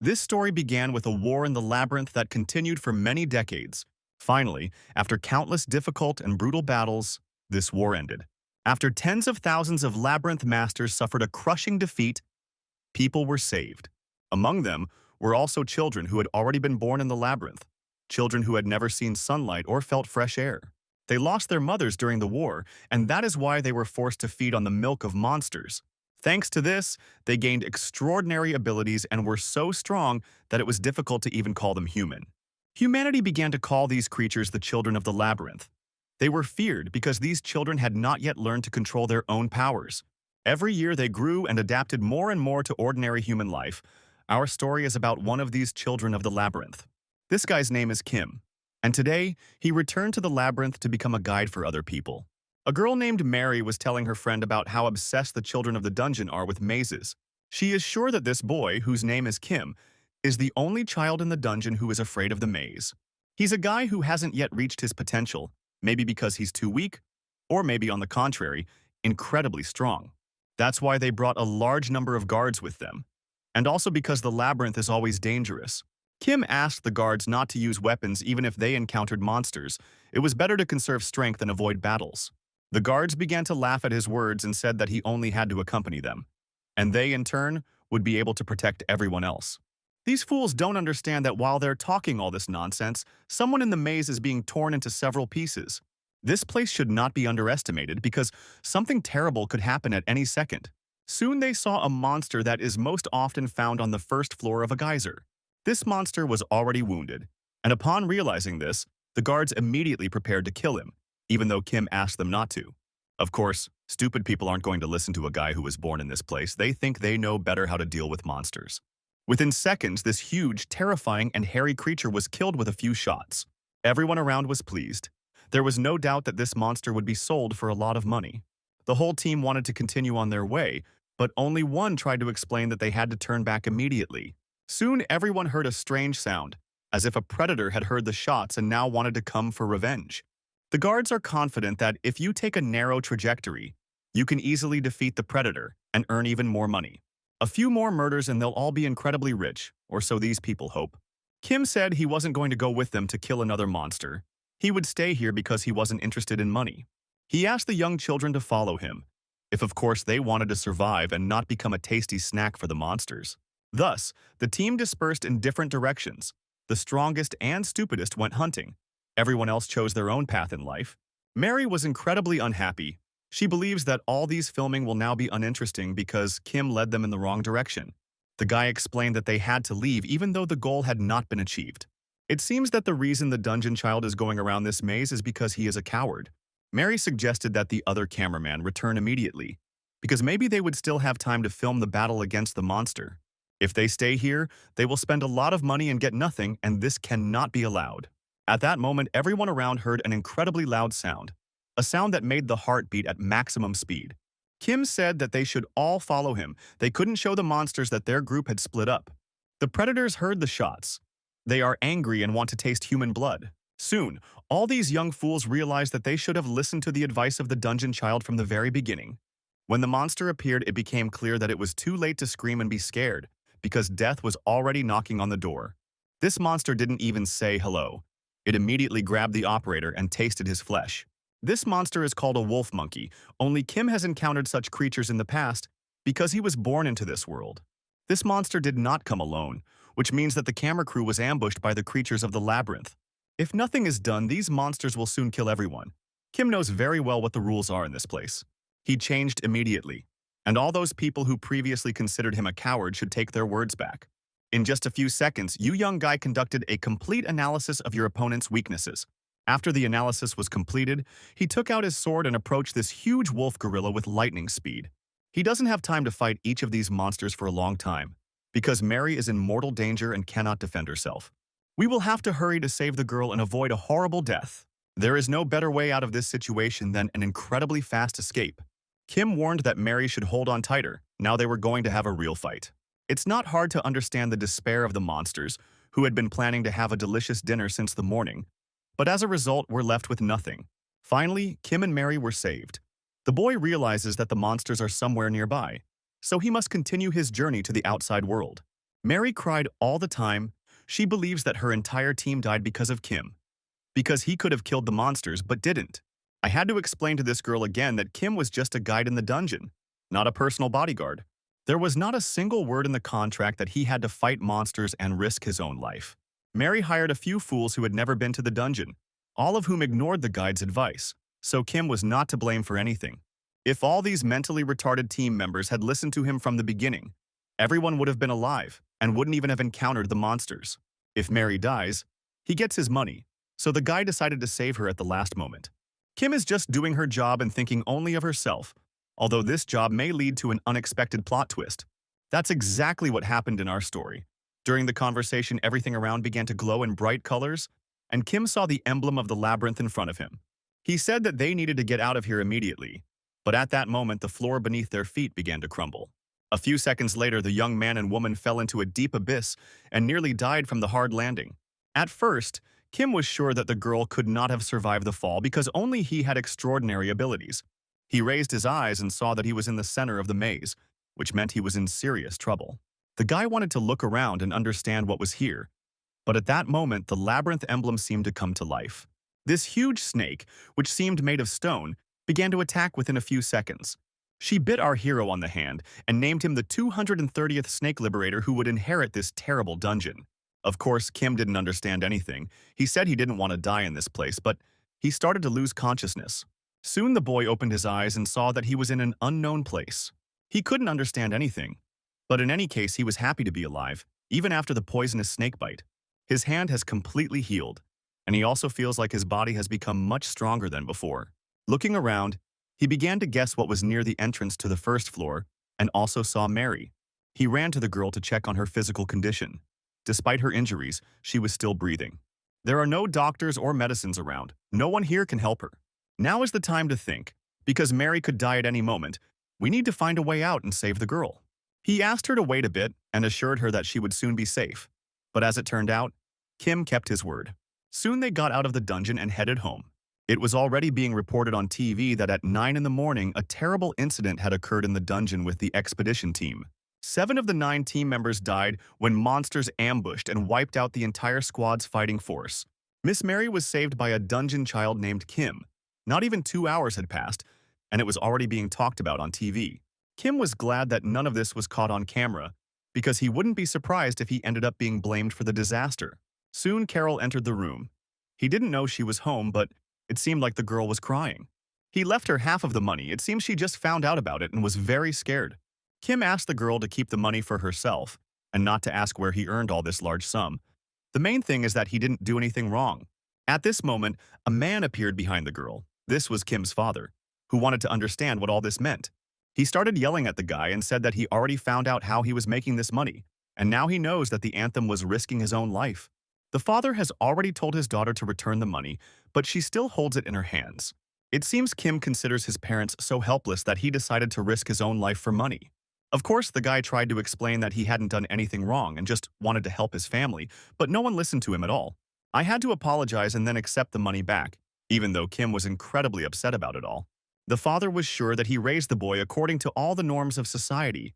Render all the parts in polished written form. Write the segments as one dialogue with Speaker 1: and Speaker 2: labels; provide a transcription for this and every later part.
Speaker 1: This story began with a war in the labyrinth that continued for many decades. Finally, after countless difficult and brutal battles, this war ended. After tens of thousands of labyrinth masters suffered a crushing defeat, people were saved. Among them were also children who had already been born in the labyrinth, children who had never seen sunlight or felt fresh air. They lost their mothers during the war, and that is why they were forced to feed on the milk of monsters. Thanks to this, they gained extraordinary abilities and were so strong that it was difficult to even call them human. Humanity began to call these creatures the children of the labyrinth. They were feared because these children had not yet learned to control their own powers. Every year they grew and adapted more and more to ordinary human life. Our story is about one of these children of the labyrinth. This guy's name is Kim, and today he returned to the labyrinth to become a guide for other people. A girl named Mary was telling her friend about how obsessed the children of the dungeon are with mazes. She is sure that this boy, whose name is Kim, is the only child in the dungeon who is afraid of the maze. He's a guy who hasn't yet reached his potential, maybe because he's too weak, or maybe on the contrary, incredibly strong. That's why they brought a large number of guards with them, and also because the labyrinth is always dangerous. Kim asked the guards not to use weapons even if they encountered monsters. It was better to conserve strength and avoid battles. The guards began to laugh at his words and said that he only had to accompany them, and they, in turn, would be able to protect everyone else. These fools don't understand that while they're talking all this nonsense, someone in the maze is being torn into several pieces. This place should not be underestimated because something terrible could happen at any second. Soon they saw a monster that is most often found on the first floor of a geyser. This monster was already wounded, and upon realizing this, the guards immediately prepared to kill him, even though Kim asked them not to. Of course, stupid people aren't going to listen to a guy who was born in this place. They think they know better how to deal with monsters. Within seconds, this huge, terrifying, and hairy creature was killed with a few shots. Everyone around was pleased. There was no doubt that this monster would be sold for a lot of money. The whole team wanted to continue on their way, but only one tried to explain that they had to turn back immediately. Soon everyone heard a strange sound, as if a predator had heard the shots and now wanted to come for revenge. The guards are confident that if you take a narrow trajectory, you can easily defeat the predator and earn even more money. A few more murders and they'll all be incredibly rich, or so these people hope. Kim said he wasn't going to go with them to kill another monster. He would stay here because he wasn't interested in money. He asked the young children to follow him, if of course they wanted to survive and not become a tasty snack for the monsters. Thus, the team dispersed in different directions. The strongest and stupidest went hunting. Everyone else chose their own path in life. Mary was incredibly unhappy. She believes that all these filming will now be uninteresting because Kim led them in the wrong direction. The guy explained that they had to leave even though the goal had not been achieved. It seems that the reason the dungeon child is going around this maze is because he is a coward. Mary suggested that the other cameraman return immediately, because maybe they would still have time to film the battle against the monster. If they stay here, they will spend a lot of money and get nothing, and this cannot be allowed. At that moment, everyone around heard an incredibly loud sound, a sound that made the heart beat at maximum speed. Kim said that they should all follow him. They couldn't show the monsters that their group had split up. The predators heard the shots. They are angry and want to taste human blood. Soon, all these young fools realized that they should have listened to the advice of the dungeon child from the very beginning. When the monster appeared, it became clear that it was too late to scream and be scared, because death was already knocking on the door. This monster didn't even say hello. It immediately grabbed the operator and tasted his flesh. This monster is called a wolf monkey. Only Kim has encountered such creatures in the past because he was born into this world. This monster did not come alone, which means that the camera crew was ambushed by the creatures of the labyrinth. If nothing is done, these monsters will soon kill everyone. Kim knows very well what the rules are in this place. He changed immediately, and all those people who previously considered him a coward should take their words back. In just a few seconds, you young guy conducted a complete analysis of your opponent's weaknesses. After the analysis was completed, he took out his sword and approached this huge wolf gorilla with lightning speed. He doesn't have time to fight each of these monsters for a long time, because Mary is in mortal danger and cannot defend herself. We will have to hurry to save the girl and avoid a horrible death. There is no better way out of this situation than an incredibly fast escape. Kim warned that Mary should hold on tighter. Now they were going to have a real fight. It's not hard to understand the despair of the monsters, who had been planning to have a delicious dinner since the morning, but as a result were left with nothing. Finally, Kim and Mary were saved. The boy realizes that the monsters are somewhere nearby, so he must continue his journey to the outside world. Mary cried all the time. She believes that her entire team died because of Kim, because he could have killed the monsters but didn't. I had to explain to this girl again that Kim was just a guide in the dungeon, not a personal bodyguard. There was not a single word in the contract that he had to fight monsters and risk his own life. Mary hired a few fools who had never been to the dungeon, all of whom ignored the guide's advice, so Kim was not to blame for anything. If all these mentally retarded team members had listened to him from the beginning, everyone would have been alive and wouldn't even have encountered the monsters. If Mary dies, he gets his money, so the guy decided to save her at the last moment. Kim is just doing her job and thinking only of herself, although this job may lead to an unexpected plot twist. That's exactly what happened in our story. During the conversation, everything around began to glow in bright colors, and Kim saw the emblem of the labyrinth in front of him. He said that they needed to get out of here immediately, but at that moment the floor beneath their feet began to crumble. A few seconds later, the young man and woman fell into a deep abyss and nearly died from the hard landing. At first, Kim was sure that the girl could not have survived the fall because only he had extraordinary abilities. He raised his eyes and saw that he was in the center of the maze, which meant he was in serious trouble. The guy wanted to look around and understand what was here, but at that moment the labyrinth emblem seemed to come to life. This huge snake, which seemed made of stone, began to attack within a few seconds. She bit our hero on the hand and named him the 230th Snake Liberator who would inherit this terrible dungeon. Of course, Kim didn't understand anything. He said he didn't want to die in this place, but he started to lose consciousness. Soon the boy opened his eyes and saw that he was in an unknown place. He couldn't understand anything, but in any case he was happy to be alive, even after the poisonous snake bite. His hand has completely healed, and he also feels like his body has become much stronger than before. Looking around, he began to guess what was near the entrance to the first floor and also saw Mary. He ran to the girl to check on her physical condition. Despite her injuries, she was still breathing. There are no doctors or medicines around. No one here can help her. Now is the time to think. Because Mary could die at any moment, we need to find a way out and save the girl. He asked her to wait a bit and assured her that she would soon be safe. But as it turned out, Kim kept his word. Soon they got out of the dungeon and headed home. It was already being reported on TV that at 9 in the morning, a terrible incident had occurred in the dungeon with the expedition team. 7 of the 9 team members died when monsters ambushed and wiped out the entire squad's fighting force. Miss Mary was saved by a dungeon child named Kim. Not even 2 hours had passed, and it was already being talked about on TV. Kim was glad that none of this was caught on camera, because he wouldn't be surprised if he ended up being blamed for the disaster. Soon Carol entered the room. He didn't know she was home, but it seemed like the girl was crying. He left her half of the money. It seems she just found out about it and was very scared. Kim asked the girl to keep the money for herself and not to ask where he earned all this large sum. The main thing is that he didn't do anything wrong. At this moment, a man appeared behind the girl. This was Kim's father, who wanted to understand what all this meant. He started yelling at the guy and said that he already found out how he was making this money, and now he knows that the anthem was risking his own life. The father has already told his daughter to return the money, but she still holds it in her hands. It seems Kim considers his parents so helpless that he decided to risk his own life for money. Of course, the guy tried to explain that he hadn't done anything wrong and just wanted to help his family, but no one listened to him at all. I had to apologize and then accept the money back, even though Kim was incredibly upset about it all. The father was sure that he raised the boy according to all the norms of society,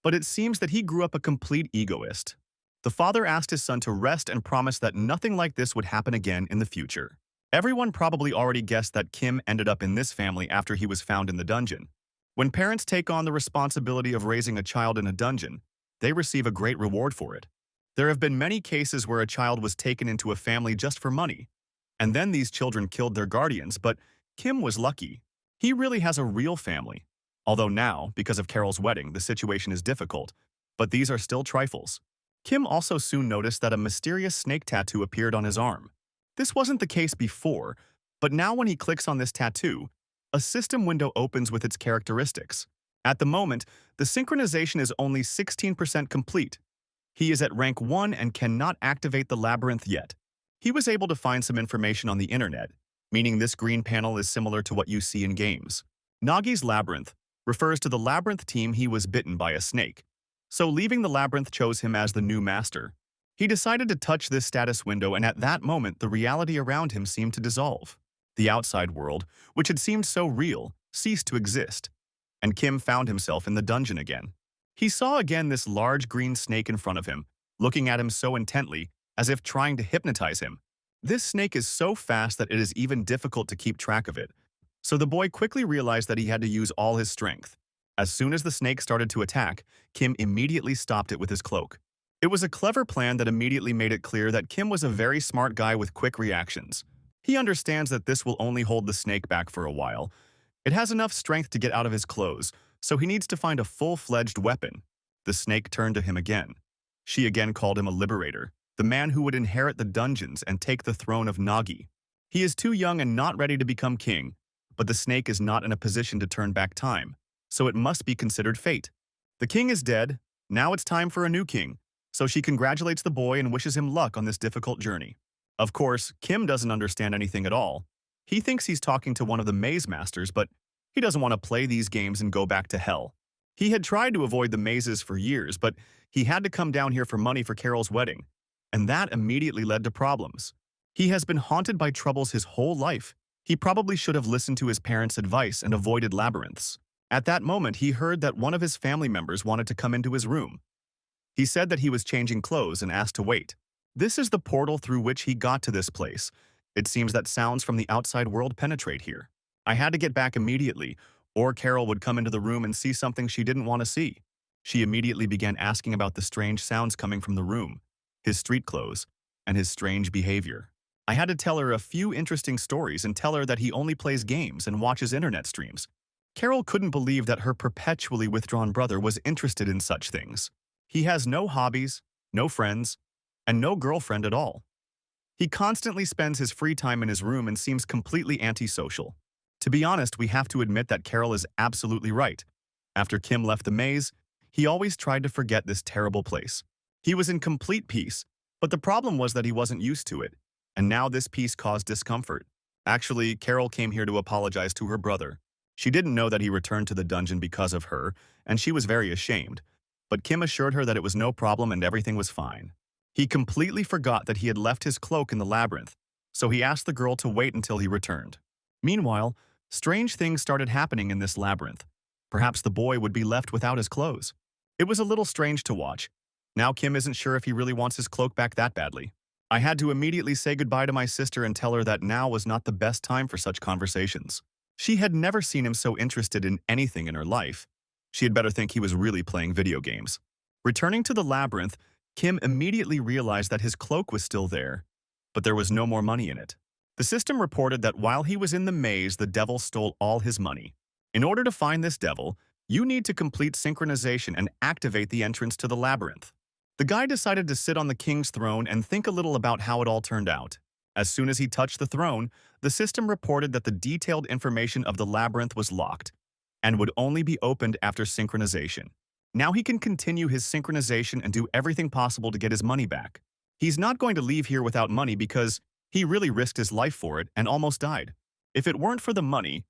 Speaker 1: but it seems that he grew up a complete egoist. The father asked his son to rest and promised that nothing like this would happen again in the future. Everyone probably already guessed that Kim ended up in this family after he was found in the dungeon. When parents take on the responsibility of raising a child in a dungeon, they receive a great reward for it. There have been many cases where a child was taken into a family just for money, and then these children killed their guardians, but Kim was lucky. He really has a real family. Although now, because of Carol's wedding, the situation is difficult, but these are still trifles. Kim also soon noticed that a mysterious snake tattoo appeared on his arm. This wasn't the case before, but now when he clicks on this tattoo, a system window opens with its characteristics. At the moment, the synchronization is only 16% complete. He is at rank 1 and cannot activate the labyrinth yet. He was able to find some information on the internet, meaning this green panel is similar to what you see in games. Nagi's labyrinth refers to the labyrinth team he was bitten by a snake, so leaving the labyrinth chose him as the new master. He decided to touch this status window, and at that moment the reality around him seemed to dissolve. The outside world, which had seemed so real, ceased to exist, and Kim found himself in the dungeon again. He saw again this large green snake in front of him, looking at him so intently, as if trying to hypnotize him. This snake is so fast that it is even difficult to keep track of it. So the boy quickly realized that he had to use all his strength. As soon as the snake started to attack, Kim immediately stopped it with his cloak. It was a clever plan that immediately made it clear that Kim was a very smart guy with quick reactions. He understands that this will only hold the snake back for a while. It has enough strength to get out of his clothes, so he needs to find a full-fledged weapon. The snake turned to him again. She again called him a liberator, the man who would inherit the dungeons and take the throne of Nagi. He is too young and not ready to become king, but the snake is not in a position to turn back time, so it must be considered fate. The king is dead, now it's time for a new king, so she congratulates the boy and wishes him luck on this difficult journey. Of course, Kim doesn't understand anything at all. He thinks he's talking to one of the maze masters, but he doesn't want to play these games and go back to hell. He had tried to avoid the mazes for years, but he had to come down here for money for Carol's wedding, and that immediately led to problems. He has been haunted by troubles his whole life. He probably should have listened to his parents' advice and avoided labyrinths. At that moment, he heard that one of his family members wanted to come into his room. He said that he was changing clothes and asked to wait. This is the portal through which he got to this place. It seems that sounds from the outside world penetrate here. I had to get back immediately, or Carol would come into the room and see something she didn't want to see. She immediately began asking about the strange sounds coming from the room, his street clothes, and his strange behavior. I had to tell her a few interesting stories and tell her that he only plays games and watches internet streams. Carol couldn't believe that her perpetually withdrawn brother was interested in such things. He has no hobbies, no friends, and no girlfriend at all. He constantly spends his free time in his room and seems completely antisocial. To be honest, we have to admit that Carol is absolutely right. After Kim left the maze, he always tried to forget this terrible place. He was in complete peace, but the problem was that he wasn't used to it, and now this peace caused discomfort. Actually, Carol came here to apologize to her brother. She didn't know that he returned to the dungeon because of her, and she was very ashamed. But Kim assured her that it was no problem and everything was fine. He completely forgot that he had left his cloak in the labyrinth, so he asked the girl to wait until he returned. Meanwhile, strange things started happening in this labyrinth. Perhaps the boy would be left without his clothes. It was a little strange to watch. Now Kim isn't sure if he really wants his cloak back that badly. I had to immediately say goodbye to my sister and tell her that now was not the best time for such conversations. She had never seen him so interested in anything in her life. She had better think he was really playing video games. Returning to the labyrinth, Kim immediately realized that his cloak was still there, but there was no more money in it. The system reported that while he was in the maze, the devil stole all his money. In order to find this devil, you need to complete synchronization and activate the entrance to the labyrinth. The guy decided to sit on the king's throne and think a little about how it all turned out. As soon as he touched the throne, the system reported that the detailed information of the labyrinth was locked and would only be opened after synchronization. Now he can continue his synchronization and do everything possible to get his money back. He's not going to leave here without money because he really risked his life for it and almost died. If it weren't for the money,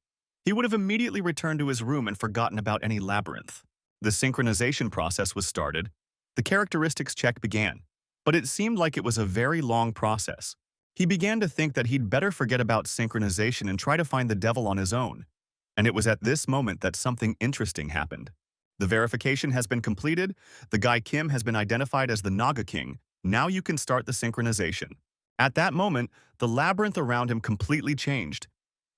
Speaker 1: he would have immediately returned to his room and forgotten about any labyrinth. The synchronization process was started. The characteristics check began, but it seemed like it was a very long process. He began to think that he'd better forget about synchronization and try to find the devil on his own. And it was at this moment that something interesting happened. The verification has been completed. The guy Kim has been identified as the Naga King. Now you can start the synchronization. At that moment, the labyrinth around him completely changed.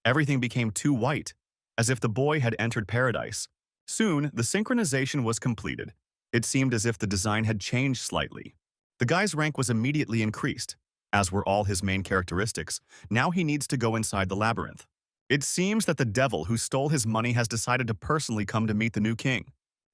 Speaker 1: Everything became too white, as if the boy had entered paradise. Soon, the synchronization was completed. It seemed as if the design had changed slightly. The guy's rank was immediately increased, as were all his main characteristics. Now he needs to go inside the labyrinth. It seems that the devil who stole his money has decided to personally come to meet the new king.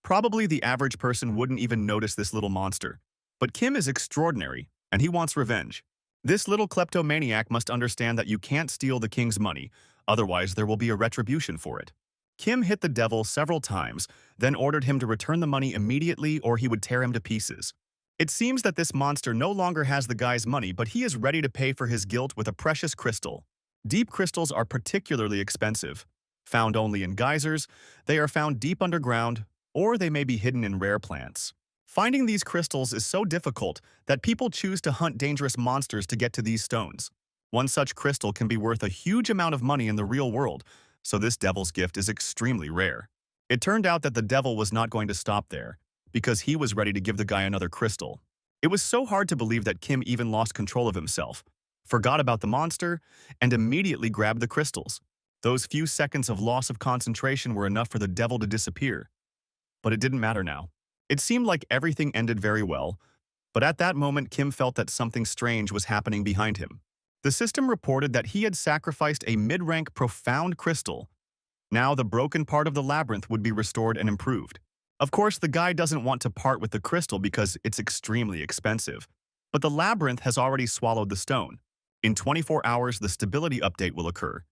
Speaker 1: Probably the average person wouldn't even notice this little monster. But Kim is extraordinary, and he wants revenge. This little kleptomaniac must understand that you can't steal the king's money, otherwise there will be a retribution for it. Kim hit the devil several times, then ordered him to return the money immediately or he would tear him to pieces. It seems that this monster no longer has the guy's money, but he is ready to pay for his guilt with a precious crystal. Deep crystals are particularly expensive. Found only in geysers, they are found deep underground, or they may be hidden in rare plants. Finding these crystals is so difficult that people choose to hunt dangerous monsters to get to these stones. One such crystal can be worth a huge amount of money in the real world, so this devil's gift is extremely rare. It turned out that the devil was not going to stop there, because he was ready to give the guy another crystal. It was so hard to believe that Kim even lost control of himself, forgot about the monster, and immediately grabbed the crystals. Those few seconds of loss of concentration were enough for the devil to disappear. But it didn't matter now. It seemed like everything ended very well, but at that moment Kim felt that something strange was happening behind him. The system reported that he had sacrificed a mid-rank profound crystal. Now the broken part of the labyrinth would be restored and improved. Of course, the guy doesn't want to part with the crystal because it's extremely expensive. But the labyrinth has already swallowed the stone. In 24 hours, the stability update will occur,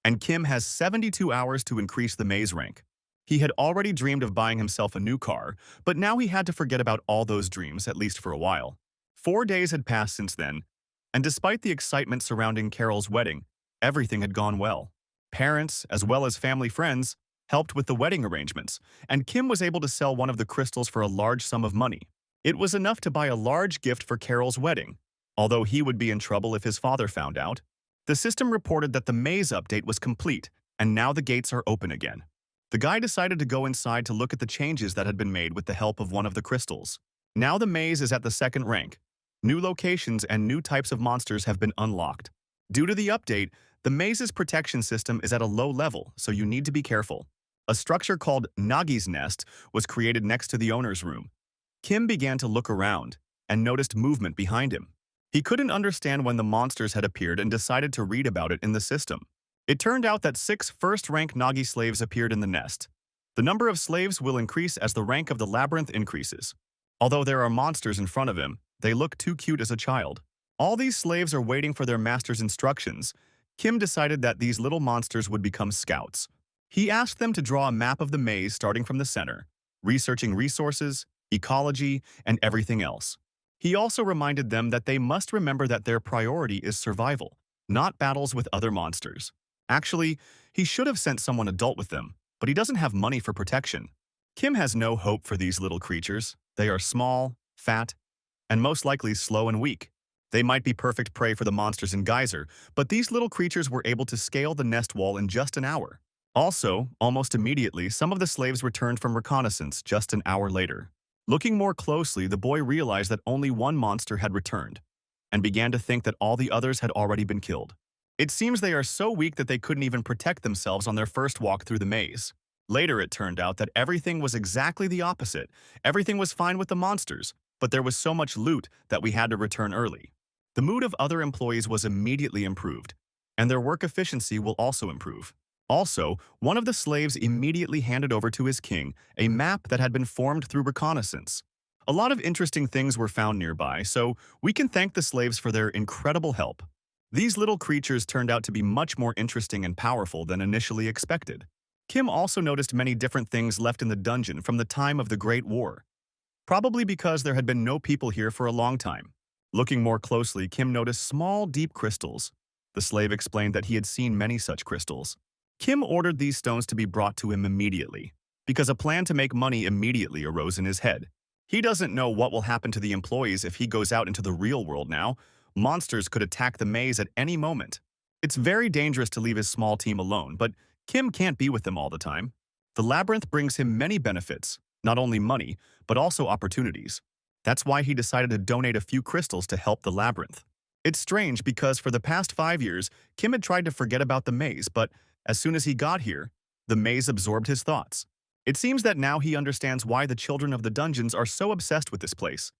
Speaker 1: and Kim has 72 hours to increase the maze rank. He had already dreamed of buying himself a new car, but now he had to forget about all those dreams, at least for a while. 4 days had passed since then, and despite the excitement surrounding Carol's wedding, everything had gone well. Parents, as well as family friends, helped with the wedding arrangements, and Kim was able to sell one of the crystals for a large sum of money. It was enough to buy a large gift for Carol's wedding, although he would be in trouble if his father found out. The system reported that the maze update was complete, and now the gates are open again. The guy decided to go inside to look at the changes that had been made with the help of one of the crystals. Now the maze is at the second rank. New locations and new types of monsters have been unlocked. Due to the update, the maze's protection system is at a low level, so you need to be careful. A structure called Nagi's Nest was created next to the owner's room. Kim began to look around and noticed movement behind him. He couldn't understand when the monsters had appeared and decided to read about it in the system. It turned out that 6 first-rank Nagi slaves appeared in the nest. The number of slaves will increase as the rank of the labyrinth increases. Although there are monsters in front of him, they look too cute as a child. All these slaves are waiting for their master's instructions. Kim decided that these little monsters would become scouts. He asked them to draw a map of the maze starting from the center, researching resources, ecology, and everything else. He also reminded them that they must remember that their priority is survival, not battles with other monsters. Actually, he should have sent someone adult with them, but he doesn't have money for protection. Kim has no hope for these little creatures. They are small, fat, and most likely slow and weak. They might be perfect prey for the monsters in Geyser, but these little creatures were able to scale the nest wall in just an hour. Also, almost immediately, some of the slaves returned from reconnaissance just an hour later. Looking more closely, the boy realized that only one monster had returned, and began to think that all the others had already been killed. It seems they are so weak that they couldn't even protect themselves on their first walk through the maze. Later, it turned out that everything was exactly the opposite. Everything was fine with the monsters, but there was so much loot that we had to return early. The mood of other employees was immediately improved, and their work efficiency will also improve. Also, one of the slaves immediately handed over to his king a map that had been formed through reconnaissance. A lot of interesting things were found nearby, so we can thank the slaves for their incredible help. These little creatures turned out to be much more interesting and powerful than initially expected. Kim also noticed many different things left in the dungeon from the time of the Great War, probably because there had been no people here for a long time. Looking more closely, Kim noticed small, deep crystals. The slave explained that he had seen many such crystals. Kim ordered these stones to be brought to him immediately, because a plan to make money immediately arose in his head. He doesn't know what will happen to the employees if he goes out into the real world now. Monsters could attack the maze at any moment. It's very dangerous to leave his small team alone, but Kim can't be with them all the time. The labyrinth brings him many benefits, not only money, but also opportunities. That's why he decided to donate a few crystals to help the labyrinth. It's strange because for the past 5 years, Kim had tried to forget about the maze, but as soon as he got here, the maze absorbed his thoughts. It seems that now he understands why the children of the dungeons are so obsessed with this place,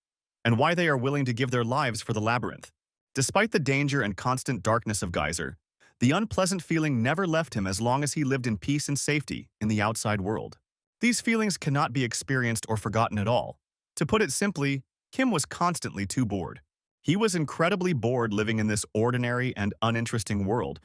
Speaker 1: and why they are willing to give their lives for the labyrinth. Despite the danger and constant darkness of Geyser, the unpleasant feeling never left him as long as he lived in peace and safety in the outside world. These feelings cannot be experienced or forgotten at all. To put it simply, Kim was constantly too bored. He was incredibly bored living in this ordinary and uninteresting world,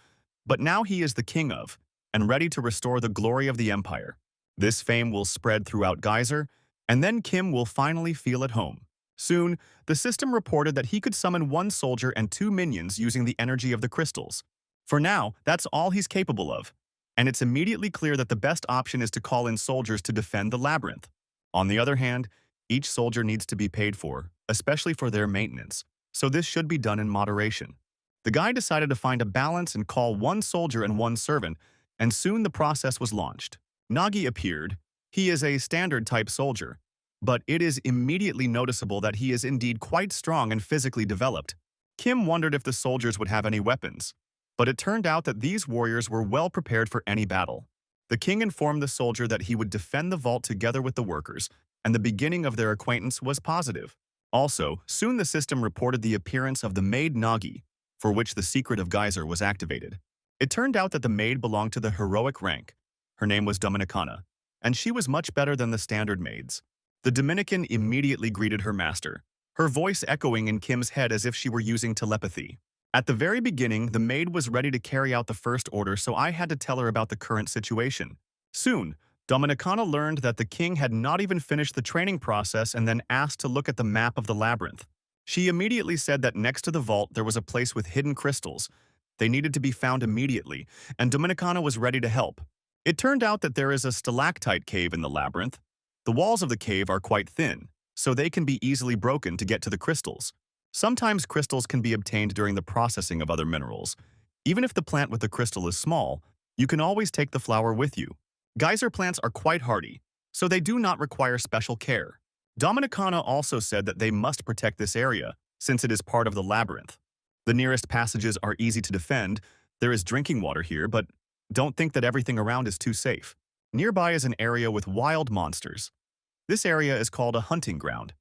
Speaker 1: but now he is the king of, and ready to restore the glory of the empire. This fame will spread throughout Geyser, and then Kim will finally feel at home. Soon, the system reported that he could summon 1 soldier and 2 minions using the energy of the crystals. For now, that's all he's capable of, and it's immediately clear that the best option is to call in soldiers to defend the labyrinth. On the other hand, each soldier needs to be paid for, especially for their maintenance, so this should be done in moderation. The guy decided to find a balance and call 1 soldier and 1 servant, and soon the process was launched. Nagi appeared. He is a standard-type soldier, but it is immediately noticeable that he is indeed quite strong and physically developed. Kim wondered if the soldiers would have any weapons, but it turned out that these warriors were well prepared for any battle. The king informed the soldier that he would defend the vault together with the workers, and the beginning of their acquaintance was positive. Also, soon the system reported the appearance of the maid Nagi, for which the secret of Geyser was activated. It turned out that the maid belonged to the heroic rank. Her name was Dominicana, and she was much better than the standard maids. The Dominican immediately greeted her master, her voice echoing in Kim's head as if she were using telepathy. At the very beginning, the maid was ready to carry out the first order, so I had to tell her about the current situation. Soon, Dominicana learned that the king had not even finished the training process and then asked to look at the map of the labyrinth. She immediately said that next to the vault there was a place with hidden crystals. They needed to be found immediately, and Dominicana was ready to help. It turned out that there is a stalactite cave in the labyrinth. The walls of the cave are quite thin, so they can be easily broken to get to the crystals. Sometimes crystals can be obtained during the processing of other minerals. Even if the plant with the crystal is small, you can always take the flower with you. Geyser plants are quite hardy, so they do not require special care. Dominicana also said that they must protect this area, since it is part of the labyrinth. The nearest passages are easy to defend. There is drinking water here, but don't think that everything around is too safe. Nearby is an area with wild monsters. This area is called a hunting ground.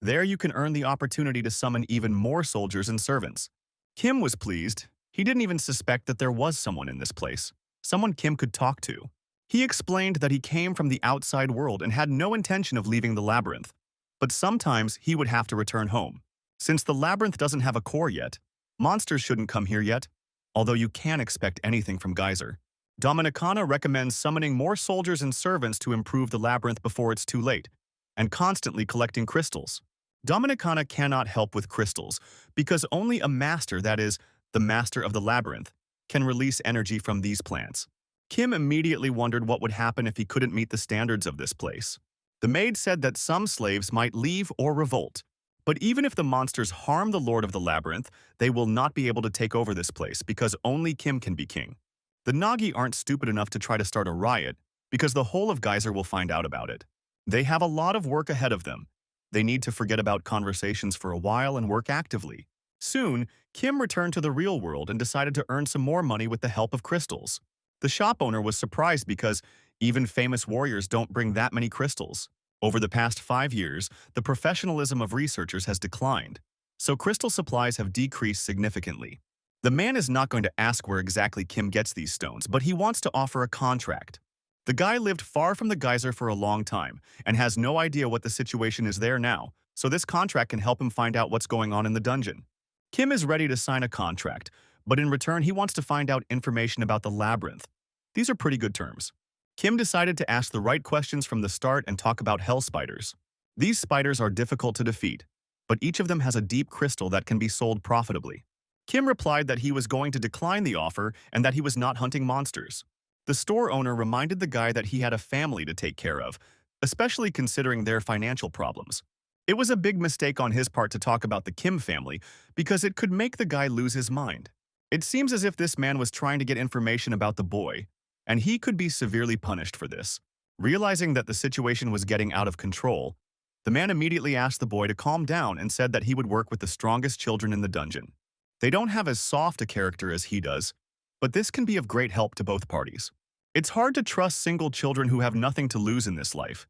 Speaker 1: There you can earn the opportunity to summon even more soldiers and servants. Kim was pleased. He didn't even suspect that there was someone in this place, someone Kim could talk to. He explained that he came from the outside world and had no intention of leaving the labyrinth, but sometimes he would have to return home. Since the labyrinth doesn't have a core yet, monsters shouldn't come here yet, although you can expect anything from Geyser. Dominicana recommends summoning more soldiers and servants to improve the labyrinth before it's too late, and constantly collecting crystals. Dominicana cannot help with crystals because only a master, that is, the master of the labyrinth, can release energy from these plants. Kim immediately wondered what would happen if he couldn't meet the standards of this place. The maid said that some slaves might leave or revolt, but even if the monsters harm the lord of the labyrinth, they will not be able to take over this place because only Kim can be king. The Nagi aren't stupid enough to try to start a riot because the whole of Geyser will find out about it. They have a lot of work ahead of them. They need to forget about conversations for a while and work actively. Soon, Kim returned to the real world and decided to earn some more money with the help of crystals. The shop owner was surprised because even famous warriors don't bring that many crystals. Over the past 5 years, the professionalism of researchers has declined, so crystal supplies have decreased significantly. The man is not going to ask where exactly Kim gets these stones, but he wants to offer a contract. The guy lived far from the geyser for a long time and has no idea what the situation is there now, so this contract can help him find out what's going on in the dungeon. Kim is ready to sign a contract, but in return he wants to find out information about the labyrinth. These are pretty good terms. Kim decided to ask the right questions from the start and talk about hell spiders. These spiders are difficult to defeat, but each of them has a deep crystal that can be sold profitably. Kim replied that he was going to decline the offer and that he was not hunting monsters. The store owner reminded the guy that he had a family to take care of, especially considering their financial problems. It was a big mistake on his part to talk about the Kim family because it could make the guy lose his mind. It seems as if this man was trying to get information about the boy, and he could be severely punished for this. Realizing that the situation was getting out of control, the man immediately asked the boy to calm down and said that he would work with the strongest children in the dungeon. They don't have as soft a character as he does, but this can be of great help to both parties. It's hard to trust single children who have nothing to lose in this life.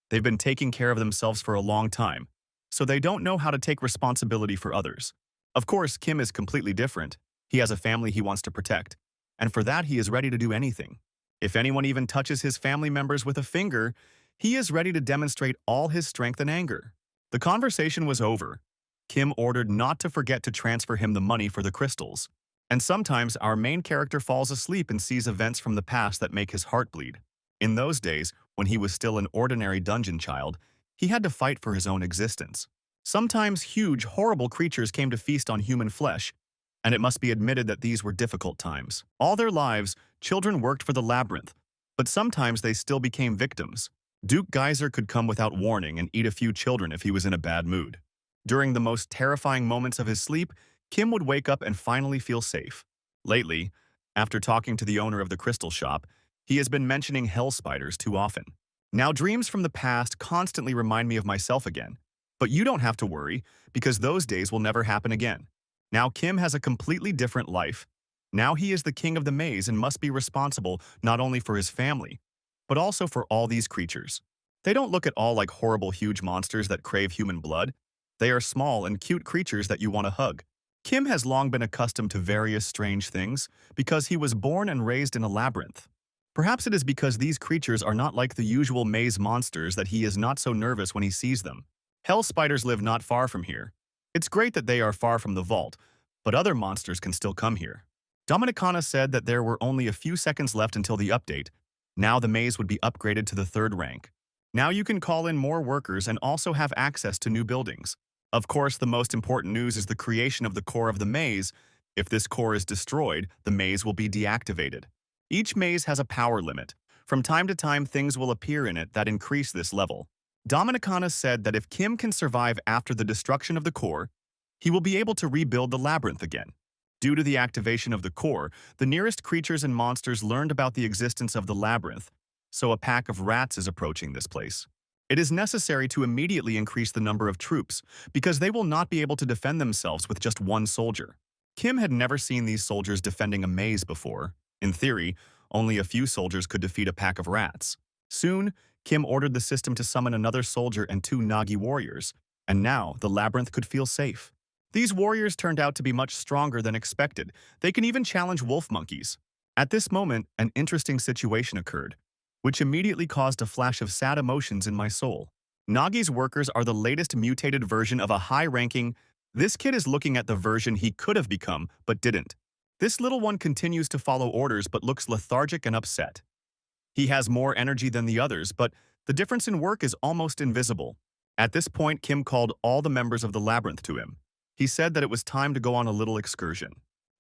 Speaker 1: They've been taking care of themselves for a long time, so they don't know how to take responsibility for others. Of course, Kim is completely different. He has a family he wants to protect, and for that he is ready to do anything. If anyone even touches his family members with a finger, he is ready to demonstrate all his strength and anger. The conversation was over. Kim ordered not to forget to transfer him the money for the crystals. And sometimes our main character falls asleep and sees events from the past that make his heart bleed. In those days, when he was still an ordinary dungeon child, he had to fight for his own existence. Sometimes huge, horrible creatures came to feast on human flesh, and it must be admitted that these were difficult times. All their lives, children worked for the labyrinth, but sometimes they still became victims. Duke Geyser could come without warning and eat a few children if he was in a bad mood. During the most terrifying moments of his sleep, Kim would wake up and finally feel safe. Lately, after talking to the owner of the crystal shop, he has been mentioning hell spiders too often. Now, dreams from the past constantly remind me of myself again. But you don't have to worry, because those days will never happen again. Now, Kim has a completely different life. Now he is the king of the maze and must be responsible not only for his family, but also for all these creatures. They don't look at all like horrible huge monsters that crave human blood. They are small and cute creatures that you want to hug. Kim has long been accustomed to various strange things because he was born and raised in a labyrinth. Perhaps it is because these creatures are not like the usual maze monsters that he is not so nervous when he sees them. Hell spiders live not far from here. It's great that they are far from the vault, but other monsters can still come here. Dominicana said that there were only a few seconds left until the update. Now the maze would be upgraded to the 3rd rank. Now you can call in more workers and also have access to new buildings. Of course, the most important news is the creation of the core of the maze. If this core is destroyed, the maze will be deactivated. Each maze has a power limit. From time to time, things will appear in it that increase this level. Dominicana said that if Kim can survive after the destruction of the core, he will be able to rebuild the labyrinth again. Due to the activation of the core, the nearest creatures and monsters learned about the existence of the labyrinth, so a pack of rats is approaching this place. It is necessary to immediately increase the number of troops, because they will not be able to defend themselves with just one soldier. Kim had never seen these soldiers defending a maze before. In theory, only a few soldiers could defeat a pack of rats. Soon, Kim ordered the system to summon another soldier and 2 Nagi warriors, and now the labyrinth could feel safe. These warriors turned out to be much stronger than expected. They can even challenge wolf monkeys. At this moment, an interesting situation occurred, which immediately caused a flash of sad emotions in my soul. Nagi's workers are the latest mutated version of a high-ranking. This kid is looking at the version he could have become, but didn't. This little one continues to follow orders but looks lethargic and upset. He has more energy than the others, but the difference in work is almost invisible. At this point, Kim called all the members of the labyrinth to him. He said that it was time to go on a little excursion.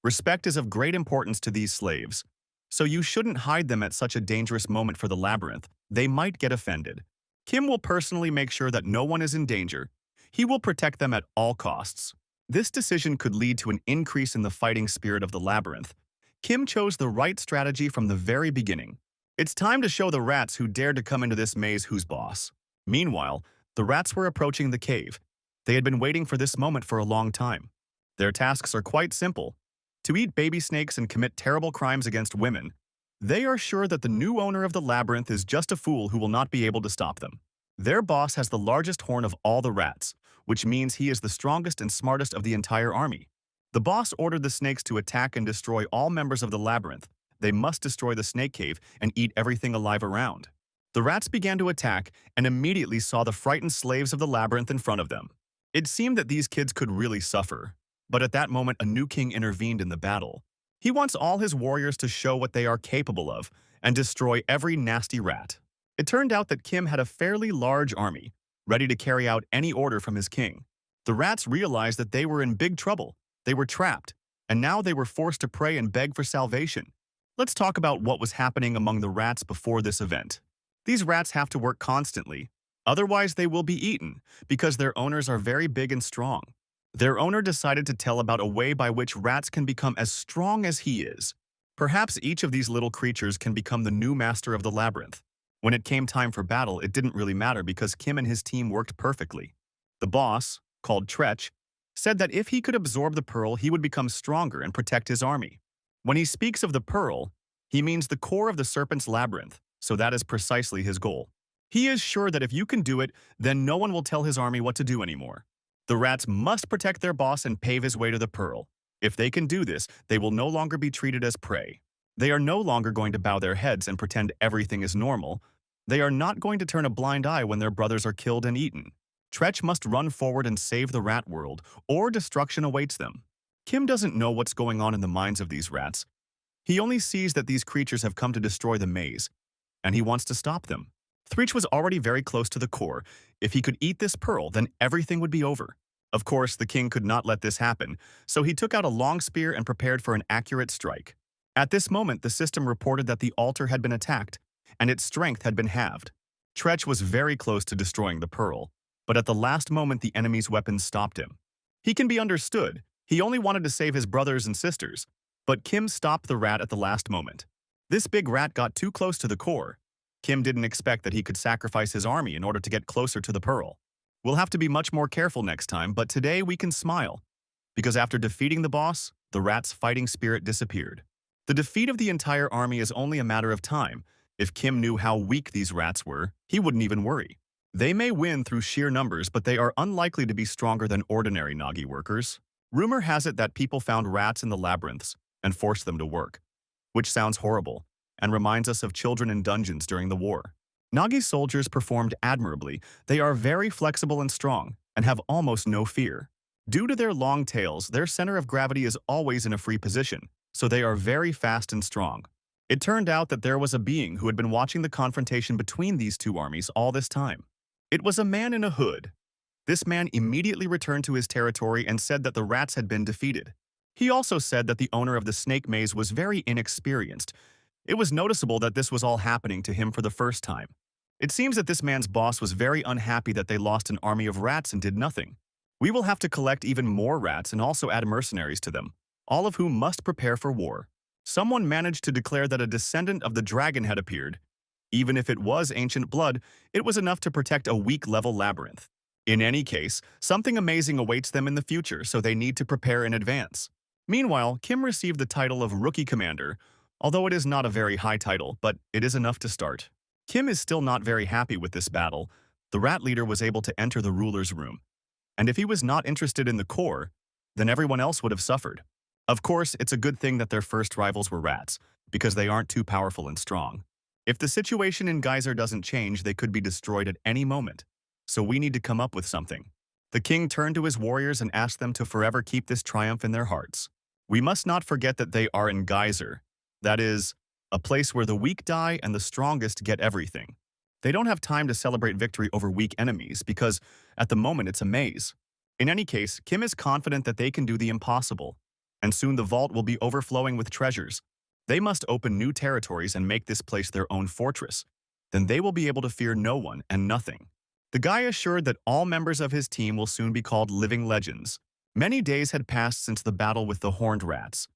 Speaker 1: Respect is of great importance to these slaves, so you shouldn't hide them at such a dangerous moment for the labyrinth. They might get offended. Kim will personally make sure that no one is in danger. He will protect them at all costs. This decision could lead to an increase in the fighting spirit of the labyrinth. Kim chose the right strategy from the very beginning. It's time to show the rats who dared to come into this maze who's boss. Meanwhile, the rats were approaching the cave. They had been waiting for this moment for a long time. Their tasks are quite simple: to eat baby snakes and commit terrible crimes against women. They are sure that the new owner of the labyrinth is just a fool who will not be able to stop them. Their boss has the largest horn of all the rats, which means he is the strongest and smartest of the entire army. The boss ordered the snakes to attack and destroy all members of the labyrinth. They must destroy the snake cave and eat everything alive around. The rats began to attack and immediately saw the frightened slaves of the labyrinth in front of them. It seemed that these kids could really suffer. But at that moment, a new king intervened in the battle. He wants all his warriors to show what they are capable of and destroy every nasty rat. It turned out that Kim had a fairly large army, ready to carry out any order from his king. The rats realized that they were in big trouble. They were trapped, and now they were forced to pray and beg for salvation. Let's talk about what was happening among the rats before this event. These rats have to work constantly. Otherwise, they will be eaten, because their owners are very big and strong. Their owner decided to tell about a way by which rats can become as strong as he is. Perhaps each of these little creatures can become the new master of the labyrinth. When it came time for battle, it didn't really matter because Kim and his team worked perfectly. The boss, called Tretch, said that if he could absorb the pearl, he would become stronger and protect his army. When he speaks of the pearl, he means the core of the serpent's labyrinth, so that is precisely his goal. He is sure that if you can do it, then no one will tell his army what to do anymore. The rats must protect their boss and pave his way to the pearl. If they can do this, they will no longer be treated as prey. They are no longer going to bow their heads and pretend everything is normal. They are not going to turn a blind eye when their brothers are killed and eaten. Tretch must run forward and save the rat world, or destruction awaits them. Kim doesn't know what's going on in the minds of these rats. He only sees that these creatures have come to destroy the maze, and he wants to stop them. Threech was already very close to the core. If he could eat this pearl, then everything would be over. Of course, the king could not let this happen, so he took out a long spear and prepared for an accurate strike. At this moment, the system reported that the altar had been attacked, and its strength had been halved. Tretch was very close to destroying the pearl, but at the last moment the enemy's weapons stopped him. He can be understood. He only wanted to save his brothers and sisters, but Kim stopped the rat at the last moment. This big rat got too close to the core. Kim didn't expect that he could sacrifice his army in order to get closer to the pearl. We'll have to be much more careful next time, but today we can smile. Because after defeating the boss, the rat's fighting spirit disappeared. The defeat of the entire army is only a matter of time. If Kim knew how weak these rats were, he wouldn't even worry. They may win through sheer numbers, but they are unlikely to be stronger than ordinary Nagi workers. Rumor has it that people found rats in the labyrinths and forced them to work, which sounds horrible and reminds us of children in dungeons during the war. Nagi soldiers performed admirably. They are very flexible and strong and have almost no fear. Due to their long tails, their center of gravity is always in a free position, so they are very fast and strong. It turned out that there was a being who had been watching the confrontation between these two armies all this time. It was a man in a hood. This man immediately returned to his territory and said that the rats had been defeated. He also said that the owner of the snake maze was very inexperienced. It was noticeable that this was all happening to him for the first time. It seems that this man's boss was very unhappy that they lost an army of rats and did nothing. We will have to collect even more rats and also add mercenaries to them, all of whom must prepare for war. Someone managed to declare that a descendant of the dragon had appeared. Even if it was ancient blood, it was enough to protect a weak-level labyrinth. In any case, something amazing awaits them in the future, so they need to prepare in advance. Meanwhile, Kim received the title of Rookie Commander, although it is not a very high title, but it is enough to start. Kim is still not very happy with this battle. The rat leader was able to enter the ruler's room, and if he was not interested in the core, then everyone else would have suffered. Of course, it's a good thing that their first rivals were rats, because they aren't too powerful and strong. If the situation in Geyser doesn't change, they could be destroyed at any moment. So we need to come up with something. The king turned to his warriors and asked them to forever keep this triumph in their hearts. We must not forget that they are in Geyser. That is, a place where the weak die and the strongest get everything. They don't have time to celebrate victory over weak enemies because, at the moment, it's a maze. In any case, Kim is confident that they can do the impossible, and soon the vault will be overflowing with treasures. They must open new territories and make this place their own fortress. Then they will be able to fear no one and nothing. The guy assured that all members of his team will soon be called living legends. Many days had passed since the battle with the horned rats.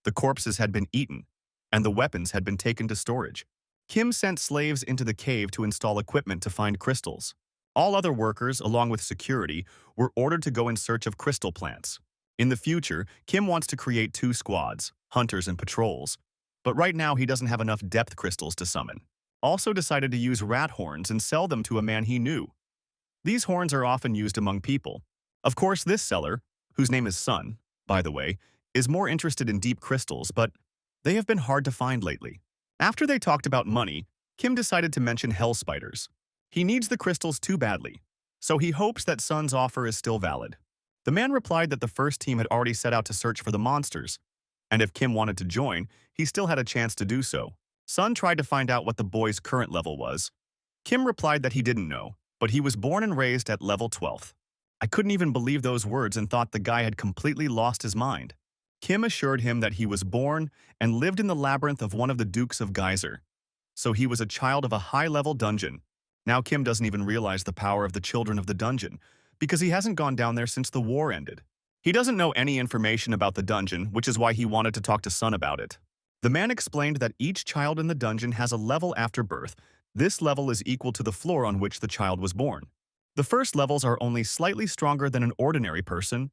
Speaker 1: The corpses had been eaten, and the weapons had been taken to storage. Kim sent slaves into the cave to install equipment to find crystals. All other workers, along with security, were ordered to go in search of crystal plants. In the future, Kim wants to create 2 squads, hunters and patrols. But right now he doesn't have enough depth crystals to summon. Also decided to use rat horns and sell them to a man he knew. These horns are often used among people. Of course, this seller, whose name is Sun, by the way, is more interested in deep crystals, but they have been hard to find lately. After they talked about money, Kim decided to mention hell spiders. He needs the crystals too badly, so he hopes that Sun's offer is still valid. The man replied that the first team had already set out to search for the monsters, and if Kim wanted to join, he still had a chance to do so. Sun tried to find out what the boy's current level was. Kim replied that he didn't know, but he was born and raised at level 12th. I couldn't even believe those words and thought the guy had completely lost his mind. Kim assured him that he was born and lived in the labyrinth of one of the Dukes of Geyser. So he was a child of a high-level dungeon. Now Kim doesn't even realize the power of the children of the dungeon, because he hasn't gone down there since the war ended. He doesn't know any information about the dungeon, which is why he wanted to talk to Sun about it. The man explained that each child in the dungeon has a level after birth. This level is equal to the floor on which the child was born. The first levels are only slightly stronger than an ordinary person.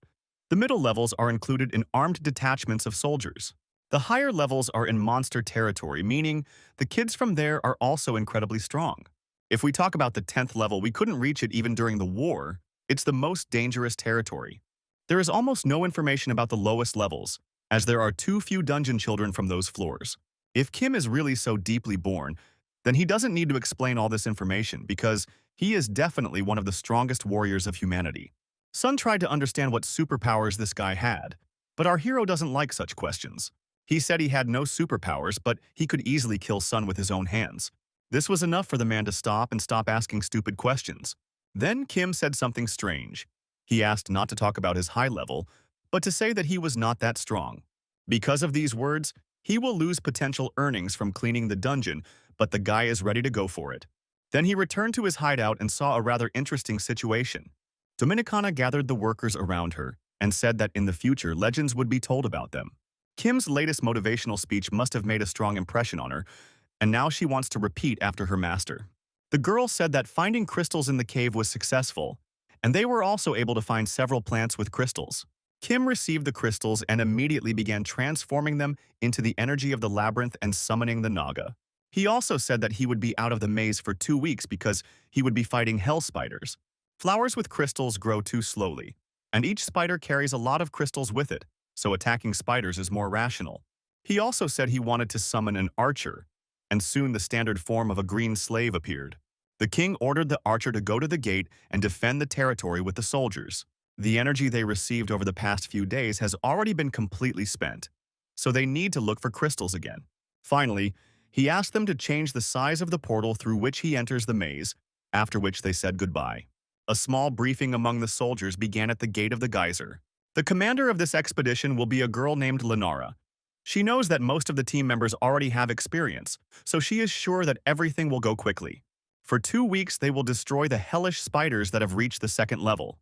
Speaker 1: The middle levels are included in armed detachments of soldiers. The higher levels are in monster territory, meaning the kids from there are also incredibly strong. If we talk about the 10th level, we couldn't reach it even during the war. It's the most dangerous territory. There is almost no information about the lowest levels, as there are too few dungeon children from those floors. If Kim is really so deeply born, then he doesn't need to explain all this information because he is definitely one of the strongest warriors of humanity. Sun tried to understand what superpowers this guy had, but our hero doesn't like such questions. He said he had no superpowers, but he could easily kill Sun with his own hands. This was enough for the man to stop asking stupid questions. Then Kim said something strange. He asked not to talk about his high level, but to say that he was not that strong. Because of these words, he will lose potential earnings from cleaning the dungeon, but the guy is ready to go for it. Then he returned to his hideout and saw a rather interesting situation. Dominicana gathered the workers around her and said that in the future legends would be told about them. Kim's latest motivational speech must have made a strong impression on her, and now she wants to repeat after her master. The girl said that finding crystals in the cave was successful, and they were also able to find several plants with crystals. Kim received the crystals and immediately began transforming them into the energy of the labyrinth and summoning the Naga. He also said that he would be out of the maze for 2 weeks because he would be fighting hell spiders. Flowers with crystals grow too slowly, and each spider carries a lot of crystals with it, so attacking spiders is more rational. He also said he wanted to summon an archer, and soon the standard form of a green slave appeared. The king ordered the archer to go to the gate and defend the territory with the soldiers. The energy they received over the past few days has already been completely spent, so they need to look for crystals again. Finally, he asked them to change the size of the portal through which he enters the maze, after which they said goodbye. A small briefing among the soldiers began at the gate of the geyser. The commander of this expedition will be a girl named Lenara. She knows that most of the team members already have experience, so she is sure that everything will go quickly. For 2 weeks, they will destroy the hellish spiders that have reached the 2nd level.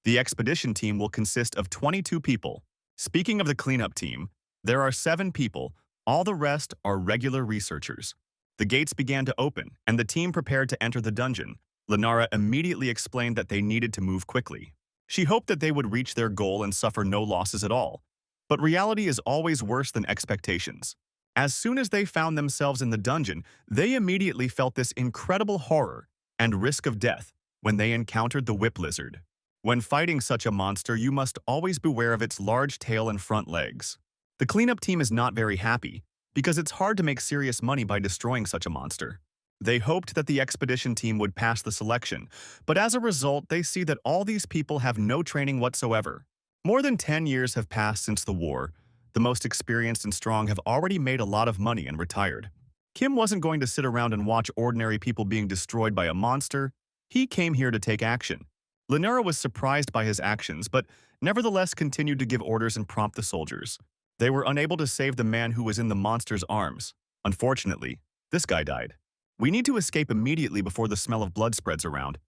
Speaker 1: The expedition team will consist of 22 people. Speaking of the cleanup team, there are 7 people. All the rest are regular researchers. The gates began to open, and the team prepared to enter the dungeon. Lenara immediately explained that they needed to move quickly. She hoped that they would reach their goal and suffer no losses at all. But reality is always worse than expectations. As soon as they found themselves in the dungeon, they immediately felt this incredible horror and risk of death when they encountered the whip lizard. When fighting such a monster, you must always beware of its large tail and front legs. The cleanup team is not very happy because it's hard to make serious money by destroying such a monster. They hoped that the expedition team would pass the selection, but as a result, they see that all these people have no training whatsoever. More than 10 years have passed since the war. The most experienced and strong have already made a lot of money and retired. Kim wasn't going to sit around and watch ordinary people being destroyed by a monster. He came here to take action. Lenara was surprised by his actions, but nevertheless continued to give orders and prompt the soldiers. They were unable to save the man who was in the monster's arms. Unfortunately, this guy died. We need to escape immediately before the smell of blood spreads around.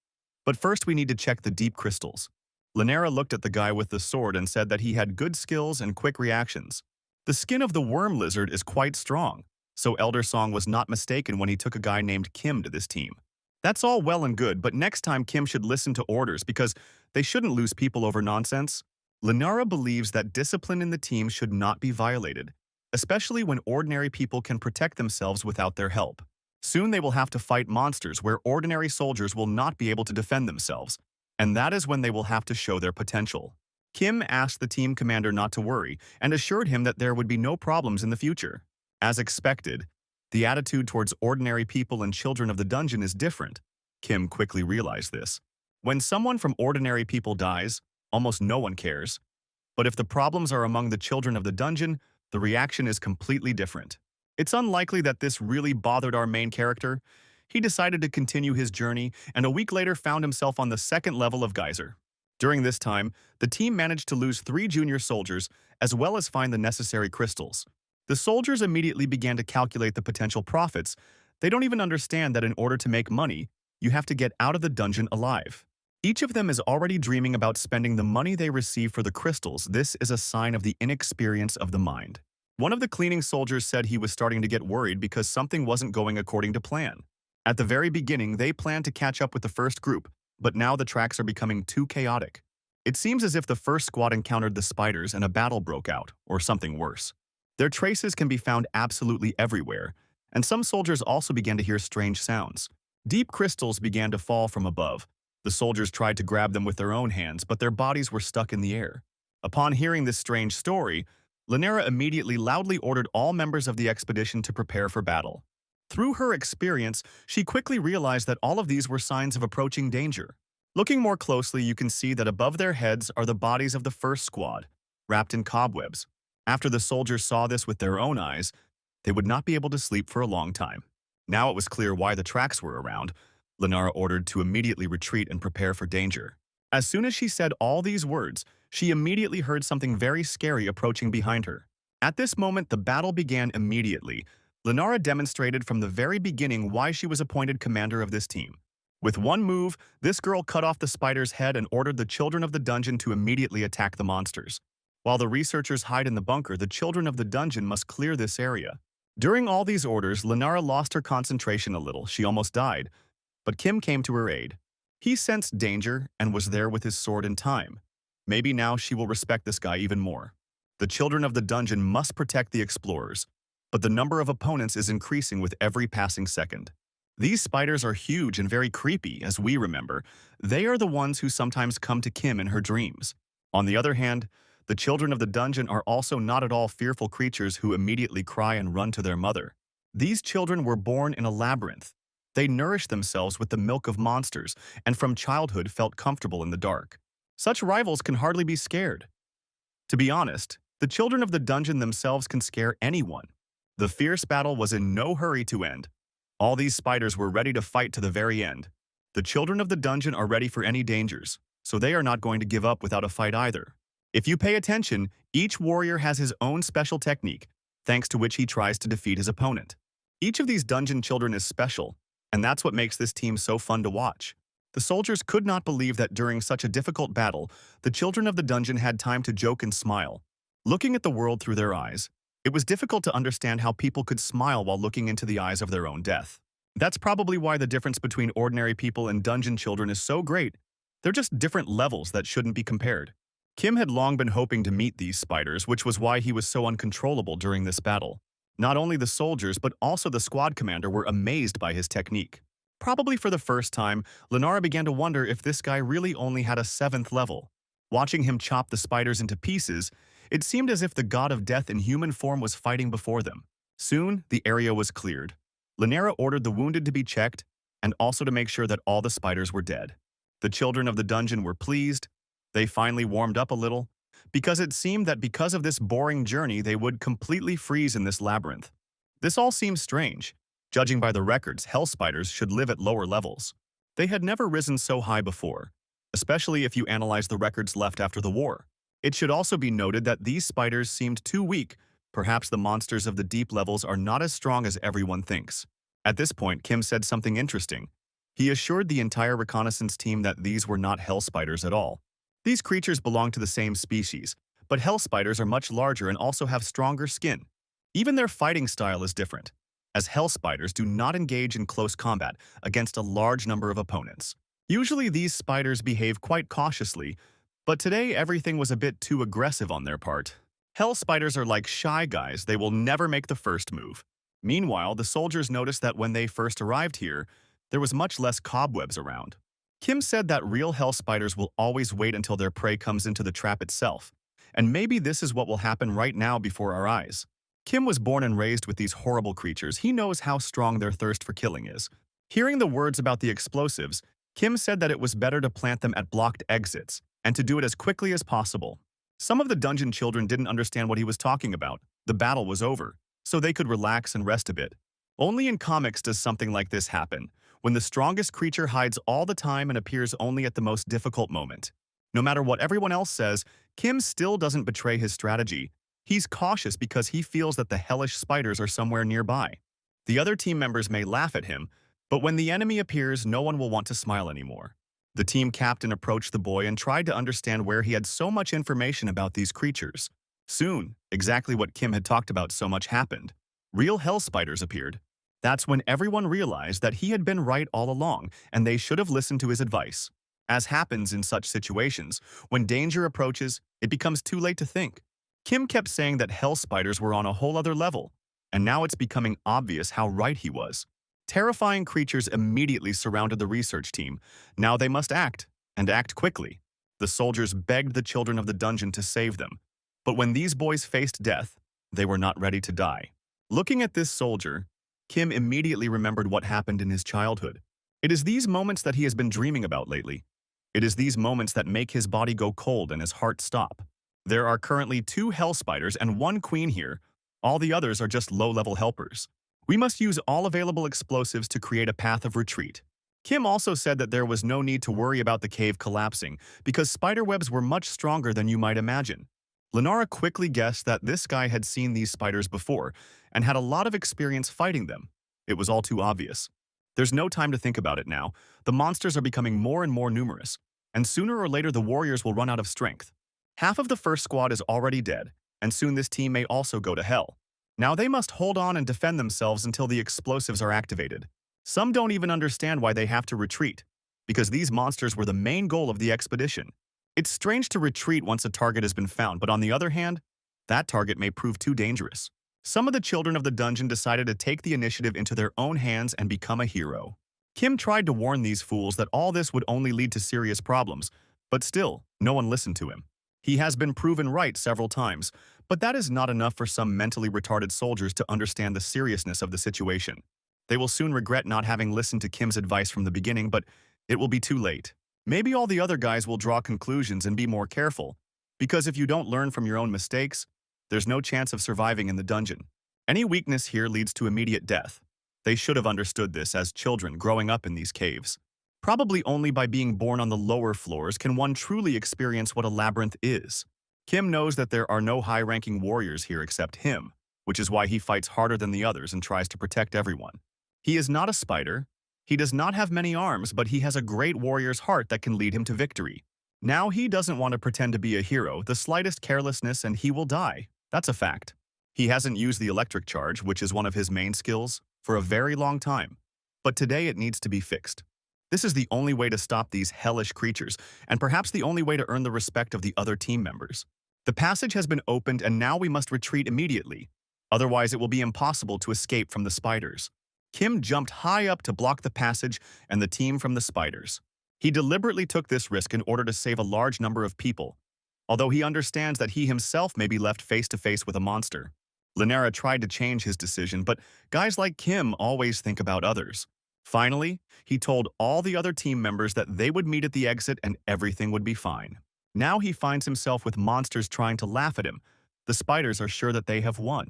Speaker 1: But first we need to check the deep crystals. Lenara looked at the guy with the sword and said that he had good skills and quick reactions. The skin of the worm lizard is quite strong, so Elder Song was not mistaken when he took a guy named Kim to this team. That's all well and good, but next time Kim should listen to orders because they shouldn't lose people over nonsense. Lenara believes that discipline in the team should not be violated, especially when ordinary people can protect themselves without their help. Soon they will have to fight monsters where ordinary soldiers will not be able to defend themselves, and that is when they will have to show their potential. Kim asked the team commander not to worry and assured him that there would be no problems in the future. As expected, the attitude towards ordinary people and children of the dungeon is different. Kim quickly realized this. When someone from ordinary people dies, almost no one cares. But if the problems are among the children of the dungeon, the reaction is completely different. It's unlikely that this really bothered our main character. He decided to continue his journey, and a week later found himself on the 2nd level of Geyser. During this time, the team managed to lose 3 junior soldiers, as well as find the necessary crystals. The soldiers immediately began to calculate the potential profits. They don't even understand that in order to make money, you have to get out of the dungeon alive. Each of them is already dreaming about spending the money they receive for the crystals. This is a sign of the inexperience of the mind. One of the cleaning soldiers said he was starting to get worried because something wasn't going according to plan. At the very beginning, they planned to catch up with the first group, but now the tracks are becoming too chaotic. It seems as if the first squad encountered the spiders and a battle broke out, or something worse. Their traces can be found absolutely everywhere, and some soldiers also began to hear strange sounds. Deep crystals began to fall from above. The soldiers tried to grab them with their own hands, but their bodies were stuck in the air. Upon hearing this strange story, Lenara immediately loudly ordered all members of the expedition to prepare for battle. Through her experience, she quickly realized that all of these were signs of approaching danger. Looking more closely, you can see that above their heads are the bodies of the first squad, wrapped in cobwebs. After the soldiers saw this with their own eyes, they would not be able to sleep for a long time. Now it was clear why the tracks were around. Lenara ordered to immediately retreat and prepare for danger. As soon as she said all these words, she immediately heard something very scary approaching behind her. At this moment, the battle began immediately. Lenara demonstrated from the very beginning why she was appointed commander of this team. With one move, this girl cut off the spider's head and ordered the children of the dungeon to immediately attack the monsters. While the researchers hide in the bunker, the children of the dungeon must clear this area. During all these orders, Lenara lost her concentration a little. She almost died, but Kim came to her aid. He sensed danger and was there with his sword in time. Maybe now she will respect this guy even more. The children of the dungeon must protect the explorers, but the number of opponents is increasing with every passing second. These spiders are huge and very creepy, as we remember. They are the ones who sometimes come to Kim in her dreams. On the other hand, the children of the dungeon are also not at all fearful creatures who immediately cry and run to their mother. These children were born in a labyrinth. They nourished themselves with the milk of monsters and from childhood felt comfortable in the dark. Such rivals can hardly be scared. To be honest, the children of the dungeon themselves can scare anyone. The fierce battle was in no hurry to end. All these spiders were ready to fight to the very end. The children of the dungeon are ready for any dangers, so they are not going to give up without a fight either. If you pay attention, each warrior has his own special technique, thanks to which he tries to defeat his opponent. Each of these dungeon children is special, and that's what makes this team so fun to watch. The soldiers could not believe that during such a difficult battle, the children of the dungeon had time to joke and smile. Looking at the world through their eyes, it was difficult to understand how people could smile while looking into the eyes of their own death. That's probably why the difference between ordinary people and dungeon children is so great. They're just different levels that shouldn't be compared. Kim had long been hoping to meet these spiders, which was why he was so uncontrollable during this battle. Not only the soldiers, but also the squad commander were amazed by his technique. Probably for the first time, Lenara began to wonder if this guy really only had a 7th level. Watching him chop the spiders into pieces, it seemed as if the god of death in human form was fighting before them. Soon, the area was cleared. Lenara ordered the wounded to be checked, and also to make sure that all the spiders were dead. The children of the dungeon were pleased. They finally warmed up a little, because it seemed that because of this boring journey they would completely freeze in this labyrinth. This all seems strange. Judging by the records, hell spiders should live at lower levels. They had never risen so high before, especially if you analyze the records left after the war. It should also be noted that these spiders seemed too weak. Perhaps the monsters of the deep levels are not as strong as everyone thinks. At this point, Kim said something interesting. He assured the entire reconnaissance team that these were not hell spiders at all. These creatures belong to the same species, but hell spiders are much larger and also have stronger skin. Even their fighting style is different, as hell spiders do not engage in close combat against a large number of opponents. Usually these spiders behave quite cautiously, but today everything was a bit too aggressive on their part. Hell spiders are like shy guys, they will never make the first move. Meanwhile, the soldiers noticed that when they first arrived here, there was much less cobwebs around. Kim said that real hell spiders will always wait until their prey comes into the trap itself, and maybe this is what will happen right now before our eyes. Kim was born and raised with these horrible creatures. He knows how strong their thirst for killing is. Hearing the words about the explosives, Kim said that it was better to plant them at blocked exits and to do it as quickly as possible. Some of the dungeon children didn't understand what he was talking about. The battle was over, so they could relax and rest a bit. Only in comics does something like this happen, when the strongest creature hides all the time and appears only at the most difficult moment. No matter what everyone else says, Kim still doesn't betray his strategy. He's cautious because he feels that the hellish spiders are somewhere nearby. The other team members may laugh at him, but when the enemy appears, no one will want to smile anymore. The team captain approached the boy and tried to understand where he had so much information about these creatures. Soon, exactly what Kim had talked about so much happened. Real hell spiders appeared. That's when everyone realized that he had been right all along and they should have listened to his advice. As happens in such situations, when danger approaches, it becomes too late to think. Kim kept saying that hell spiders were on a whole other level, and now it's becoming obvious how right he was. Terrifying creatures immediately surrounded the research team. Now they must act, and act quickly. The soldiers begged the children of the dungeon to save them, but when these boys faced death, they were not ready to die. Looking at this soldier, Kim immediately remembered what happened in his childhood. It is these moments that he has been dreaming about lately. It is these moments that make his body go cold and his heart stop. There are currently 2 hell spiders and 1 queen here. All the others are just low-level helpers. We must use all available explosives to create a path of retreat. Kim also said that there was no need to worry about the cave collapsing because spiderwebs were much stronger than you might imagine. Lenara quickly guessed that this guy had seen these spiders before and had a lot of experience fighting them. It was all too obvious. There's no time to think about it now. The monsters are becoming more and more numerous, and sooner or later the warriors will run out of strength. Half of the first squad is already dead, and soon this team may also go to hell. Now they must hold on and defend themselves until the explosives are activated. Some don't even understand why they have to retreat, because these monsters were the main goal of the expedition. It's strange to retreat once a target has been found, but on the other hand, that target may prove too dangerous. Some of the children of the dungeon decided to take the initiative into their own hands and become a hero. Kim tried to warn these fools that all this would only lead to serious problems, but still, no one listened to him. He has been proven right several times, but that is not enough for some mentally retarded soldiers to understand the seriousness of the situation. They will soon regret not having listened to Kim's advice from the beginning, but it will be too late. Maybe all the other guys will draw conclusions and be more careful, because if you don't learn from your own mistakes, there's no chance of surviving in the dungeon. Any weakness here leads to immediate death. They should have understood this as children growing up in these caves. Probably only by being born on the lower floors can one truly experience what a labyrinth is. Kim knows that there are no high-ranking warriors here except him, which is why he fights harder than the others and tries to protect everyone. He is not a spider. He does not have many arms, but he has a great warrior's heart that can lead him to victory. Now he doesn't want to pretend to be a hero. The slightest carelessness and he will die. That's a fact. He hasn't used the electric charge, which is one of his main skills, for a very long time. But today it needs to be fixed. This is the only way to stop these hellish creatures, and perhaps the only way to earn the respect of the other team members. The passage has been opened and now we must retreat immediately. Otherwise it will be impossible to escape from the spiders. Kim jumped high up to block the passage and the team from the spiders. He deliberately took this risk in order to save a large number of people, although he understands that he himself may be left face to face with a monster. Linera tried to change his decision, but guys like Kim always think about others. Finally, he told all the other team members that they would meet at the exit and everything would be fine. Now he finds himself with monsters trying to laugh at him. The spiders are sure that they have won.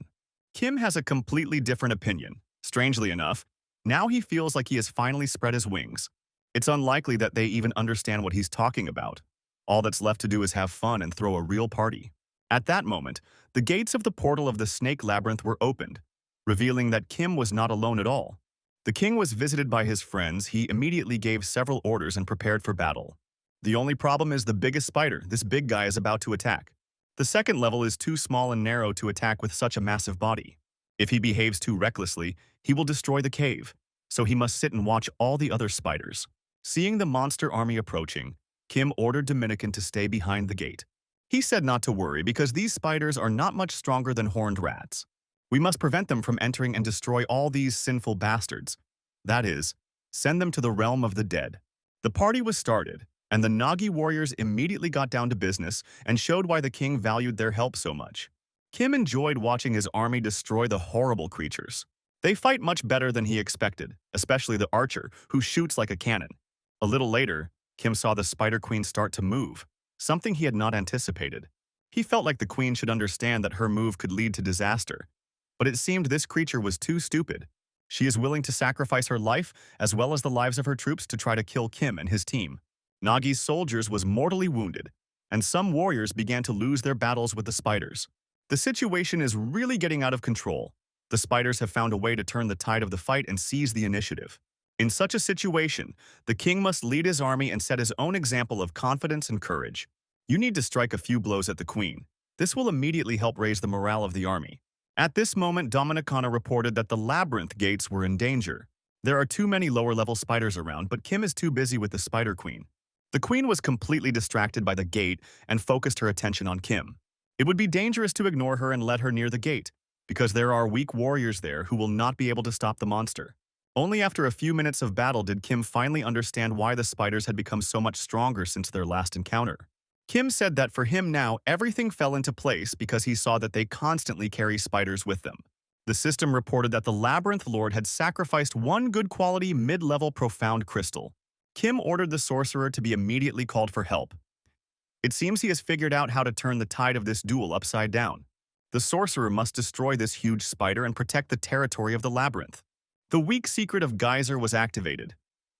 Speaker 1: Kim has a completely different opinion. Strangely enough, now he feels like he has finally spread his wings. It's unlikely that they even understand what he's talking about. All that's left to do is have fun and throw a real party. At that moment, the gates of the portal of the snake labyrinth were opened, revealing that Kim was not alone at all. The king was visited by his friends. He immediately gave several orders and prepared for battle. The only problem is the biggest spider. This big guy is about to attack. The second level is too small and narrow to attack with such a massive body. If he behaves too recklessly, he will destroy the cave, so he must sit and watch all the other spiders. Seeing the monster army approaching, Kim ordered Dominican to stay behind the gate. He said not to worry because these spiders are not much stronger than horned rats. We must prevent them from entering and destroy all these sinful bastards. That is, send them to the realm of the dead. The party was started, and the Nagi warriors immediately got down to business and showed why the king valued their help so much. Kim enjoyed watching his army destroy the horrible creatures. They fight much better than he expected, especially the archer, who shoots like a cannon. A little later, Kim saw the Spider Queen start to move, something he had not anticipated. He felt like the queen should understand that her move could lead to disaster. But it seemed this creature was too stupid. She is willing to sacrifice her life as well as the lives of her troops to try to kill Kim and his team. Nagi's soldiers was mortally wounded, and some warriors began to lose their battles with the spiders. The situation is really getting out of control. The spiders have found a way to turn the tide of the fight and seize the initiative. In such a situation, the king must lead his army and set his own example of confidence and courage. You need to strike a few blows at the queen. This will immediately help raise the morale of the army. At this moment, Dominicana reported that the labyrinth gates were in danger. There are too many lower-level spiders around, but Kim is too busy with the Spider Queen. The queen was completely distracted by the gate and focused her attention on Kim. It would be dangerous to ignore her and let her near the gate, because there are weak warriors there who will not be able to stop the monster. Only after a few minutes of battle did Kim finally understand why the spiders had become so much stronger since their last encounter. Kim said that for him now, everything fell into place because he saw that they constantly carry spiders with them. The system reported that the Labyrinth Lord had sacrificed one good quality mid-level profound crystal. Kim ordered the sorcerer to be immediately called for help. It seems he has figured out how to turn the tide of this duel upside down. The sorcerer must destroy this huge spider and protect the territory of the labyrinth. The weak secret of Geyser was activated.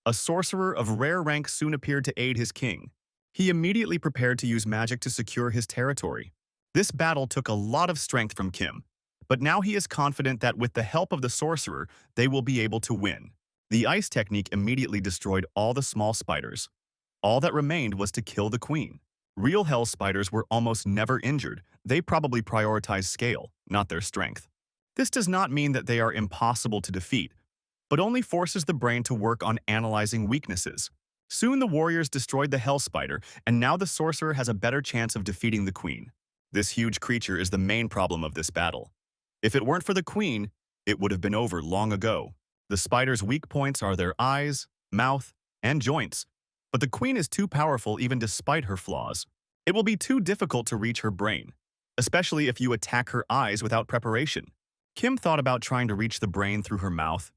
Speaker 1: A sorcerer of rare rank soon appeared to aid his king. He immediately prepared to use magic to secure his territory. This battle took a lot of strength from Kim, but now he is confident that with the help of the sorcerer, they will be able to win. The ice technique immediately destroyed all the small spiders. All that remained was to kill the queen. Real hell spiders were almost never injured. They probably prioritized scale, not their strength. This does not mean that they are impossible to defeat, but only forces the brain to work on analyzing weaknesses. Soon the warriors destroyed the Hell Spider, and now the sorcerer has a better chance of defeating the queen. This huge creature is the main problem of this battle. If it weren't for the queen, it would have been over long ago. The spider's weak points are their eyes, mouth, and joints, but the queen is too powerful even despite her flaws. It will be too difficult to reach her brain, especially if you attack her eyes without preparation. Kim thought about trying to reach the brain through her mouth,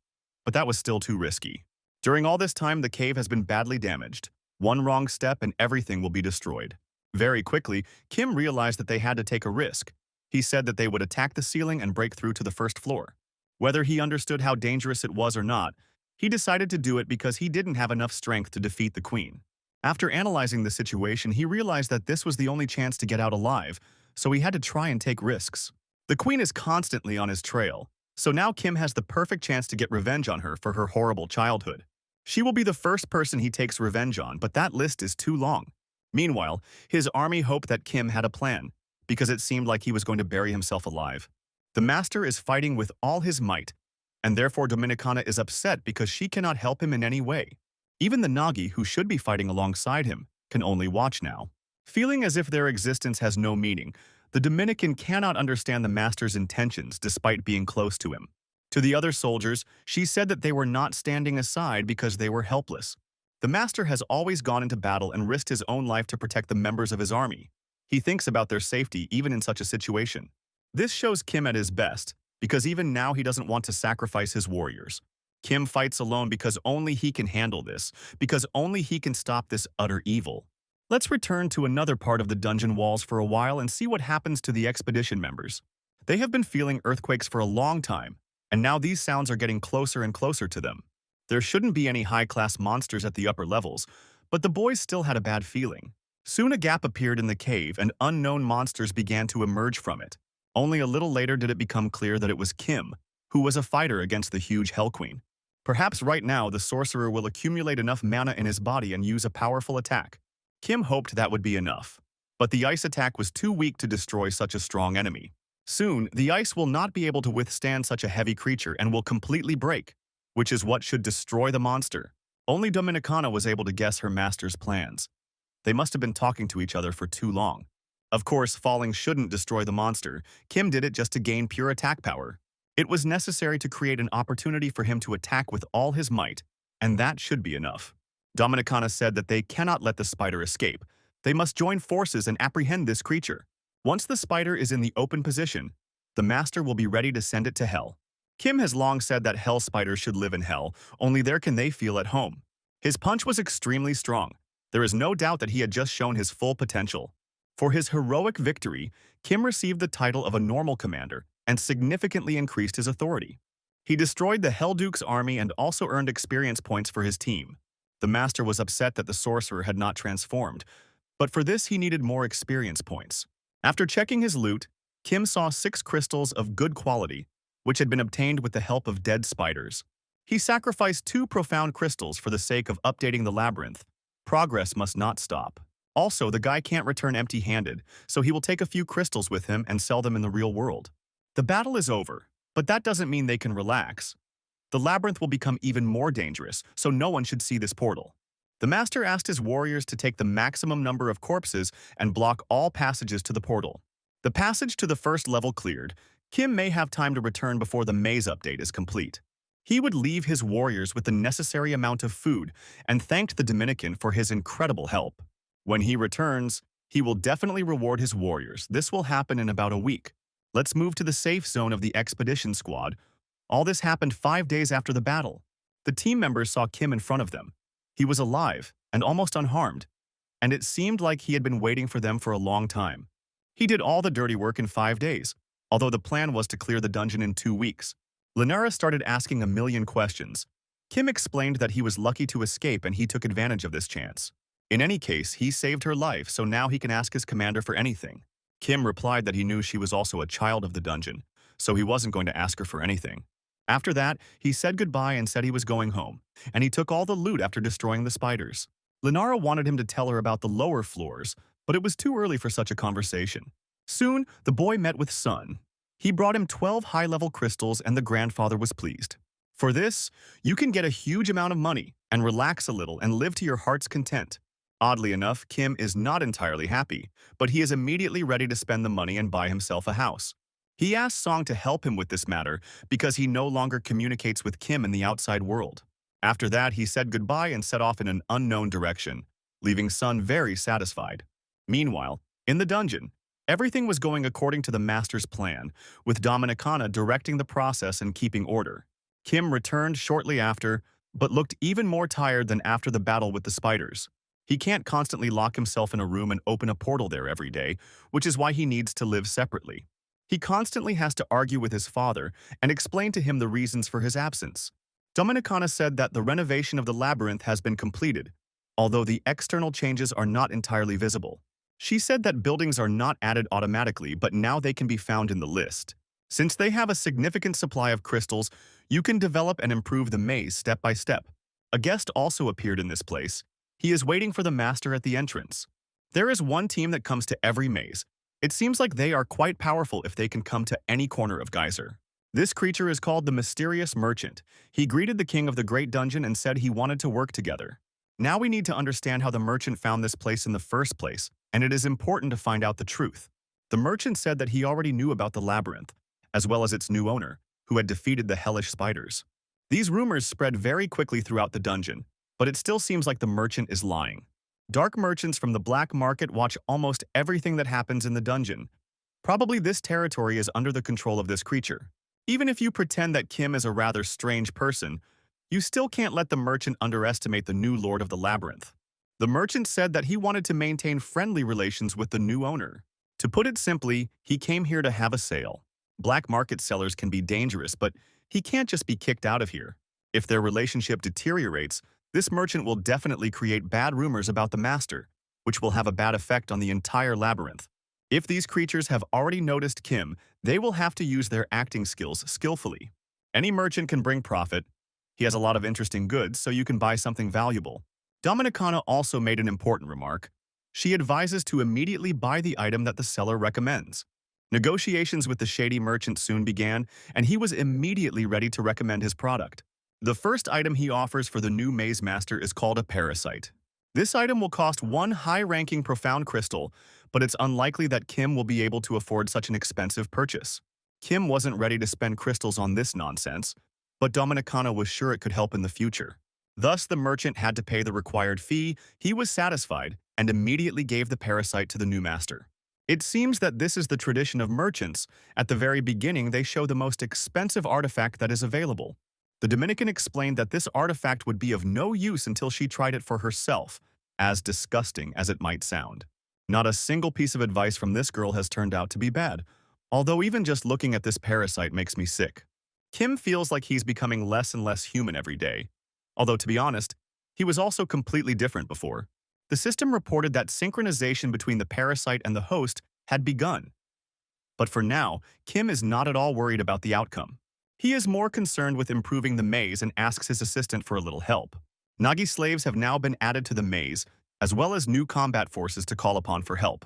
Speaker 1: but that was still too risky. During all this time, the cave has been badly damaged. One wrong step and everything will be destroyed. Very quickly, Kim realized that they had to take a risk. He said that they would attack the ceiling and break through to the first floor. Whether he understood how dangerous it was or not, he decided to do it because he didn't have enough strength to defeat the queen. After analyzing the situation, he realized that this was the only chance to get out alive, so he had to try and take risks. The queen is constantly on his trail, so now Kim has the perfect chance to get revenge on her for her horrible childhood. She will be the first person he takes revenge on, but that list is too long. Meanwhile, his army hoped that Kim had a plan, because it seemed like he was going to bury himself alive. The master is fighting with all his might, and therefore Dominicana is upset because she cannot help him in any way. Even the Nagi, who should be fighting alongside him, can only watch now. Feeling as if their existence has no meaning, the Dominican cannot understand the master's intentions despite being close to him. To the other soldiers, she said that they were not standing aside because they were helpless. The master has always gone into battle and risked his own life to protect the members of his army. He thinks about their safety even in such a situation. This shows Kim at his best, because even now he doesn't want to sacrifice his warriors. Kim fights alone because only he can handle this, because only he can stop this utter evil. Let's return to another part of the dungeon walls for a while and see what happens to the expedition members. They have been feeling earthquakes for a long time, and now these sounds are getting closer and closer to them. There shouldn't be any high-class monsters at the upper levels, but the boys still had a bad feeling. Soon a gap appeared in the cave and unknown monsters began to emerge from it. Only a little later did it become clear that it was Kim, who was a fighter against the huge Hell Queen. Perhaps right now the sorcerer will accumulate enough mana in his body and use a powerful attack. Kim hoped that would be enough, but the ice attack was too weak to destroy such a strong enemy. Soon, the ice will not be able to withstand such a heavy creature and will completely break, which is what should destroy the monster. Only Dominicana was able to guess her master's plans. They must have been talking to each other for too long. Of course, falling shouldn't destroy the monster. Kim did it just to gain pure attack power. It was necessary to create an opportunity for him to attack with all his might, and that should be enough. Dominicana said that they cannot let the spider escape. They must join forces and apprehend this creature. Once the spider is in the open position, the master will be ready to send it to hell. Kim has long said that hell spiders should live in hell, only there can they feel at home. His punch was extremely strong. There is no doubt that he had just shown his full potential. For his heroic victory, Kim received the title of a normal commander and significantly increased his authority. He destroyed the Hellduke's army and also earned experience points for his team. The master was upset that the sorcerer had not transformed, but for this he needed more experience points. After checking his loot, Kim saw 6 crystals of good quality, which had been obtained with the help of dead spiders. He sacrificed 2 profound crystals for the sake of updating the labyrinth. Progress must not stop. Also, the guy can't return empty-handed, so he will take a few crystals with him and sell them in the real world. The battle is over, but that doesn't mean they can relax. The labyrinth will become even more dangerous, so no one should see this portal. The master asked his warriors to take the maximum number of corpses and block all passages to the portal. The passage to the first level cleared, Kim may have time to return before the maze update is complete. He would leave his warriors with the necessary amount of food and thanked the Dominican for his incredible help. When he returns, he will definitely reward his warriors. This will happen in about a week. Let's move to the safe zone of the expedition squad. All this happened 5 days after the battle. The team members saw Kim in front of them. He was alive and almost unharmed, and it seemed like he had been waiting for them for a long time. He did all the dirty work in 5 days, although the plan was to clear the dungeon in 2 weeks. Lenara started asking a million questions. Kim explained that he was lucky to escape and he took advantage of this chance. In any case, he saved her life, so now he can ask his commander for anything. Kim replied that he knew she was also a child of the dungeon, so he wasn't going to ask her for anything. After that, he said goodbye and said he was going home, and he took all the loot after destroying the spiders. Lenara wanted him to tell her about the lower floors, but it was too early for such a conversation. Soon, the boy met with Sun. He brought him 12 high-level crystals and the grandfather was pleased. For this, you can get a huge amount of money and relax a little and live to your heart's content. Oddly enough, Kim is not entirely happy, but he is immediately ready to spend the money and buy himself a house. He asks Song to help him with this matter because he no longer communicates with Kim in the outside world. After that, he said goodbye and set off in an unknown direction, leaving Sun very satisfied. Meanwhile, in the dungeon, everything was going according to the master's plan, with Dominicana directing the process and keeping order. Kim returned shortly after, but looked even more tired than after the battle with the spiders. He can't constantly lock himself in a room and open a portal there every day, which is why he needs to live separately. He constantly has to argue with his father and explain to him the reasons for his absence. Dominicana said that the renovation of the labyrinth has been completed, although the external changes are not entirely visible. She said that buildings are not added automatically, but now they can be found in the list. Since they have a significant supply of crystals, you can develop and improve the maze step by step. A guest also appeared in this place. He is waiting for the master at the entrance. There is one team that comes to every maze. It seems like they are quite powerful if they can come to any corner of Geyser. This creature is called the Mysterious Merchant. He greeted the king of the Great Dungeon and said he wanted to work together. Now we need to understand how the merchant found this place in the first place, and it is important to find out the truth. The merchant said that he already knew about the labyrinth, as well as its new owner, who had defeated the hellish spiders. These rumors spread very quickly throughout the dungeon, but it still seems like the merchant is lying. Dark merchants from the black market watch almost everything that happens in the dungeon. Probably this territory is under the control of this creature. Even if you pretend that Kim is a rather strange person, you still can't let the merchant underestimate the new lord of the labyrinth. The merchant said that he wanted to maintain friendly relations with the new owner. To put it simply, he came here to have a sale. Black market sellers can be dangerous, but he can't just be kicked out of here. If their relationship deteriorates, this merchant will definitely create bad rumors about the master, which will have a bad effect on the entire labyrinth. If these creatures have already noticed Kim, they will have to use their acting skills skillfully. Any merchant can bring profit. He has a lot of interesting goods, so you can buy something valuable. Dominicana also made an important remark. She advises to immediately buy the item that the seller recommends. Negotiations with the shady merchant soon began, and he was immediately ready to recommend his product. The first item he offers for the new maze master is called a parasite. This item will cost one high-ranking profound crystal, but it's unlikely that Kim will be able to afford such an expensive purchase. Kim wasn't ready to spend crystals on this nonsense, but Dominicana was sure it could help in the future. Thus, the merchant had to pay the required fee. He was satisfied and immediately gave the parasite to the new master. It seems that this is the tradition of merchants. At the very beginning, they show the most expensive artifact that is available. The Dominican explained that this artifact would be of no use until she tried it for herself, as disgusting as it might sound. Not a single piece of advice from this girl has turned out to be bad, although even just looking at this parasite makes me sick. Kim feels like he's becoming less and less human every day. Although, to be honest, he was also completely different before. The system reported that synchronization between the parasite and the host had begun. But for now, Kim is not at all worried about the outcome. He is more concerned with improving the maze and asks his assistant for a little help. Nagi slaves have now been added to the maze, as well as new combat forces to call upon for help.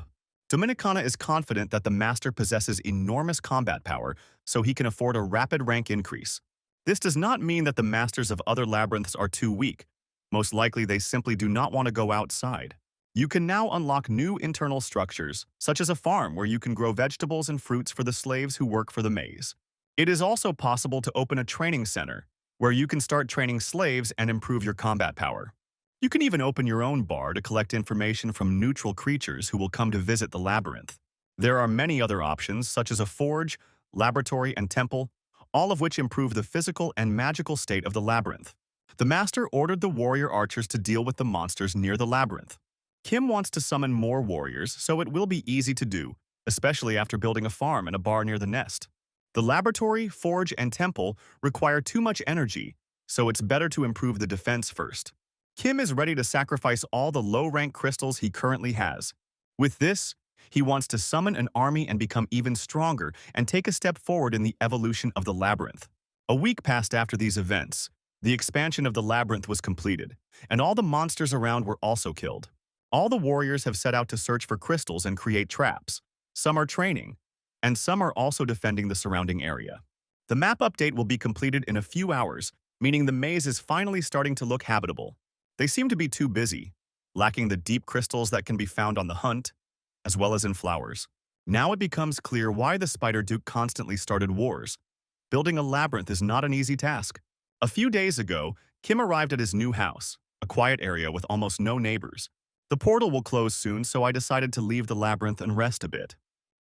Speaker 1: Dominicana is confident that the master possesses enormous combat power, so he can afford a rapid rank increase. This does not mean that the masters of other labyrinths are too weak. Most likely they simply do not want to go outside. You can now unlock new internal structures, such as a farm where you can grow vegetables and fruits for the slaves who work for the maze. It is also possible to open a training center, where you can start training slaves and improve your combat power. You can even open your own bar to collect information from neutral creatures who will come to visit the labyrinth. There are many other options, such as a forge, laboratory, and temple, all of which improve the physical and magical state of the labyrinth. The master ordered the warrior archers to deal with the monsters near the labyrinth. Kim wants to summon more warriors, so it will be easy to do, especially after building a farm and a bar near the nest. The laboratory, forge, and temple require too much energy, so it's better to improve the defense first. Kim is ready to sacrifice all the low-rank crystals he currently has. With this, he wants to summon an army and become even stronger and take a step forward in the evolution of the labyrinth. A week passed after these events. The expansion of the labyrinth was completed, and all the monsters around were also killed. All the warriors have set out to search for crystals and create traps. Some are training, and some are also defending the surrounding area. The map update will be completed in a few hours, meaning the maze is finally starting to look habitable. They seem to be too busy, lacking the deep crystals that can be found on the hunt, as well as in flowers. Now it becomes clear why the Spider Duke constantly started wars. Building a labyrinth is not an easy task. A few days ago, Kim arrived at his new house, a quiet area with almost no neighbors. The portal will close soon, so I decided to leave the labyrinth and rest a bit.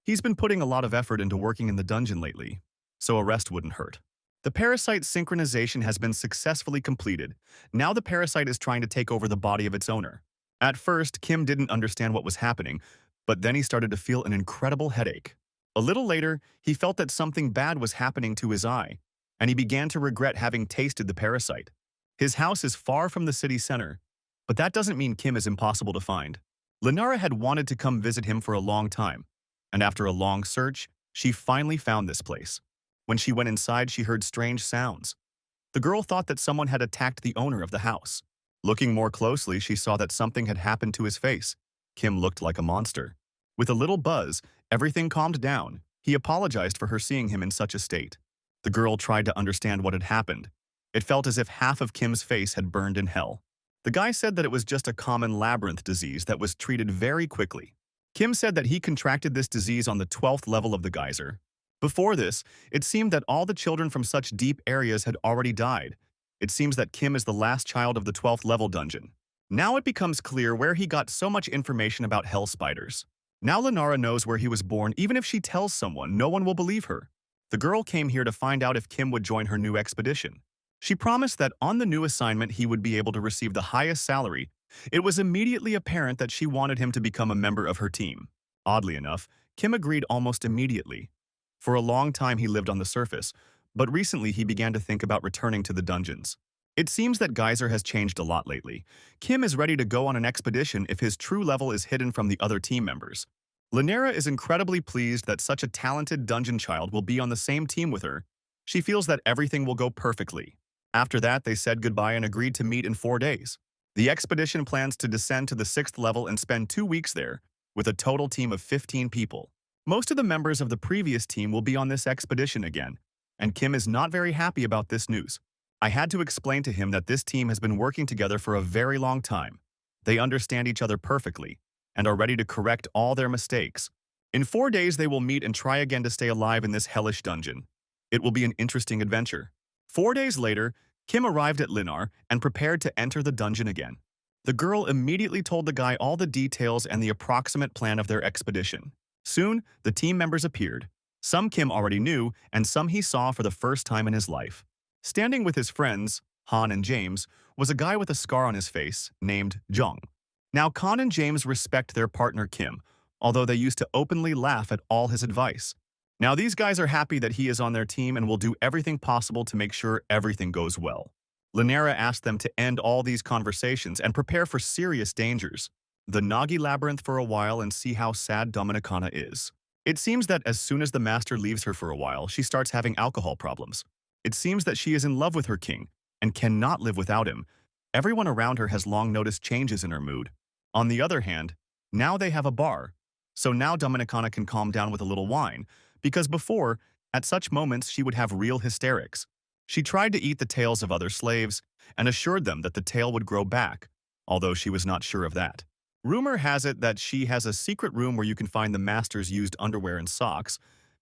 Speaker 1: He's been putting a lot of effort into working in the dungeon lately, so a rest wouldn't hurt. The parasite synchronization has been successfully completed. Now the parasite is trying to take over the body of its owner. At first, Kim didn't understand what was happening, but then he started to feel an incredible headache. A little later, he felt that something bad was happening to his eye, and he began to regret having tasted the parasite. His house is far from the city center, but that doesn't mean Kim is impossible to find. Lenara had wanted to come visit him for a long time, and after a long search, she finally found this place. When she went inside, she heard strange sounds. The girl thought that someone had attacked the owner of the house. Looking more closely, she saw that something had happened to his face. Kim looked like a monster. With a little buzz, everything calmed down. He apologized for her seeing him in such a state. The girl tried to understand what had happened. It felt as if half of Kim's face had burned in hell. The guy said that it was just a common labyrinth disease that was treated very quickly. Kim said that he contracted this disease on the 12th level of the geyser. Before this, it seemed that all the children from such deep areas had already died. It seems that Kim is the last child of the 12th level dungeon. Now it becomes clear where he got so much information about hell spiders. Now Lenara knows where he was born. Even if she tells someone, no one will believe her. The girl came here to find out if Kim would join her new expedition. She promised that on the new assignment he would be able to receive the highest salary. It was immediately apparent that she wanted him to become a member of her team. Oddly enough, Kim agreed almost immediately. For a long time he lived on the surface, but recently he began to think about returning to the dungeons. It seems that Geyser has changed a lot lately. Kim is ready to go on an expedition if his true level is hidden from the other team members. Lenara is incredibly pleased that such a talented dungeon child will be on the same team with her. She feels that everything will go perfectly. After that, they said goodbye and agreed to meet in 4 days. The expedition plans to descend to the 6th level and spend 2 weeks there, with a total team of 15 people. Most of the members of the previous team will be on this expedition again, and Kim is not very happy about this news. I had to explain to him that this team has been working together for a very long time. They understand each other perfectly, and are ready to correct all their mistakes. In 4 days, they will meet and try again to stay alive in this hellish dungeon. It will be an interesting adventure. 4 days later, Kim arrived at Linar and prepared to enter the dungeon again. The girl immediately told the guy all the details and the approximate plan of their expedition. Soon, the team members appeared. Some Kim already knew, and some he saw for the first time in his life. Standing with his friends, Han and James, was a guy with a scar on his face named Jung. Now, Khan and James respect their partner Kim, although they used to openly laugh at all his advice. Now these guys are happy that he is on their team and will do everything possible to make sure everything goes well. Lenara asked them to end all these conversations and prepare for serious dangers. The Nagi labyrinth for a while and see how sad Dominicana is. It seems that as soon as the master leaves her for a while, she starts having alcohol problems. It seems that she is in love with her king and cannot live without him. Everyone around her has long noticed changes in her mood. On the other hand, now they have a bar. So now Dominicana can calm down with a little wine, because before, at such moments, she would have real hysterics. She tried to eat the tails of other slaves and assured them that the tail would grow back, although she was not sure of that. Rumor has it that she has a secret room where you can find the master's used underwear and socks.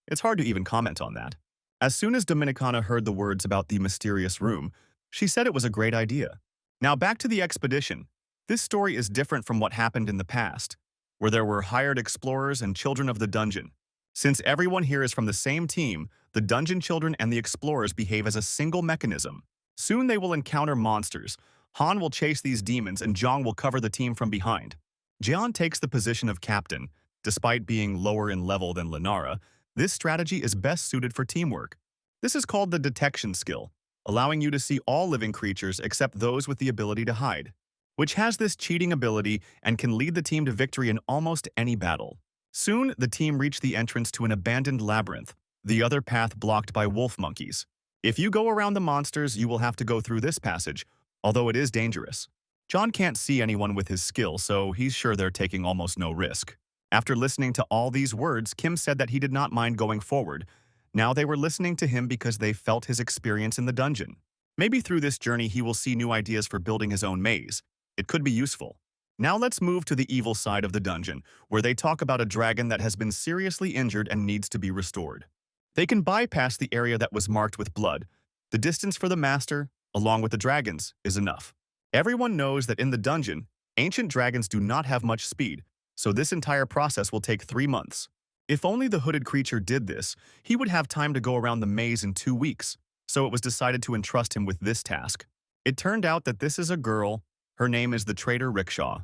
Speaker 1: It's hard to even comment on that. As soon as Dominicana heard the words about the mysterious room, she said it was a great idea. Now back to the expedition. This story is different from what happened in the past, where there were hired explorers and children of the dungeon. Since everyone here is from the same team, the dungeon children and the explorers behave as a single mechanism. Soon they will encounter monsters. Han will chase these demons and Zhang will cover the team from behind. Jian takes the position of captain. Despite being lower in level than Lenara, this strategy is best suited for teamwork. This is called the detection skill, allowing you to see all living creatures except those with the ability to hide, which has this cheating ability and can lead the team to victory in almost any battle. Soon, the team reached the entrance to an abandoned labyrinth, the other path blocked by wolf monkeys. If you go around the monsters, you will have to go through this passage, although it is dangerous. John can't see anyone with his skill, so he's sure they're taking almost no risk. After listening to all these words, Kim said that he did not mind going forward. Now they were listening to him because they felt his experience in the dungeon. Maybe through this journey he will see new ideas for building his own maze. It could be useful. Now let's move to the evil side of the dungeon, where they talk about a dragon that has been seriously injured and needs to be restored. They can bypass the area that was marked with blood. The distance for the master, along with the dragons, is enough. Everyone knows that in the dungeon, ancient dragons do not have much speed, so this entire process will take 3 months. If only the hooded creature did this, he would have time to go around the maze in 2 weeks, so it was decided to entrust him with this task. It turned out that this is a girl. Her name is the traitor Rickshaw,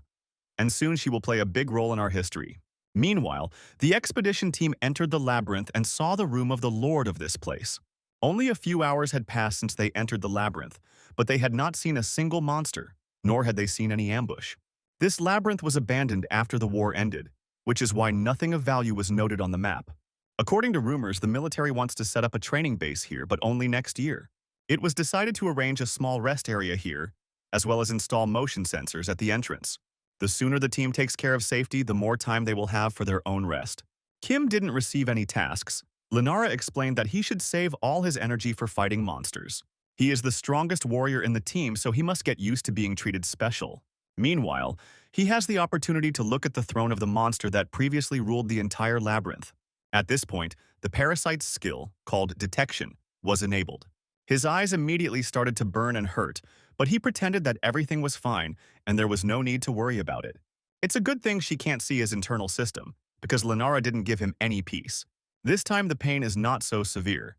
Speaker 1: and soon she will play a big role in our history. Meanwhile, the expedition team entered the labyrinth and saw the room of the lord of this place. Only a few hours had passed since they entered the labyrinth, but they had not seen a single monster, nor had they seen any ambush. This labyrinth was abandoned after the war ended, which is why nothing of value was noted on the map. According to rumors, the military wants to set up a training base here, but only next year. It was decided to arrange a small rest area here, as well as install motion sensors at the entrance. The sooner the team takes care of safety, the more time they will have for their own rest. Kim didn't receive any tasks. Lenara explained that he should save all his energy for fighting monsters. He is the strongest warrior in the team, so he must get used to being treated special. Meanwhile, he has the opportunity to look at the throne of the monster that previously ruled the entire labyrinth. At this point, the parasite's skill, called detection, was enabled. His eyes immediately started to burn and hurt, but he pretended that everything was fine and there was no need to worry about it. It's a good thing she can't see his internal system, because Lenara didn't give him any peace. This time the pain is not so severe.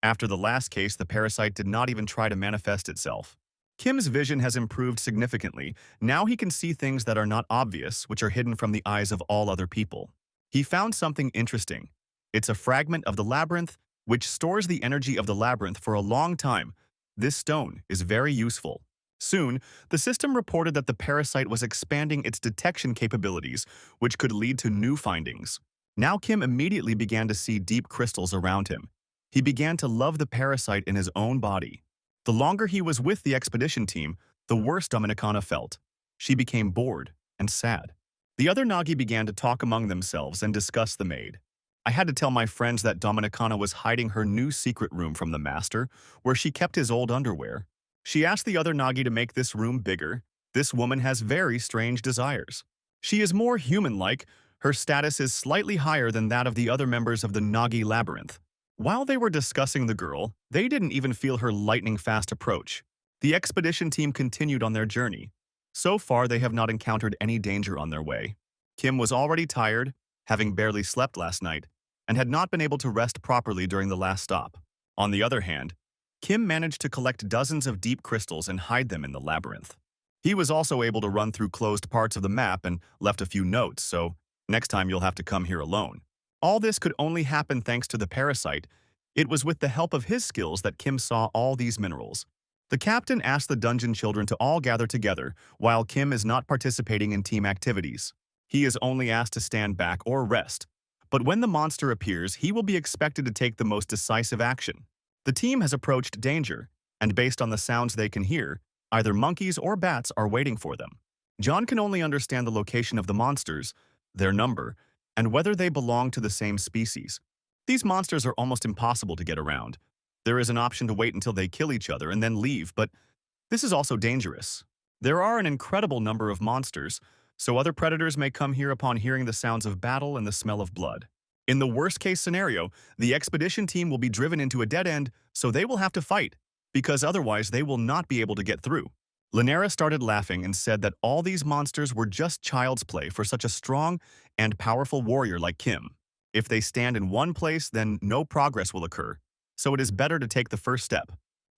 Speaker 1: After the last case, the parasite did not even try to manifest itself. Kim's vision has improved significantly. Now he can see things that are not obvious, which are hidden from the eyes of all other people. He found something interesting. It's a fragment of the labyrinth, which stores the energy of the labyrinth for a long time. This stone is very useful. Soon, the system reported that the parasite was expanding its detection capabilities, which could lead to new findings. Now Kim immediately began to see deep crystals around him. He began to love the parasite in his own body. The longer he was with the expedition team, the worse Dominicana felt. She became bored and sad. The other Nagi began to talk among themselves and discuss the maid. I had to tell my friends that Dominicana was hiding her new secret room from the master, where she kept his old underwear. She asked the other Nagi to make this room bigger. This woman has very strange desires. She is more human-like. Her status is slightly higher than that of the other members of the Nagi labyrinth. While they were discussing the girl, they didn't even feel her lightning-fast approach. The expedition team continued on their journey. So far, they have not encountered any danger on their way. Kim was already tired, having barely slept last night, and had not been able to rest properly during the last stop. On the other hand, Kim managed to collect dozens of deep crystals and hide them in the labyrinth. He was also able to run through closed parts of the map and left a few notes, so next time you'll have to come here alone. All this could only happen thanks to the parasite. It was with the help of his skills that Kim saw all these minerals. The captain asked the dungeon children to all gather together, while Kim is not participating in team activities. He is only asked to stand back or rest. But when the monster appears, he will be expected to take the most decisive action. The team has approached danger, and based on the sounds they can hear, either monkeys or bats are waiting for them. John can only understand the location of the monsters, their number, and whether they belong to the same species. These monsters are almost impossible to get around. There is an option to wait until they kill each other and then leave, but this is also dangerous. There are an incredible number of monsters, so other predators may come here upon hearing the sounds of battle and the smell of blood. In the worst-case scenario, the expedition team will be driven into a dead end, so they will have to fight, because otherwise they will not be able to get through. Lenara started laughing and said that all these monsters were just child's play for such a strong and powerful warrior like Kim. If they stand in one place, then no progress will occur, so it is better to take the first step.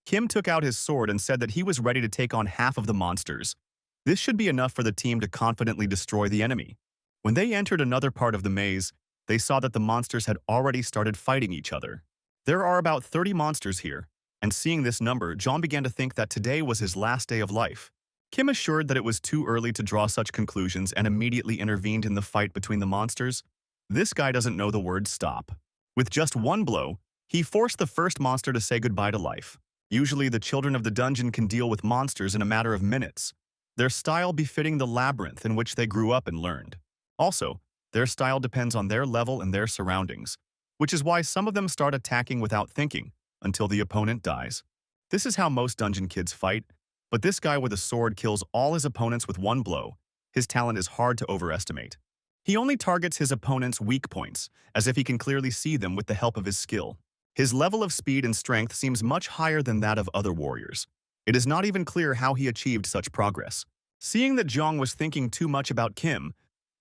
Speaker 1: Kim took out his sword and said that he was ready to take on half of the monsters. This should be enough for the team to confidently destroy the enemy. When they entered another part of the maze, they saw that the monsters had already started fighting each other. There are about 30 monsters here, and seeing this number, John began to think that today was his last day of life. Kim assured that it was too early to draw such conclusions and immediately intervened in the fight between the monsters. This guy doesn't know the word stop. With just one blow, he forced the first monster to say goodbye to life. Usually, the children of the dungeon can deal with monsters in a matter of minutes, their style befitting the labyrinth in which they grew up and learned. Also, Their style depends on their level and their surroundings, which is why some of them start attacking without thinking until the opponent dies. This is how most dungeon kids fight, but this guy with a sword kills all his opponents with one blow. His talent is hard to overestimate. He only targets his opponent's weak points, as if he can clearly see them with the help of his skill. His level of speed and strength seems much higher than that of other warriors. It is not even clear how he achieved such progress. Seeing that Zhang was thinking too much about Kim,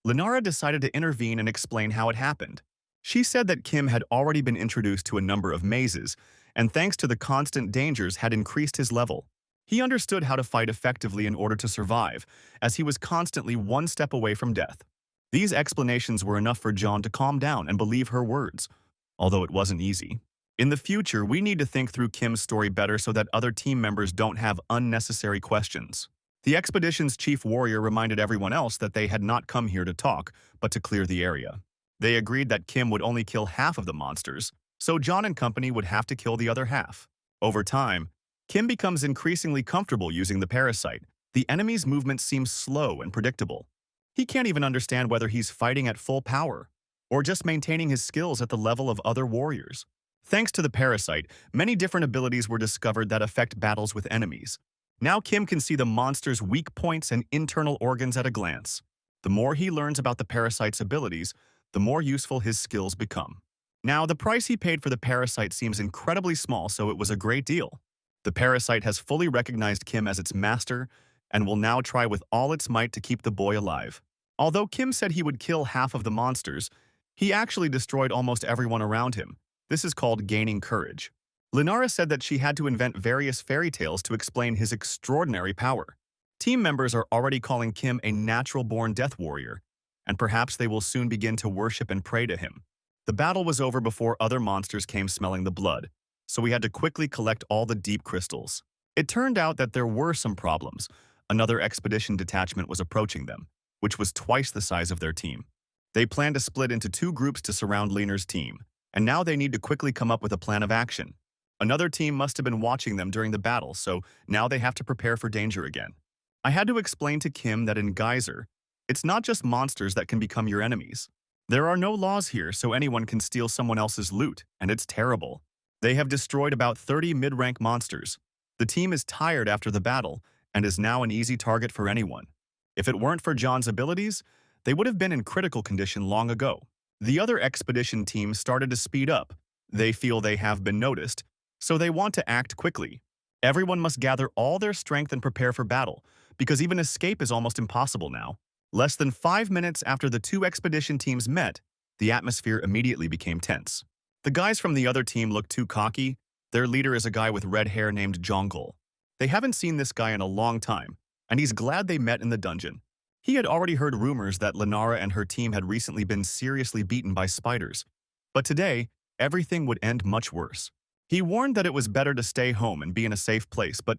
Speaker 1: Linara decided to intervene and explain how it happened. She said that Kim had already been introduced to a number of mazes, and thanks to the constant dangers had increased his level. He understood how to fight effectively in order to survive, as he was constantly one step away from death. These explanations were enough for John to calm down and believe her words, although it wasn't easy. In the future, we need to think through Kim's story better so that other team members don't have unnecessary questions. The expedition's chief warrior reminded everyone else that they had not come here to talk, but to clear the area. They agreed that Kim would only kill half of the monsters, so John and company would have to kill the other half. Over time, Kim becomes increasingly comfortable using the parasite. The enemy's movement seems slow and predictable. He can't even understand whether he's fighting at full power or just maintaining his skills at the level of other warriors. Thanks to the parasite, many different abilities were discovered that affect battles with enemies. Now Kim can see the monster's weak points and internal organs at a glance. The more he learns about the parasite's abilities, the more useful his skills become. Now, the price he paid for the parasite seems incredibly small, so it was a great deal. The parasite has fully recognized Kim as its master and will now try with all its might to keep the boy alive. Although Kim said he would kill half of the monsters, he actually destroyed almost everyone around him. This is called gaining courage. Linara said that she had to invent various fairy tales to explain his extraordinary power. Team members are already calling Kim a natural-born death warrior, and perhaps they will soon begin to worship and pray to him. The battle was over before other monsters came smelling the blood, so we had to quickly collect all the deep crystals. It turned out that there were some problems. Another expedition detachment was approaching them, which was twice the size of their team. They planned to split into two groups to surround Liner's team, and now they need to quickly come up with a plan of action. Another team must have been watching them during the battle, so now they have to prepare for danger again. I had to explain to Kim that in Geyser, it's not just monsters that can become your enemies. There are no laws here, so anyone can steal someone else's loot, and it's terrible. They have destroyed about 30 mid-rank monsters. The team is tired after the battle and is now an easy target for anyone. If it weren't for John's abilities, they would have been in critical condition long ago. The other expedition team started to speed up. They feel they have been noticed, so they want to act quickly. Everyone must gather all their strength and prepare for battle, because even escape is almost impossible now. Less than 5 minutes after the two expedition teams met, the atmosphere immediately became tense. The guys from the other team look too cocky. Their leader is a guy with red hair named Jongle. They haven't seen this guy in a long time, and he's glad they met in the dungeon. He had already heard rumors that Linara and her team had recently been seriously beaten by spiders. But today, everything would end much worse. He warned that it was better to stay home and be in a safe place, but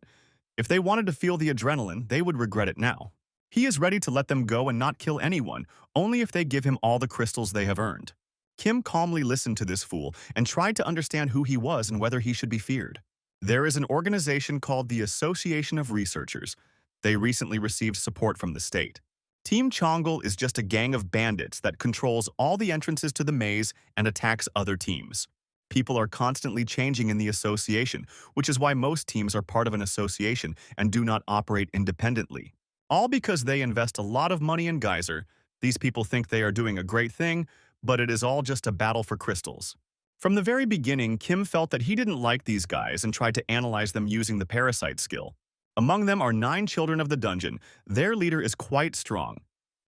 Speaker 1: if they wanted to feel the adrenaline, they would regret it now. He is ready to let them go and not kill anyone, only if they give him all the crystals they have earned. Kim calmly listened to this fool and tried to understand who he was and whether he should be feared. There is an organization called the Association of Researchers. They recently received support from the state. Team Chongle is just a gang of bandits that controls all the entrances to the maze and attacks other teams. People are constantly changing in the association, which is why most teams are part of an association and do not operate independently. All because they invest a lot of money in Geyser. These people think they are doing a great thing, but it is all just a battle for crystals. From the very beginning, Kim felt that he didn't like these guys and tried to analyze them using the parasite skill. Among them are 9 children of the dungeon. Their leader is quite strong,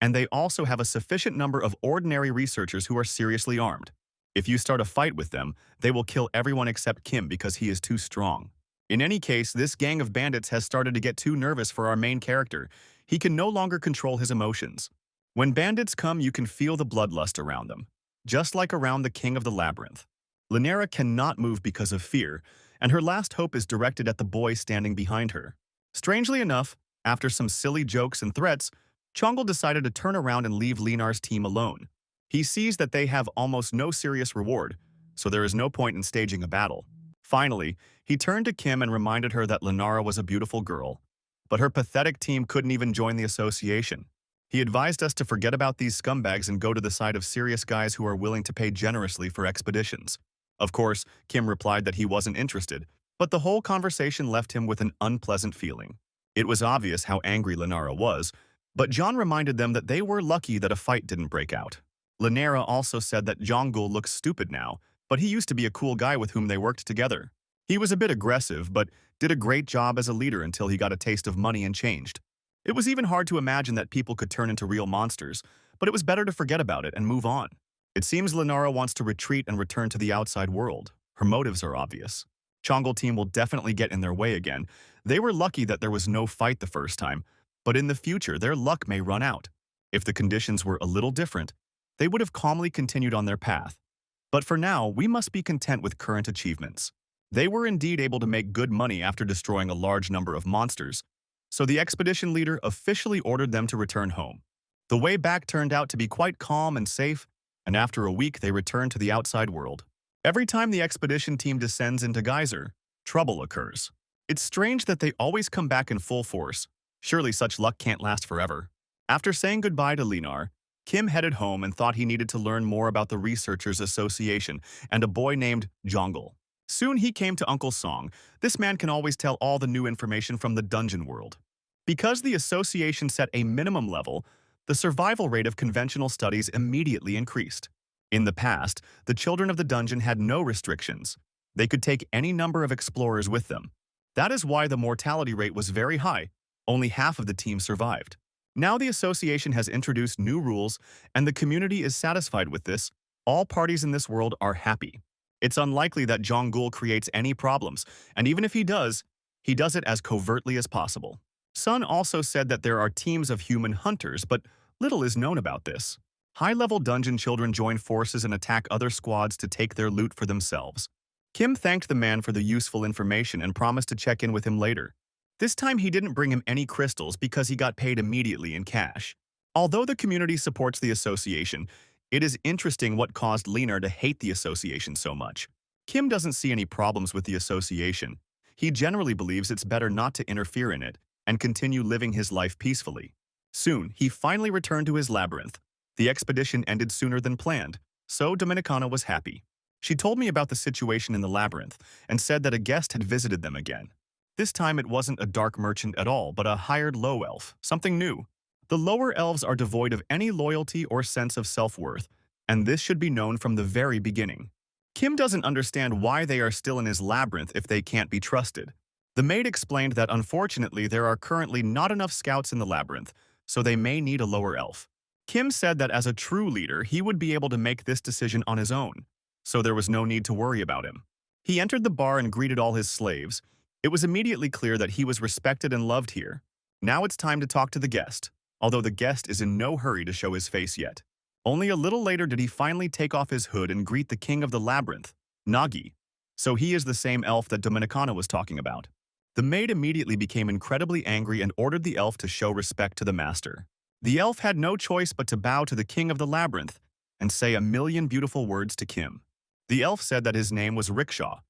Speaker 1: and they also have a sufficient number of ordinary researchers who are seriously armed. If you start a fight with them, they will kill everyone except Kim because he is too strong. In any case, this gang of bandits has started to get too nervous for our main character. He can no longer control his emotions. When bandits come, you can feel the bloodlust around them, just like around the king of the labyrinth. Linara cannot move because of fear, and her last hope is directed at the boy standing behind her. Strangely enough, after some silly jokes and threats, Chongle decided to turn around and leave Linar's team alone. He sees that they have almost no serious reward, so there is no point in staging a battle. Finally, he turned to Kim and reminded her that Linara was a beautiful girl, but her pathetic team couldn't even join the association. He advised us to forget about these scumbags and go to the side of serious guys who are willing to pay generously for expeditions. Of course, Kim replied that he wasn't interested, but the whole conversation left him with an unpleasant feeling. It was obvious how angry Lenara was, but John reminded them that they were lucky that a fight didn't break out. Lenara also said that Jonggul looks stupid now, but he used to be a cool guy with whom they worked together. He was a bit aggressive, but did a great job as a leader until he got a taste of money and changed. It was even hard to imagine that people could turn into real monsters, but it was better to forget about it and move on. It seems Lenara wants to retreat and return to the outside world. Her motives are obvious. Chonggul team will definitely get in their way again. They were lucky that there was no fight the first time, but in the future their luck may run out. If the conditions were a little different, they would have calmly continued on their path. But for now, we must be content with current achievements. They were indeed able to make good money after destroying a large number of monsters, so the expedition leader officially ordered them to return home. The way back turned out to be quite calm and safe, and after a week they returned to the outside world. Every time the expedition team descends into Geyser, trouble occurs. It's strange that they always come back in full force. Surely such luck can't last forever. After saying goodbye to Linar, Kim headed home and thought he needed to learn more about the Researchers Association and a boy named Jonggul. Soon he came to Uncle Song. This man can always tell all the new information from the dungeon world. Because the association set a minimum level, the survival rate of conventional studies immediately increased. In the past, the children of the dungeon had no restrictions. They could take any number of explorers with them. That is why the mortality rate was very high. Only half of the team survived. Now the association has introduced new rules, and the community is satisfied with this. All parties in this world are happy. It's unlikely that Jonggul creates any problems, and even if he does it as covertly as possible. Sun also said that there are teams of human hunters, but little is known about this. High-level dungeon children join forces and attack other squads to take their loot for themselves. Kim thanked the man for the useful information and promised to check in with him later. This time he didn't bring him any crystals because he got paid immediately in cash. Although the community supports the association, it is interesting what caused Linar to hate the association so much. Kim doesn't see any problems with the association. He generally believes it's better not to interfere in it and continue living his life peacefully. Soon, he finally returned to his labyrinth. The expedition ended sooner than planned, so Dominicana was happy. She told me about the situation in the labyrinth and said that a guest had visited them again. This time it wasn't a dark merchant at all, but a hired low elf, something new. The lower elves are devoid of any loyalty or sense of self-worth, and this should be known from the very beginning. Kim doesn't understand why they are still in his labyrinth if they can't be trusted. The maid explained that unfortunately there are currently not enough scouts in the labyrinth, so they may need a lower elf. Kim said that as a true leader, he would be able to make this decision on his own, so there was no need to worry about him. He entered the bar and greeted all his slaves. It was immediately clear that he was respected and loved here. Now it's time to talk to the guest, although the guest is in no hurry to show his face yet. Only a little later did he finally take off his hood and greet the king of the labyrinth, Nagi. So he is the same elf that Dominicana was talking about. The maid immediately became incredibly angry and ordered the elf to show respect to the master. The elf had no choice but to bow to the king of the labyrinth and say a million beautiful words to Kim. The elf said that his name was Rickshaw.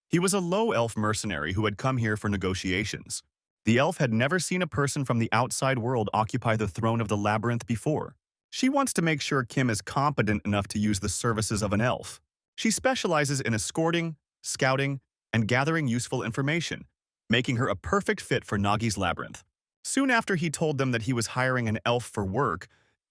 Speaker 1: He was a low-elf mercenary who had come here for negotiations. The elf had never seen a person from the outside world occupy the throne of the labyrinth before. She wants to make sure Kim is competent enough to use the services of an elf. She specializes in escorting, scouting, and gathering useful information, making her a perfect fit for Nagi's labyrinth. Soon after he told them that he was hiring an elf for work,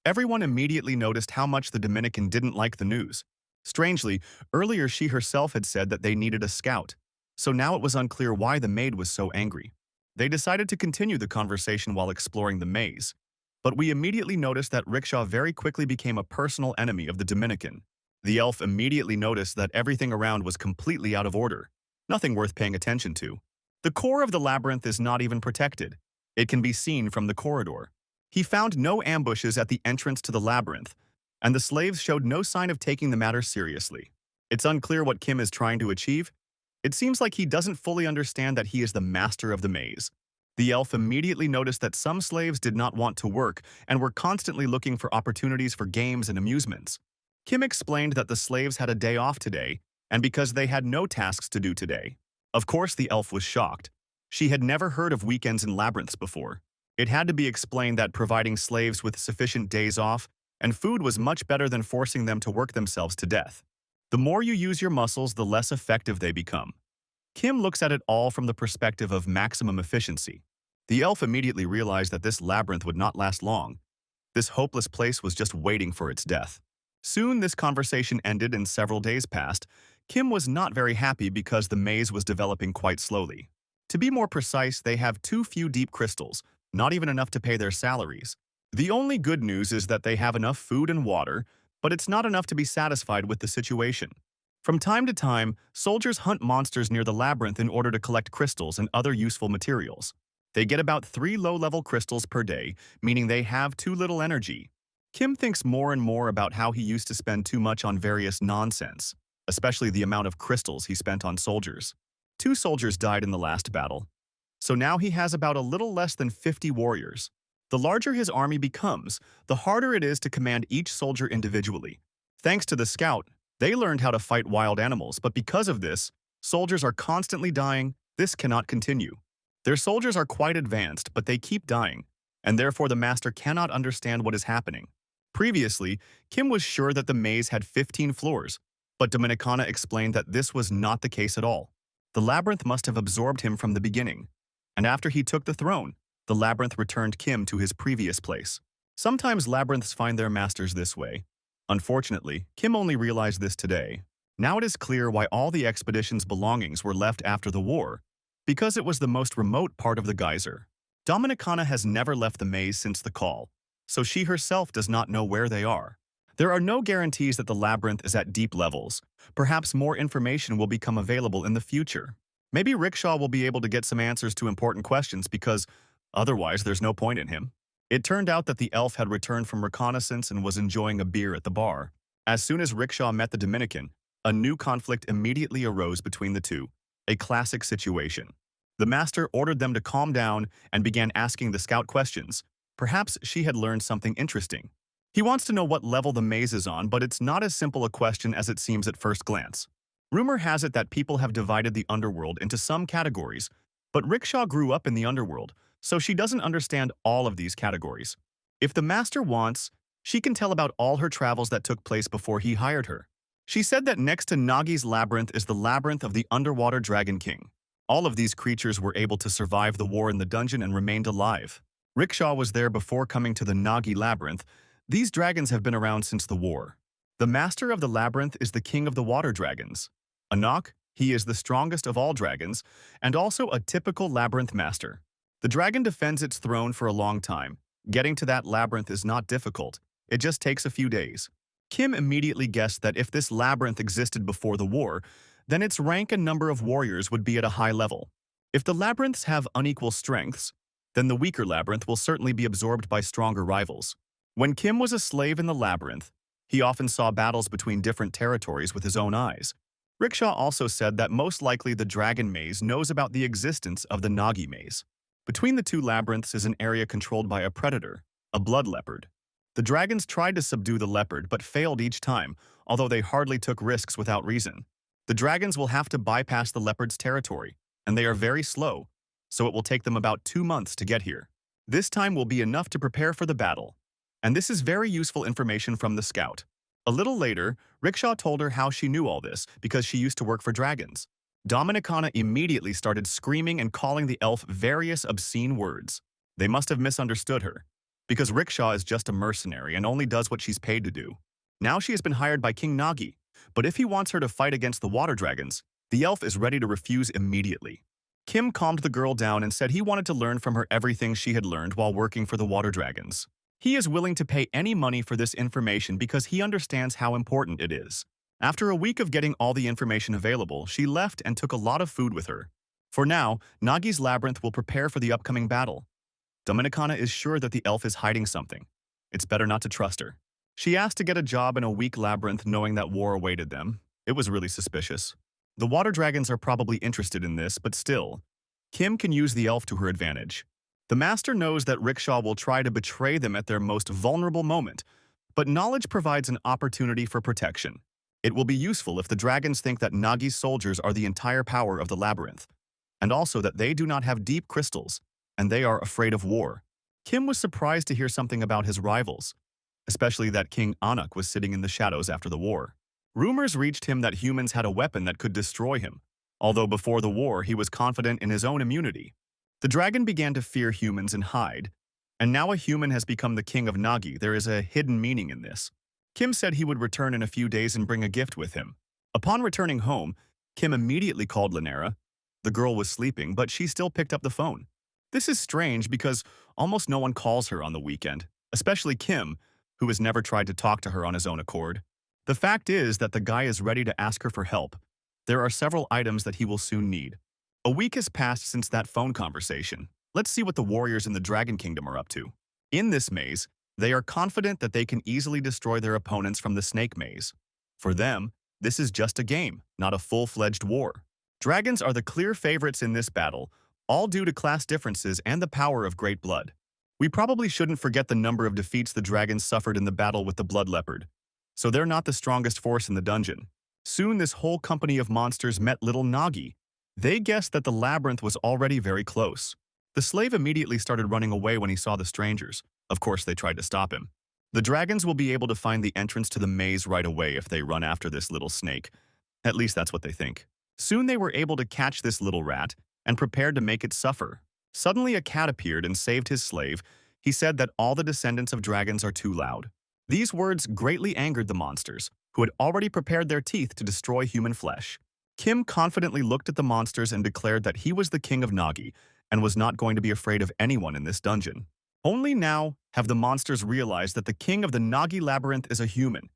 Speaker 1: everyone immediately noticed how much the Dominican didn't like the news. Strangely, earlier she herself had said that they needed a scout, so now it was unclear why the maid was so angry. They decided to continue the conversation while exploring the maze, but we immediately noticed that Rickshaw very quickly became a personal enemy of the Dominican. The elf immediately noticed that everything around was completely out of order, nothing worth paying attention to. The core of the labyrinth is not even protected. It can be seen from the corridor. He found no ambushes at the entrance to the labyrinth, and the slaves showed no sign of taking the matter seriously. It's unclear what Kim is trying to achieve. It seems like he doesn't fully understand that he is the master of the maze. The elf immediately noticed that some slaves did not want to work and were constantly looking for opportunities for games and amusements. Kim explained that the slaves had a day off today, and because they had no tasks to do today. Of course, the elf was shocked. She had never heard of weekends in labyrinths before. It had to be explained that providing slaves with sufficient days off and food was much better than forcing them to work themselves to death. The more you use your muscles, the less effective they become. Kim looks at it all from the perspective of maximum efficiency. The elf immediately realized that this labyrinth would not last long. This hopeless place was just waiting for its death. Soon this conversation ended and several days passed. Kim was not very happy because the maze was developing quite slowly. To be more precise, they have too few deep crystals, not even enough to pay their salaries. The only good news is that they have enough food and water, but it's not enough to be satisfied with the situation. From time to time, soldiers hunt monsters near the labyrinth in order to collect crystals and other useful materials. They get about 3 low-level crystals per day, meaning they have too little energy. Kim thinks more and more about how he used to spend too much on various nonsense, especially the amount of crystals he spent on soldiers. 2 soldiers died in the last battle, so now he has about a little less than 50 warriors. The larger his army becomes, the harder it is to command each soldier individually. Thanks to the scout, they learned how to fight wild animals, but because of this, soldiers are constantly dying. This cannot continue. Their soldiers are quite advanced, but they keep dying, and therefore the master cannot understand what is happening. Previously, Kim was sure that the maze had 15 floors, but Dominicana explained that this was not the case at all. The labyrinth must have absorbed him from the beginning, and after he took the throne, the labyrinth returned Kim to his previous place. Sometimes labyrinths find their masters this way. Unfortunately, Kim only realized this today. Now it is clear why all the expedition's belongings were left after the war, because it was the most remote part of the geyser. Dominicana has never left the maze since the call, so she herself does not know where they are. There are no guarantees that the labyrinth is at deep levels. Perhaps more information will become available in the future. Maybe Rickshaw will be able to get some answers to important questions because otherwise there's no point in him. It turned out that the elf had returned from reconnaissance and was enjoying a beer at the bar. As soon as Rickshaw met the Dominican, a new conflict immediately arose between the two, a classic situation. The master ordered them to calm down and began asking the scout questions. Perhaps she had learned something interesting. He wants to know what level the maze is on, but it's not as simple a question as it seems at first glance. Rumor has it that people have divided the underworld into some categories, but Rickshaw grew up in the underworld, so she doesn't understand all of these categories. If the master wants, she can tell about all her travels that took place before he hired her. She said that next to Nagi's labyrinth is the labyrinth of the underwater Dragon King. All of these creatures were able to survive the war in the dungeon and remained alive. Rickshaw was there before coming to the Nagi labyrinth. These dragons have been around since the war. The master of the labyrinth is the king of the water dragons. Anak, he is the strongest of all dragons, and also a typical labyrinth master. The dragon defends its throne for a long time. Getting to that labyrinth is not difficult. It just takes a few days. Kim immediately guessed that if this labyrinth existed before the war, then its rank and number of warriors would be at a high level. If the labyrinths have unequal strengths, then the weaker labyrinth will certainly be absorbed by stronger rivals. When Kim was a slave in the labyrinth, he often saw battles between different territories with his own eyes. Rickshaw also said that most likely the Dragon Maze knows about the existence of the Nagi Maze. Between the two labyrinths is an area controlled by a predator, a blood leopard. The dragons tried to subdue the leopard but failed each time, although they hardly took risks without reason. The dragons will have to bypass the leopard's territory, and they are very slow, so it will take them about 2 months to get here. This time will be enough to prepare for the battle. And this is very useful information from the scout. A little later, Rickshaw told her how she knew all this because she used to work for dragons. Dominicana immediately started screaming and calling the elf various obscene words. They must have misunderstood her, because Rickshaw is just a mercenary and only does what she's paid to do. Now she has been hired by King Nagi, but if he wants her to fight against the water dragons, the elf is ready to refuse immediately. Kim calmed the girl down and said he wanted to learn from her everything she had learned while working for the water dragons. He is willing to pay any money for this information because he understands how important it is. After a week of getting all the information available, she left and took a lot of food with her. For now, Nagi's labyrinth will prepare for the upcoming battle. Dominicana is sure that the elf is hiding something. It's better not to trust her. She asked to get a job in a weak labyrinth knowing that war awaited them. It was really suspicious. The water dragons are probably interested in this, but still, Kim can use the elf to her advantage. The master knows that Rickshaw will try to betray them at their most vulnerable moment, but knowledge provides an opportunity for protection. It will be useful if the dragons think that Nagi's soldiers are the entire power of the labyrinth, and also that they do not have deep crystals, and they are afraid of war. Kim was surprised to hear something about his rivals, especially that King Anak was sitting in the shadows after the war. Rumors reached him that humans had a weapon that could destroy him, although before the war he was confident in his own immunity. The dragon began to fear humans and hide, and now a human has become the king of Nagi. There is a hidden meaning in this. Kim said he would return in a few days and bring a gift with him. Upon returning home, Kim immediately called Lanera. The girl was sleeping, but she still picked up the phone. This is strange because almost no one calls her on the weekend, especially Kim, who has never tried to talk to her on his own accord. The fact is that the guy is ready to ask her for help. There are several items that he will soon need. A week has passed since that phone conversation. Let's see what the warriors in the Dragon Kingdom are up to. In this maze, they are confident that they can easily destroy their opponents from the Snake Maze. For them, this is just a game, not a full-fledged war. Dragons are the clear favorites in this battle, all due to class differences and the power of Great Blood. We probably shouldn't forget the number of defeats the dragons suffered in the battle with the Blood Leopard. So they're not the strongest force in the dungeon. Soon this whole company of monsters met little Nagi. They guessed that the labyrinth was already very close. The slave immediately started running away when he saw the strangers. Of course, they tried to stop him. The dragons will be able to find the entrance to the maze right away if they run after this little snake. At least that's what they think. Soon they were able to catch this little rat and prepared to make it suffer. Suddenly a cat appeared and saved his slave. He said that all the descendants of dragons are too loud. These words greatly angered the monsters, who had already prepared their teeth to destroy human flesh. Kim confidently looked at the monsters and declared that he was the king of Nagi and was not going to be afraid of anyone in this dungeon. Only now have the monsters realized that the king of the Nagi labyrinth is a human,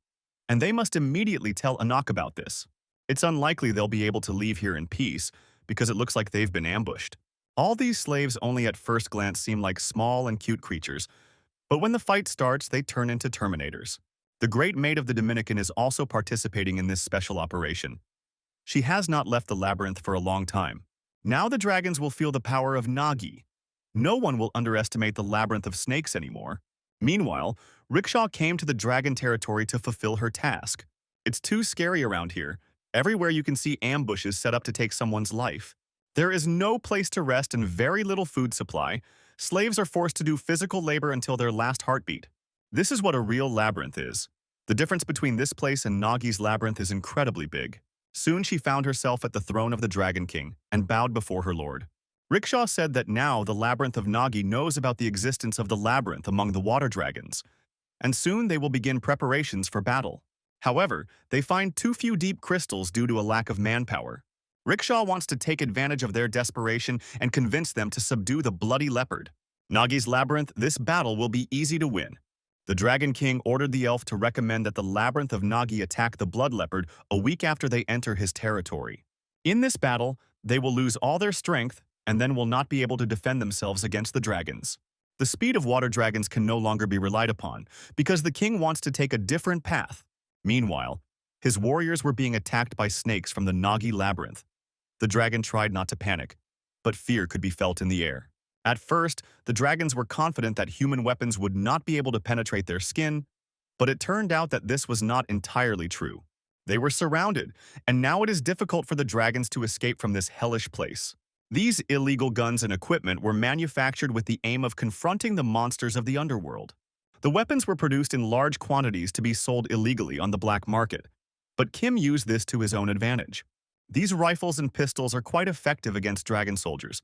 Speaker 1: and they must immediately tell Anak about this. It's unlikely they'll be able to leave here in peace because it looks like they've been ambushed. All these slaves only at first glance seem like small and cute creatures, but when the fight starts, they turn into Terminators. The Great Maid of the Dominican is also participating in this special operation. She has not left the labyrinth for a long time. Now the dragons will feel the power of Nagi. No one will underestimate the labyrinth of snakes anymore. Meanwhile, Rickshaw came to the dragon territory to fulfill her task. It's too scary around here. Everywhere you can see ambushes set up to take someone's life. There is no place to rest and very little food supply. Slaves are forced to do physical labor until their last heartbeat. This is what a real labyrinth is. The difference between this place and Nagi's labyrinth is incredibly big. Soon she found herself at the throne of the Dragon King and bowed before her lord. Rickshaw said that now the labyrinth of Nagi knows about the existence of the labyrinth among the water dragons, and soon they will begin preparations for battle. However, they find too few deep crystals due to a lack of manpower. Rickshaw wants to take advantage of their desperation and convince them to subdue the bloody leopard. Nagi's labyrinth, this battle will be easy to win. The Dragon King ordered the elf to recommend that the labyrinth of Nagi attack the blood leopard a week after they enter his territory. In this battle, they will lose all their strength and then will not be able to defend themselves against the dragons. The speed of water dragons can no longer be relied upon because the king wants to take a different path. Meanwhile, his warriors were being attacked by snakes from the Nagi labyrinth. The dragon tried not to panic, but fear could be felt in the air. At first, the dragons were confident that human weapons would not be able to penetrate their skin, but it turned out that this was not entirely true. They were surrounded, and now it is difficult for the dragons to escape from this hellish place. These illegal guns and equipment were manufactured with the aim of confronting the monsters of the underworld. The weapons were produced in large quantities to be sold illegally on the black market, but Kim used this to his own advantage. These rifles and pistols are quite effective against dragon soldiers,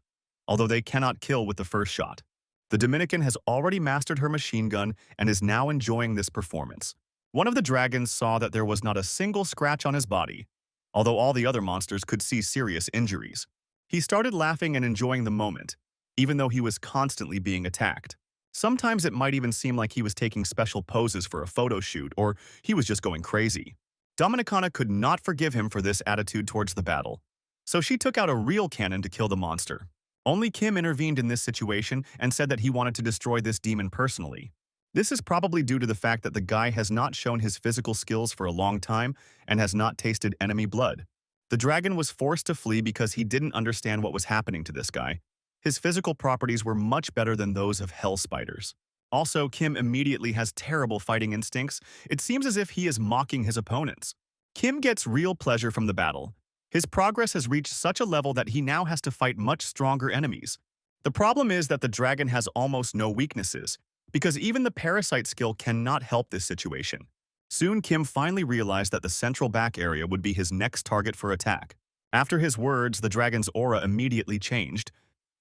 Speaker 1: although they cannot kill with the first shot. The Dominican has already mastered her machine gun and is now enjoying this performance. One of the dragons saw that there was not a single scratch on his body, although all the other monsters could see serious injuries. He started laughing and enjoying the moment, even though he was constantly being attacked. Sometimes it might even seem like he was taking special poses for a photo shoot, or he was just going crazy. Dominicana could not forgive him for this attitude towards the battle, so she took out a real cannon to kill the monster. Only Kim intervened in this situation and said that he wanted to destroy this demon personally. This is probably due to the fact that the guy has not shown his physical skills for a long time and has not tasted enemy blood. The dragon was forced to flee because he didn't understand what was happening to this guy. His physical properties were much better than those of hell spiders. Also, Kim immediately has terrible fighting instincts. It seems as if he is mocking his opponents. Kim gets real pleasure from the battle. His progress has reached such a level that he now has to fight much stronger enemies. The problem is that the dragon has almost no weaknesses, because even the parasite skill cannot help this situation. Soon Kim finally realized that the central back area would be his next target for attack. After his words, the dragon's aura immediately changed.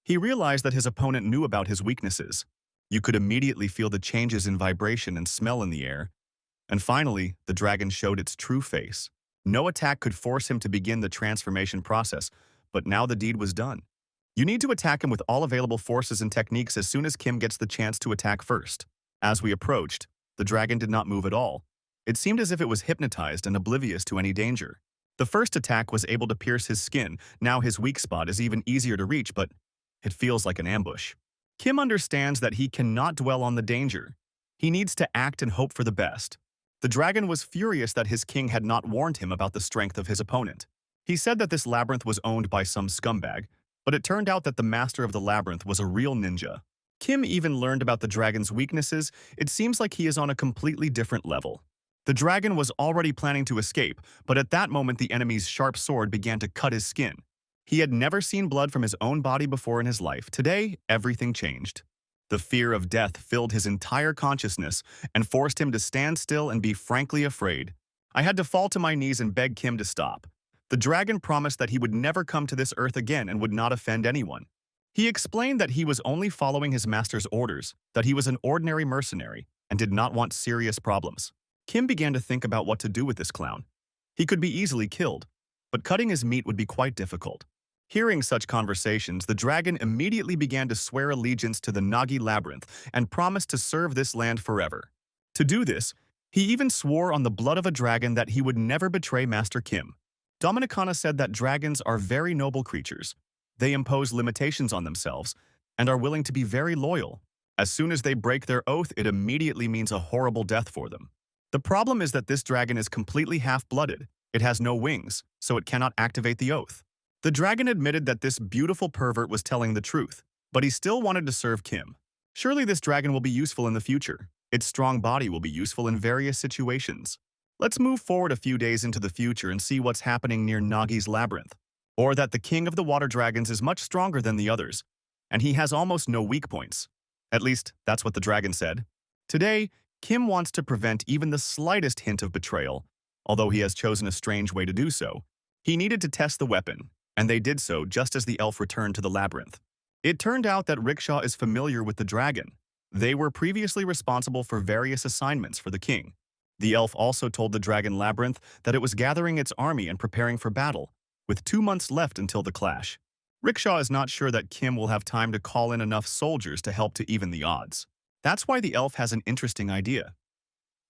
Speaker 1: He realized that his opponent knew about his weaknesses. You could immediately feel the changes in vibration and smell in the air. And finally, the dragon showed its true face. No attack could force him to begin the transformation process, but now the deed was done. You need to attack him with all available forces and techniques as soon as Kim gets the chance to attack first. As we approached, the dragon did not move at all. It seemed as if it was hypnotized and oblivious to any danger. The first attack was able to pierce his skin. Now his weak spot is even easier to reach, but it feels like an ambush. Kim understands that he cannot dwell on the danger. He needs to act and hope for the best. The dragon was furious that his king had not warned him about the strength of his opponent. He said that this labyrinth was owned by some scumbag, but it turned out that the master of the labyrinth was a real ninja. Kim even learned about the dragon's weaknesses. It seems like he is on a completely different level. The dragon was already planning to escape, but at that moment the enemy's sharp sword began to cut his skin. He had never seen blood from his own body before in his life. Today, everything changed. The fear of death filled his entire consciousness and forced him to stand still and be frankly afraid. I had to fall to my knees and beg Kim to stop. The dragon promised that he would never come to this earth again and would not offend anyone. He explained that he was only following his master's orders, that he was an ordinary mercenary, and did not want serious problems. Kim began to think about what to do with this clown. He could be easily killed, but cutting his meat would be quite difficult. Hearing such conversations, the dragon immediately began to swear allegiance to the Nagi labyrinth and promised to serve this land forever. To do this, he even swore on the blood of a dragon that he would never betray Master Kim. Dominicana said that dragons are very noble creatures. They impose limitations on themselves and are willing to be very loyal. As soon as they break their oath, it immediately means a horrible death for them. The problem is that this dragon is completely half-blooded. It has no wings, so it cannot activate the oath. The dragon admitted that this beautiful pervert was telling the truth, but he still wanted to serve Kim. Surely this dragon will be useful in the future. Its strong body will be useful in various situations. Let's move forward a few days into the future and see what's happening near Nagi's labyrinth. Or that the king of the water dragons is much stronger than the others, and he has almost no weak points. At least, that's what the dragon said. Today, Kim wants to prevent even the slightest hint of betrayal, although he has chosen a strange way to do so. He needed to test the weapon, and they did so just as the elf returned to the labyrinth. It turned out that Rickshaw is familiar with the dragon. They were previously responsible for various assignments for the king. The elf also told the dragon labyrinth that it was gathering its army and preparing for battle, with 2 months left until the clash. Rickshaw is not sure that Kim will have time to call in enough soldiers to help to even the odds. That's why the elf has an interesting idea.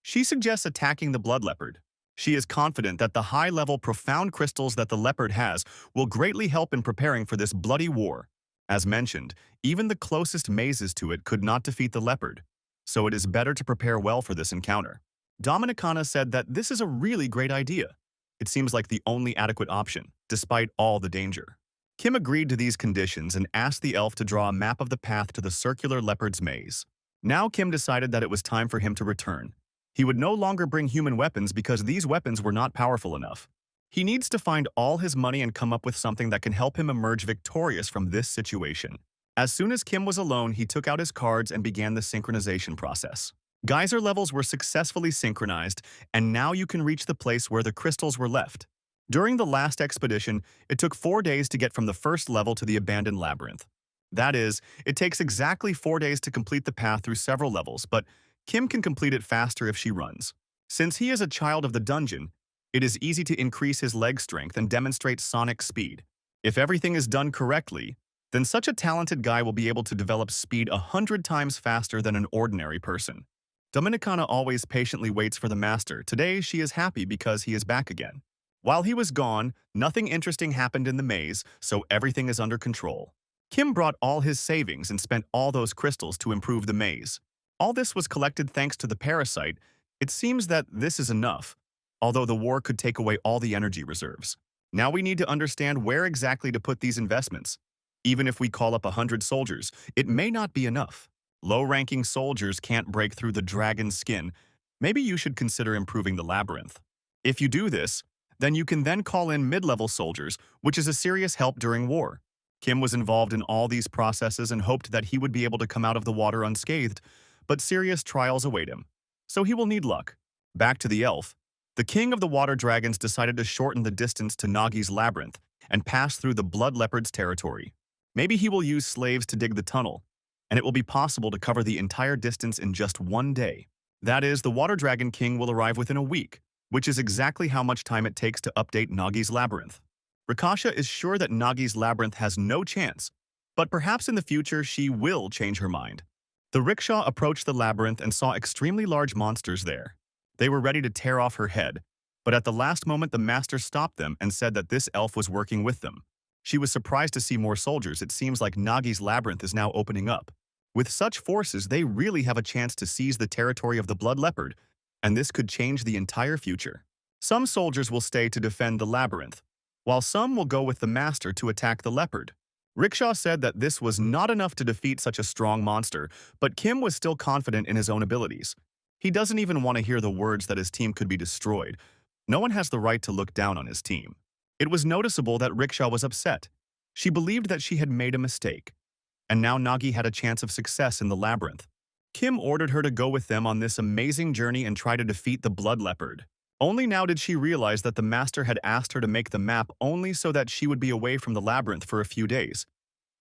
Speaker 1: She suggests attacking the blood leopard. She is confident that the high-level profound crystals that the leopard has will greatly help in preparing for this bloody war. As mentioned, even the closest mazes to it could not defeat the leopard, so it is better to prepare well for this encounter. Dominicana said that this is a really great idea. It seems like the only adequate option, despite all the danger. Kim agreed to these conditions and asked the elf to draw a map of the path to the circular leopard's maze. Now Kim decided that it was time for him to return. He would no longer bring human weapons because these weapons were not powerful enough. He needs to find all his money and come up with something that can help him emerge victorious from this situation. As soon as Kim was alone, he took out his cards and began the synchronization process. Geyser levels were successfully synchronized, and now you can reach the place where the crystals were left. During the last expedition, it took 4 days to get from the first level to the abandoned labyrinth. That is, it takes exactly 4 days to complete the path through several levels, but Kim can complete it faster if she runs. Since he is a child of the dungeon, it is easy to increase his leg strength and demonstrate sonic speed. If everything is done correctly, then such a talented guy will be able to develop speed 100 times faster than an ordinary person. Dominicana always patiently waits for the master. Today, she is happy because he is back again. While he was gone, nothing interesting happened in the maze, so everything is under control. Kim brought all his savings and spent all those crystals to improve the maze. All this was collected thanks to the parasite. It seems that this is enough, although the war could take away all the energy reserves. Now we need to understand where exactly to put these investments. Even if we call up 100 soldiers, it may not be enough. Low-ranking soldiers can't break through the dragon's skin. Maybe you should consider improving the labyrinth. If you do this, then you can then call in mid-level soldiers, which is a serious help during war. Kim was involved in all these processes and hoped that he would be able to come out of the water unscathed, but serious trials await him. So he will need luck. Back to the elf. The king of the water dragons decided to shorten the distance to Nagi's labyrinth and pass through the blood leopard's territory. Maybe he will use slaves to dig the tunnel, and it will be possible to cover the entire distance in just one day. That is, the water dragon king will arrive within a week, which is exactly how much time it takes to update Nagi's labyrinth. Rakasha is sure that Nagi's labyrinth has no chance, but perhaps in the future she will change her mind. The rickshaw approached the labyrinth and saw extremely large monsters there. They were ready to tear off her head, but at the last moment the master stopped them and said that this elf was working with them. She was surprised to see more soldiers. It seems like Nagi's labyrinth is now opening up. With such forces, they really have a chance to seize the territory of the blood leopard, and this could change the entire future. Some soldiers will stay to defend the labyrinth, while some will go with the master to attack the leopard. Rickshaw said that this was not enough to defeat such a strong monster, but Kim was still confident in his own abilities. He doesn't even want to hear the words that his team could be destroyed. No one has the right to look down on his team. It was noticeable that Rickshaw was upset. She believed that she had made a mistake, and now Nagi had a chance of success in the labyrinth. Kim ordered her to go with them on this amazing journey and try to defeat the blood leopard. Only now did she realize that the master had asked her to make the map only so that she would be away from the labyrinth for a few days.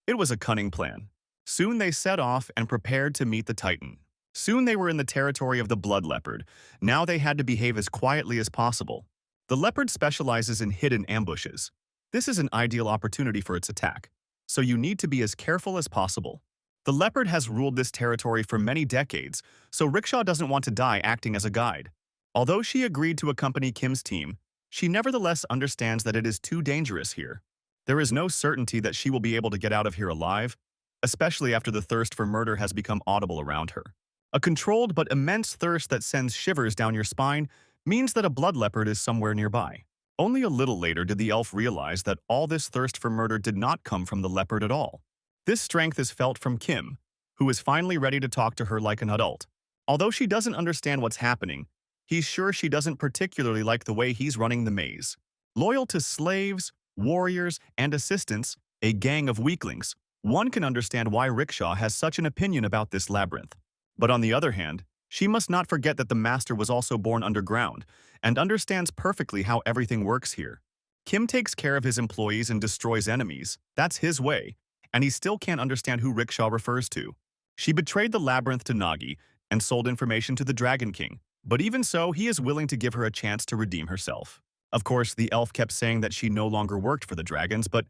Speaker 1: It was a cunning plan. Soon they set off and prepared to meet the Titan. Soon they were in the territory of the blood leopard. Now they had to behave as quietly as possible. The leopard specializes in hidden ambushes. This is an ideal opportunity for its attack, so you need to be as careful as possible. The leopard has ruled this territory for many decades, so Rickshaw doesn't want to die acting as a guide. Although she agreed to accompany Kim's team, she nevertheless understands that it is too dangerous here. There is no certainty that she will be able to get out of here alive, especially after the thirst for murder has become audible around her. A controlled but immense thirst that sends shivers down your spine means that a blood leopard is somewhere nearby. Only a little later did the elf realize that all this thirst for murder did not come from the leopard at all. This strength is felt from Kim, who is finally ready to talk to her like an adult. Although she doesn't understand what's happening, he's sure she doesn't particularly like the way he's running the maze. Loyal to slaves, warriors, and assistants, a gang of weaklings, one can understand why Rickshaw has such an opinion about this labyrinth. But on the other hand, she must not forget that the master was also born underground and understands perfectly how everything works here. Kim takes care of his employees and destroys enemies. That's his way, and he still can't understand who Rickshaw refers to. She betrayed the labyrinth to Nagi and sold information to the Dragon King, but even so, he is willing to give her a chance to redeem herself. Of course, the elf kept saying that she no longer worked for the dragons, but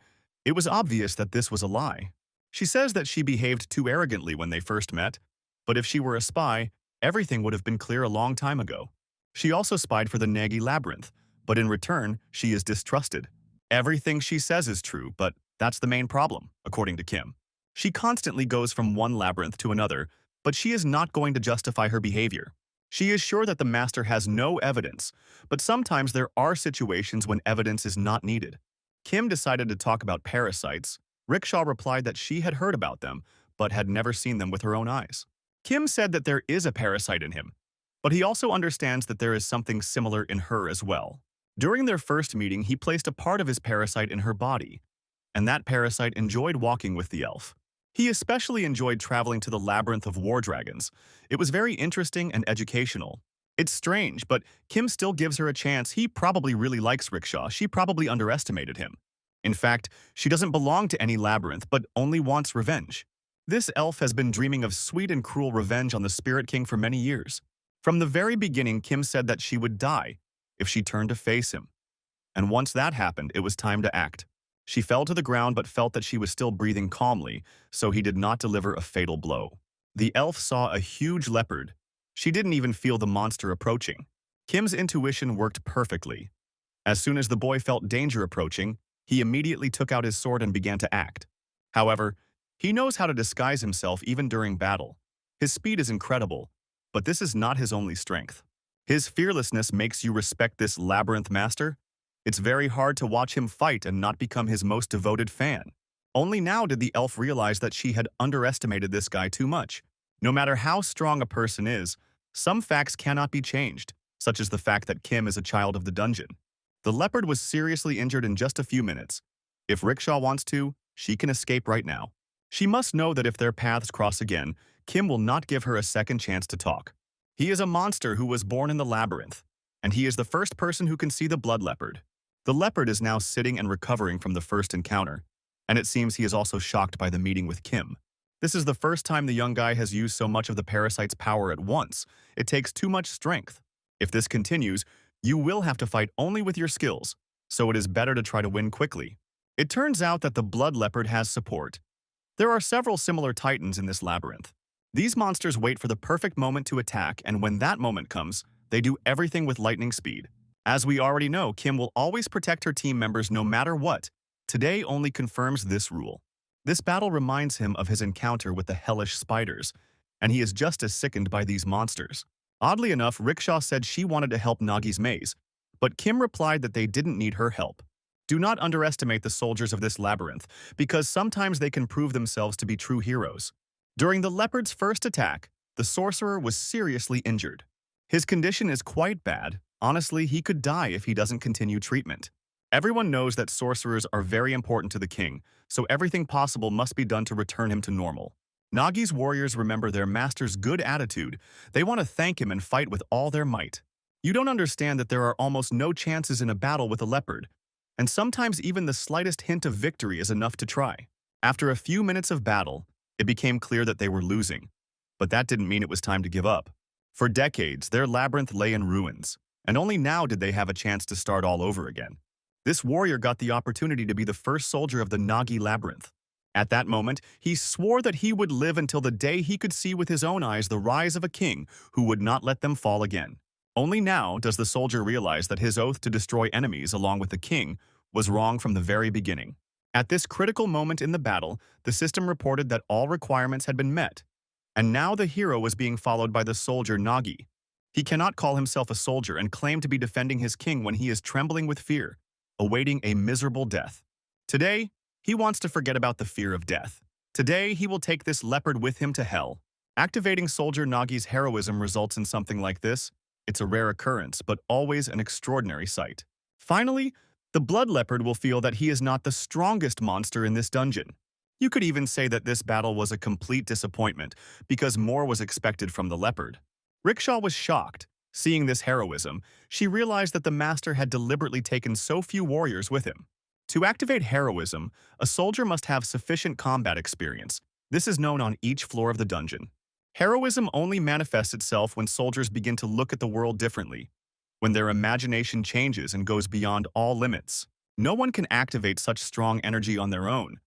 Speaker 1: it was obvious that this was a lie. She says that she behaved too arrogantly when they first met, but if she were a spy, everything would have been clear a long time ago. She also spied for the Nagi labyrinth, but in return, she is distrusted. Everything she says is true, but that's the main problem, according to Kim. She constantly goes from one labyrinth to another, but she is not going to justify her behavior. She is sure that the master has no evidence, but sometimes there are situations when evidence is not needed. Kim decided to talk about parasites. Rickshaw replied that she had heard about them, but had never seen them with her own eyes. Kim said that there is a parasite in him, but he also understands that there is something similar in her as well. During their first meeting, he placed a part of his parasite in her body, and that parasite enjoyed walking with the elf. He especially enjoyed traveling to the labyrinth of war dragons. It was very interesting and educational. It's strange, but Kim still gives her a chance. He probably really likes Rickshaw. She probably underestimated him. In fact, she doesn't belong to any labyrinth, but only wants revenge. This elf has been dreaming of sweet and cruel revenge on the Spirit King for many years. From the very beginning, Kim said that she would die if she turned to face him. And once that happened, it was time to act. She fell to the ground but felt that she was still breathing calmly, so he did not deliver a fatal blow. The elf saw a huge leopard. She didn't even feel the monster approaching. Kim's intuition worked perfectly. As soon as the boy felt danger approaching, he immediately took out his sword and began to act. However, he knows how to disguise himself even during battle. His speed is incredible, but this is not his only strength. His fearlessness makes you respect this labyrinth master. It's very hard to watch him fight and not become his most devoted fan. Only now did the elf realize that she had underestimated this guy too much. No matter how strong a person is, some facts cannot be changed, such as the fact that Kim is a child of the dungeon. The leopard was seriously injured in just a few minutes. If Rickshaw wants to, she can escape right now. She must know that if their paths cross again, Kim will not give her a second chance to talk. He is a monster who was born in the labyrinth, and he is the first person who can see the blood leopard. The leopard is now sitting and recovering from the first encounter, and it seems he is also shocked by the meeting with Kim. This is the first time the young guy has used so much of the parasite's power at once. It takes too much strength. If this continues, you will have to fight only with your skills, so it is better to try to win quickly. It turns out that the blood leopard has support. There are several similar titans in this labyrinth. These monsters wait for the perfect moment to attack, and when that moment comes, they do everything with lightning speed. As we already know, Kim will always protect her team members no matter what. Today only confirms this rule. This battle reminds him of his encounter with the hellish spiders, and he is just as sickened by these monsters. Oddly enough, Rickshaw said she wanted to help Nagi's maze, but Kim replied that they didn't need her help. Do not underestimate the soldiers of this labyrinth, because sometimes they can prove themselves to be true heroes. During the leopard's first attack, the sorcerer was seriously injured. His condition is quite bad. Honestly, he could die if he doesn't continue treatment. Everyone knows that sorcerers are very important to the king, so everything possible must be done to return him to normal. Nagi's warriors remember their master's good attitude. They want to thank him and fight with all their might. You don't understand that there are almost no chances in a battle with a leopard, and sometimes even the slightest hint of victory is enough to try. After a few minutes of battle, it became clear that they were losing. But that didn't mean it was time to give up. For decades, their labyrinth lay in ruins, and only now did they have a chance to start all over again. This warrior got the opportunity to be the first soldier of the Nagi labyrinth. At that moment, he swore that he would live until the day he could see with his own eyes the rise of a king who would not let them fall again. Only now does the soldier realize that his oath to destroy enemies along with the king was wrong from the very beginning. At this critical moment in the battle, the system reported that all requirements had been met, and now the hero was being followed by the soldier Nagi. He cannot call himself a soldier and claim to be defending his king when he is trembling with fear, awaiting a miserable death. Today, he wants to forget about the fear of death. Today, he will take this leopard with him to hell. Activating soldier Nagi's heroism results in something like this. It's a rare occurrence, but always an extraordinary sight. Finally, the blood leopard will feel that he is not the strongest monster in this dungeon. You could even say that this battle was a complete disappointment, because more was expected from the leopard. Rickshaw was shocked. Seeing this heroism, she realized that the master had deliberately taken so few warriors with him. To activate heroism, a soldier must have sufficient combat experience. This is known on each floor of the dungeon. Heroism only manifests itself when soldiers begin to look at the world differently, when their imagination changes and goes beyond all limits. No one can activate such strong energy on their own.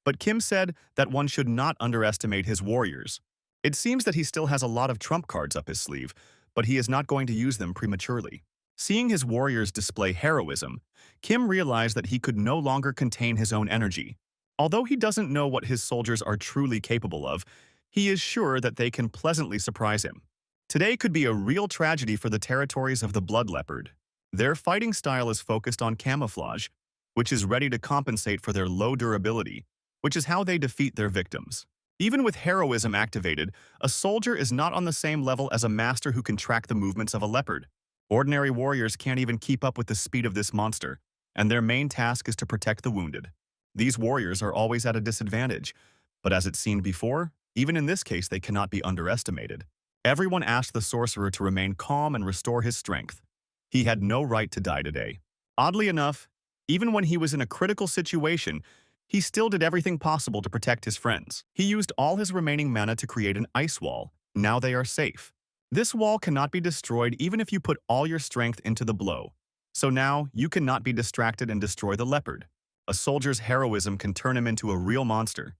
Speaker 1: But Kim said that one should not underestimate his warriors. It seems that he still has a lot of trump cards up his sleeve, but he is not going to use them prematurely. Seeing his warriors display heroism, Kim realized that he could no longer contain his own energy. Although he doesn't know what his soldiers are truly capable of, he is sure that they can pleasantly surprise him. Today could be a real tragedy for the territories of the blood leopard. Their fighting style is focused on camouflage, which is ready to compensate for their low durability, which is how they defeat their victims. Even with heroism activated, a soldier is not on the same level as a master who can track the movements of a leopard. Ordinary warriors can't even keep up with the speed of this monster, and their main task is to protect the wounded. These warriors are always at a disadvantage, but as it's seen before, even in this case they cannot be underestimated. Everyone asked the sorcerer to remain calm and restore his strength. He had no right to die today. Oddly enough, even when he was in a critical situation, he still did everything possible to protect his friends. He used all his remaining mana to create an ice wall. Now they are safe. This wall cannot be destroyed even if you put all your strength into the blow. So now, you cannot be distracted and destroy the leopard. A soldier's heroism can turn him into a real monster.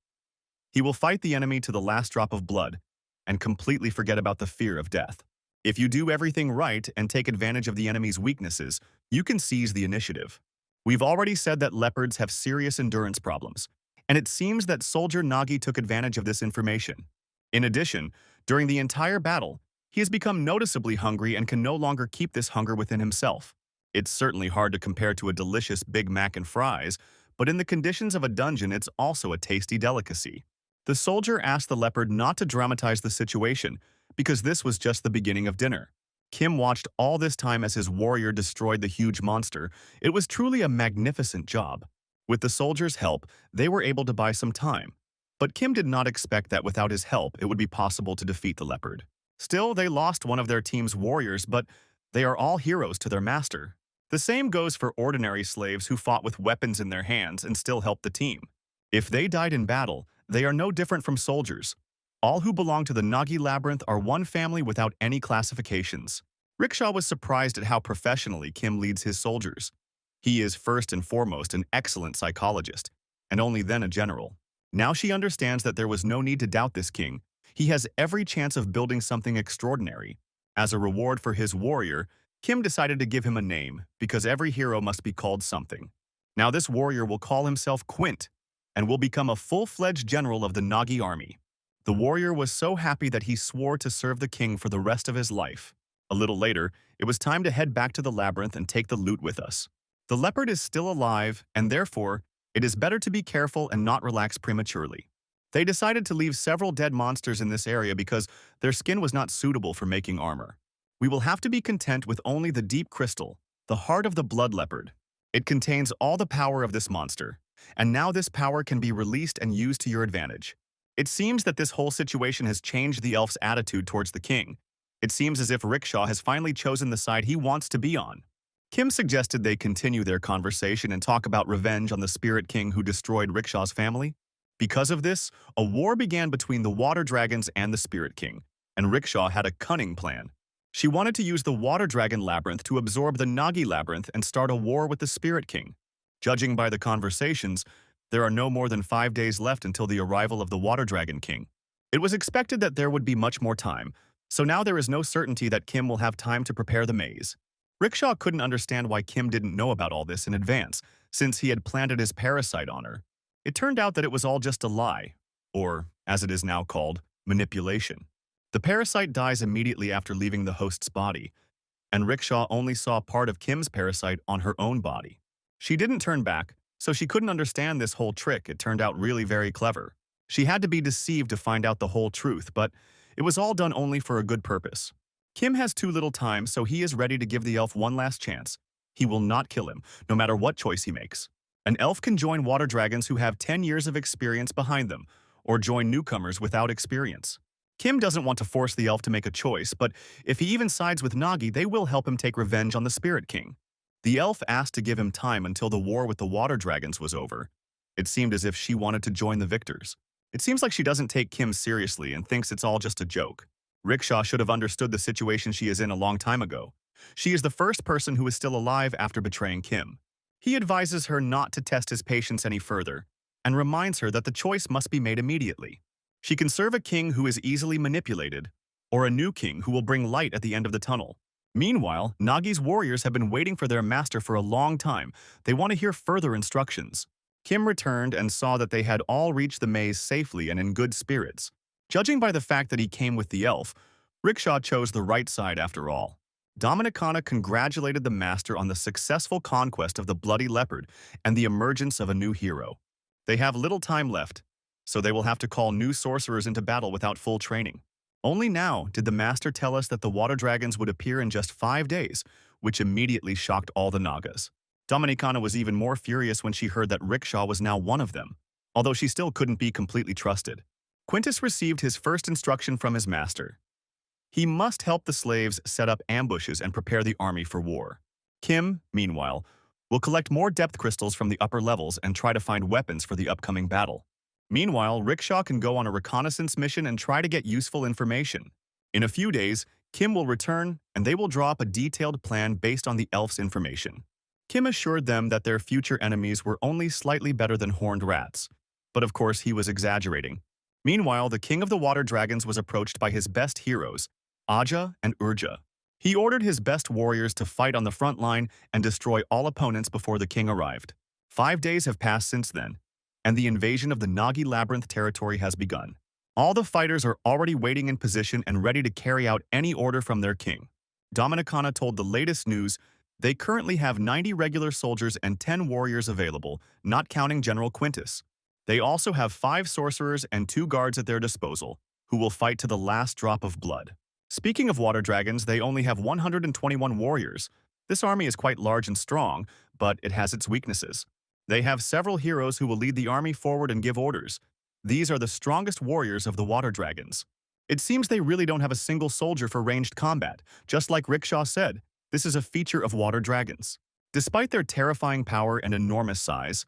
Speaker 1: He will fight the enemy to the last drop of blood and completely forget about the fear of death. If you do everything right and take advantage of the enemy's weaknesses, you can seize the initiative. We've already said that leopards have serious endurance problems, and it seems that Soldier Nagi took advantage of this information. In addition, during the entire battle, he has become noticeably hungry and can no longer keep this hunger within himself. It's certainly hard to compare to a delicious Big Mac and fries, but in the conditions of a dungeon, it's also a tasty delicacy. The soldier asked the leopard not to dramatize the situation, because this was just the beginning of dinner. Kim watched all this time as his warrior destroyed the huge monster. It was truly a magnificent job. With the soldiers' help, they were able to buy some time. But Kim did not expect that without his help, it would be possible to defeat the leopard. Still, they lost one of their team's warriors, but they are all heroes to their master. The same goes for ordinary slaves who fought with weapons in their hands and still helped the team. If they died in battle, they are no different from soldiers. All who belong to the Nagi labyrinth are one family without any classifications. Rickshaw was surprised at how professionally Kim leads his soldiers. He is first and foremost an excellent psychologist, and only then a general. Now she understands that there was no need to doubt this king. He has every chance of building something extraordinary. As a reward for his warrior, Kim decided to give him a name, because every hero must be called something. Now this warrior will call himself Quint, and will become a full-fledged general of the Nagi army. The warrior was so happy that he swore to serve the king for the rest of his life. A little later, it was time to head back to the labyrinth and take the loot with us. The leopard is still alive, and therefore, it is better to be careful and not relax prematurely. They decided to leave several dead monsters in this area because their skin was not suitable for making armor. We will have to be content with only the deep crystal, the heart of the blood leopard. It contains all the power of this monster, and now this power can be released and used to your advantage. It seems that this whole situation has changed the elf's attitude towards the king. It seems as if Rickshaw has finally chosen the side he wants to be on. Kim suggested they continue their conversation and talk about revenge on the Spirit King who destroyed Rickshaw's family. Because of this, a war began between the Water Dragons and the Spirit King, and Rickshaw had a cunning plan. She wanted to use the Water Dragon Labyrinth to absorb the Nagi Labyrinth and start a war with the Spirit King. Judging by the conversations, there are no more than 5 days left until the arrival of the Water Dragon King. It was expected that there would be much more time, so now there is no certainty that Kim will have time to prepare the maze. Rickshaw couldn't understand why Kim didn't know about all this in advance, since he had planted his parasite on her. It turned out that it was all just a lie, or, as it is now called, manipulation. The parasite dies immediately after leaving the host's body, and Rickshaw only saw part of Kim's parasite on her own body. She didn't turn back, so she couldn't understand this whole trick. It turned out really very clever. She had to be deceived to find out the whole truth, but it was all done only for a good purpose. Kim has too little time, so he is ready to give the elf one last chance. He will not kill him, no matter what choice he makes. An elf can join water dragons who have 10 years of experience behind them, or join newcomers without experience. Kim doesn't want to force the elf to make a choice, but if he even sides with Nagi, they will help him take revenge on the Spirit King. The elf asked to give him time until the war with the water dragons was over. It seemed as if she wanted to join the victors. It seems like she doesn't take Kim seriously and thinks it's all just a joke. Rickshaw should have understood the situation she is in a long time ago. She is the first person who is still alive after betraying Kim. He advises her not to test his patience any further, and reminds her that the choice must be made immediately. She can serve a king who is easily manipulated, or a new king who will bring light at the end of the tunnel. Meanwhile, Nagi's warriors have been waiting for their master for a long time. They want to hear further instructions. Kim returned and saw that they had all reached the maze safely and in good spirits. Judging by the fact that he came with the elf, Rickshaw chose the right side after all. Dominicana congratulated the master on the successful conquest of the Bloody Leopard and the emergence of a new hero. They have little time left, so they will have to call new sorcerers into battle without full training. Only now did the master tell us that the water dragons would appear in just 5 days, which immediately shocked all the Nagas. Dominicana was even more furious when she heard that Rickshaw was now one of them, although she still couldn't be completely trusted. Quintus received his first instruction from his master. He must help the slaves set up ambushes and prepare the army for war. Kim, meanwhile, will collect more depth crystals from the upper levels and try to find weapons for the upcoming battle. Meanwhile, Rickshaw can go on a reconnaissance mission and try to get useful information. In a few days, Kim will return, and they will draw up a detailed plan based on the elf's information. Kim assured them that their future enemies were only slightly better than horned rats, but of course he was exaggerating. Meanwhile, the king of the water dragons was approached by his best heroes, Aja and Urja. He ordered his best warriors to fight on the front line and destroy all opponents before the king arrived. 5 days have passed since then, and the invasion of the Nagi Labyrinth territory has begun. All the fighters are already waiting in position and ready to carry out any order from their king. Dominicana told the latest news they currently have 90 regular soldiers and 10 warriors available, not counting General Quintus. They also have 5 sorcerers and 2 guards at their disposal, who will fight to the last drop of blood. Speaking of water dragons, they only have 121 warriors. This army is quite large and strong, but it has its weaknesses. They have several heroes who will lead the army forward and give orders. These are the strongest warriors of the water dragons. It seems they really don't have a single soldier for ranged combat. Just like Rickshaw said, this is a feature of water dragons. Despite their terrifying power and enormous size,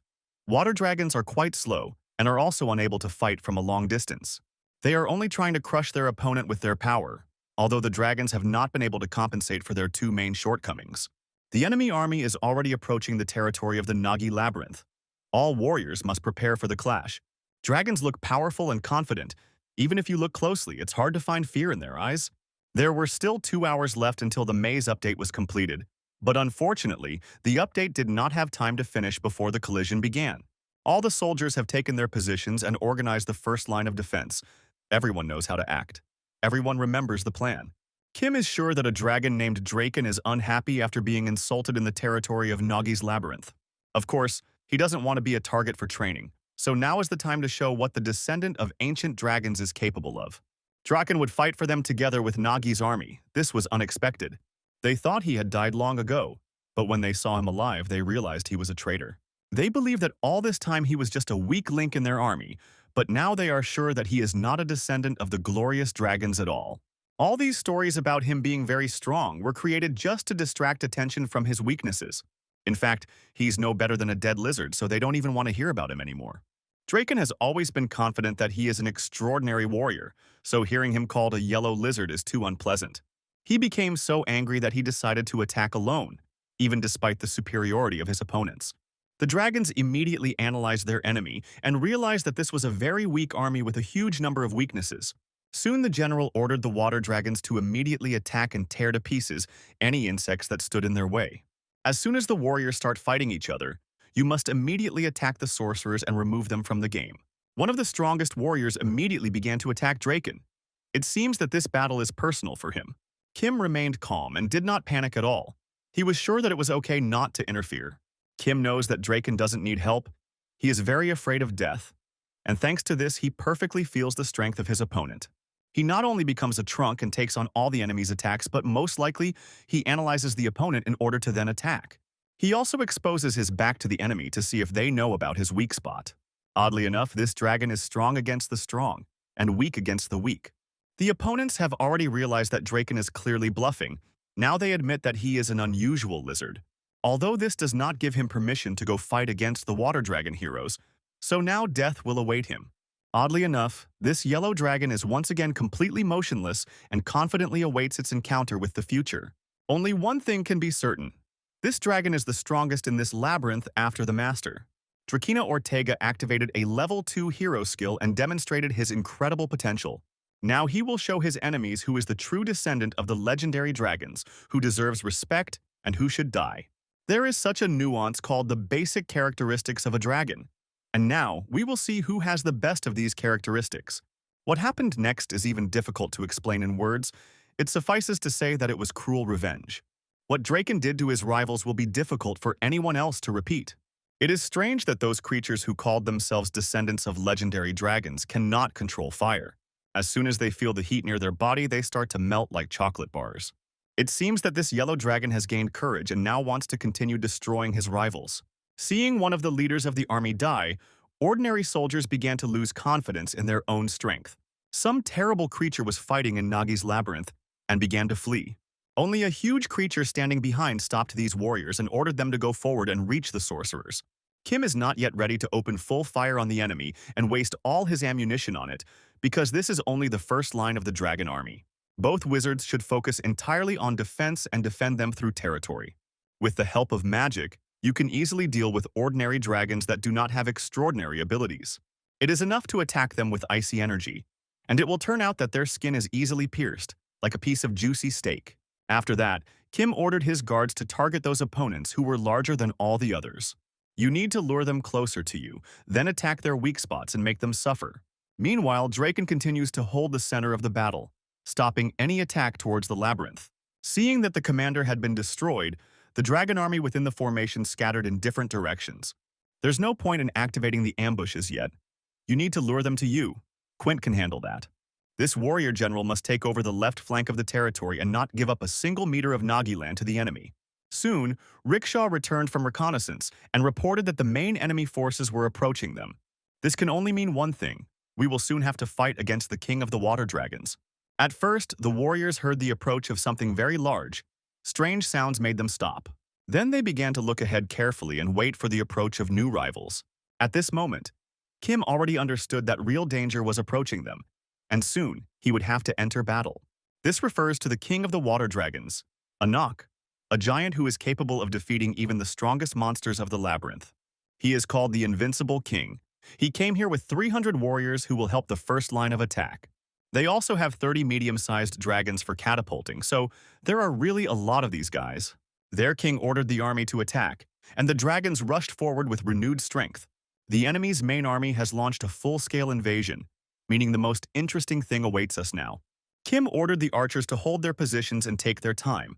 Speaker 1: water dragons are quite slow and are also unable to fight from a long distance. They are only trying to crush their opponent with their power, although the dragons have not been able to compensate for their two main shortcomings. The enemy army is already approaching the territory of the Nagi labyrinth. All warriors must prepare for the clash. Dragons look powerful and confident. Even if you look closely, it's hard to find fear in their eyes. There were still 2 hours left until the maze update was completed, but unfortunately, the update did not have time to finish before the collision began. All the soldiers have taken their positions and organized the first line of defense. Everyone knows how to act. Everyone remembers the plan. Kim is sure that a dragon named Draken is unhappy after being insulted in the territory of Nagi's labyrinth. Of course, he doesn't want to be a target for training, so now is the time to show what the descendant of ancient dragons is capable of. Draken would fight for them together with Nagi's army. This was unexpected. They thought he had died long ago, but when they saw him alive, they realized he was a traitor. They believed that all this time he was just a weak link in their army, but now they are sure that he is not a descendant of the glorious dragons at all. All these stories about him being very strong were created just to distract attention from his weaknesses. In fact, he's no better than a dead lizard, so they don't even want to hear about him anymore. Draken has always been confident that he is an extraordinary warrior, so hearing him called a yellow lizard is too unpleasant. He became so angry that he decided to attack alone, even despite the superiority of his opponents. The dragons immediately analyzed their enemy and realized that this was a very weak army with a huge number of weaknesses. Soon the general ordered the water dragons to immediately attack and tear to pieces any insects that stood in their way. As soon as the warriors start fighting each other, you must immediately attack the sorcerers and remove them from the game. One of the strongest warriors immediately began to attack Draken. It seems that this battle is personal for him. Kim remained calm and did not panic at all. He was sure that it was okay not to interfere. Kim knows that Draken doesn't need help. He is very afraid of death, and thanks to this, he perfectly feels the strength of his opponent. He not only becomes a trunk and takes on all the enemy's attacks, but most likely, he analyzes the opponent in order to then attack. He also exposes his back to the enemy to see if they know about his weak spot. Oddly enough, this dragon is strong against the strong and weak against the weak. The opponents have already realized that Draken is clearly bluffing. Now they admit that he is an unusual lizard. Although this does not give him permission to go fight against the water dragon heroes, so now death will await him. Oddly enough, this yellow dragon is once again completely motionless and confidently awaits its encounter with the future. Only one thing can be certain. This dragon is the strongest in this labyrinth after the master. Drakina Ortega activated a level 2 hero skill and demonstrated his incredible potential. Now he will show his enemies who is the true descendant of the legendary dragons, who deserves respect and who should die. There is such a nuance called the basic characteristics of a dragon. And now, we will see who has the best of these characteristics. What happened next is even difficult to explain in words. It suffices to say that it was cruel revenge. What Draken did to his rivals will be difficult for anyone else to repeat. It is strange that those creatures who called themselves descendants of legendary dragons cannot control fire. As soon as they feel the heat near their body, they start to melt like chocolate bars. It seems that this yellow dragon has gained courage and now wants to continue destroying his rivals. Seeing one of the leaders of the army die, ordinary soldiers began to lose confidence in their own strength. Some terrible creature was fighting in Nagi's labyrinth and began to flee. Only a huge creature standing behind stopped these warriors and ordered them to go forward and reach the sorcerers. Kim is not yet ready to open full fire on the enemy and waste all his ammunition on it, because this is only the first line of the dragon army. Both wizards should focus entirely on defense and defend them through territory. With the help of magic, you can easily deal with ordinary dragons that do not have extraordinary abilities. It is enough to attack them with icy energy, and it will turn out that their skin is easily pierced, like a piece of juicy steak. After that, Kim ordered his guards to target those opponents who were larger than all the others. You need to lure them closer to you, then attack their weak spots and make them suffer. Meanwhile, Draken continues to hold the center of the battle, stopping any attack towards the labyrinth. Seeing that the commander had been destroyed, the dragon army within the formation scattered in different directions. There's no point in activating the ambushes yet. You need to lure them to you. Quint can handle that. This warrior general must take over the left flank of the territory and not give up a single meter of Nagi land to the enemy. Soon, Rickshaw returned from reconnaissance and reported that the main enemy forces were approaching them. This can only mean one thing. We will soon have to fight against the king of the water dragons. At first, the warriors heard the approach of something very large. Strange sounds made them stop. Then they began to look ahead carefully and wait for the approach of new rivals. At this moment, Kim already understood that real danger was approaching them, and soon he would have to enter battle. This refers to the king of the water dragons, Anak, a giant who is capable of defeating even the strongest monsters of the labyrinth. He is called the Invincible King. He came here with 300 warriors who will help the first line of attack. They also have 30 medium-sized dragons for catapulting, so there are really a lot of these guys. Their king ordered the army to attack, and the dragons rushed forward with renewed strength. The enemy's main army has launched a full-scale invasion, meaning the most interesting thing awaits us now. Kim ordered the archers to hold their positions and take their time.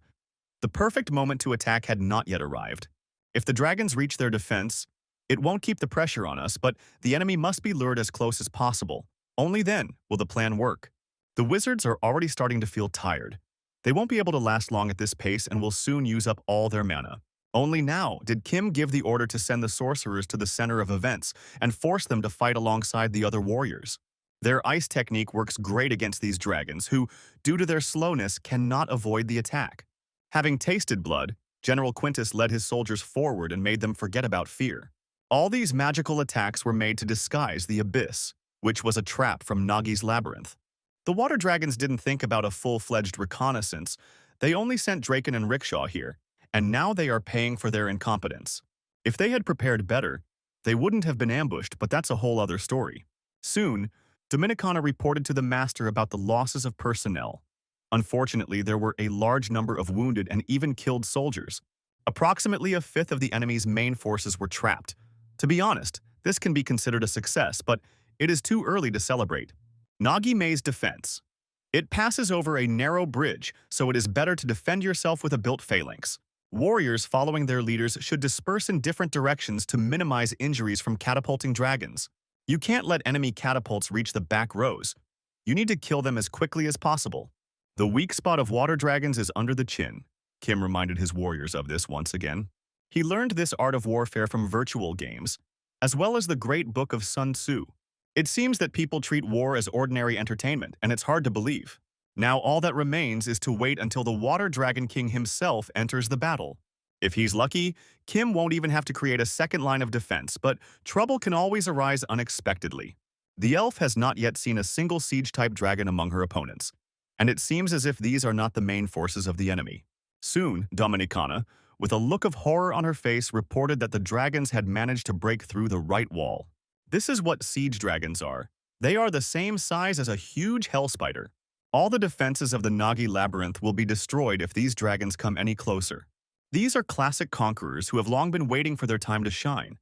Speaker 1: The perfect moment to attack had not yet arrived. If the dragons reach their defense, it won't keep the pressure on us, but the enemy must be lured as close as possible. Only then will the plan work. The wizards are already starting to feel tired. They won't be able to last long at this pace and will soon use up all their mana. Only now did Kim give the order to send the sorcerers to the center of events and force them to fight alongside the other warriors. Their ice technique works great against these dragons who, due to their slowness, cannot avoid the attack. Having tasted blood, General Quintus led his soldiers forward and made them forget about fear. All these magical attacks were made to disguise the abyss, which was a trap from Nagi's labyrinth. The water dragons didn't think about a full-fledged reconnaissance. They only sent Draken and Rickshaw here, and now they are paying for their incompetence. If they had prepared better, they wouldn't have been ambushed, but that's a whole other story. Soon, Dominicana reported to the master about the losses of personnel. Unfortunately, there were a large number of wounded and even killed soldiers. Approximately a fifth of the enemy's main forces were trapped. To be honest, this can be considered a success, but it is too early to celebrate. Nagi Mei's defense. It passes over a narrow bridge, so it is better to defend yourself with a built phalanx. Warriors following their leaders should disperse in different directions to minimize injuries from catapulting dragons. You can't let enemy catapults reach the back rows. You need to kill them as quickly as possible. The weak spot of water dragons is under the chin. Kim reminded his warriors of this once again. He learned this art of warfare from virtual games, as well as the great book of Sun Tzu. It seems that people treat war as ordinary entertainment, and it's hard to believe. Now all that remains is to wait until the Water Dragon King himself enters the battle. If he's lucky, Kim won't even have to create a second line of defense, but trouble can always arise unexpectedly. The elf has not yet seen a single siege-type dragon among her opponents, and it seems as if these are not the main forces of the enemy. Soon, Dominicana, with a look of horror on her face, reported that the dragons had managed to break through the right wall. This is what siege dragons are. They are the same size as a huge hell spider. All the defenses of the Nagi labyrinth will be destroyed if these dragons come any closer. These are classic conquerors who have long been waiting for their time to shine.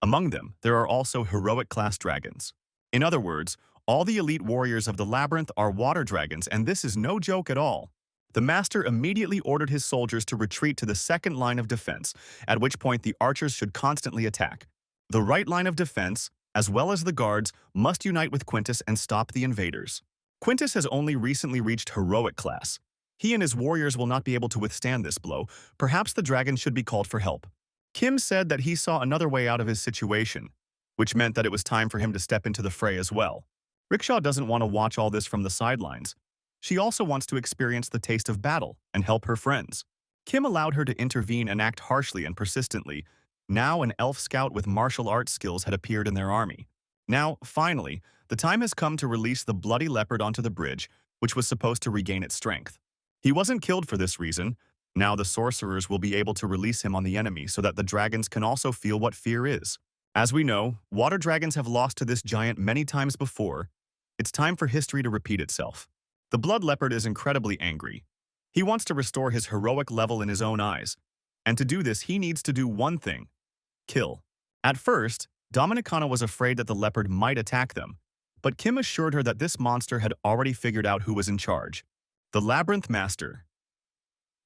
Speaker 1: Among them, there are also heroic-class dragons. In other words, all the elite warriors of the labyrinth are water dragons, and this is no joke at all. The master immediately ordered his soldiers to retreat to the second line of defense, at which point the archers should constantly attack. The right line of defense, as well as the guards, must unite with Quintus and stop the invaders. Quintus has only recently reached heroic class. He and his warriors will not be able to withstand this blow. Perhaps the dragon should be called for help. Kim said that he saw another way out of his situation, which meant that it was time for him to step into the fray as well. Rickshaw doesn't want to watch all this from the sidelines. She also wants to experience the taste of battle and help her friends. Kim allowed her to intervene and act harshly and persistently. Now an elf scout with martial arts skills had appeared in their army. Now, finally, the time has come to release the bloody leopard onto the bridge, which was supposed to regain its strength. He wasn't killed for this reason. Now the sorcerers will be able to release him on the enemy so that the dragons can also feel what fear is. As we know, water dragons have lost to this giant many times before. It's time for history to repeat itself. The blood leopard is incredibly angry. He wants to restore his heroic level in his own eyes. And to do this, he needs to do one thing: kill. At first, Dominicana was afraid that the leopard might attack them, but Kim assured her that this monster had already figured out who was in charge: the Labyrinth Master.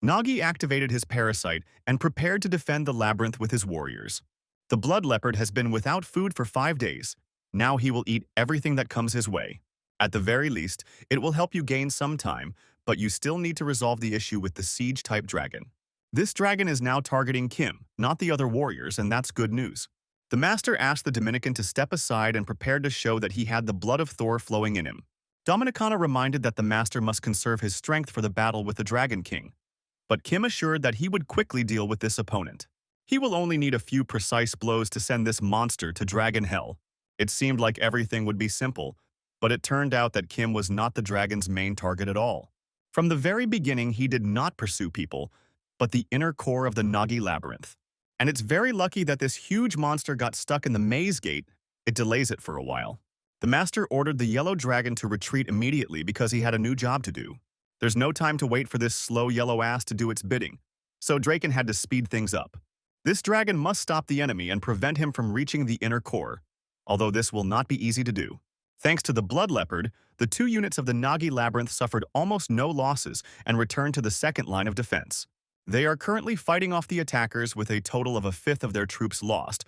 Speaker 1: Nagi activated his parasite and prepared to defend the labyrinth with his warriors. The blood leopard has been without food for 5 days. Now he will eat everything that comes his way. At the very least, it will help you gain some time, but you still need to resolve the issue with the siege-type dragon. This dragon is now targeting Kim, not the other warriors, and that's good news. The master asked the Dominican to step aside and prepared to show that he had the blood of Thor flowing in him. Dominicana reminded that the master must conserve his strength for the battle with the Dragon King, but Kim assured that he would quickly deal with this opponent. He will only need a few precise blows to send this monster to dragon hell. It seemed like everything would be simple, but it turned out that Kim was not the dragon's main target at all. From the very beginning, he did not pursue people, but the inner core of the Nagi labyrinth. And it's very lucky that this huge monster got stuck in the maze gate. It delays it for a while. The master ordered the yellow dragon to retreat immediately because he had a new job to do. There's no time to wait for this slow yellow ass to do its bidding, so Draken had to speed things up. This dragon must stop the enemy and prevent him from reaching the inner core, although this will not be easy to do. Thanks to the Blood Leopard, the 2 units of the Nagi labyrinth suffered almost no losses and returned to the second line of defense. They are currently fighting off the attackers with a total of a fifth of their troops lost,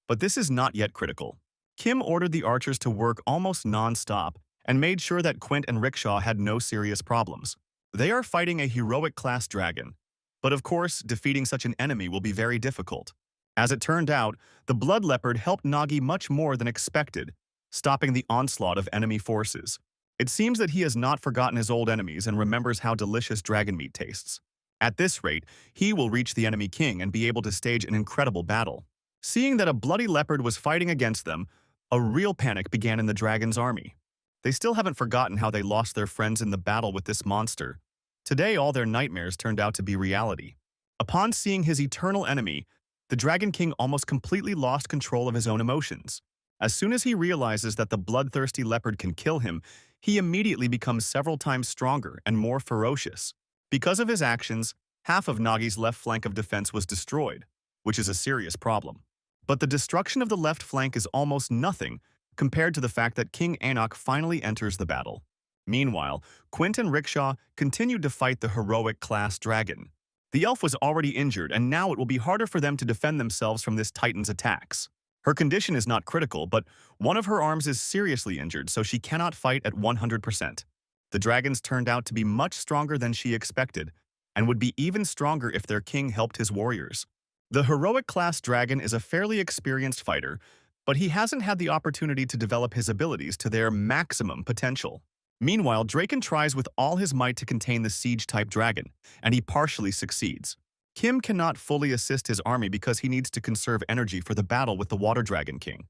Speaker 1: but this is not yet critical. Kim ordered the archers to work almost non-stop and made sure that Quint and Rickshaw had no serious problems. They are fighting a heroic-class dragon, but of course, defeating such an enemy will be very difficult. As it turned out, the Blood Leopard helped Nagi much more than expected, stopping the onslaught of enemy forces. It seems that he has not forgotten his old enemies and remembers how delicious dragon meat tastes. At this rate, he will reach the enemy king and be able to stage an incredible battle. Seeing that a bloody leopard was fighting against them, a real panic began in the dragon's army. They still haven't forgotten how they lost their friends in the battle with this monster. Today, all their nightmares turned out to be reality. Upon seeing his eternal enemy, the Dragon King almost completely lost control of his own emotions. As soon as he realizes that the bloodthirsty leopard can kill him, he immediately becomes several times stronger and more ferocious. Because of his actions, half of Nagi's left flank of defense was destroyed, which is a serious problem. But the destruction of the left flank is almost nothing compared to the fact that King Anak finally enters the battle. Meanwhile, Quint and Rickshaw continued to fight the heroic-class dragon. The elf was already injured, and now it will be harder for them to defend themselves from this titan's attacks. Her condition is not critical, but one of her arms is seriously injured, so she cannot fight at 100%. The dragons turned out to be much stronger than she expected, and would be even stronger if their king helped his warriors. The heroic-class dragon is a fairly experienced fighter, but he hasn't had the opportunity to develop his abilities to their maximum potential. Meanwhile, Draken tries with all his might to contain the siege-type dragon, and he partially succeeds. Kim cannot fully assist his army because he needs to conserve energy for the battle with the Water Dragon King.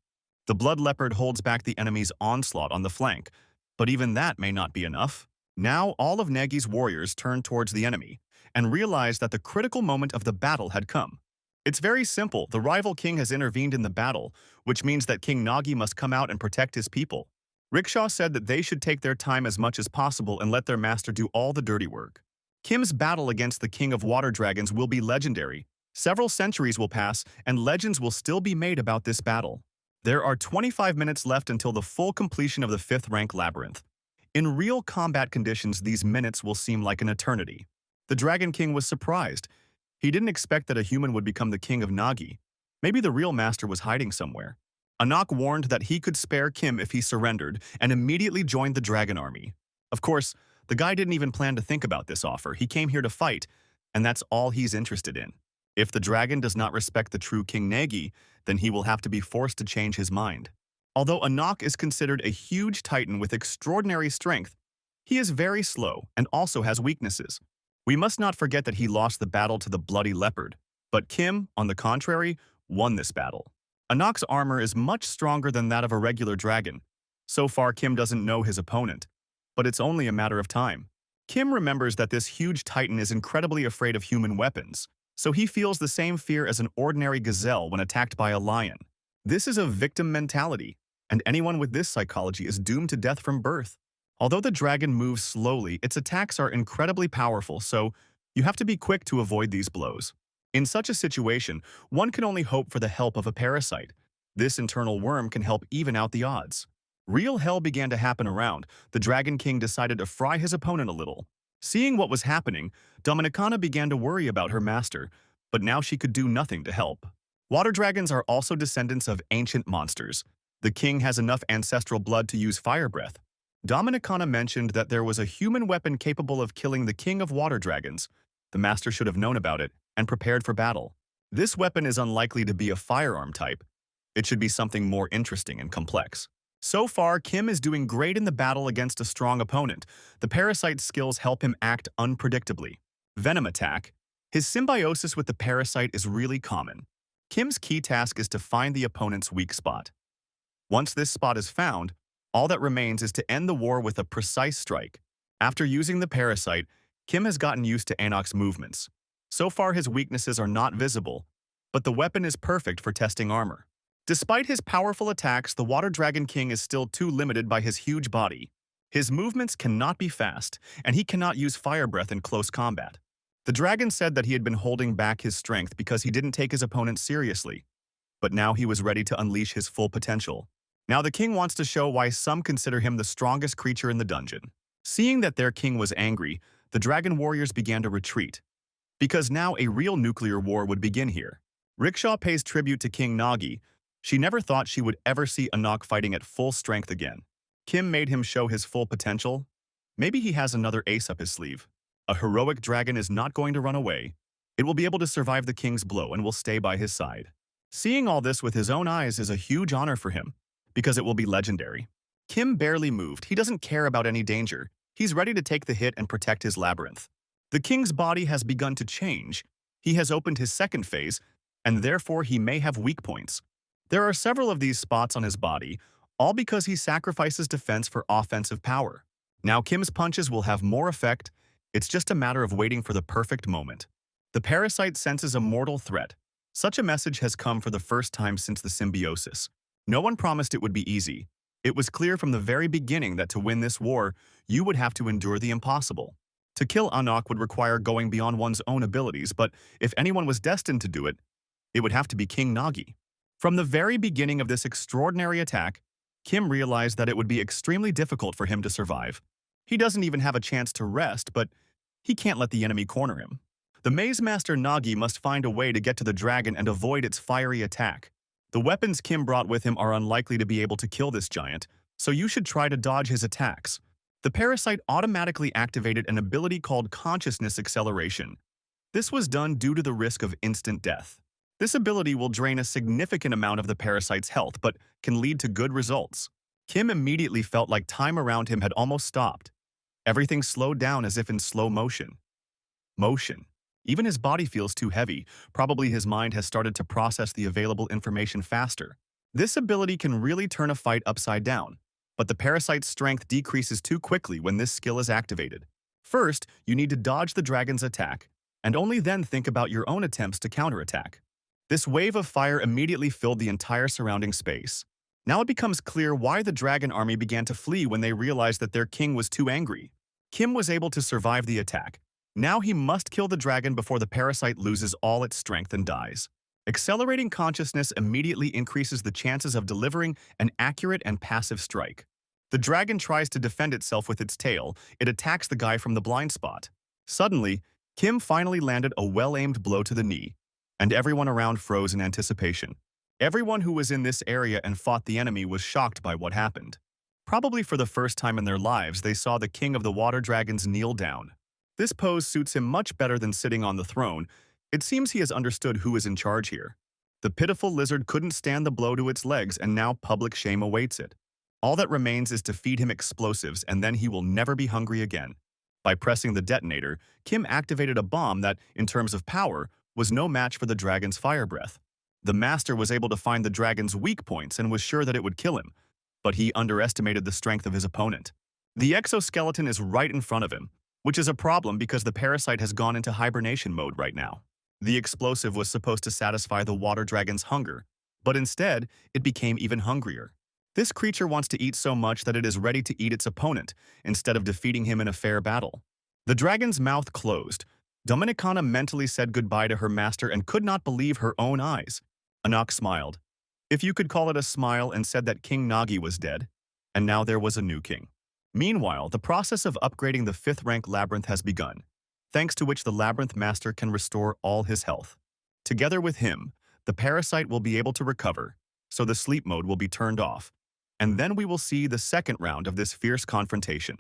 Speaker 1: The Blood Leopard holds back the enemy's onslaught on the flank, but even that may not be enough. Now, all of Nagi's warriors turn towards the enemy and realize that the critical moment of the battle had come. It's very simple. The rival king has intervened in the battle, which means that King Nagi must come out and protect his people. Rickshaw said that they should take their time as much as possible and let their master do all the dirty work. Kim's battle against the King of Water Dragons will be legendary. Several centuries will pass, and legends will still be made about this battle. There are 25 minutes left until the full completion of the 5th rank labyrinth. In real combat conditions, these minutes will seem like an eternity. The Dragon King was surprised. He didn't expect that a human would become the king of Nagi. Maybe the real master was hiding somewhere. Anak warned that he could spare Kim if he surrendered and immediately joined the dragon army. Of course, the guy didn't even plan to think about this offer. He came here to fight, and that's all he's interested in. If the dragon does not respect the true King Nagi, then he will have to be forced to change his mind. Although Anak is considered a huge titan with extraordinary strength, he is very slow and also has weaknesses. We must not forget that he lost the battle to the Bloody Leopard, but Kim, on the contrary, won this battle. Anak's armor is much stronger than that of a regular dragon. So far, Kim doesn't know his opponent, but it's only a matter of time. Kim remembers that this huge titan is incredibly afraid of human weapons, so he feels the same fear as an ordinary gazelle when attacked by a lion. This is a victim mentality, and anyone with this psychology is doomed to death from birth. Although the dragon moves slowly, its attacks are incredibly powerful, so you have to be quick to avoid these blows. In such a situation, one can only hope for the help of a parasite. This internal worm can help even out the odds. Real hell began to happen around. The Dragon King decided to fry his opponent a little. Seeing what was happening, Dominicana began to worry about her master, but now she could do nothing to help. Water dragons are also descendants of ancient monsters. The king has enough ancestral blood to use fire breath. Dominicana mentioned that there was a human weapon capable of killing the king of water dragons. The master should have known about it, and prepared for battle. This weapon is unlikely to be a firearm type. It should be something more interesting and complex. So far, Kim is doing great in the battle against a strong opponent. The parasite's skills help him act unpredictably. Venom attack. His symbiosis with the parasite is really common. Kim's key task is to find the opponent's weak spot. Once this spot is found, all that remains is to end the war with a precise strike. After using the parasite, Kim has gotten used to Anok's movements. So far, his weaknesses are not visible, but the weapon is perfect for testing armor. Despite his powerful attacks, the Water Dragon King is still too limited by his huge body. His movements cannot be fast, and he cannot use fire breath in close combat. The dragon said that he had been holding back his strength because he didn't take his opponent seriously, but now he was ready to unleash his full potential. Now the king wants to show why some consider him the strongest creature in the dungeon. Seeing that their king was angry, the dragon warriors began to retreat, because now a real nuclear war would begin here. Rickshaw pays tribute to King Nagi. She never thought she would ever see Anok fighting at full strength again. Kim made him show his full potential. Maybe he has another ace up his sleeve. A heroic dragon is not going to run away. It will be able to survive the king's blow and will stay by his side. Seeing all this with his own eyes is a huge honor for him, because it will be legendary. Kim barely moved. He doesn't care about any danger. He's ready to take the hit and protect his labyrinth. The king's body has begun to change. He has opened his second phase, and therefore he may have weak points. There are several of these spots on his body, all because he sacrifices defense for offensive power. Now Kim's punches will have more effect. It's just a matter of waiting for the perfect moment. The parasite senses a mortal threat. Such a message has come for the first time since the symbiosis. No one promised it would be easy. It was clear from the very beginning that to win this war, you would have to endure the impossible. To kill Anok would require going beyond one's own abilities, but if anyone was destined to do it, it would have to be King Nagi. From the very beginning of this extraordinary attack, Kim realized that it would be extremely difficult for him to survive. He doesn't even have a chance to rest, but he can't let the enemy corner him. The Maze Master Nagi must find a way to get to the dragon and avoid its fiery attack. The weapons Kim brought with him are unlikely to be able to kill this giant, so you should try to dodge his attacks. The parasite automatically activated an ability called consciousness acceleration. This was done due to the risk of instant death. This ability will drain a significant amount of the parasite's health, but can lead to good results. Kim immediately felt like time around him had almost stopped. Everything slowed down as if in slow motion. Even his body feels too heavy. Probably his mind has started to process the available information faster. This ability can really turn a fight upside down, but the parasite's strength decreases too quickly when this skill is activated. First, you need to dodge the dragon's attack, and only then think about your own attempts to counterattack. This wave of fire immediately filled the entire surrounding space. Now it becomes clear why the dragon army began to flee when they realized that their king was too angry. Kim was able to survive the attack. Now he must kill the dragon before the parasite loses all its strength and dies. Accelerating consciousness immediately increases the chances of delivering an accurate and passive strike. The dragon tries to defend itself with its tail. It attacks the guy from the blind spot. Suddenly, Kim finally landed a well-aimed blow to the knee, and everyone around froze in anticipation. Everyone who was in this area and fought the enemy was shocked by what happened. Probably for the first time in their lives, they saw the king of the water dragons kneel down. This pose suits him much better than sitting on the throne. It seems he has understood who is in charge here. The pitiful lizard couldn't stand the blow to its legs, and now public shame awaits it. All that remains is to feed him explosives, and then he will never be hungry again. By pressing the detonator, Kim activated a bomb that, in terms of power, was no match for the dragon's fire breath. The master was able to find the dragon's weak points and was sure that it would kill him, but he underestimated the strength of his opponent. The exoskeleton is right in front of him, which is a problem because the parasite has gone into hibernation mode right now. The explosive was supposed to satisfy the water dragon's hunger, but instead, it became even hungrier. This creature wants to eat so much that it is ready to eat its opponent, instead of defeating him in a fair battle. The dragon's mouth closed. Dominicana mentally said goodbye to her master and could not believe her own eyes. Anok smiled, if you could call it a smile, and said that King Nagi was dead, and now there was a new king. Meanwhile, the process of upgrading the 5th rank labyrinth has begun, thanks to which the labyrinth master can restore all his health. Together with him, the parasite will be able to recover, so the sleep mode will be turned off, and then we will see the second round of this fierce confrontation.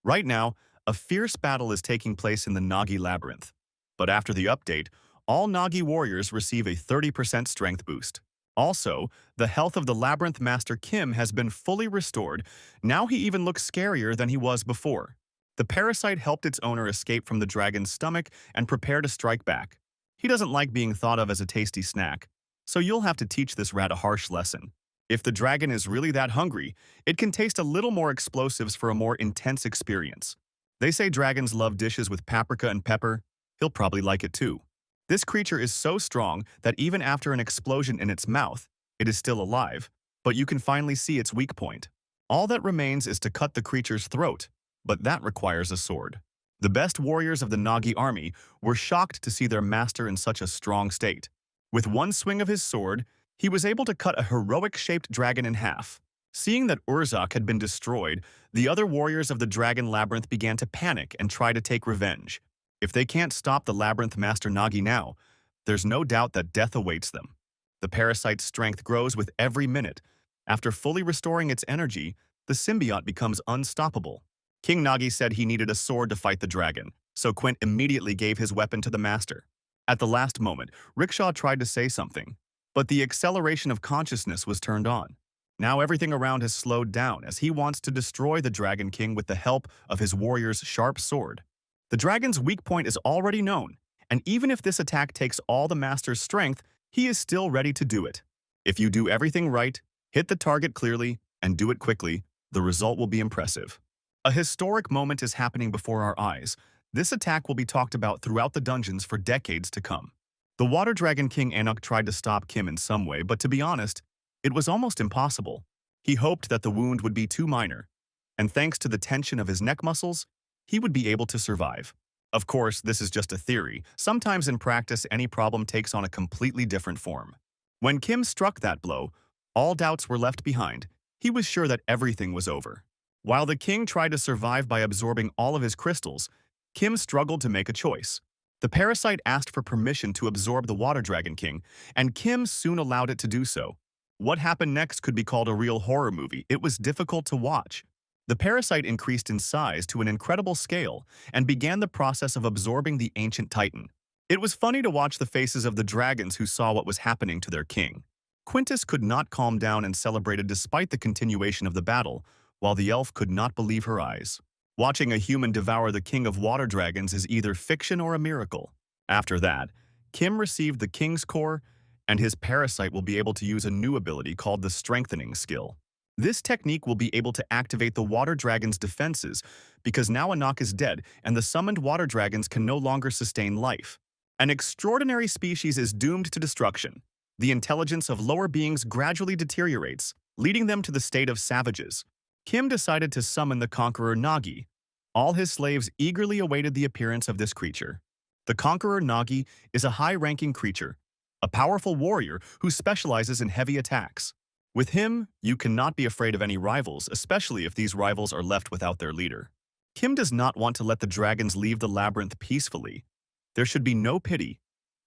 Speaker 1: Right now, a fierce battle is taking place in the Nagi labyrinth, but after the update, All Nagi warriors receive a 30% strength boost. Also, the health of the Labyrinth Master Kim has been fully restored. Now he even looks scarier than he was before. The parasite helped its owner escape from the dragon's stomach and prepare to strike back. He doesn't like being thought of as a tasty snack, so you'll have to teach this rat a harsh lesson. If the dragon is really that hungry, it can taste a little more explosives for a more intense experience. They say dragons love dishes with paprika and pepper. He'll probably like it too. This creature is so strong that even after an explosion in its mouth, it is still alive, but you can finally see its weak point. All that remains is to cut the creature's throat, but that requires a sword. The best warriors of the Nagi army were shocked to see their master in such a strong state. With one swing of his sword, he was able to cut a heroic-shaped dragon in half. Seeing that Urzak had been destroyed, the other warriors of the Dragon Labyrinth began to panic and try to take revenge. If they can't stop the Labyrinth Master Nagi now, there's no doubt that death awaits them. The parasite's strength grows with every minute. After fully restoring its energy, the symbiote becomes unstoppable. King Nagi said he needed a sword to fight the dragon, so Quint immediately gave his weapon to the master. At the last moment, Rickshaw tried to say something, but the acceleration of consciousness was turned on. Now everything around has slowed down as he wants to destroy the Dragon King with the help of his warrior's sharp sword. The dragon's weak point is already known, and even if this attack takes all the master's strength, he is still ready to do it. If you do everything right, hit the target clearly, and do it quickly, the result will be impressive. A historic moment is happening before our eyes. This attack will be talked about throughout the dungeons for decades to come. The Water Dragon King Anuk tried to stop Kim in some way, but to be honest, it was almost impossible. He hoped that the wound would be too minor, and thanks to the tension of his neck muscles, he would be able to survive. Of course, this is just a theory. Sometimes in practice, any problem takes on a completely different form. When Kim struck that blow, all doubts were left behind. He was sure that everything was over. While the king tried to survive by absorbing all of his crystals, Kim struggled to make a choice. The parasite asked for permission to absorb the Water Dragon King, and Kim soon allowed it to do so. What happened next could be called a real horror movie. It was difficult to watch. The parasite increased in size to an incredible scale and began the process of absorbing the ancient titan. It was funny to watch the faces of the dragons who saw what was happening to their king. Quintus could not calm down and celebrated despite the continuation of the battle, while the elf could not believe her eyes. Watching a human devour the king of water dragons is either fiction or a miracle. After that, Kim received the king's core, and his parasite will be able to use a new ability called the strengthening skill. This technique will be able to activate the water dragon's defenses because now Anuk is dead and the summoned water dragons can no longer sustain life. An extraordinary species is doomed to destruction. The intelligence of lower beings gradually deteriorates, leading them to the state of savages. Kim decided to summon the conqueror Nagi. All his slaves eagerly awaited the appearance of this creature. The conqueror Nagi is a high-ranking creature, a powerful warrior who specializes in heavy attacks. With him, you cannot be afraid of any rivals, especially if these rivals are left without their leader. Kim does not want to let the dragons leave the labyrinth peacefully. There should be no pity.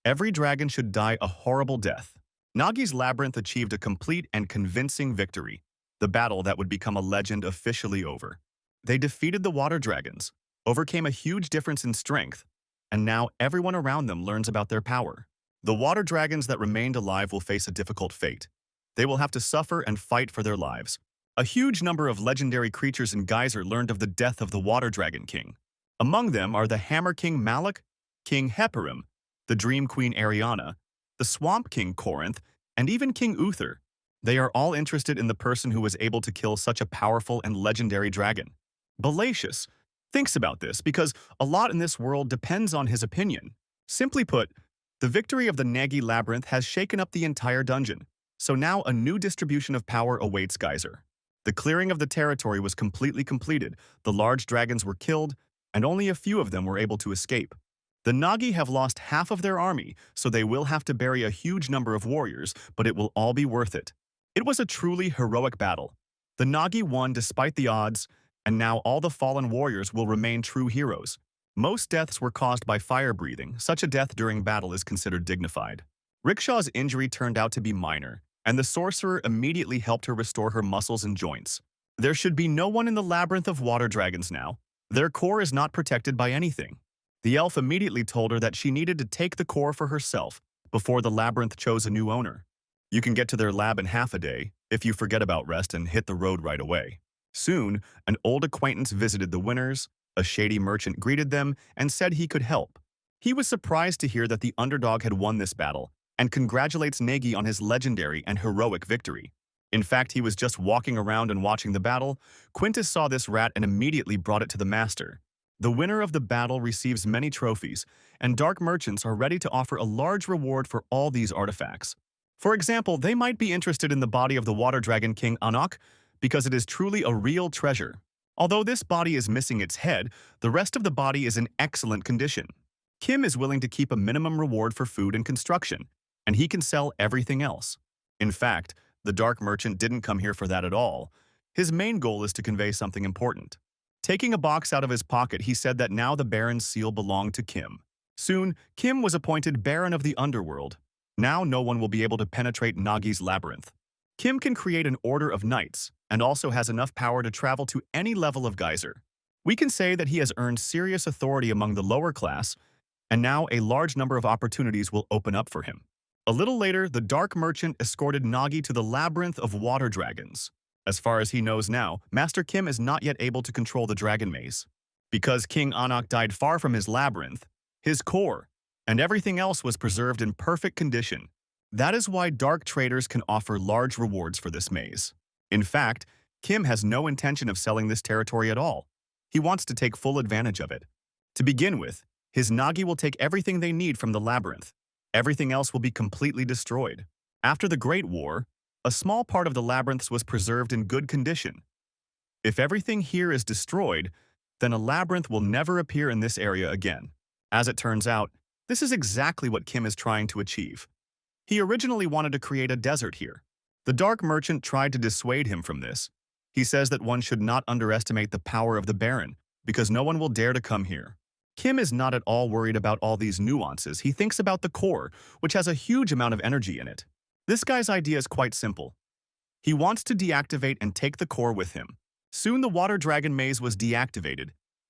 Speaker 1: Every dragon should die a horrible death. Nagi's labyrinth achieved a complete and convincing victory. The battle that would become a legend officially over. They defeated the water dragons, overcame a huge difference in strength, and now everyone around them learns about their power. The water dragons that remained alive will face a difficult fate. They will have to suffer and fight for their lives. A huge number of legendary creatures in Geyser learned of the death of the Water Dragon King. Among them are the Hammer King Malak, King Heparim, the Dream Queen Ariana, the Swamp King Corinth, and even King Uther. They are all interested in the person who was able to kill such a powerful and legendary dragon. Balacius thinks about this because a lot in this world depends on his opinion. Simply put, the victory of the Nagi Labyrinth has shaken up the entire dungeon. So now a new distribution of power awaits Geyser. The clearing of the territory was completely completed, the large dragons were killed, and only a few of them were able to escape. The Nagi have lost half of their army, so they will have to bury a huge number of warriors, but it will all be worth it. It was a truly heroic battle. The Nagi won despite the odds, and now all the fallen warriors will remain true heroes. Most deaths were caused by fire breathing. Such a death during battle is considered dignified. Rickshaw's injury turned out to be minor, and the sorcerer immediately helped her restore her muscles and joints. There should be no one in the labyrinth of water dragons now. Their core is not protected by anything. The elf immediately told her that she needed to take the core for herself before the labyrinth chose a new owner. You can get to their lab in half a day if you forget about rest and hit the road right away. Soon, an old acquaintance visited the winners, a shady merchant greeted them and said he could help. He was surprised to hear that the underdog had won this battle and congratulates Nagi on his legendary and heroic victory. In fact, he was just walking around and watching the battle. Quintus saw this rat and immediately brought it to the master. The winner of the battle receives many trophies, and dark merchants are ready to offer a large reward for all these artifacts. For example, they might be interested in the body of the water dragon king Anak because it is truly a real treasure. Although this body is missing its head, the rest of the body is in excellent condition. Kim is willing to keep a minimum reward for food and construction, and he can sell everything else. In fact, the dark merchant didn't come here for that at all. His main goal is to convey something important. Taking a box out of his pocket, he said that now the Baron's seal belonged to Kim. Soon, Kim was appointed Baron of the Underworld. Now no one will be able to penetrate Nagi's labyrinth. Kim can create an order of knights and also has enough power to travel to any level of geyser. We can say that he has earned serious authority among the lower class, and now a large number of opportunities will open up for him. A little later, the dark merchant escorted Nagi to the labyrinth of water dragons. As far as he knows now, Master Kim is not yet able to control the dragon maze. Because King Anak died far from his labyrinth, his core, and everything else was preserved in perfect condition. That is why dark traders can offer large rewards for this maze. In fact, Kim has no intention of selling this territory at all. He wants to take full advantage of it. To begin with, his Nagi will take everything they need from the labyrinth. Everything else will be completely destroyed. After the Great War, a small part of the labyrinths was preserved in good condition. If everything here is destroyed, then a labyrinth will never appear in this area again. As it turns out, this is exactly what Kim is trying to achieve. He originally wanted to create a desert here. The dark merchant tried to dissuade him from this. He says that one should not underestimate the power of the Baron, because no one will dare to come here. Kim is not at all worried about all these nuances. He thinks about the core, which has a huge amount of energy in it. This guy's idea is quite simple. He wants to deactivate and take the core with him. Soon the water dragon maze was deactivated.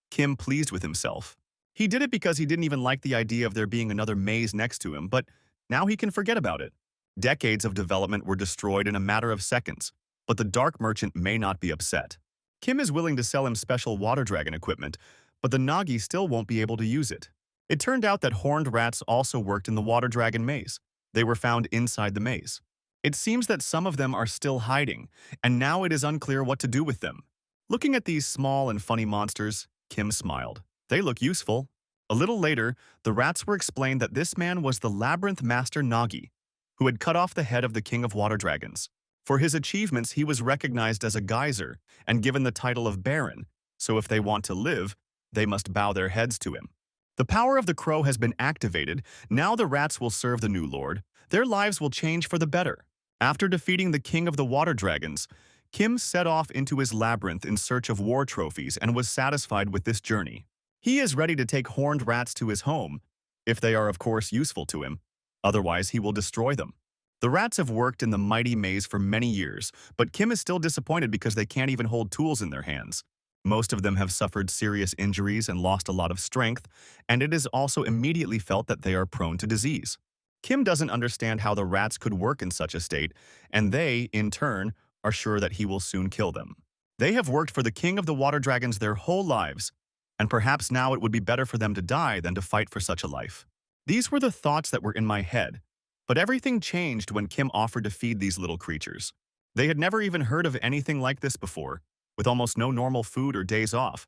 Speaker 1: Kim pleased with himself. He did it because he didn't even like the idea of there being another maze next to him, but now he can forget about it. Decades of development were destroyed in a matter of seconds, but the dark merchant may not be upset. Kim is willing to sell him special water dragon equipment, but the Nagi still won't be able to use it. It turned out that horned rats also worked in the water dragon maze. They were found inside the maze. It seems that some of them are still hiding, and now it is unclear what to do with them. Looking at these small and funny monsters, Kim smiled. They look useful. A little later, the rats were explained that this man was the labyrinth master Nagi, who had cut off the head of the king of water dragons. For his achievements, he was recognized as a geyser and given the title of Baron, so if they want to live, they must bow their heads to him. The power of the crow has been activated. Now the rats will serve the new lord. Their lives will change for the better. After defeating the king of the water dragons, Kim set off into his labyrinth in search of war trophies and was satisfied with this journey. He is ready to take horned rats to his home, if they are of course useful to him. Otherwise, he will destroy them. The rats have worked in the mighty maze for many years, but Kim is still disappointed because they can't even hold tools in their hands. Most of them have suffered serious injuries and lost a lot of strength, and it is also immediately felt that they are prone to disease. Kim doesn't understand how the rats could work in such a state, and they, in turn, are sure that he will soon kill them. They have worked for the king of the water dragons their whole lives, and perhaps now it would be better for them to die than to fight for such a life. These were the thoughts that were in my head, but everything changed when Kim offered to feed these little creatures. They had never even heard of anything like this before, with almost no normal food or days off.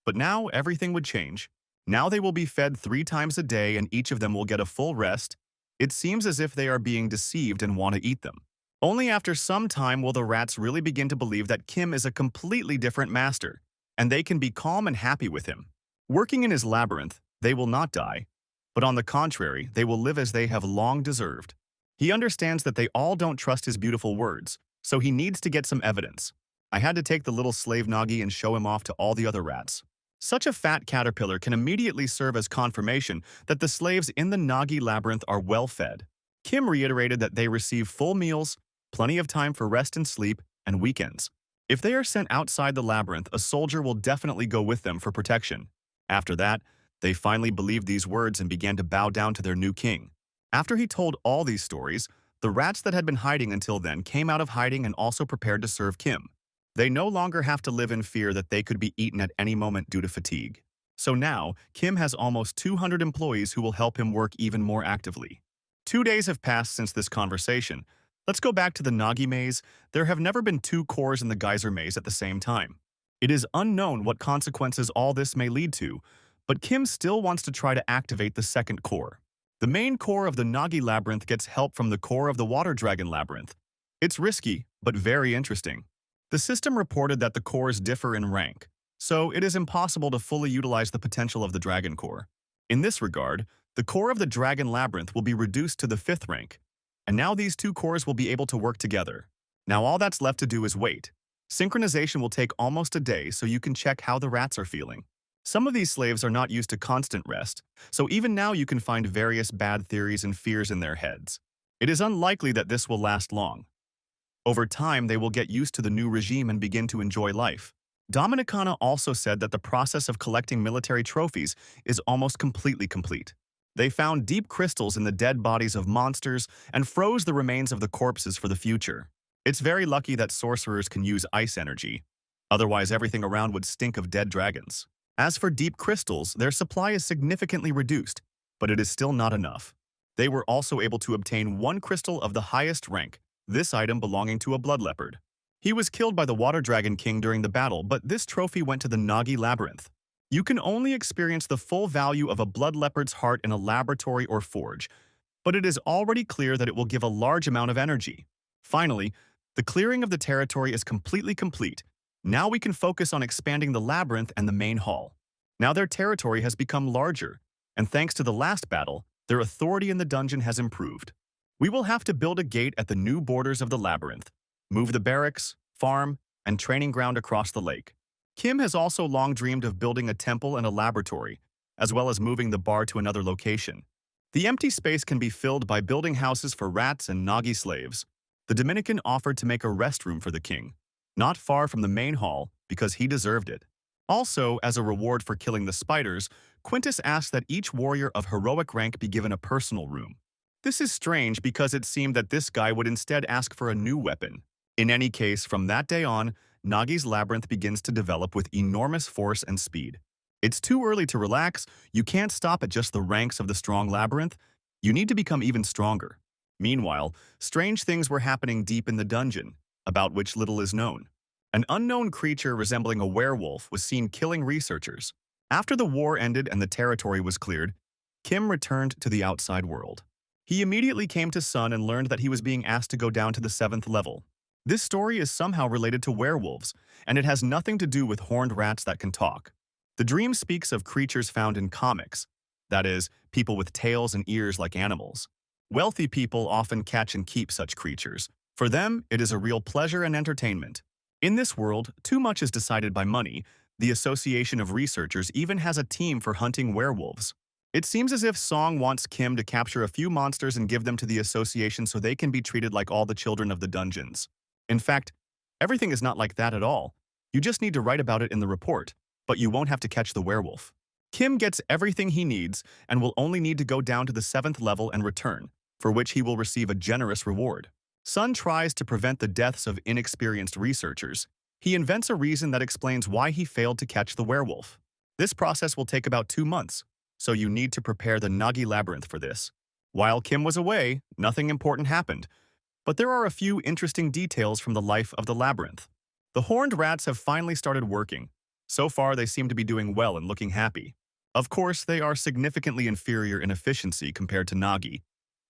Speaker 1: But now everything would change. Now they will be fed 3 times a day and each of them will get a full rest. It seems as if they are being deceived and want to eat them. Only after some time will the rats really begin to believe that Kim is a completely different master, and they can be calm and happy with him. Working in his labyrinth, they will not die, but on the contrary, they will live as they have long deserved. He understands that they all don't trust his beautiful words, so he needs to get some evidence. I had to take the little slave Nagi and show him off to all the other rats. Such a fat caterpillar can immediately serve as confirmation that the slaves in the Nagi labyrinth are well fed. Kim reiterated that they receive full meals, plenty of time for rest and sleep, and weekends. If they are sent outside the labyrinth, a soldier will definitely go with them for protection. After that, They finally believed these words and began to bow down to their new king. After he told all these stories, the rats that had been hiding until then came out of hiding and also prepared to serve Kim. They no longer have to live in fear that they could be eaten at any moment due to fatigue. So now, Kim has almost 200 employees who will help him work even more actively. 2 days have passed since this conversation. Let's go back to the Nagi maze. There have never been two cores in the geyser maze at the same time. It is unknown what consequences all this may lead to, but Kim still wants to try to activate the second core. The main core of the Nagi labyrinth gets help from the core of the water dragon labyrinth. It's risky, but very interesting. The system reported that the cores differ in rank, so it is impossible to fully utilize the potential of the dragon core. In this regard, the core of the dragon labyrinth will be reduced to the 5th rank, and now these two cores will be able to work together. Now all that's left to do is wait. Synchronization will take almost a day so you can check how the rats are feeling. Some of these slaves are not used to constant rest, so even now you can find various bad theories and fears in their heads. It is unlikely that this will last long. Over time, they will get used to the new regime and begin to enjoy life. Dominicana also said that the process of collecting military trophies is almost completely complete. They found deep crystals in the dead bodies of monsters and froze the remains of the corpses for the future. It's very lucky that sorcerers can use ice energy. Otherwise, everything around would stink of dead dragons. As for deep crystals, their supply is significantly reduced, but it is still not enough. They were also able to obtain one crystal of the highest rank, this item belonging to a blood leopard. He was killed by the Water Dragon King during the battle, but this trophy went to the Nagi Labyrinth. You can only experience the full value of a blood leopard's heart in a laboratory or forge, but it is already clear that it will give a large amount of energy. Finally, the clearing of the territory is completely complete. Now we can focus on expanding the labyrinth and the main hall. Now their territory has become larger, and thanks to the last battle, their authority in the dungeon has improved. We will have to build a gate at the new borders of the labyrinth, move the barracks, farm, and training ground across the lake. Kim has also long dreamed of building a temple and a laboratory, as well as moving the bar to another location. The empty space can be filled by building houses for rats and Nagi slaves. The Dominican offered to make a restroom for the king, not far from the main hall, because he deserved it. Also, as a reward for killing the spiders, Quintus asked that each warrior of heroic rank be given a personal room. This is strange because it seemed that this guy would instead ask for a new weapon. In any case, from that day on, Nagi's labyrinth begins to develop with enormous force and speed. It's too early to relax. You can't stop at just the ranks of the strong labyrinth. You need to become even stronger. Meanwhile, strange things were happening deep in the dungeon, about which little is known. An unknown creature resembling a werewolf was seen killing researchers. After the war ended and the territory was cleared, Kim returned to the outside world. He immediately came to Sun and learned that he was being asked to go down to the 7th level. This story is somehow related to werewolves, and it has nothing to do with horned rats that can talk. The dream speaks of creatures found in comics, that is, people with tails and ears like animals. Wealthy people often catch and keep such creatures. For them, it is a real pleasure and entertainment. In this world, too much is decided by money. The Association of Researchers even has a team for hunting werewolves. It seems as if Song wants Kim to capture a few monsters and give them to the association so they can be treated like all the children of the dungeons. In fact, everything is not like that at all. You just need to write about it in the report, but you won't have to catch the werewolf. Kim gets everything he needs and will only need to go down to the 7th level and return, for which he will receive a generous reward. Sun tries to prevent the deaths of inexperienced researchers. He invents a reason that explains why he failed to catch the werewolf. This process will take about 2 months, so you need to prepare the Nagi labyrinth for this. While Kim was away, nothing important happened, but there are a few interesting details from the life of the labyrinth. The horned rats have finally started working. So far, they seem to be doing well and looking happy. Of course, they are significantly inferior in efficiency compared to Nagi,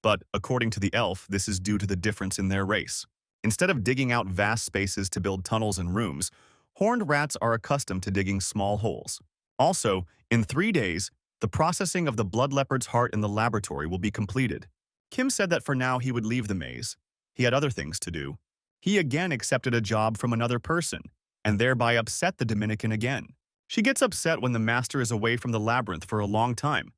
Speaker 1: but according to the elf, this is due to the difference in their race. Instead of digging out vast spaces to build tunnels and rooms, horned rats are accustomed to digging small holes. Also, in 3 days, the processing of the blood leopard's heart in the laboratory will be completed. Kim said that for now he would leave the maze. He had other things to do. He again accepted a job from another person, and thereby upset the Dominican again. She gets upset when the master is away from the labyrinth for a long time,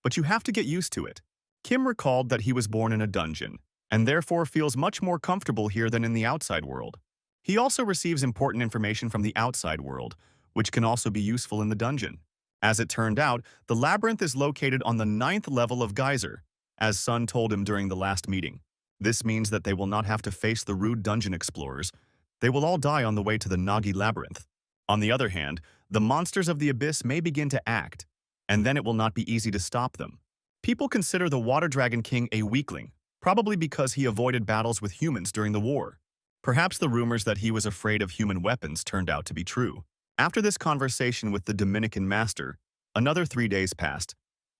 Speaker 1: but you have to get used to it. Kim recalled that he was born in a dungeon, and therefore feels much more comfortable here than in the outside world. He also receives important information from the outside world, which can also be useful in the dungeon. As it turned out, the labyrinth is located on the ninth level of Geyser, as Sun told him during the last meeting. This means that they will not have to face the rude dungeon explorers. They will all die on the way to the Nagi labyrinth. On the other hand, the monsters of the abyss may begin to act, and then it will not be easy to stop them. People consider the Water Dragon King a weakling, probably because he avoided battles with humans during the war. Perhaps the rumors that he was afraid of human weapons turned out to be true. After this conversation with the Dominican master, another 3 days passed,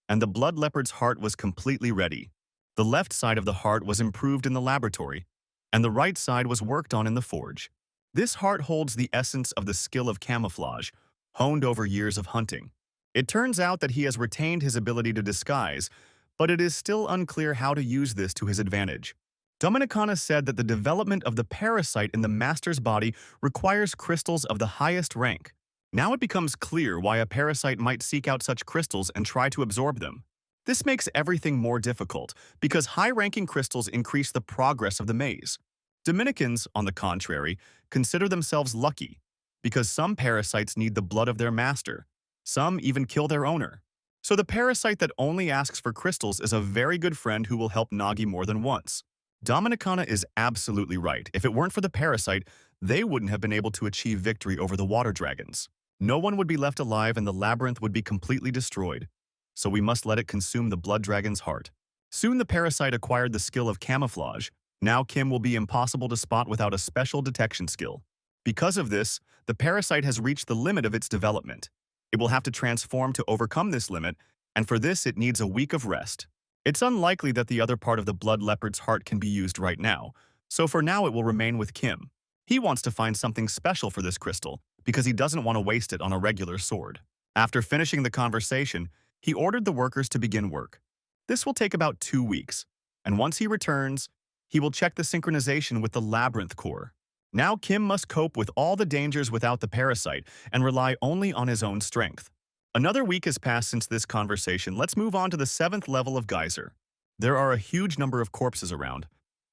Speaker 1: and the blood leopard's heart was completely ready. The left side of the heart was improved in the laboratory, and the right side was worked on in the forge. This heart holds the essence of the skill of camouflage, honed over years of hunting. It turns out that he has retained his ability to disguise, but it is still unclear how to use this to his advantage. Dominicana said that the development of the parasite in the master's body requires crystals of the highest rank. Now it becomes clear why a parasite might seek out such crystals and try to absorb them. This makes everything more difficult, because high-ranking crystals increase the progress of the maze. Dominicans, on the contrary, consider themselves lucky, because some parasites need the blood of their master. Some even kill their owner. So the parasite that only asks for crystals is a very good friend who will help Nagi more than once. Dominicana is absolutely right. If it weren't for the parasite, they wouldn't have been able to achieve victory over the water dragons. No one would be left alive and the labyrinth would be completely destroyed. So we must let it consume the blood dragon's heart. Soon the parasite acquired the skill of camouflage. Now Kim will be impossible to spot without a special detection skill. Because of this, the parasite has reached the limit of its development. It will have to transform to overcome this limit, and for this it needs a week of rest. It's unlikely that the other part of the blood leopard's heart can be used right now, so for now it will remain with Kim. He wants to find something special for this crystal, because he doesn't want to waste it on a regular sword. After finishing the conversation, he ordered the workers to begin work. This will take about 2 weeks, and once he returns, he will check the synchronization with the labyrinth core. Now Kim must cope with all the dangers without the parasite and rely only on his own strength. Another week has passed since this conversation. Let's move on to the 7th level of Geyser. There are a huge number of corpses around,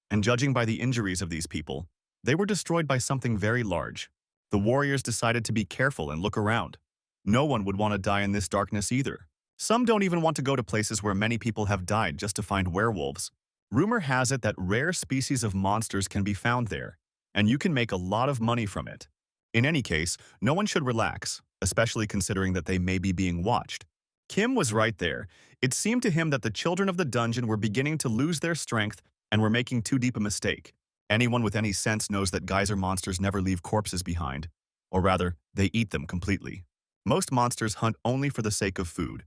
Speaker 1: and judging by the injuries of these people, they were destroyed by something very large. The warriors decided to be careful and look around. No one would want to die in this darkness either. Some don't even want to go to places where many people have died just to find werewolves. Rumor has it that rare species of monsters can be found there, and you can make a lot of money from it. In any case, no one should relax, especially considering that they may be being watched. Kim was right there. It seemed to him that the children of the dungeon were beginning to lose their strength and were making too deep a mistake. Anyone with any sense knows that geyser monsters never leave corpses behind, or rather, they eat them completely. Most monsters hunt only for the sake of food.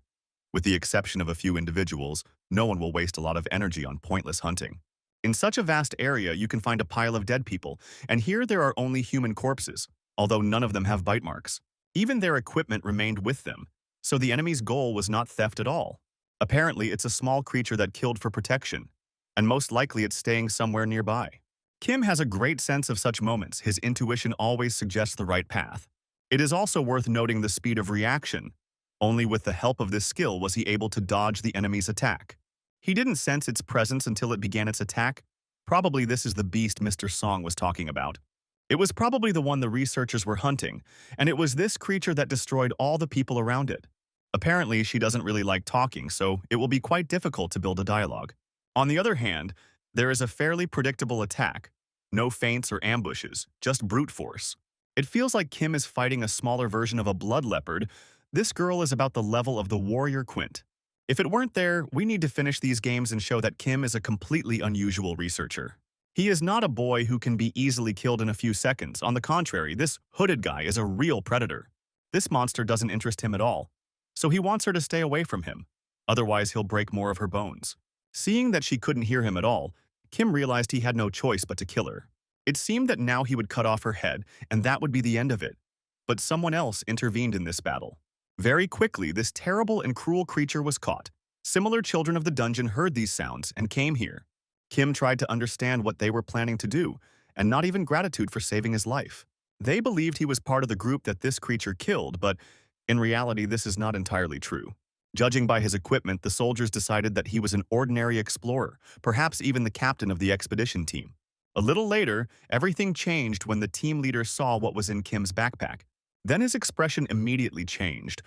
Speaker 1: With the exception of a few individuals, no one will waste a lot of energy on pointless hunting. In such a vast area, you can find a pile of dead people, and here there are only human corpses, although none of them have bite marks. Even their equipment remained with them, so the enemy's goal was not theft at all. Apparently, it's a small creature that killed for protection, and most likely it's staying somewhere nearby. Kim has a great sense of such moments. His intuition always suggests the right path. It is also worth noting the speed of reaction. Only with the help of this skill was he able to dodge the enemy's attack. He didn't sense its presence until it began its attack. Probably this is the beast Mr. Song was talking about. It was probably the one the researchers were hunting, and it was this creature that destroyed all the people around it. Apparently, she doesn't really like talking, so it will be quite difficult to build a dialogue. On the other hand, there is a fairly predictable attack. No feints or ambushes, just brute force. It feels like Kim is fighting a smaller version of a blood leopard. This girl is about the level of the warrior Quint. If it weren't there, we need to finish these games and show that Kim is a completely unusual researcher. He is not a boy who can be easily killed in a few seconds. On the contrary, this hooded guy is a real predator. This monster doesn't interest him at all, so he wants her to stay away from him. Otherwise, he'll break more of her bones. Seeing that she couldn't hear him at all, Kim realized he had no choice but to kill her. It seemed that now he would cut off her head, and that would be the end of it. But someone else intervened in this battle. Very quickly, this terrible and cruel creature was caught. Similar children of the dungeon heard these sounds and came here. Kim tried to understand what they were planning to do, and not even gratitude for saving his life. They believed he was part of the group that this creature killed, but in reality, this is not entirely true. Judging by his equipment, the soldiers decided that he was an ordinary explorer, perhaps even the captain of the expedition team. A little later, everything changed when the team leader saw what was in Kim's backpack. Then his expression immediately changed.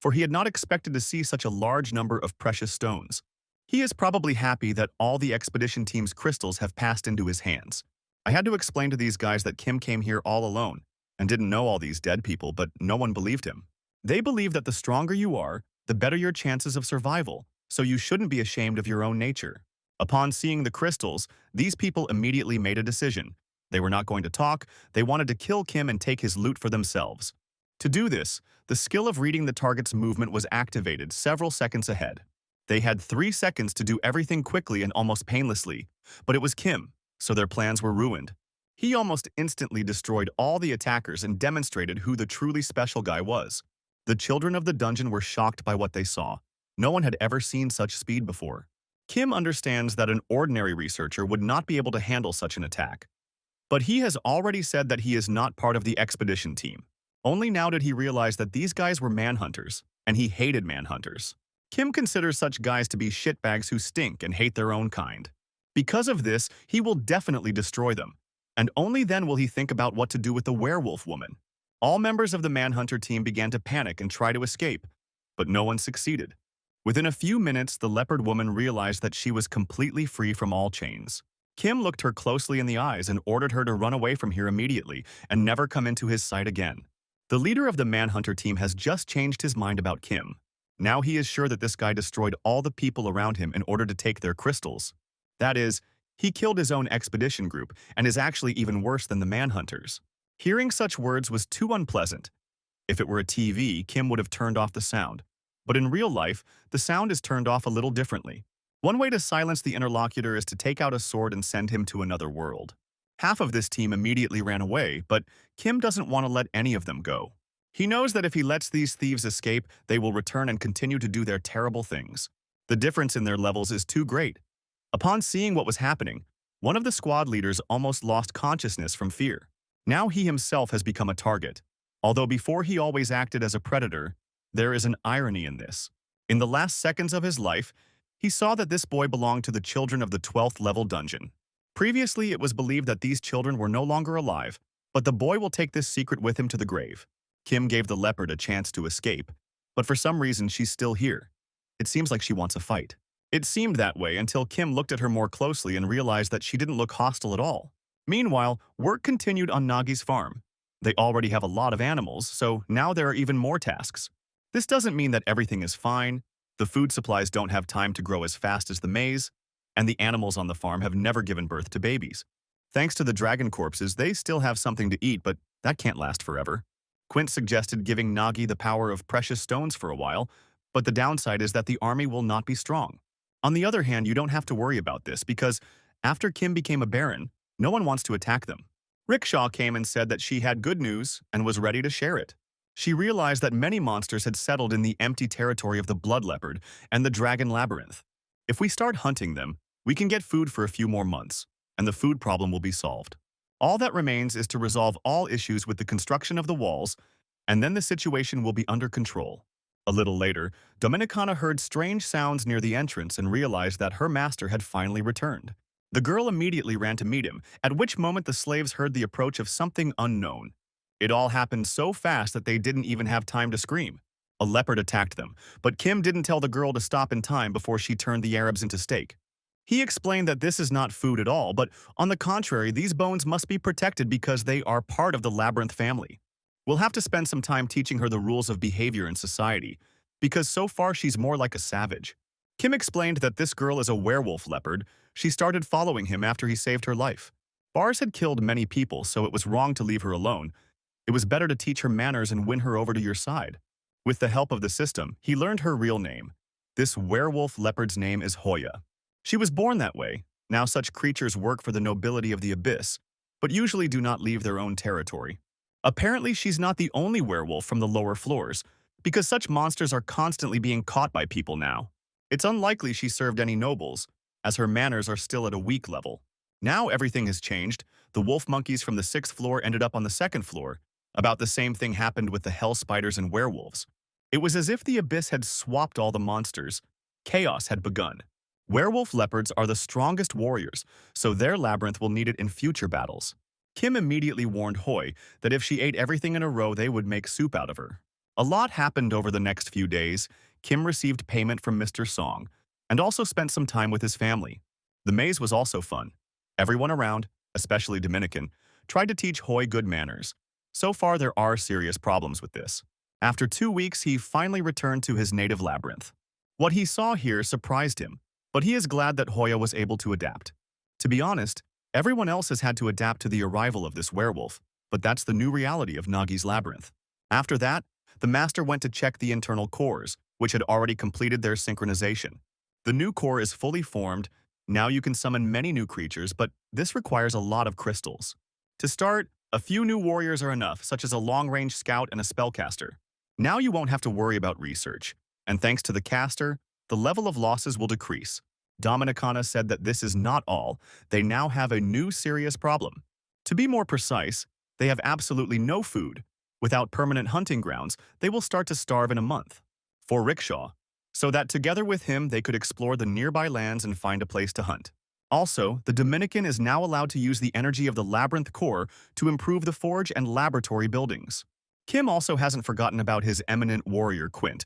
Speaker 1: for he had not expected to see such a large number of precious stones. He is probably happy that all the expedition team's crystals have passed into his hands. I had to explain to these guys that Kim came here all alone and didn't know all these dead people, but no one believed him. They believe that the stronger you are, the better your chances of survival, so you shouldn't be ashamed of your own nature. Upon seeing the crystals, these people immediately made a decision. They were not going to talk, they wanted to kill Kim and take his loot for themselves. To do this, the skill of reading the target's movement was activated several seconds ahead. They had 3 seconds to do everything quickly and almost painlessly, but it was Kim, so their plans were ruined. He almost instantly destroyed all the attackers and demonstrated who the truly special guy was. The children of the dungeon were shocked by what they saw. No one had ever seen such speed before. Kim understands that an ordinary researcher would not be able to handle such an attack. But he has already said that he is not part of the expedition team. Only now did he realize that these guys were manhunters, and he hated manhunters. Kim considers such guys to be shitbags who stink and hate their own kind. Because of this, he will definitely destroy them. And only then will he think about what to do with the werewolf woman. All members of the manhunter team began to panic and try to escape, but no one succeeded. Within a few minutes, the leopard woman realized that she was completely free from all chains. Kim looked her closely in the eyes and ordered her to run away from here immediately and never come into his sight again. The leader of the manhunter team has just changed his mind about Kim. Now he is sure that this guy destroyed all the people around him in order to take their crystals. That is, he killed his own expedition group and is actually even worse than the manhunters. Hearing such words was too unpleasant. If it were a TV, Kim would have turned off the sound. But in real life, the sound is turned off a little differently. One way to silence the interlocutor is to take out a sword and send him to another world. Half of this team immediately ran away, but Kim doesn't want to let any of them go. He knows that if he lets these thieves escape, they will return and continue to do their terrible things. The difference in their levels is too great. Upon seeing what was happening, one of the squad leaders almost lost consciousness from fear. Now he himself has become a target. Although before he always acted as a predator, there is an irony in this. In the last seconds of his life, he saw that this boy belonged to the children of the 12th level dungeon. Previously, it was believed that these children were no longer alive, but the boy will take this secret with him to the grave. Kim gave the leopard a chance to escape, but for some reason she's still here. It seems like she wants a fight. It seemed that way until Kim looked at her more closely and realized that she didn't look hostile at all. Meanwhile, work continued on Nagi's farm. They already have a lot of animals, so now there are even more tasks. This doesn't mean that everything is fine. The food supplies don't have time to grow as fast as the maize, and the animals on the farm have never given birth to babies. Thanks to the dragon corpses, they still have something to eat, but that can't last forever. Quint suggested giving Nagi the power of precious stones for a while, but the downside is that the army will not be strong. On the other hand, you don't have to worry about this because after Kim became a baron, no one wants to attack them. Rickshaw came and said that she had good news and was ready to share it. She realized that many monsters had settled in the empty territory of the blood leopard and the dragon labyrinth. If we start hunting them, we can get food for a few more months, and the food problem will be solved. All that remains is to resolve all issues with the construction of the walls, and then the situation will be under control. A little later, Dominicana heard strange sounds near the entrance and realized that her master had finally returned. The girl immediately ran to meet him, at which moment the slaves heard the approach of something unknown. It all happened so fast that they didn't even have time to scream. A leopard attacked them, but Kim didn't tell the girl to stop in time before she turned the Arabs into steak. He explained that this is not food at all, but on the contrary, these bones must be protected because they are part of the labyrinth family. We'll have to spend some time teaching her the rules of behavior in society, because so far she's more like a savage. Kim explained that this girl is a werewolf leopard. She started following him after he saved her life. Bars had killed many people, so it was wrong to leave her alone. It was better to teach her manners and win her over to your side. With the help of the system, he learned her real name. This werewolf leopard's name is Hoya. She was born that way. Now such creatures work for the nobility of the abyss, but usually do not leave their own territory. Apparently, she's not the only werewolf from the lower floors, because such monsters are constantly being caught by people now. It's unlikely she served any nobles, as her manners are still at a weak level. Now everything has changed. The wolf monkeys from the 6th floor ended up on the 2nd floor. About the same thing happened with the hell spiders and werewolves. It was as if the abyss had swapped all the monsters. Chaos had begun. Werewolf leopards are the strongest warriors, so their labyrinth will need it in future battles. Kim immediately warned Hoy that if she ate everything in a row, they would make soup out of her. A lot happened over the next few days. Kim received payment from Mr. Song and also spent some time with his family. The maze was also fun. Everyone around, especially Dominican, tried to teach Hoy good manners. So far, there are serious problems with this. After 2 weeks, he finally returned to his native labyrinth. What he saw here surprised him, but he is glad that Hoya was able to adapt. To be honest, everyone else has had to adapt to the arrival of this werewolf, but that's the new reality of Nagi's labyrinth. After that, the master went to check the internal cores, which had already completed their synchronization. The new core is fully formed. Now you can summon many new creatures, but this requires a lot of crystals. To start, a few new warriors are enough, such as a long-range scout and a spellcaster. Now you won't have to worry about research, and thanks to the caster, the level of losses will decrease. Dominicana said that this is not all. They now have a new serious problem. To be more precise, they have absolutely no food. Without permanent hunting grounds, they will start to starve in a month. For Rickshaw, so that together with him they could explore the nearby lands and find a place to hunt. Also, the Dominican is now allowed to use the energy of the labyrinth core to improve the forge and laboratory buildings. Kim also hasn't forgotten about his eminent warrior Quint,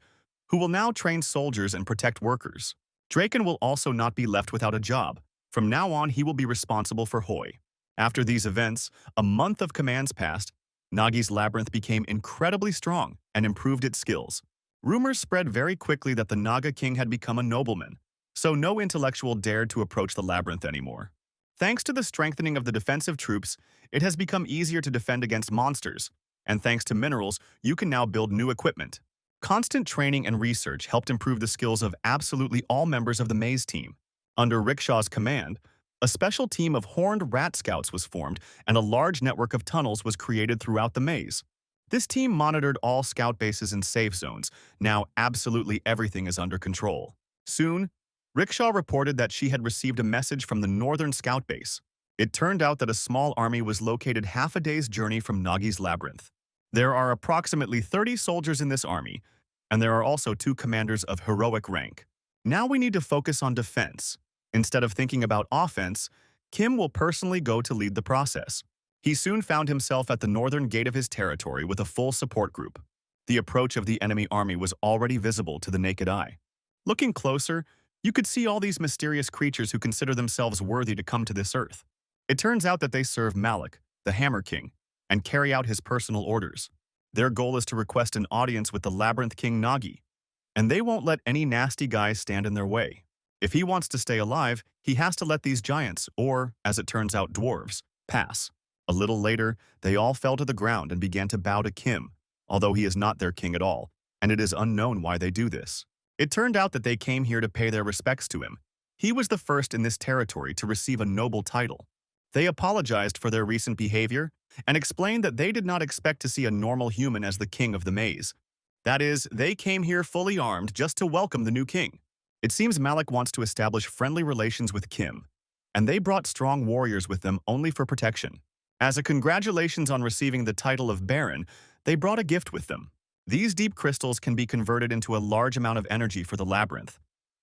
Speaker 1: who will now train soldiers and protect workers. Draken will also not be left without a job. From now on, he will be responsible for Hoy. After these events, a month of commands passed. Nagi's labyrinth became incredibly strong and improved its skills. Rumors spread very quickly that the Naga king had become a nobleman, so no intellectual dared to approach the labyrinth anymore. Thanks to the strengthening of the defensive troops, it has become easier to defend against monsters, and thanks to minerals, you can now build new equipment. Constant training and research helped improve the skills of absolutely all members of the maze team. Under Rickshaw's command, a special team of horned rat scouts was formed and a large network of tunnels was created throughout the maze. This team monitored all scout bases and safe zones. Now absolutely everything is under control. Soon, Rickshaw reported that she had received a message from the northern scout base. It turned out that a small army was located half a day's journey from Nagi's labyrinth. There are approximately 30 soldiers in this army, and there are also 2 commanders of heroic rank. Now we need to focus on defense. Instead of thinking about offense, Kim will personally go to lead the process. He soon found himself at the northern gate of his territory with a full support group. The approach of the enemy army was already visible to the naked eye. Looking closer, you could see all these mysterious creatures who consider themselves worthy to come to this earth. It turns out that they serve Malik, the Hammer King, and carry out his personal orders. Their goal is to request an audience with the Labyrinth King Nagi, and they won't let any nasty guys stand in their way. If he wants to stay alive, he has to let these giants, or, as it turns out, dwarves, pass. A little later, they all fell to the ground and began to bow to Kim, although he is not their king at all, and it is unknown why they do this. It turned out that they came here to pay their respects to him. He was the first in this territory to receive a noble title. They apologized for their recent behavior and explained that they did not expect to see a normal human as the king of the maze. That is, they came here fully armed just to welcome the new king. It seems Malik wants to establish friendly relations with Kim, and they brought strong warriors with them only for protection. As a congratulations on receiving the title of Baron, they brought a gift with them. These deep crystals can be converted into a large amount of energy for the labyrinth,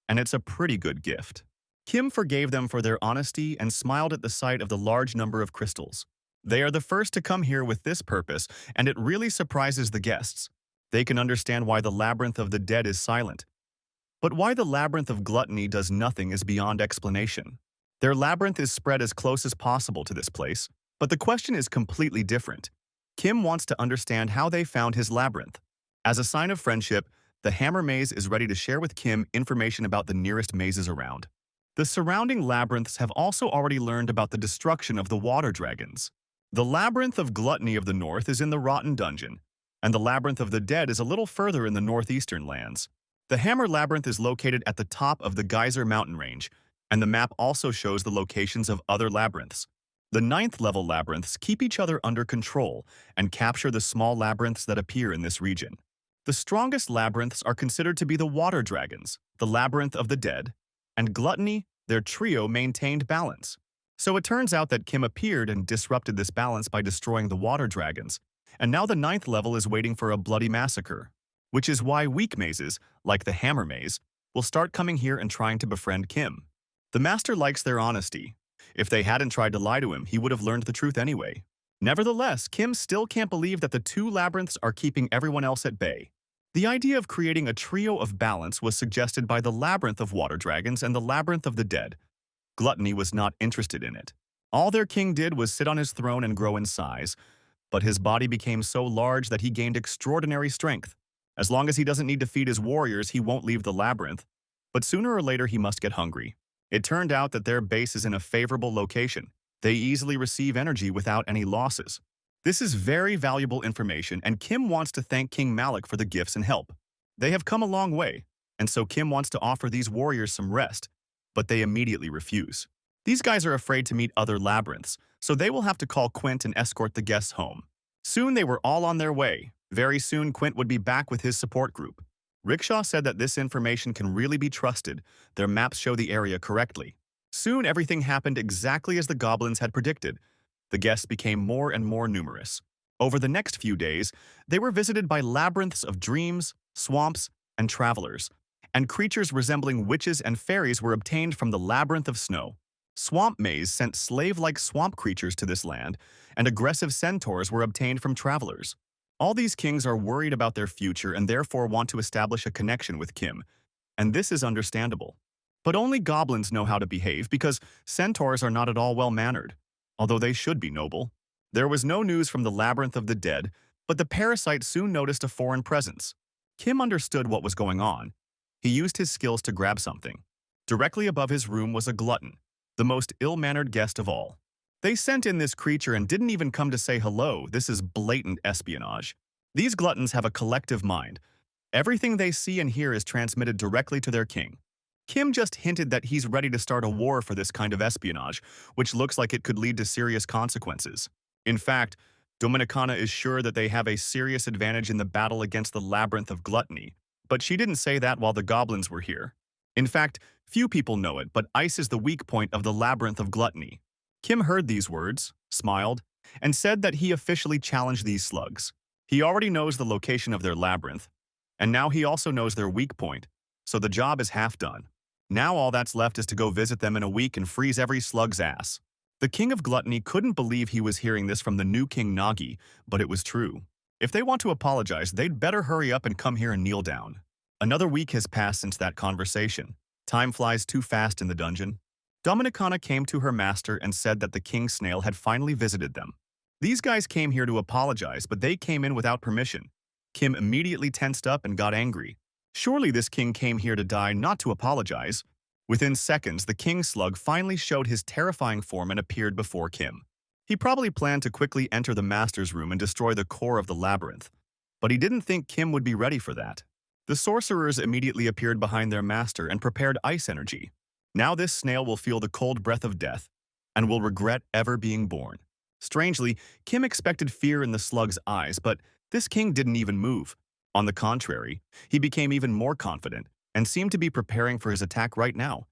Speaker 1: and it's a pretty good gift. Kim forgave them for their honesty and smiled at the sight of the large number of crystals. They are the first to come here with this purpose, and it really surprises the guests. They can understand why the labyrinth of the dead is silent. But why the labyrinth of gluttony does nothing is beyond explanation. Their labyrinth is spread as close as possible to this place, but the question is completely different. Kim wants to understand how they found his labyrinth. As a sign of friendship, the Hammer Maze is ready to share with Kim information about the nearest mazes around. The surrounding labyrinths have also already learned about the destruction of the water dragons. The Labyrinth of Gluttony of the North is in the Rotten Dungeon, and the Labyrinth of the Dead is a little further in the northeastern lands. The Hammer Labyrinth is located at the top of the Geyser mountain range, and the map also shows the locations of other labyrinths. The 9th level labyrinths keep each other under control and capture the small labyrinths that appear in this region. The strongest labyrinths are considered to be the Water Dragons, the Labyrinth of the Dead, and Gluttony. Their trio maintained balance. So it turns out that Kim appeared and disrupted this balance by destroying the Water Dragons, and now the 9th level is waiting for a bloody massacre, which is why weak mazes, like the Hammer Maze, will start coming here and trying to befriend Kim. The Master likes their honesty. If they hadn't tried to lie to him, he would have learned the truth anyway. Nevertheless, Kim still can't believe that the 2 labyrinths are keeping everyone else at bay. The idea of creating a trio of balance was suggested by the Labyrinth of Water Dragons and the Labyrinth of the Dead. Gluttony was not interested in it. All their king did was sit on his throne and grow in size, but his body became so large that he gained extraordinary strength. As long as he doesn't need to feed his warriors, he won't leave the labyrinth. But sooner or later, he must get hungry. It turned out that their base is in a favorable location. They easily receive energy without any losses. This is very valuable information, and Kim wants to thank King Malik for the gifts and help. They have come a long way, and so Kim wants to offer these warriors some rest, but they immediately refuse. These guys are afraid to meet other labyrinths, so they will have to call Quint and escort the guests home. Soon they were all on their way. Very soon Quint would be back with his support group. Rickshaw said that this information can really be trusted. Their maps show the area correctly. Soon everything happened exactly as the goblins had predicted. The guests became more and more numerous. Over the next few days, they were visited by labyrinths of dreams, swamps, and travelers, and creatures resembling witches and fairies were obtained from the labyrinth of snow. Swamp Maze sent slave-like swamp creatures to this land, and aggressive centaurs were obtained from travelers. All these kings are worried about their future and therefore want to establish a connection with Kim, and this is understandable. But only goblins know how to behave because centaurs are not at all well-mannered, although they should be noble. There was no news from the Labyrinth of the Dead, but the parasite soon noticed a foreign presence. Kim understood what was going on. He used his skills to grab something. Directly above his room was a glutton, the most ill-mannered guest of all. They sent in this creature and didn't even come to say hello. This is blatant espionage. These gluttons have a collective mind. Everything they see and hear is transmitted directly to their king. Kim just hinted that he's ready to start a war for this kind of espionage, which looks like it could lead to serious consequences. In fact, Dominicana is sure that they have a serious advantage in the battle against the Labyrinth of Gluttony, but she didn't say that while the goblins were here. In fact, few people know it, but ice is the weak point of the Labyrinth of Gluttony. Kim heard these words, smiled, and said that he officially challenged these slugs. He already knows the location of their labyrinth, and now he also knows their weak point, so the job is half done. Now all that's left is to go visit them in a week and freeze every slug's ass. The King of Gluttony couldn't believe he was hearing this from the new King Nagi, but it was true. If they want to apologize, they'd better hurry up and come here and kneel down. Another week has passed since that conversation. Time flies too fast in the dungeon. Dominicana came to her master and said that the King Snail had finally visited them. These guys came here to apologize, but they came in without permission. Kim immediately tensed up and got angry. Surely this king came here to die, not to apologize. Within seconds, the King Slug finally showed his terrifying form and appeared before Kim. He probably planned to quickly enter the master's room and destroy the core of the labyrinth, but he didn't think Kim would be ready for that. The sorcerers immediately appeared behind their master and prepared ice energy. Now this snail will feel the cold breath of death and will regret ever being born. Strangely, Kim expected fear in the slug's eyes, but this king didn't even move. On the contrary, he became even more confident and seemed to be preparing for his attack right now.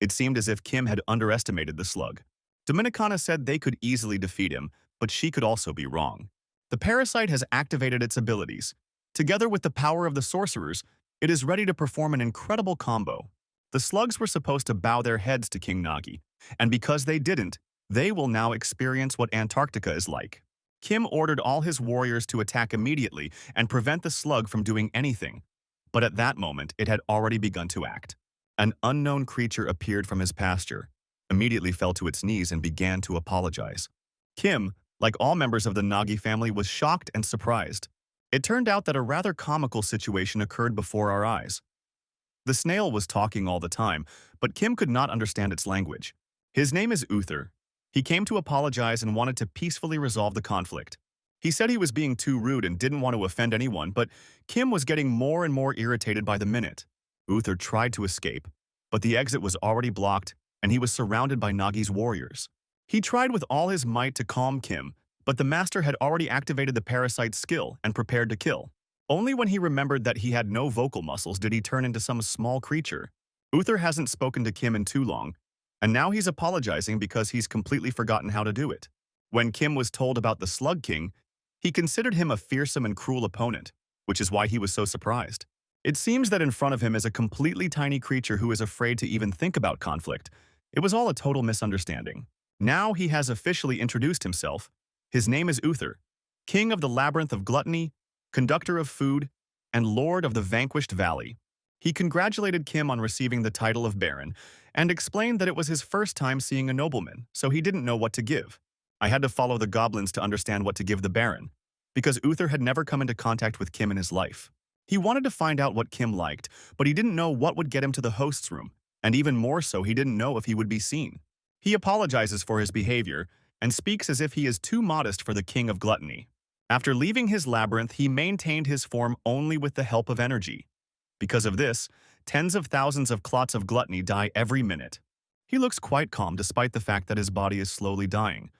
Speaker 1: It seemed as if Kim had underestimated the slug. Dominicana said they could easily defeat him, but she could also be wrong. The parasite has activated its abilities. Together with the power of the sorcerers, it is ready to perform an incredible combo. The slugs were supposed to bow their heads to King Nagi, and because they didn't, they will now experience what Antarctica is like. Kim ordered all his warriors to attack immediately and prevent the slug from doing anything. But at that moment, it had already begun to act. An unknown creature appeared from his pasture, immediately fell to its knees and began to apologize. Kim, like all members of the Nagi family, was shocked and surprised. It turned out that a rather comical situation occurred before our eyes. The snail was talking all the time, but Kim could not understand its language. His name is Uther. He came to apologize and wanted to peacefully resolve the conflict. He said he was being too rude and didn't want to offend anyone, but Kim was getting more and more irritated by the minute. Uther tried to escape, but the exit was already blocked and he was surrounded by Nagi's warriors. He tried with all his might to calm Kim, but the master had already activated the parasite's skill and prepared to kill. Only when he remembered that he had no vocal muscles did he turn into some small creature. Uther hasn't spoken to Kim in too long, and now he's apologizing because he's completely forgotten how to do it. When Kim was told about the Slug King, he considered him a fearsome and cruel opponent, which is why he was so surprised. It seems that in front of him is a completely tiny creature who is afraid to even think about conflict. It was all a total misunderstanding. Now he has officially introduced himself. His name is Uther, King of the Labyrinth of Gluttony, Conductor of Food, and Lord of the Vanquished Valley. He congratulated Kim on receiving the title of Baron and explained that it was his first time seeing a nobleman, so he didn't know what to give. I had to follow the goblins to understand what to give the Baron, because Uther had never come into contact with Kim in his life. He wanted to find out what Kim liked, but he didn't know what would get him to the host's room, and even more so, he didn't know if he would be seen. He apologizes for his behavior and speaks as if he is too modest for the king of gluttony. After leaving his labyrinth, he maintained his form only with the help of energy. Because of this, tens of thousands of clots of gluttony die every minute. He looks quite calm despite the fact that his body is slowly dying,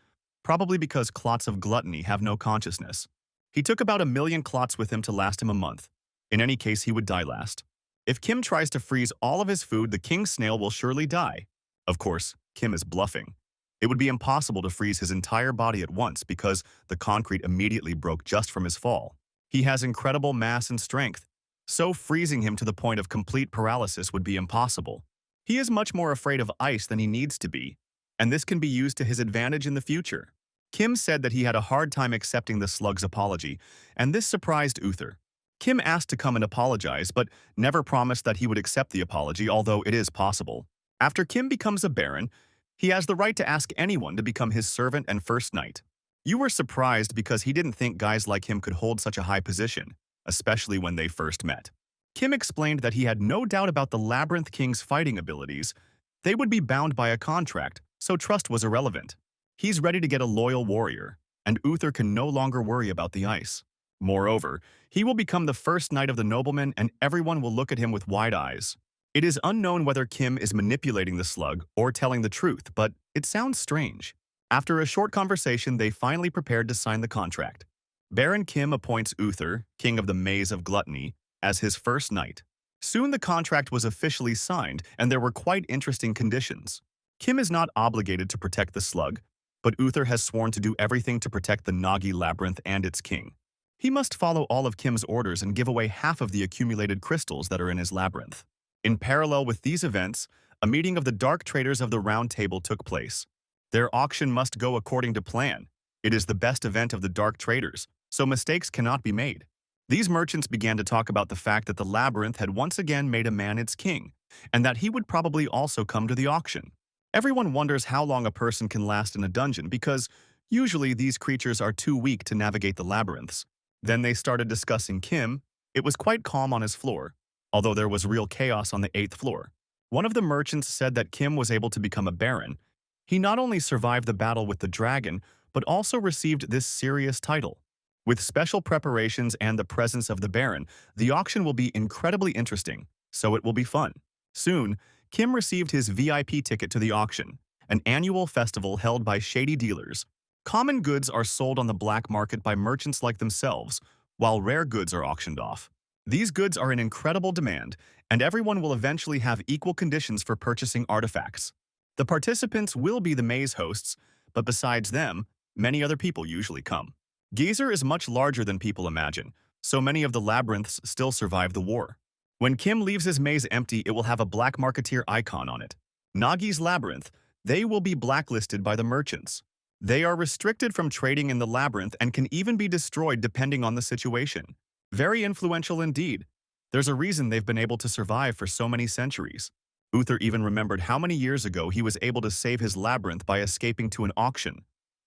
Speaker 1: probably because clots of gluttony have no consciousness. He took about 1,000,000 clots with him to last him a month. In any case, he would die last. If Kim tries to freeze all of his food, the king's snail will surely die. Of course, Kim is bluffing. It would be impossible to freeze his entire body at once because the concrete immediately broke just from his fall. He has incredible mass and strength, so freezing him to the point of complete paralysis would be impossible. He is much more afraid of ice than he needs to be, and this can be used to his advantage in the future. Kim said that he had a hard time accepting the slug's apology, and this surprised Uther. Kim asked to come and apologize, but never promised that he would accept the apology, although it is possible. After Kim becomes a baron, he has the right to ask anyone to become his servant and first knight. You were surprised because he didn't think guys like him could hold such a high position, especially when they first met. Kim explained that he had no doubt about the Labyrinth King's fighting abilities. They would be bound by a contract, so trust was irrelevant. He's ready to get a loyal warrior, and Uther can no longer worry about the ice. Moreover, he will become the first knight of the nobleman and everyone will look at him with wide eyes. It is unknown whether Kim is manipulating the slug or telling the truth, but it sounds strange. After a short conversation, they finally prepared to sign the contract. Baron Kim appoints Uther, king of the Maze of Gluttony, as his first knight. Soon the contract was officially signed, and there were quite interesting conditions. Kim is not obligated to protect the slug, but Uther has sworn to do everything to protect the Nagi labyrinth and its king. He must follow all of Kim's orders and give away half of the accumulated crystals that are in his labyrinth. In parallel with these events, a meeting of the Dark Traders of the Round Table took place. Their auction must go according to plan. It is the best event of the Dark Traders, so mistakes cannot be made. These merchants began to talk about the fact that the labyrinth had once again made a man its king, and that he would probably also come to the auction. Everyone wonders how long a person can last in a dungeon because usually these creatures are too weak to navigate the labyrinths. Then they started discussing Kim. It was quite calm on his floor, although there was real chaos on the 8th floor. One of the merchants said that Kim was able to become a baron. He not only survived the battle with the dragon, but also received this serious title. With special preparations and the presence of the baron, the auction will be incredibly interesting, so it will be fun. Soon, Kim received his VIP ticket to the auction, an annual festival held by shady dealers. Common goods are sold on the black market by merchants like themselves, while rare goods are auctioned off. These goods are in incredible demand, and everyone will eventually have equal conditions for purchasing artifacts. The participants will be the maze hosts, but besides them, many other people usually come. Gezer is much larger than people imagine, so many of the labyrinths still survive the war. When Kim leaves his maze empty, it will have a black marketeer icon on it. Nagi's labyrinth, they will be blacklisted by the merchants. They are restricted from trading in the labyrinth and can even be destroyed depending on the situation. Very influential indeed. There's a reason they've been able to survive for so many centuries. Uther even remembered how many years ago he was able to save his labyrinth by escaping to an auction.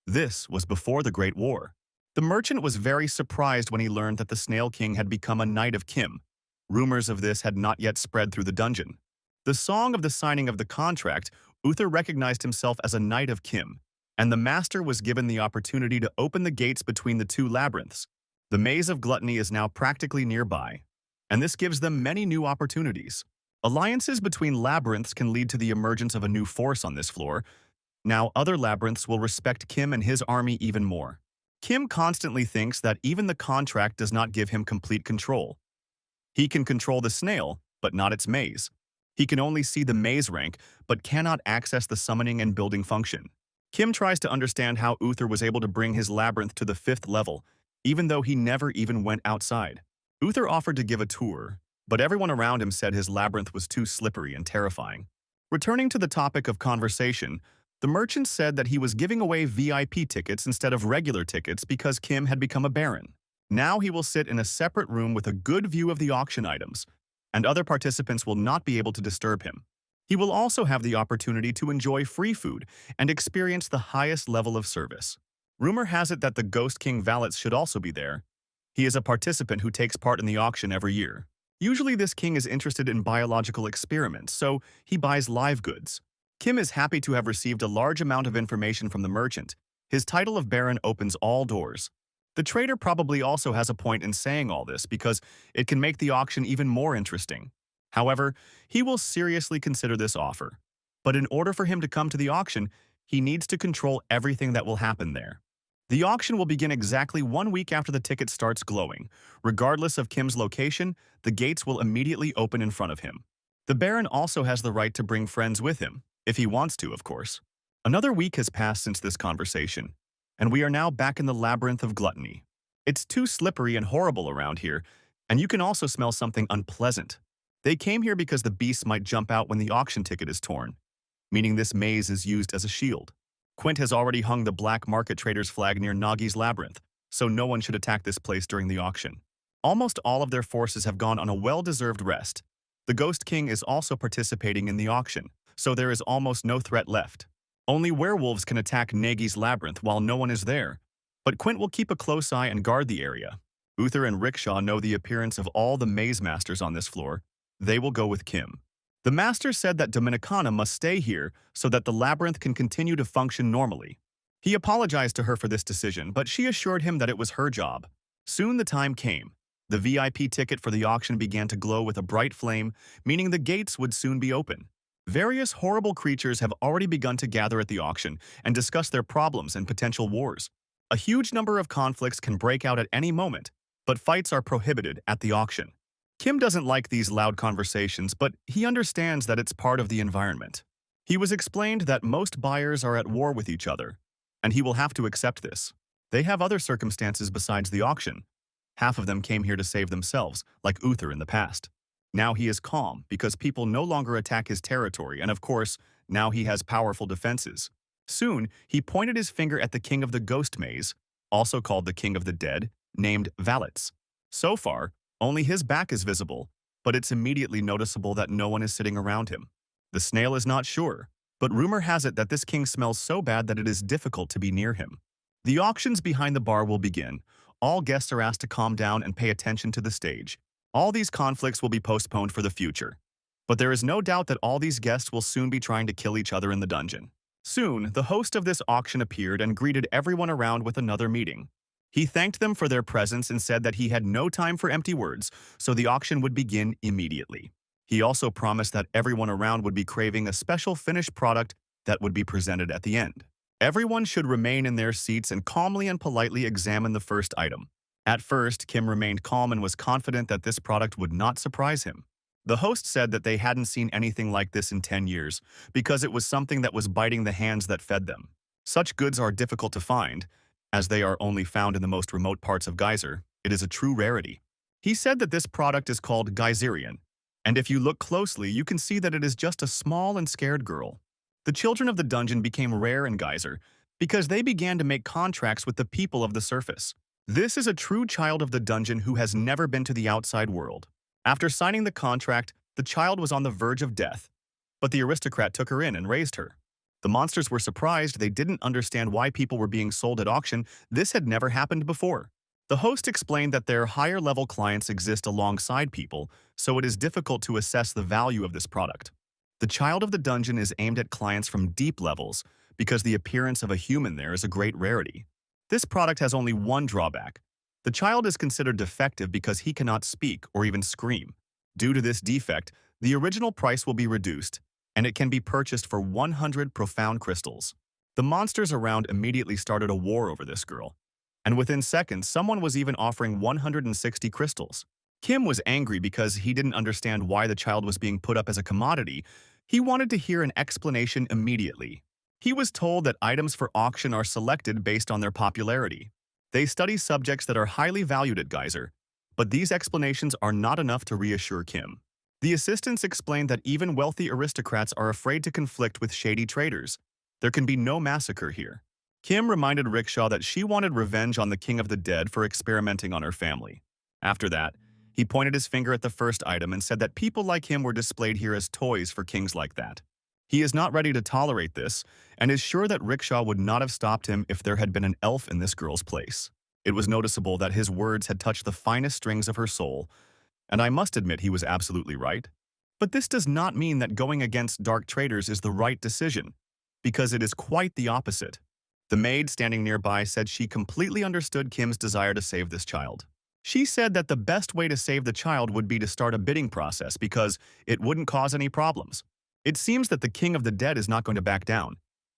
Speaker 1: This was before the Great War. The merchant was very surprised when he learned that the Snail King had become a knight of Kim. Rumors of this had not yet spread through the dungeon. The song of the signing of the contract, Uther recognized himself as a knight of Kim, and the master was given the opportunity to open the gates between the two labyrinths. The Maze of Gluttony is now practically nearby, and this gives them many new opportunities. Alliances between labyrinths can lead to the emergence of a new force on this floor. Now other labyrinths will respect Kim and his army even more. Kim constantly thinks that even the contract does not give him complete control. He can control the snail, but not its maze. He can only see the maze rank, but cannot access the summoning and building function. Kim tries to understand how Uther was able to bring his labyrinth to the 5th level, even though he never even went outside. Uther offered to give a tour, but everyone around him said his labyrinth was too slippery and terrifying. Returning to the topic of conversation, the merchant said that he was giving away VIP tickets instead of regular tickets because Kim had become a baron. Now he will sit in a separate room with a good view of the auction items, and other participants will not be able to disturb him. He will also have the opportunity to enjoy free food and experience the highest level of service. Rumor has it that the Ghost King Valets should also be there. He is a participant who takes part in the auction every year. Usually this king is interested in biological experiments, so he buys live goods. Kim is happy to have received a large amount of information from the merchant. His title of Baron opens all doors. The trader probably also has a point in saying all this because it can make the auction even more interesting. However, he will seriously consider this offer. But in order for him to come to the auction, he needs to control everything that will happen there. The auction will begin exactly 1 week after the ticket starts glowing. Regardless of Kim's location, the gates will immediately open in front of him. The Baron also has the right to bring friends with him, if he wants to, of course. Another week has passed since this conversation, and we are now back in the labyrinth of gluttony. It's too slippery and horrible around here, and you can also smell something unpleasant. They came here because the beasts might jump out when the auction ticket is torn, meaning this maze is used as a shield. Quint has already hung the black market trader's flag near Nagi's labyrinth, so no one should attack this place during the auction. Almost all of their forces have gone on a well-deserved rest. The Ghost King is also participating in the auction, so there is almost no threat left. Only werewolves can attack Nagi's labyrinth while no one is there, but Quint will keep a close eye and guard the area. Uther and Rickshaw know the appearance of all the maze masters on this floor. They will go with Kim. The master said that Dominicana must stay here so that the labyrinth can continue to function normally. He apologized to her for this decision, but she assured him that it was her job. Soon the time came. The VIP ticket for the auction began to glow with a bright flame, meaning the gates would soon be open. Various horrible creatures have already begun to gather at the auction and discuss their problems and potential wars. A huge number of conflicts can break out at any moment, but fights are prohibited at the auction. Kim doesn't like these loud conversations, but he understands that it's part of the environment. He was explained that most buyers are at war with each other, and he will have to accept this. They have other circumstances besides the auction. Half of them came here to save themselves, like Uther in the past. Now he is calm because people no longer attack his territory, and of course, now he has powerful defenses. Soon, he pointed his finger at the king of the ghost maze, also called the king of the dead, named Valets. So far, only his back is visible, but it's immediately noticeable that no one is sitting around him. The snail is not sure, but rumor has it that this king smells so bad that it is difficult to be near him. The auctions behind the bar will begin. All guests are asked to calm down and pay attention to the stage. All these conflicts will be postponed for the future. But there is no doubt that all these guests will soon be trying to kill each other in the dungeon. Soon, the host of this auction appeared and greeted everyone around with another meeting. He thanked them for their presence and said that he had no time for empty words, so the auction would begin immediately. He also promised that everyone around would be craving a special finished product that would be presented at the end. Everyone should remain in their seats and calmly and politely examine the first item. At first, Kim remained calm and was confident that this product would not surprise him. The host said that they hadn't seen anything like this in 10 years, because it was something that was biting the hands that fed them. Such goods are difficult to find, as they are only found in the most remote parts of Geyser. It is a true rarity. He said that this product is called Geyserian, and if you look closely, you can see that it is just a small and scared girl. The children of the dungeon became rare in Geyser because they began to make contracts with the people of the surface. This is a true child of the dungeon who has never been to the outside world. After signing the contract, the child was on the verge of death, but the aristocrat took her in and raised her. The monsters were surprised. They didn't understand why people were being sold at auction. This had never happened before. The host explained that their higher-level clients exist alongside people, so it is difficult to assess the value of this product. The child of the dungeon is aimed at clients from deep levels because the appearance of a human there is a great rarity. This product has only one drawback. The child is considered defective because he cannot speak or even scream. Due to this defect, the original price will be reduced, and it can be purchased for 100 profound crystals. The monsters around immediately started a war over this girl, and within seconds, someone was even offering 160 crystals. Kim was angry because he didn't understand why the child was being put up as a commodity. He wanted to hear an explanation immediately. He was told that items for auction are selected based on their popularity. They study subjects that are highly valued at Geyser, but these explanations are not enough to reassure Kim. The assistants explained that even wealthy aristocrats are afraid to conflict with shady traders. There can be no massacre here. Kim reminded Rickshaw that she wanted revenge on the King of the Dead for experimenting on her family. After that, he pointed his finger at the first item and said that people like him were displayed here as toys for kings like that. He is not ready to tolerate this and is sure that Rickshaw would not have stopped him if there had been an elf in this girl's place. It was noticeable that his words had touched the finest strings of her soul, and I must admit he was absolutely right. But this does not mean that going against dark traders is the right decision, because it is quite the opposite. The maid standing nearby said she completely understood Kim's desire to save this child. She said that the best way to save the child would be to start a bidding process because it wouldn't cause any problems. It seems that the King of the Dead is not going to back down.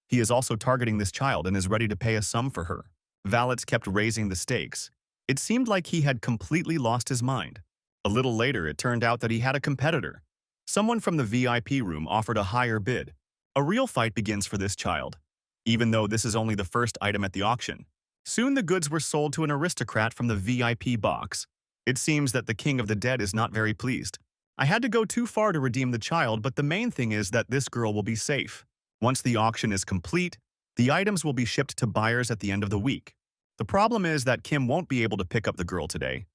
Speaker 1: He is also targeting this child and is ready to pay a sum for her. Valets kept raising the stakes. It seemed like he had completely lost his mind. A little later, it turned out that he had a competitor. Someone from the VIP room offered a higher bid. A real fight begins for this child, even though this is only the first item at the auction. Soon the goods were sold to an aristocrat from the VIP box. It seems that the King of the Dead is not very pleased. I had to go too far to redeem the child, but the main thing is that this girl will be safe. Once the auction is complete, the items will be shipped to buyers at the end of the week. The problem is that Kim won't be able to pick up the girl today,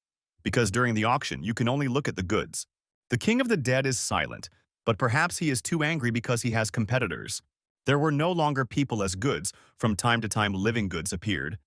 Speaker 1: because during the auction you can only look at the goods. The King of the Dead is silent, but perhaps he is too angry because he has competitors. There were no longer people as goods. From time to time living goods appeared,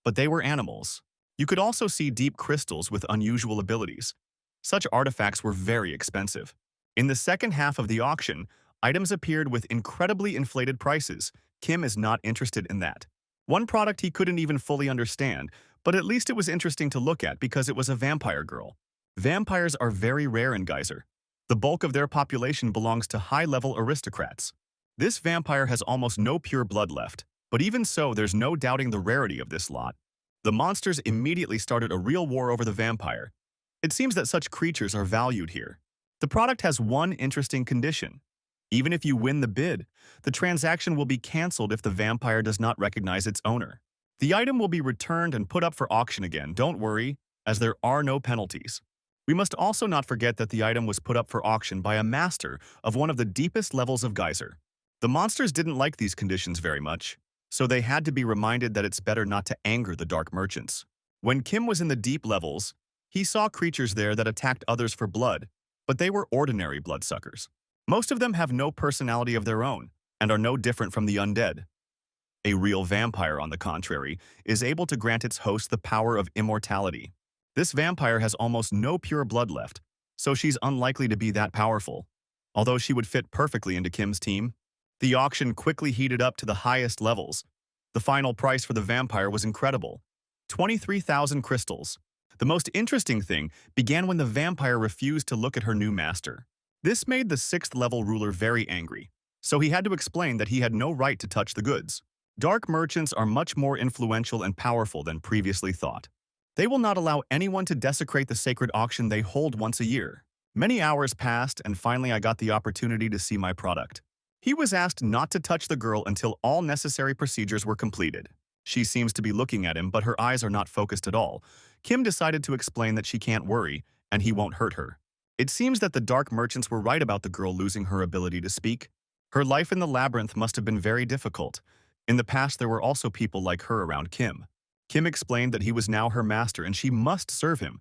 Speaker 1: but they were animals. You could also see deep crystals with unusual abilities. Such artifacts were very expensive. In the second half of the auction, items appeared with incredibly inflated prices. Kim is not interested in that. One product he couldn't even fully understand, but at least it was interesting to look at because it was a vampire girl. Vampires are very rare in Geyser. The bulk of their population belongs to high-level aristocrats. This vampire has almost no pure blood left, but even so, there's no doubting the rarity of this lot. The monsters immediately started a real war over the vampire. It seems that such creatures are valued here. The product has one interesting condition. Even if you win the bid, the transaction will be cancelled if the vampire does not recognize its owner. The item will be returned and put up for auction again, don't worry, as there are no penalties. We must also not forget that the item was put up for auction by a master of one of the deepest levels of Geyser. The monsters didn't like these conditions very much, so they had to be reminded that it's better not to anger the dark merchants. When Kim was in the deep levels, he saw creatures there that attacked others for blood, but they were ordinary bloodsuckers. Most of them have no personality of their own and are no different from the undead. A real vampire, on the contrary, is able to grant its host the power of immortality. This vampire has almost no pure blood left, so she's unlikely to be that powerful, although she would fit perfectly into Kim's team. The auction quickly heated up to the highest levels. The final price for the vampire was incredible: 23,000 crystals. The most interesting thing began when the vampire refused to look at her new master. This made the 6th level ruler very angry, so he had to explain that he had no right to touch the goods. Dark merchants are much more influential and powerful than previously thought. They will not allow anyone to desecrate the sacred auction they hold once a year. Many hours passed, and finally I got the opportunity to see my product. He was asked not to touch the girl until all necessary procedures were completed. She seems to be looking at him, but her eyes are not focused at all. Kim decided to explain that she can't worry, and he won't hurt her. It seems that the dark merchants were right about the girl losing her ability to speak. Her life in the labyrinth must have been very difficult. In the past, there were also people like her around Kim. Kim explained that he was now her master and she must serve him.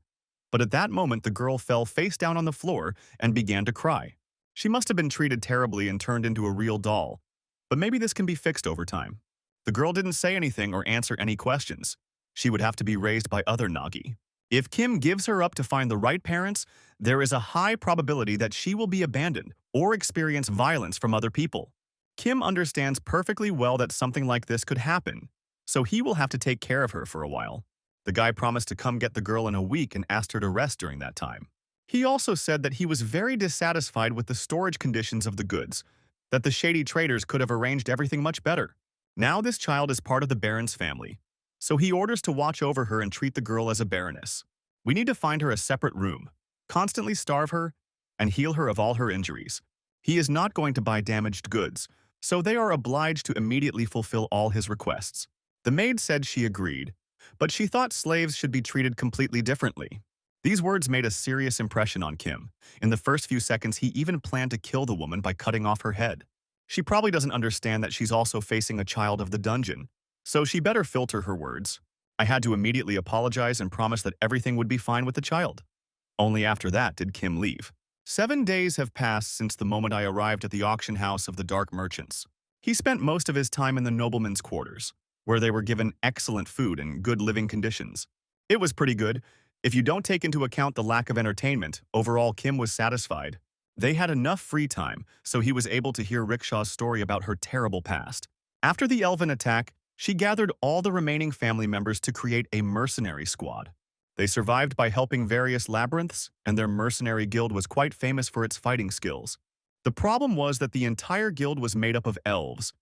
Speaker 1: But at that moment, the girl fell face down on the floor and began to cry. She must have been treated terribly and turned into a real doll. But maybe this can be fixed over time. The girl didn't say anything or answer any questions. She would have to be raised by other Nagi. If Kim gives her up to find the right parents, there is a high probability that she will be abandoned or experience violence from other people. Kim understands perfectly well that something like this could happen, so he will have to take care of her for a while. The guy promised to come get the girl in a week and asked her to rest during that time. He also said that he was very dissatisfied with the storage conditions of the goods, that the shady traders could have arranged everything much better. Now this child is part of the Baron's family, so he orders to watch over her and treat the girl as a baroness. We need to find her a separate room, constantly starve her, and heal her of all her injuries. He is not going to buy damaged goods, so they are obliged to immediately fulfill all his requests. The maid said she agreed, but she thought slaves should be treated completely differently. These words made a serious impression on Kim. In the first few seconds, he even planned to kill the woman by cutting off her head. She probably doesn't understand that she's also facing a child of the dungeon. so she better filter her words. I had to immediately apologize and promise that everything would be fine with the child. Only after that did Kim leave. 7 days have passed since the moment I arrived at the auction house of the Dark Merchants. He spent most of his time in the noblemen's quarters, where they were given excellent food and good living conditions. It was pretty good. If you don't take into account the lack of entertainment, overall Kim was satisfied. They had enough free time, so he was able to hear Rickshaw's story about her terrible past. After the elven attack, she gathered all the remaining family members to create a mercenary squad. They survived by helping various labyrinths, and their mercenary guild was quite famous for its fighting skills. The problem was that the entire guild was made up of elves,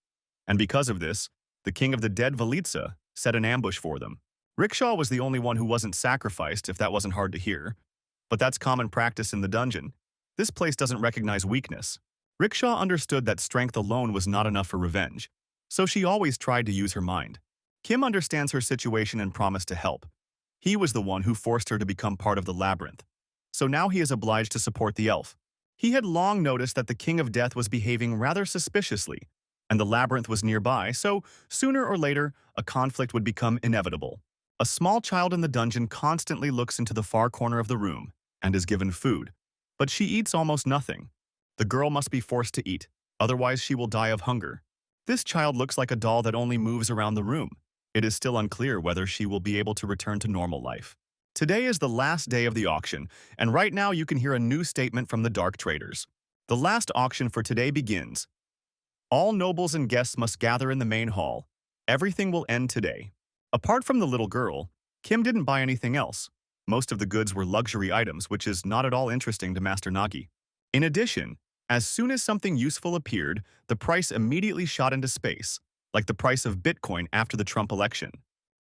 Speaker 1: and because of this, the king of the dead Valitsa set an ambush for them. Rickshaw was the only one who wasn't sacrificed, if that wasn't hard to hear. But that's common practice in the dungeon. This place doesn't recognize weakness. Rickshaw understood that strength alone was not enough for revenge, so she always tried to use her mind. Kim understands her situation and promised to help. He was the one who forced her to become part of the labyrinth, so now he is obliged to support the elf. He had long noticed that the King of Death was behaving rather suspiciously, and the labyrinth was nearby, so sooner or later, a conflict would become inevitable. A small child in the dungeon constantly looks into the far corner of the room and is given food, but she eats almost nothing. The girl must be forced to eat, otherwise she will die of hunger. This child looks like a doll that only moves around the room. It is still unclear whether she will be able to return to normal life. Today is the last day of the auction, and right now you can hear a new statement from the dark traders. The last auction for today begins. All nobles and guests must gather in the main hall. Everything will end today. Apart from the little girl, Kim didn't buy anything else. Most of the goods were luxury items, which is not at all interesting to Master Nagi. In addition, as soon as something useful appeared, the price immediately shot into space, like the price of Bitcoin after the Trump election.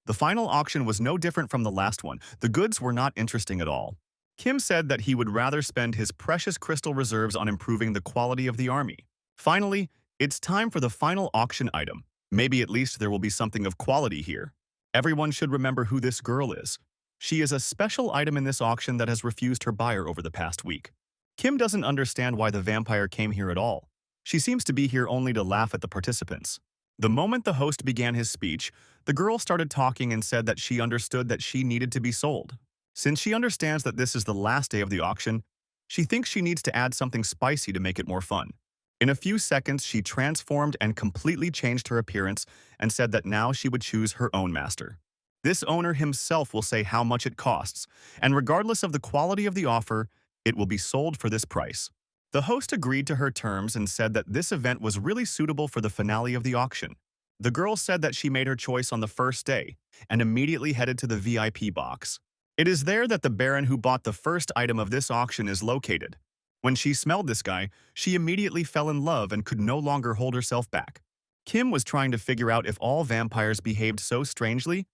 Speaker 1: The final auction was no different from the last one. The goods were not interesting at all. Kim said that he would rather spend his precious crystal reserves on improving the quality of the army. Finally, it's time for the final auction item. Maybe at least there will be something of quality here. Everyone should remember who this girl is. She is a special item in this auction that has refused her buyer over the past week. Kim doesn't understand why the vampire came here at all. She seems to be here only to laugh at the participants. The moment the host began his speech, the girl started talking and said that she understood that she needed to be sold. Since she understands that this is the last day of the auction, she thinks she needs to add something spicy to make it more fun. In a few seconds, she transformed and completely changed her appearance and said that now she would choose her own master. This owner himself will say how much it costs, and regardless of the quality of the offer, it will be sold for this price. The host agreed to her terms and said that this event was really suitable for the finale of the auction. The girl said that she made her choice on the first day and immediately headed to the VIP box. It is there that the baron who bought the first item of this auction is located. When she smelled this guy, she immediately fell in love and could no longer hold herself back. Kim was trying to figure out if all vampires behaved so strangely,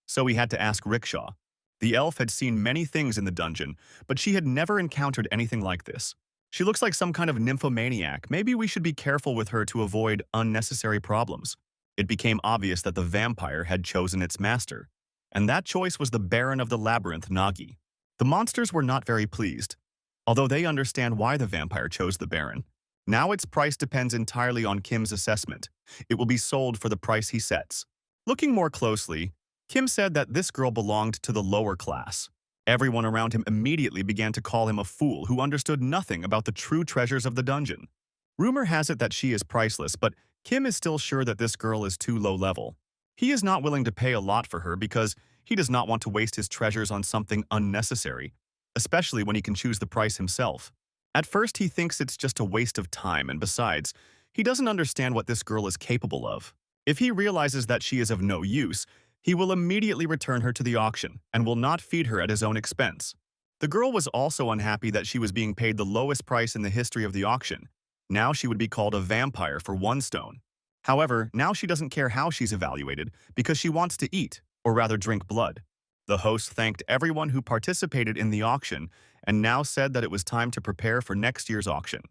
Speaker 1: so he had to ask Rickshaw. The elf had seen many things in the dungeon, but she had never encountered anything like this. She looks like some kind of nymphomaniac. Maybe we should be careful with her to avoid unnecessary problems. It became obvious that the vampire had chosen its master, and that choice was the Baron of the Labyrinth, Nagi. The monsters were not very pleased, although they understand why the vampire chose the Baron. Now its price depends entirely on Kim's assessment. It will be sold for the price he sets. Looking more closely, Kim said that this girl belonged to the lower class. Everyone around him immediately began to call him a fool who understood nothing about the true treasures of the dungeon. Rumor has it that she is priceless, but Kim is still sure that this girl is too low level. He is not willing to pay a lot for her because he does not want to waste his treasures on something unnecessary, especially when he can choose the price himself. At first, he thinks it's just a waste of time, and besides, he doesn't understand what this girl is capable of. If he realizes that she is of no use, he will immediately return her to the auction and will not feed her at his own expense. The girl was also unhappy that she was being paid the lowest price in the history of the auction. Now she would be called a vampire for 1 stone. However, now she doesn't care how she's evaluated because she wants to eat, or rather drink blood. The host thanked everyone who participated in the auction and now said that it was time to prepare for next year's auction.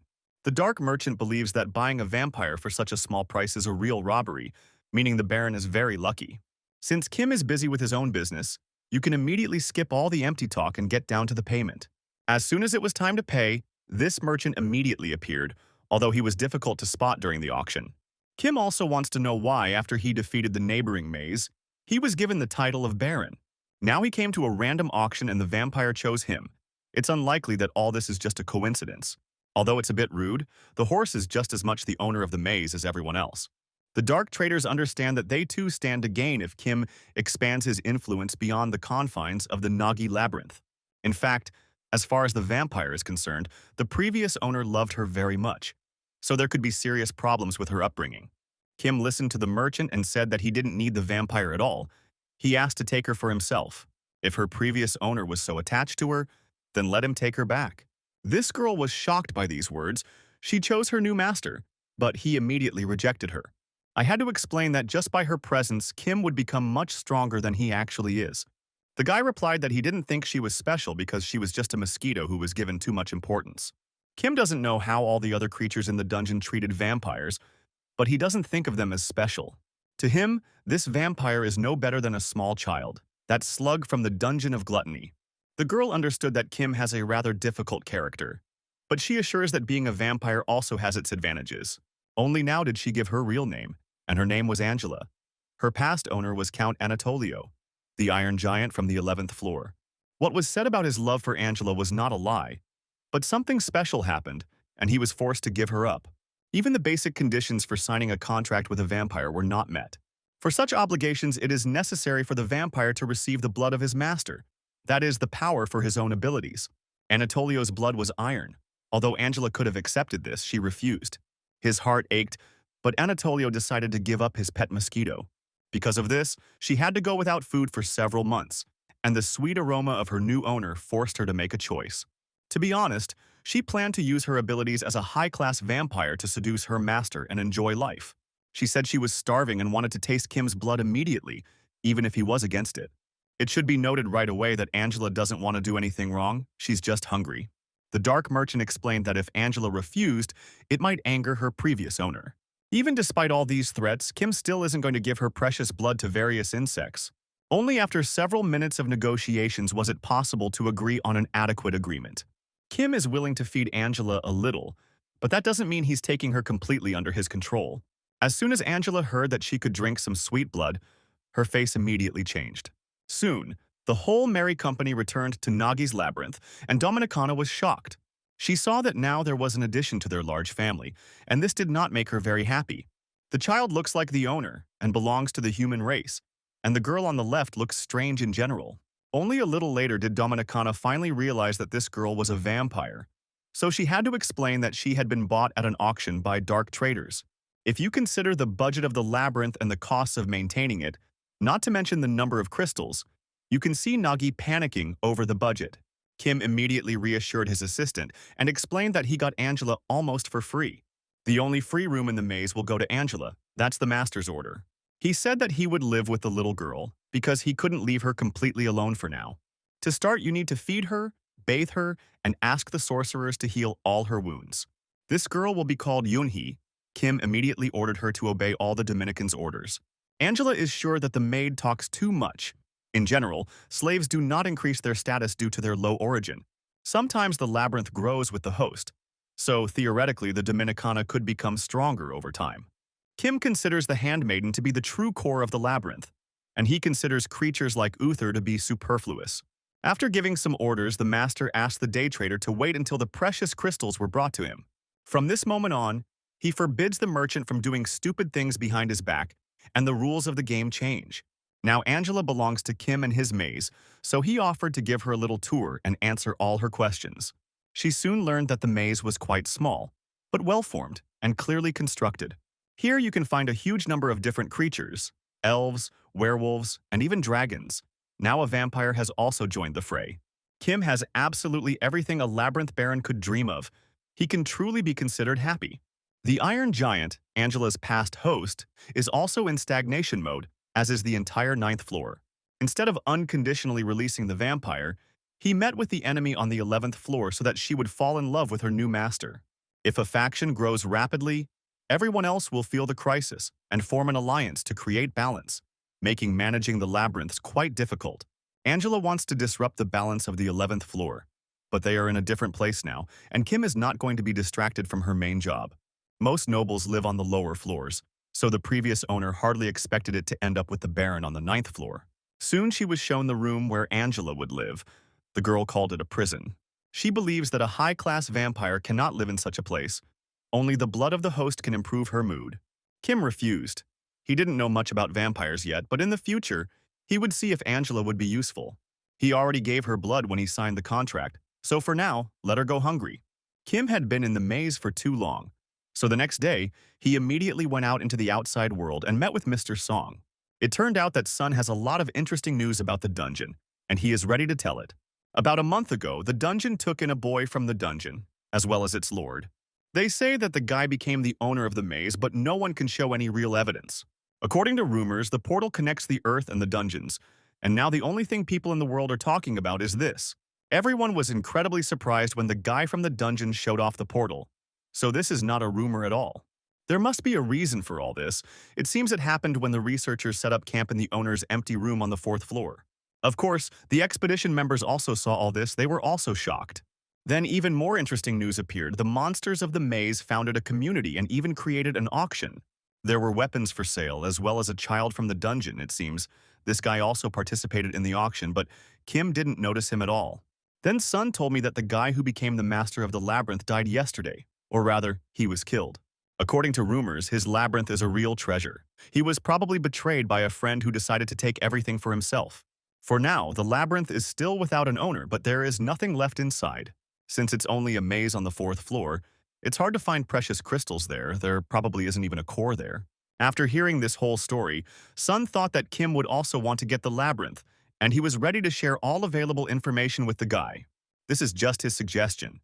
Speaker 1: The dark merchant believes that buying a vampire for such a small price is a real robbery, meaning the Baron is very lucky. Since Kim is busy with his own business, you can immediately skip all the empty talk and get down to the payment. As soon as it was time to pay, this merchant immediately appeared, although he was difficult to spot during the auction. Kim also wants to know why, after he defeated the neighboring maze, he was given the title of Baron. Now he came to a random auction and the vampire chose him. It's unlikely that all this is just a coincidence. Although it's a bit rude, the horse is just as much the owner of the maze as everyone else. The dark traders understand that they too stand to gain if Kim expands his influence beyond the confines of the Nagi labyrinth. In fact, as far as the vampire is concerned, the previous owner loved her very much, so there could be serious problems with her upbringing. Kim listened to the merchant and said that he didn't need the vampire at all. He asked to take her for himself. If her previous owner was so attached to her, then let him take her back. This girl was shocked by these words. She chose her new master, but he immediately rejected her. I had to explain that just by her presence, Kim would become much stronger than he actually is. The guy replied that he didn't think she was special because she was just a mosquito who was given too much importance. Kim doesn't know how all the other creatures in the dungeon treated vampires, but he doesn't think of them as special. To him, this vampire is no better than a small child, that slug from the dungeon of gluttony. The girl understood that Kim has a rather difficult character, but she assures that being a vampire also has its advantages. Only now did she give her real name, and her name was Angela. Her past owner was Count Anatolio, the Iron Giant from the 11th floor. What was said about his love for Angela was not a lie, but something special happened, and he was forced to give her up. Even the basic conditions for signing a contract with a vampire were not met. For such obligations, it is necessary for the vampire to receive the blood of his master, that is, the power for his own abilities. Anatolio's blood was iron. Although Angela could have accepted this, she refused. His heart ached, but Anatolio decided to give up his pet mosquito. Because of this, she had to go without food for several months, and the sweet aroma of her new owner forced her to make a choice. To be honest, she planned to use her abilities as a high-class vampire to seduce her master and enjoy life. She said she was starving and wanted to taste Kim's blood immediately, even if he was against it. It should be noted right away that Angela doesn't want to do anything wrong, she's just hungry. The dark merchant explained that if Angela refused, it might anger her previous owner. Even despite all these threats, Kim still isn't going to give her precious blood to various insects. Only after several minutes of negotiations was it possible to agree on an adequate agreement. Kim is willing to feed Angela a little, but that doesn't mean he's taking her completely under his control. As soon as Angela heard that she could drink some sweet blood, her face immediately changed. Soon, the whole merry company returned to Nagi's labyrinth, and Dominicana was shocked. She saw that now there was an addition to their large family, and this did not make her very happy. The child looks like the owner and belongs to the human race, and the girl on the left looks strange in general. Only a little later did Dominicana finally realize that this girl was a vampire, so she had to explain that she had been bought at an auction by dark traders. If you consider the budget of the labyrinth and the costs of maintaining it, not to mention the number of crystals, you can see Nagi panicking over the budget. Kim immediately reassured his assistant and explained that he got Angela almost for free. The only free room in the maze will go to Angela, that's the master's order. He said that he would live with the little girl because he couldn't leave her completely alone for now. To start, you need to feed her, bathe her, and ask the sorcerers to heal all her wounds. This girl will be called Yunhee. Kim immediately ordered her to obey all the Dominican's orders. Angela is sure that the maid talks too much. In general, slaves do not increase their status due to their low origin. Sometimes the labyrinth grows with the host, so theoretically the Dominicana could become stronger over time. Kim considers the handmaiden to be the true core of the labyrinth, and he considers creatures like Uther to be superfluous. After giving some orders, the master asked the day trader to wait until the precious crystals were brought to him. From this moment on, he forbids the merchant from doing stupid things behind his back, and the rules of the game change. Now Angela belongs to Kim and his maze, so he offered to give her a little tour and answer all her questions. She soon learned that the maze was quite small, but well-formed and clearly constructed. Here you can find a huge number of different creatures, elves, werewolves, and even dragons. Now a vampire has also joined the fray. Kim has absolutely everything a labyrinth baron could dream of. He can truly be considered happy. The Iron Giant, Angela's past host, is also in stagnation mode, as is the entire 9th floor. Instead of unconditionally releasing the vampire, he met with the enemy on the 11th floor so that she would fall in love with her new master. If a faction grows rapidly, everyone else will feel the crisis and form an alliance to create balance, making managing the labyrinths quite difficult. Angela wants to disrupt the balance of the 11th floor, but they are in a different place now, and Kim is not going to be distracted from her main job. Most nobles live on the lower floors, so the previous owner hardly expected it to end up with the Baron on the ninth floor. Soon she was shown the room where Angela would live. The girl called it a prison. She believes that a high-class vampire cannot live in such a place. Only the blood of the host can improve her mood. Kim refused. He didn't know much about vampires yet, but in the future, he would see if Angela would be useful. He already gave her blood when he signed the contract, so for now, let her go hungry. Kim had been in the maze for too long, so the next day, he immediately went out into the outside world and met with Mr. Song. It turned out that Sun has a lot of interesting news about the dungeon, and he is ready to tell it. About a month ago, the dungeon took in a boy from the dungeon, as well as its lord. They say that the guy became the owner of the maze, but no one can show any real evidence. According to rumors, the portal connects the earth and the dungeons, and now the only thing people in the world are talking about is this. Everyone was incredibly surprised when the guy from the dungeon showed off the portal. So this is not a rumor at all. There must be a reason for all this. It seems it happened when the researchers set up camp in the owner's empty room on the fourth floor. Of course, the expedition members also saw all this. They were also shocked. Then even more interesting news appeared. The monsters of the maze founded a community and even created an auction. There were weapons for sale, as well as a child from the dungeon, it seems. This guy also participated in the auction, but Kim didn't notice him at all. Then Sun told me that the guy who became the master of the labyrinth died yesterday, or rather, he was killed. According to rumors, his labyrinth is a real treasure. He was probably betrayed by a friend who decided to take everything for himself. For now, the labyrinth is still without an owner, but there is nothing left inside. Since it's only a maze on the fourth floor, it's hard to find precious crystals there. There probably isn't even a core there. After hearing this whole story, Sun thought that Kim would also want to get the labyrinth, and he was ready to share all available information with the guy. This is just his suggestion.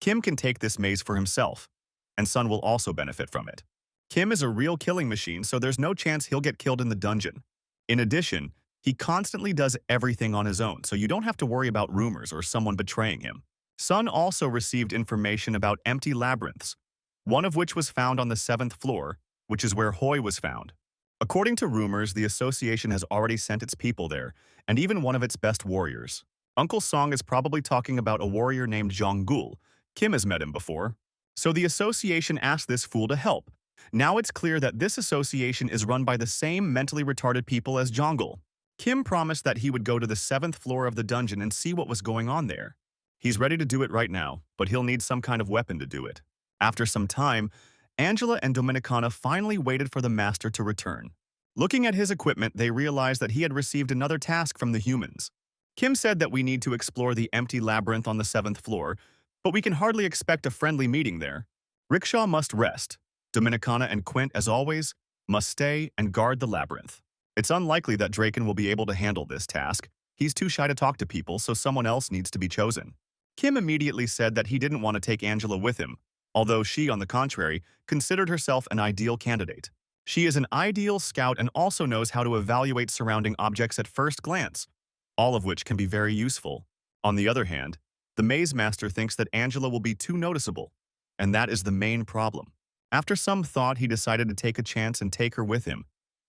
Speaker 1: Kim can take this maze for himself, and Sun will also benefit from it. Kim is a real killing machine, so there's no chance he'll get killed in the dungeon. In addition, he constantly does everything on his own, so you don't have to worry about rumors or someone betraying him. Sun also received information about empty labyrinths, one of which was found on the 7th floor, which is where Hoi was found. According to rumors, the association has already sent its people there, and even one of its best warriors. Uncle Song is probably talking about a warrior named Jonggul. Kim has met him before. So the association asked this fool to help. Now it's clear that this association is run by the same mentally retarded people as Jonggul. Kim promised that he would go to the 7th floor of the dungeon and see what was going on there. He's ready to do it right now, but he'll need some kind of weapon to do it. After some time, Angela and Dominicana finally waited for the master to return. Looking at his equipment, they realized that he had received another task from the humans. Kim said that we need to explore the empty labyrinth on the 7th floor, but we can hardly expect a friendly meeting there. Rickshaw must rest. Dominicana and Quint, as always, must stay and guard the labyrinth. It's unlikely that Draken will be able to handle this task. He's too shy to talk to people, so someone else needs to be chosen. Kim immediately said that he didn't want to take Angela with him, although she, on the contrary, considered herself an ideal candidate. She is an ideal scout and also knows how to evaluate surrounding objects at first glance, all of which can be very useful. On the other hand, the maze master thinks that Angela will be too noticeable, and that is the main problem. After some thought, he decided to take a chance and take her with him.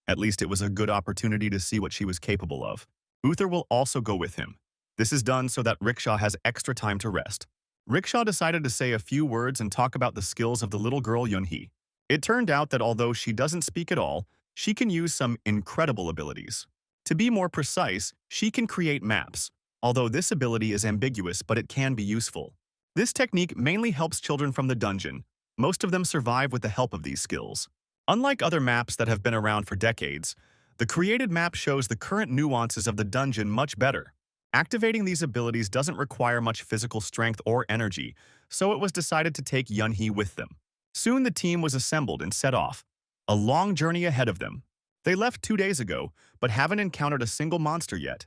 Speaker 1: At least it was a good opportunity to see what she was capable of. Uther will also go with him. This is done so that Rickshaw has extra time to rest. Rickshaw decided to say a few words and talk about the skills of the little girl Yunhee. It turned out that although she doesn't speak at all, she can use some incredible abilities. To be more precise, she can create maps. Although this ability is ambiguous, but it can be useful. This technique mainly helps children from the dungeon. Most of them survive with the help of these skills. Unlike other maps that have been around for decades, the created map shows the current nuances of the dungeon much better. Activating these abilities doesn't require much physical strength or energy, so it was decided to take Yunhee with them. Soon the team was assembled and set off. A long journey ahead of them. They left 2 days ago, but haven't encountered a single monster yet.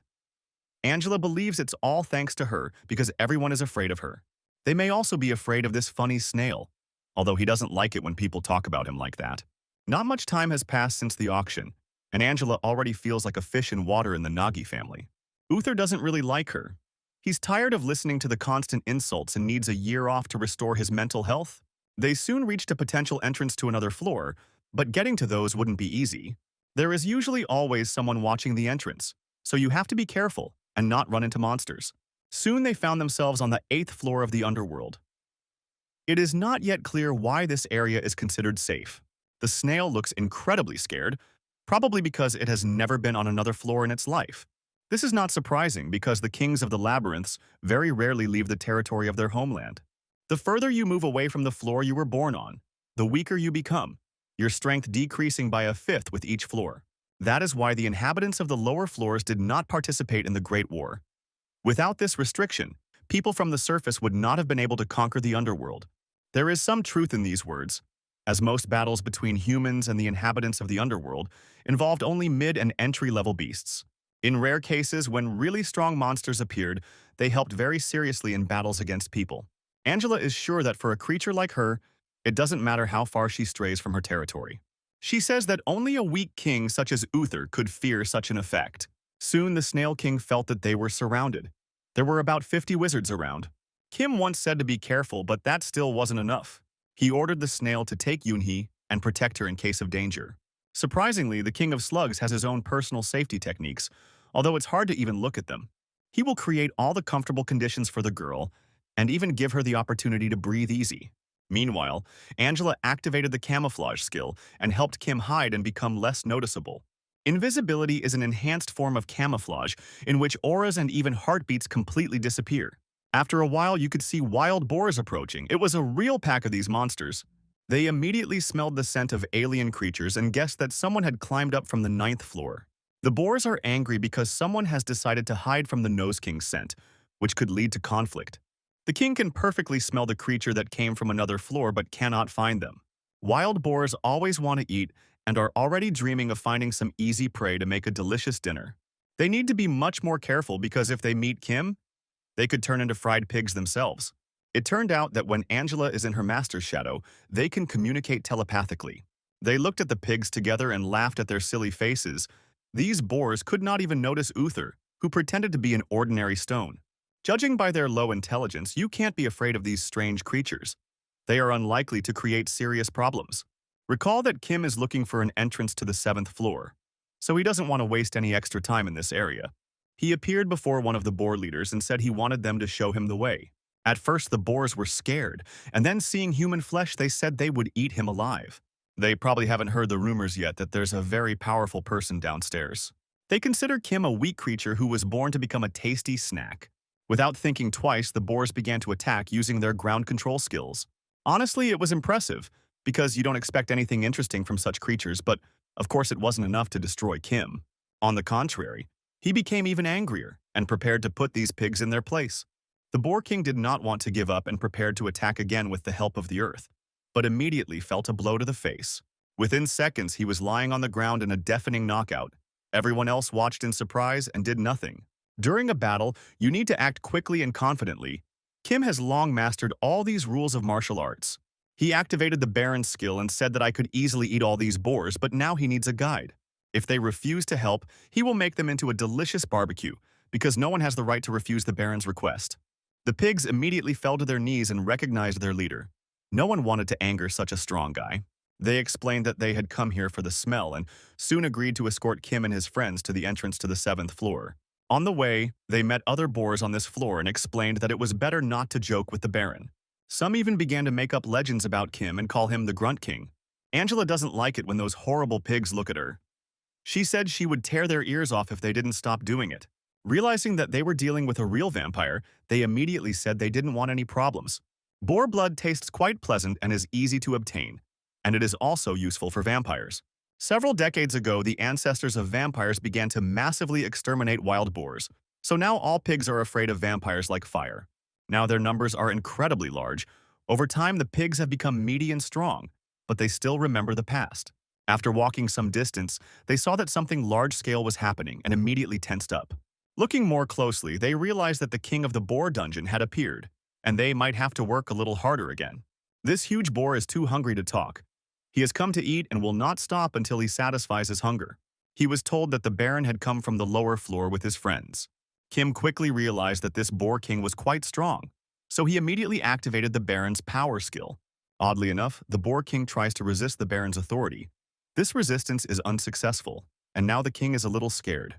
Speaker 1: Angela believes it's all thanks to her because everyone is afraid of her. They may also be afraid of this funny snail, although he doesn't like it when people talk about him like that. Not much time has passed since the auction, and Angela already feels like a fish in water in the Nagi family. Uther doesn't really like her. He's tired of listening to the constant insults and needs a year off to restore his mental health. They soon reached a potential entrance to another floor, but getting to those wouldn't be easy. There is usually always someone watching the entrance, so you have to be careful and not run into monsters. Soon they found themselves on the 8th floor of the underworld. It is not yet clear why this area is considered safe. The snail looks incredibly scared, probably because it has never been on another floor in its life. This is not surprising because the kings of the labyrinths very rarely leave the territory of their homeland. The further you move away from the floor you were born on, the weaker you become, your strength decreasing by a fifth with each floor. That is why the inhabitants of the lower floors did not participate in the Great War. Without this restriction, people from the surface would not have been able to conquer the underworld. There is some truth in these words, as most battles between humans and the inhabitants of the underworld involved only mid- and entry-level beasts. In rare cases, when really strong monsters appeared, they helped very seriously in battles against people. Angela is sure that for a creature like her, it doesn't matter how far she strays from her territory. She says that only a weak king such as Uther could fear such an effect. Soon the Snail King felt that they were surrounded. There were about 50 wizards around. Kim once said to be careful, but that still wasn't enough. He ordered the snail to take Yoonhee and protect her in case of danger. Surprisingly, the King of Slugs has his own personal safety techniques, although it's hard to even look at them. He will create all the comfortable conditions for the girl and even give her the opportunity to breathe easy. Meanwhile, Angela activated the camouflage skill and helped Kim hide and become less noticeable. Invisibility is an enhanced form of camouflage in which auras and even heartbeats completely disappear. After a while, you could see wild boars approaching. It was a real pack of these monsters. They immediately smelled the scent of alien creatures and guessed that someone had climbed up from the 9th floor. The boars are angry because someone has decided to hide from the Nose King's scent, which could lead to conflict. The king can perfectly smell the creature that came from another floor but cannot find them. Wild boars always want to eat and are already dreaming of finding some easy prey to make a delicious dinner. They need to be much more careful because if they meet Kim, they could turn into fried pigs themselves. It turned out that when Angela is in her master's shadow, they can communicate telepathically. They looked at the pigs together and laughed at their silly faces. These boars could not even notice Uther, who pretended to be an ordinary stone. Judging by their low intelligence, you can't be afraid of these strange creatures. They are unlikely to create serious problems. Recall that Kim is looking for an entrance to the 7th floor, so he doesn't want to waste any extra time in this area. He appeared before one of the boar leaders and said he wanted them to show him the way. At first, the boars were scared, and then seeing human flesh, they said they would eat him alive. They probably haven't heard the rumors yet that there's a very powerful person downstairs. They consider Kim a weak creature who was born to become a tasty snack. Without thinking twice, the boars began to attack using their ground control skills. Honestly, it was impressive, because you don't expect anything interesting from such creatures, but of course it wasn't enough to destroy Kim. On the contrary, he became even angrier and prepared to put these pigs in their place. The Boar King did not want to give up and prepared to attack again with the help of the earth, but immediately felt a blow to the face. Within seconds, he was lying on the ground in a deafening knockout. Everyone else watched in surprise and did nothing. During a battle, you need to act quickly and confidently. Kim has long mastered all these rules of martial arts. He activated the Baron's skill and said that I could easily eat all these boars, but now he needs a guide. If they refuse to help, he will make them into a delicious barbecue, because no one has the right to refuse the Baron's request. The pigs immediately fell to their knees and recognized their leader. No one wanted to anger such a strong guy. They explained that they had come here for the smell and soon agreed to escort Kim and his friends to the entrance to the 7th floor. On the way, they met other boars on this floor and explained that it was better not to joke with the Baron. Some even began to make up legends about Kim and call him the Grunt King. Angela doesn't like it when those horrible pigs look at her. She said she would tear their ears off if they didn't stop doing it. Realizing that they were dealing with a real vampire, they immediately said they didn't want any problems. Boar blood tastes quite pleasant and is easy to obtain, and it is also useful for vampires. Several decades ago, the ancestors of vampires began to massively exterminate wild boars, so now all pigs are afraid of vampires like fire. Now their numbers are incredibly large. Over time, the pigs have become meaty and strong, but they still remember the past. After walking some distance, they saw that something large-scale was happening and immediately tensed up. Looking more closely, they realized that the king of the boar dungeon had appeared, and they might have to work a little harder again. This huge boar is too hungry to talk. He has come to eat and will not stop until he satisfies his hunger. He was told that the Baron had come from the lower floor with his friends. Kim quickly realized that this Boar King was quite strong, so he immediately activated the Baron's power skill. Oddly enough, the Boar King tries to resist the Baron's authority. This resistance is unsuccessful, and now the king is a little scared.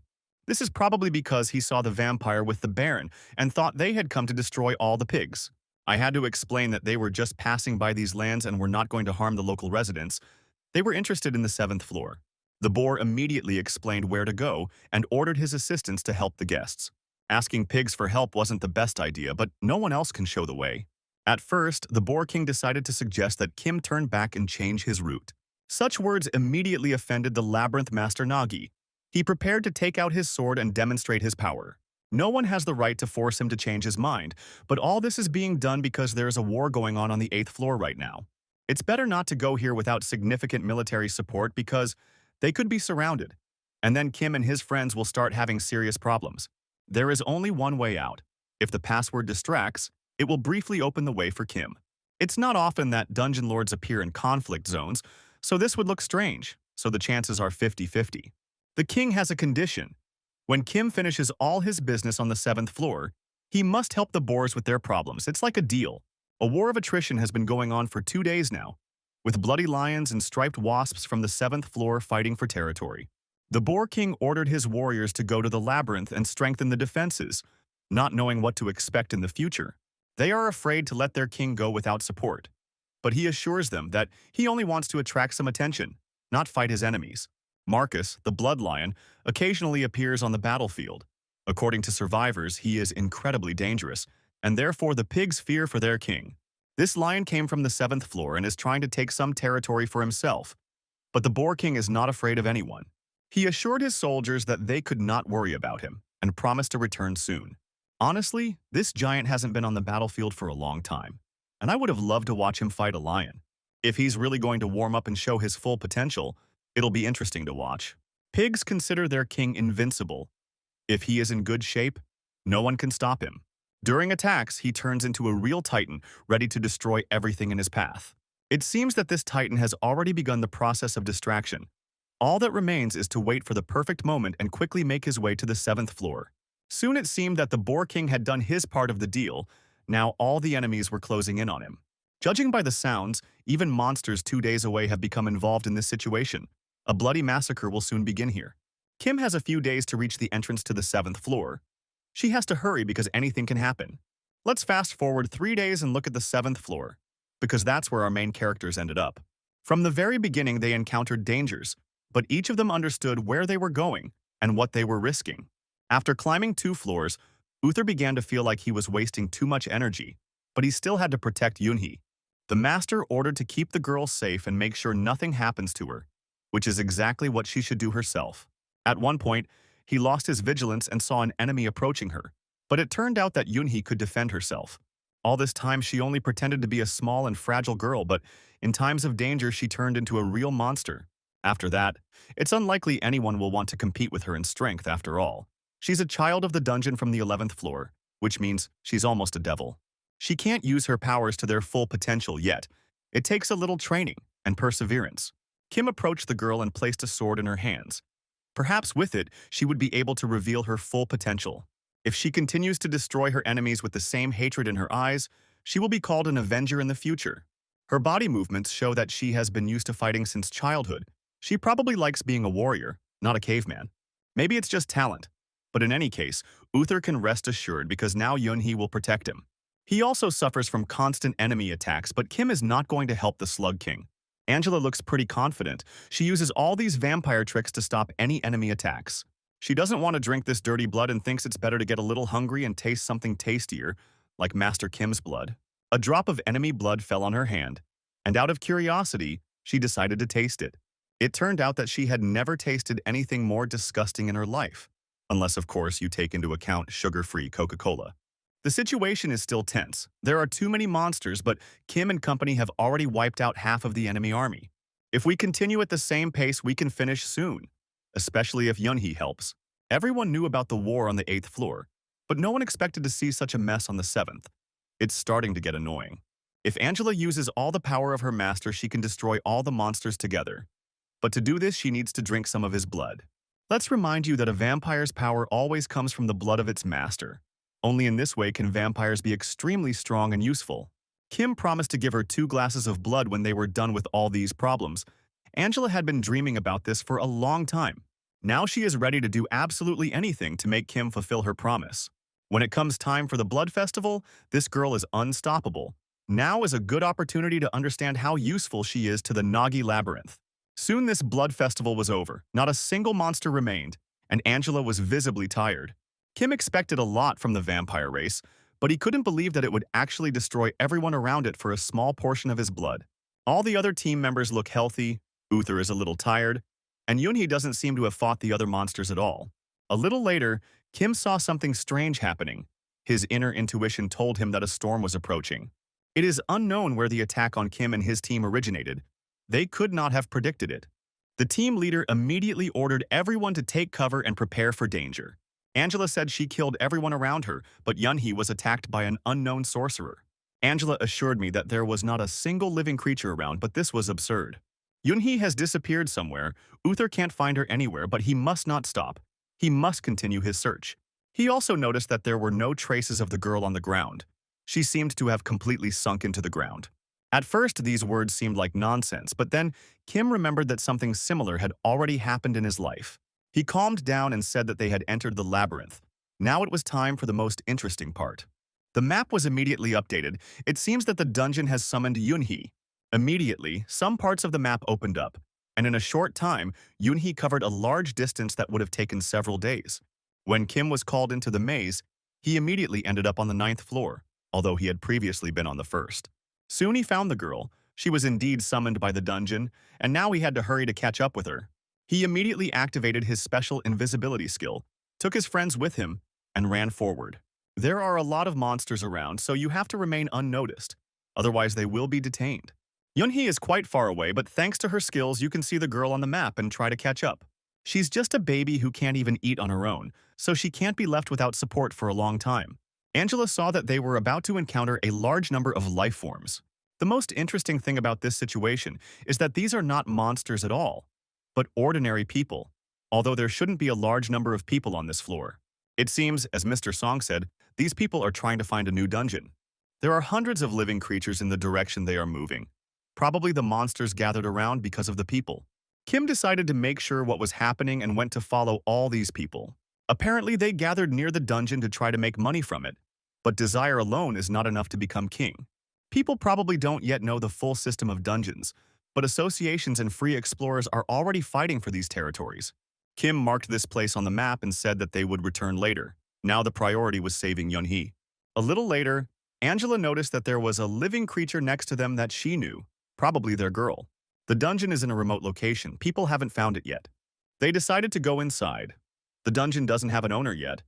Speaker 1: This is probably because he saw the vampire with the Baron and thought they had come to destroy all the pigs. I had to explain that they were just passing by these lands and were not going to harm the local residents. They were interested in the seventh floor. The boar immediately explained where to go and ordered his assistants to help the guests. Asking pigs for help wasn't the best idea, but no one else can show the way. At first, the Boar King decided to suggest that Kim turn back and change his route. Such words immediately offended the Labyrinth Master Nagi. He prepared to take out his sword and demonstrate his power. No one has the right to force him to change his mind, but all this is being done because there is a war going on the 8th floor right now. It's better not to go here without significant military support because they could be surrounded. And then Kim and his friends will start having serious problems. There is only one way out. If the password distracts, it will briefly open the way for Kim. It's not often that dungeon lords appear in conflict zones, so this would look strange, so the chances are 50-50. The king has a condition. When Kim finishes all his business on the 7th floor, he must help the boars with their problems. It's like a deal. A war of attrition has been going on for 2 days now, with bloody lions and striped wasps from the 7th floor fighting for territory. The Boar King ordered his warriors to go to the labyrinth and strengthen the defenses, not knowing what to expect in the future. They are afraid to let their king go without support. But he assures them that he only wants to attract some attention, not fight his enemies. Marcus, the blood lion, occasionally appears on the battlefield. According to survivors, he is incredibly dangerous, and therefore the pigs fear for their king. This lion came from the 7th floor and is trying to take some territory for himself. But the Boar King is not afraid of anyone. He assured his soldiers that they could not worry about him and promised to return soon. Honestly, this giant hasn't been on the battlefield for a long time, and I would have loved to watch him fight a lion. If he's really going to warm up and show his full potential, it'll be interesting to watch. Pigs consider their king invincible. If he is in good shape, no one can stop him. During attacks, he turns into a real titan, ready to destroy everything in his path. It seems that this titan has already begun the process of distraction. All that remains is to wait for the perfect moment and quickly make his way to the 7th floor. Soon it seemed that the Boar King had done his part of the deal. Now all the enemies were closing in on him. Judging by the sounds, even monsters 2 days away have become involved in this situation. A bloody massacre will soon begin here. Kim has a few days to reach the entrance to the 7th floor. She has to hurry because anything can happen. Let's fast forward 3 days and look at the 7th floor, because that's where our main characters ended up. From the very beginning, they encountered dangers, but each of them understood where they were going and what they were risking. After climbing 2 floors, Uther began to feel like he was wasting too much energy, but he still had to protect Yunhee. The master ordered to keep the girl safe and make sure nothing happens to her, which is exactly what she should do herself. At one point, he lost his vigilance and saw an enemy approaching her, but it turned out that Yunhee could defend herself. All this time, she only pretended to be a small and fragile girl, but in times of danger, she turned into a real monster. After that, it's unlikely anyone will want to compete with her in strength after all. She's a child of the dungeon from the 11th floor, which means she's almost a devil. She can't use her powers to their full potential yet. It takes a little training and perseverance. Kim approached the girl and placed a sword in her hands. Perhaps with it, she would be able to reveal her full potential. If she continues to destroy her enemies with the same hatred in her eyes, she will be called an avenger in the future. Her body movements show that she has been used to fighting since childhood. She probably likes being a warrior, not a caveman. Maybe it's just talent. But in any case, Uther can rest assured because now Yunhee will protect him. He also suffers from constant enemy attacks, but Kim is not going to help the Slug King. Angela looks pretty confident. She uses all these vampire tricks to stop any enemy attacks. She doesn't want to drink this dirty blood and thinks it's better to get a little hungry and taste something tastier, like Master Kim's blood. A drop of enemy blood fell on her hand, and out of curiosity, she decided to taste it. It turned out that she had never tasted anything more disgusting in her life, unless of course you take into account sugar-free Coca-Cola. The situation is still tense. There are too many monsters, but Kim and company have already wiped out half of the enemy army. If we continue at the same pace, we can finish soon, especially if Yunhee helps. Everyone knew about the war on the 8th floor, but no one expected to see such a mess on the 7th. It's starting to get annoying. If Angela uses all the power of her master, she can destroy all the monsters together. But to do this, she needs to drink some of his blood. Let's remind you that a vampire's power always comes from the blood of its master. Only in this way can vampires be extremely strong and useful. Kim promised to give her 2 glasses of blood when they were done with all these problems. Angela had been dreaming about this for a long time. Now she is ready to do absolutely anything to make Kim fulfill her promise. When it comes time for the blood festival, this girl is unstoppable. Now is a good opportunity to understand how useful she is to the Nagi labyrinth. Soon this blood festival was over. Not a single monster remained, and Angela was visibly tired. Kim expected a lot from the vampire race, but he couldn't believe that it would actually destroy everyone around it for a small portion of his blood. All the other team members look healthy, Uther is a little tired, and Yunhee doesn't seem to have fought the other monsters at all. A little later, Kim saw something strange happening. His inner intuition told him that a storm was approaching. It is unknown where the attack on Kim and his team originated. They could not have predicted it. The team leader immediately ordered everyone to take cover and prepare for danger. Angela said she killed everyone around her, but Yunhee was attacked by an unknown sorcerer. Angela assured me that there was not a single living creature around, but this was absurd. Yunhee has disappeared somewhere. Uther can't find her anywhere, but he must not stop. He must continue his search. He also noticed that there were no traces of the girl on the ground. She seemed to have completely sunk into the ground. At first, these words seemed like nonsense, but then Kim remembered that something similar had already happened in his life. He calmed down and said that they had entered the labyrinth. Now it was time for the most interesting part. The map was immediately updated. It seems that the dungeon has summoned Yunhee. Immediately, some parts of the map opened up, and in a short time, Yunhee covered a large distance that would have taken several days. When Kim was called into the maze, he immediately ended up on the 9th floor, although he had previously been on the 1st. Soon he found the girl. She was indeed summoned by the dungeon, and now he had to hurry to catch up with her. He immediately activated his special invisibility skill, took his friends with him, and ran forward. There are a lot of monsters around, so you have to remain unnoticed. Otherwise, they will be detained. Yunhee is quite far away, but thanks to her skills, you can see the girl on the map and try to catch up. She's just a baby who can't even eat on her own, so she can't be left without support for a long time. Angela saw that they were about to encounter a large number of life forms. The most interesting thing about this situation is that these are not monsters at all, but ordinary people, although there shouldn't be a large number of people on this floor. It seems, as Mr. Song said, these people are trying to find a new dungeon. There are hundreds of living creatures in the direction they are moving. Probably the monsters gathered around because of the people. Kim decided to make sure what was happening and went to follow all these people. Apparently, they gathered near the dungeon to try to make money from it. But desire alone is not enough to become king. People probably don't yet know the full system of dungeons, but associations and free explorers are already fighting for these territories. Kim marked this place on the map and said that they would return later. Now the priority was saving Yunhee. A little later, Angela noticed that there was a living creature next to them that she knew, probably their girl. The dungeon is in a remote location. People haven't found it yet. They decided to go inside. The dungeon doesn't have an owner yet,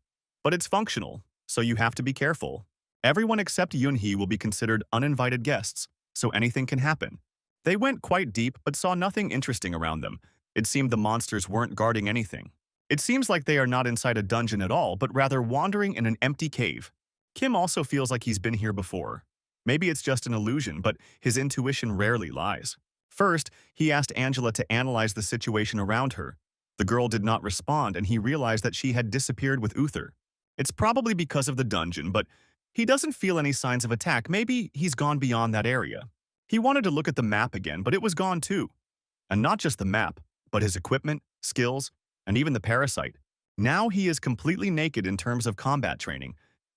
Speaker 1: but it's functional, so you have to be careful. Everyone except Yunhee will be considered uninvited guests, so anything can happen. They went quite deep but saw nothing interesting around them. It seemed the monsters weren't guarding anything. It seems like they are not inside a dungeon at all, but rather wandering in an empty cave. Kim also feels like he's been here before. Maybe it's just an illusion, but his intuition rarely lies. First, he asked Angela to analyze the situation around her. The girl did not respond, and he realized that she had disappeared with Uther. It's probably because of the dungeon, but he doesn't feel any signs of attack. Maybe he's gone beyond that area. He wanted to look at the map again, but it was gone too. And not just the map, but his equipment, skills, and even the parasite. Now he is completely naked in terms of combat training,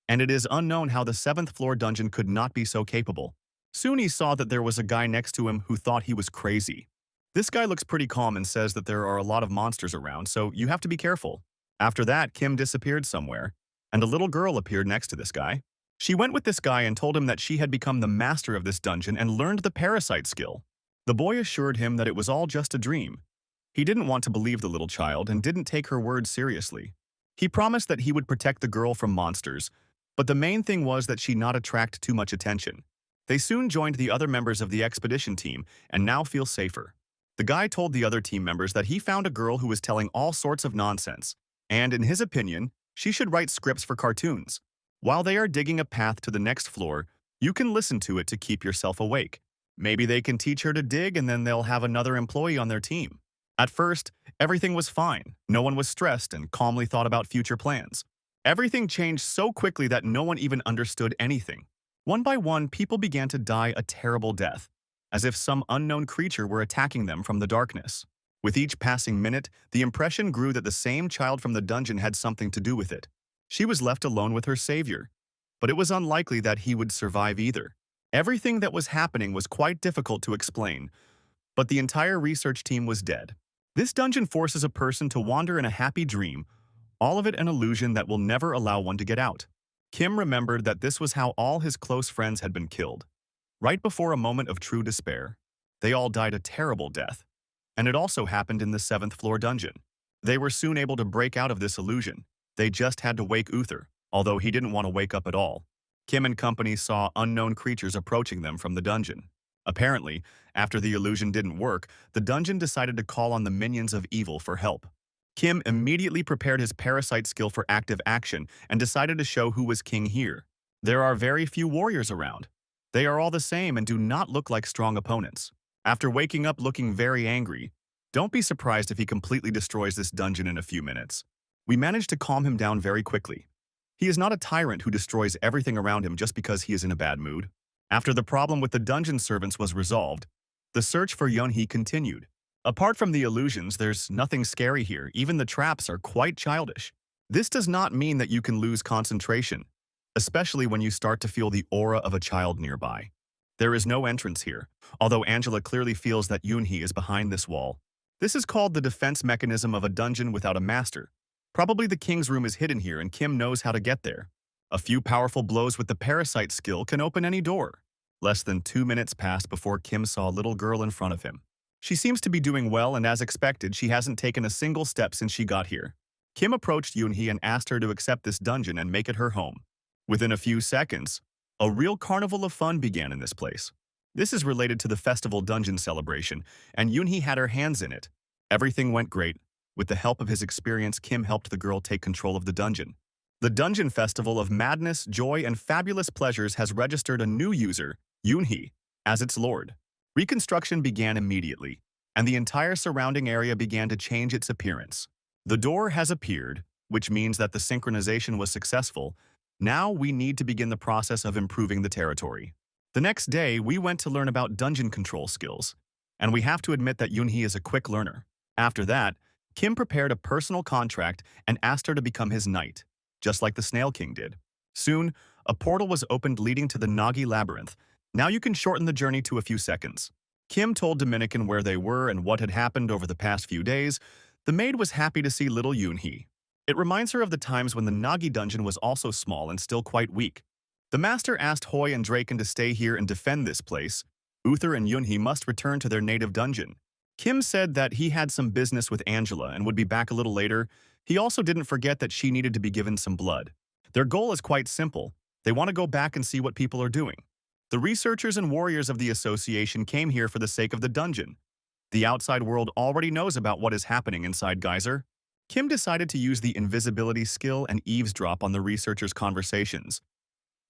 Speaker 1: and it is unknown how the 7th floor dungeon could not be so capable. Soon he saw that there was a guy next to him who thought he was crazy. This guy looks pretty calm and says that there are a lot of monsters around, so you have to be careful. After that, Kim disappeared somewhere, and a little girl appeared next to this guy. She went with this guy and told him that she had become the master of this dungeon and learned the parasite skill. The boy assured him that it was all just a dream. He didn't want to believe the little child and didn't take her words seriously. He promised that he would protect the girl from monsters, but the main thing was that she not attract too much attention. They soon joined the other members of the expedition team and now feel safer. The guy told the other team members that he found a girl who was telling all sorts of nonsense, and in his opinion, she should write scripts for cartoons. While they are digging a path to the next floor, you can listen to it to keep yourself awake. Maybe they can teach her to dig and then they'll have another employee on their team. At first, everything was fine. No one was stressed and calmly thought about future plans. Everything changed so quickly that no one even understood anything. One by one, people began to die a terrible death, as if some unknown creature were attacking them from the darkness. With each passing minute, the impression grew that the same child from the dungeon had something to do with it. She was left alone with her savior, but it was unlikely that he would survive either. Everything that was happening was quite difficult to explain. but the entire research team was dead. This dungeon forces a person to wander in a happy dream, all of it an illusion that will never allow one to get out. Kim remembered that this was how all his close friends had been killed. Right before a moment of true despair, they all died a terrible death. And it also happened in the 7th floor dungeon. They were soon able to break out of this illusion. They just had to wake Uther, although he didn't want to wake up at all. Kim and company saw unknown creatures approaching them from the dungeon. Apparently, after the illusion didn't work, the dungeon decided to call on the minions of evil for help. Kim immediately prepared his parasite skill for active action and decided to show who was king here. There are very few warriors around. They are all the same and do not look like strong opponents. After waking up looking very angry, don't be surprised if he completely destroys this dungeon in a few minutes. We managed to calm him down very quickly. He is not a tyrant who destroys everything around him just because he is in a bad mood. After the problem with the dungeon servants was resolved, the search for Yunhee continued. Apart from the illusions, there's nothing scary here. Even the traps are quite childish. This does not mean that you can lose concentration, especially when you start to feel the aura of a child nearby. There is no entrance here, although Angela clearly feels that Yunhee is behind this wall. This is called the defense mechanism of a dungeon without a master. Probably the king's room is hidden here and Kim knows how to get there. A few powerful blows with the parasite skill can open any door. Less than 2 minutes passed before Kim saw a little girl in front of him. She seems to be doing well, and as expected, she hasn't taken a single step since she got here. Kim approached Yunhee and asked her to accept this dungeon and make it her home. Within a few seconds, a real carnival of fun began in this place. This is related to the festival dungeon celebration, and Yunhee had her hands in it. Everything went great. With the help of his experience, Kim helped the girl take control of the dungeon. The Dungeon Festival of Madness, Joy, and Fabulous Pleasures has registered a new user, Yunhee, as its lord. Reconstruction began immediately, and the entire surrounding area began to change its appearance. The door has appeared, which means that the synchronization was successful. Now we need to begin the process of improving the territory. The next day, we went to learn about dungeon control skills, and we have to admit that Yunhee is a quick learner. After that, Kim prepared a personal contract and asked her to become his knight, just like the Snail King did. Soon, a portal was opened leading to the Nagi Labyrinth. Now you can shorten the journey to a few seconds. Kim told Dominican where they were and what had happened over the past few days. The maid was happy to see little Yunhee. It reminds her of the times when the Nagi dungeon was also small and still quite weak. The master asked Hoy and Draken to stay here and defend this place. Uther and Yunhee must return to their native dungeon. Kim said that he had some business with Angela and would be back a little later. He also didn't forget that she needed to be given some blood. Their goal is quite simple. They want to go back and see what people are doing. The researchers and warriors of the association came here for the sake of the dungeon. The outside world already knows about what is happening inside Geyser. Kim decided to use the invisibility skill and eavesdrop on the researchers' conversations.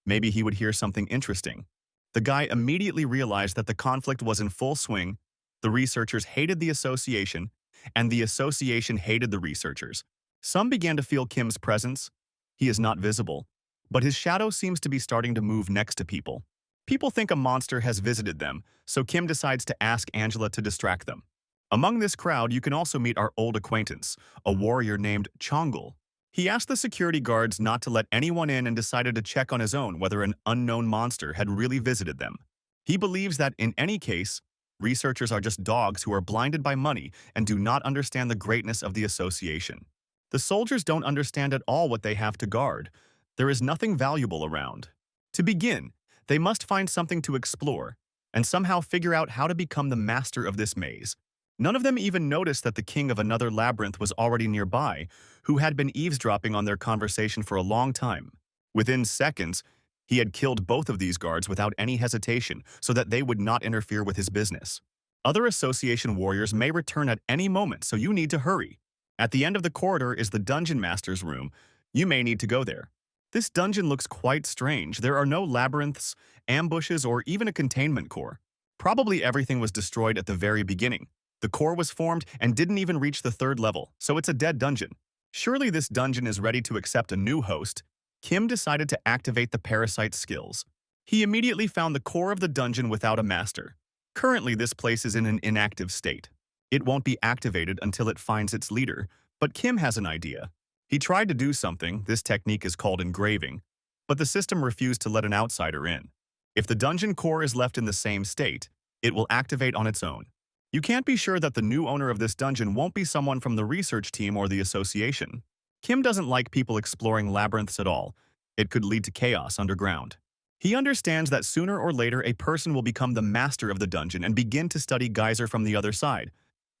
Speaker 1: Maybe he would hear something interesting. The guy immediately realized that the conflict was in full swing. The researchers hated the association, and the association hated the researchers. Some began to feel Kim's presence. He is not visible, but his shadow seems to be starting to move next to people. People think a monster has visited them, so Kim decides to ask Angela to distract them. Among this crowd, you can also meet our old acquaintance, a warrior named Chongle. He asked the security guards not to let anyone in and decided to check on his own whether an unknown monster had really visited them. He believes that in any case, researchers are just dogs who are blinded by money and do not understand the greatness of the association. The soldiers don't understand at all what they have to guard. There is nothing valuable around. To begin, they must find something to explore and somehow figure out how to become the master of this maze. None of them even noticed that the king of another labyrinth was already nearby, who had been eavesdropping on their conversation for a long time. Within seconds, he had killed both of these guards without any hesitation so that they would not interfere with his business. Other association warriors may return at any moment, so you need to hurry. At the end of the corridor is the dungeon master's room. You may need to go there. This dungeon looks quite strange. There are no labyrinths, ambushes, or even a containment core. Probably everything was destroyed at the very beginning. The core was formed and didn't even reach the 3rd level, so it's a dead dungeon. Surely this dungeon is ready to accept a new host. Kim decided to activate the parasite skills. He immediately found the core of the dungeon without a master. Currently, this place is in an inactive state. It won't be activated until it finds its leader, but Kim has an idea. He tried to do something, this technique is called engraving, but the system refused to let an outsider in. If the dungeon core is left in the same state, it will activate on its own. You can't be sure that the new owner of this dungeon won't be someone from the research team or the association. Kim doesn't like people exploring labyrinths at all. It could lead to chaos underground. He understands that sooner or later a person will become the master of the dungeon and begin to study Geyser from the other side.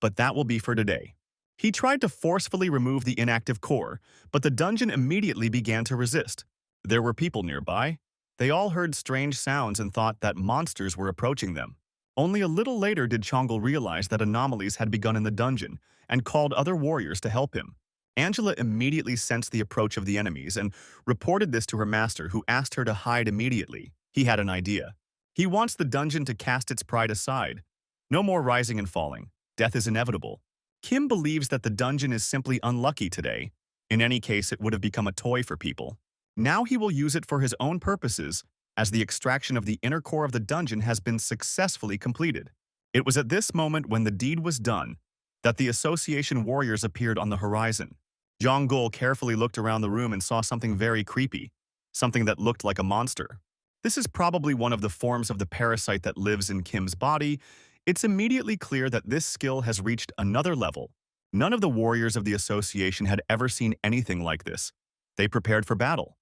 Speaker 1: But that will be for today. He tried to forcefully remove the inactive core, but the dungeon immediately began to resist. There were people nearby. They all heard strange sounds and thought that monsters were approaching them. Only a little later did Chongle realize that anomalies had begun in the dungeon and called other warriors to help him. Angela immediately sensed the approach of the enemies and reported this to her master, who asked her to hide immediately. He had an idea. He wants the dungeon to cast its pride aside. No more rising and falling. Death is inevitable. Kim believes that the dungeon is simply unlucky today. In any case, it would have become a toy for people. Now he will use it for his own purposes, as the extraction of the inner core of the dungeon has been successfully completed. It was at this moment, when the deed was done, that the association warriors appeared on the horizon. Jong-gul carefully looked around the room and saw something very creepy, something that looked like a monster. This is probably one of the forms of the parasite that lives in Kim's body. It's immediately clear that this skill has reached another level. None of the warriors of the association had ever seen anything like this. They prepared for battle.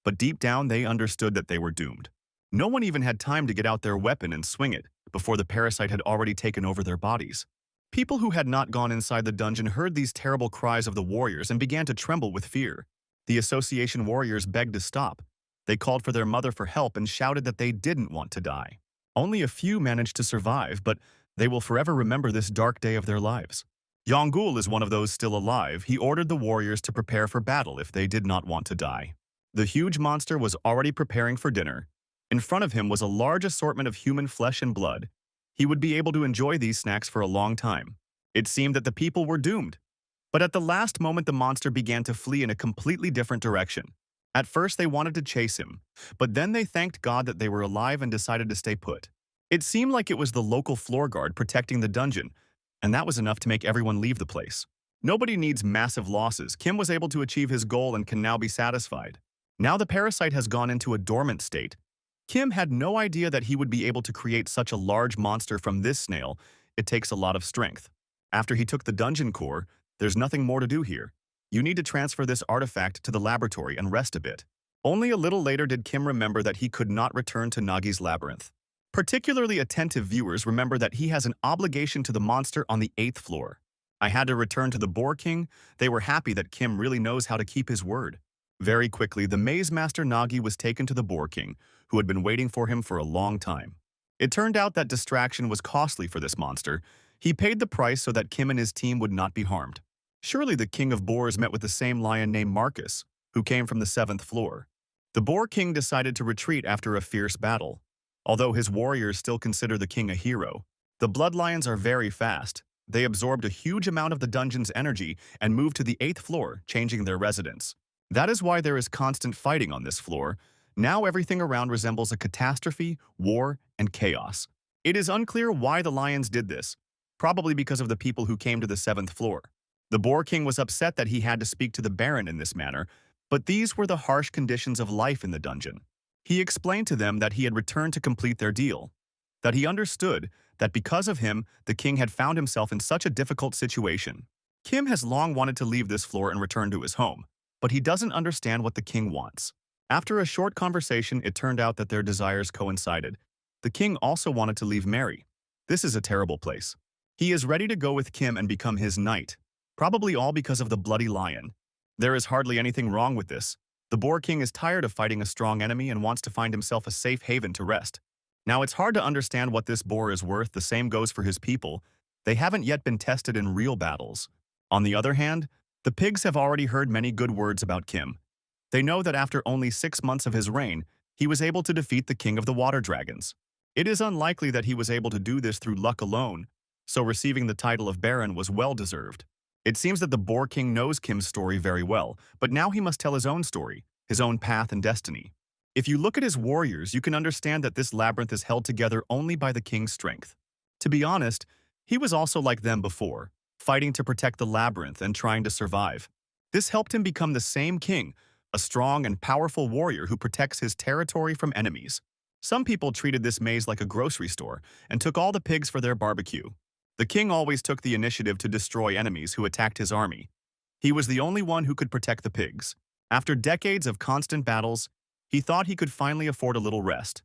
Speaker 1: But deep down, they understood that they were doomed. No one even had time to get out their weapon and swing it before the parasite had already taken over their bodies. People who had not gone inside the dungeon heard these terrible cries of the warriors and began to tremble with fear. The association warriors begged to stop. They called for their mother for help and shouted that they didn't want to die. Only a few managed to survive, but they will forever remember this dark day of their lives. Yonggul is one of those still alive. He ordered the warriors to prepare for battle if they did not want to die. The huge monster was already preparing for dinner. In front of him was a large assortment of human flesh and blood. He would be able to enjoy these snacks for a long time. It seemed that the people were doomed. But at the last moment, the monster began to flee in a completely different direction. At first, they wanted to chase him, but then they thanked God that they were alive and decided to stay put. It seemed like it was the local floor guard protecting the dungeon, and that was enough to make everyone leave the place. Nobody needs massive losses. Kim was able to achieve his goal and can now be satisfied. Now the parasite has gone into a dormant state. Kim had no idea that he would be able to create such a large monster from this snail. It takes a lot of strength. After he took the dungeon core, there's nothing more to do here. You need to transfer this artifact to the laboratory and rest a bit. Only a little later did Kim remember that he could not return to Nagi's labyrinth. Particularly attentive viewers remember that he has an obligation to the monster on the 8th floor. I had to return to the Boar King. They were happy that Kim really knows how to keep his word. Very quickly, the Maze Master Nagi was taken to the Boar King, who had been waiting for him for a long time. It turned out that distraction was costly for this monster. He paid the price so that Kim and his team would not be harmed. Surely the King of Boars met with the same lion named Marcus, who came from the 7th floor. The Boar King decided to retreat after a fierce battle. Although his warriors still consider the king a hero, the Blood Lions are very fast. They absorbed a huge amount of the dungeon's energy and moved to the 8th floor, changing their residence. That is why there is constant fighting on this floor. Now everything around resembles a catastrophe, war, and chaos. It is unclear why the lions did this, probably because of the people who came to the 7th floor. The Boar King was upset that he had to speak to the Baron in this manner, but these were the harsh conditions of life in the dungeon. He explained to them that he had returned to complete their deal, that he understood that because of him, the king had found himself in such a difficult situation. Kim has long wanted to leave this floor and return to his home, but he doesn't understand what the king wants. After a short conversation, it turned out that their desires coincided. The king also wanted to leave Mary. This is a terrible place. He is ready to go with Kim and become his knight, probably all because of the bloody lion. There is hardly anything wrong with this. The Boar King is tired of fighting a strong enemy and wants to find himself a safe haven to rest. Now, it's hard to understand what this boar is worth. The same goes for his people. They haven't yet been tested in real battles. On the other hand, the pigs have already heard many good words about Kim. They know that after only 6 months of his reign, he was able to defeat the king of the water dragons. It is unlikely that he was able to do this through luck alone, so receiving the title of Baron was well-deserved. It seems that the Boar King knows Kim's story very well, but now he must tell his own story, his own path and destiny. If you look at his warriors, you can understand that this labyrinth is held together only by the king's strength. To be honest, he was also like them before, fighting to protect the labyrinth and trying to survive. This helped him become the same king, a strong and powerful warrior who protects his territory from enemies. Some people treated this maze like a grocery store and took all the pigs for their barbecue. The king always took the initiative to destroy enemies who attacked his army. He was the only one who could protect the pigs. After decades of constant battles, he thought he could finally afford a little rest.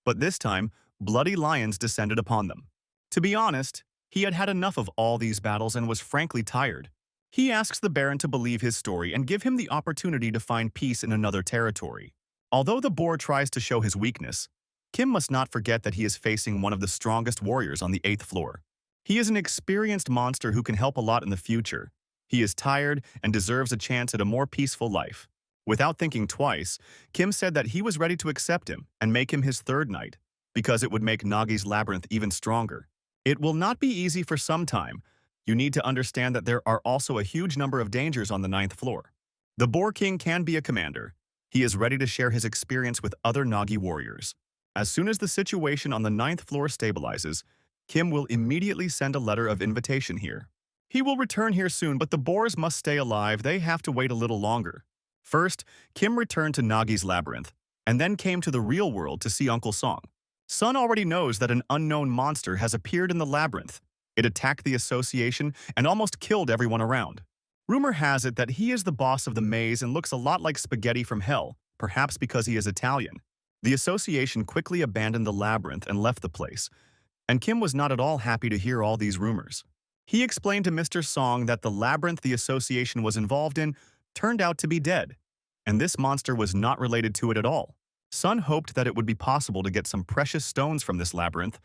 Speaker 1: But this time, bloody lions descended upon them. To be honest, he had had enough of all these battles and was frankly tired. He asks the Baron to believe his story and give him the opportunity to find peace in another territory. Although the boar tries to show his weakness, Kim must not forget that he is facing one of the strongest warriors on the 8th floor. He is an experienced monster who can help a lot in the future. He is tired and deserves a chance at a more peaceful life. Without thinking twice, Kim said that he was ready to accept him and make him his third knight, because it would make Nagi's labyrinth even stronger. It will not be easy for some time. You need to understand that there are also a huge number of dangers on the 9th floor. The Boar King can be a commander. He is ready to share his experience with other Nagi warriors. As soon as the situation on the 9th floor stabilizes, Kim will immediately send a letter of invitation here. He will return here soon, but the boars must stay alive. They have to wait a little longer. First, Kim returned to Nagi's labyrinth, and then came to the real world to see Uncle Song. Sun already knows that an unknown monster has appeared in the labyrinth. It attacked the association and almost killed everyone around. Rumor has it that he is the boss of the maze and looks a lot like spaghetti from hell, perhaps because he is Italian. The association quickly abandoned the labyrinth and left the place, and Kim was not at all happy to hear all these rumors. He explained to Mr. Song that the labyrinth the association was involved in turned out to be dead, and this monster was not related to it at all. Sun hoped that it would be possible to get some precious stones from this labyrinth,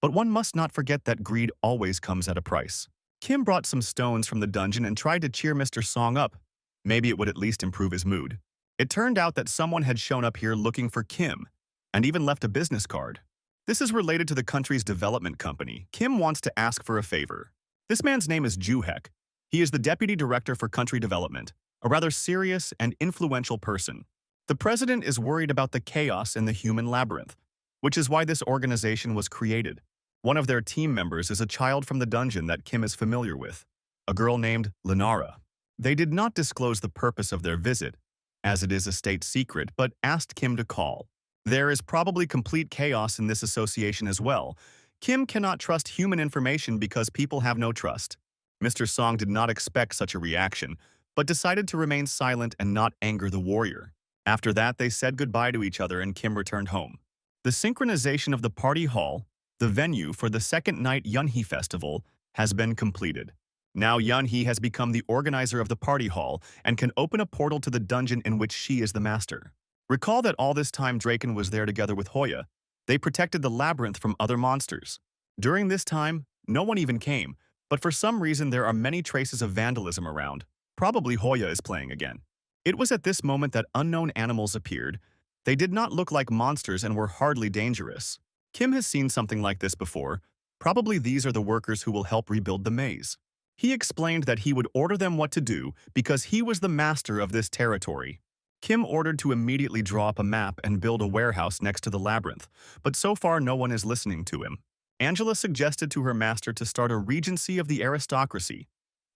Speaker 1: but one must not forget that greed always comes at a price. Kim brought some stones from the dungeon and tried to cheer Mr. Song up. Maybe it would at least improve his mood. It turned out that someone had shown up here looking for Kim, and even left a business card. This is related to the country's development company. Kim wants to ask for a favor. This man's name is Juhek. He is the deputy director for country development, a rather serious and influential person. The president is worried about the chaos in the human labyrinth, which is why this organization was created. One of their team members is a child from the dungeon that Kim is familiar with, a girl named Lenara. They did not disclose the purpose of their visit, as it is a state secret, but asked Kim to call. There is probably complete chaos in this association as well. Kim cannot trust human information because people have no trust. Mr. Song did not expect such a reaction, but decided to remain silent and not anger the warrior. After that, they said goodbye to each other and Kim returned home. The synchronization of the party hall, the venue for the second night Yunhee festival, has been completed. Now Yunhee has become the organizer of the party hall and can open a portal to the dungeon in which she is the master. Recall that all this time Draken was there together with Hoya. They protected the labyrinth from other monsters. During this time, no one even came, but for some reason there are many traces of vandalism around. Probably Hoya is playing again. It was at this moment that unknown animals appeared. They did not look like monsters and were hardly dangerous. Kim has seen something like this before. Probably these are the workers who will help rebuild the maze. He explained that he would order them what to do because he was the master of this territory. Kim ordered to immediately draw up a map and build a warehouse next to the labyrinth, but so far no one is listening to him. Angela suggested to her master to start a regency of the aristocracy,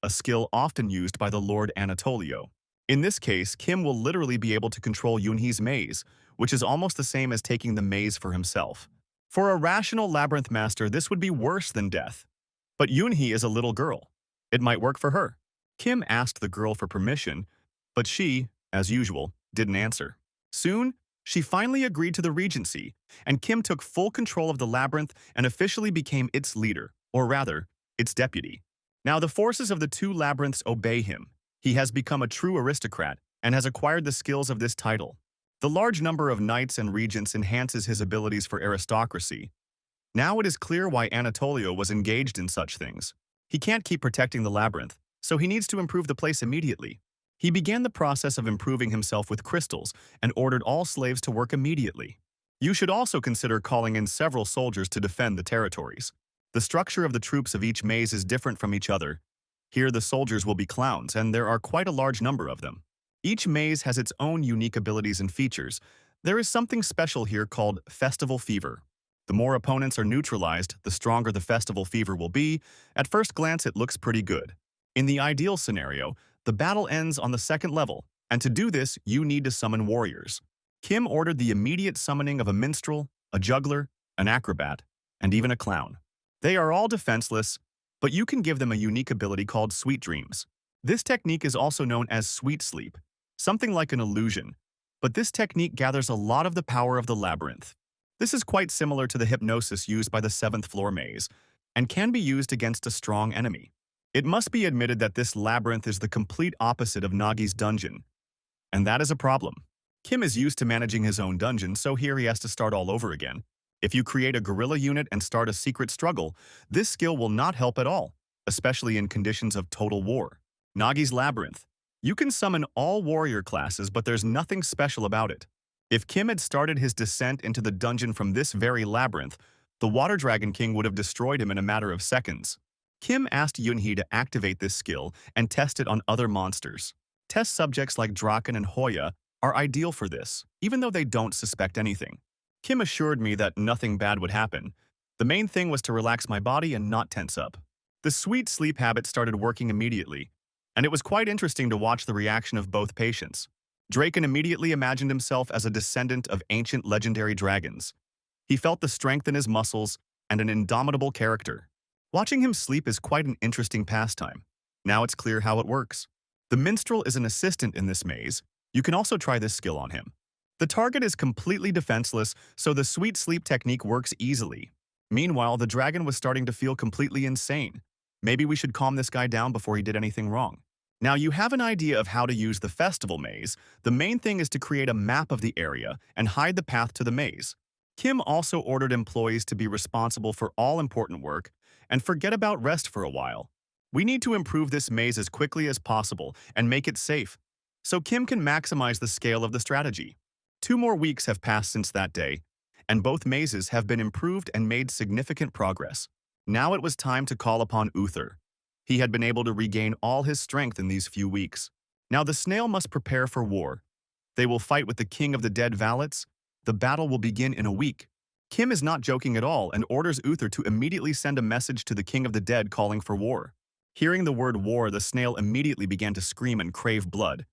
Speaker 1: a skill often used by the Lord Anatolio. In this case, Kim will literally be able to control Yunhee's maze, which is almost the same as taking the maze for himself. For a rational labyrinth master, this would be worse than death. But Yunhee is a little girl. It might work for her. Kim asked the girl for permission, but she, as usual, didn't answer. Soon, she finally agreed to the regency, and Kim took full control of the labyrinth and officially became its leader, or rather, its deputy. Now the forces of the two labyrinths obey him. He has become a true aristocrat and has acquired the skills of this title. The large number of knights and regents enhances his abilities for aristocracy. Now it is clear why Anatolio was engaged in such things. He can't keep protecting the labyrinth, so he needs to improve the place immediately. He began the process of improving himself with crystals and ordered all slaves to work immediately. You should also consider calling in several soldiers to defend the territories. The structure of the troops of each maze is different from each other. Here the soldiers will be clowns, and there are quite a large number of them. Each maze has its own unique abilities and features. There is something special here called festival fever. The more opponents are neutralized, the stronger the festival fever will be. At first glance, it looks pretty good. In the ideal scenario, the battle ends on the second level, and to do this, you need to summon warriors. Kim ordered the immediate summoning of a minstrel, a juggler, an acrobat, and even a clown. They are all defenseless, but you can give them a unique ability called sweet dreams. This technique is also known as sweet sleep, something like an illusion, but this technique gathers a lot of the power of the labyrinth. This is quite similar to the hypnosis used by the 7th floor maze, and can be used against a strong enemy. It must be admitted that this labyrinth is the complete opposite of Nagi's dungeon, and that is a problem. Kim is used to managing his own dungeon, so here he has to start all over again. If you create a guerrilla unit and start a secret struggle, this skill will not help at all, especially in conditions of total war. Nagi's Labyrinth. You can summon all warrior classes, but there's nothing special about it. If Kim had started his descent into the dungeon from this very labyrinth, the Water Dragon King would have destroyed him in a matter of seconds. Kim asked Yunhee to activate this skill and test it on other monsters. Test subjects like Draken and Hoya are ideal for this, even though they don't suspect anything. Kim assured me that nothing bad would happen. The main thing was to relax my body and not tense up. The sweet sleep habit started working immediately, and it was quite interesting to watch the reaction of both patients. Draken immediately imagined himself as a descendant of ancient legendary dragons. He felt the strength in his muscles and an indomitable character. Watching him sleep is quite an interesting pastime. Now it's clear how it works. The minstrel is an assistant in this maze. You can also try this skill on him. The target is completely defenseless, so the sweet sleep technique works easily. Meanwhile, the dragon was starting to feel completely insane. Maybe we should calm this guy down before he did anything wrong. Now you have an idea of how to use the festival maze. The main thing is to create a map of the area and hide the path to the maze. Kim also ordered employees to be responsible for all important work and forget about rest for a while. We need to improve this maze as quickly as possible and make it safe, so Kim can maximize the scale of the strategy. 2 more weeks have passed since that day, and both mazes have been improved and made significant progress. Now it was time to call upon Uther. He had been able to regain all his strength in these few weeks. Now the snail must prepare for war. They will fight with the king of the dead valets. The battle will begin in a week. Kim is not joking at all and orders Uther to immediately send a message to the king of the dead calling for war. Hearing the word war, the snail immediately began to scream and crave blood.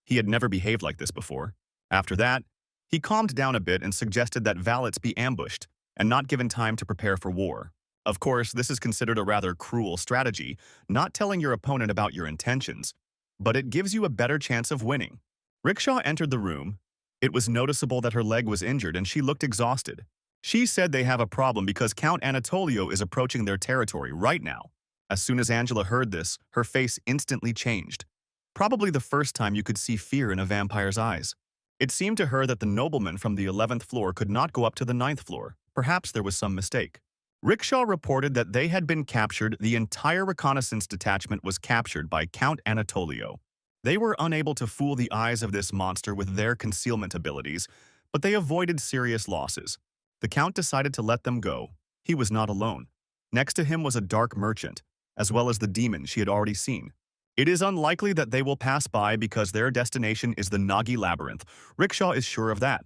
Speaker 1: He had never behaved like this before. After that, he calmed down a bit and suggested that valets be ambushed and not given time to prepare for war. Of course, this is considered a rather cruel strategy, not telling your opponent about your intentions, but it gives you a better chance of winning. Rickshaw entered the room. It was noticeable that her leg was injured and she looked exhausted. She said they have a problem because Count Anatolio is approaching their territory right now. As soon as Angela heard this, her face instantly changed. Probably the first time you could see fear in a vampire's eyes. It seemed to her that the nobleman from the 11th floor could not go up to the 9th floor. Perhaps there was some mistake. Rickshaw reported that they had been captured. The entire reconnaissance detachment was captured by Count Anatolio. They were unable to fool the eyes of this monster with their concealment abilities, but they avoided serious losses. The Count decided to let them go. He was not alone. Next to him was a dark merchant, as well as the demon she had already seen. It is unlikely that they will pass by because their destination is the Nagi Labyrinth. Rickshaw is sure of that.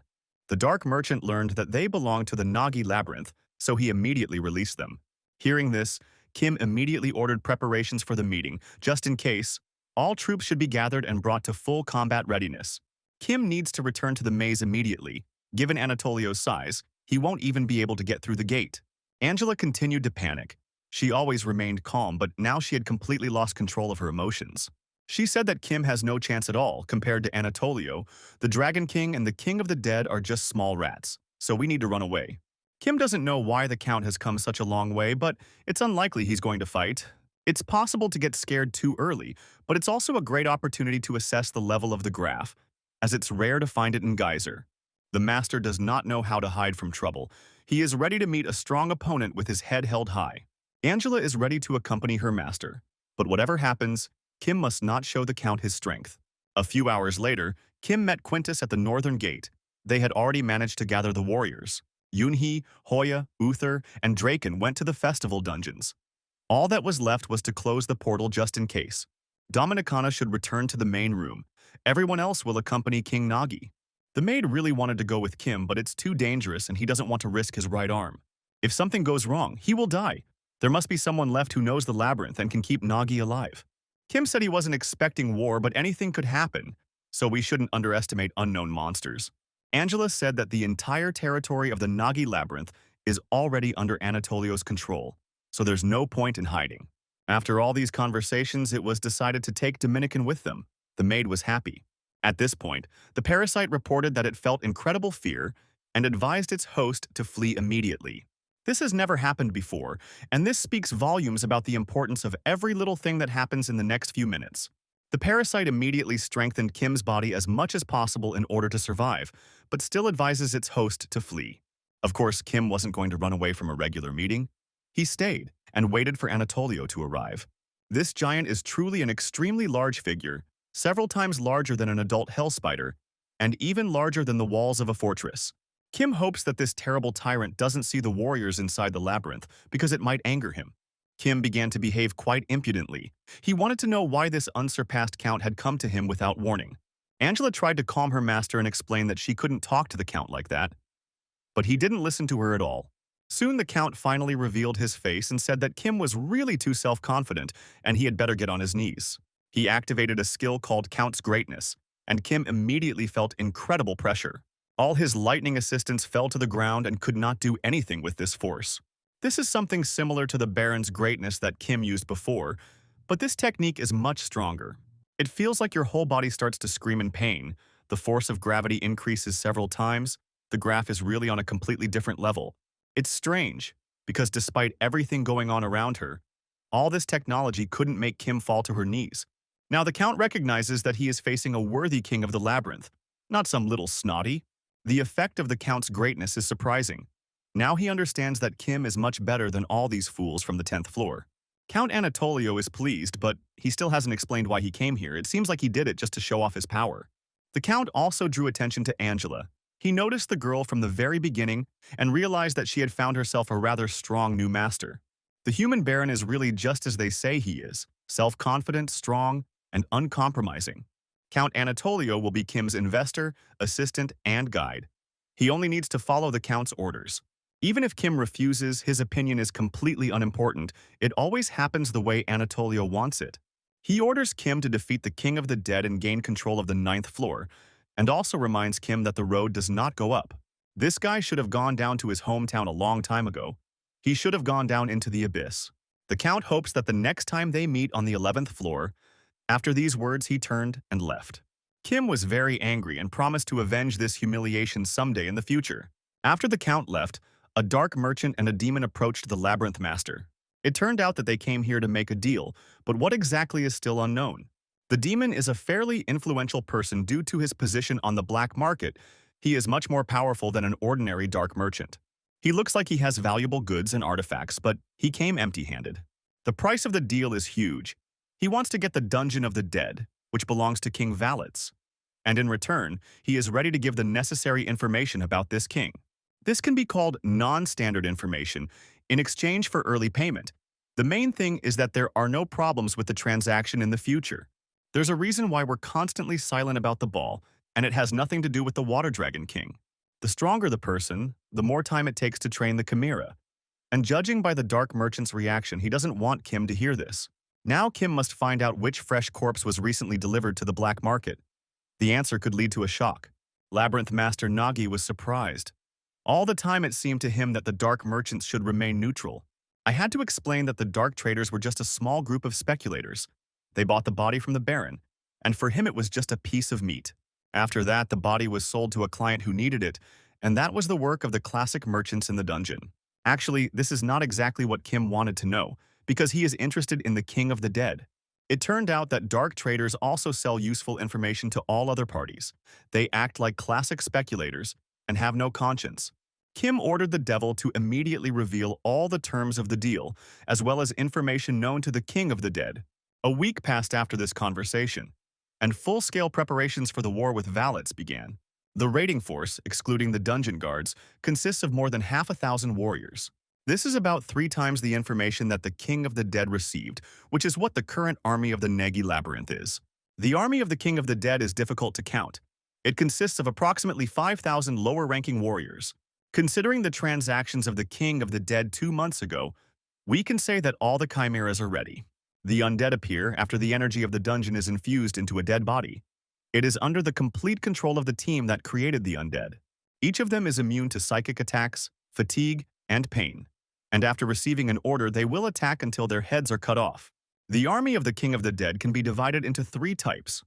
Speaker 1: The dark merchant learned that they belonged to the Nagi Labyrinth, so he immediately released them. Hearing this, Kim immediately ordered preparations for the meeting, just in case. All troops should be gathered and brought to full combat readiness. Kim needs to return to the maze immediately. Given Anatolio's size, he won't even be able to get through the gate. Angela continued to panic. She always remained calm, but now she had completely lost control of her emotions. She said that Kim has no chance at all compared to Anatolio. The Dragon King and the King of the Dead are just small rats, so we need to run away. Kim doesn't know why the Count has come such a long way, but it's unlikely he's going to fight. It's possible to get scared too early, but it's also a great opportunity to assess the level of the graph, as it's rare to find it in Geyser. The Master does not know how to hide from trouble. He is ready to meet a strong opponent with his head held high. Angela is ready to accompany her master, but whatever happens, Kim must not show the Count his strength. A few hours later, Kim met Quintus at the northern gate. They had already managed to gather the warriors. Yunhee, Hoya, Uther, and Draken went to the festival dungeons. All that was left was to close the portal just in case. Dominicana should return to the main room. Everyone else will accompany King Nagi. The maid really wanted to go with Kim, but it's too dangerous and he doesn't want to risk his right arm. If something goes wrong, he will die. There must be someone left who knows the labyrinth and can keep Nagi alive. Kim said he wasn't expecting war, but anything could happen, so we shouldn't underestimate unknown monsters. Angela said that the entire territory of the Nagi Labyrinth is already under Anatolio's control, so there's no point in hiding. After all these conversations, it was decided to take Dominican with them. The maid was happy. At this point, the parasite reported that it felt incredible fear and advised its host to flee immediately. This has never happened before, and this speaks volumes about the importance of every little thing that happens in the next few minutes. The parasite immediately strengthened Kim's body as much as possible in order to survive, but still advises its host to flee. Of course, Kim wasn't going to run away from a regular meeting. He stayed and waited for Anatolio to arrive. This giant is truly an extremely large figure, several times larger than an adult hell spider, and even larger than the walls of a fortress. Kim hopes that this terrible tyrant doesn't see the warriors inside the labyrinth because it might anger him. Kim began to behave quite impudently. He wanted to know why this unsurpassed count had come to him without warning. Angela tried to calm her master and explain that she couldn't talk to the count like that, but he didn't listen to her at all. Soon the count finally revealed his face and said that Kim was really too self-confident and he had better get on his knees. He activated a skill called Count's Greatness, and Kim immediately felt incredible pressure. All his lightning assistants fell to the ground and could not do anything with this force. This is something similar to the Baron's Greatness that Kim used before, but this technique is much stronger. It feels like your whole body starts to scream in pain. The force of gravity increases several times. The graph is really on a completely different level. It's strange, because despite everything going on around her, all this technology couldn't make Kim fall to her knees. Now the Count recognizes that he is facing a worthy king of the labyrinth, not some little snotty. The effect of the Count's greatness is surprising. Now he understands that Kim is much better than all these fools from the 10th floor. Count Anatolio is pleased, but he still hasn't explained why he came here. It seems like he did it just to show off his power. The Count also drew attention to Angela. He noticed the girl from the very beginning and realized that she had found herself a rather strong new master. The human baron is really just as they say he is, self-confident, strong, and uncompromising. Count Anatolio will be Kim's investor, assistant, and guide. He only needs to follow the Count's orders. Even if Kim refuses, his opinion is completely unimportant. It always happens the way Anatolio wants it. He orders Kim to defeat the King of the Dead and gain control of the 9th floor, and also reminds Kim that the road does not go up. This guy should have gone down to his hometown a long time ago. He should have gone down into the abyss. The Count hopes that the next time they meet on the 11th floor. After these words, he turned and left. Kim was very angry and promised to avenge this humiliation someday in the future. After the Count left, a dark merchant and a demon approached the labyrinth master. It turned out that they came here to make a deal, but what exactly is still unknown. The demon is a fairly influential person due to his position on the black market. He is much more powerful than an ordinary dark merchant. He looks like he has valuable goods and artifacts, but he came empty-handed. The price of the deal is huge. He wants to get the Dungeon of the Dead, which belongs to King Valitz. And in return, he is ready to give the necessary information about this king. This can be called non-standard information in exchange for early payment. The main thing is that there are no problems with the transaction in the future. There's a reason why we're constantly silent about the ball, and it has nothing to do with the Water Dragon King. The stronger the person, the more time it takes to train the Chimera. And judging by the Dark Merchant's reaction, he doesn't want Kim to hear this. Now Kim must find out which fresh corpse was recently delivered to the black market. The answer could lead to a shock. Labyrinth Master Nagi was surprised. All the time it seemed to him that the Dark Merchants should remain neutral. I had to explain that the Dark Traders were just a small group of speculators. They bought the body from the Baron, and for him it was just a piece of meat. After that, the body was sold to a client who needed it, and that was the work of the classic merchants in the dungeon. Actually, this is not exactly what Kim wanted to know, because he is interested in the King of the Dead. It turned out that dark traders also sell useful information to all other parties. They act like classic speculators and have no conscience. Kim ordered the devil to immediately reveal all the terms of the deal, as well as information known to the King of the Dead. A week passed after this conversation, and full-scale preparations for the war with Valitz began. The raiding force, excluding the dungeon guards, consists of more than 1,000 warriors. This is about 3 times the information that the King of the Dead received, which is what the current army of the Negi Labyrinth is. The army of the King of the Dead is difficult to count. It consists of approximately 5,000 lower-ranking warriors. Considering the transactions of the King of the Dead 2 months ago, we can say that all the chimeras are ready. The undead appear after the energy of the dungeon is infused into a dead body. It is under the complete control of the team that created the undead. Each of them is immune to psychic attacks, fatigue, and pain. and after receiving an order, they will attack until their heads are cut off. The army of the King of the Dead can be divided into three types: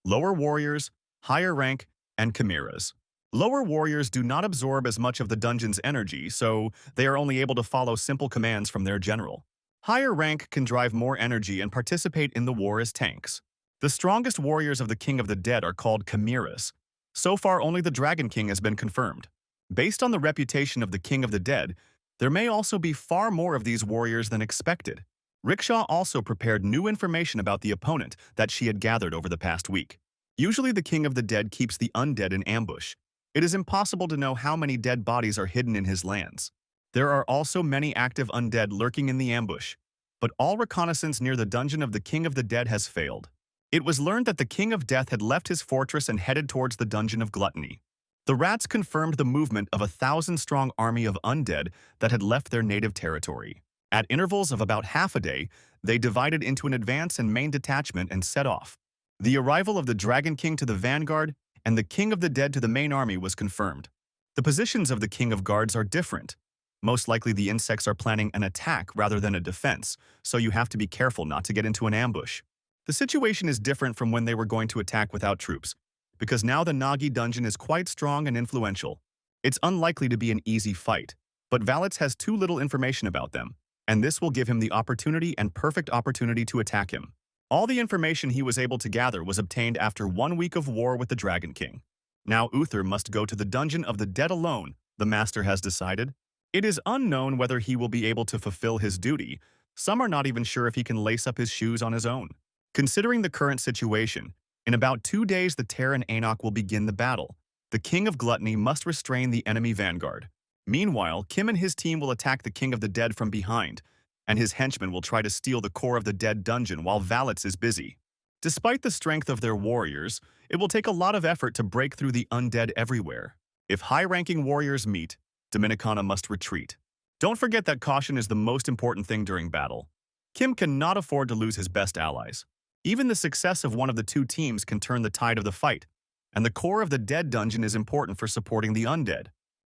Speaker 1: lower warriors, higher rank, and chimeras. Lower warriors do not absorb as much of the dungeon's energy, so they are only able to follow simple commands from their general. Higher rank can drive more energy and participate in the war as tanks. The strongest warriors of the King of the Dead are called chimeras. So far, only the Dragon King has been confirmed. Based on the reputation of the King of the Dead, there may also be far more of these warriors than expected. Rickshaw also prepared new information about the opponent that she had gathered over the past week. Usually the King of the Dead keeps the undead in ambush. It is impossible to know how many dead bodies are hidden in his lands. There are also many active undead lurking in the ambush, but all reconnaissance near the dungeon of the King of the Dead has failed. It was learned that the King of Death had left his fortress and headed towards the dungeon of Gluttony. The rats confirmed the movement of a 1,000-strong army of undead that had left their native territory. At intervals of about half a day, they divided into an advance and main detachment and set off. The arrival of the Dragon King to the vanguard and the King of the Dead to the main army was confirmed. The positions of the King of Guards are different. Most likely the insects are planning an attack rather than a defense, so you have to be careful not to get into an ambush. The situation is different from when they were going to attack without troops, because now the Nagi dungeon is quite strong and influential. It's unlikely to be an easy fight, but Valets has too little information about them, and this will give him the opportunity and perfect opportunity to attack him. All the information he was able to gather was obtained after 1 week of war with the Dragon King. Now Uther must go to the Dungeon of the Dead alone, the Master has decided. It is unknown whether he will be able to fulfill his duty. Some are not even sure if he can lace up his shoes on his own. Considering the current situation, in about 2 days the Terran Aenoch will begin the battle. The King of Gluttony must restrain the enemy vanguard. Meanwhile, Kim and his team will attack the King of the Dead from behind, and his henchmen will try to steal the core of the Dead dungeon while Valets is busy. Despite the strength of their warriors, it will take a lot of effort to break through the undead everywhere. If high-ranking warriors meet, Dominicana must retreat. Don't forget that caution is the most important thing during battle. Kim cannot afford to lose his best allies. Even the success of one of the two teams can turn the tide of the fight, and the core of the Dead dungeon is important for supporting the undead.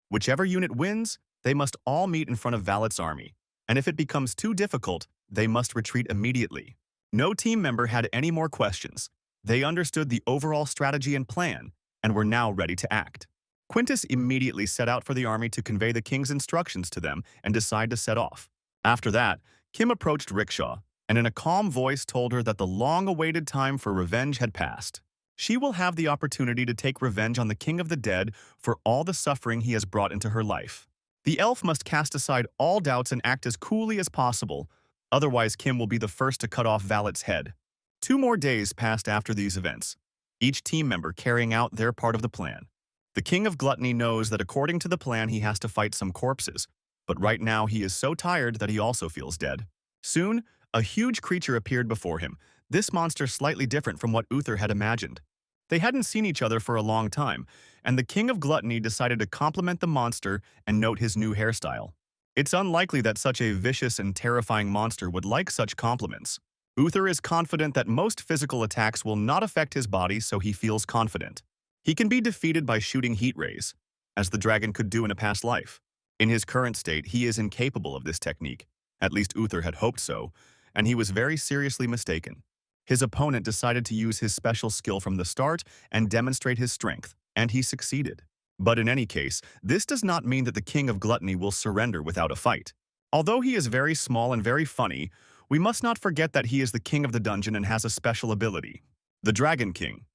Speaker 1: Whichever unit wins, they must all meet in front of Valets' army, and if it becomes too difficult, they must retreat immediately. No team member had any more questions. They understood the overall strategy and plan, and were now ready to act. Quintus immediately set out for the army to convey the king's instructions to them and decide to set off. After that, Kim approached Rickshaw, and in a calm voice told her that the long-awaited time for revenge had passed. She will have the opportunity to take revenge on the King of the Dead for all the suffering he has brought into her life. The elf must cast aside all doubts and act as coolly as possible, otherwise Kim will be the first to cut off Valets' head. 2 more days passed after these events, each team member carrying out their part of the plan. The King of Gluttony knows that according to the plan he has to fight some corpses, but right now he is so tired that he also feels dead. Soon, a huge creature appeared before him, this monster slightly different from what Uther had imagined. They hadn't seen each other for a long time, and the King of Gluttony decided to compliment the monster and note his new hairstyle. It's unlikely that such a vicious and terrifying monster would like such compliments. Uther is confident that most physical attacks will not affect his body, so he feels confident. He can be defeated by shooting heat rays, as the dragon could do in a past life. In his current state, he is incapable of this technique. At least Uther had hoped so, and he was very seriously mistaken. His opponent decided to use his special skill from the start and demonstrate his strength, and he succeeded. But in any case, this does not mean that the King of Gluttony will surrender without a fight. Although he is very small and very funny, we must not forget that he is the king of the dungeon and has a special ability. The Dragon King.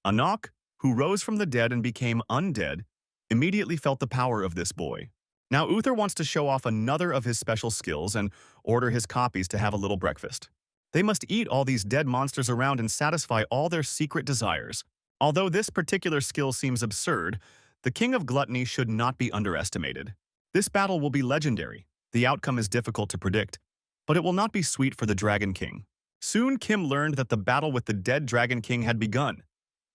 Speaker 1: Aenoch, who rose from the dead and became undead, immediately felt the power of this boy. Now Uther wants to show off another of his special skills and order his copies to have a little breakfast. They must eat all these dead monsters around and satisfy all their secret desires. Although this particular skill seems absurd, the King of Gluttony should not be underestimated. This battle will be legendary. The outcome is difficult to predict, but it will not be sweet for the Dragon King. Soon Kim learned that the battle with the dead Dragon King had begun,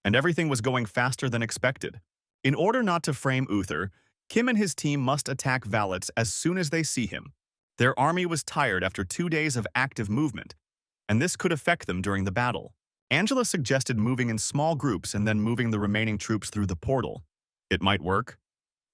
Speaker 1: and everything was going faster than expected. In order not to frame Uther, Kim and his team must attack Valets as soon as they see him. Their army was tired after 2 days of active movement, and this could affect them during the battle. Angela suggested moving in small groups and then moving the remaining troops through the portal. It might work,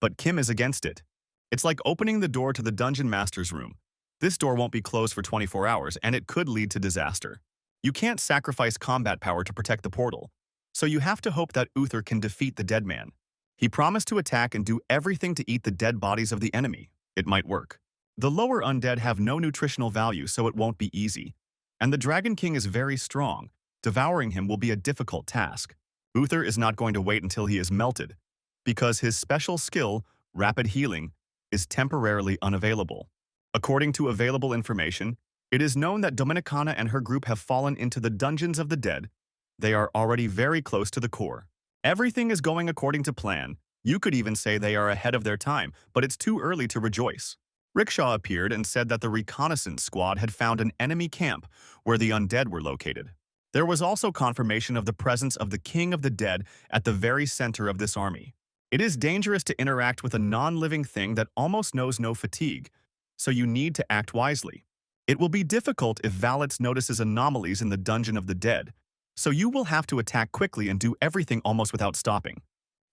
Speaker 1: but Kim is against it. It's like opening the door to the dungeon master's room. This door won't be closed for 24 hours, and it could lead to disaster. You can't sacrifice combat power to protect the portal, so you have to hope that Uther can defeat the dead man. He promised to attack and do everything to eat the dead bodies of the enemy. It might work. The lower undead have no nutritional value, so it won't be easy. And the Dragon King is very strong. Devouring him will be a difficult task. Uther is not going to wait until he is melted, because his special skill, rapid healing, is temporarily unavailable. According to available information, it is known that Dominicana and her group have fallen into the dungeons of the dead. They are already very close to the core. Everything is going according to plan. You could even say they are ahead of their time, but it's too early to rejoice. Rickshaw appeared and said that the reconnaissance squad had found an enemy camp where the undead were located. There was also confirmation of the presence of the King of the Dead at the very center of this army. It is dangerous to interact with a non-living thing that almost knows no fatigue, so you need to act wisely. It will be difficult if Valets notices anomalies in the Dungeon of the Dead, so you will have to attack quickly and do everything almost without stopping.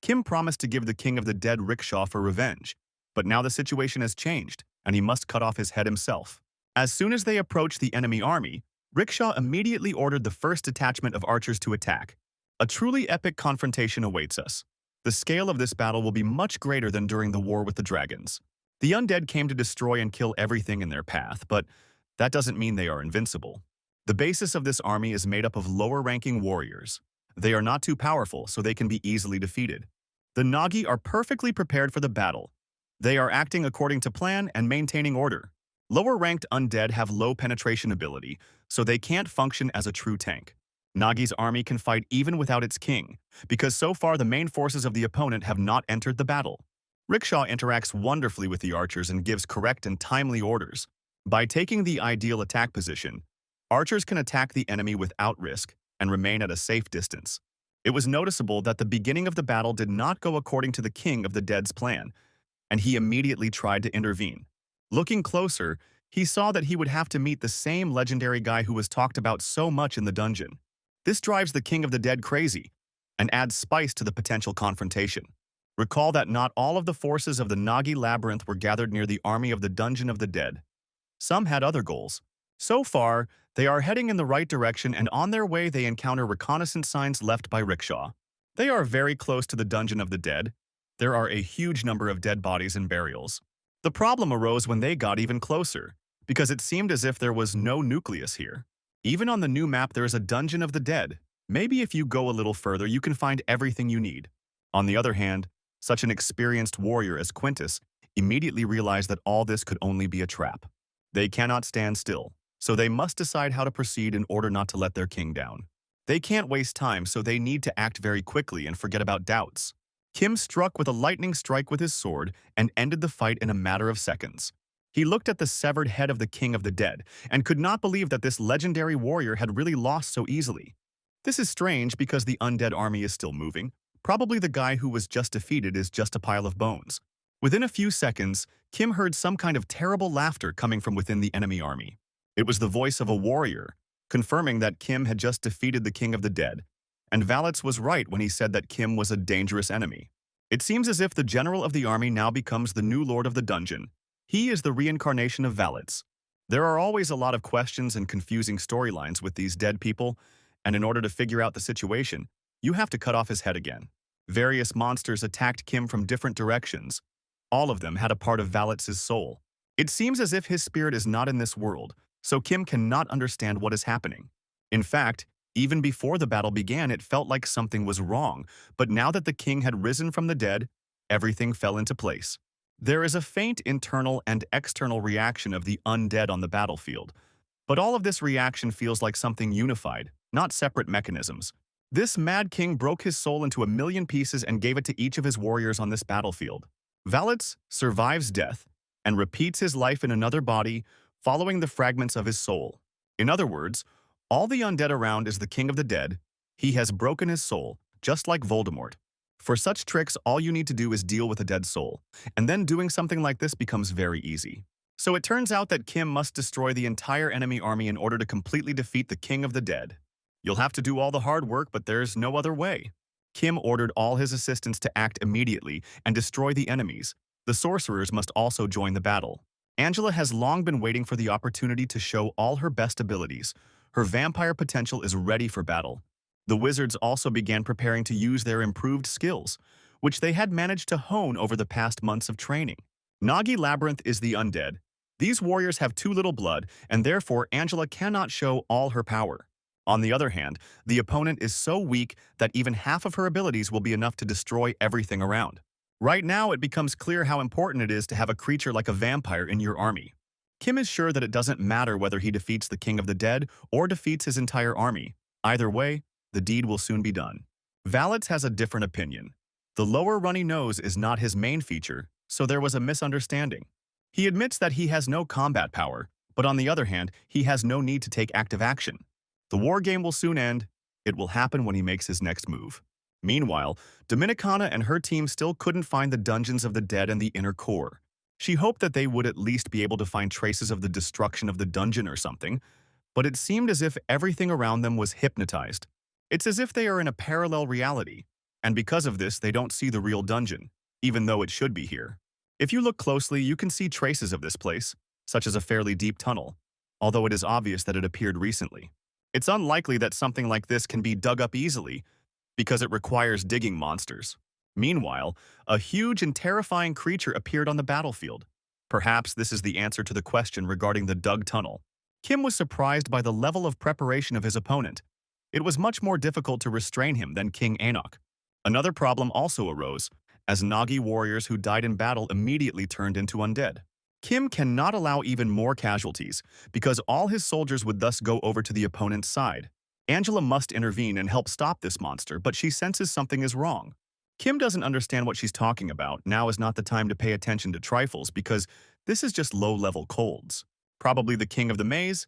Speaker 1: Kim promised to give the King of the Dead Rickshaw for revenge, but now the situation has changed, and he must cut off his head himself. As soon as they approached the enemy army, Rickshaw immediately ordered the first detachment of archers to attack. A truly epic confrontation awaits us. The scale of this battle will be much greater than during the war with the dragons. The undead came to destroy and kill everything in their path, but that doesn't mean they are invincible. The basis of this army is made up of lower-ranking warriors. They are not too powerful, so they can be easily defeated. The Nagi are perfectly prepared for the battle. They are acting according to plan and maintaining order. Lower-ranked undead have low penetration ability, so they can't function as a true tank. Nagi's army can fight even without its king, because so far the main forces of the opponent have not entered the battle. Rickshaw interacts wonderfully with the archers and gives correct and timely orders. By taking the ideal attack position, archers can attack the enemy without risk and remain at a safe distance. It was noticeable that the beginning of the battle did not go according to the King of the Dead's plan, and he immediately tried to intervene. Looking closer, he saw that he would have to meet the same legendary guy who was talked about so much in the dungeon. This drives the King of the Dead crazy and adds spice to the potential confrontation. Recall that not all of the forces of the Nagi Labyrinth were gathered near the army of the Dungeon of the Dead. Some had other goals. So far, they are heading in the right direction, and on their way they encounter reconnaissance signs left by Rickshaw. They are very close to the Dungeon of the Dead. There are a huge number of dead bodies and burials. The problem arose when they got even closer, because it seemed as if there was no nucleus here. Even on the new map there is a Dungeon of the Dead. Maybe if you go a little further you can find everything you need. On the other hand, such an experienced warrior as Quintus immediately realized that all this could only be a trap. They cannot stand still, so they must decide how to proceed in order not to let their king down. They can't waste time, so they need to act very quickly and forget about doubts. Kim struck with a lightning strike with his sword and ended the fight in a matter of seconds. He looked at the severed head of the King of the Dead and could not believe that this legendary warrior had really lost so easily. This is strange because the undead army is still moving. Probably the guy who was just defeated is just a pile of bones. Within a few seconds, Kim heard some kind of terrible laughter coming from within the enemy army. It was the voice of a warrior, confirming that Kim had just defeated the King of the Dead, and Valets was right when he said that Kim was a dangerous enemy. It seems as if the general of the army now becomes the new lord of the dungeon. He is the reincarnation of Valets. There are always a lot of questions and confusing storylines with these dead people, and in order to figure out the situation, you have to cut off his head again. Various monsters attacked Kim from different directions. All of them had a part of Valets' soul. It seems as if his spirit is not in this world, so Kim cannot understand what is happening. In fact, even before the battle began, it felt like something was wrong, but now that the king had risen from the dead, everything fell into place. There is a faint internal and external reaction of the undead on the battlefield, but all of this reaction feels like something unified, not separate mechanisms. This mad king broke his soul into 1,000,000 pieces and gave it to each of his warriors on this battlefield. Valets survives death and repeats his life in another body, following the fragments of his soul. In other words, all the undead around is the King of the Dead. He has broken his soul, just like Voldemort. For such tricks, all you need to do is deal with a dead soul, and then doing something like this becomes very easy. So it turns out that Kim must destroy the entire enemy army in order to completely defeat the King of the Dead. You'll have to do all the hard work, but there's no other way. Kim ordered all his assistants to act immediately and destroy the enemies. The sorcerers must also join the battle. Angela has long been waiting for the opportunity to show all her best abilities. Her vampire potential is ready for battle. The wizards also began preparing to use their improved skills, which they had managed to hone over the past months of training. Nagi Labyrinth is the undead. These warriors have too little blood, and therefore Angela cannot show all her power. On the other hand, the opponent is so weak that even half of her abilities will be enough to destroy everything around. Right now, it becomes clear how important it is to have a creature like a vampire in your army. Kim is sure that it doesn't matter whether he defeats the King of the Dead or defeats his entire army. Either way, the deed will soon be done. Valets has a different opinion. The lower runny nose is not his main feature, so there was a misunderstanding. He admits that he has no combat power, but on the other hand, he has no need to take active action. The war game will soon end. It will happen when he makes his next move. Meanwhile, Dominicana and her team still couldn't find the dungeons of the dead and the inner core. She hoped that they would at least be able to find traces of the destruction of the dungeon or something, but it seemed as if everything around them was hypnotized. It's as if they are in a parallel reality, and because of this, they don't see the real dungeon, even though it should be here. If you look closely, you can see traces of this place, such as a fairly deep tunnel, although it is obvious that it appeared recently. It's unlikely that something like this can be dug up easily, because it requires digging monsters. Meanwhile, a huge and terrifying creature appeared on the battlefield. Perhaps this is the answer to the question regarding the dug tunnel. Kim was surprised by the level of preparation of his opponent. It was much more difficult to restrain him than King Anok. Another problem also arose, as Nagi warriors who died in battle immediately turned into undead. Kim cannot allow even more casualties, because all his soldiers would thus go over to the opponent's side. Angela must intervene and help stop this monster, but she senses something is wrong. Kim doesn't understand what she's talking about. Now is not the time to pay attention to trifles, because this is just low-level colds. Probably the king of the maze?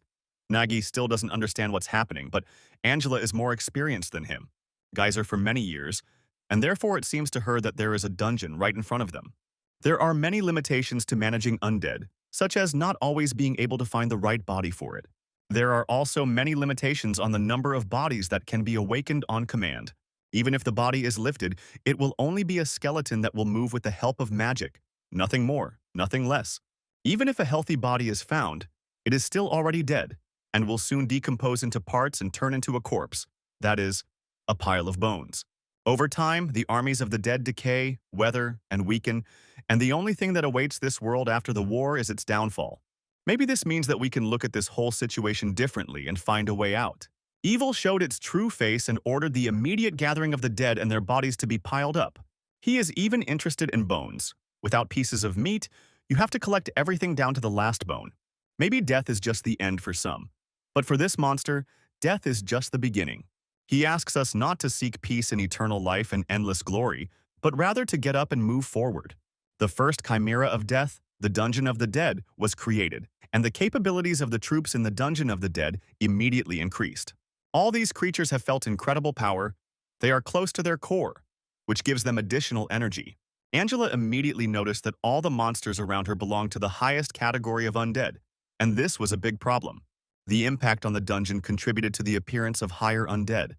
Speaker 1: Nagi still doesn't understand what's happening, but Angela is more experienced than him. Geyser for many years, and therefore it seems to her that there is a dungeon right in front of them. There are many limitations to managing undead, such as not always being able to find the right body for it. There are also many limitations on the number of bodies that can be awakened on command. Even if the body is lifted, it will only be a skeleton that will move with the help of magic. Nothing more, nothing less. Even if a healthy body is found, it is still already dead, and will soon decompose into parts and turn into a corpse. That is, a pile of bones. Over time, the armies of the dead decay, weather, and weaken, and the only thing that awaits this world after the war is its downfall. Maybe this means that we can look at this whole situation differently and find a way out. Evil showed its true face and ordered the immediate gathering of the dead and their bodies to be piled up. He is even interested in bones. Without pieces of meat, you have to collect everything down to the last bone. Maybe death is just the end for some. But for this monster, death is just the beginning. He asks us not to seek peace and eternal life and endless glory, but rather to get up and move forward. The first chimera of death, the Dungeon of the Dead, was created, and the capabilities of the troops in the Dungeon of the Dead immediately increased. All these creatures have felt incredible power. They are close to their core, which gives them additional energy. Angela immediately noticed that all the monsters around her belonged to the highest category of undead, and this was a big problem. The impact on the dungeon contributed to the appearance of higher undead,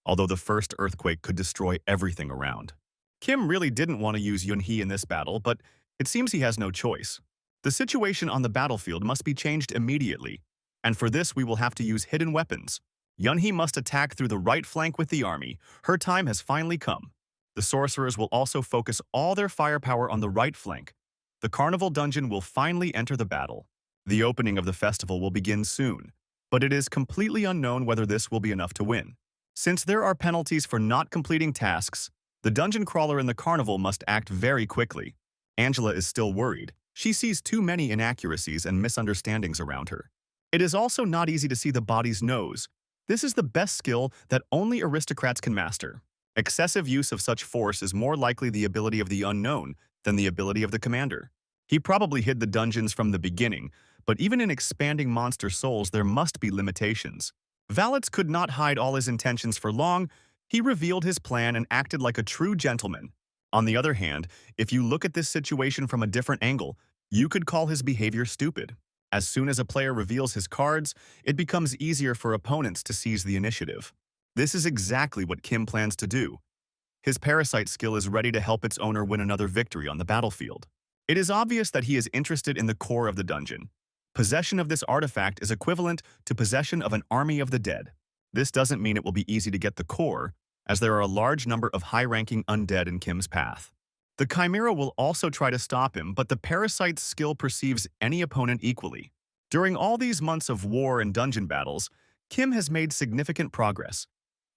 Speaker 1: although the first earthquake could destroy everything around. Kim really didn't want to use Yunhee in this battle, but it seems he has no choice. The situation on the battlefield must be changed immediately, and for this we will have to use hidden weapons. Yunhee must attack through the right flank with the army. Her time has finally come. The sorcerers will also focus all their firepower on the right flank. The carnival dungeon will finally enter the battle. The opening of the festival will begin soon, but it is completely unknown whether this will be enough to win. Since there are penalties for not completing tasks, the dungeon crawler in the carnival must act very quickly. Angela is still worried. She sees too many inaccuracies and misunderstandings around her. It is also not easy to see the body's nose. This is the best skill that only aristocrats can master. Excessive use of such force is more likely the ability of the unknown than the ability of the commander. He probably hid the dungeons from the beginning, but even in expanding monster souls there must be limitations. Valets could not hide all his intentions for long. He revealed his plan and acted like a true gentleman. On the other hand, if you look at this situation from a different angle, you could call his behavior stupid. As soon as a player reveals his cards, it becomes easier for opponents to seize the initiative. This is exactly what Kim plans to do. His parasite skill is ready to help its owner win another victory on the battlefield. It is obvious that he is interested in the core of the dungeon. Possession of this artifact is equivalent to possession of an army of the dead. This doesn't mean it will be easy to get the core, as there are a large number of high-ranking undead in Kim's path. The Chimera will also try to stop him, but the parasite's skill perceives any opponent equally. During all these months of war and dungeon battles, Kim has made significant progress.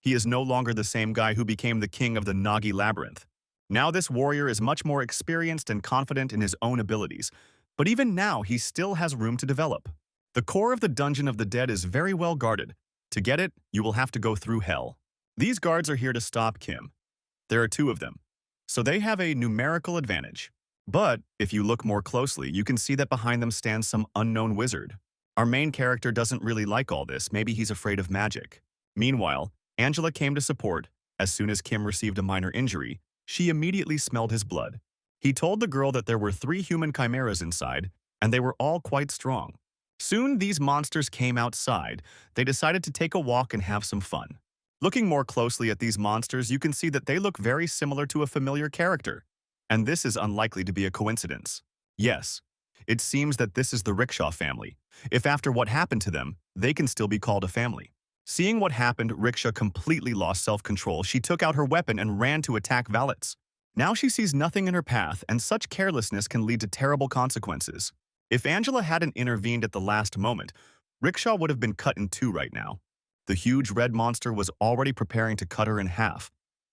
Speaker 1: He is no longer the same guy who became the king of the Nagi labyrinth. Now this warrior is much more experienced and confident in his own abilities, but even now he still has room to develop. The core of the Dungeon of the Dead is very well guarded. To get it, you will have to go through hell. These guards are here to stop Kim. There are two of them, so they have a numerical advantage. But if you look more closely, you can see that behind them stands some unknown wizard. Our main character doesn't really like all this, maybe he's afraid of magic. Meanwhile, Angela came to support. As soon as Kim received a minor injury, she immediately smelled his blood. He told the girl that there were 3 human chimeras inside, and they were all quite strong. Soon these monsters came outside. They decided to take a walk and have some fun. Looking more closely at these monsters, you can see that they look very similar to a familiar character. And this is unlikely to be a coincidence. Yes, it seems that this is the Rickshaw family. If after what happened to them, they can still be called a family. Seeing what happened, Rickshaw completely lost self-control. She took out her weapon and ran to attack Valets. Now she sees nothing in her path, and such carelessness can lead to terrible consequences. If Angela hadn't intervened at the last moment, Rickshaw would have been cut in 2 right now. The huge red monster was already preparing to cut her in half,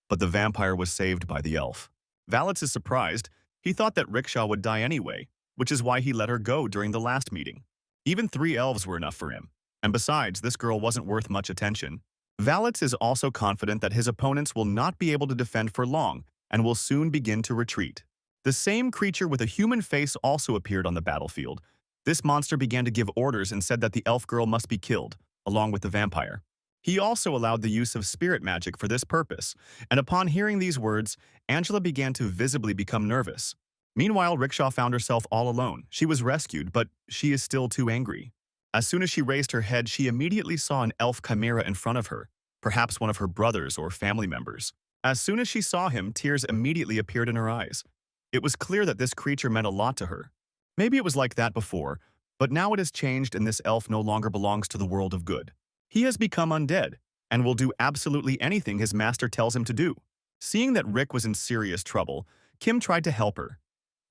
Speaker 1: but the vampire was saved by the elf. Valets is surprised. He thought that Rickshaw would die anyway, which is why he let her go during the last meeting. Even 3 elves were enough for him. And besides, this girl wasn't worth much attention. Valets is also confident that his opponents will not be able to defend for long and will soon begin to retreat. The same creature with a human face also appeared on the battlefield. This monster began to give orders and said that the elf girl must be killed, along with the vampire. He also allowed the use of spirit magic for this purpose, and upon hearing these words, Angela began to visibly become nervous. Meanwhile, Rickshaw found herself all alone. She was rescued, but she is still too angry. As soon as she raised her head, she immediately saw an elf chimera in front of her, perhaps one of her brothers or family members. As soon as she saw him, tears immediately appeared in her eyes. It was clear that this creature meant a lot to her. Maybe it was like that before, but now it has changed and this elf no longer belongs to the world of good. He has become undead and will do absolutely anything his master tells him to do. Seeing that Rick was in serious trouble, Kim tried to help her,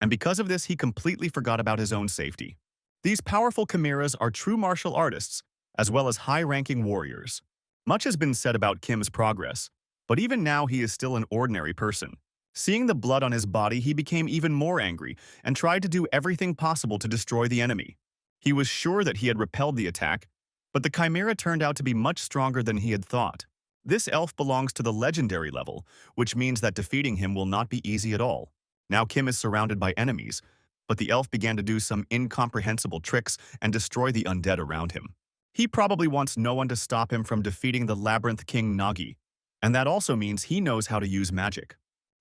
Speaker 1: and because of this, he completely forgot about his own safety. These powerful chimeras are true martial artists, as well as high-ranking warriors. Much has been said about Kim's progress, but even now he is still an ordinary person. Seeing the blood on his body, he became even more angry and tried to do everything possible to destroy the enemy. He was sure that he had repelled the attack, but the chimera turned out to be much stronger than he had thought. This elf belongs to the legendary level, which means that defeating him will not be easy at all. Now Kim is surrounded by enemies, but the elf began to do some incomprehensible tricks and destroy the undead around him. He probably wants no one to stop him from defeating the Labyrinth King Nagi, and that also means he knows how to use magic.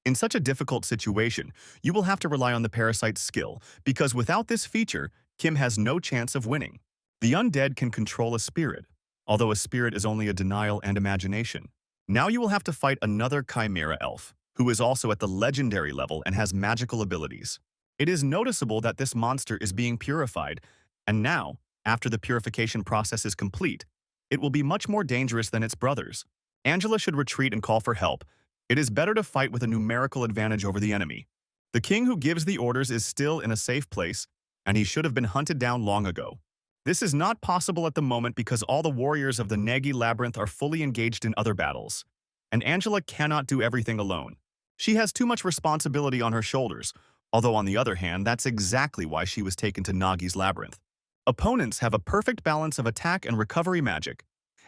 Speaker 1: In such a difficult situation, you will have to rely on the parasite's skill, because without this feature, Kim has no chance of winning. The undead can control a spirit, although a spirit is only a denial and imagination. Now you will have to fight another chimera elf, who is also at the legendary level and has magical abilities. It is noticeable that this monster is being purified, and now, after the purification process is complete, it will be much more dangerous than its brothers. Angela should retreat and call for help. It is better to fight with a numerical advantage over the enemy. The king who gives the orders is still in a safe place, and he should have been hunted down long ago. This is not possible at the moment because all the warriors of the Nagi Labyrinth are fully engaged in other battles, and Angela cannot do everything alone. She has too much responsibility on her shoulders, although on the other hand, that's exactly why she was taken to Nagi's Labyrinth. Opponents have a perfect balance of attack and recovery magic,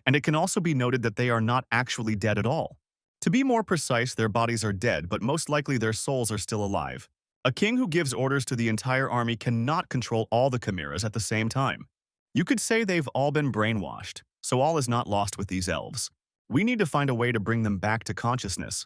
Speaker 1: and it can also be noted that they are not actually dead at all. To be more precise, their bodies are dead, but most likely their souls are still alive. A king who gives orders to the entire army cannot control all the chimeras at the same time. You could say they've all been brainwashed, so all is not lost with these elves. We need to find a way to bring them back to consciousness,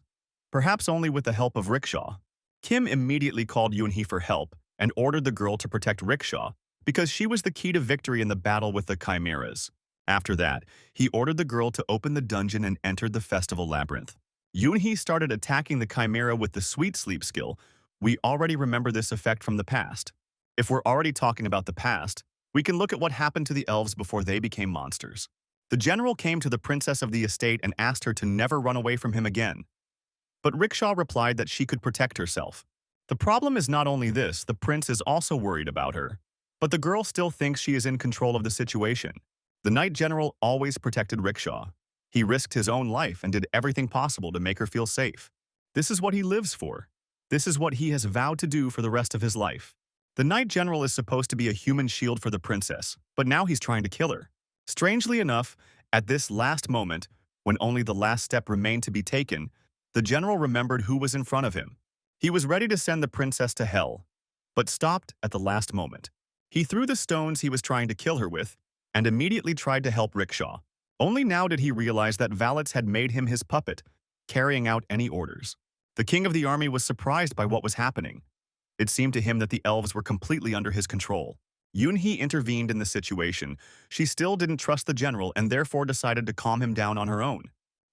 Speaker 1: perhaps only with the help of Rickshaw. Kim immediately called Yoonhee for help and ordered the girl to protect Rickshaw because she was the key to victory in the battle with the chimeras. After that, he ordered the girl to open the dungeon and entered the festival labyrinth. Yoonhee started attacking the chimera with the sweet sleep skill, We already remember this effect from the past. If we're already talking about the past, we can look at what happened to the elves before they became monsters. The general came to the princess of the estate and asked her to never run away from him again. But Rickshaw replied that she could protect herself. The problem is not only this, the prince is also worried about her. But the girl still thinks she is in control of the situation. The knight general always protected Rickshaw. He risked his own life and did everything possible to make her feel safe. This is what he lives for. This is what he has vowed to do for the rest of his life. The knight general is supposed to be a human shield for the princess, but now he's trying to kill her. Strangely enough, at this last moment, when only the last step remained to be taken, the general remembered who was in front of him. He was ready to send the princess to hell, but stopped at the last moment. He threw the stones he was trying to kill her with and immediately tried to help Rickshaw. Only now did he realize that valets had made him his puppet, carrying out any orders. The king of the army was surprised by what was happening. It seemed to him that the elves were completely under his control. Yunhee intervened in the situation. She still didn't trust the general and therefore decided to calm him down on her own.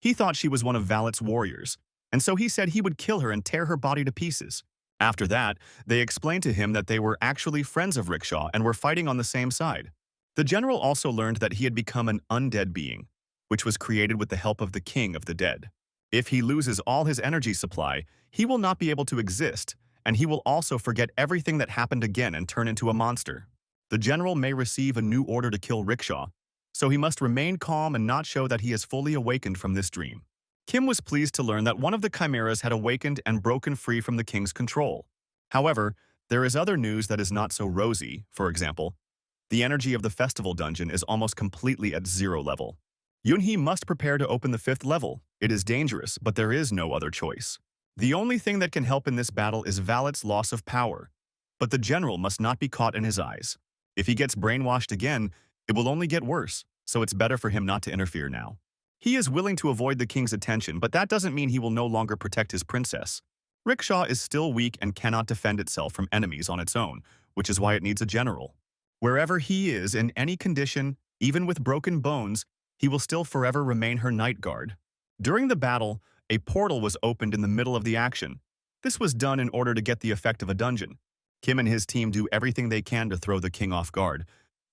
Speaker 1: He thought she was one of Valet's warriors, and so he said he would kill her and tear her body to pieces. After that, they explained to him that they were actually friends of Rickshaw and were fighting on the same side. The general also learned that he had become an undead being, which was created with the help of the king of the dead. If he loses all his energy supply, he will not be able to exist, and he will also forget everything that happened again and turn into a monster. The general may receive a new order to kill Rickshaw, so he must remain calm and not show that he is fully awakened from this dream. Kim was pleased to learn that one of the chimeras had awakened and broken free from the king's control. However, there is other news that is not so rosy. For example, the energy of the festival dungeon is almost completely at 0 level. Yunhee must prepare to open the 5th level. It is dangerous, but there is no other choice. The only thing that can help in this battle is Valet's loss of power, but the general must not be caught in his eyes. If he gets brainwashed again, it will only get worse, so it's better for him not to interfere now. He is willing to avoid the king's attention, but that doesn't mean he will no longer protect his princess. Rickshaw is still weak and cannot defend itself from enemies on its own, which is why it needs a general. Wherever he is, in any condition, even with broken bones, he will still forever remain her night guard. During the battle, a portal was opened in the middle of the action. This was done in order to get the effect of a dungeon. Kim and his team do everything they can to throw the king off guard,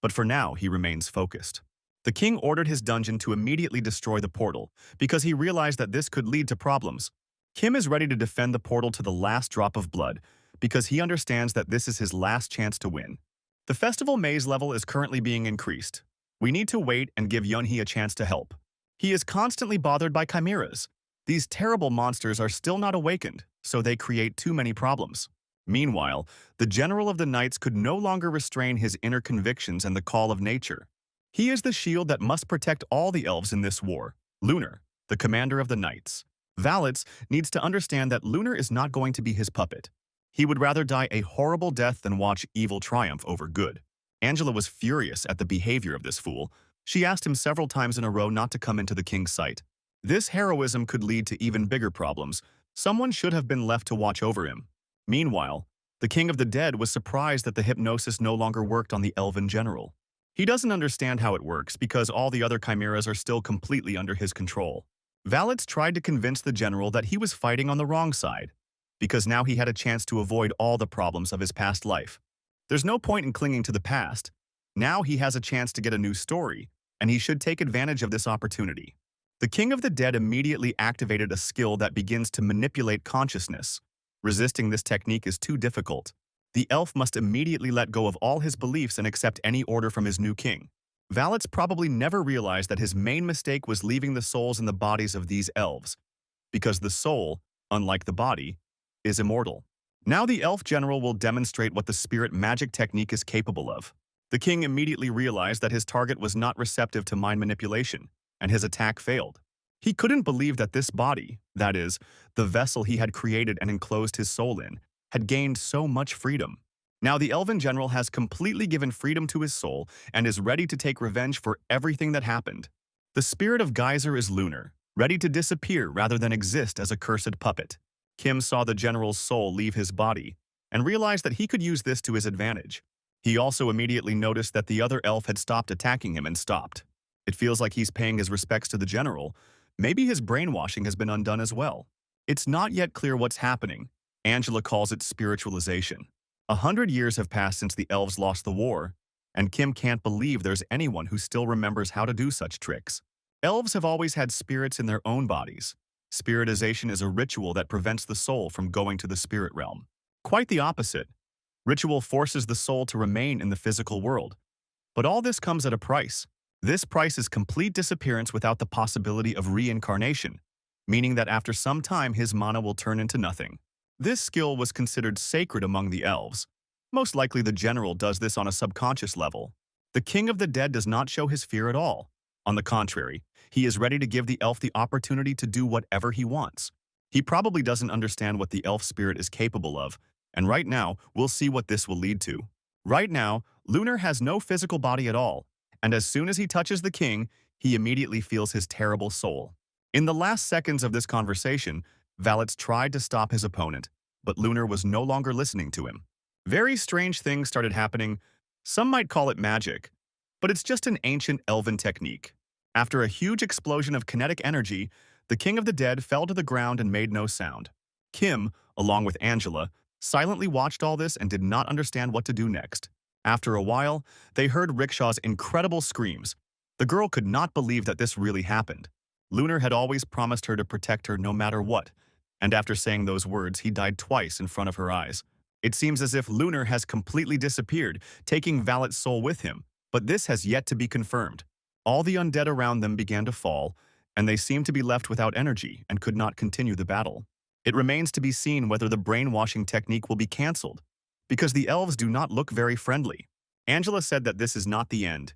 Speaker 1: but for now he remains focused. The king ordered his dungeon to immediately destroy the portal because he realized that this could lead to problems. Kim is ready to defend the portal to the last drop of blood because he understands that this is his last chance to win. The festival maze level is currently being increased. We need to wait and give Yunhee a chance to help. He is constantly bothered by chimeras. These terrible monsters are still not awakened, so they create too many problems. Meanwhile, the general of the knights could no longer restrain his inner convictions and the call of nature. He is the shield that must protect all the elves in this war. Lunar, the commander of the knights. Valets needs to understand that Lunar is not going to be his puppet. He would rather die a horrible death than watch evil triumph over good. Angela was furious at the behavior of this fool. She asked him several times in a row not to come into the king's sight. This heroism could lead to even bigger problems. Someone should have been left to watch over him. Meanwhile, the king of the dead was surprised that the hypnosis no longer worked on the elven general. He doesn't understand how it works because all the other chimeras are still completely under his control. Valets tried to convince the general that he was fighting on the wrong side, because now he had a chance to avoid all the problems of his past life. There's no point in clinging to the past. Now he has a chance to get a new story, and he should take advantage of this opportunity. The king of the dead immediately activated a skill that begins to manipulate consciousness. Resisting this technique is too difficult. The elf must immediately let go of all his beliefs and accept any order from his new king. Valets probably never realized that his main mistake was leaving the souls in the bodies of these elves, because the soul, unlike the body, is immortal. Now the elf general will demonstrate what the spirit magic technique is capable of. The king immediately realized that his target was not receptive to mind manipulation, and his attack failed. He couldn't believe that this body, that is, the vessel he had created and enclosed his soul in, had gained so much freedom. Now the elven general has completely given freedom to his soul and is ready to take revenge for everything that happened. The spirit of Geyser is lunar, ready to disappear rather than exist as a cursed puppet. Kim saw the general's soul leave his body and realized that he could use this to his advantage. He also immediately noticed that the other elf had stopped attacking him and stopped. It feels like he's paying his respects to the general. Maybe his brainwashing has been undone as well. It's not yet clear what's happening. Angela calls it spiritualization. 100 years have passed since the elves lost the war, and Kim can't believe there's anyone who still remembers how to do such tricks. Elves have always had spirits in their own bodies. Spiritization is a ritual that prevents the soul from going to the spirit realm. Quite the opposite. Ritual forces the soul to remain in the physical world. But all this comes at a price. This price is complete disappearance without the possibility of reincarnation, meaning that after some time his mana will turn into nothing. This skill was considered sacred among the elves. Most likely the general does this on a subconscious level. The king of the dead does not show his fear at all. On the contrary, he is ready to give the elf the opportunity to do whatever he wants. He probably doesn't understand what the elf spirit is capable of, and right now, we'll see what this will lead to. Right now, Lunar has no physical body at all, and as soon as he touches the king, he immediately feels his terrible soul. In the last seconds of this conversation, Valets tried to stop his opponent, but Lunar was no longer listening to him. Very strange things started happening. Some might call it magic, but it's just an ancient elven technique. After a huge explosion of kinetic energy, the king of the dead fell to the ground and made no sound. Kim, along with Angela, silently watched all this and did not understand what to do next. After a while, they heard Rickshaw's incredible screams. The girl could not believe that this really happened. Lunar had always promised her to protect her no matter what, and after saying those words, he died twice in front of her eyes. It seems as if Lunar has completely disappeared, taking Valet's soul with him, but this has yet to be confirmed. All the undead around them began to fall, and they seemed to be left without energy and could not continue the battle. It remains to be seen whether the brainwashing technique will be cancelled, because the elves do not look very friendly. Angela said that this is not the end.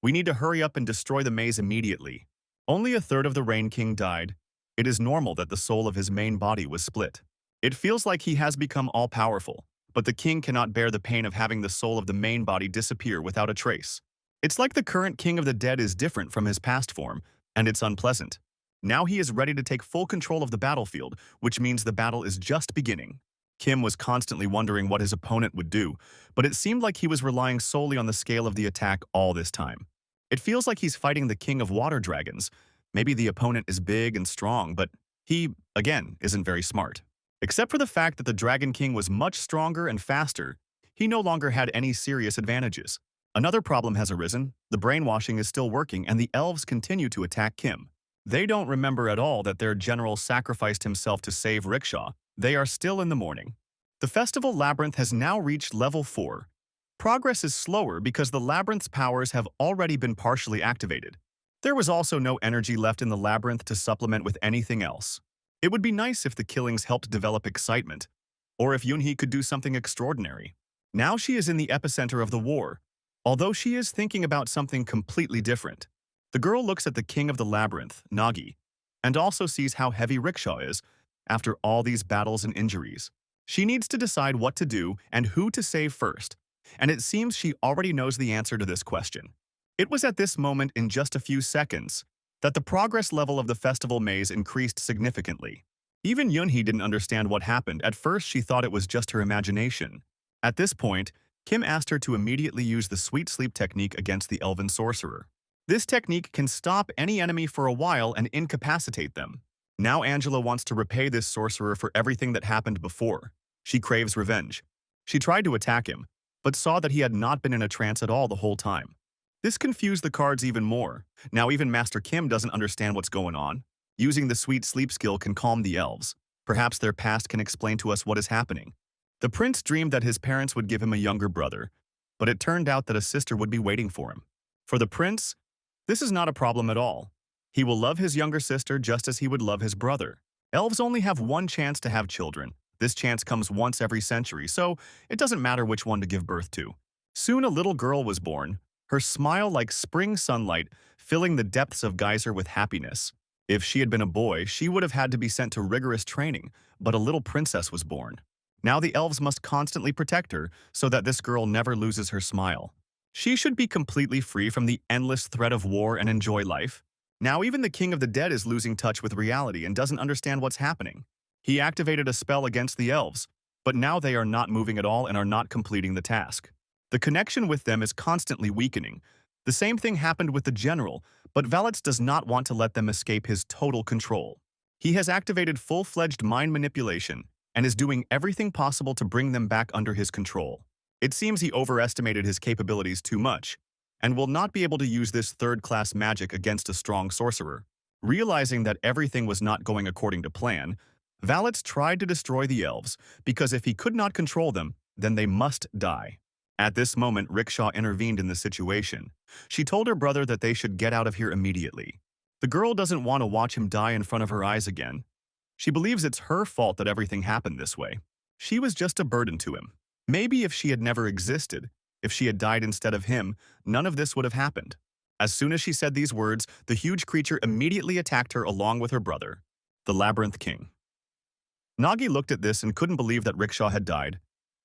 Speaker 1: We need to hurry up and destroy the maze immediately. Only a third of the Rain King died. It is normal that the soul of his main body was split. It feels like he has become all-powerful, but the king cannot bear the pain of having the soul of the main body disappear without a trace. It's like the current king of the dead is different from his past form, and it's unpleasant. Now he is ready to take full control of the battlefield, which means the battle is just beginning. Kim was constantly wondering what his opponent would do, but it seemed like he was relying solely on the scale of the attack all this time. It feels like he's fighting the king of water dragons. Maybe the opponent is big and strong, but he, again, isn't very smart. Except for the fact that the Dragon King was much stronger and faster, he no longer had any serious advantages. Another problem has arisen. The brainwashing is still working and the elves continue to attack Kim. They don't remember at all that their general sacrificed himself to save Rickshaw. They are still in the morning. The festival labyrinth has now reached level 4. Progress is slower because the labyrinth's powers have already been partially activated. There was also no energy left in the labyrinth to supplement with anything else. It would be nice if the killings helped develop excitement, or if Yunhee could do something extraordinary. Now she is in the epicenter of the war, although she is thinking about something completely different. The girl looks at the king of the labyrinth, Nagi, and also sees how heavy Rickshaw is after all these battles and injuries. She needs to decide what to do and who to save first, and it seems she already knows the answer to this question. It was at this moment in just a few seconds that the progress level of the festival maze increased significantly. Even Yunhee didn't understand what happened. At first, she thought it was just her imagination. At this point, Kim asked her to immediately use the sweet sleep technique against the elven sorcerer. This technique can stop any enemy for a while and incapacitate them. Now Angela wants to repay this sorcerer for everything that happened before. She craves revenge. She tried to attack him, but saw that he had not been in a trance at all the whole time. This confused the cards even more. Now even Master Kim doesn't understand what's going on. Using the sweet sleep skill can calm the elves. Perhaps their past can explain to us what is happening. The prince dreamed that his parents would give him a younger brother, but it turned out that a sister would be waiting for him. For the prince, this is not a problem at all. He will love his younger sister just as he would love his brother. Elves only have one chance to have children. This chance comes once every century, so it doesn't matter which one to give birth to. Soon a little girl was born, her smile like spring sunlight, filling the depths of Geyser with happiness. If she had been a boy, she would have had to be sent to rigorous training, but a little princess was born. Now the elves must constantly protect her so that this girl never loses her smile. She should be completely free from the endless threat of war and enjoy life. Now even the king of the dead is losing touch with reality and doesn't understand what's happening. He activated a spell against the elves, but now they are not moving at all and are not completing the task. The connection with them is constantly weakening. The same thing happened with the general, but Valets does not want to let them escape his total control. He has activated full-fledged mind manipulation. and is doing everything possible to bring them back under his control. It seems he overestimated his capabilities too much, and will not be able to use this third-class magic against a strong sorcerer. Realizing that everything was not going according to plan, Valets tried to destroy the elves, because if he could not control them, then they must die. At this moment, Rickshaw intervened in the situation. She told her brother that they should get out of here immediately. The girl doesn't want to watch him die in front of her eyes again. She believes it's her fault that everything happened this way. She was just a burden to him. Maybe if she had never existed, if she had died instead of him, none of this would have happened. As soon as she said these words, the huge creature immediately attacked her along with her brother, the Labyrinth King. Nagi looked at this and couldn't believe that Rickshaw had died,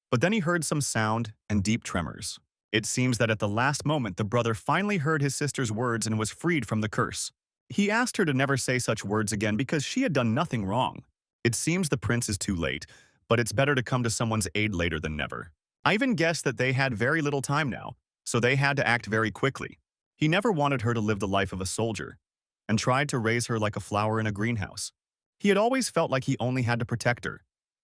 Speaker 1: but then he heard some sound and deep tremors. It seems that at the last moment the brother finally heard his sister's words and was freed from the curse. He asked her to never say such words again because she had done nothing wrong. It seems the prince is too late, but it's better to come to someone's aid later than never. Ivan guessed that they had very little time now, so they had to act very quickly. He never wanted her to live the life of a soldier, and tried to raise her like a flower in a greenhouse. He had always felt like he only had to protect her,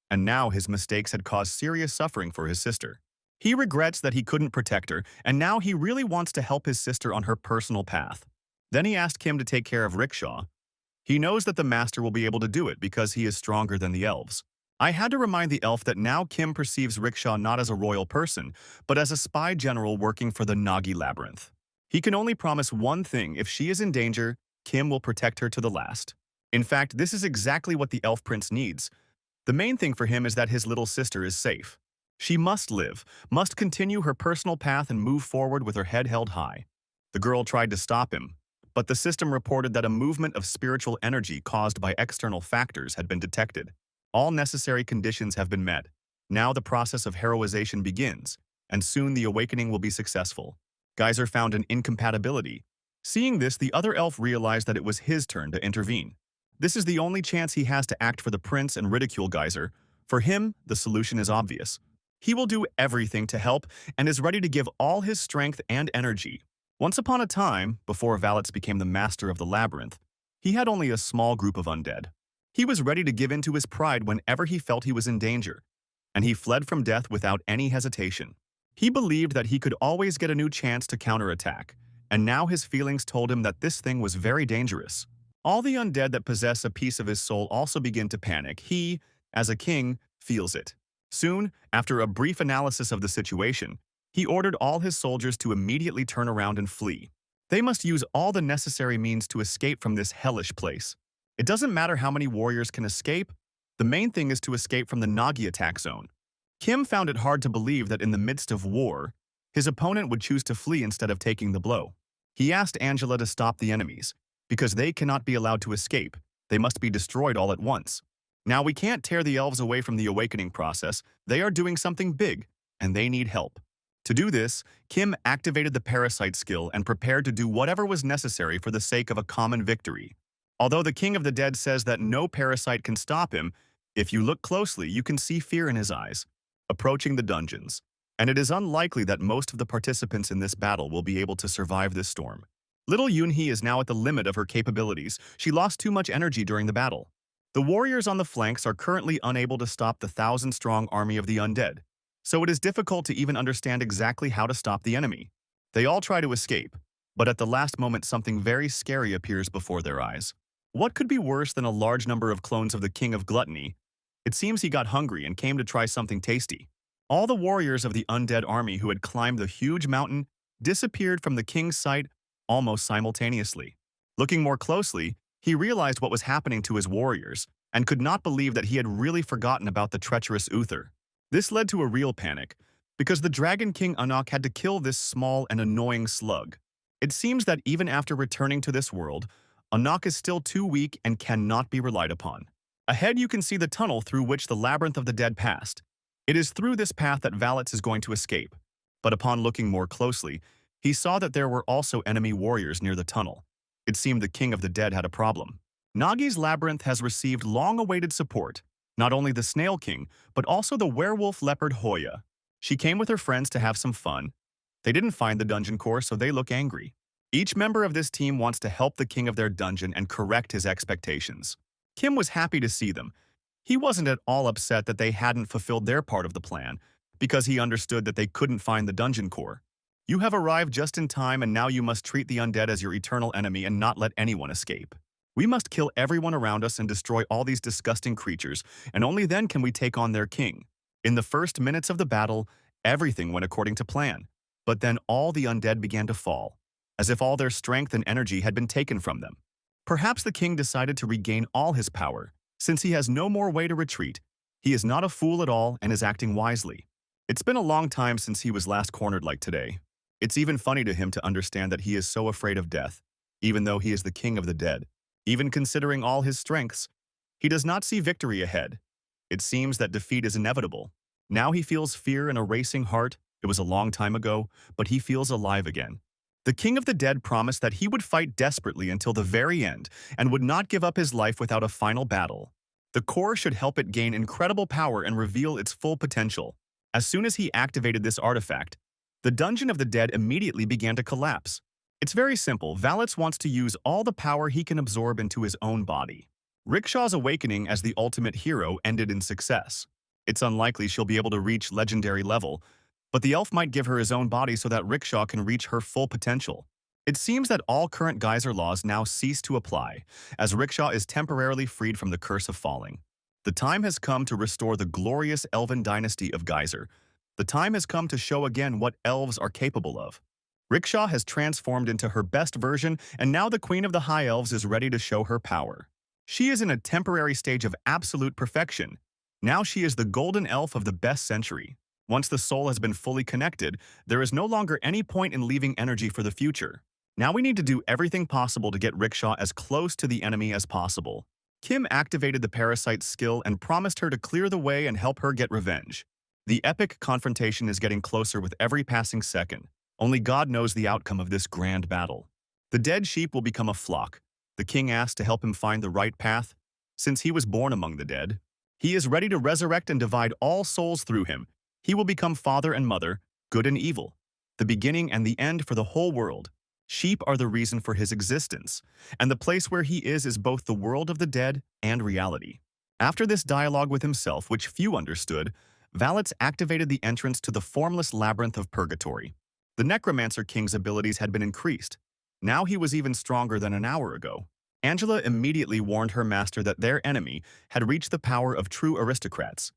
Speaker 1: and now his mistakes had caused serious suffering for his sister. He regrets that he couldn't protect her, and now he really wants to help his sister on her personal path. Then he asked Kim to take care of Rickshaw. He knows that the master will be able to do it because he is stronger than the elves. I had to remind the elf that now Kim perceives Rickshaw not as a royal person, but as a spy general working for the Nagi Labyrinth. He can only promise one thing: if she is in danger, Kim will protect her to the last. In fact, this is exactly what the elf prince needs. The main thing for him is that his little sister is safe. She must live, must continue her personal path and move forward with her head held high. The girl tried to stop him, but the system reported that a movement of spiritual energy caused by external factors had been detected. All necessary conditions have been met. Now the process of heroization begins, and soon the awakening will be successful. Geyser found an incompatibility. Seeing this, the other elf realized that it was his turn to intervene. This is the only chance he has to act for the prince and ridicule Geyser. For him, the solution is obvious. He will do everything to help and is ready to give all his strength and energy. Once upon a time, before Valets became the master of the labyrinth, he had only a small group of undead. He was ready to give in to his pride whenever he felt he was in danger, and he fled from death without any hesitation. He believed that he could always get a new chance to counterattack, and now his feelings told him that this thing was very dangerous. All the undead that possess a piece of his soul also begin to panic. He, as a king, feels it. Soon, after a brief analysis of the situation, he ordered all his soldiers to immediately turn around and flee. They must use all the necessary means to escape from this hellish place. It doesn't matter how many warriors can escape. The main thing is to escape from the Nagi attack zone. Kim found it hard to believe that in the midst of war, his opponent would choose to flee instead of taking the blow. He asked Angela to stop the enemies, because they cannot be allowed to escape. They must be destroyed all at once. Now we can't tear the elves away from the awakening process. They are doing something big, and they need help. To do this, Kim activated the parasite skill and prepared to do whatever was necessary for the sake of a common victory. Although the King of the Dead says that no parasite can stop him, if you look closely, you can see fear in his eyes. Approaching the dungeons, and it is unlikely that most of the participants in this battle will be able to survive this storm. Little Yunhee is now at the limit of her capabilities. She lost too much energy during the battle. The warriors on the flanks are currently unable to stop the 1,000-strong army of the undead, so it is difficult to even understand exactly how to stop the enemy. They all try to escape, but at the last moment something very scary appears before their eyes. What could be worse than a large number of clones of the King of Gluttony? It seems he got hungry and came to try something tasty. All the warriors of the undead army who had climbed the huge mountain disappeared from the king's sight almost simultaneously. Looking more closely, he realized what was happening to his warriors and could not believe that he had really forgotten about the treacherous Uther. This led to a real panic, because the Dragon King Anak had to kill this small and annoying slug. It seems that even after returning to this world, Anak is still too weak and cannot be relied upon. Ahead you can see the tunnel through which the Labyrinth of the Dead passed. It is through this path that Valets is going to escape, but upon looking more closely, he saw that there were also enemy warriors near the tunnel. It seemed the King of the Dead had a problem. Nagi's Labyrinth has received long-awaited support, not only the Snail King, but also the werewolf leopard Hoya. She came with her friends to have some fun. They didn't find the dungeon core, so they look angry. Each member of this team wants to help the king of their dungeon and correct his expectations. Kim was happy to see them. He wasn't at all upset that they hadn't fulfilled their part of the plan, because he understood that they couldn't find the dungeon core. You have arrived just in time, and now you must treat the undead as your eternal enemy and not let anyone escape. We must kill everyone around us and destroy all these disgusting creatures, and only then can we take on their king. In the first minutes of the battle, everything went according to plan. But then all the undead began to fall, as if all their strength and energy had been taken from them. Perhaps the king decided to regain all his power. Since he has no more way to retreat, he is not a fool at all and is acting wisely. It's been a long time since he was last cornered like today. It's even funny to him to understand that he is so afraid of death, even though he is the king of the dead. Even considering all his strengths, he does not see victory ahead. It seems that defeat is inevitable. Now he feels fear and a racing heart. It was a long time ago, but he feels alive again. The king of the dead promised that he would fight desperately until the very end and would not give up his life without a final battle. The core should help it gain incredible power and reveal its full potential. As soon as he activated this artifact, the dungeon of the dead immediately began to collapse. It's very simple. Valets wants to use all the power he can absorb into his own body. Rickshaw's awakening as the ultimate hero ended in success. It's unlikely she'll be able to reach legendary level, but the elf might give her his own body so that Rickshaw can reach her full potential. It seems that all current geyser laws now cease to apply, as Rickshaw is temporarily freed from the curse of falling. The time has come to restore the glorious elven dynasty of Geyser. The time has come to show again what elves are capable of. Rickshaw has transformed into her best version, and now the Queen of the High Elves is ready to show her power. She is in a temporary stage of absolute perfection. Now she is the golden elf of the best century. Once the soul has been fully connected, there is no longer any point in leaving energy for the future. Now we need to do everything possible to get Rickshaw as close to the enemy as possible. Kim activated the parasite's skill and promised her to clear the way and help her get revenge. The epic confrontation is getting closer with every passing second. Only God knows the outcome of this grand battle. The dead sheep will become a flock. The king asked to help him find the right path. Since he was born among the dead, he is ready to resurrect and divide all souls through him. He will become father and mother, good and evil, the beginning and the end for the whole world. Sheep are the reason for his existence, and the place where he is both the world of the dead and reality. After this dialogue with himself, which few understood, Valets activated the entrance to the formless labyrinth of purgatory. The Necromancer King's abilities had been increased. Now he was even stronger than an hour ago. Angela immediately warned her master that their enemy had reached the power of true aristocrats.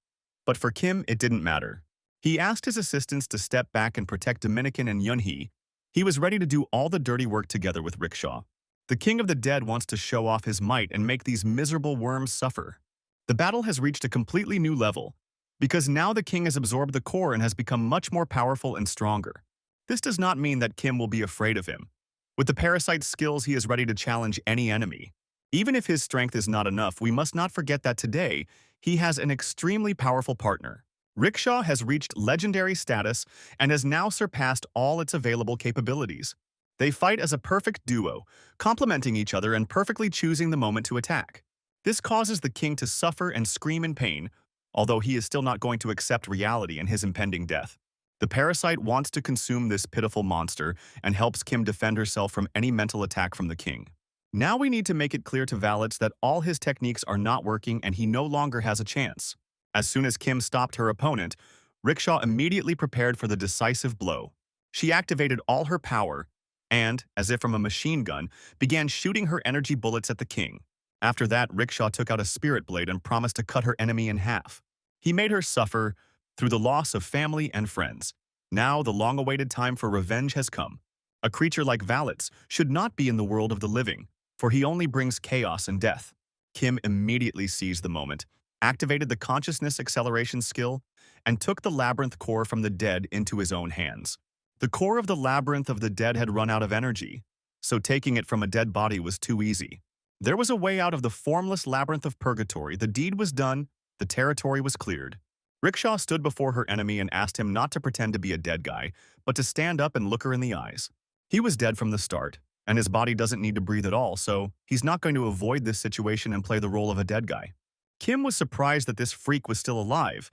Speaker 1: But for Kim, it didn't matter. He asked his assistants to step back and protect Dominican and Yunhee. He was ready to do all the dirty work together with Rickshaw. The King of the Dead wants to show off his might and make these miserable worms suffer. The battle has reached a completely new level, because now the king has absorbed the core and has become much more powerful and stronger. This does not mean that Kim will be afraid of him. With the parasite's skills, he is ready to challenge any enemy. Even if his strength is not enough, we must not forget that today, he has an extremely powerful partner. Rickshaw has reached legendary status and has now surpassed all its available capabilities. They fight as a perfect duo, complementing each other and perfectly choosing the moment to attack. This causes the king to suffer and scream in pain, although he is still not going to accept reality and his impending death. The parasite wants to consume this pitiful monster and helps Kim defend herself from any mental attack from the king. Now we need to make it clear to Valets that all his techniques are not working and he no longer has a chance. As soon as Kim stopped her opponent, Rickshaw immediately prepared for the decisive blow. She activated all her power and, as if from a machine gun, began shooting her energy bullets at the king. After that, Rickshaw took out a spirit blade and promised to cut her enemy in half. He made her suffer through the loss of family and friends. Now the long-awaited time for revenge has come. A creature like Valets should not be in the world of the living, for he only brings chaos and death. Kim immediately seized the moment, activated the consciousness acceleration skill, and took the labyrinth core from the dead into his own hands. The core of the labyrinth of the dead had run out of energy, so taking it from a dead body was too easy. There was a way out of the formless labyrinth of purgatory. The deed was done, the territory was cleared. Rickshaw stood before her enemy and asked him not to pretend to be a dead guy, but to stand up and look her in the eyes. He was dead from the start, and his body doesn't need to breathe at all, so he's not going to avoid this situation and play the role of a dead guy. Kim was surprised that this freak was still alive.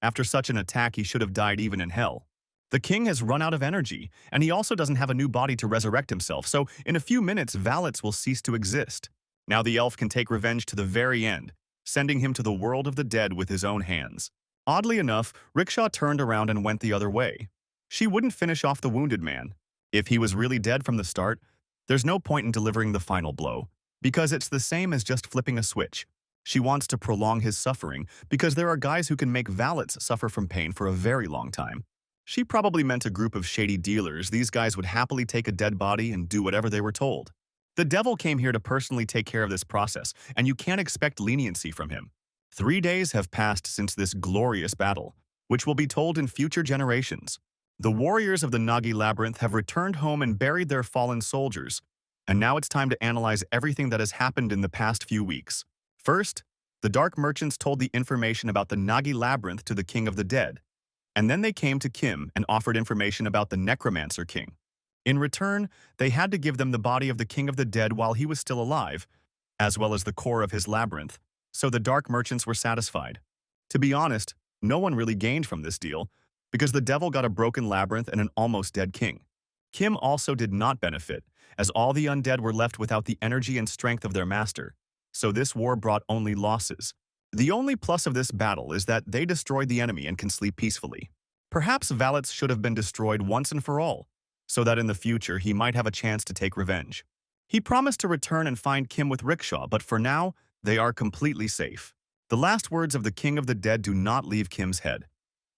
Speaker 1: After such an attack, he should have died even in hell. The king has run out of energy, and he also doesn't have a new body to resurrect himself, so in a few minutes, Valets will cease to exist. Now the elf can take revenge to the very end. sending him to the world of the dead with his own hands. Oddly enough, Rickshaw turned around and went the other way. She wouldn't finish off the wounded man. If he was really dead from the start, there's no point in delivering the final blow, because it's the same as just flipping a switch. She wants to prolong his suffering because there are guys who can make valets suffer from pain for a very long time. She probably meant a group of shady dealers. These guys would happily take a dead body and do whatever they were told. The devil came here to personally take care of this process, and you can't expect leniency from him. 3 days have passed since this glorious battle, which will be told in future generations. The warriors of the Nagi Labyrinth have returned home and buried their fallen soldiers, and now it's time to analyze everything that has happened in the past few weeks. First, the dark merchants told the information about the Nagi Labyrinth to the King of the Dead, and then they came to Kim and offered information about the Necromancer King. In return, they had to give them the body of the King of the Dead while he was still alive, as well as the core of his labyrinth, so the dark merchants were satisfied. To be honest, no one really gained from this deal, because the devil got a broken labyrinth and an almost dead king. Kim also did not benefit, as all the undead were left without the energy and strength of their master, so this war brought only losses. The only plus of this battle is that they destroyed the enemy and can sleep peacefully. Perhaps valets should have been destroyed once and for all, so that in the future he might have a chance to take revenge. He promised to return and find Kim with Rickshaw, but for now, they are completely safe. The last words of the King of the Dead do not leave Kim's head.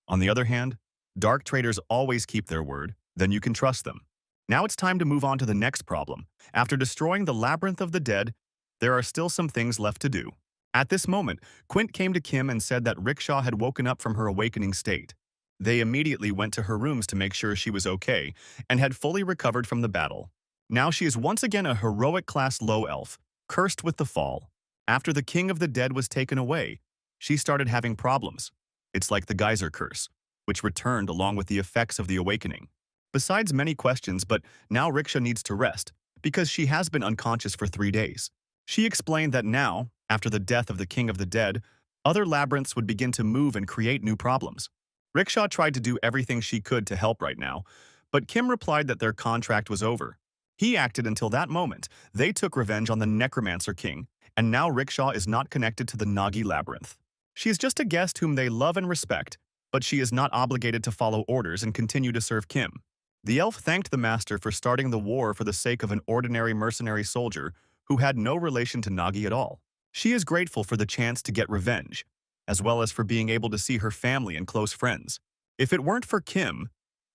Speaker 1: On the other hand, dark traders always keep their word, then you can trust them. Now it's time to move on to the next problem. After destroying the Labyrinth of the Dead, there are still some things left to do. At this moment, Quint came to Kim and said that Rickshaw had woken up from her awakening state. They immediately went to her rooms to make sure she was okay and had fully recovered from the battle. Now she is once again a heroic class low elf, cursed with the fall. After the King of the Dead was taken away, she started having problems. It's like the geyser curse, which returned along with the effects of the awakening. Besides many questions, but now Rickshaw needs to rest, because she has been unconscious for 3 days. She explained that now, after the death of the King of the Dead, other labyrinths would begin to move and create new problems. Rickshaw tried to do everything she could to help right now, but Kim replied that their contract was over. He acted until that moment. They took revenge on the Necromancer King, and now Rickshaw is not connected to the Nagi Labyrinth. She is just a guest whom they love and respect, but she is not obligated to follow orders and continue to serve Kim. The elf thanked the master for starting the war for the sake of an ordinary mercenary soldier who had no relation to Nagi at all. She is grateful for the chance to get revenge, as well as for being able to see her family and close friends. If it weren't for Kim,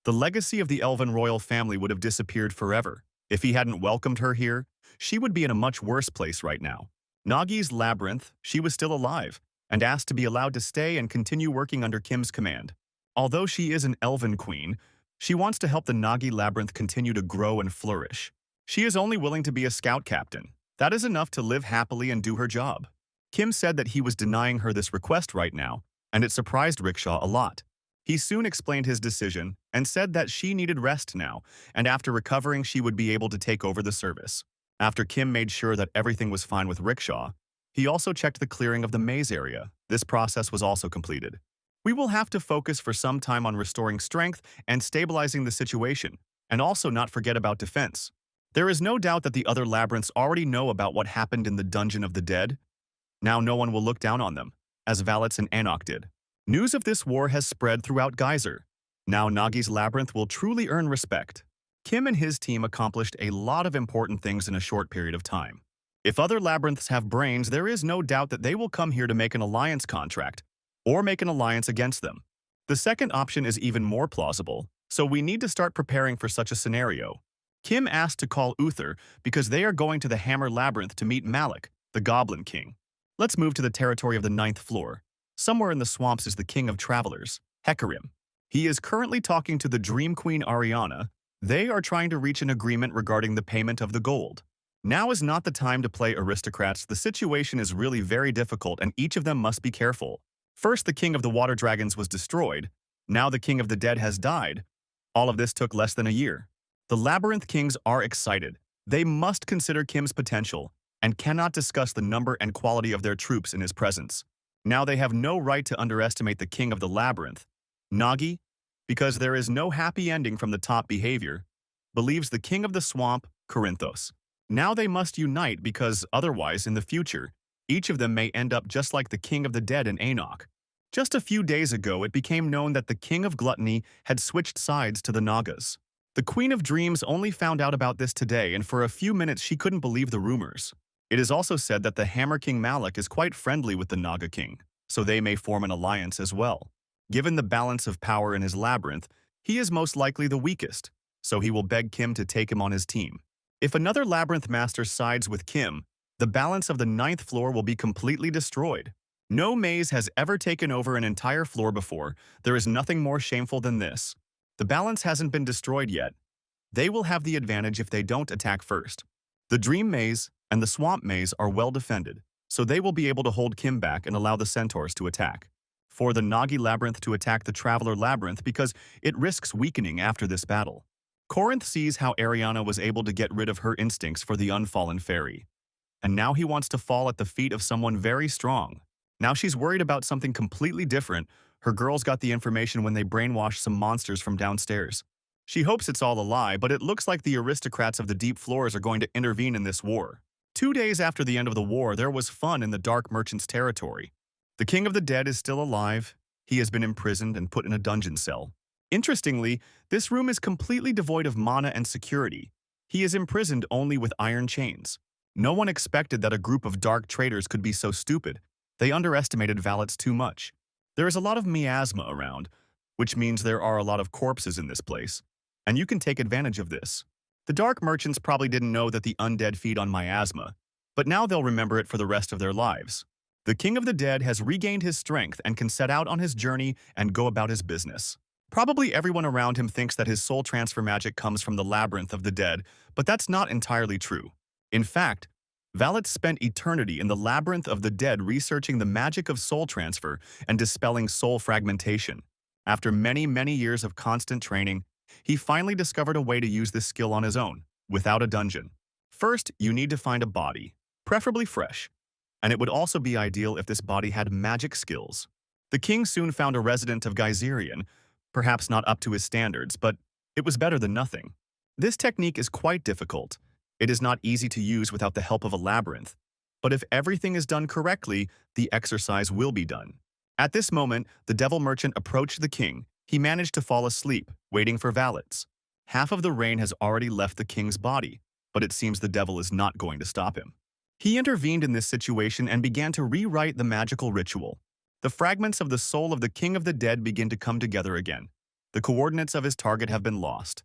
Speaker 1: the legacy of the elven royal family would have disappeared forever. If he hadn't welcomed her here, she would be in a much worse place right now. Nagi's labyrinth, she was still alive, and asked to be allowed to stay and continue working under Kim's command. Although she is an elven queen, she wants to help the Nagi labyrinth continue to grow and flourish. She is only willing to be a scout captain. That is enough to live happily and do her job. Kim said that he was denying her this request right now, and it surprised Rickshaw a lot. He soon explained his decision and said that she needed rest now, and after recovering she would be able to take over the service. After Kim made sure that everything was fine with Rickshaw, he also checked the clearing of the maze area. This process was also completed. We will have to focus for some time on restoring strength and stabilizing the situation, and also not forget about defense. There is no doubt that the other labyrinths already know about what happened in the Dungeon of the Dead. Now no one will look down on them, as Valets and Anok did. News of this war has spread throughout Geyser. Now Nagi's labyrinth will truly earn respect. Kim and his team accomplished a lot of important things in a short period of time. If other labyrinths have brains, there is no doubt that they will come here to make an alliance contract, or make an alliance against them. The second option is even more plausible, so we need to start preparing for such a scenario. Kim asked to call Uther because they are going to the Hammer Labyrinth to meet Malik, the Goblin King. Let's move to the territory of the 9th floor. Somewhere in the swamps is the King of Travelers, Hecarim. He is currently talking to the Dream Queen Ariana. They are trying to reach an agreement regarding the payment of the gold. Now is not the time to play aristocrats. The situation is really very difficult and each of them must be careful. First, the King of the Water Dragons was destroyed. Now the King of the Dead has died. All of this took less than a year. The Labyrinth Kings are excited. They must consider Kim's potential and cannot discuss the number and quality of their troops in his presence. Now they have no right to underestimate the King of the Labyrinth. Nagi, because there is no happy ending from the top behavior, believes the King of the Swamp, Corinthos. Now they must unite because otherwise, in the future, Each of them may end up just like the King of the Dead in Enoch. Just a few days ago, it became known that the King of Gluttony had switched sides to the Nagas. The Queen of Dreams only found out about this today, and for a few minutes she couldn't believe the rumors. It is also said that the Hammer King Malik is quite friendly with the Naga King, so they may form an alliance as well. Given the balance of power in his labyrinth, he is most likely the weakest, so he will beg Kim to take him on his team. If another labyrinth master sides with Kim, the balance of the ninth floor will be completely destroyed. No maze has ever taken over an entire floor before. There is nothing more shameful than this. The balance hasn't been destroyed yet. They will have the advantage if they don't attack first. The Dream Maze and the Swamp Maze are well defended, so they will be able to hold Kim back and allow the Centaurs to attack. For the Nagi Labyrinth to attack the Traveler Labyrinth because it risks weakening after this battle. Corinth sees how Ariana was able to get rid of her instincts for the unfallen fairy. And now he wants to fall at the feet of someone very strong. Now she's worried about something completely different. Her girls got the information when they brainwashed some monsters from downstairs. She hopes it's all a lie, but it looks like the aristocrats of the deep floors are going to intervene in this war. 2 days after the end of the war, there was fun in the Dark Merchant's territory. The King of the Dead is still alive. He has been imprisoned and put in a dungeon cell. Interestingly, this room is completely devoid of mana and security. He is imprisoned only with iron chains. No one expected that a group of dark traitors could be so stupid. They underestimated Valets too much. There is a lot of miasma around, which means there are a lot of corpses in this place, and you can take advantage of this. The Dark Merchants probably didn't know that the undead feed on miasma, but now they'll remember it for the rest of their lives. The King of the Dead has regained his strength and can set out on his journey and go about his business. Probably everyone around him thinks that his soul transfer magic comes from the Labyrinth of the Dead, but that's not entirely true. In fact, Valet spent eternity in the Labyrinth of the Dead researching the magic of soul transfer and dispelling soul fragmentation. After many years of constant training, he finally discovered a way to use this skill on his own, without a dungeon. First, you need to find a body, preferably fresh, and it would also be ideal if this body had magic skills. The king soon found a resident of Geyserion, perhaps not up to his standards, but it was better than nothing. This technique is quite difficult. It is not easy to use without the help of a labyrinth, but if everything is done correctly, the exercise will be done. At this moment, the devil merchant approached the king. He managed to fall asleep, waiting for valets. Half of the rain has already left the king's body, but it seems the devil is not going to stop him. He intervened in this situation and began to rewrite the magical ritual. The fragments of the soul of the King of the Dead begin to come together again. The coordinates of his target have been lost.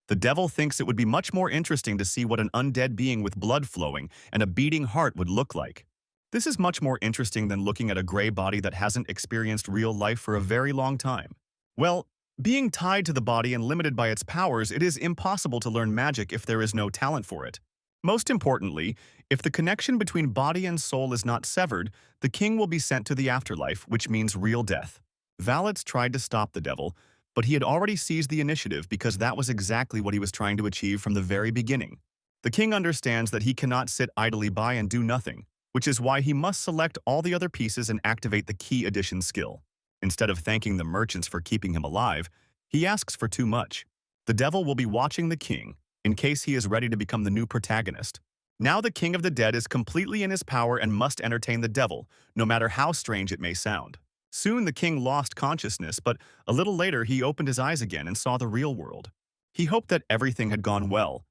Speaker 1: The devil thinks it would be much more interesting to see what an undead being with blood flowing and a beating heart would look like. This is much more interesting than looking at a gray body that hasn't experienced real life for a very long time. Well, being tied to the body and limited by its powers, it is impossible to learn magic if there is no talent for it. Most importantly, if the connection between body and soul is not severed, the king will be sent to the afterlife, which means real death. Valets tried to stop the devil, but he had already seized the initiative because that was exactly what he was trying to achieve from the very beginning. The king understands that he cannot sit idly by and do nothing, which is why he must select all the other pieces and activate the key addition skill. Instead of thanking the merchants for keeping him alive, he asks for too much. The devil will be watching the king, in case he is ready to become the new protagonist. Now the King of the Dead is completely in his power and must entertain the devil, no matter how strange it may sound. Soon the king lost consciousness, but a little later he opened his eyes again and saw the real world. He hoped that everything had gone well.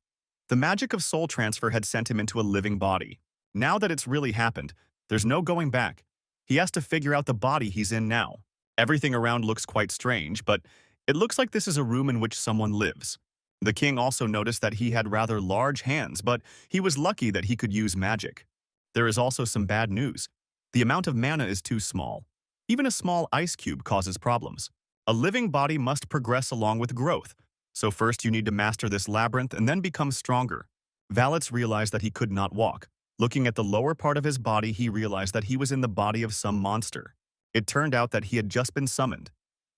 Speaker 1: The magic of soul transfer had sent him into a living body. Now that it's really happened, there's no going back. He has to figure out the body he's in now. Everything around looks quite strange, but it looks like this is a room in which someone lives. The king also noticed that he had rather large hands, but he was lucky that he could use magic. There is also some bad news. The amount of mana is too small. Even a small ice cube causes problems. A living body must progress along with growth, so first you need to master this labyrinth and then become stronger. Valets realized that he could not walk. Looking at the lower part of his body, he realized that he was in the body of some monster. It turned out that he had just been summoned,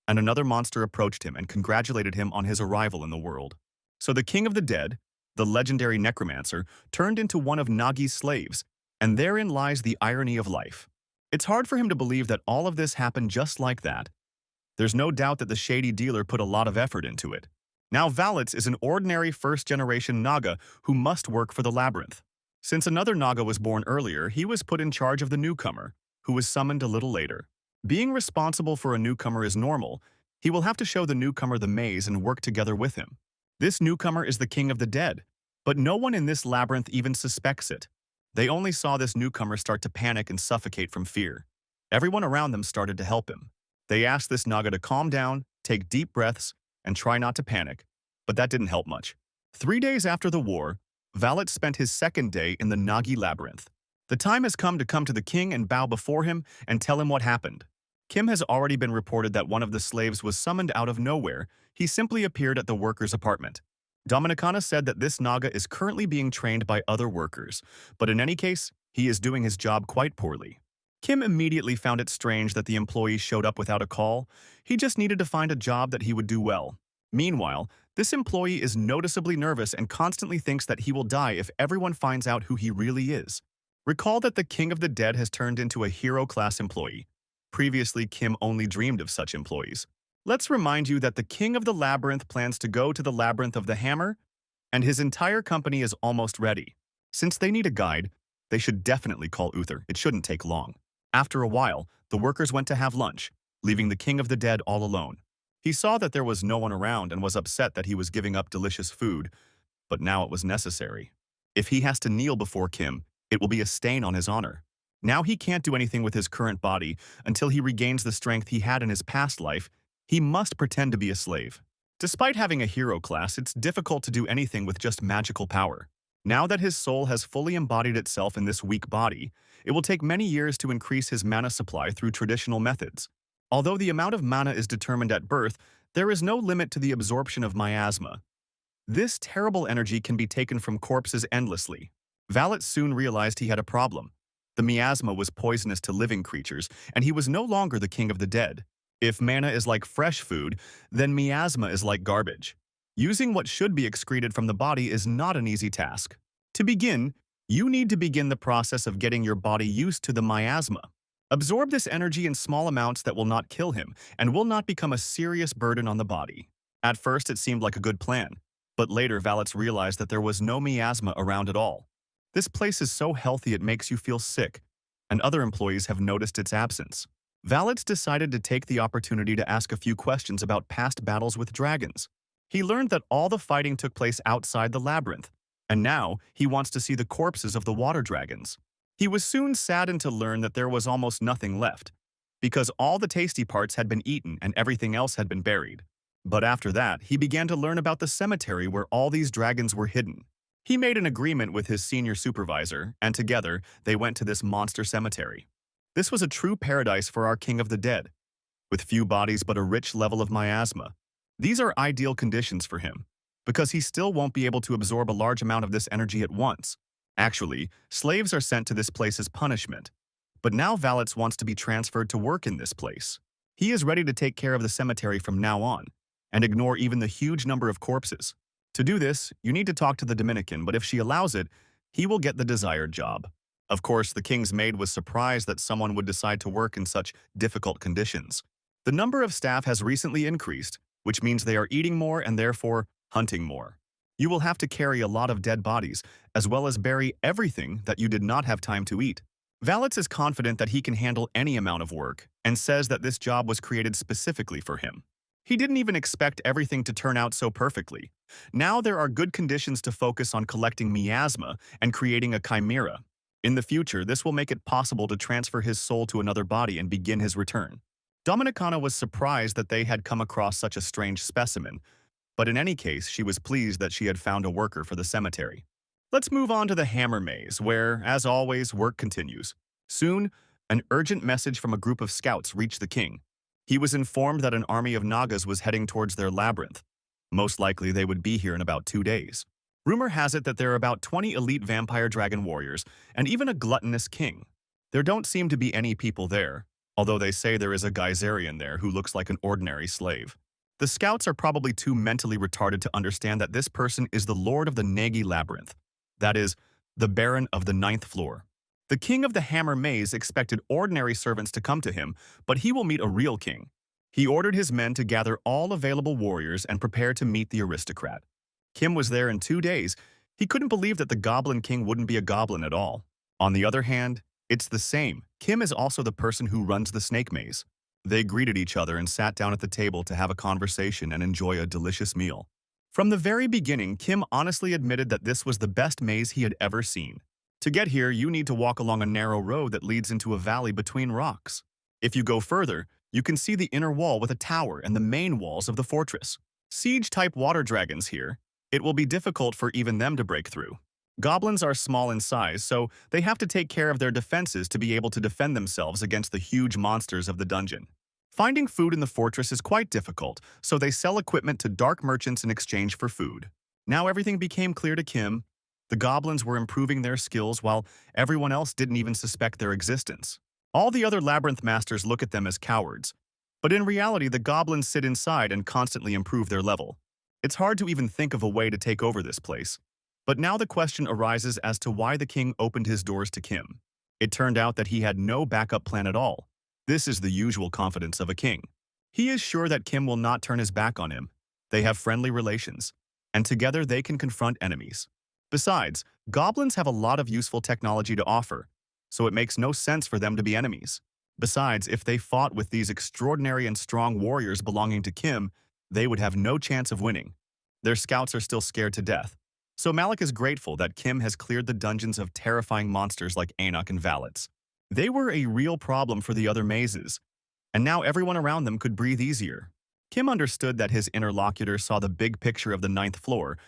Speaker 1: and another monster approached him and congratulated him on his arrival in the world. So the King of the Dead, the legendary necromancer, turned into one of Nagi's slaves, and therein lies the irony of life. It's hard for him to believe that all of this happened just like that. There's no doubt that the shady dealer put a lot of effort into it. Now Valets is an ordinary first-generation Naga who must work for the labyrinth. Since another Naga was born earlier, he was put in charge of the newcomer, who was summoned a little later. Being responsible for a newcomer is normal. He will have to show the newcomer the maze and work together with him. This newcomer is the king of the dead, but no one in this labyrinth even suspects it. They only saw this newcomer start to panic and suffocate from fear. Everyone around them started to help him. They asked this Naga to calm down, take deep breaths, and try not to panic, but that didn't help much. 3 days after the war, Valet spent his second day in the Nagi labyrinth. The time has come to the king and bow before him and tell him what happened. Kim has already been reported that one of the slaves was summoned out of nowhere. He simply appeared at the worker's apartment. Dominicana said that this Naga is currently being trained by other workers, but in any case, he is doing his job quite poorly. Kim immediately found it strange that the employee showed up without a call. He just needed to find a job that he would do well. Meanwhile, this employee is noticeably nervous and constantly thinks that he will die if everyone finds out who he really is. Recall that the King of the Dead has turned into a hero-class employee. Previously, Kim only dreamed of such employees. Let's remind you that the King of the Labyrinth plans to go to the Labyrinth of the Hammer, and his entire company is almost ready. Since they need a guide, they should definitely call Uther. It shouldn't take long. After a while, the workers went to have lunch, leaving the King of the Dead all alone. He saw that there was no one around and was upset that he was giving up delicious food, but now it was necessary. If he has to kneel before Kim, it will be a stain on his honor. Now he can't do anything with his current body until he regains the strength he had in his past life. He must pretend to be a slave. Despite having a hero class, it's difficult to do anything with just magical power. Now that his soul has fully embodied itself in this weak body, it will take many years to increase his mana supply through traditional methods. Although the amount of mana is determined at birth, there is no limit to the absorption of miasma. This terrible energy can be taken from corpses endlessly. Valet soon realized he had a problem. The miasma was poisonous to living creatures, and he was no longer the king of the dead. If mana is like fresh food, then miasma is like garbage. Using what should be excreted from the body is not an easy task. To begin, you need to begin the process of getting your body used to the miasma. Absorb this energy in small amounts that will not kill him and will not become a serious burden on the body. At first, it seemed like a good plan, but later Valets realized that there was no miasma around at all. This place is so healthy it makes you feel sick, and other employees have noticed its absence. Valets decided to take the opportunity to ask a few questions about past battles with dragons. He learned that all the fighting took place outside the labyrinth, and now he wants to see the corpses of the water dragons. He was soon saddened to learn that there was almost nothing left, because all the tasty parts had been eaten and everything else had been buried. But after that, he began to learn about the cemetery where all these dragons were hidden. He made an agreement with his senior supervisor, and together they went to this monster cemetery. This was a true paradise for our King of the Dead, with few bodies but a rich level of miasma. These are ideal conditions for him, because he still won't be able to absorb a large amount of this energy at once. Actually, slaves are sent to this place as punishment, but now Valets wants to be transferred to work in this place. He is ready to take care of the cemetery from now on, and ignore even the huge number of corpses. To do this, you need to talk to the Dominican, but if she allows it, he will get the desired job. Of course, the king's maid was surprised that someone would decide to work in such difficult conditions. The number of staff has recently increased, which means they are eating more and therefore hunting more. You will have to carry a lot of dead bodies, as well as bury everything that you did not have time to eat. Valets is confident that he can handle any amount of work, and says that this job was created specifically for him. He didn't even expect everything to turn out so perfectly. Now there are good conditions to focus on collecting miasma and creating a chimera. In the future, this will make it possible to transfer his soul to another body and begin his return. Dominicana was surprised that they had come across such a strange specimen, but in any case, she was pleased that she had found a worker for the cemetery. Let's move on to the Hammer Maze, where, as always, work continues. Soon, an urgent message from a group of scouts reached the king. He was informed that an army of Nagas was heading towards their labyrinth. Most likely, they would be here in about 2 days. Rumor has it that there are about 20 elite vampire dragon warriors, and even a gluttonous king. There don't seem to be any people there, although they say there is a Geyserian there who looks like an ordinary slave. The scouts are probably too mentally retarded to understand that this person is the Lord of the Nagi Labyrinth, that is, the Baron of the 9th floor. The king of the Hammer Maze expected ordinary servants to come to him, but he will meet a real king. He ordered his men to gather all available warriors and prepare to meet the aristocrat. Kim was there in 2 days. He couldn't believe that the Goblin King wouldn't be a goblin at all. On the other hand, it's the same. Kim is also the person who runs the snake maze. They greeted each other and sat down at the table to have a conversation and enjoy a delicious meal. From the very beginning, Kim honestly admitted that this was the best maze he had ever seen. To get here, you need to walk along a narrow road that leads into a valley between rocks. If you go further, you can see the inner wall with a tower and the main walls of the fortress. Siege-type water dragons here. It will be difficult for even them to break through. Goblins are small in size, so they have to take care of their defenses to be able to defend themselves against the huge monsters of the dungeon. Finding food in the fortress is quite difficult, so they sell equipment to dark merchants in exchange for food. Now everything became clear to Kim. The goblins were improving their skills while everyone else didn't even suspect their existence. All the other labyrinth masters look at them as cowards, but in reality the goblins sit inside and constantly improve their level. It's hard to even think of a way to take over this place. But now the question arises as to why the king opened his doors to Kim. It turned out that he had no backup plan at all. This is the usual confidence of a king. He is sure that Kim will not turn his back on him. They have friendly relations, and together they can confront enemies. Besides, goblins have a lot of useful technology to offer, so it makes no sense for them to be enemies. Besides, if they fought with these extraordinary and strong warriors belonging to Kim, they would have no chance of winning. Their scouts are still scared to death. So Malik is grateful that Kim has cleared the dungeons of terrifying monsters like Anak and Valets. They were a real problem for the other mazes, and now everyone around them could breathe easier. Kim understood that his interlocutor saw the big picture of the ninth floor.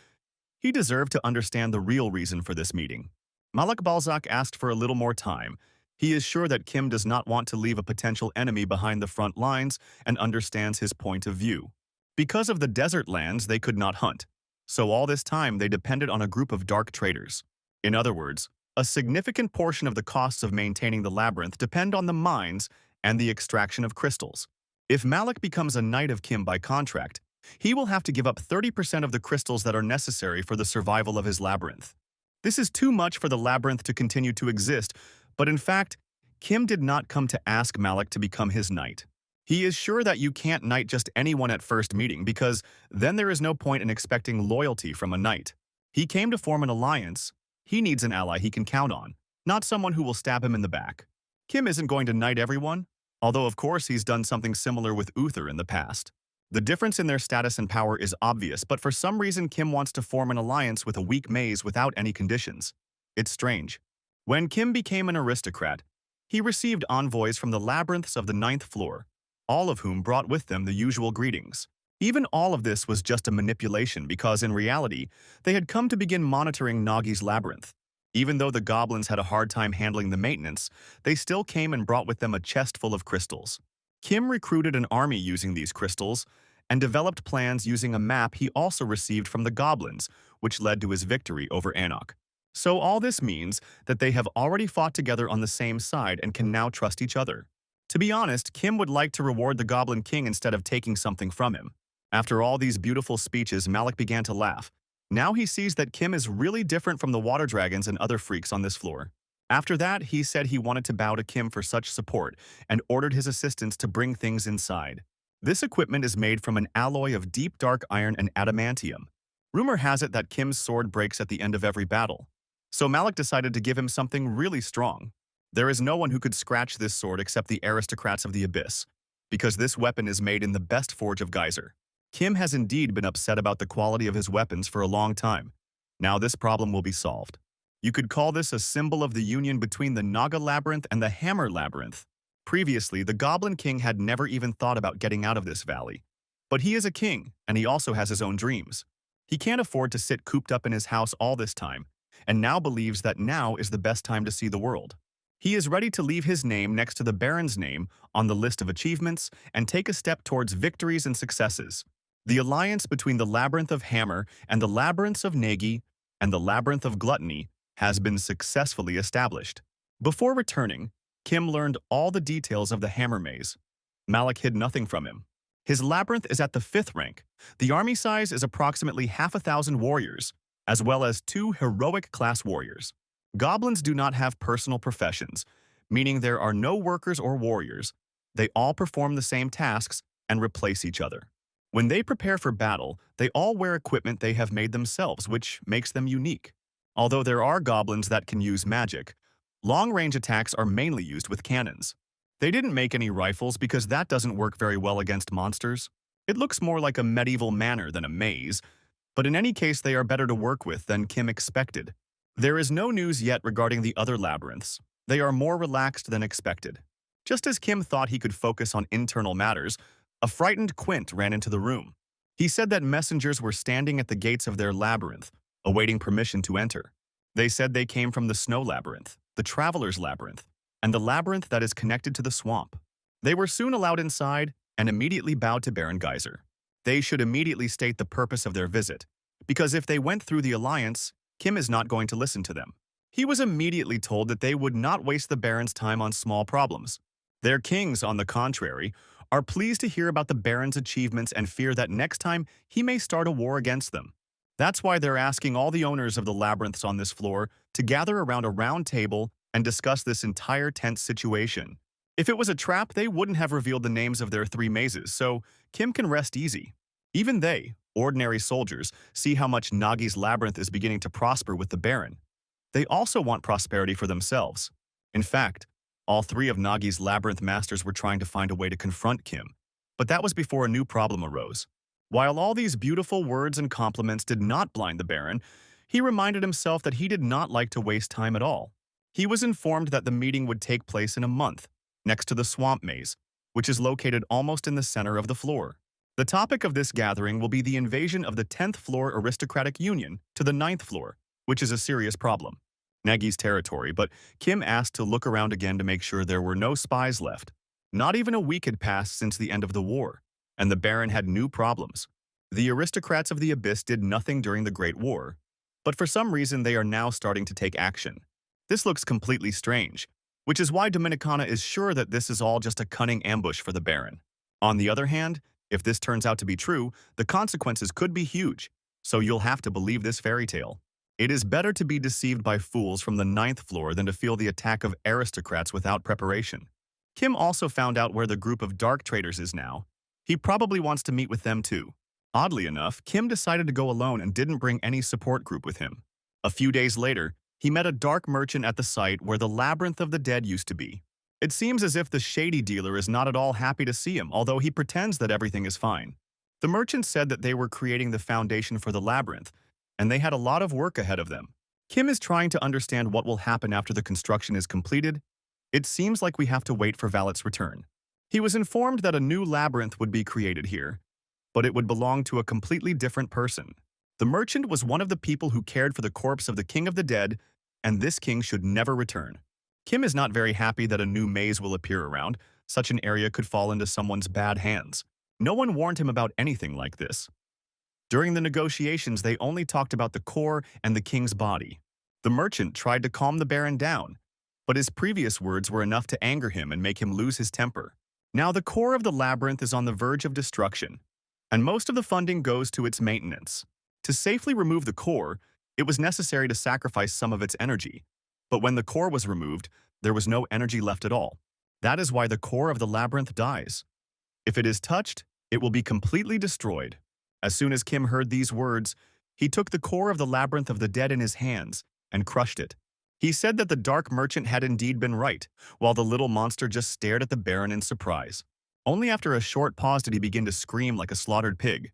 Speaker 1: He deserved to understand the real reason for this meeting. Malik Balzac asked for a little more time. He is sure that Kim does not want to leave a potential enemy behind the front lines and understands his point of view. Because of the desert lands, they could not hunt. So all this time, they depended on a group of dark traders. In other words, a significant portion of the costs of maintaining the labyrinth depend on the mines and the extraction of crystals. If Malik becomes a knight of Kim by contract, he will have to give up 30% of the crystals that are necessary for the survival of his labyrinth. This is too much for the labyrinth to continue to exist, but in fact, Kim did not come to ask Malik to become his knight. He is sure that you can't knight just anyone at first meeting because then there is no point in expecting loyalty from a knight. He came to form an alliance. He needs an ally he can count on, not someone who will stab him in the back. Kim isn't going to knight everyone, although of course he's done something similar with Uther in the past. The difference in their status and power is obvious, but for some reason Kim wants to form an alliance with a weak maze without any conditions. It's strange. When Kim became an aristocrat, he received envoys from the labyrinths of the ninth floor, all of whom brought with them the usual greetings. Even all of this was just a manipulation because in reality, they had come to begin monitoring Nagi's labyrinth. Even though the goblins had a hard time handling the maintenance, they still came and brought with them a chest full of crystals. Kim recruited an army using these crystals and developed plans using a map he also received from the goblins, which led to his victory over Anak. So all this means that they have already fought together on the same side and can now trust each other. To be honest, Kim would like to reward the Goblin King instead of taking something from him. After all these beautiful speeches, Malik began to laugh. Now he sees that Kim is really different from the water dragons and other freaks on this floor. After that, he said he wanted to bow to Kim for such support and ordered his assistants to bring things inside. This equipment is made from an alloy of deep dark iron and adamantium. Rumor has it that Kim's sword breaks at the end of every battle. So Malik decided to give him something really strong. There is no one who could scratch this sword except the aristocrats of the Abyss, because this weapon is made in the best forge of Geyser. Kim has indeed been upset about the quality of his weapons for a long time. Now this problem will be solved. You could call this a symbol of the union between the Naga Labyrinth and the Hammer Labyrinth. Previously, the Goblin King had never even thought about getting out of this valley. But he is a king, and he also has his own dreams. He can't afford to sit cooped up in his house all this time, and now believes that now is the best time to see the world. He is ready to leave his name next to the Baron's name on the list of achievements and take a step towards victories and successes. The alliance between the Labyrinth of Hammer and the Labyrinths of Nagi and the Labyrinth of Gluttony has been successfully established. Before returning, Kim learned all the details of the Hammer Maze. Malik hid nothing from him. His labyrinth is at the 5th rank. The army size is approximately 1,000 warriors, as well as 2 heroic class warriors. Goblins do not have personal professions, meaning there are no workers or warriors. They all perform the same tasks and replace each other. When they prepare for battle, they all wear equipment they have made themselves, which makes them unique. Although there are goblins that can use magic, long-range attacks are mainly used with cannons. They didn't make any rifles because that doesn't work very well against monsters. It looks more like a medieval manor than a maze, but in any case they are better to work with than Kim expected. There is no news yet regarding the other labyrinths. They are more relaxed than expected. Just as Kim thought he could focus on internal matters, a frightened Quint ran into the room. He said that messengers were standing at the gates of their labyrinth, awaiting permission to enter. They said they came from the Snow Labyrinth, the Traveler's Labyrinth, and the labyrinth that is connected to the swamp. They were soon allowed inside and immediately bowed to Baron Geyser. They should immediately state the purpose of their visit, because if they went through the alliance, Kim is not going to listen to them. He was immediately told that they would not waste the Baron's time on small problems. Their kings, on the contrary, are pleased to hear about the Baron's achievements and fear that next time he may start a war against them. That's why they're asking all the owners of the labyrinths on this floor to gather around a round table and discuss this entire tense situation. If it was a trap, they wouldn't have revealed the names of their 3 mazes, so Kim can rest easy. Even they, ordinary soldiers, see how much Nagi's labyrinth is beginning to prosper with the Baron. They also want prosperity for themselves. In fact, all 3 of Nagi's labyrinth masters were trying to find a way to confront Kim, but that was before a new problem arose. While all these beautiful words and compliments did not blind the Baron, he reminded himself that he did not like to waste time at all. He was informed that the meeting would take place in a month, next to the swamp maze, which is located almost in the center of the floor. The topic of this gathering will be the invasion of the 10th floor aristocratic union to the 9th floor, which is a serious problem. Nagi's territory, but Kim asked to look around again to make sure there were no spies left. Not even a week had passed since the end of the war, and the Baron had new problems. The aristocrats of the Abyss did nothing during the Great War, but for some reason they are now starting to take action. This looks completely strange, which is why Dominicana is sure that this is all just a cunning ambush for the Baron. On the other hand, if this turns out to be true, the consequences could be huge, so you'll have to believe this fairy tale. It is better to be deceived by fools from the 9th floor than to feel the attack of aristocrats without preparation. Kim also found out where the group of dark traders is now. He probably wants to meet with them too. Oddly enough, Kim decided to go alone and didn't bring any support group with him. A few days later, he met a dark merchant at the site where the Labyrinth of the Dead used to be. It seems as if the shady dealer is not at all happy to see him, although he pretends that everything is fine. The merchant said that they were creating the foundation for the labyrinth, and they had a lot of work ahead of them. Kim is trying to understand what will happen after the construction is completed. It seems like we have to wait for Valet's return. He was informed that a new labyrinth would be created here, but it would belong to a completely different person. The merchant was one of the people who cared for the corpse of the King of the Dead, and this king should never return. Kim is not very happy that a new maze will appear around. Such an area could fall into someone's bad hands. No one warned him about anything like this. During the negotiations, they only talked about the core and the king's body. The merchant tried to calm the Baron down, but his previous words were enough to anger him and make him lose his temper. Now the core of the labyrinth is on the verge of destruction, and most of the funding goes to its maintenance. To safely remove the core, it was necessary to sacrifice some of its energy. But when the core was removed, there was no energy left at all. That is why the core of the labyrinth dies. If it is touched, it will be completely destroyed. As soon as Kim heard these words, he took the core of the Labyrinth of the Dead in his hands and crushed it. He said that the dark merchant had indeed been right, while the little monster just stared at the Baron in surprise. Only after a short pause did he begin to scream like a slaughtered pig.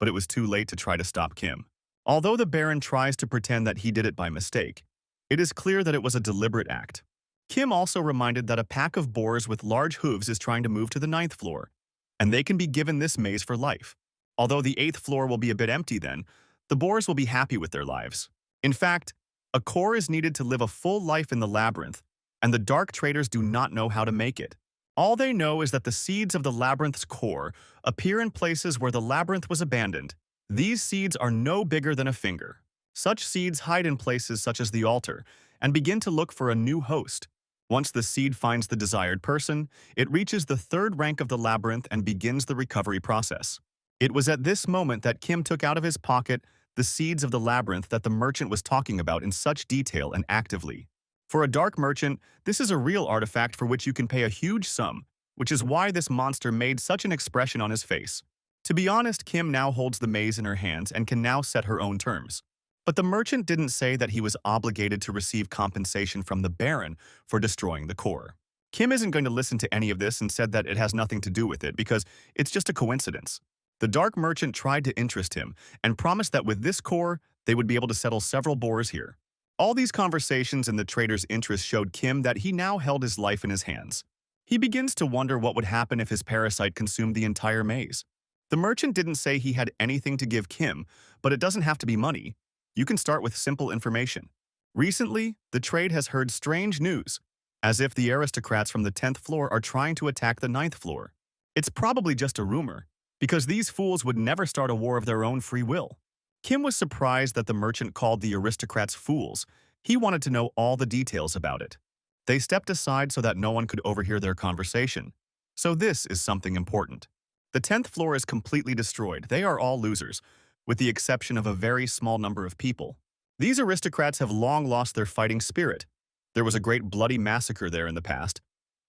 Speaker 1: But it was too late to try to stop Kim. Although the Baron tries to pretend that he did it by mistake, it is clear that it was a deliberate act. Kim also reminded that a pack of boars with large hooves is trying to move to the 9th floor, and they can be given this maze for life. Although the 8th floor will be a bit empty then, the boars will be happy with their lives. In fact, a core is needed to live a full life in the labyrinth, and the dark traders do not know how to make it. All they know is that the seeds of the labyrinth's core appear in places where the labyrinth was abandoned. These seeds are no bigger than a finger. Such seeds hide in places such as the altar and begin to look for a new host. Once the seed finds the desired person, it reaches the 3rd rank of the labyrinth and begins the recovery process. It was at this moment that Kim took out of his pocket the seeds of the labyrinth that the merchant was talking about in such detail and actively. For a dark merchant, this is a real artifact for which you can pay a huge sum, which is why this monster made such an expression on his face. To be honest, Kim now holds the maze in her hands and can now set her own terms. But the merchant didn't say that he was obligated to receive compensation from the Baron for destroying the core. Kim isn't going to listen to any of this and said that it has nothing to do with it because it's just a coincidence. The dark merchant tried to interest him and promised that with this core, they would be able to settle several bores here. All these conversations and the trader's interest showed Kim that he now held his life in his hands. He begins to wonder what would happen if his parasite consumed the entire maze. The merchant didn't say he had anything to give Kim, but it doesn't have to be money. You can start with simple information. Recently, the trade has heard strange news, as if the aristocrats from the 10th floor are trying to attack the 9th floor. It's probably just a rumor, because these fools would never start a war of their own free will. Kim was surprised that the merchant called the aristocrats fools. He wanted to know all the details about it. They stepped aside so that no one could overhear their conversation. So this is something important. The 10th floor is completely destroyed. They are all losers, with the exception of a very small number of people. These aristocrats have long lost their fighting spirit. There was a great bloody massacre there in the past,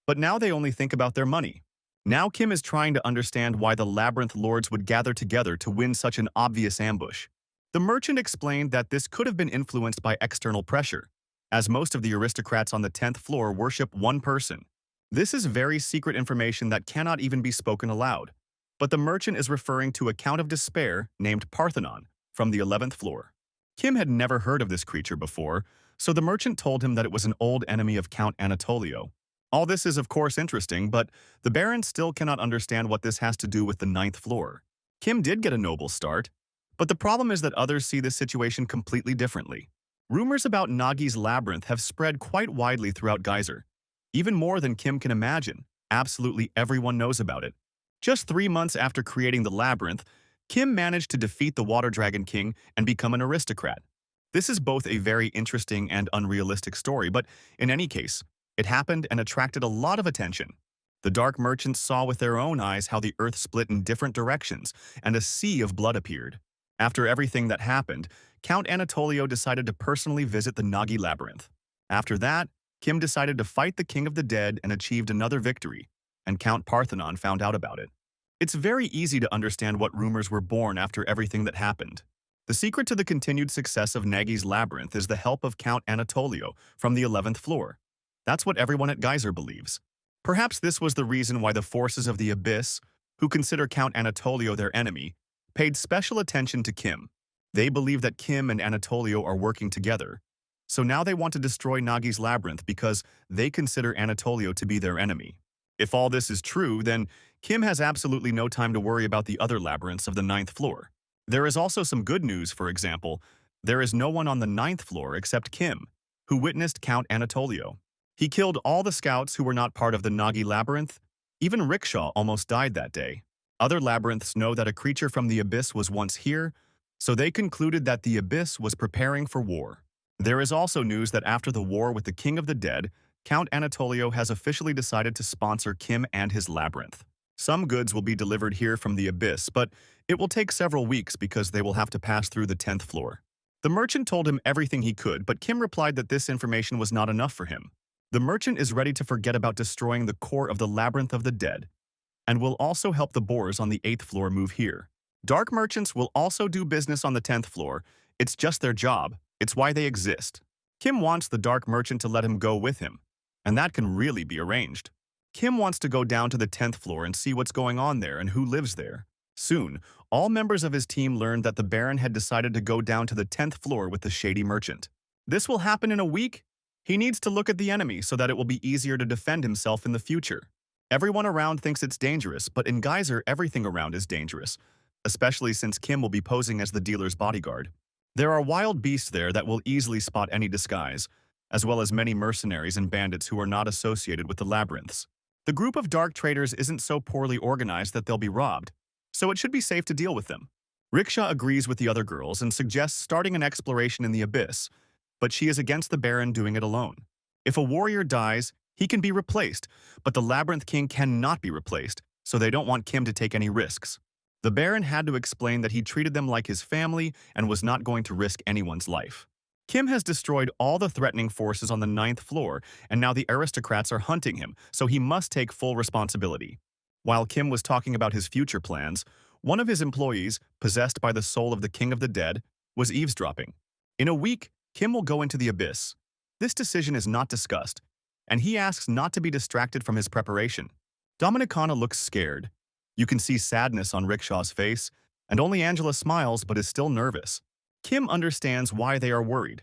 Speaker 1: but now they only think about their money. Now Kim is trying to understand why the Labyrinth Lords would gather together to win such an obvious ambush. The merchant explained that this could have been influenced by external pressure, as most of the aristocrats on the 10th floor worship one person. This is very secret information that cannot even be spoken aloud. But the merchant is referring to a Count of Despair named Parthenon from the 11th floor. Kim had never heard of this creature before, so the merchant told him that it was an old enemy of Count Anatolio. All this is of course interesting, but the Baron still cannot understand what this has to do with the 9th floor. Kim did get a noble start, but the problem is that others see this situation completely differently. Rumors about Nagi's labyrinth have spread quite widely throughout Geyser. Even more than Kim can imagine. Absolutely everyone knows about it. Just 3 months after creating the labyrinth, Kim managed to defeat the Water Dragon King and become an aristocrat. This is both a very interesting and unrealistic story, but in any case, it happened and attracted a lot of attention. The dark merchants saw with their own eyes how the earth split in different directions, and a sea of blood appeared. After everything that happened, Count Anatolio decided to personally visit the Nagi labyrinth. After that, Kim decided to fight the King of the Dead and achieved another victory, and Count Parthenon found out about it. It's very easy to understand what rumors were born after everything that happened. The secret to the continued success of Nagi's labyrinth is the help of Count Anatolio from the 11th floor. That's what everyone at Geyser believes. Perhaps this was the reason why the forces of the Abyss, who consider Count Anatolio their enemy, paid special attention to Kim. They believe that Kim and Anatolio are working together. So now they want to destroy Nagi's labyrinth because they consider Anatolio to be their enemy. If all this is true, then Kim has absolutely no time to worry about the other labyrinths of the 9th floor. There is also some good news, for example. There is no one on the 9th floor except Kim, who witnessed Count Anatolio. He killed all the scouts who were not part of the Nagi labyrinth. Even Rickshaw almost died that day. Other labyrinths know that a creature from the Abyss was once here, so they concluded that the Abyss was preparing for war. There is also news that after the war with the King of the Dead, Count Anatolio has officially decided to sponsor Kim and his labyrinth. Some goods will be delivered here from the Abyss, but it will take several weeks because they will have to pass through the 10th floor. The merchant told him everything he could, but Kim replied that this information was not enough for him. The merchant is ready to forget about destroying the core of the Labyrinth of the Dead, and will also help the boars on the 8th floor move here. Dark merchants will also do business on the 10th floor. It's just their job. It's why they exist. Kim wants the dark merchant to let him go with him, and that can really be arranged. Kim wants to go down to the 10th floor and see what's going on there and who lives there. Soon, all members of his team learned that the Baron had decided to go down to the 10th floor with the shady merchant. This will happen in a week. He needs to look at the enemy so that it will be easier to defend himself in the future. Everyone around thinks it's dangerous, but in Geyser, everything around is dangerous, especially since Kim will be posing as the dealer's bodyguard. There are wild beasts there that will easily spot any disguise, as well as many mercenaries and bandits who are not associated with the labyrinths. The group of dark traders isn't so poorly organized that they'll be robbed, so it should be safe to deal with them. Rickshaw agrees with the other girls and suggests starting an exploration in the Abyss, but she is against the Baron doing it alone. If a warrior dies, he can be replaced, but the Labyrinth King cannot be replaced, so they don't want Kim to take any risks. The Baron had to explain that he treated them like his family and was not going to risk anyone's life. Kim has destroyed all the threatening forces on the 9th floor, and now the aristocrats are hunting him, so he must take full responsibility. While Kim was talking about his future plans, one of his employees, possessed by the soul of the King of the Dead, was eavesdropping. In a week, Kim will go into the abyss. This decision is not discussed, and he asks not to be distracted from his preparation. Dominicana looks scared. You can see sadness on Rickshaw's face, and only Angela smiles but is still nervous. Kim understands why they are worried.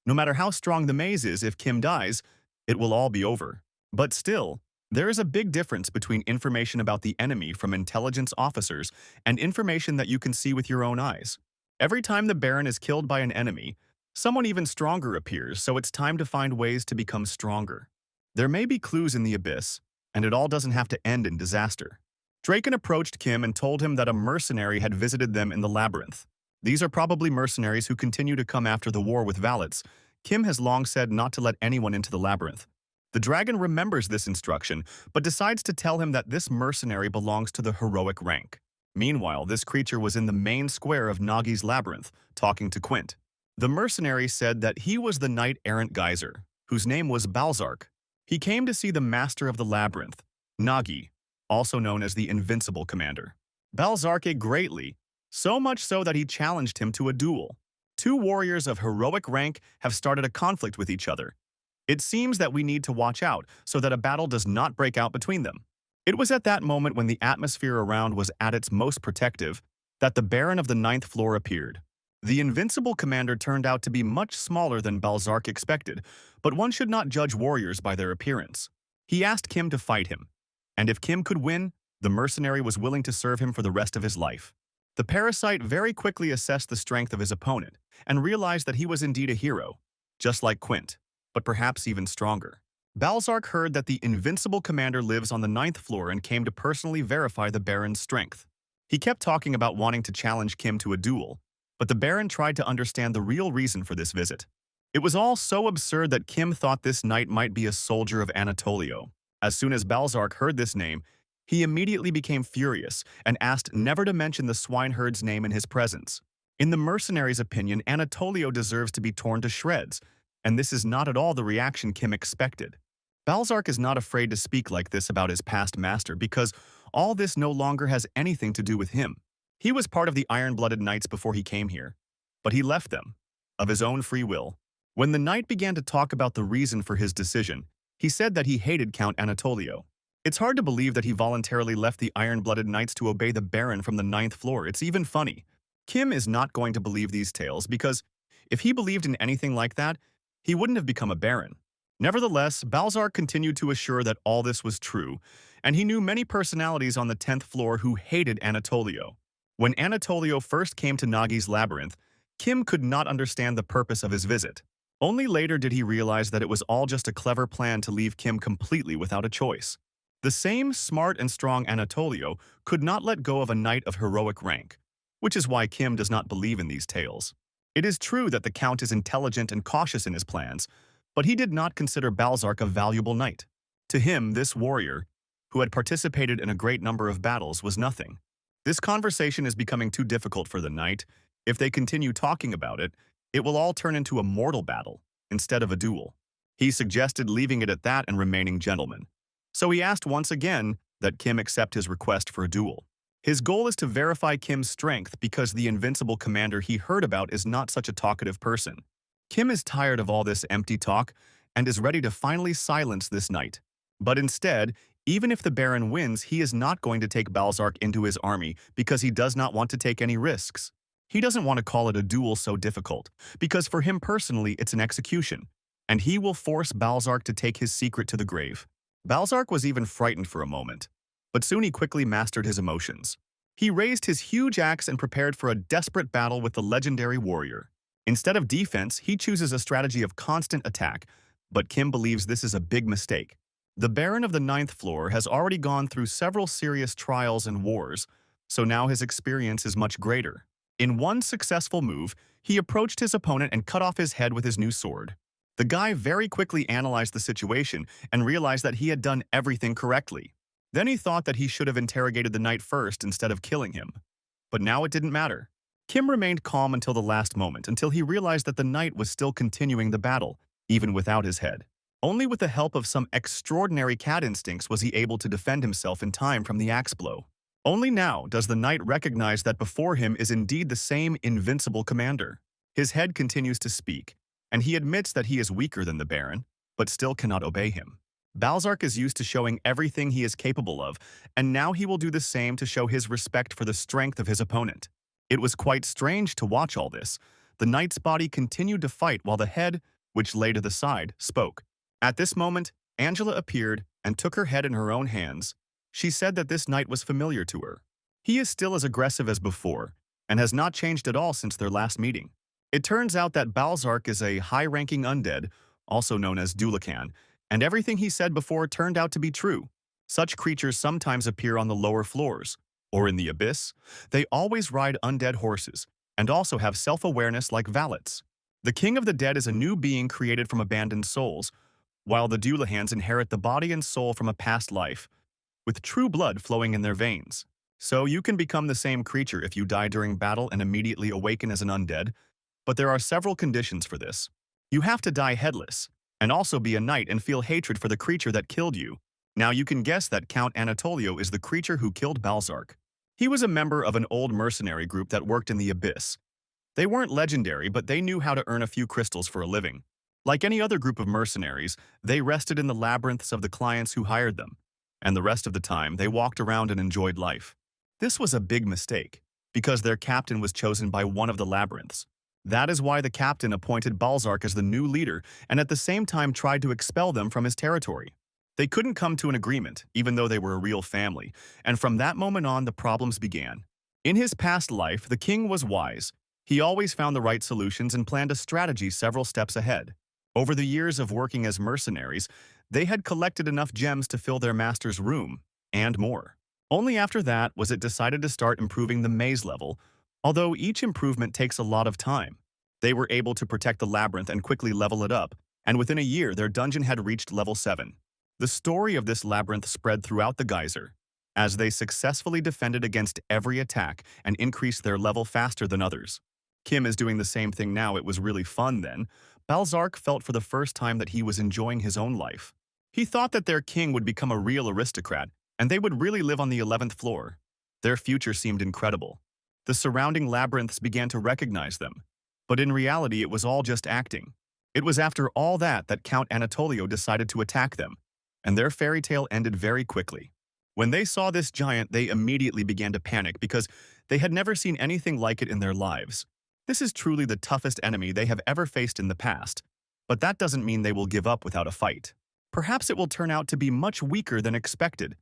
Speaker 1: No matter how strong the maze is, if Kim dies, it will all be over. But still, there is a big difference between information about the enemy from intelligence officers and information that you can see with your own eyes. Every time the Baron is killed by an enemy, someone even stronger appears, so it's time to find ways to become stronger. There may be clues in the abyss, and it all doesn't have to end in disaster. Draken approached Kim and told him that a mercenary had visited them in the labyrinth. These are probably mercenaries who continue to come after the war with valets. Kim has long said not to let anyone into the labyrinth. The dragon remembers this instruction, but decides to tell him that this mercenary belongs to the heroic rank. Meanwhile, this creature was in the main square of Nagi's labyrinth, talking to Quint. The mercenary said that he was the knight-errant Geyser, whose name was Balzark. He came to see the master of the labyrinth, Nagi, also known as the Invincible Commander. Balzark greatly, so much so that he challenged him to a duel. Two warriors of heroic rank have started a conflict with each other. It seems that we need to watch out so that a battle does not break out between them. It was at that moment, when the atmosphere around was at its most protective, that the Baron of the Ninth Floor appeared. The Invincible Commander turned out to be much smaller than Balzark expected, but one should not judge warriors by their appearance. He asked Kim to fight him, and if Kim could win, the mercenary was willing to serve him for the rest of his life. The parasite very quickly assessed the strength of his opponent and realized that he was indeed a hero, just like Quint, but perhaps even stronger. Balzark heard that the Invincible Commander lives on the ninth floor and came to personally verify the Baron's strength. He kept talking about wanting to challenge Kim to a duel, but the Baron tried to understand the real reason for this visit. It was all so absurd that Kim thought this knight might be a soldier of Anatolio. As soon as Balzark heard this name, he immediately became furious and asked never to mention the swineherd's name in his presence. In the mercenary's opinion, Anatolio deserves to be torn to shreds, and this is not at all the reaction Kim expected. Balzark is not afraid to speak like this about his past master because all this no longer has anything to do with him. He was part of the Iron-Blooded Knights before he came here, but he left them, of his own free will. When the knight began to talk about the reason for his decision, he said that he hated Count Anatolio. It's hard to believe that he voluntarily left the Iron-Blooded Knights to obey the Baron from the ninth floor. It's even funny. Kim is not going to believe these tales because if he believed in anything like that, he wouldn't have become a Baron. Nevertheless, Balzark continued to assure that all this was true, and he knew many personalities on the 10th floor who hated Anatolio. When Anatolio first came to Nagi's labyrinth, Kim could not understand the purpose of his visit. Only later did he realize that it was all just a clever plan to leave Kim completely without a choice. The same smart and strong Anatolio could not let go of a knight of heroic rank, which is why Kim does not believe in these tales. It is true that the Count is intelligent and cautious in his plans, but he did not consider Balzark a valuable knight. To him, this warrior, who had participated in a great number of battles, was nothing. This conversation is becoming too difficult for the knight. If they continue talking about it, it will all turn into a mortal battle instead of a duel. He suggested leaving it at that and remaining gentlemen. So he asked once again that Kim accept his request for a duel. His goal is to verify Kim's strength because the Invincible Commander he heard about is not such a talkative person. Kim is tired of all this empty talk and is ready to finally silence this knight. But instead, even if the Baron wins, he is not going to take Balzark into his army because he does not want to take any risks. He doesn't want to call it a duel so difficult, because for him personally it's an execution, and he will force Balzark to take his secret to the grave. Balzark was even frightened for a moment, but soon he quickly mastered his emotions. He raised his huge axe and prepared for a desperate battle with the legendary warrior. Instead of defense, he chooses a strategy of constant attack, but Kim believes this is a big mistake. The Baron of the ninth floor has already gone through several serious trials and wars, so now his experience is much greater. In one successful move, he approached his opponent and cut off his head with his new sword. The guy very quickly analyzed the situation and realized that he had done everything correctly. Then he thought that he should have interrogated the knight first instead of killing him. But now it didn't matter. Kim remained calm until the last moment, until he realized that the knight was still continuing the battle, even without his head. Only with the help of some extraordinary cat instincts was he able to defend himself in time from the axe blow. Only now does the knight recognize that before him is indeed the same Invincible Commander. His head continues to speak, and he admits that he is weaker than the Baron, but still cannot obey him. Balzark is used to showing everything he is capable of, and now he will do the same to show his respect for the strength of his opponent. It was quite strange to watch all this. The knight's body continued to fight while the head, which lay to the side, spoke. At this moment, Angela appeared and took her head in her own hands. She said that this knight was familiar to her. He is still as aggressive as before, and has not changed at all since their last meeting. It turns out that Balzark is a high-ranking undead, also known as Dulican, and everything he said before turned out to be true. Such creatures sometimes appear on the lower floors, or in the abyss. They always ride undead horses, and also have self-awareness like valets. The King of the Dead is a new being created from abandoned souls, while the Dulahans inherit the body and soul from a past life, with true blood flowing in their veins. So you can become the same creature if you die during battle and immediately awaken as an undead, but there are several conditions for this. You have to die headless, and also be a knight and feel hatred for the creature that killed you. Now you can guess that Count Anatolio is the creature who killed Balzark. He was a member of an old mercenary group that worked in the abyss. They weren't legendary, but they knew how to earn a few crystals for a living. Like any other group of mercenaries, they rested in the labyrinths of the clients who hired them, and the rest of the time they walked around and enjoyed life. This was a big mistake, because their captain was chosen by one of the labyrinths. That is why the captain appointed Balzark as the new leader and at the same time tried to expel them from his territory. They couldn't come to an agreement, even though they were a real family, and from that moment on the problems began. In his past life, the king was wise. He always found the right solutions and planned a strategy several steps ahead. Over the years of working as mercenaries, they had collected enough gems to fill their master's room, and more. Only after that was it decided to start improving the maze level, although each improvement takes a lot of time. They were able to protect the labyrinth and quickly level it up, and within a year their dungeon had reached level 7. The story of this labyrinth spread throughout the geyser, as they successfully defended against every attack and increased their level faster than others. Kim is doing the same thing now. It was really fun then. Balzark felt for the first time that he was enjoying his own life. He thought that their king would become a real aristocrat, and they would really live on the 11th floor. Their future seemed incredible. The surrounding labyrinths began to recognize them, but in reality it was all just acting. It was after all that Count Anatolio decided to attack them, and their fairy tale ended very quickly. When they saw this giant, they immediately began to panic because they had never seen anything like it in their lives. This is truly the toughest enemy they have ever faced in the past, but that doesn't mean they will give up without a fight. Perhaps it will turn out to be much weaker than expected,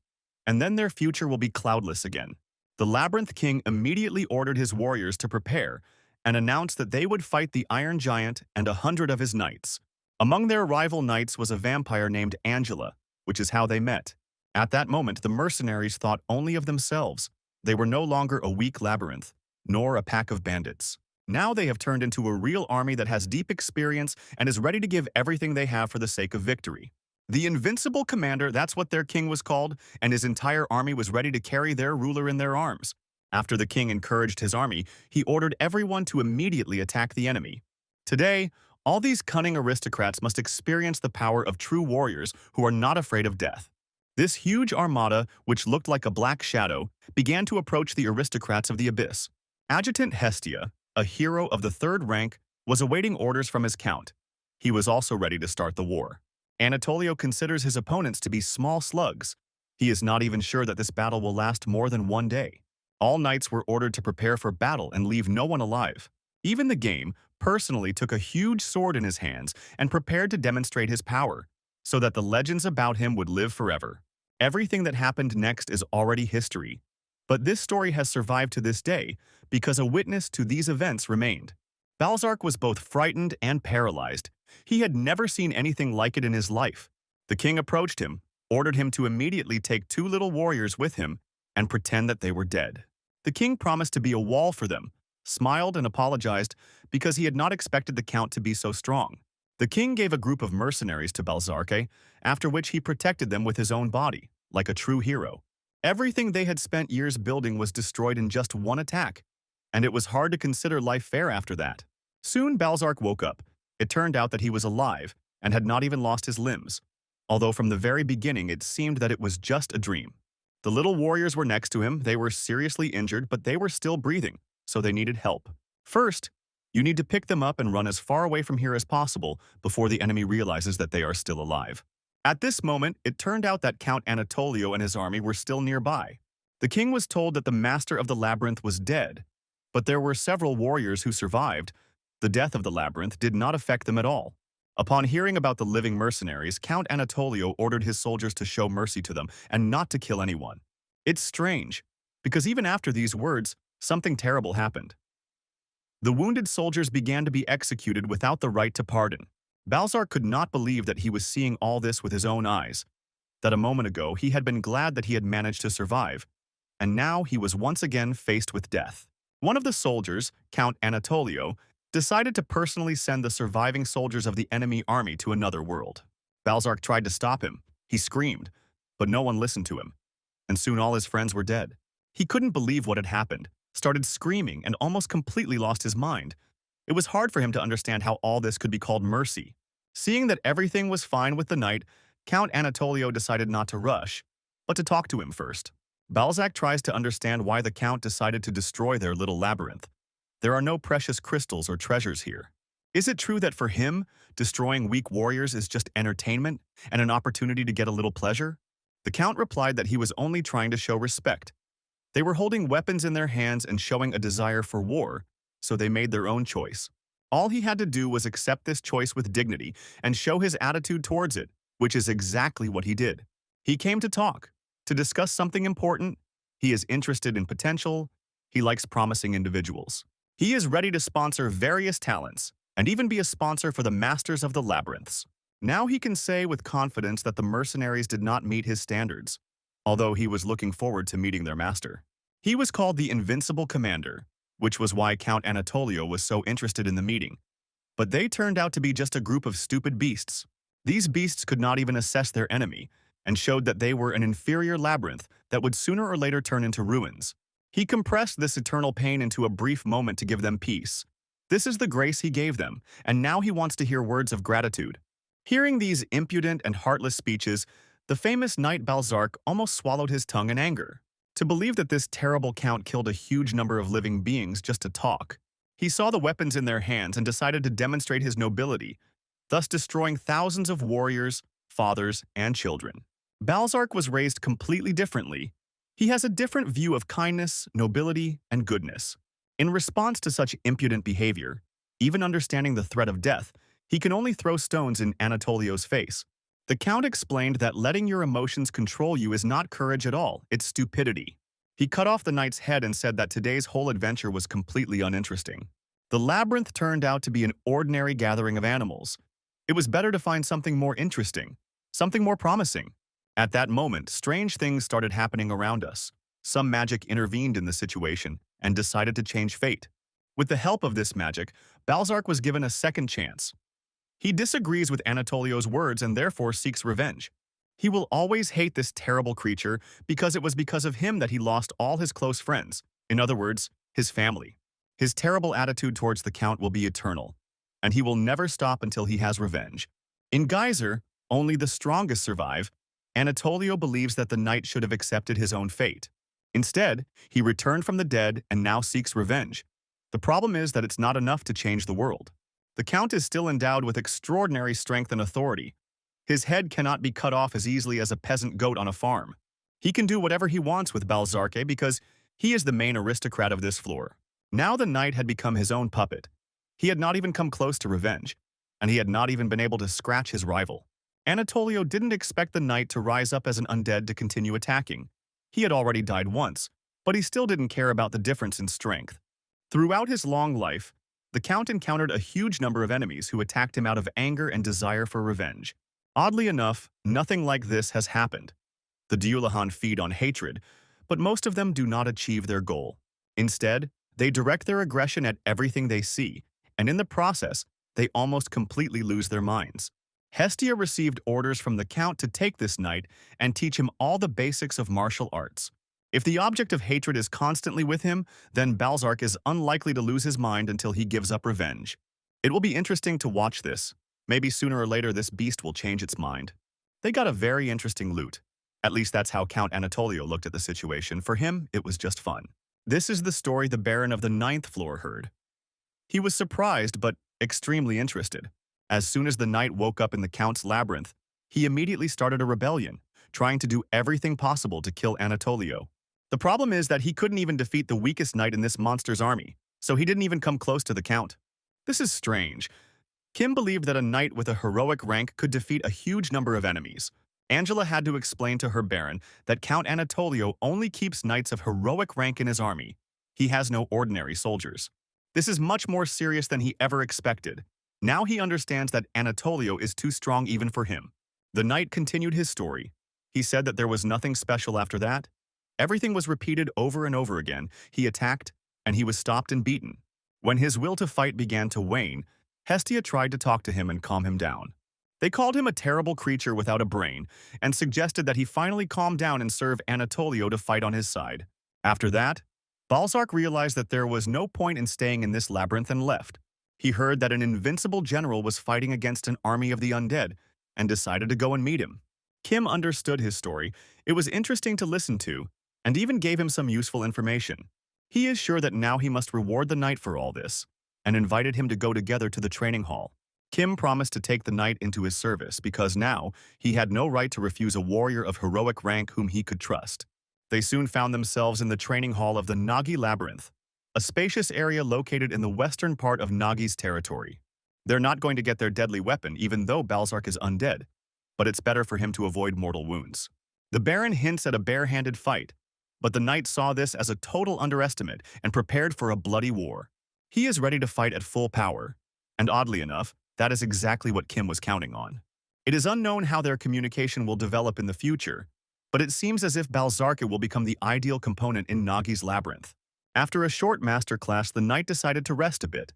Speaker 1: and then their future will be cloudless again. The Labyrinth King immediately ordered his warriors to prepare and announced that they would fight the Iron Giant and 100 of his knights. Among their rival knights was a vampire named Angela, which is how they met. At that moment, the mercenaries thought only of themselves. They were no longer a weak labyrinth, nor a pack of bandits. Now they have turned into a real army that has deep experience and is ready to give everything they have for the sake of victory. The Invincible Commander, that's what their king was called, and his entire army was ready to carry their ruler in their arms. After the king encouraged his army, he ordered everyone to immediately attack the enemy. Today, all these cunning aristocrats must experience the power of true warriors who are not afraid of death. This huge armada, which looked like a black shadow, began to approach the aristocrats of the abyss. Adjutant Hestia, a hero of the 3rd rank, was awaiting orders from his count. He was also ready to start the war. Anatolio considers his opponents to be small slugs. He is not even sure that this battle will last more than one day. All knights were ordered to prepare for battle and leave no one alive. Even the game personally took a huge sword in his hands and prepared to demonstrate his power, so that the legends about him would live forever. Everything that happened next is already history. But this story has survived to this day because a witness to these events remained. Balzark was both frightened and paralyzed. He had never seen anything like it in his life. The king approached him, ordered him to immediately take 2 little warriors with him and pretend that they were dead. The king promised to be a wall for them, smiled and apologized because he had not expected the count to be so strong. The king gave a group of mercenaries to Balzark, after which he protected them with his own body, like a true hero. Everything they had spent years building was destroyed in just one attack, and it was hard to consider life fair after that. Soon Balzark woke up. It turned out that he was alive and had not even lost his limbs, although from the very beginning it seemed that it was just a dream. The little warriors were next to him. They were seriously injured, but they were still breathing, so they needed help. First, You need to pick them up and run as far away from here as possible before the enemy realizes that they are still alive. At this moment, it turned out that Count Anatolio and his army were still nearby. The king was told that the master of the labyrinth was dead, but there were several warriors who survived. The death of the labyrinth did not affect them at all. Upon hearing about the living mercenaries, Count Anatolio ordered his soldiers to show mercy to them and not to kill anyone. It's strange, because even after these words, something terrible happened. The wounded soldiers began to be executed without the right to pardon. Balzac could not believe that he was seeing all this with his own eyes, that a moment ago he had been glad that he had managed to survive, and now he was once again faced with death. One of the soldiers, Count Anatolio, decided to personally send the surviving soldiers of the enemy army to another world. Balzac tried to stop him. He screamed, but no one listened to him, and soon all his friends were dead. He couldn't believe what had happened, started screaming, and almost completely lost his mind. It was hard for him to understand how all this could be called mercy. Seeing that everything was fine with the knight, Count Anatolio decided not to rush, but to talk to him first. Balzac tries to understand why the Count decided to destroy their little labyrinth. There are no precious crystals or treasures here. Is it true that for him, destroying weak warriors is just entertainment and an opportunity to get a little pleasure? The Count replied that he was only trying to show respect. They were holding weapons in their hands and showing a desire for war, so they made their own choice. All he had to do was accept this choice with dignity and show his attitude towards it, which is exactly what he did. He came to talk, to discuss something important. He is interested in potential. He likes promising individuals. He is ready to sponsor various talents and even be a sponsor for the masters of the labyrinths. Now he can say with confidence that the mercenaries did not meet his standards, although he was looking forward to meeting their master. He was called the Invincible Commander, which was why Count Anatolio was so interested in the meeting. But they turned out to be just a group of stupid beasts. These beasts could not even assess their enemy, and showed that they were an inferior labyrinth that would sooner or later turn into ruins. He compressed this eternal pain into a brief moment to give them peace. This is the grace he gave them, and now he wants to hear words of gratitude. Hearing these impudent and heartless speeches, the famous knight Balzac almost swallowed his tongue in anger. To believe that this terrible count killed a huge number of living beings just to talk. He saw the weapons in their hands and decided to demonstrate his nobility, thus destroying thousands of warriors, fathers, and children. Balzac was raised completely differently. He has a different view of kindness, nobility, and goodness. In response to such impudent behavior, even understanding the threat of death, he can only throw stones in Anatolio's face. The Count explained that letting your emotions control you is not courage at all, it's stupidity. He cut off the knight's head and said that today's whole adventure was completely uninteresting. The labyrinth turned out to be an ordinary gathering of animals. It was better to find something more interesting, something more promising. At that moment, strange things started happening around us. Some magic intervened in the situation and decided to change fate. With the help of this magic, Balzac was given a second chance. He disagrees with Anatolio's words and therefore seeks revenge. He will always hate this terrible creature because it was because of him that he lost all his close friends, in other words, his family. His terrible attitude towards the Count will be eternal, and he will never stop until he has revenge. In Geyser, only the strongest survive. Anatolio believes that the knight should have accepted his own fate. Instead, he returned from the dead and now seeks revenge. The problem is that it's not enough to change the world. The Count is still endowed with extraordinary strength and authority. His head cannot be cut off as easily as a peasant goat on a farm. He can do whatever he wants with Balzac because he is the main aristocrat of this floor. Now the knight had become his own puppet. He had not even come close to revenge, and he had not even been able to scratch his rival. Anatolio didn't expect the knight to rise up as an undead to continue attacking. He had already died once, but he still didn't care about the difference in strength. Throughout his long life, the Count encountered a huge number of enemies who attacked him out of anger and desire for revenge. Oddly enough, nothing like this has happened. The Dullahan feed on hatred, but most of them do not achieve their goal. Instead, they direct their aggression at everything they see, and in the process, they almost completely lose their minds. Hestia received orders from the Count to take this knight and teach him all the basics of martial arts. If the object of hatred is constantly with him, then Balzac is unlikely to lose his mind until he gives up revenge. It will be interesting to watch this. Maybe sooner or later this beast will change its mind. They got a very interesting loot. At least that's how Count Anatolio looked at the situation. For him, it was just fun. This is the story the Baron of the Ninth Floor heard. He was surprised but extremely interested. As soon as the knight woke up in the Count's labyrinth, he immediately started a rebellion, trying to do everything possible to kill Anatolio. The problem is that he couldn't even defeat the weakest knight in this monster's army, so he didn't even come close to the Count. This is strange. Kim believed that a knight with a heroic rank could defeat a huge number of enemies. Angela had to explain to her baron that Count Anatolio only keeps knights of heroic rank in his army. He has no ordinary soldiers. This is much more serious than he ever expected. Now he understands that Anatolio is too strong even for him. The knight continued his story. He said that there was nothing special after that. Everything was repeated over and over again. He attacked, and he was stopped and beaten. When his will to fight began to wane, Hestia tried to talk to him and calm him down. They called him a terrible creature without a brain and suggested that he finally calm down and serve Anatolio to fight on his side. After that, Balzac realized that there was no point in staying in this labyrinth and left. He heard that an invincible general was fighting against an army of the undead and decided to go and meet him. Kim understood his story. It was interesting to listen to and even gave him some useful information. He is sure that now he must reward the knight for all this and invited him to go together to the training hall. Kim promised to take the knight into his service because now he had no right to refuse a warrior of heroic rank whom he could trust. They soon found themselves in the training hall of the Nagi Labyrinth, a spacious area located in the western part of Nagi's territory. They're not going to get their deadly weapon even though Balzac is undead, but it's better for him to avoid mortal wounds. The Baron hints at a bare-handed fight, but the knight saw this as a total underestimate and prepared for a bloody war. He is ready to fight at full power, and oddly enough, that is exactly what Kim was counting on. It is unknown how their communication will develop in the future, but it seems as if Balzac will become the ideal component in Nagi's labyrinth. After a short masterclass, the knight decided to rest a bit.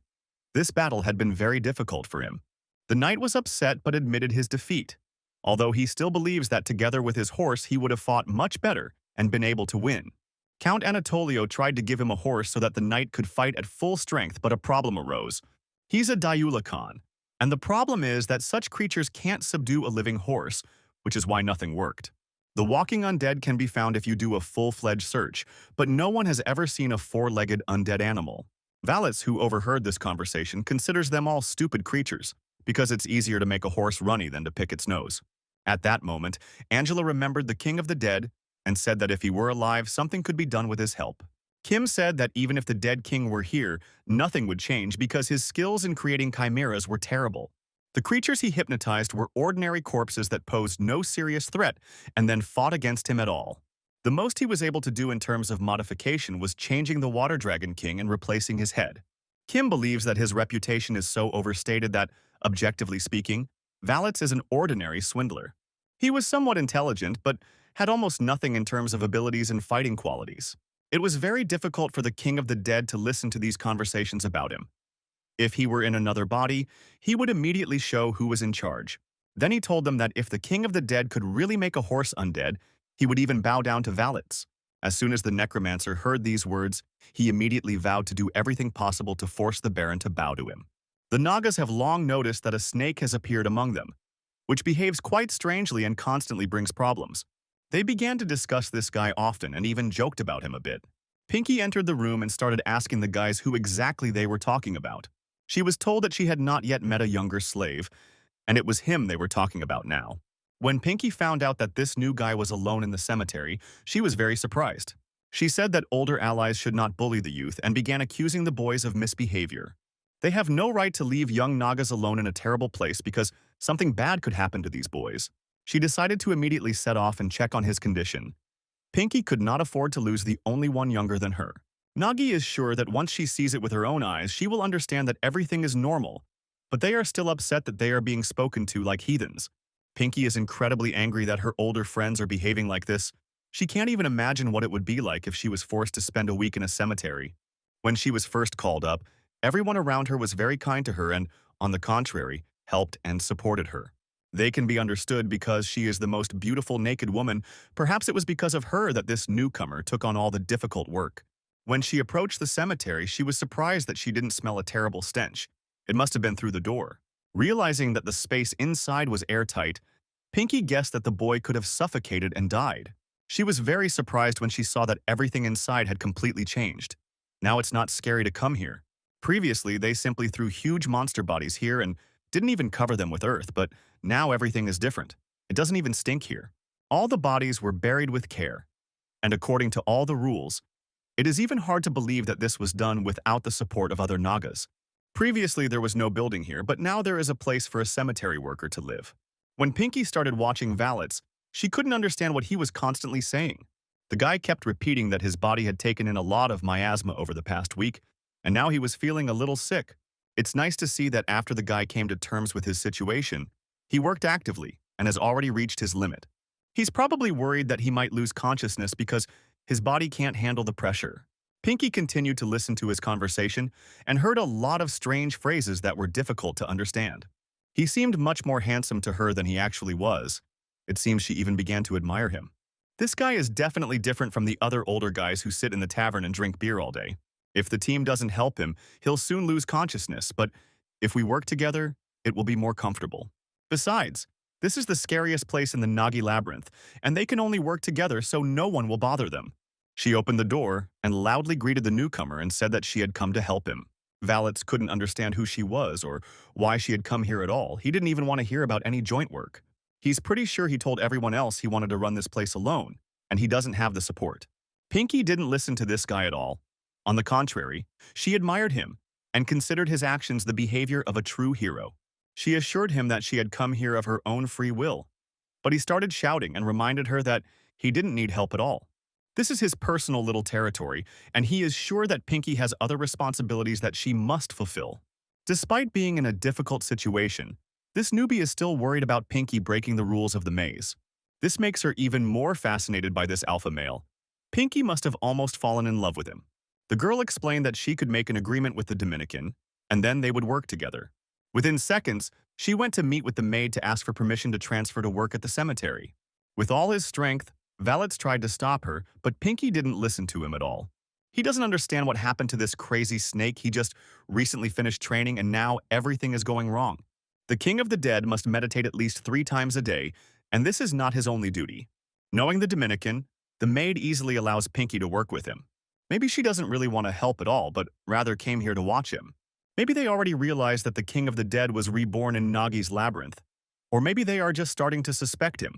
Speaker 1: This battle had been very difficult for him. The knight was upset but admitted his defeat, although he still believes that together with his horse he would have fought much better and been able to win. Count Anatolio tried to give him a horse so that the knight could fight at full strength, but a problem arose. He's a Diulican, and the problem is that such creatures can't subdue a living horse, which is why nothing worked. The walking undead can be found if you do a full-fledged search, but no one has ever seen a four-legged undead animal. Valets, who overheard this conversation, considers them all stupid creatures, because it's easier to make a horse runny than to pick its nose. At that moment, Angela remembered the king of the dead and said that if he were alive, something could be done with his help. Kim said that even if the dead king were here, nothing would change because his skills in creating chimeras were terrible. The creatures he hypnotized were ordinary corpses that posed no serious threat and then fought against him at all. The most he was able to do in terms of modification was changing the Water Dragon King and replacing his head. Kim believes that his reputation is so overstated that, objectively speaking, Valets is an ordinary swindler. He was somewhat intelligent, but had almost nothing in terms of abilities and fighting qualities. It was very difficult for the King of the Dead to listen to these conversations about him. If he were in another body, he would immediately show who was in charge. Then he told them that if the King of the Dead could really make a horse undead, he would even bow down to Valets. As soon as the necromancer heard these words, he immediately vowed to do everything possible to force the Baron to bow to him. The Nagas have long noticed that a snake has appeared among them, which behaves quite strangely and constantly brings problems. They began to discuss this guy often and even joked about him a bit. Pinky entered the room and started asking the guys who exactly they were talking about. She was told that she had not yet met a younger slave, and it was him they were talking about now. When Pinky found out that this new guy was alone in the cemetery, she was very surprised. She said that older allies should not bully the youth and began accusing the boys of misbehavior. They have no right to leave young Nagas alone in a terrible place because something bad could happen to these boys. She decided to immediately set off and check on his condition. Pinky could not afford to lose the only one younger than her. Nagi is sure that once she sees it with her own eyes, she will understand that everything is normal, but they are still upset that they are being spoken to like heathens. Pinky is incredibly angry that her older friends are behaving like this. She can't even imagine what it would be like if she was forced to spend a week in a cemetery. When she was first called up, everyone around her was very kind to her and, on the contrary, helped and supported her. They can be understood because she is the most beautiful naked woman. Perhaps it was because of her that this newcomer took on all the difficult work. When she approached the cemetery, she was surprised that she didn't smell a terrible stench. It must have been through the door. Realizing that the space inside was airtight, Pinky guessed that the boy could have suffocated and died. She was very surprised when she saw that everything inside had completely changed. Now it's not scary to come here. Previously, they simply threw huge monster bodies here and didn't even cover them with earth, but now everything is different. It doesn't even stink here. All the bodies were buried with care, and according to all the rules, it is even hard to believe that this was done without the support of other Nagas. Previously, there was no building here, but now there is a place for a cemetery worker to live. When Pinky started watching Valets, she couldn't understand what he was constantly saying. The guy kept repeating that his body had taken in a lot of miasma over the past week, and now he was feeling a little sick. It's nice to see that after the guy came to terms with his situation, he worked actively and has already reached his limit. He's probably worried that he might lose consciousness because his body can't handle the pressure. Pinky continued to listen to his conversation and heard a lot of strange phrases that were difficult to understand. He seemed much more handsome to her than he actually was. It seems she even began to admire him. This guy is definitely different from the other older guys who sit in the tavern and drink beer all day. If the team doesn't help him, he'll soon lose consciousness, but if we work together, it will be more comfortable. Besides, this is the scariest place in the Nagi labyrinth, and they can only work together so no one will bother them. She opened the door and loudly greeted the newcomer and said that she had come to help him. Valets couldn't understand who she was or why she had come here at all. He didn't even want to hear about any joint work. He's pretty sure he told everyone else he wanted to run this place alone, and he doesn't have the support. Pinky didn't listen to this guy at all. On the contrary, she admired him and considered his actions the behavior of a true hero. She assured him that she had come here of her own free will, but he started shouting and reminded her that he didn't need help at all. This is his personal little territory, and he is sure that Pinky has other responsibilities that she must fulfill. Despite being in a difficult situation, this newbie is still worried about Pinky breaking the rules of the maze. This makes her even more fascinated by this alpha male. Pinky must have almost fallen in love with him. The girl explained that she could make an agreement with the Dominican, and then they would work together. Within seconds, she went to meet with the maid to ask for permission to transfer to work at the cemetery. With all his strength, Valets tried to stop her, but Pinky didn't listen to him at all. He doesn't understand what happened to this crazy snake. He just recently finished training and now everything is going wrong. The king of the dead must meditate at least 3 times a day, and this is not his only duty. Knowing the Dominican, the maid easily allows Pinky to work with him. Maybe she doesn't really want to help at all, but rather came here to watch him. Maybe they already realized that the king of the dead was reborn in Nagi's labyrinth. Or maybe they are just starting to suspect him.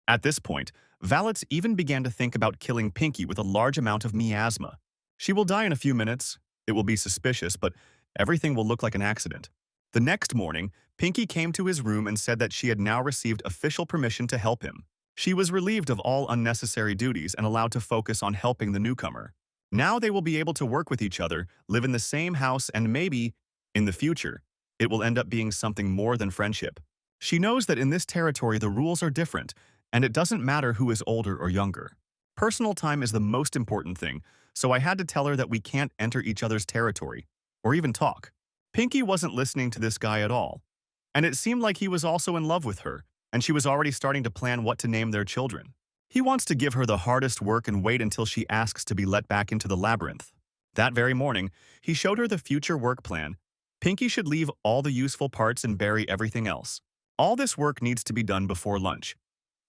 Speaker 1: At this point, Valets even began to think about killing Pinky with a large amount of miasma. She will die in a few minutes. It will be suspicious, but everything will look like an accident. The next morning, Pinky came to his room and said that she had now received official permission to help him. She was relieved of all unnecessary duties and allowed to focus on helping the newcomer. Now they will be able to work with each other, live in the same house, and maybe, in the future, it will end up being something more than friendship. She knows that in this territory the rules are different, and it doesn't matter who is older or younger. Personal time is the most important thing, so I had to tell her that we can't enter each other's territory, or even talk. Pinky wasn't listening to this guy at all, and it seemed like he was also in love with her, and she was already starting to plan what to name their children. He wants to give her the hardest work and wait until she asks to be let back into the labyrinth. That very morning, he showed her the future work plan. Pinky should leave all the useful parts and bury everything else. All this work needs to be done before lunch,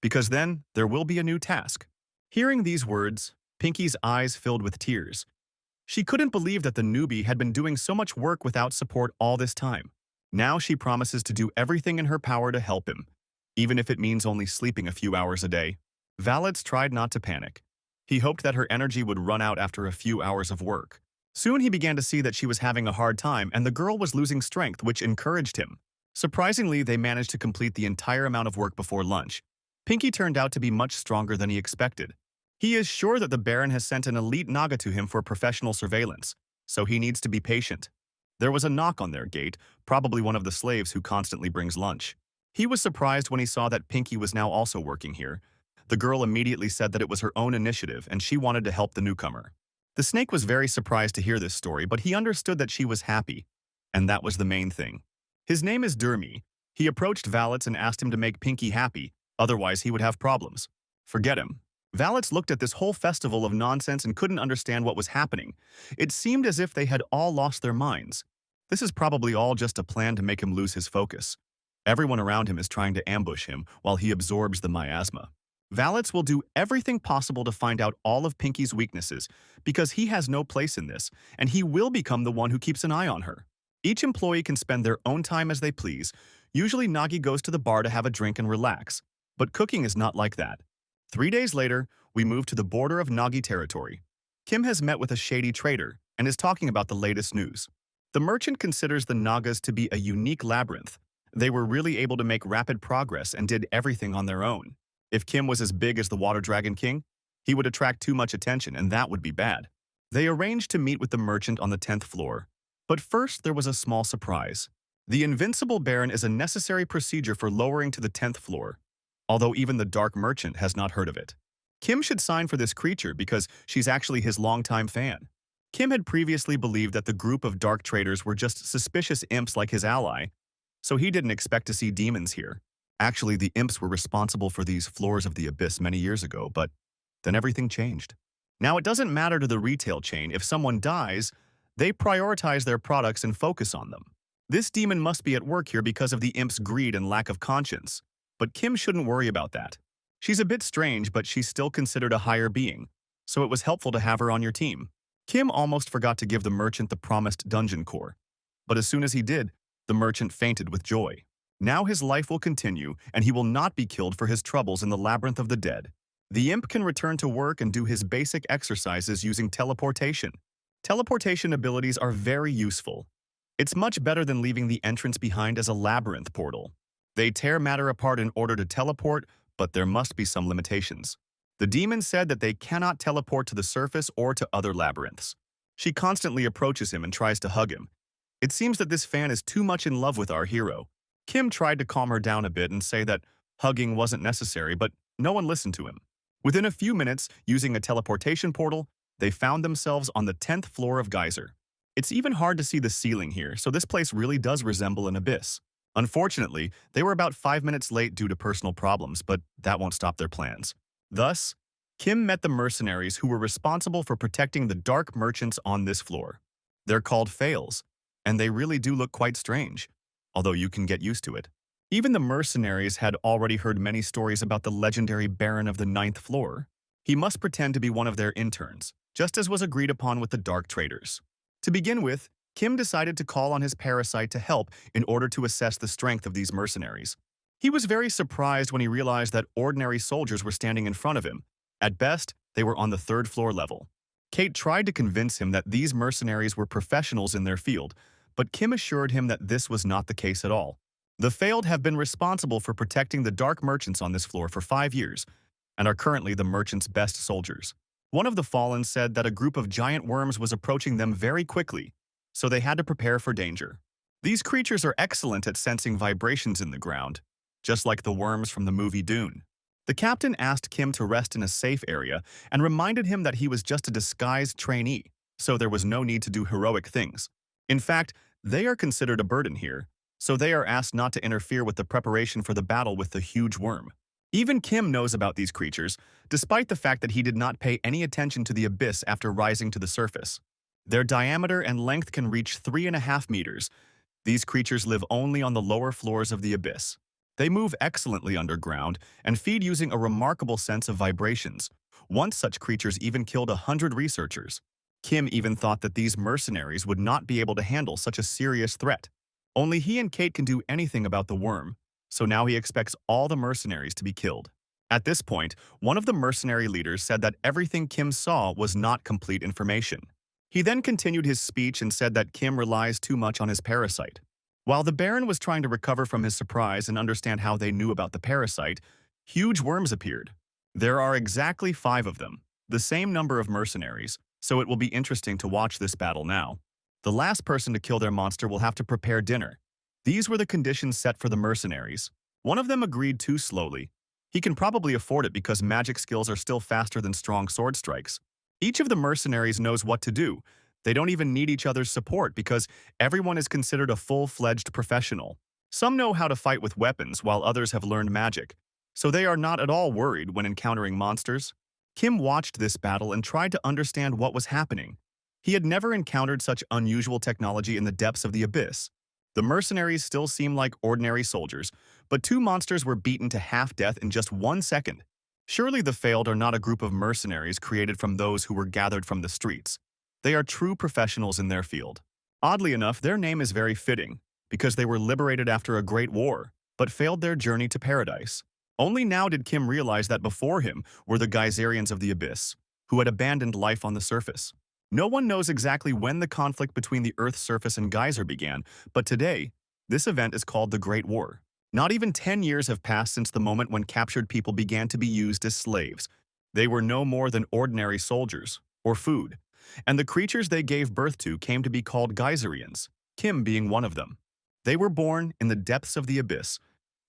Speaker 1: because then there will be a new task. Hearing these words, Pinky's eyes filled with tears. She couldn't believe that the newbie had been doing so much work without support all this time. Now she promises to do everything in her power to help him, even if it means only sleeping a few hours a day. Valets tried not to panic. He hoped that her energy would run out after a few hours of work. Soon he began to see that she was having a hard time and the girl was losing strength, which encouraged him. Surprisingly, they managed to complete the entire amount of work before lunch. Pinky turned out to be much stronger than he expected. He is sure that the Baron has sent an elite Naga to him for professional surveillance, so he needs to be patient. There was a knock on their gate, probably one of the slaves who constantly brings lunch. He was surprised when he saw that Pinky was now also working here. The girl immediately said that it was her own initiative and she wanted to help the newcomer. The snake was very surprised to hear this story, but he understood that she was happy, and that was the main thing. His name is Durmi. He approached Valets and asked him to make Pinky happy, otherwise he would have problems. Forget him. Valets looked at this whole festival of nonsense and couldn't understand what was happening. It seemed as if they had all lost their minds. This is probably all just a plan to make him lose his focus. Everyone around him is trying to ambush him while he absorbs the miasma. Valets will do everything possible to find out all of Pinky's weaknesses because he has no place in this, and he will become the one who keeps an eye on her. Each employee can spend their own time as they please. Usually Nagi goes to the bar to have a drink and relax, but cooking is not like that. 3 days later, we move to the border of Nagi territory. Kim has met with a shady trader and is talking about the latest news. The merchant considers the Nagas to be a unique labyrinth. They were really able to make rapid progress and did everything on their own. If Kim was as big as the Water Dragon King, he would attract too much attention and that would be bad. They arranged to meet with the merchant on the 10th floor. But first there was a small surprise. The Invincible Baron is a necessary procedure for lowering to the 10th floor, although even the Dark Merchant has not heard of it. Kim should sign for this creature because she's actually his longtime fan. Kim had previously believed that the group of dark traders were just suspicious imps like his ally, so he didn't expect to see demons here. Actually, the imps were responsible for these floors of the abyss many years ago, but then everything changed. Now it doesn't matter to the retail chain if someone dies, they prioritize their products and focus on them. This demon must be at work here because of the imp's greed and lack of conscience. But Kim shouldn't worry about that. She's a bit strange, but she's still considered a higher being, so it was helpful to have her on your team. Kim almost forgot to give the merchant the promised dungeon core. But as soon as he did, the merchant fainted with joy. Now his life will continue, and he will not be killed for his troubles in the labyrinth of the dead. The imp can return to work and do his basic exercises using teleportation. Teleportation abilities are very useful. It's much better than leaving the entrance behind as a labyrinth portal. They tear matter apart in order to teleport, but there must be some limitations. The demon said that they cannot teleport to the surface or to other labyrinths. She constantly approaches him and tries to hug him. It seems that this fan is too much in love with our hero. Kim tried to calm her down a bit and say that hugging wasn't necessary, but no one listened to him. Within a few minutes, using a teleportation portal, they found themselves on the 10th floor of Geyser. It's even hard to see the ceiling here, so this place really does resemble an abyss. Unfortunately, they were about 5 minutes late due to personal problems, but that won't stop their plans. Thus, Kim met the mercenaries who were responsible for protecting the dark merchants on this floor. They're called fails, and they really do look quite strange, although you can get used to it. Even the mercenaries had already heard many stories about the legendary Baron of the 9th floor. He must pretend to be one of their interns, just as was agreed upon with the dark traders. To begin with, Kim decided to call on his parasite to help in order to assess the strength of these mercenaries. He was very surprised when he realized that ordinary soldiers were standing in front of him. At best, they were on the 3rd floor level. Kate tried to convince him that these mercenaries were professionals in their field, but Kim assured him that this was not the case at all. The failed have been responsible for protecting the dark merchants on this floor for 5 years, and are currently the merchants' best soldiers. One of the fallen said that a group of giant worms was approaching them very quickly, so they had to prepare for danger. These creatures are excellent at sensing vibrations in the ground, just like the worms from the movie Dune. The captain asked Kim to rest in a safe area and reminded him that he was just a disguised trainee, so there was no need to do heroic things. In fact, they are considered a burden here, so they are asked not to interfere with the preparation for the battle with the huge worm. Even Kim knows about these creatures, despite the fact that he did not pay any attention to the abyss after rising to the surface. Their diameter and length can reach 3.5 meters. These creatures live only on the lower floors of the abyss. They move excellently underground and feed using a remarkable sense of vibrations. Once such creatures even killed 100 researchers. Kim even thought that these mercenaries would not be able to handle such a serious threat. Only he and Kate can do anything about the worm, so now he expects all the mercenaries to be killed. At this point, one of the mercenary leaders said that everything Kim saw was not complete information. He then continued his speech and said that Kim relies too much on his parasite. While the Baron was trying to recover from his surprise and understand how they knew about the parasite, huge worms appeared. There are exactly 5 of them, the same number of mercenaries, so it will be interesting to watch this battle now. The last person to kill their monster will have to prepare dinner. These were the conditions set for the mercenaries. One of them agreed too slowly. He can probably afford it because magic skills are still faster than strong sword strikes. Each of the mercenaries knows what to do. They don't even need each other's support because everyone is considered a full-fledged professional. Some know how to fight with weapons while others have learned magic, so they are not at all worried when encountering monsters. Kim watched this battle and tried to understand what was happening. He had never encountered such unusual technology in the depths of the abyss. The mercenaries still seemed like ordinary soldiers, but 2 monsters were beaten to half-death in just 1 second. Surely the failed are not a group of mercenaries created from those who were gathered from the streets. They are true professionals in their field. Oddly enough, their name is very fitting, because they were liberated after a great war, but failed their journey to paradise. Only now did Kim realize that before him were the Geyserians of the Abyss, who had abandoned life on the surface. No one knows exactly when the conflict between the Earth's surface and Geyser began, but today, this event is called the Great War. Not even 10 years have passed since the moment when captured people began to be used as slaves. They were no more than ordinary soldiers, or food, and the creatures they gave birth to came to be called Geyserians, Kim being one of them. They were born in the depths of the abyss,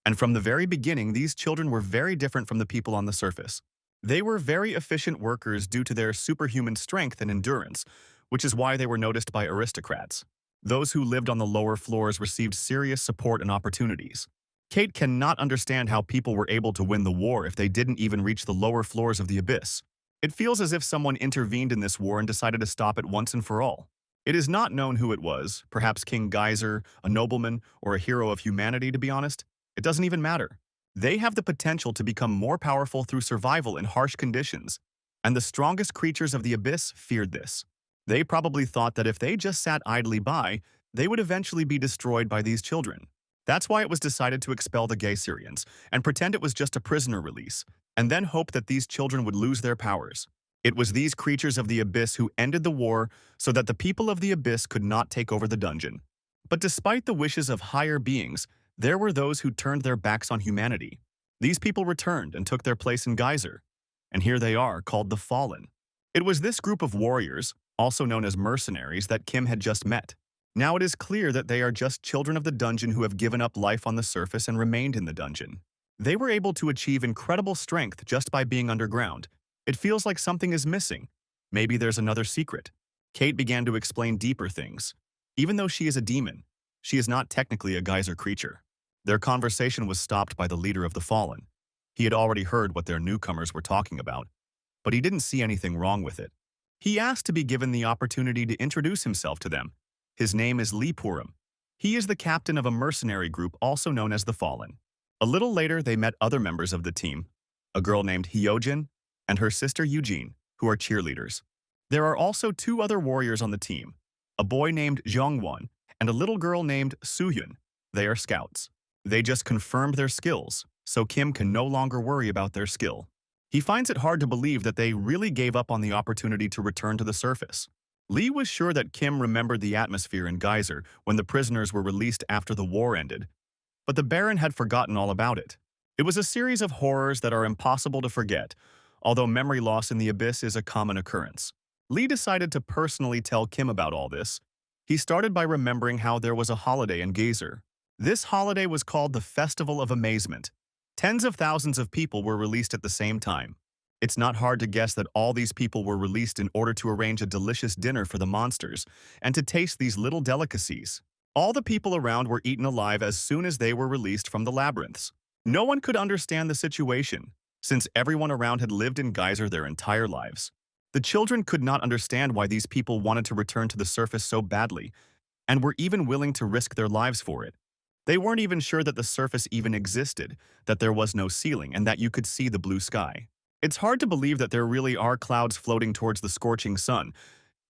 Speaker 1: and from the very beginning these children were very different from the people on the surface. They were very efficient workers due to their superhuman strength and endurance, which is why they were noticed by aristocrats. Those who lived on the lower floors received serious support and opportunities. Kate cannot understand how people were able to win the war if they didn't even reach the lower floors of the abyss. It feels as if someone intervened in this war and decided to stop it once and for all. It is not known who it was, perhaps King Geyser, a nobleman, or a hero of humanity, to be honest. It doesn't even matter. They have the potential to become more powerful through survival in harsh conditions, and the strongest creatures of the abyss feared this. They probably thought that if they just sat idly by, they would eventually be destroyed by these children. That's why it was decided to expel the Geyserians and pretend it was just a prisoner release, and then hope that these children would lose their powers. It was these creatures of the abyss who ended the war so that the people of the abyss could not take over the dungeon. But despite the wishes of higher beings, there were those who turned their backs on humanity. These people returned and took their place in Geyser, and here they are, called the Fallen. It was this group of warriors, also known as mercenaries, that Kim had just met. Now it is clear that they are just children of the dungeon who have given up life on the surface and remained in the dungeon. They were able to achieve incredible strength just by being underground. It feels like something is missing. Maybe there's another secret. Kate began to explain deeper things. Even though she is a demon, she is not technically a geyser creature. Their conversation was stopped by the leader of the Fallen. He had already heard what their newcomers were talking about, but he didn't see anything wrong with it. He asked to be given the opportunity to introduce himself to them. His name is Lee Purim. He is the captain of a mercenary group also known as the Fallen. A little later, they met other members of the team, a girl named Hyojin and her sister Eugene, who are cheerleaders. There are also two other warriors on the team, a boy named Jeongwon and a little girl named Soohyun. They are scouts. They just confirmed their skills, so Kim can no longer worry about their skill. He finds it hard to believe that they really gave up on the opportunity to return to the surface. Lee was sure that Kim remembered the atmosphere in Geyser when the prisoners were released after the war ended, but the Baron had forgotten all about it. It was a series of horrors that are impossible to forget, although memory loss in the abyss is a common occurrence. Lee decided to personally tell Kim about all this. He started by remembering how there was a holiday in Geyser. This holiday was called the Festival of Amazement. Tens of thousands of people were released at the same time. It's not hard to guess that all these people were released in order to arrange a delicious dinner for the monsters and to taste these little delicacies. All the people around were eaten alive as soon as they were released from the labyrinths. No one could understand the situation, since everyone around had lived in Geyser their entire lives. The children could not understand why these people wanted to return to the surface so badly, and were even willing to risk their lives for it. They weren't even sure that the surface even existed, that there was no ceiling, and that you could see the blue sky. It's hard to believe that there really are clouds floating towards the scorching sun.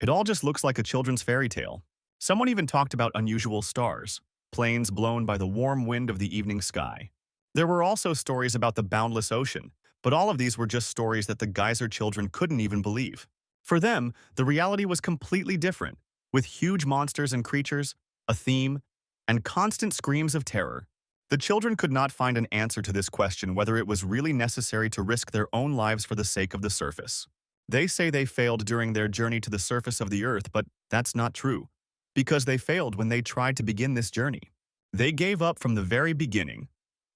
Speaker 1: It all just looks like a children's fairy tale. Someone even talked about unusual stars, planes blown by the warm wind of the evening sky. There were also stories about the boundless ocean, but all of these were just stories that the Geyser children couldn't even believe. For them, the reality was completely different, with huge monsters and creatures, a theme, and constant screams of terror. The children could not find an answer to this question whether it was really necessary to risk their own lives for the sake of the surface. They say they failed during their journey to the surface of the earth, but that's not true, because they failed when they tried to begin this journey. They gave up from the very beginning.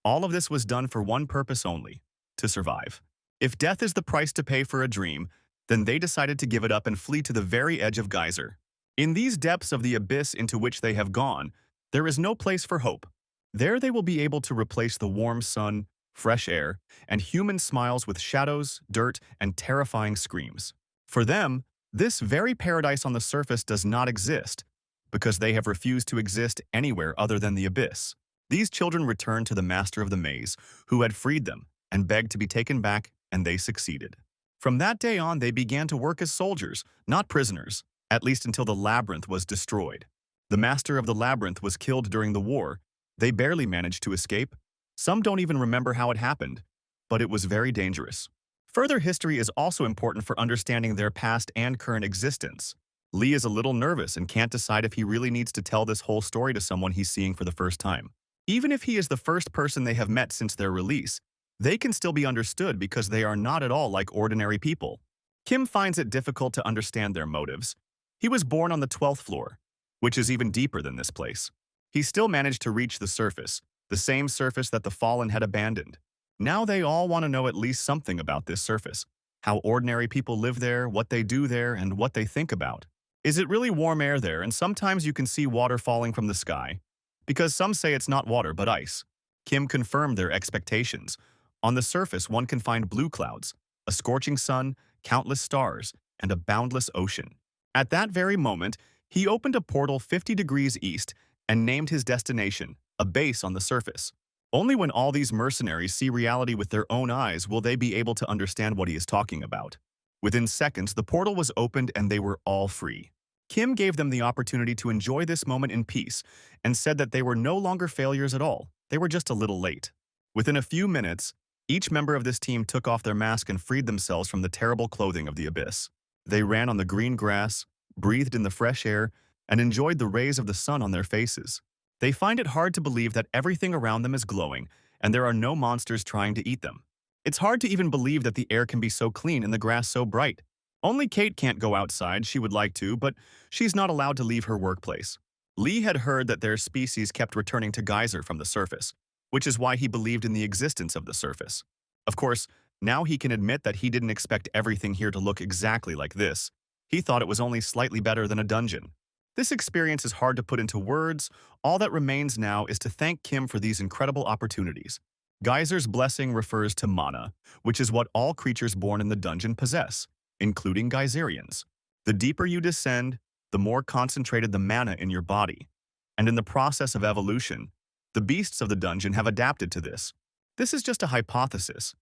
Speaker 1: All of this was done for one purpose only: to survive. If death is the price to pay for a dream, then they decided to give it up and flee to the very edge of Geyser. In these depths of the abyss into which they have gone, there is no place for hope. There they will be able to replace the warm sun, fresh air, and human smiles with shadows, dirt, and terrifying screams. For them, this very paradise on the surface does not exist, because they have refused to exist anywhere other than the abyss. These children return to the master of the maze, who had freed them, and begged to be taken back and they succeeded. From that day on, they began to work as soldiers, not prisoners, at least until the labyrinth was destroyed. The master of the labyrinth was killed during the war. They barely managed to escape. Some don't even remember how it happened, but it was very dangerous. Further history is also important for understanding their past and current existence. Lee is a little nervous and can't decide if he really needs to tell this whole story to someone he's seeing for the first time. Even if he is the first person they have met since their release, they can still be understood because they are not at all like ordinary people. Kim finds it difficult to understand their motives. He was born on the 12th floor, which is even deeper than this place. He still managed to reach the surface, the same surface that the Fallen had abandoned. Now they all want to know at least something about this surface, how ordinary people live there, what they do there, and what they think about. Is it really warm air there, and sometimes you can see water falling from the sky? Because some say it's not water but ice. Kim confirmed their expectations. On the surface, one can find blue clouds, a scorching sun, countless stars, and a boundless ocean. At that very moment, he opened a portal 50 degrees east and named his destination, a base on the surface. Only when all these mercenaries see reality with their own eyes will they be able to understand what he is talking about. Within seconds, the portal was opened and they were all free. Kim gave them the opportunity to enjoy this moment in peace and said that they were no longer failures at all. They were just a little late. Within a few minutes, each member of this team took off their mask and freed themselves from the terrible clothing of the abyss. They ran on the green grass, breathed in the fresh air, and enjoyed the rays of the sun on their faces. They find it hard to believe that everything around them is glowing and there are no monsters trying to eat them. It's hard to even believe that the air can be so clean and the grass so bright. Only Kate can't go outside. She would like to, but she's not allowed to leave her workplace. Lee had heard that their species kept returning to geyser from the surface, which is why he believed in the existence of the surface. Of course, now he can admit that he didn't expect everything here to look exactly like this. He thought it was only slightly better than a dungeon. This experience is hard to put into words. All that remains now is to thank Kim for these incredible opportunities. Geyser's blessing refers to mana, which is what all creatures born in the dungeon possess, including Geyserians. The deeper you descend, the more concentrated the mana in your body. And in the process of evolution, the beasts of the dungeon have adapted to this. This is just a hypothesis,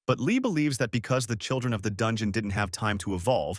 Speaker 1: but Lee believes that because the children of the dungeon didn't have time to evolve,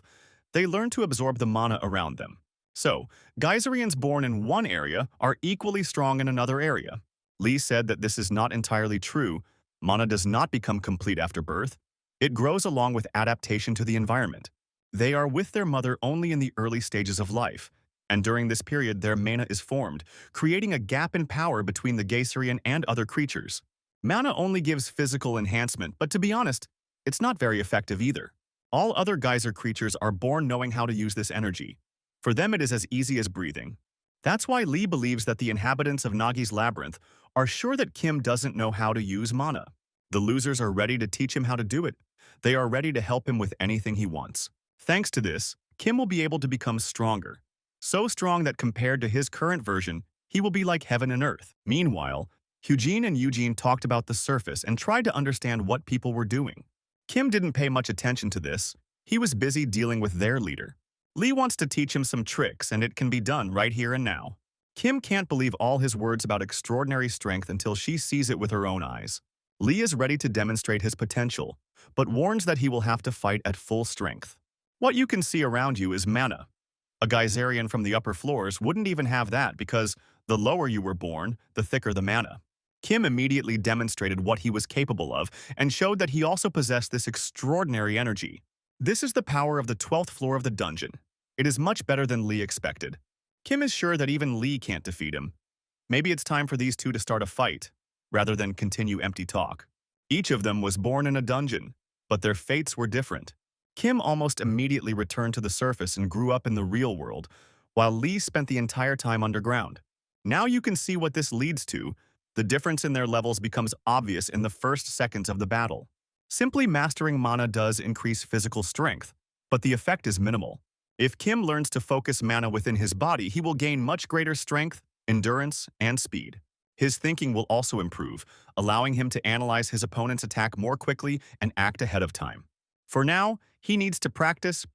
Speaker 1: they learned to absorb the mana around them. So, Geyserians born in one area are equally strong in another area. Lee said that this is not entirely true. Mana does not become complete after birth. It grows along with adaptation to the environment. They are with their mother only in the early stages of life, and during this period their mana is formed, creating a gap in power between the Geyserian and other creatures. Mana only gives physical enhancement, but to be honest, it's not very effective either. All other geyser creatures are born knowing how to use this energy. For them it is as easy as breathing. That's why Lee believes that the inhabitants of Nagi's labyrinth are sure that Kim doesn't know how to use mana. The losers are ready to teach him how to do it. They are ready to help him with anything he wants. Thanks to this, Kim will be able to become stronger. So strong that compared to his current version, he will be like heaven and earth. Meanwhile, Eugene and Eugene talked about the surface and tried to understand what people were doing. Kim didn't pay much attention to this. He was busy dealing with their leader. Lee wants to teach him some tricks, and it can be done right here and now. Kim can't believe all his words about extraordinary strength until she sees it with her own eyes. Lee is ready to demonstrate his potential, but warns that he will have to fight at full strength. What you can see around you is mana. A Geyserian from the upper floors wouldn't even have that because the lower you were born, the thicker the mana. Kim immediately demonstrated what he was capable of and showed that he also possessed this extraordinary energy. This is the power of the 12th floor of the dungeon. It is much better than Lee expected. Kim is sure that even Lee can't defeat him. Maybe it's time for these two to start a fight, rather than continue empty talk. Each of them was born in a dungeon, but their fates were different. Kim almost immediately returned to the surface and grew up in the real world, while Lee spent the entire time underground. Now you can see what this leads to. The difference in their levels becomes obvious in the first seconds of the battle. Simply mastering mana does increase physical strength, but the effect is minimal. If Kim learns to focus mana within his body, he will gain much greater strength, endurance, and speed. His thinking will also improve, allowing him to analyze his opponent's attack more quickly and act ahead of time. For now, he needs to practice,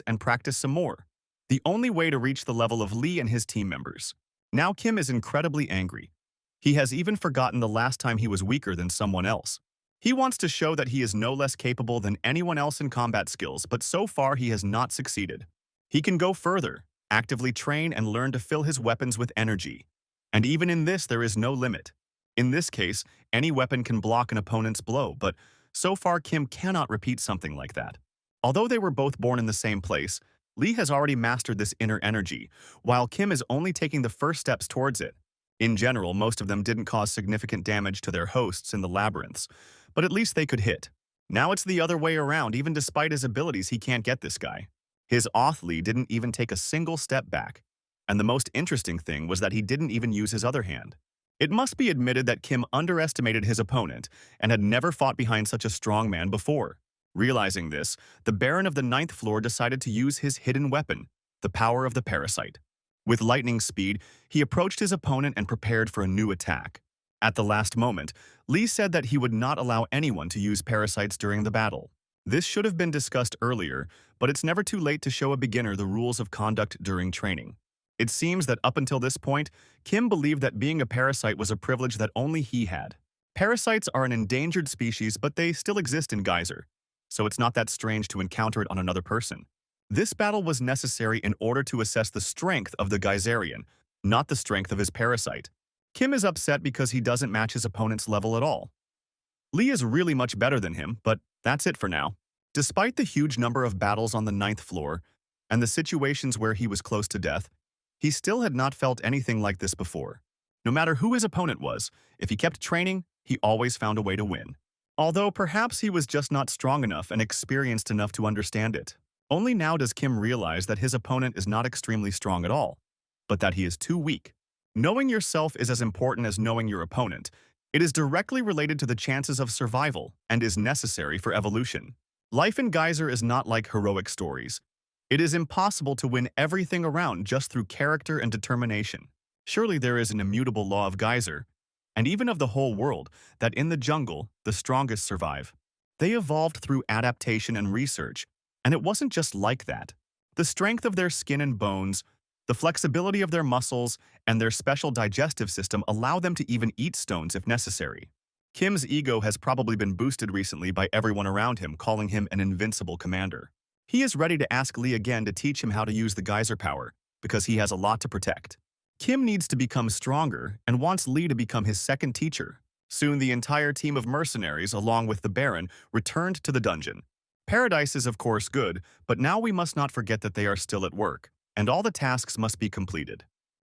Speaker 1: and practice some more. The only way to reach the level of Lee and his team members. Now Kim is incredibly angry. He has even forgotten the last time he was weaker than someone else. He wants to show that he is no less capable than anyone else in combat skills, but so far he has not succeeded. He can go further, actively train and learn to fill his weapons with energy. And even in this, there is no limit. In this case, any weapon can block an opponent's blow, but so far Kim cannot repeat something like that. Although they were both born in the same place, Lee has already mastered this inner energy, while Kim is only taking the first steps towards it. In general, most of them didn't cause significant damage to their hosts in the labyrinths, but at least they could hit. Now it's the other way around. Even despite his abilities, he can't get this guy. His Lee didn't even take a single step back. And the most interesting thing was that he didn't even use his other hand. It must be admitted that Kim underestimated his opponent and had never fought behind such a strong man before. Realizing this, the Baron of the ninth floor decided to use his hidden weapon, the power of the parasite. With lightning speed, he approached his opponent and prepared for a new attack. At the last moment, Lee said that he would not allow anyone to use parasites during the battle. This should have been discussed earlier, but it's never too late to show a beginner the rules of conduct during training. It seems that up until this point, Kim believed that being a parasite was a privilege that only he had. Parasites are an endangered species, but they still exist in Geyser, so it's not that strange to encounter it on another person. This battle was necessary in order to assess the strength of the Geyserian, not the strength of his parasite. Kim is upset because he doesn't match his opponent's level at all. Lee is really much better than him, but that's it for now. Despite the huge number of battles on the ninth floor and the situations where he was close to death, he still had not felt anything like this before. No matter who his opponent was, if he kept training, he always found a way to win. Although perhaps he was just not strong enough and experienced enough to understand it. Only now does Kim realize that his opponent is not extremely strong at all, but that he is too weak. Knowing yourself is as important as knowing your opponent. It is directly related to the chances of survival and is necessary for evolution. Life in Geyser is not like heroic stories. It is impossible to win everything around just through character and determination. Surely there is an immutable law of Geyser, and even of the whole world, that in the jungle, the strongest survive. They evolved through adaptation and research, and it wasn't just like that. The strength of their skin and bones, the flexibility of their muscles, and their special digestive system allow them to even eat stones if necessary. Kim's ego has probably been boosted recently by everyone around him calling him an invincible commander. He is ready to ask Lee again to teach him how to use the Geyser power, because he has a lot to protect. Kim needs to become stronger and wants Lee to become his second teacher. Soon the entire team of mercenaries, along with the Baron, returned to the dungeon. Paradise is of course good, but now we must not forget that they are still at work, and all the tasks must be completed.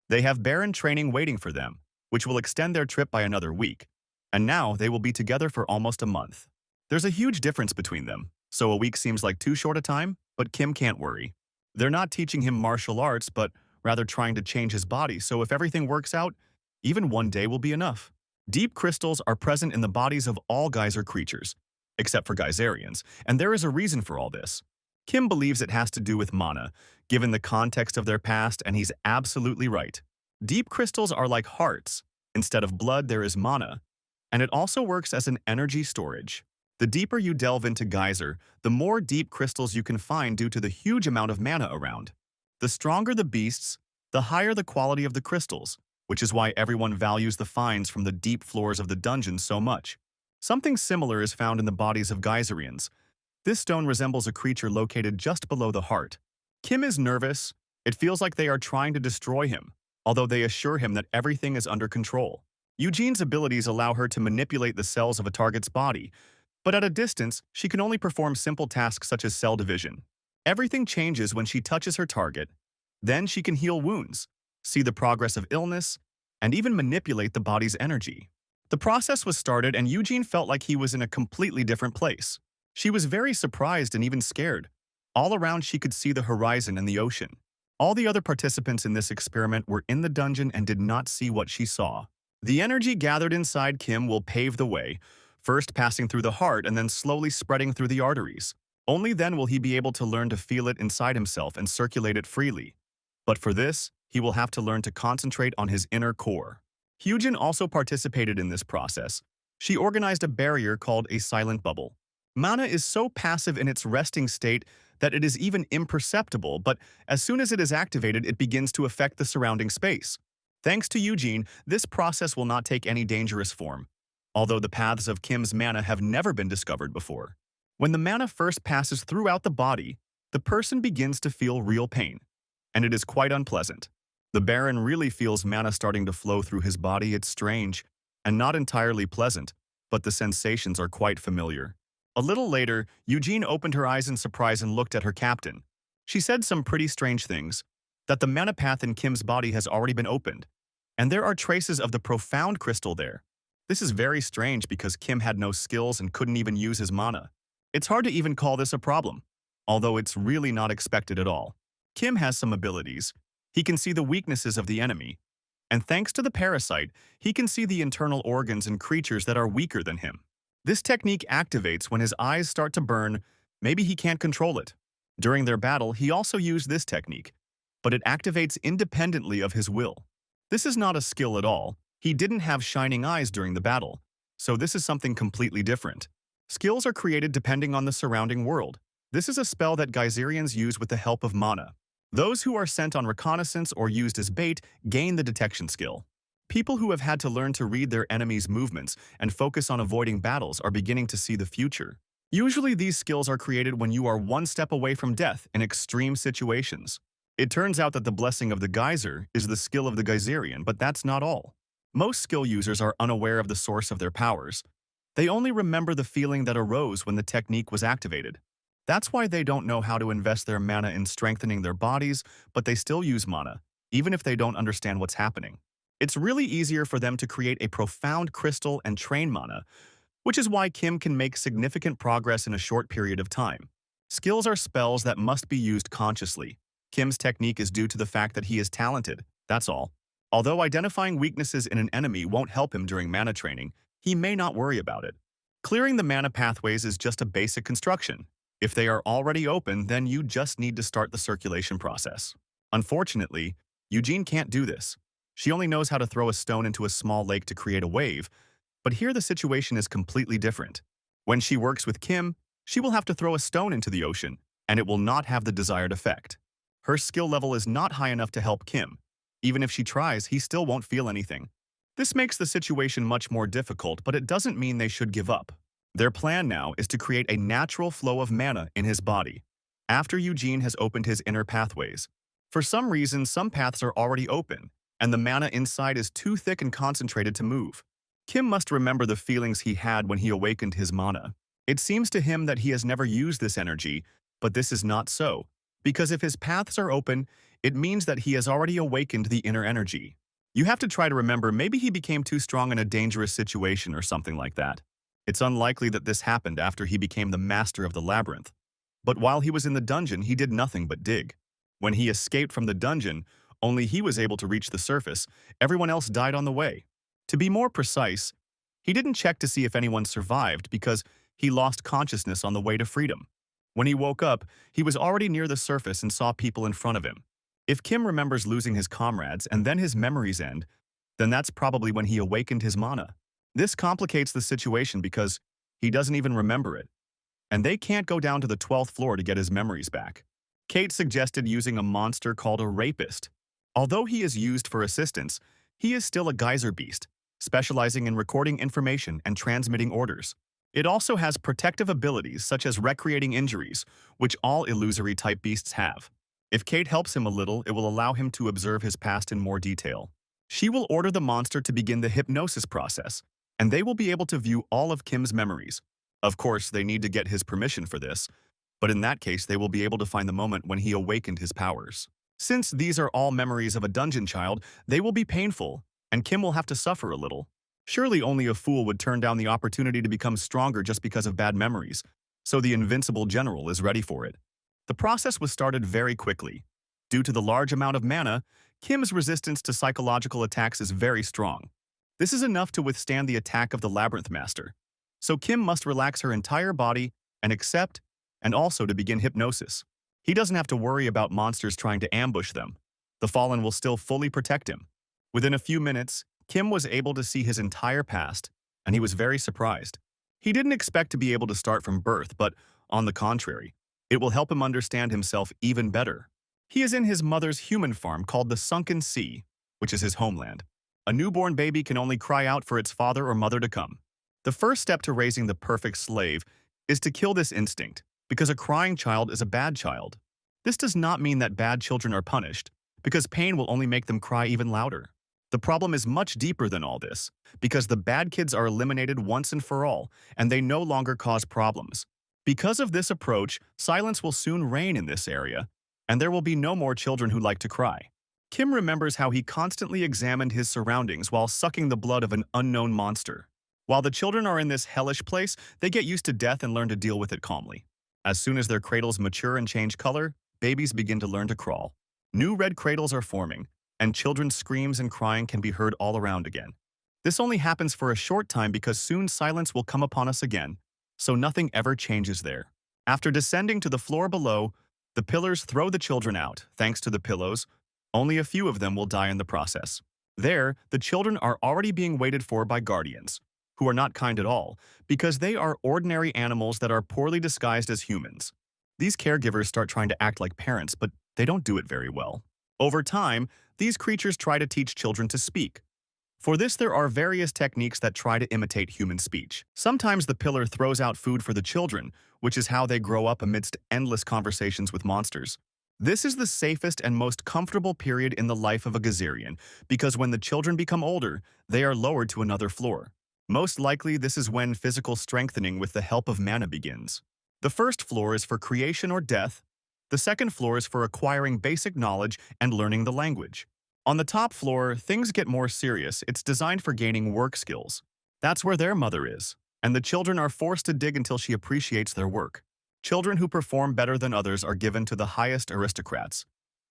Speaker 1: They have Baron training waiting for them, which will extend their trip by another week, and now they will be together for almost a month. There's a huge difference between them, so a week seems like too short a time, but Kim can't worry. They're not teaching him martial arts, but rather trying to change his body, so if everything works out, even one day will be enough. Deep crystals are present in the bodies of all Geyser creatures, except for Geyserians, and there is a reason for all this. Kim believes it has to do with mana, given the context of their past, and he's absolutely right. Deep crystals are like hearts. Instead of blood, there is mana, and it also works as an energy storage. The deeper you delve into Geyser, the more deep crystals you can find due to the huge amount of mana around. The stronger the beasts, the higher the quality of the crystals, which is why everyone values the finds from the deep floors of the dungeon so much. Something similar is found in the bodies of Geyserians. This stone resembles a creature located just below the heart. Kim is nervous. It feels like they are trying to destroy him, although they assure him that everything is under control. Eugene's abilities allow her to manipulate the cells of a target's body, but at a distance, she can only perform simple tasks such as cell division. Everything changes when she touches her target. Then she can heal wounds, see the progress of illness, and even manipulate the body's energy. The process was started, and Eugene felt like he was in a completely different place. She was very surprised and even scared. All around she could see the horizon and the ocean. All the other participants in this experiment were in the dungeon and did not see what she saw. The energy gathered inside Kim will pave the way, first passing through the heart and then slowly spreading through the arteries. Only then will he be able to learn to feel it inside himself and circulate it freely. But for this, he will have to learn to concentrate on his inner core. Hyujin also participated in this process. She organized a barrier called a silent bubble. Mana is so passive in its resting state that it is even imperceptible, but as soon as it is activated, it begins to affect the surrounding space. Thanks to Eugene, this process will not take any dangerous form. although the paths of Kim's mana have never been discovered before. When the mana first passes throughout the body, the person begins to feel real pain, and it is quite unpleasant. The Baron really feels mana starting to flow through his body. It's strange, and not entirely pleasant, but the sensations are quite familiar. A little later, Eugene opened her eyes in surprise and looked at her captain. She said some pretty strange things, that the mana path in Kim's body has already been opened, and there are traces of the profound crystal there. This is very strange because Kim had no skills and couldn't even use his mana. It's hard to even call this a problem, although it's really not expected at all. Kim has some abilities. He can see the weaknesses of the enemy, and thanks to the parasite, he can see the internal organs and creatures that are weaker than him. This technique activates when his eyes start to burn. Maybe he can't control it. During their battle, he also used this technique, but it activates independently of his will. This is not a skill at all. He didn't have shining eyes during the battle, so this is something completely different. Skills are created depending on the surrounding world. This is a spell that Geyserians use with the help of mana. Those who are sent on reconnaissance or used as bait gain the detection skill. People who have had to learn to read their enemies' movements and focus on avoiding battles are beginning to see the future. Usually these skills are created when you are one step away from death in extreme situations. It turns out that the blessing of the geyser is the skill of the Geyserian, but that's not all. Most skill users are unaware of the source of their powers. They only remember the feeling that arose when the technique was activated. That's why they don't know how to invest their mana in strengthening their bodies, but they still use mana, even if they don't understand what's happening. It's really easier for them to create a profound crystal and train mana, which is why Kim can make significant progress in a short period of time. Skills are spells that must be used consciously. Kim's technique is due to the fact that he is talented, that's all. Although identifying weaknesses in an enemy won't help him during mana training, he may not worry about it. Clearing the mana pathways is just a basic construction. If they are already open, then you just need to start the circulation process. Unfortunately, Eugene can't do this. She only knows how to throw a stone into a small lake to create a wave, but here the situation is completely different. When she works with Kim, she will have to throw a stone into the ocean, and it will not have the desired effect. Her skill level is not high enough to help Kim. Even if she tries, he still won't feel anything. This makes the situation much more difficult, but it doesn't mean they should give up. Their plan now is to create a natural flow of mana in his body, after Eugene has opened his inner pathways. For some reason, some paths are already open, and the mana inside is too thick and concentrated to move. Kim must remember the feelings he had when he awakened his mana. It seems to him that he has never used this energy, but this is not so, because if his paths are open, it means that he has already awakened the inner energy. You have to try to remember maybe he became too strong in a dangerous situation or something like that. It's unlikely that this happened after he became the master of the labyrinth. But while he was in the dungeon, he did nothing but dig. When he escaped from the dungeon, only he was able to reach the surface. Everyone else died on the way. To be more precise, he didn't check to see if anyone survived because he lost consciousness on the way to freedom. When he woke up, he was already near the surface and saw people in front of him. If Kim remembers losing his comrades and then his memories end, then that's probably when he awakened his mana. This complicates the situation because he doesn't even remember it, and they can't go down to the 12th floor to get his memories back. Kate suggested using a monster called a rapist. Although he is used for assistance, he is still a geyser beast, specializing in recording information and transmitting orders. It also has protective abilities such as recreating injuries, which all illusory-type beasts have. If Kate helps him a little, it will allow him to observe his past in more detail. She will order the monster to begin the hypnosis process, and they will be able to view all of Kim's memories. Of course, they need to get his permission for this, but in that case, they will be able to find the moment when he awakened his powers. Since these are all memories of a dungeon child, they will be painful, and Kim will have to suffer a little. Surely only a fool would turn down the opportunity to become stronger just because of bad memories, so the invincible general is ready for it. The process was started very quickly. Due to the large amount of mana, Kim's resistance to psychological attacks is very strong. This is enough to withstand the attack of the Labyrinth Master. So Kim must relax her entire body and accept, and also to begin hypnosis. He doesn't have to worry about monsters trying to ambush them. The Fallen will still fully protect him. Within a few minutes, Kim was able to see his entire past, and he was very surprised. He didn't expect to be able to start from birth, but on the contrary, it will help him understand himself even better. He is in his mother's human farm called the Sunken Sea, which is his homeland. A newborn baby can only cry out for its father or mother to come. The first step to raising the perfect slave is to kill this instinct, because a crying child is a bad child. This does not mean that bad children are punished, because pain will only make them cry even louder. The problem is much deeper than all this, because the bad kids are eliminated once and for all, and they no longer cause problems. Because of this approach, silence will soon reign in this area, and there will be no more children who like to cry. Kim remembers how he constantly examined his surroundings while sucking the blood of an unknown monster. While the children are in this hellish place, they get used to death and learn to deal with it calmly. As soon as their cradles mature and change color, babies begin to learn to crawl. New red cradles are forming, and children's screams and crying can be heard all around again. This only happens for a short time because soon silence will come upon us again, so nothing ever changes there. After descending to the floor below, the pillars throw the children out, thanks to the pillows. Only a few of them will die in the process. There, the children are already being waited for by guardians, who are not kind at all, because they are ordinary animals that are poorly disguised as humans. These caregivers start trying to act like parents, but they don't do it very well. Over time, these creatures try to teach children to speak. For this, there are various techniques that try to imitate human speech. Sometimes the pillar throws out food for the children, which is how they grow up amidst endless conversations with monsters. This is the safest and most comfortable period in the life of a Gazerian, because when the children become older, they are lowered to another floor. Most likely, this is when physical strengthening with the help of mana begins. The first floor is for creation or death. The second floor is for acquiring basic knowledge and learning the language. On the top floor, things get more serious. It's designed for gaining work skills. That's where their mother is, and the children are forced to dig until she appreciates their work. Children who perform better than others are given to the highest aristocrats.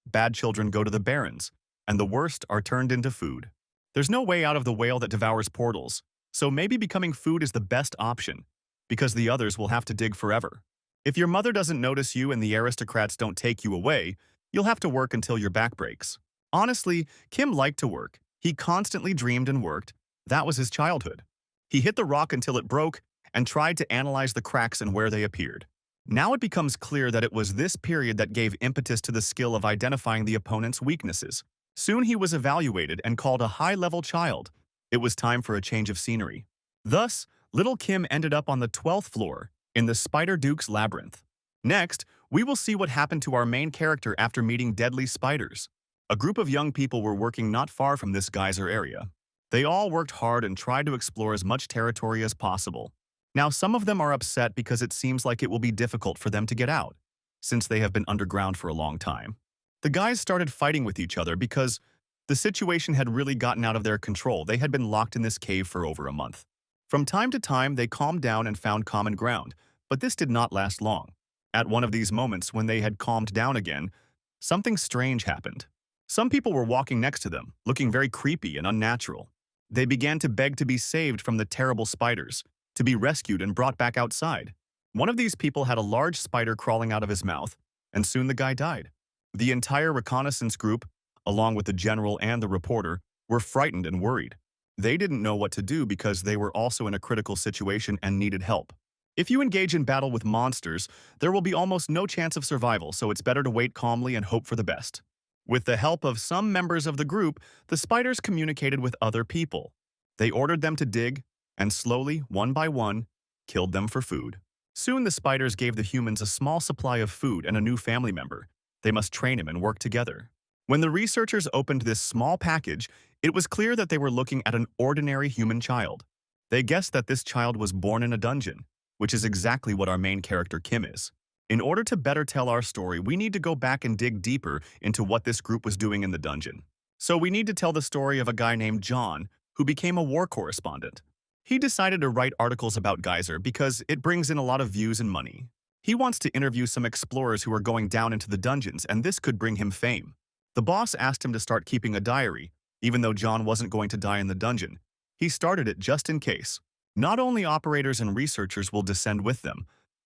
Speaker 1: Bad children go to the barons, and the worst are turned into food. There's no way out of the whale that devours portals, so maybe becoming food is the best option, because the others will have to dig forever. If your mother doesn't notice you and the aristocrats don't take you away, you'll have to work until your back breaks. Honestly, Kim liked to work. He constantly dreamed and worked. That was his childhood. He hit the rock until it broke and tried to analyze the cracks and where they appeared. Now it becomes clear that it was this period that gave impetus to the skill of identifying the opponent's weaknesses. Soon he was evaluated and called a high-level child. It was time for a change of scenery. Thus, little Kim ended up on the 12th floor, in the Spider Duke's labyrinth. Next, we will see what happened to our main character after meeting deadly spiders. A group of young people were working not far from this geyser area. They all worked hard and tried to explore as much territory as possible. Now, some of them are upset because it seems like it will be difficult for them to get out, since they have been underground for a long time. The guys started fighting with each other because the situation had really gotten out of their control. They had been locked in this cave for over a month. From time to time, they calmed down and found common ground, but this did not last long. At one of these moments, when they had calmed down again, something strange happened. Some people were walking next to them, looking very creepy and unnatural. They began to beg to be saved from the terrible spiders, to be rescued and brought back outside. One of these people had a large spider crawling out of his mouth, and soon the guy died. The entire reconnaissance group, along with the general and the reporter, were frightened and worried. They didn't know what to do because they were also in a critical situation and needed help. If you engage in battle with monsters, there will be almost no chance of survival, so it's better to wait calmly and hope for the best. With the help of some members of the group, the spiders communicated with other people. They ordered them to dig, and slowly, one by one, killed them for food. Soon the spiders gave the humans a small supply of food and a new family member. They must train him and work together. When the researchers opened this small package, it was clear that they were looking at an ordinary human child. They guessed that this child was born in a dungeon, which is exactly what our main character Kim is. In order to better tell our story, we need to go back and dig deeper into what this group was doing in the dungeon. So we need to tell the story of a guy named John, who became a war correspondent. He decided to write articles about Geyser because it brings in a lot of views and money. He wants to interview some explorers who are going down into the dungeons, and this could bring him fame. The boss asked him to start keeping a diary, even though John wasn't going to die in the dungeon. He started it just in case. Not only operators and researchers will descend with them,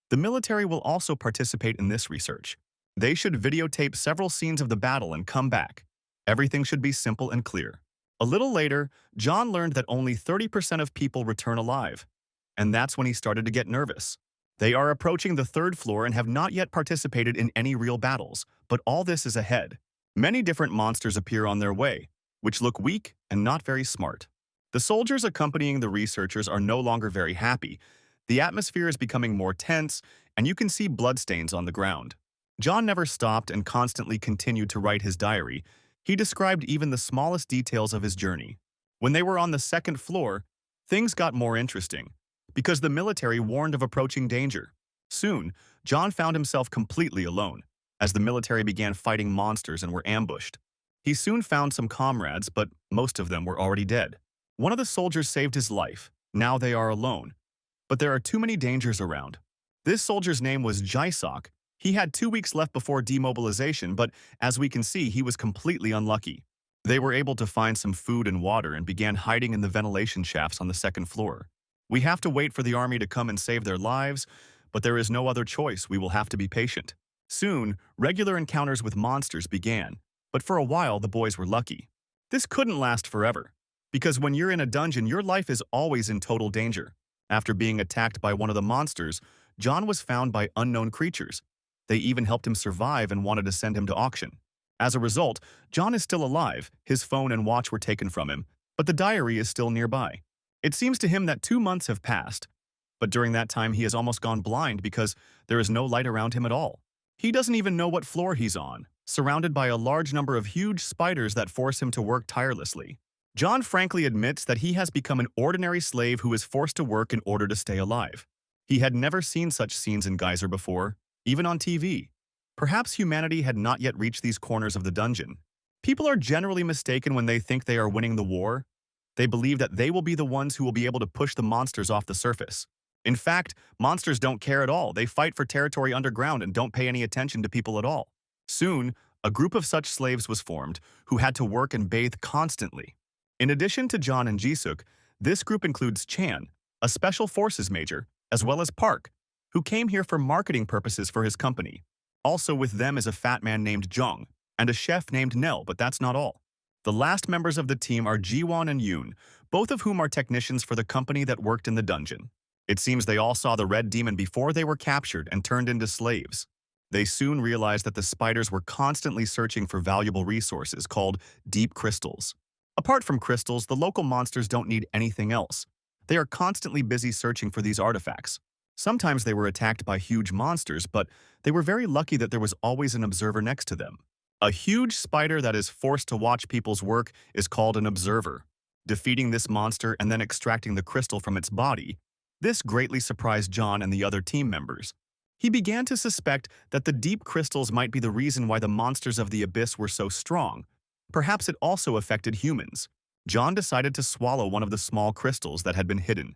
Speaker 1: the military will also participate in this research. They should videotape several scenes of the battle and come back. Everything should be simple and clear. A little later, John learned that only 30% of people return alive, and that's when he started to get nervous. They are approaching the 3rd floor and have not yet participated in any real battles, but all this is ahead. Many different monsters appear on their way, which look weak and not very smart. The soldiers accompanying the researchers are no longer very happy. The atmosphere is becoming more tense, and you can see bloodstains on the ground. John never stopped and constantly continued to write his diary. He described even the smallest details of his journey. When they were on the second floor, things got more interesting, because the military warned of approaching danger. Soon, John found himself completely alone, as the military began fighting monsters and were ambushed. He soon found some comrades, but most of them were already dead. One of the soldiers saved his life. Now they are alone. But there are too many dangers around. This soldier's name was Jaisok. He had 2 weeks left before demobilization, but as we can see, he was completely unlucky. They were able to find some food and water and began hiding in the ventilation shafts on the second floor. We have to wait for the army to come and save their lives, but there is no other choice. We will have to be patient. Soon, regular encounters with monsters began, but for a while the boys were lucky. This couldn't last forever, because when you're in a dungeon, your life is always in total danger. After being attacked by one of the monsters, John was found by unknown creatures. They even helped him survive and wanted to send him to auction. As a result, John is still alive. His phone and watch were taken from him, but the diary is still nearby. It seems to him that 2 months have passed, but during that time he has almost gone blind because there is no light around him at all. He doesn't even know what floor he's on, surrounded by a large number of huge spiders that force him to work tirelessly. John frankly admits that he has become an ordinary slave who is forced to work in order to stay alive. He had never seen such scenes in Geyser before, even on TV. Perhaps humanity had not yet reached these corners of the dungeon. People are generally mistaken when they think they are winning the war. They believe that they will be the ones who will be able to push the monsters off the surface. In fact, monsters don't care at all. They fight for territory underground and don't pay any attention to people at all. Soon, a group of such slaves was formed who had to work and bathe constantly. In addition to John and Jisuk, this group includes Chan, a special forces major, as well as Park, who came here for marketing purposes for his company. Also with them is a fat man named Jung, and a chef named Nell, but that's not all. The last members of the team are Jiwon and Yoon, both of whom are technicians for the company that worked in the dungeon. It seems they all saw the red demon before they were captured and turned into slaves. They soon realized that the spiders were constantly searching for valuable resources called deep crystals. Apart from crystals, the local monsters don't need anything else. They are constantly busy searching for these artifacts. Sometimes they were attacked by huge monsters, but they were very lucky that there was always an observer next to them. A huge spider that is forced to watch people's work is called an observer. Defeating this monster and then extracting the crystal from its body, this greatly surprised John and the other team members. He began to suspect that the deep crystals might be the reason why the monsters of the abyss were so strong. Perhaps it also affected humans. John decided to swallow one of the small crystals that had been hidden.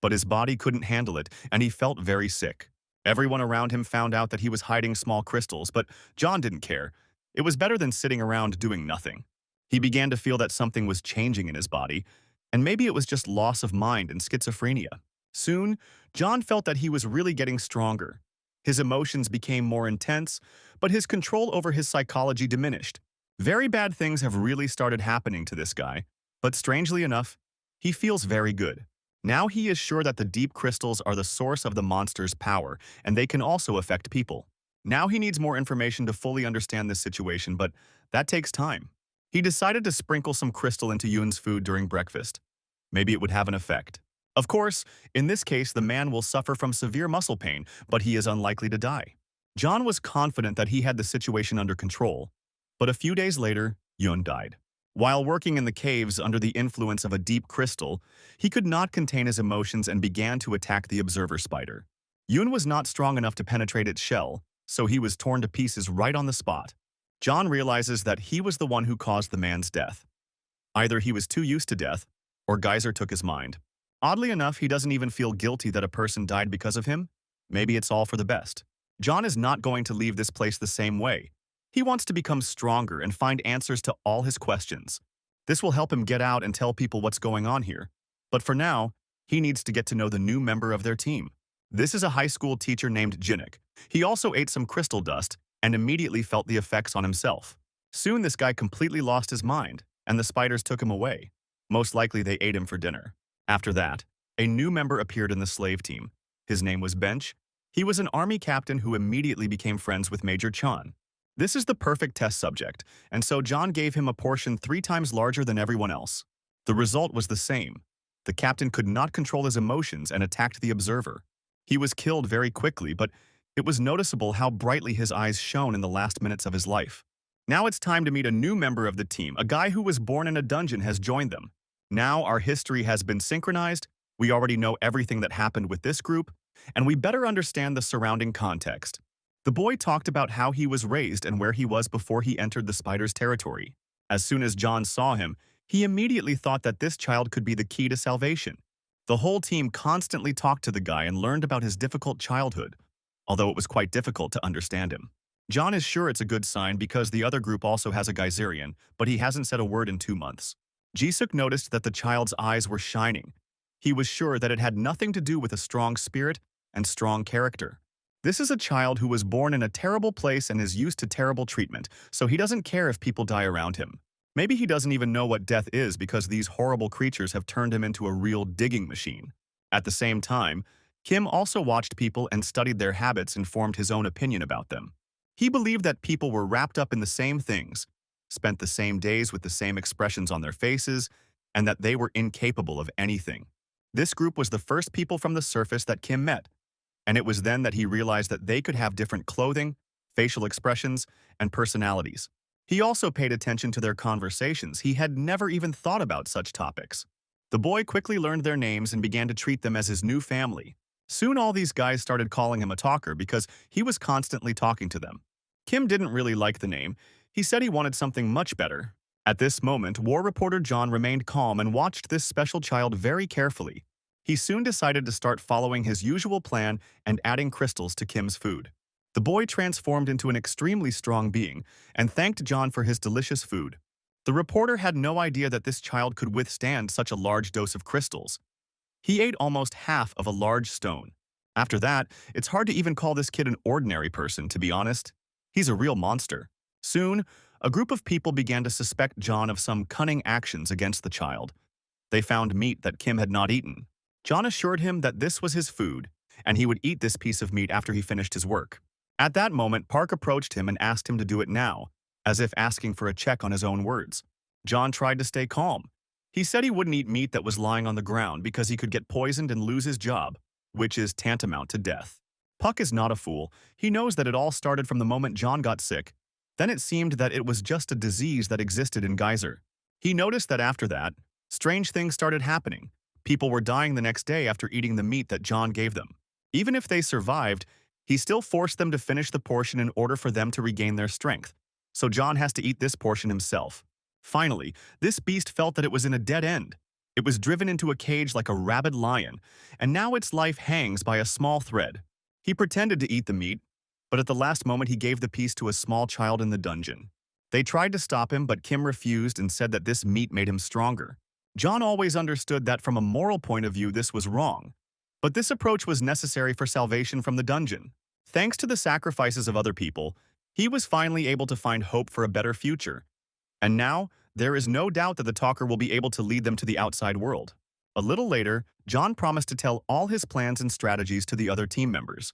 Speaker 1: But his body couldn't handle it, and he felt very sick. Everyone around him found out that he was hiding small crystals, but John didn't care. It was better than sitting around doing nothing. He began to feel that something was changing in his body, and maybe it was just loss of mind and schizophrenia. Soon, John felt that he was really getting stronger. His emotions became more intense, but his control over his psychology diminished. Very bad things have really started happening to this guy, but strangely enough, he feels very good. Now he is sure that the deep crystals are the source of the monster's power, and they can also affect people. Now he needs more information to fully understand this situation, but that takes time. He decided to sprinkle some crystal into Yoon's food during breakfast. Maybe it would have an effect. Of course, in this case, the man will suffer from severe muscle pain, but he is unlikely to die. John was confident that he had the situation under control, but a few days later, Yoon died. While working in the caves under the influence of a deep crystal, he could not contain his emotions and began to attack the observer spider. Yoon was not strong enough to penetrate its shell, so he was torn to pieces right on the spot. John realizes that he was the one who caused the man's death. Either he was too used to death, or Geyser took his mind. Oddly enough, he doesn't even feel guilty that a person died because of him. Maybe it's all for the best. John is not going to leave this place the same way. He wants to become stronger and find answers to all his questions. This will help him get out and tell people what's going on here. But for now, he needs to get to know the new member of their team. This is a high school teacher named Jinnik. He also ate some crystal dust and immediately felt the effects on himself. Soon this guy completely lost his mind, and the spiders took him away. Most likely they ate him for dinner. After that, a new member appeared in the slave team. His name was Bench. He was an army captain who immediately became friends with Major Chan. This is the perfect test subject, and so John gave him a portion 3 times larger than everyone else. The result was the same. The captain could not control his emotions and attacked the observer. He was killed very quickly, but it was noticeable how brightly his eyes shone in the last minutes of his life. Now it's time to meet a new member of the team. A guy who was born in a dungeon has joined them. Now our history has been synchronized, we already know everything that happened with this group, and we better understand the surrounding context. The boy talked about how he was raised and where he was before he entered the spider's territory. As soon as John saw him, he immediately thought that this child could be the key to salvation. The whole team constantly talked to the guy and learned about his difficult childhood, although it was quite difficult to understand him. John is sure it's a good sign because the other group also has a Geyserian, but he hasn't said a word in 2 months. Jisuk noticed that the child's eyes were shining. He was sure that it had nothing to do with a strong spirit and strong character. This is a child who was born in a terrible place and is used to terrible treatment, so he doesn't care if people die around him. Maybe he doesn't even know what death is because these horrible creatures have turned him into a real digging machine. At the same time, Kim also watched people and studied their habits and formed his own opinion about them. He believed that people were wrapped up in the same things, spent the same days with the same expressions on their faces, and that they were incapable of anything. This group was the first people from the surface that Kim met, and it was then that he realized that they could have different clothing, facial expressions, and personalities. He also paid attention to their conversations. He had never even thought about such topics. The boy quickly learned their names and began to treat them as his new family. Soon all these guys started calling him a talker because he was constantly talking to them. Kim didn't really like the name. He said he wanted something much better. At this moment, war reporter John remained calm and watched this special child very carefully. He soon decided to start following his usual plan and adding crystals to Kim's food. The boy transformed into an extremely strong being and thanked John for his delicious food. The reporter had no idea that this child could withstand such a large dose of crystals. He ate almost half of a large stone. After that, it's hard to even call this kid an ordinary person, to be honest. He's a real monster. Soon, a group of people began to suspect John of some cunning actions against the child. They found meat that Kim had not eaten. John assured him that this was his food, and he would eat this piece of meat after he finished his work. At that moment, Park approached him and asked him to do it now, as if asking for a check on his own words. John tried to stay calm. He said he wouldn't eat meat that was lying on the ground because he could get poisoned and lose his job, which is tantamount to death. Puck is not a fool. He knows that it all started from the moment John got sick. Then it seemed that it was just a disease that existed in Geyser. He noticed that after that, strange things started happening. People were dying the next day after eating the meat that John gave them. Even if they survived, he still forced them to finish the portion in order for them to regain their strength. So John has to eat this portion himself. Finally, this beast felt that it was in a dead end. It was driven into a cage like a rabid lion, and now its life hangs by a small thread. He pretended to eat the meat, but at the last moment he gave the piece to a small child in the dungeon. They tried to stop him, but Kim refused and said that this meat made him stronger. John always understood that from a moral point of view this was wrong, but this approach was necessary for salvation from the dungeon. Thanks to the sacrifices of other people, he was finally able to find hope for a better future. And now, there is no doubt that the talker will be able to lead them to the outside world. A little later, John promised to tell all his plans and strategies to the other team members.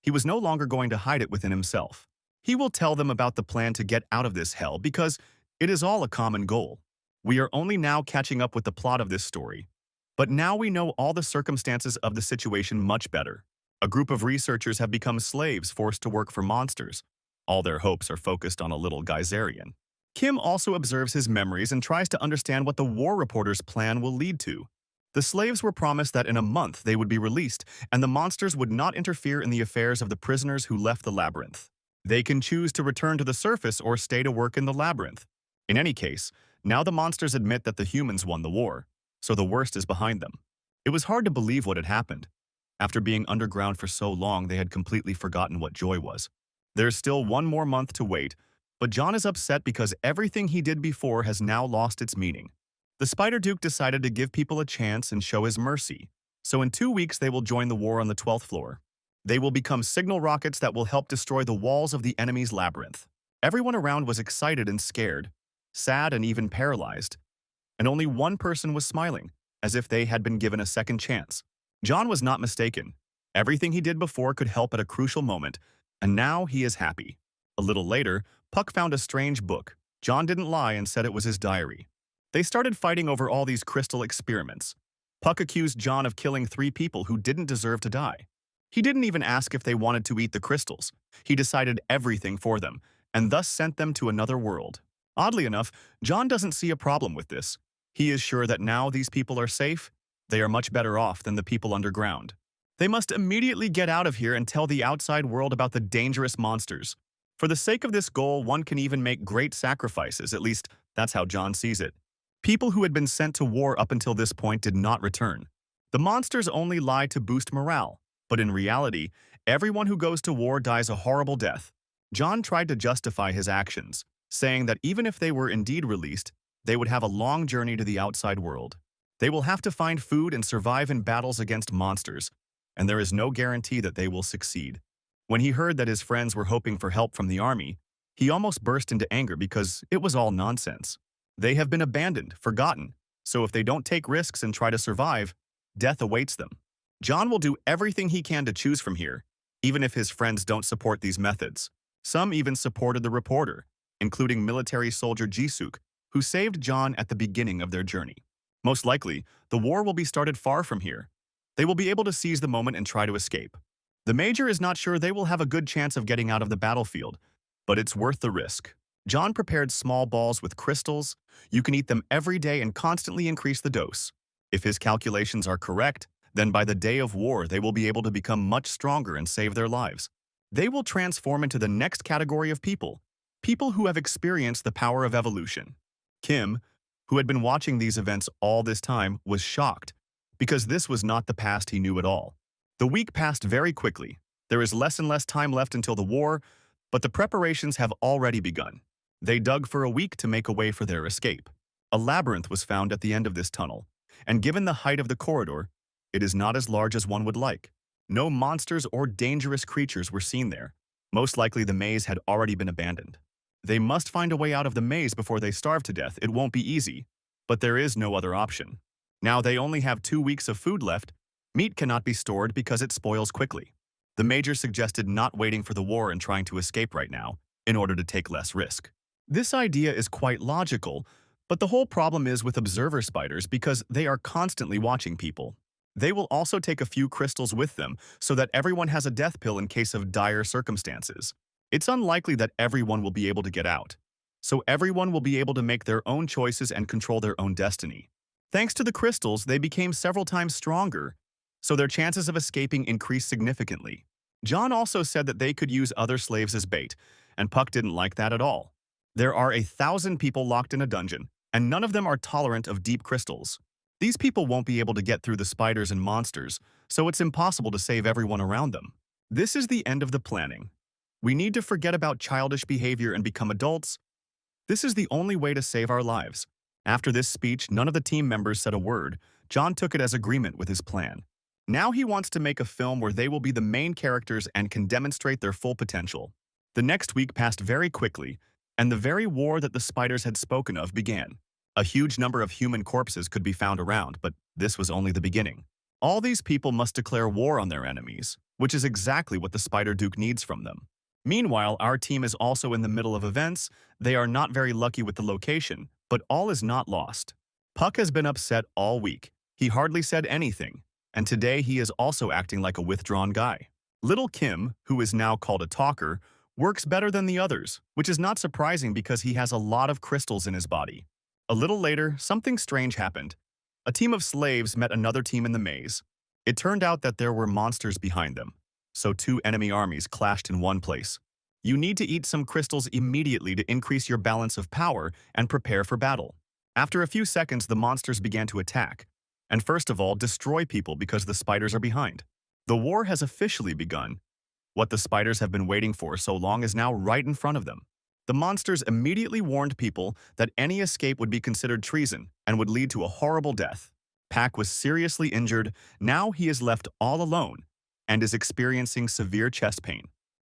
Speaker 1: He was no longer going to hide it within himself. He will tell them about the plan to get out of this hell because it is all a common goal. We are only now catching up with the plot of this story. But now we know all the circumstances of the situation much better. A group of researchers have become slaves forced to work for monsters. All their hopes are focused on a little Geyserian. Kim also observes his memories and tries to understand what the war reporter's plan will lead to. The slaves were promised that in a month they would be released, and the monsters would not interfere in the affairs of the prisoners who left the labyrinth. They can choose to return to the surface or stay to work in the labyrinth. In any case, now the monsters admit that the humans won the war, so the worst is behind them. It was hard to believe what had happened. After being underground for so long, they had completely forgotten what joy was. There's still 1 more month to wait, but John is upset because everything he did before has now lost its meaning. The Spider Duke decided to give people a chance and show his mercy, so in 2 weeks they will join the war on the 12th floor. They will become signal rockets that will help destroy the walls of the enemy's labyrinth. Everyone around was excited and scared, sad and even paralyzed, and only one person was smiling, as if they had been given a second chance. John was not mistaken. Everything he did before could help at a crucial moment, and now he is happy. A little later, Puck found a strange book. John didn't lie and said it was his diary. They started fighting over all these crystal experiments. Puck accused John of killing 3 people who didn't deserve to die. He didn't even ask if they wanted to eat the crystals. He decided everything for them, and thus sent them to another world. Oddly enough, John doesn't see a problem with this. He is sure that now these people are safe, they are much better off than the people underground. They must immediately get out of here and tell the outside world about the dangerous monsters. For the sake of this goal, one can even make great sacrifices, at least that's how John sees it. People who had been sent to war up until this point did not return. The monsters only lie to boost morale, but in reality, everyone who goes to war dies a horrible death. John tried to justify his actions, saying that even if they were indeed released, they would have a long journey to the outside world. They will have to find food and survive in battles against monsters, and there is no guarantee that they will succeed. When he heard that his friends were hoping for help from the army, he almost burst into anger because it was all nonsense. They have been abandoned, forgotten, so if they don't take risks and try to survive, death awaits them. John will do everything he can to choose from here, even if his friends don't support these methods. Some even supported the reporter, including military soldier Jisuk, who saved John at the beginning of their journey. Most likely, the war will be started far from here. They will be able to seize the moment and try to escape. The Major is not sure they will have a good chance of getting out of the battlefield, but it's worth the risk. John prepared small balls with crystals. You can eat them every day and constantly increase the dose. If his calculations are correct, then by the day of war they will be able to become much stronger and save their lives. They will transform into the next category of people who have experienced the power of evolution. Kim, who had been watching these events all this time, was shocked, because this was not the past he knew at all. The week passed very quickly. There is less and less time left until the war, but the preparations have already begun. They dug for a week to make a way for their escape. A labyrinth was found at the end of this tunnel, and given the height of the corridor, it is not as large as one would like. No monsters or dangerous creatures were seen there. Most likely the maze had already been abandoned. They must find a way out of the maze before they starve to death. It won't be easy, but there is no other option. Now they only have 2 weeks of food left. Meat cannot be stored because it spoils quickly. The Major suggested not waiting for the war and trying to escape right now, in order to take less risk. This idea is quite logical, but the whole problem is with observer spiders because they are constantly watching people. They will also take a few crystals with them so that everyone has a death pill in case of dire circumstances. It's unlikely that everyone will be able to get out, so everyone will be able to make their own choices and control their own destiny. Thanks to the crystals, they became several times stronger, so their chances of escaping increased significantly. John also said that they could use other slaves as bait, and Puck didn't like that at all. There are 1,000 people locked in a dungeon, and none of them are tolerant of deep crystals. These people won't be able to get through the spiders and monsters, so it's impossible to save everyone around them. This is the end of the planning. We need to forget about childish behavior and become adults. This is the only way to save our lives. After this speech, none of the team members said a word. John took it as agreement with his plan. Now he wants to make a film where they will be the main characters and can demonstrate their full potential. The next week passed very quickly, and the very war that the spiders had spoken of began. A huge number of human corpses could be found around, but this was only the beginning. All these people must declare war on their enemies, which is exactly what the Spider Duke needs from them. Meanwhile, our team is also in the middle of events. They are not very lucky with the location, but all is not lost. Puck has been upset all week. He hardly said anything, and today he is also acting like a withdrawn guy. Little Kim, who is now called a talker, works better than the others, which is not surprising because he has a lot of crystals in his body. A little later, something strange happened. A team of slaves met another team in the maze. It turned out that there were monsters behind them, so 2 enemy armies clashed in one place. You need to eat some crystals immediately to increase your balance of power and prepare for battle. After a few seconds, the monsters began to attack, and first of all, destroy people because the spiders are behind. The war has officially begun. What the spiders have been waiting for so long is now right in front of them. The monsters immediately warned people that any escape would be considered treason and would lead to a horrible death. Pack was seriously injured. Now he is left all alone and is experiencing severe chest pain.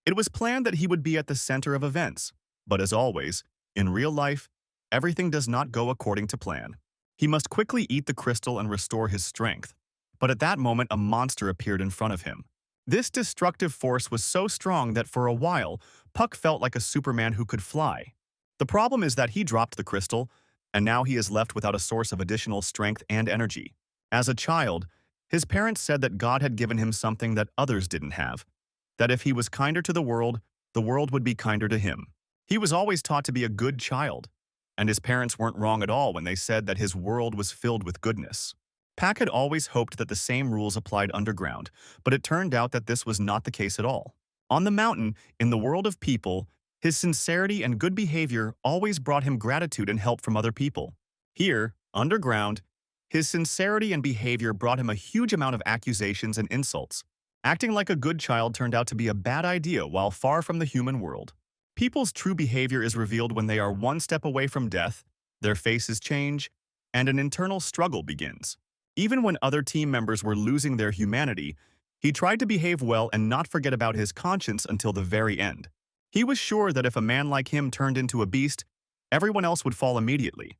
Speaker 1: It was planned that he would be at the center of events, but as always, in real life, everything does not go according to plan. He must quickly eat the crystal and restore his strength. But at that moment, a monster appeared in front of him. This destructive force was so strong that for a while, Puck felt like a Superman who could fly. The problem is that he dropped the crystal, and now he is left without a source of additional strength and energy. As a child, his parents said that God had given him something that others didn't have, that if he was kinder to the world would be kinder to him. He was always taught to be a good child, and his parents weren't wrong at all when they said that his world was filled with goodness. Pak had always hoped that the same rules applied underground, but it turned out that this was not the case at all. On the mountain, in the world of people, his sincerity and good behavior always brought him gratitude and help from other people. Here, underground, his sincerity and behavior brought him a huge amount of accusations and insults. Acting like a good child turned out to be a bad idea while far from the human world. People's true behavior is revealed when they are one step away from death, their faces change, and an internal struggle begins. Even when other team members were losing their humanity, he tried to behave well and not forget about his conscience until the very end. He was sure that if a man like him turned into a beast, everyone else would fall immediately.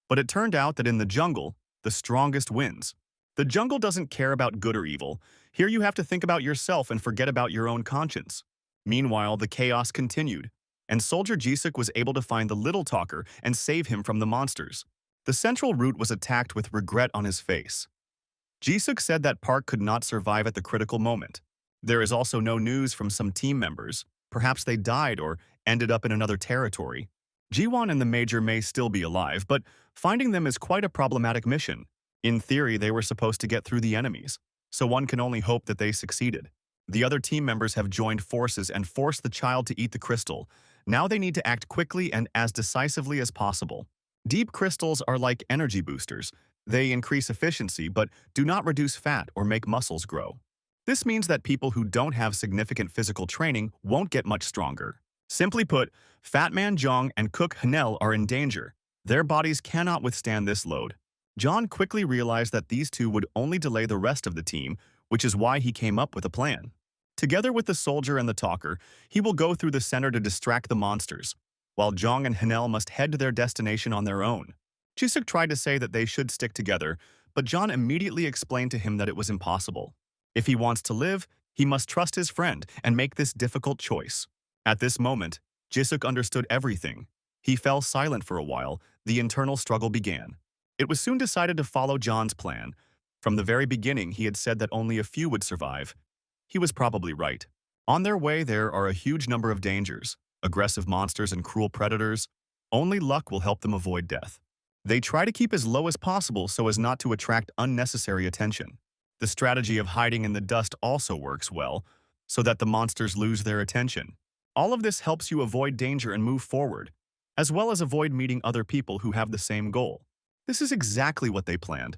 Speaker 1: But it turned out that in the jungle, the strongest wins. The jungle doesn't care about good or evil. Here you have to think about yourself and forget about your own conscience. Meanwhile, the chaos continued, and Soldier Jisuk was able to find the little talker and save him from the monsters. The central route was attacked with regret on his face. Jisuk said that Park could not survive at the critical moment. There is also no news from some team members. Perhaps they died or ended up in another territory. Jiwon and the Major may still be alive, but finding them is quite a problematic mission. In theory, they were supposed to get through the enemies, so one can only hope that they succeeded. The other team members have joined forces and forced the child to eat the crystal. Now they need to act quickly and as decisively as possible. Deep crystals are like energy boosters. They increase efficiency but do not reduce fat or make muscles grow. This means that people who don't have significant physical training won't get much stronger. Simply put, Fat Man Jong and Cook Hanel are in danger. Their bodies cannot withstand this load. John quickly realized that these two would only delay the rest of the team, which is why he came up with a plan. Together with the soldier and the talker, he will go through the center to distract the monsters, while Jong and Hanel must head to their destination on their own. Jisuk tried to say that they should stick together, but John immediately explained to him that it was impossible. If he wants to live, he must trust his friend and make this difficult choice. At this moment, Jisuk understood everything. He fell silent for a while. The internal struggle began. It was soon decided to follow John's plan. From the very beginning, he had said that only a few would survive. He was probably right. On their way, there are a huge number of dangers, aggressive monsters and cruel predators. Only luck will help them avoid death. They try to keep as low as possible so as not to attract unnecessary attention. The strategy of hiding in the dust also works well, so that the monsters lose their attention. All of this helps you avoid danger and move forward, as well as avoid meeting other people who have the same goal. This is exactly what they planned.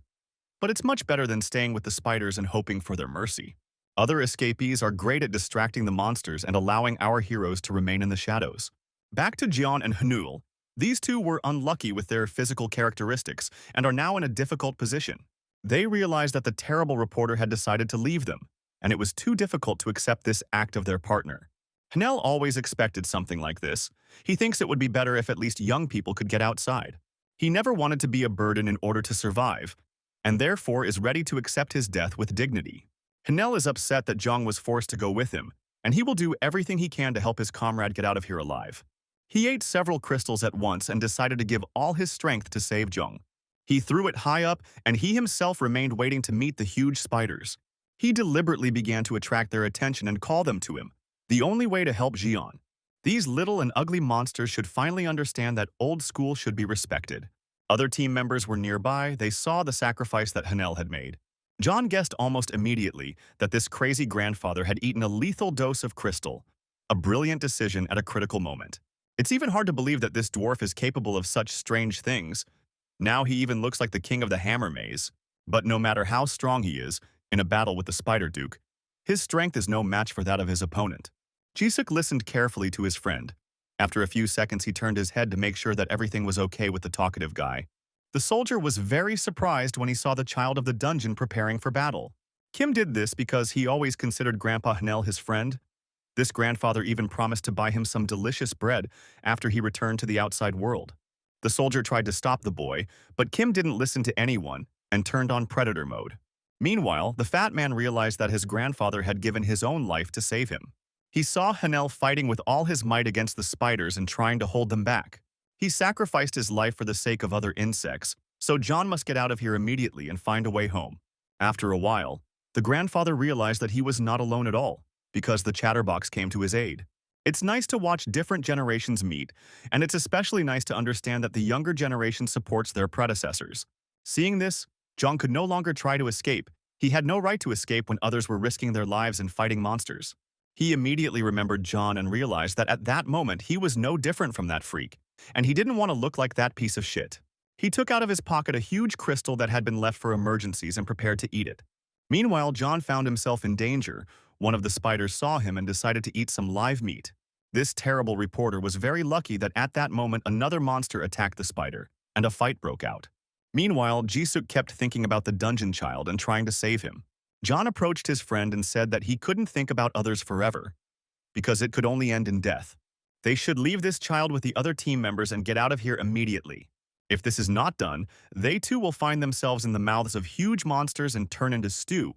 Speaker 1: But it's much better than staying with the spiders and hoping for their mercy. Other escapees are great at distracting the monsters and allowing our heroes to remain in the shadows. Back to Jeon and Hanul. These two were unlucky with their physical characteristics and are now in a difficult position. They realized that the terrible reporter had decided to leave them, and it was too difficult to accept this act of their partner. Hanel always expected something like this. He thinks it would be better if at least young people could get outside. He never wanted to be a burden in order to survive, and therefore is ready to accept his death with dignity. Hanel is upset that Jong was forced to go with him, and he will do everything he can to help his comrade get out of here alive. He ate several crystals at once and decided to give all his strength to save Jong. He threw it high up, and he himself remained waiting to meet the huge spiders. He deliberately began to attract their attention and call them to him, the only way to help Jeon. These little and ugly monsters should finally understand that old school should be respected. Other team members were nearby. They saw the sacrifice that Hanel had made. John guessed almost immediately that this crazy grandfather had eaten a lethal dose of crystal, a brilliant decision at a critical moment. It's even hard to believe that this dwarf is capable of such strange things. Now he even looks like the king of the hammer maze. But no matter how strong he is, in a battle with the Spider Duke, his strength is no match for that of his opponent. Jisuk listened carefully to his friend. After a few seconds, he turned his head to make sure that everything was okay with the talkative guy. The soldier was very surprised when he saw the child of the dungeon preparing for battle. Kim did this because he always considered Grandpa Hanel his friend. This grandfather even promised to buy him some delicious bread after he returned to the outside world. The soldier tried to stop the boy, but Kim didn't listen to anyone and turned on predator mode. Meanwhile, the fat man realized that his grandfather had given his own life to save him. He saw Hanel fighting with all his might against the spiders and trying to hold them back. He sacrificed his life for the sake of other insects, so John must get out of here immediately and find a way home. After a while, the grandfather realized that he was not alone at all, because the chatterbox came to his aid. It's nice to watch different generations meet, and it's especially nice to understand that the younger generation supports their predecessors. Seeing this, John could no longer try to escape. He had no right to escape when others were risking their lives and fighting monsters. He immediately remembered John and realized that at that moment he was no different from that freak, and he didn't want to look like that piece of shit. He took out of his pocket a huge crystal that had been left for emergencies and prepared to eat it. Meanwhile, John found himself in danger. One of the spiders saw him and decided to eat some live meat. This terrible reporter was very lucky that at that moment another monster attacked the spider, and a fight broke out. Meanwhile, Jisuk kept thinking about the dungeon child and trying to save him. John approached his friend and said that he couldn't think about others forever, because it could only end in death. They should leave this child with the other team members and get out of here immediately. If this is not done, they too will find themselves in the mouths of huge monsters and turn into stew.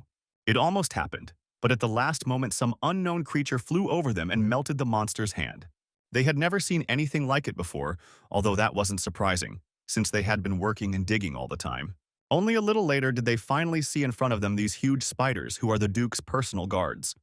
Speaker 1: It almost happened, but at the last moment some unknown creature flew over them and melted the monster's hand. They had never seen anything like it before, although that wasn't surprising, since they had been working and digging all the time. Only a little later did they finally see in front of them these huge spiders who are the Duke's personal guards.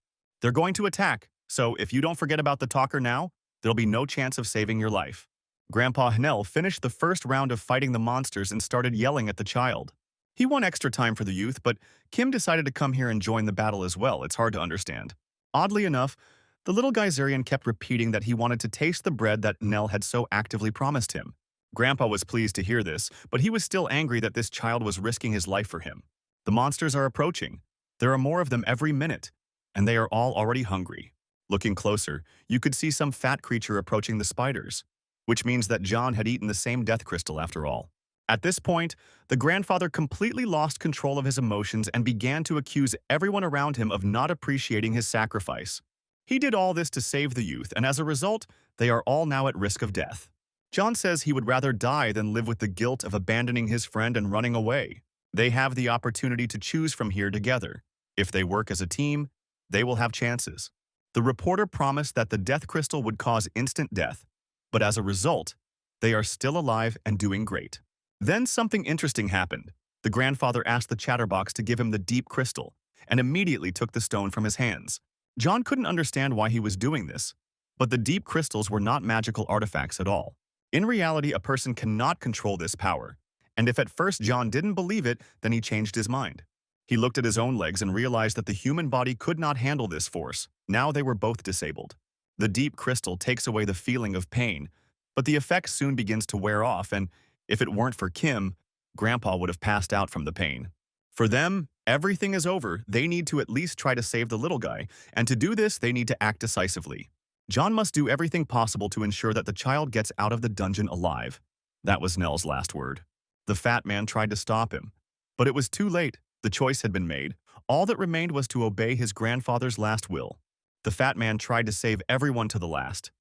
Speaker 1: They're going to attack, so if you don't forget about the talker now, there'll be no chance of saving your life. Grandpa Hanel finished the first round of fighting the monsters and started yelling at the child. He won extra time for the youth, but Kim decided to come here and join the battle as well. It's hard to understand. Oddly enough, the little Geyserian kept repeating that he wanted to taste the bread that Nell had so actively promised him. Grandpa was pleased to hear this, but he was still angry that this child was risking his life for him. The monsters are approaching. There are more of them every minute, and they are all already hungry. Looking closer, you could see some fat creature approaching the spiders, which means that John had eaten the same death crystal after all. At this point, the grandfather completely lost control of his emotions and began to accuse everyone around him of not appreciating his sacrifice. He did all this to save the youth, and as a result, they are all now at risk of death. John says he would rather die than live with the guilt of abandoning his friend and running away. They have the opportunity to choose from here together. If they work as a team, they will have chances. The reporter promised that the death crystal would cause instant death, but as a result, they are still alive and doing great. Then something interesting happened. The grandfather asked the chatterbox to give him the deep crystal, and immediately took the stone from his hands. John couldn't understand why he was doing this, but the deep crystals were not magical artifacts at all. In reality, a person cannot control this power, and if at first John didn't believe it, then he changed his mind. He looked at his own legs and realized that the human body could not handle this force. Now they were both disabled. The deep crystal takes away the feeling of pain, but the effect soon begins to wear off, and if it weren't for Kim, Grandpa would have passed out from the pain. For them, everything is over. They need to at least try to save the little guy, and to do this, they need to act decisively. John must do everything possible to ensure that the child gets out of the dungeon alive. That was Nell's last word. The fat man tried to stop him, but it was too late. The choice had been made. All that remained was to obey his grandfather's last will. The fat man tried to save everyone to the last.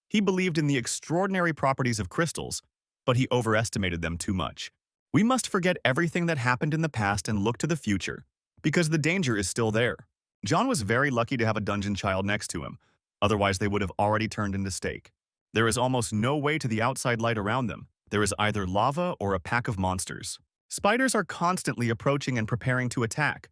Speaker 1: He believed in the extraordinary properties of crystals, but he overestimated them too much. We must forget everything that happened in the past and look to the future, because the danger is still there. John was very lucky to have a dungeon child next to him, otherwise they would have already turned into steak. There is almost no way to the outside light around them. There is either lava or a pack of monsters. Spiders are constantly approaching and preparing to attack,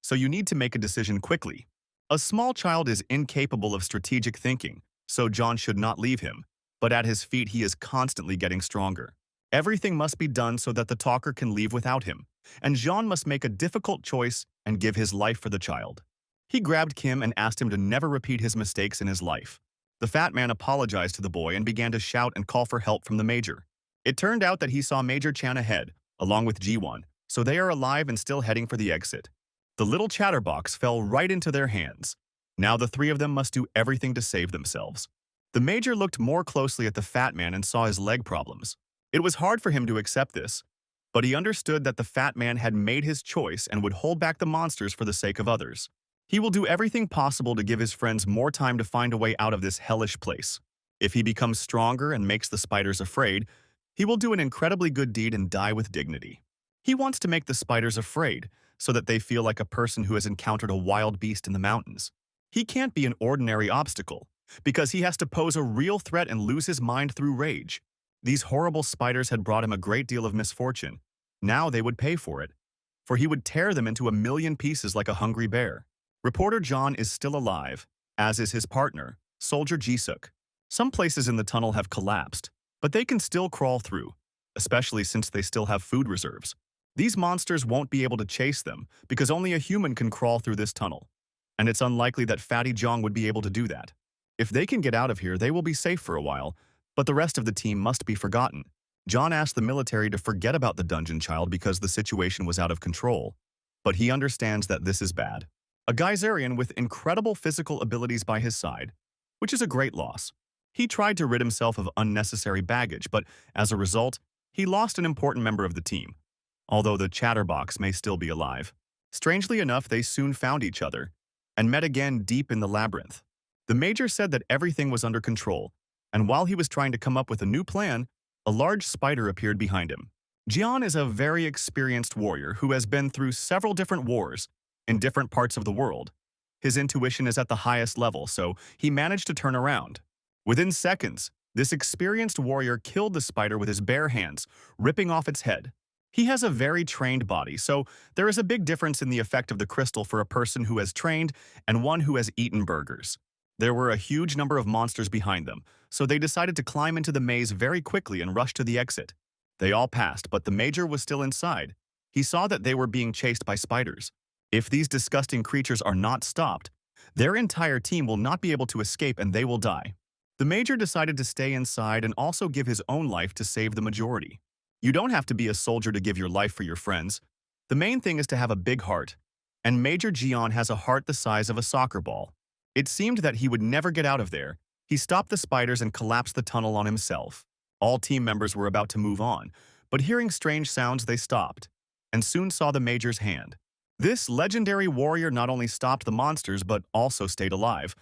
Speaker 1: so you need to make a decision quickly. A small child is incapable of strategic thinking, so John should not leave him, but at his feet he is constantly getting stronger. Everything must be done so that the talker can leave without him, and John must make a difficult choice and give his life for the child. He grabbed Kim and asked him to never repeat his mistakes in his life. The fat man apologized to the boy and began to shout and call for help from the major. It turned out that he saw Major Chan ahead, along with Ji-won, so they are alive and still heading for the exit. The little chatterbox fell right into their hands. Now the three of them must do everything to save themselves. The major looked more closely at the fat man and saw his leg problems. It was hard for him to accept this, but he understood that the fat man had made his choice and would hold back the monsters for the sake of others. He will do everything possible to give his friends more time to find a way out of this hellish place. If he becomes stronger and makes the spiders afraid, he will do an incredibly good deed and die with dignity. He wants to make the spiders afraid, so that they feel like a person who has encountered a wild beast in the mountains. He can't be an ordinary obstacle, because he has to pose a real threat and lose his mind through rage. These horrible spiders had brought him a great deal of misfortune. Now they would pay for it, for he would tear them into a million pieces like a hungry bear. Reporter John is still alive, as is his partner, Soldier Jisuk. Some places in the tunnel have collapsed, but they can still crawl through, especially since they still have food reserves. These monsters won't be able to chase them because only a human can crawl through this tunnel, and it's unlikely that Fatty Jong would be able to do that. If they can get out of here, they will be safe for a while, but the rest of the team must be forgotten. John asked the military to forget about the dungeon child because the situation was out of control, but he understands that this is bad. A Geyserian with incredible physical abilities by his side, which is a great loss. He tried to rid himself of unnecessary baggage, but as a result, he lost an important member of the team, although the chatterbox may still be alive. Strangely enough, they soon found each other and met again deep in the labyrinth. The Major said that everything was under control, and while he was trying to come up with a new plan, a large spider appeared behind him. Jian is a very experienced warrior who has been through several different wars in different parts of the world. His intuition is at the highest level, so he managed to turn around. Within seconds, this experienced warrior killed the spider with his bare hands, ripping off its head. He has a very trained body, so there is a big difference in the effect of the crystal for a person who has trained and one who has eaten burgers. There were a huge number of monsters behind them, so they decided to climb into the maze very quickly and rush to the exit. They all passed, but the Major was still inside. He saw that they were being chased by spiders. If these disgusting creatures are not stopped, their entire team will not be able to escape and they will die. The Major decided to stay inside and also give his own life to save the majority. You don't have to be a soldier to give your life for your friends. The main thing is to have a big heart, and Major Jian has a heart the size of a soccer ball. It seemed that he would never get out of there. He stopped the spiders and collapsed the tunnel on himself. All team members were about to move on, but hearing strange sounds they stopped, and soon saw the Major's hand. This legendary warrior not only stopped the monsters but also stayed alive.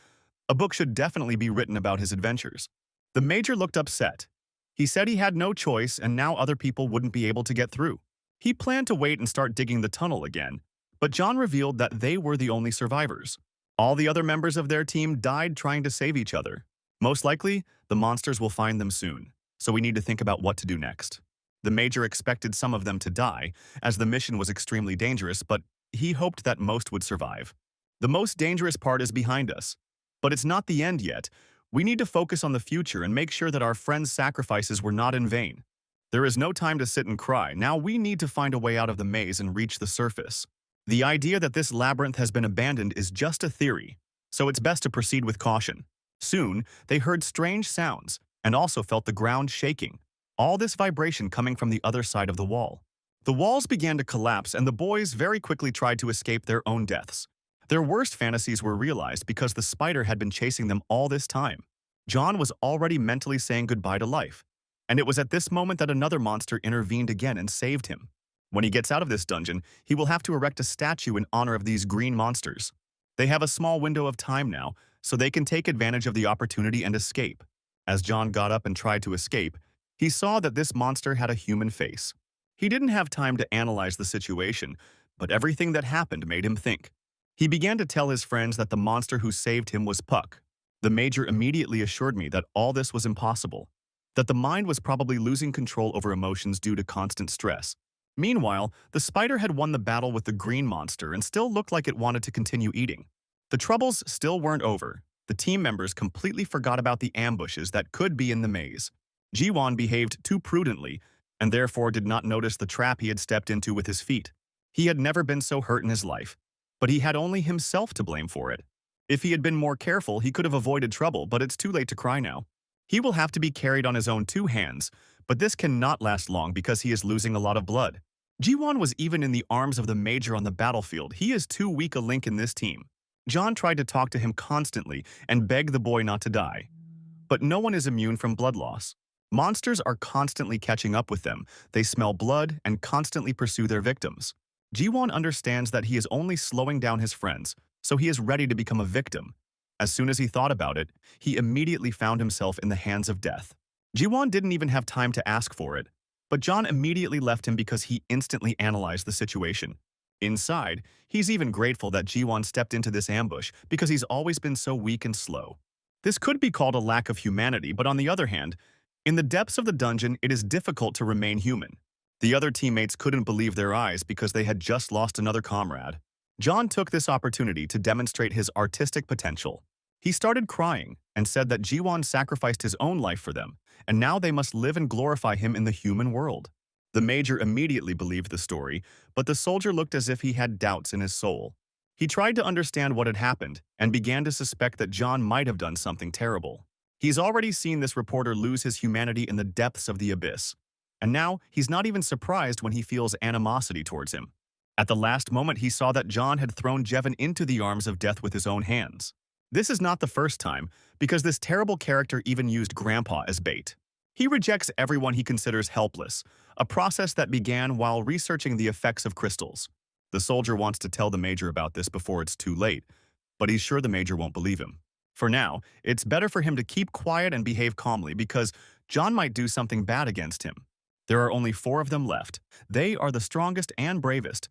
Speaker 1: A book should definitely be written about his adventures. The Major looked upset. He said he had no choice and now other people wouldn't be able to get through. He planned to wait and start digging the tunnel again, but John revealed that they were the only survivors. All the other members of their team died trying to save each other. Most likely, the monsters will find them soon, so we need to think about what to do next. The Major expected some of them to die, as the mission was extremely dangerous, but he hoped that most would survive. The most dangerous part is behind us, but it's not the end yet. We need to focus on the future and make sure that our friends' sacrifices were not in vain. There is no time to sit and cry. Now we need to find a way out of the maze and reach the surface. The idea that this labyrinth has been abandoned is just a theory, so it's best to proceed with caution. Soon, they heard strange sounds and also felt the ground shaking, all this vibration coming from the other side of the wall. The walls began to collapse and the boys very quickly tried to escape their own deaths. Their worst fantasies were realized because the spider had been chasing them all this time. John was already mentally saying goodbye to life, and it was at this moment that another monster intervened again and saved him. When he gets out of this dungeon, he will have to erect a statue in honor of these green monsters. They have a small window of time now, so they can take advantage of the opportunity and escape. As John got up and tried to escape, he saw that this monster had a human face. He didn't have time to analyze the situation, but everything that happened made him think. He began to tell his friends that the monster who saved him was Puck. The Major immediately assured me that all this was impossible, that the mind was probably losing control over emotions due to constant stress. Meanwhile, the spider had won the battle with the green monster and still looked like it wanted to continue eating. The troubles still weren't over. The team members completely forgot about the ambushes that could be in the maze. Jiwon behaved too prudently and therefore did not notice the trap he had stepped into with his feet. He had never been so hurt in his life, but he had only himself to blame for it. If he had been more careful, he could have avoided trouble, but it's too late to cry now. He will have to be carried on his own two hands, but this cannot last long because he is losing a lot of blood. Jiwon was even in the arms of the Major on the battlefield. He is too weak a link in this team. John tried to talk to him constantly and beg the boy not to die. But no one is immune from blood loss. Monsters are constantly catching up with them. They smell blood and constantly pursue their victims. Jiwon understands that he is only slowing down his friends, so he is ready to become a victim. As soon as he thought about it, he immediately found himself in the hands of death. Jiwon didn't even have time to ask for it, but John immediately left him because he instantly analyzed the situation. Inside, he's even grateful that Jiwon stepped into this ambush because he's always been so weak and slow. This could be called a lack of humanity, but on the other hand, In the depths of the dungeon, it is difficult to remain human. The other teammates couldn't believe their eyes because they had just lost another comrade. John took this opportunity to demonstrate his artistic potential. He started crying and said that Jiwon sacrificed his own life for them, and now they must live and glorify him in the human world. The major immediately believed the story, but the soldier looked as if he had doubts in his soul. He tried to understand what had happened and began to suspect that John might have done something terrible. He's already seen this reporter lose his humanity in the depths of the abyss, and now he's not even surprised when he feels animosity towards him. At the last moment, he saw that John had thrown Jevon into the arms of death with his own hands. This is not the first time, because this terrible character even used Grandpa as bait. He rejects everyone he considers helpless, a process that began while researching the effects of crystals. The soldier wants to tell the major about this before it's too late, but he's sure the major won't believe him. For now, it's better for him to keep quiet and behave calmly because John might do something bad against him. There are only 4 of them left. They are the strongest and bravest.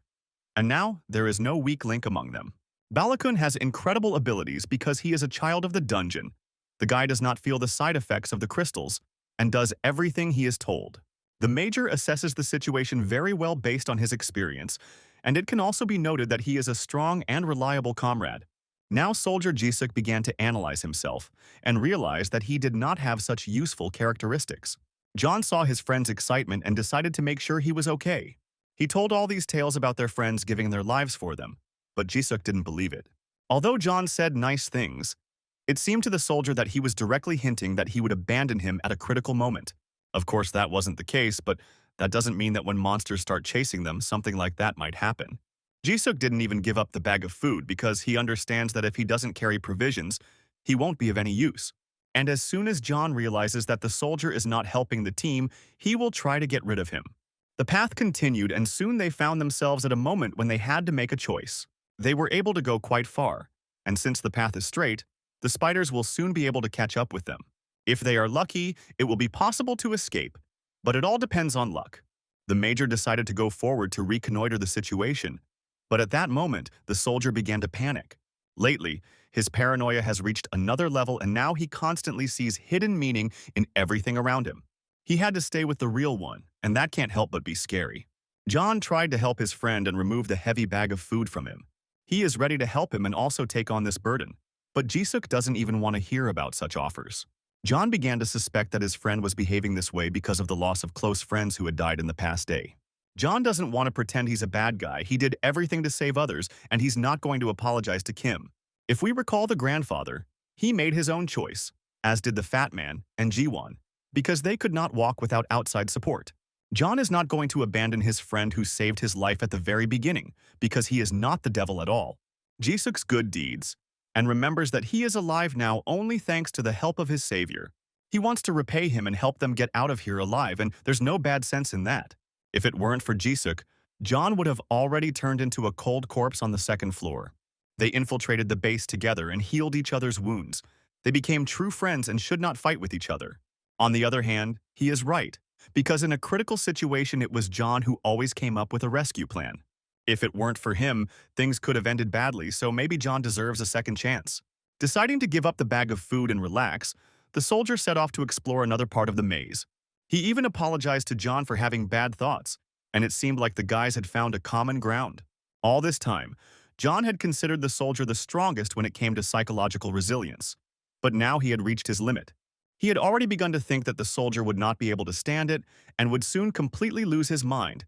Speaker 1: And now, there is no weak link among them. Balakun has incredible abilities because he is a child of the dungeon. The guy does not feel the side effects of the crystals and does everything he is told. The major assesses the situation very well based on his experience, and it can also be noted that he is a strong and reliable comrade. Now Soldier Jisuk began to analyze himself and realized that he did not have such useful characteristics. John saw his friend's excitement and decided to make sure he was okay. He told all these tales about their friends giving their lives for them, but Jisuk didn't believe it. Although John said nice things, it seemed to the soldier that he was directly hinting that he would abandon him at a critical moment. Of course, that wasn't the case, but that doesn't mean that when monsters start chasing them, something like that might happen. Jisuk didn't even give up the bag of food because he understands that if he doesn't carry provisions, he won't be of any use. And as soon as John realizes that the soldier is not helping the team, he will try to get rid of him. The path continued, and soon they found themselves at a moment when they had to make a choice. They were able to go quite far, and since the path is straight, the spiders will soon be able to catch up with them. If they are lucky, it will be possible to escape, but it all depends on luck. The major decided to go forward to reconnoiter the situation, but at that moment, the soldier began to panic. Lately, his paranoia has reached another level, and now he constantly sees hidden meaning in everything around him. He had to stay with the real one, and that can't help but be scary. John tried to help his friend and remove the heavy bag of food from him. He is ready to help him and also take on this burden, but Jisuk doesn't even want to hear about such offers. John began to suspect that his friend was behaving this way because of the loss of close friends who had died in the past day. John doesn't want to pretend he's a bad guy. He did everything to save others, and he's not going to apologize to Kim. If we recall the grandfather, he made his own choice, as did the fat man and Jiwon, because they could not walk without outside support. John is not going to abandon his friend who saved his life at the very beginning, because he is not the devil at all. Jisuk's good deeds, and remembers that he is alive now only thanks to the help of his savior. He wants to repay him and help them get out of here alive, and there's no bad sense in that. If it weren't for Jisuk, John would have already turned into a cold corpse on the 2nd floor. They infiltrated the base together and healed each other's wounds. They became true friends and should not fight with each other. On the other hand, he is right, because in a critical situation it was John who always came up with a rescue plan. If it weren't for him, things could have ended badly, so maybe John deserves a second chance. Deciding to give up the bag of food and relax, the soldier set off to explore another part of the maze. He even apologized to John for having bad thoughts, and it seemed like the guys had found a common ground. All this time, John had considered the soldier the strongest when it came to psychological resilience, but now he had reached his limit. He had already begun to think that the soldier would not be able to stand it and would soon completely lose his mind,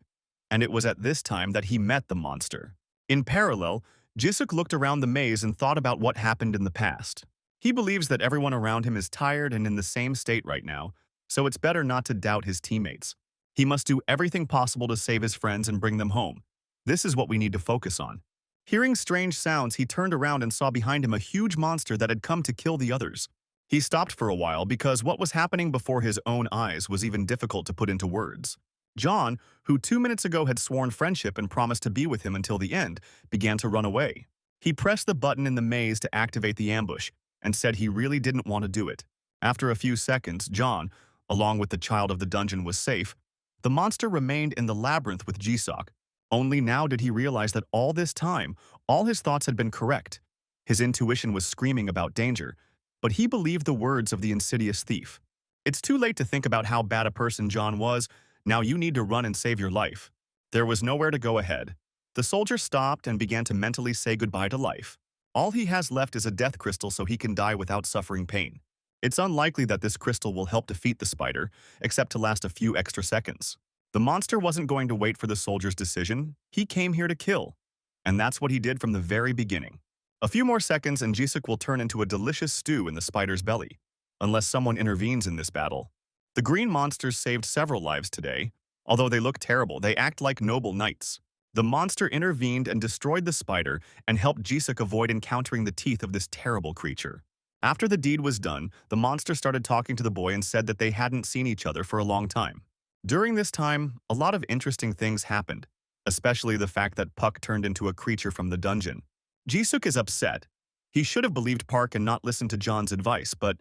Speaker 1: and it was at this time that he met the monster. In parallel, Jisuk looked around the maze and thought about what happened in the past. He believes that everyone around him is tired and in the same state right now, so it's better not to doubt his teammates. He must do everything possible to save his friends and bring them home. This is what we need to focus on. Hearing strange sounds, he turned around and saw behind him a huge monster that had come to kill the others. He stopped for a while because what was happening before his own eyes was even difficult to put into words. John, who 2 minutes ago had sworn friendship and promised to be with him until the end, began to run away. He pressed the button in the maze to activate the ambush and said he really didn't want to do it. After a few seconds, John, along with the child of the dungeon, was safe. The monster remained in the labyrinth with Jisuk. Only now did he realize that all this time, all his thoughts had been correct. His intuition was screaming about danger, but he believed the words of the insidious thief. It's too late to think about how bad a person John was. Now you need to run and save your life. There was nowhere to go ahead. The soldier stopped and began to mentally say goodbye to life. All he has left is a death crystal so he can die without suffering pain. It's unlikely that this crystal will help defeat the spider, except to last a few extra seconds. The monster wasn't going to wait for the soldier's decision. He came here to kill. And that's what he did from the very beginning. A few more seconds and Jisuk will turn into a delicious stew in the spider's belly, unless someone intervenes in this battle. The green monsters saved several lives today. Although they look terrible, they act like noble knights. The monster intervened and destroyed the spider and helped Jisuk avoid encountering the teeth of this terrible creature. After the deed was done, the monster started talking to the boy and said that they hadn't seen each other for a long time. During this time, a lot of interesting things happened, especially the fact that Puck turned into a creature from the dungeon. Jisuk is upset. He should have believed Park and not listened to John's advice, but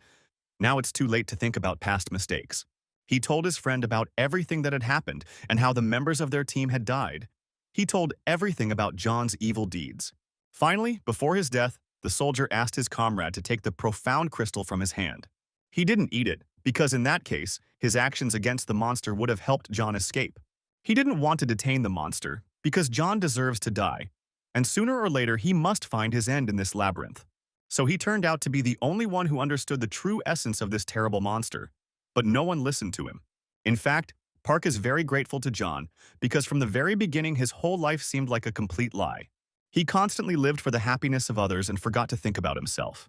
Speaker 1: now it's too late to think about past mistakes. He told his friend about everything that had happened and how the members of their team had died. He told everything about John's evil deeds. Finally, before his death, the soldier asked his comrade to take the profound crystal from his hand. He didn't eat it, because in that case, his actions against the monster would have helped John escape. He didn't want to detain the monster, because John deserves to die, and sooner or later he must find his end in this labyrinth. So he turned out to be the only one who understood the true essence of this terrible monster. But no one listened to him. In fact, Park is very grateful to John, because from the very beginning his whole life seemed like a complete lie. He constantly lived for the happiness of others and forgot to think about himself.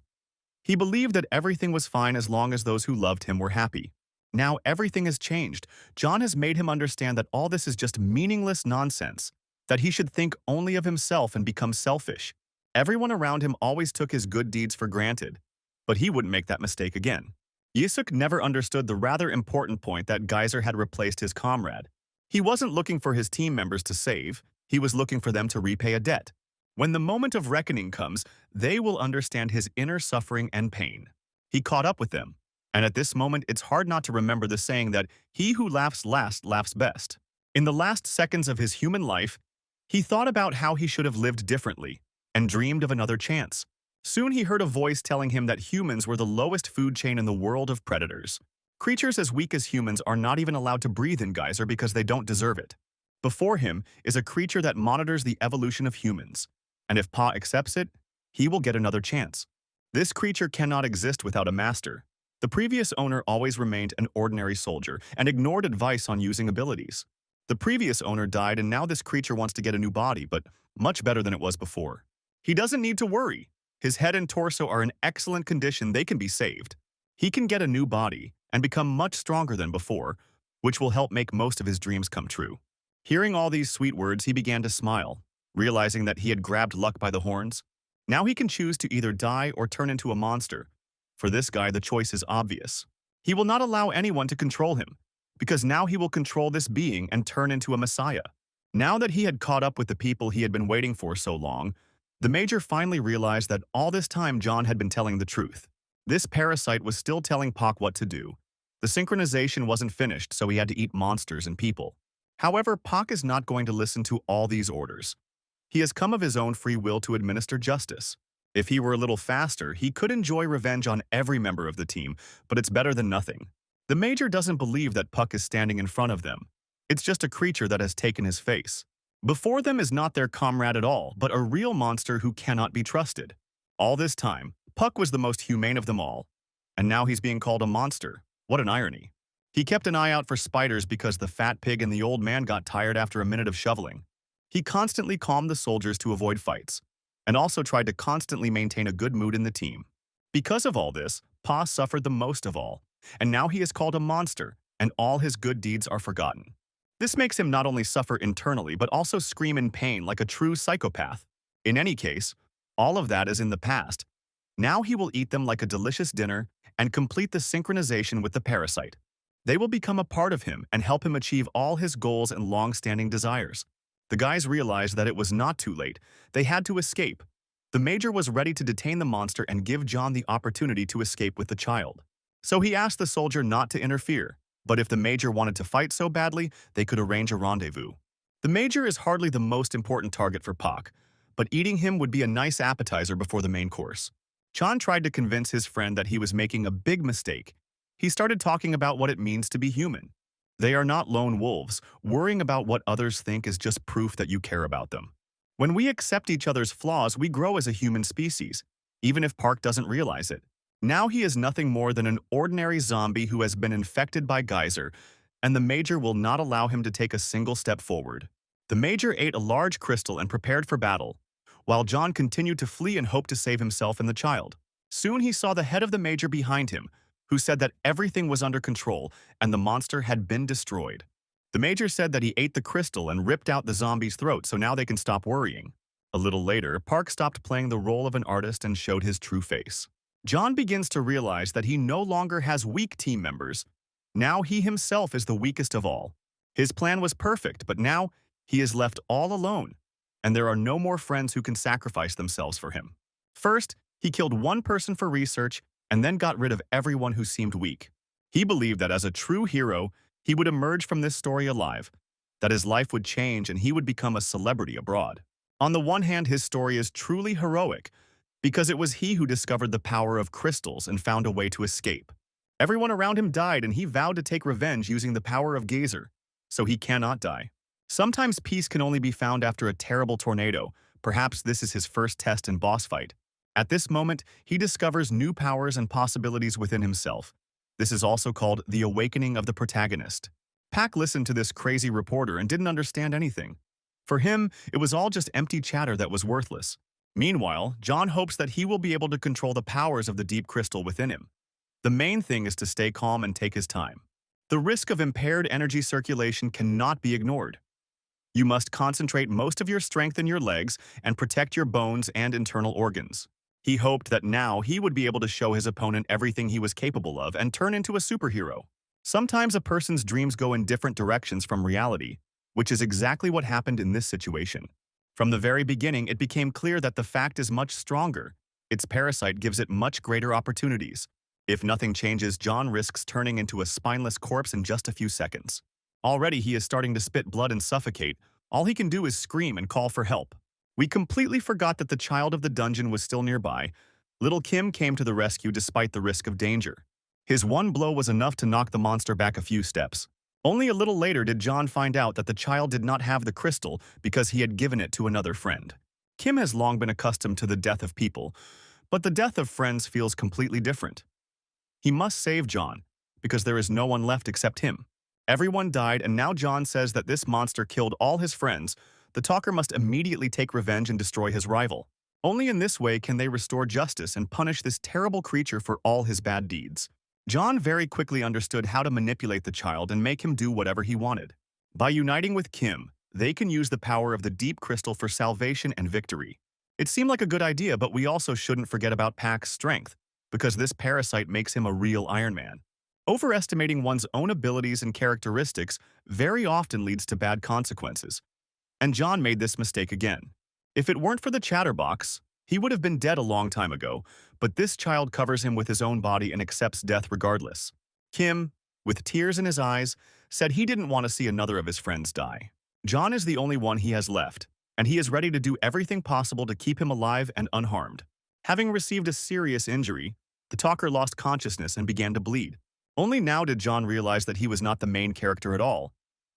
Speaker 1: He believed that everything was fine as long as those who loved him were happy. Now everything has changed. John has made him understand that all this is just meaningless nonsense, that he should think only of himself and become selfish. Everyone around him always took his good deeds for granted, but he wouldn't make that mistake again. Jisuk never understood the rather important point that Geyser had replaced his comrade. He wasn't looking for his team members to save, he was looking for them to repay a debt. When the moment of reckoning comes, they will understand his inner suffering and pain. He caught up with them, and at this moment it's hard not to remember the saying that he who laughs last laughs best. In the last seconds of his human life, he thought about how he should have lived differently, and dreamed of another chance. Soon he heard a voice telling him that humans were the lowest food chain in the world of predators. Creatures as weak as humans are not even allowed to breathe in Geyser because they don't deserve it. Before him is a creature that monitors the evolution of humans, and if Pa accepts it, he will get another chance. This creature cannot exist without a master. The previous owner always remained an ordinary soldier and ignored advice on using abilities. The previous owner died and now this creature wants to get a new body, but much better than it was before. He doesn't need to worry. His head and torso are in excellent condition, they can be saved. He can get a new body and become much stronger than before, which will help make most of his dreams come true. Hearing all these sweet words, he began to smile, realizing that he had grabbed luck by the horns. Now he can choose to either die or turn into a monster. For this guy, the choice is obvious. He will not allow anyone to control him, because now he will control this being and turn into a messiah. Now that he had caught up with the people he had been waiting for so long, the Major finally realized that all this time John had been telling the truth. This parasite was still telling Pak what to do. The synchronization wasn't finished, so he had to eat monsters and people. However, Pak is not going to listen to all these orders. He has come of his own free will to administer justice. If he were a little faster, he could enjoy revenge on every member of the team, but it's better than nothing. The Major doesn't believe that Puck is standing in front of them. It's just a creature that has taken his face. Before them is not their comrade at all, but a real monster who cannot be trusted. All this time, Puck was the most humane of them all, and now he's being called a monster. What an irony. He kept an eye out for spiders because the fat pig and the old man got tired after a minute of shoveling. He constantly calmed the soldiers to avoid fights, and also tried to constantly maintain a good mood in the team. Because of all this, Pa suffered the most of all, and now he is called a monster, and all his good deeds are forgotten. This makes him not only suffer internally, but also scream in pain like a true psychopath. In any case, all of that is in the past. Now he will eat them like a delicious dinner and complete the synchronization with the parasite. They will become a part of him and help him achieve all his goals and long-standing desires. The guys realized that it was not too late. They had to escape. The Major was ready to detain the monster and give John the opportunity to escape with the child. So he asked the soldier not to interfere. But if the Major wanted to fight so badly, they could arrange a rendezvous. The Major is hardly the most important target for Pak, but eating him would be a nice appetizer before the main course. Chan tried to convince his friend that he was making a big mistake. He started talking about what it means to be human. They are not lone wolves. Worrying about what others think is just proof that you care about them. When we accept each other's flaws, we grow as a human species, even if Park doesn't realize it. Now he is nothing more than an ordinary zombie who has been infected by Geyser, and the Major will not allow him to take a single step forward. The Major ate a large crystal and prepared for battle, while John continued to flee and hoped to save himself and the child. Soon he saw the head of the Major behind him, who said that everything was under control and the monster had been destroyed. The Major said that he ate the crystal and ripped out the zombie's throat, so now they can stop worrying. A little later, Park stopped playing the role of an artist and showed his true face. John begins to realize that he no longer has weak team members. Now he himself is the weakest of all. His plan was perfect, but now he is left all alone, and there are no more friends who can sacrifice themselves for him. First, he killed one person for research and then got rid of everyone who seemed weak. He believed that as a true hero, he would emerge from this story alive, that his life would change and he would become a celebrity abroad. On the one hand, his story is truly heroic, because it was he who discovered the power of crystals and found a way to escape. Everyone around him died and he vowed to take revenge using the power of Geyser, so he cannot die. Sometimes peace can only be found after a terrible tornado. Perhaps this is his first test and boss fight. At this moment, he discovers new powers and possibilities within himself. This is also called the awakening of the protagonist. Pac listened to this crazy reporter and didn't understand anything. For him, it was all just empty chatter that was worthless. Meanwhile, John hopes that he will be able to control the powers of the deep crystal within him. The main thing is to stay calm and take his time. The risk of impaired energy circulation cannot be ignored. You must concentrate most of your strength in your legs and protect your bones and internal organs. He hoped that now he would be able to show his opponent everything he was capable of and turn into a superhero. Sometimes a person's dreams go in different directions from reality, which is exactly what happened in this situation. From the very beginning, it became clear that the fact is much stronger. Its parasite gives it much greater opportunities. If nothing changes, John risks turning into a spineless corpse in just a few seconds. Already he is starting to spit blood and suffocate. All he can do is scream and call for help. We completely forgot that the child of the dungeon was still nearby. Little Kim came to the rescue despite the risk of danger. His one blow was enough to knock the monster back a few steps. Only a little later did John find out that the child did not have the crystal because he had given it to another friend. Kim has long been accustomed to the death of people, but the death of friends feels completely different. He must save John, because there is no one left except him. Everyone died, and now John says that this monster killed all his friends. The talker must immediately take revenge and destroy his rival. Only in this way can they restore justice and punish this terrible creature for all his bad deeds. John very quickly understood how to manipulate the child and make him do whatever he wanted. By uniting with Kim, they can use the power of the deep crystal for salvation and victory. It seemed like a good idea, but we also shouldn't forget about Pac's strength, because this parasite makes him a real Iron Man. Overestimating one's own abilities and characteristics very often leads to bad consequences. And John made this mistake again. If it weren't for the chatterbox, he would have been dead a long time ago, but this child covers him with his own body and accepts death regardless. Kim, with tears in his eyes, said he didn't want to see another of his friends die. John is the only one he has left, and he is ready to do everything possible to keep him alive and unharmed. Having received a serious injury, the talker lost consciousness and began to bleed. Only now did John realize that he was not the main character at all,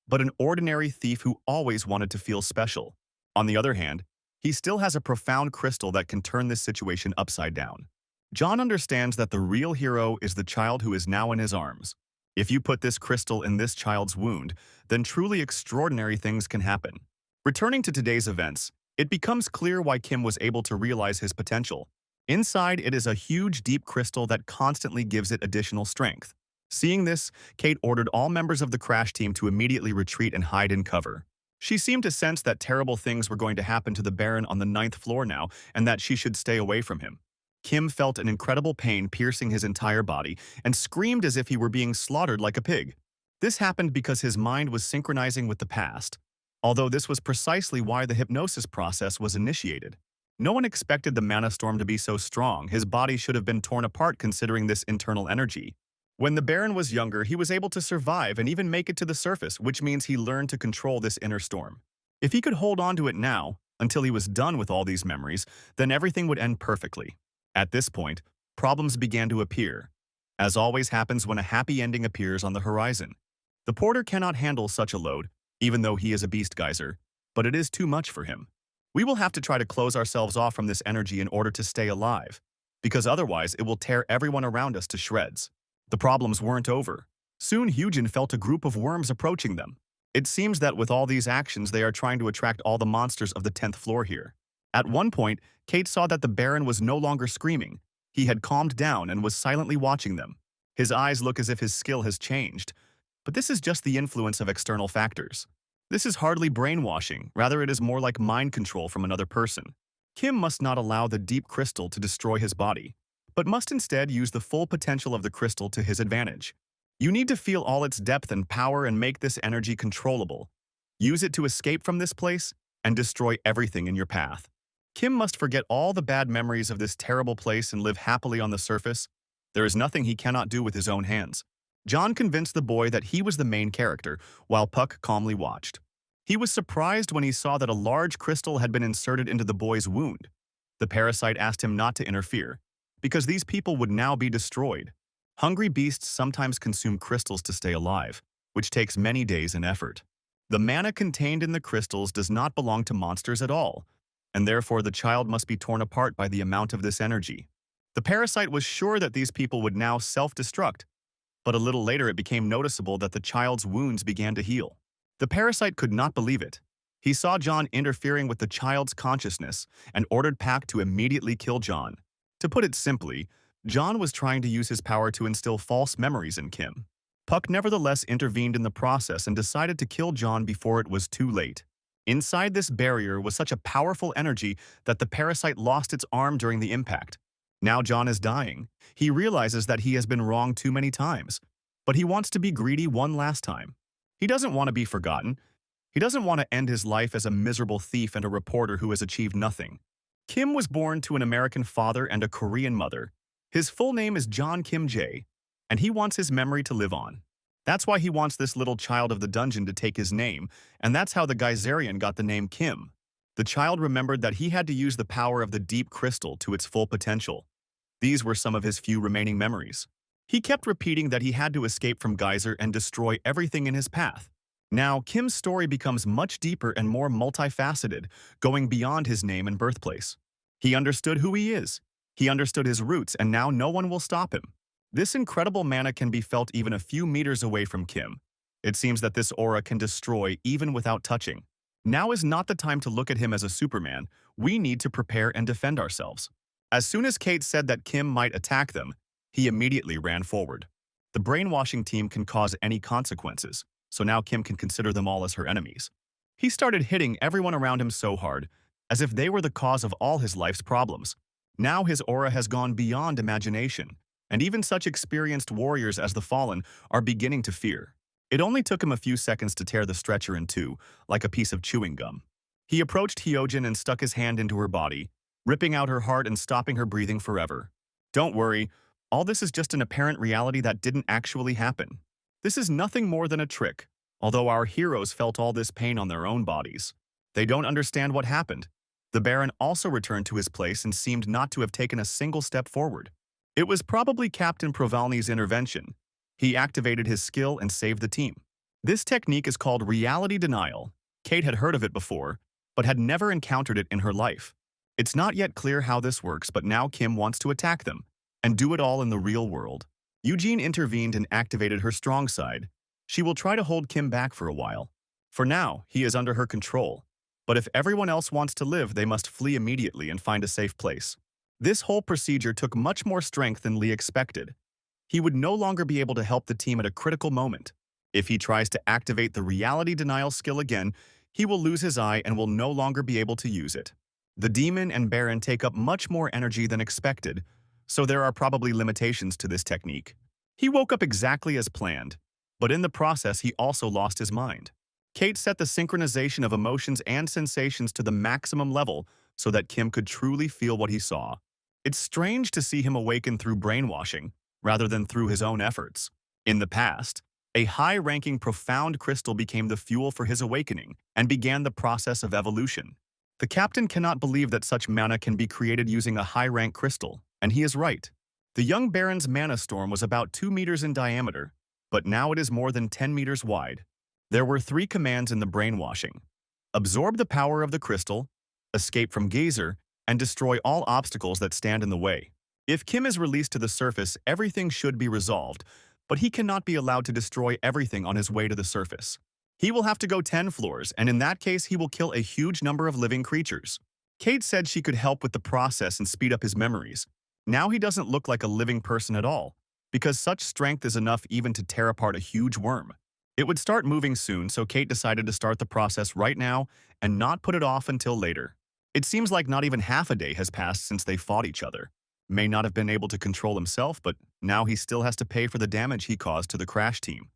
Speaker 1: but an ordinary thief who always wanted to feel special. On the other hand, he still has a profound crystal that can turn this situation upside down. John understands that the real hero is the child who is now in his arms. If you put this crystal in this child's wound, then truly extraordinary things can happen. Returning to today's events, it becomes clear why Kim was able to realize his potential. Inside, it is a huge, deep crystal that constantly gives it additional strength. Seeing this, Kate ordered all members of the crash team to immediately retreat and hide in cover. She seemed to sense that terrible things were going to happen to the Baron on the 9th floor now, and that she should stay away from him. Kim felt an incredible pain piercing his entire body and screamed as if he were being slaughtered like a pig. This happened because his mind was synchronizing with the past, although this was precisely why the hypnosis process was initiated. No one expected the mana storm to be so strong. His body should have been torn apart considering this internal energy. When the Baron was younger, he was able to survive and even make it to the surface, which means he learned to control this inner storm. If he could hold on to it now, until he was done with all these memories, then everything would end perfectly. At this point, problems began to appear. as always happens when a happy ending appears on the horizon. The porter cannot handle such a load, even though he is a beast geyser, but it is too much for him. We will have to try to close ourselves off from this energy in order to stay alive, because otherwise it will tear everyone around us to shreds. The problems weren't over. Soon Hyujin felt a group of worms approaching them. It seems that with all these actions they are trying to attract all the monsters of the 10th floor here. At one point, Kate saw that the Baron was no longer screaming. He had calmed down and was silently watching them. His eyes look as if his skill has changed. But this is just the influence of external factors. This is hardly brainwashing, rather it is more like mind control from another person. Kim must not allow the deep crystal to destroy his body, but must instead use the full potential of the crystal to his advantage. You need to feel all its depth and power and make this energy controllable. Use it to escape from this place and destroy everything in your path. Kim must forget all the bad memories of this terrible place and live happily on the surface. There is nothing he cannot do with his own hands. John convinced the boy that he was the main character, while Puck calmly watched. He was surprised when he saw that a large crystal had been inserted into the boy's wound. The parasite asked him not to interfere, because these people would now be destroyed. Hungry beasts sometimes consume crystals to stay alive, which takes many days and effort. The mana contained in the crystals does not belong to monsters at all, and therefore the child must be torn apart by the amount of this energy. The parasite was sure that these people would now self-destruct, but a little later it became noticeable that the child's wounds began to heal. The parasite could not believe it. He saw John interfering with the child's consciousness and ordered Pack to immediately kill John. To put it simply, John was trying to use his power to instill false memories in Kim. Puck nevertheless intervened in the process and decided to kill John before it was too late. Inside this barrier was such a powerful energy that the parasite lost its arm during the impact. Now John is dying. He realizes that he has been wrong too many times, but he wants to be greedy one last time. He doesn't want to be forgotten. He doesn't want to end his life as a miserable thief and a reporter who has achieved nothing. Kim was born to an American father and a Korean mother. His full name is John Kim Jae, and he wants his memory to live on. That's why he wants this little child of the dungeon to take his name, and that's how the Geyserian got the name Kim. The child remembered that he had to use the power of the deep crystal to its full potential. These were some of his few remaining memories. He kept repeating that he had to escape from Geyser and destroy everything in his path. Now, Kim's story becomes much deeper and more multifaceted, going beyond his name and birthplace. He understood who he is. He understood his roots, and now no one will stop him. This incredible mana can be felt even a few meters away from Kim. It seems that this aura can destroy even without touching. Now is not the time to look at him as a Superman. We need to prepare and defend ourselves. As soon as Kate said that Kim might attack them, he immediately ran forward. The brainwashing team can cause any consequences, so now Kim can consider them all as her enemies. He started hitting everyone around him so hard, as if they were the cause of all his life's problems. Now his aura has gone beyond imagination, and even such experienced warriors as the Fallen are beginning to fear. It only took him a few seconds to tear the stretcher in two, like a piece of chewing gum. He approached Hyojin and stuck his hand into her body, ripping out her heart and stopping her breathing forever. Don't worry, all this is just an apparent reality that didn't actually happen. This is nothing more than a trick, although our heroes felt all this pain on their own bodies. They don't understand what happened. The Baron also returned to his place and seemed not to have taken a single step forward. It was probably Captain Provalny's intervention. He activated his skill and saved the team. This technique is called reality denial. Kate had heard of it before, but had never encountered it in her life. It's not yet clear how this works, but now Kim wants to attack them, and do it all in the real world. Eugene intervened and activated her strong side. She will try to hold Kim back for a while. For now, he is under her control. But if everyone else wants to live, they must flee immediately and find a safe place. This whole procedure took much more strength than Lee expected. He would no longer be able to help the team at a critical moment. If he tries to activate the reality denial skill again, he will lose his eye and will no longer be able to use it. The demon and Baron take up much more energy than expected, so there are probably limitations to this technique. He woke up exactly as planned, but in the process he also lost his mind. Kate set the synchronization of emotions and sensations to the maximum level so that Kim could truly feel what he saw. It's strange to see him awaken through brainwashing, rather than through his own efforts. In the past, a high-ranking profound crystal became the fuel for his awakening and began the process of evolution. The captain cannot believe that such mana can be created using a high-rank crystal, and he is right. The young Baron's mana storm was about 2 meters in diameter, but now it is more than 10 meters wide. There were 3 commands in the brainwashing: absorb the power of the crystal, escape from Geyser, and destroy all obstacles that stand in the way. If Kim is released to the surface, everything should be resolved, but he cannot be allowed to destroy everything on his way to the surface. He will have to go 10 floors, and in that case he will kill a huge number of living creatures. Kate said she could help with the process and speed up his memories. Now he doesn't look like a living person at all, because such strength is enough even to tear apart a huge worm. It would start moving soon, so Kate decided to start the process right now and not put it off until later. It seems like not even half a day has passed since they fought each other. May not have been able to control himself, but now he still has to pay for the damage he caused to the crash team.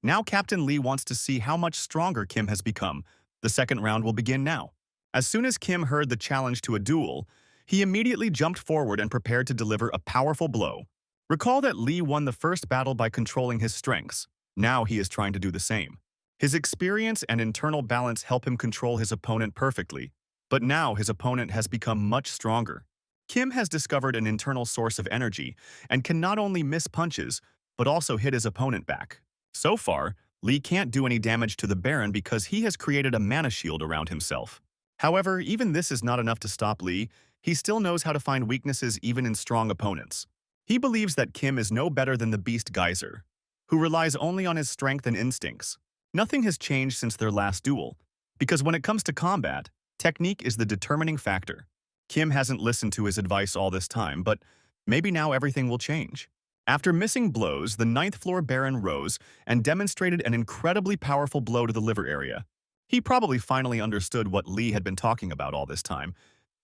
Speaker 1: Now Captain Lee wants to see how much stronger Kim has become. The second round will begin now. As soon as Kim heard the challenge to a duel, he immediately jumped forward and prepared to deliver a powerful blow. Recall that Lee won the first battle by controlling his strengths. Now he is trying to do the same. His experience and internal balance help him control his opponent perfectly, but now his opponent has become much stronger. Kim has discovered an internal source of energy and can not only miss punches, but also hit his opponent back. So far, Lee can't do any damage to the Baron because he has created a mana shield around himself. However, even this is not enough to stop Lee. He still knows how to find weaknesses even in strong opponents. He believes that Kim is no better than the beast Geyser, who relies only on his strength and instincts. Nothing has changed since their last duel, because when it comes to combat, technique is the determining factor. Kim hasn't listened to his advice all this time, but maybe now everything will change. After missing blows, the 9th floor Baron rose and demonstrated an incredibly powerful blow to the liver area. He probably finally understood what Lee had been talking about all this time.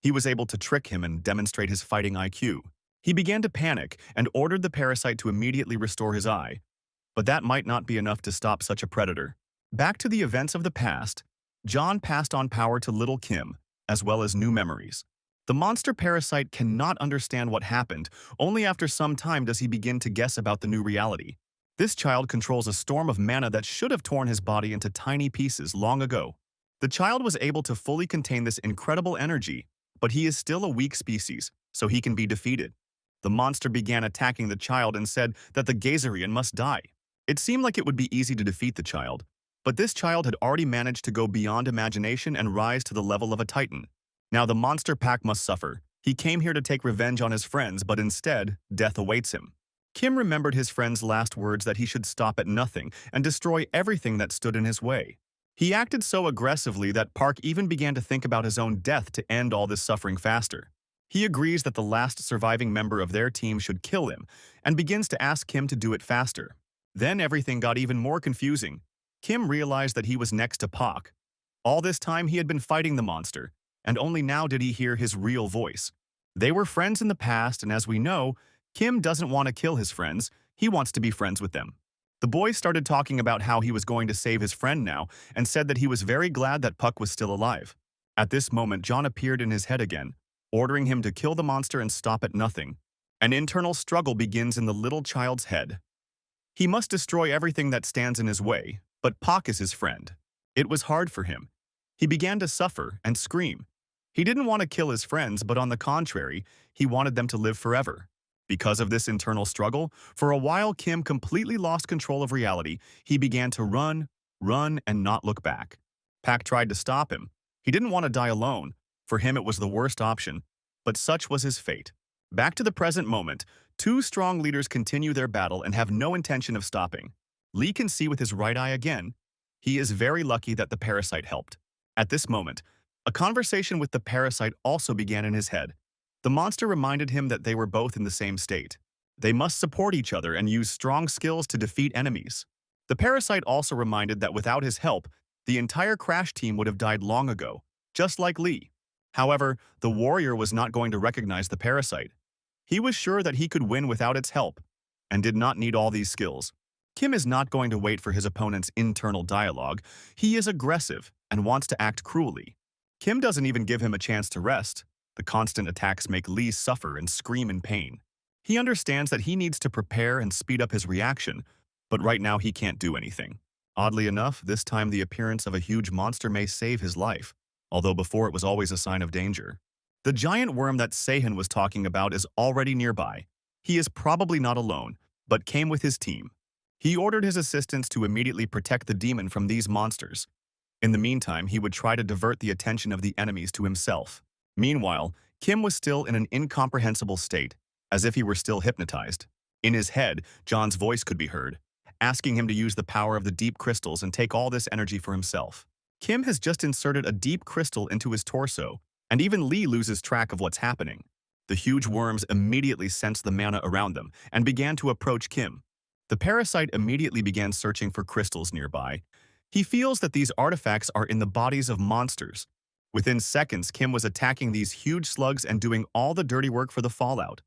Speaker 1: He was able to trick him and demonstrate his fighting IQ. He began to panic and ordered the parasite to immediately restore his eye. But that might not be enough to stop such a predator. Back to the events of the past, John passed on power to little Kim, as well as new memories. The monster parasite cannot understand what happened. Only after some time does he begin to guess about the new reality. This child controls a storm of mana that should have torn his body into tiny pieces long ago. The child was able to fully contain this incredible energy, but he is still a weak species, so he can be defeated. The monster began attacking the child and said that the Geyserian must die. It seemed like it would be easy to defeat the child, but this child had already managed to go beyond imagination and rise to the level of a titan. Now the monster pack must suffer. He came here to take revenge on his friends, but instead, death awaits him. Kim remembered his friend's last words that he should stop at nothing and destroy everything that stood in his way. He acted so aggressively that Park even began to think about his own death to end all this suffering faster. He agrees that the last surviving member of their team should kill him and begins to ask Kim to do it faster. Then everything got even more confusing. Kim realized that he was next to Park. All this time he had been fighting the monster, and only now did he hear his real voice. They were friends in the past, and as we know, Kim doesn't want to kill his friends, he wants to be friends with them. The boy started talking about how he was going to save his friend now and said that he was very glad that Puck was still alive. At this moment, John appeared in his head again, ordering him to kill the monster and stop at nothing. An internal struggle begins in the little child's head. He must destroy everything that stands in his way, but Puck is his friend. It was hard for him. He began to suffer and scream. He didn't want to kill his friends, but on the contrary, he wanted them to live forever. Because of this internal struggle, for a while Kim completely lost control of reality. He began to run, and not look back. Pak tried to stop him. He didn't want to die alone. For him it was the worst option, but such was his fate. Back to the present moment, 2 strong leaders continue their battle and have no intention of stopping. Lee can see with his right eye again. He is very lucky that the parasite helped. At this moment, a conversation with the parasite also began in his head. The monster reminded him that they were both in the same state. They must support each other and use strong skills to defeat enemies. The parasite also reminded that without his help, the entire crash team would have died long ago, just like Lee. However, the warrior was not going to recognize the parasite. He was sure that he could win without its help, and did not need all these skills. Kim is not going to wait for his opponent's internal dialogue. He is aggressive and wants to act cruelly. Kim doesn't even give him a chance to rest. The constant attacks make Lee suffer and scream in pain. He understands that he needs to prepare and speed up his reaction, but right now he can't do anything. Oddly enough, this time the appearance of a huge monster may save his life, although before it was always a sign of danger. The giant worm that Seihan was talking about is already nearby. He is probably not alone, but came with his team. He ordered his assistants to immediately protect the demon from these monsters. In the meantime, he would try to divert the attention of the enemies to himself. Meanwhile, Kim was still in an incomprehensible state, as if he were still hypnotized. In his head, John's voice could be heard, asking him to use the power of the deep crystals and take all this energy for himself. Kim has just inserted a deep crystal into his torso, and even Lee loses track of what's happening. The huge worms immediately sensed the mana around them and began to approach Kim. The parasite immediately began searching for crystals nearby. He feels that these artifacts are in the bodies of monsters. Within seconds, Kim was attacking these huge slugs and doing all the dirty work for the fallout.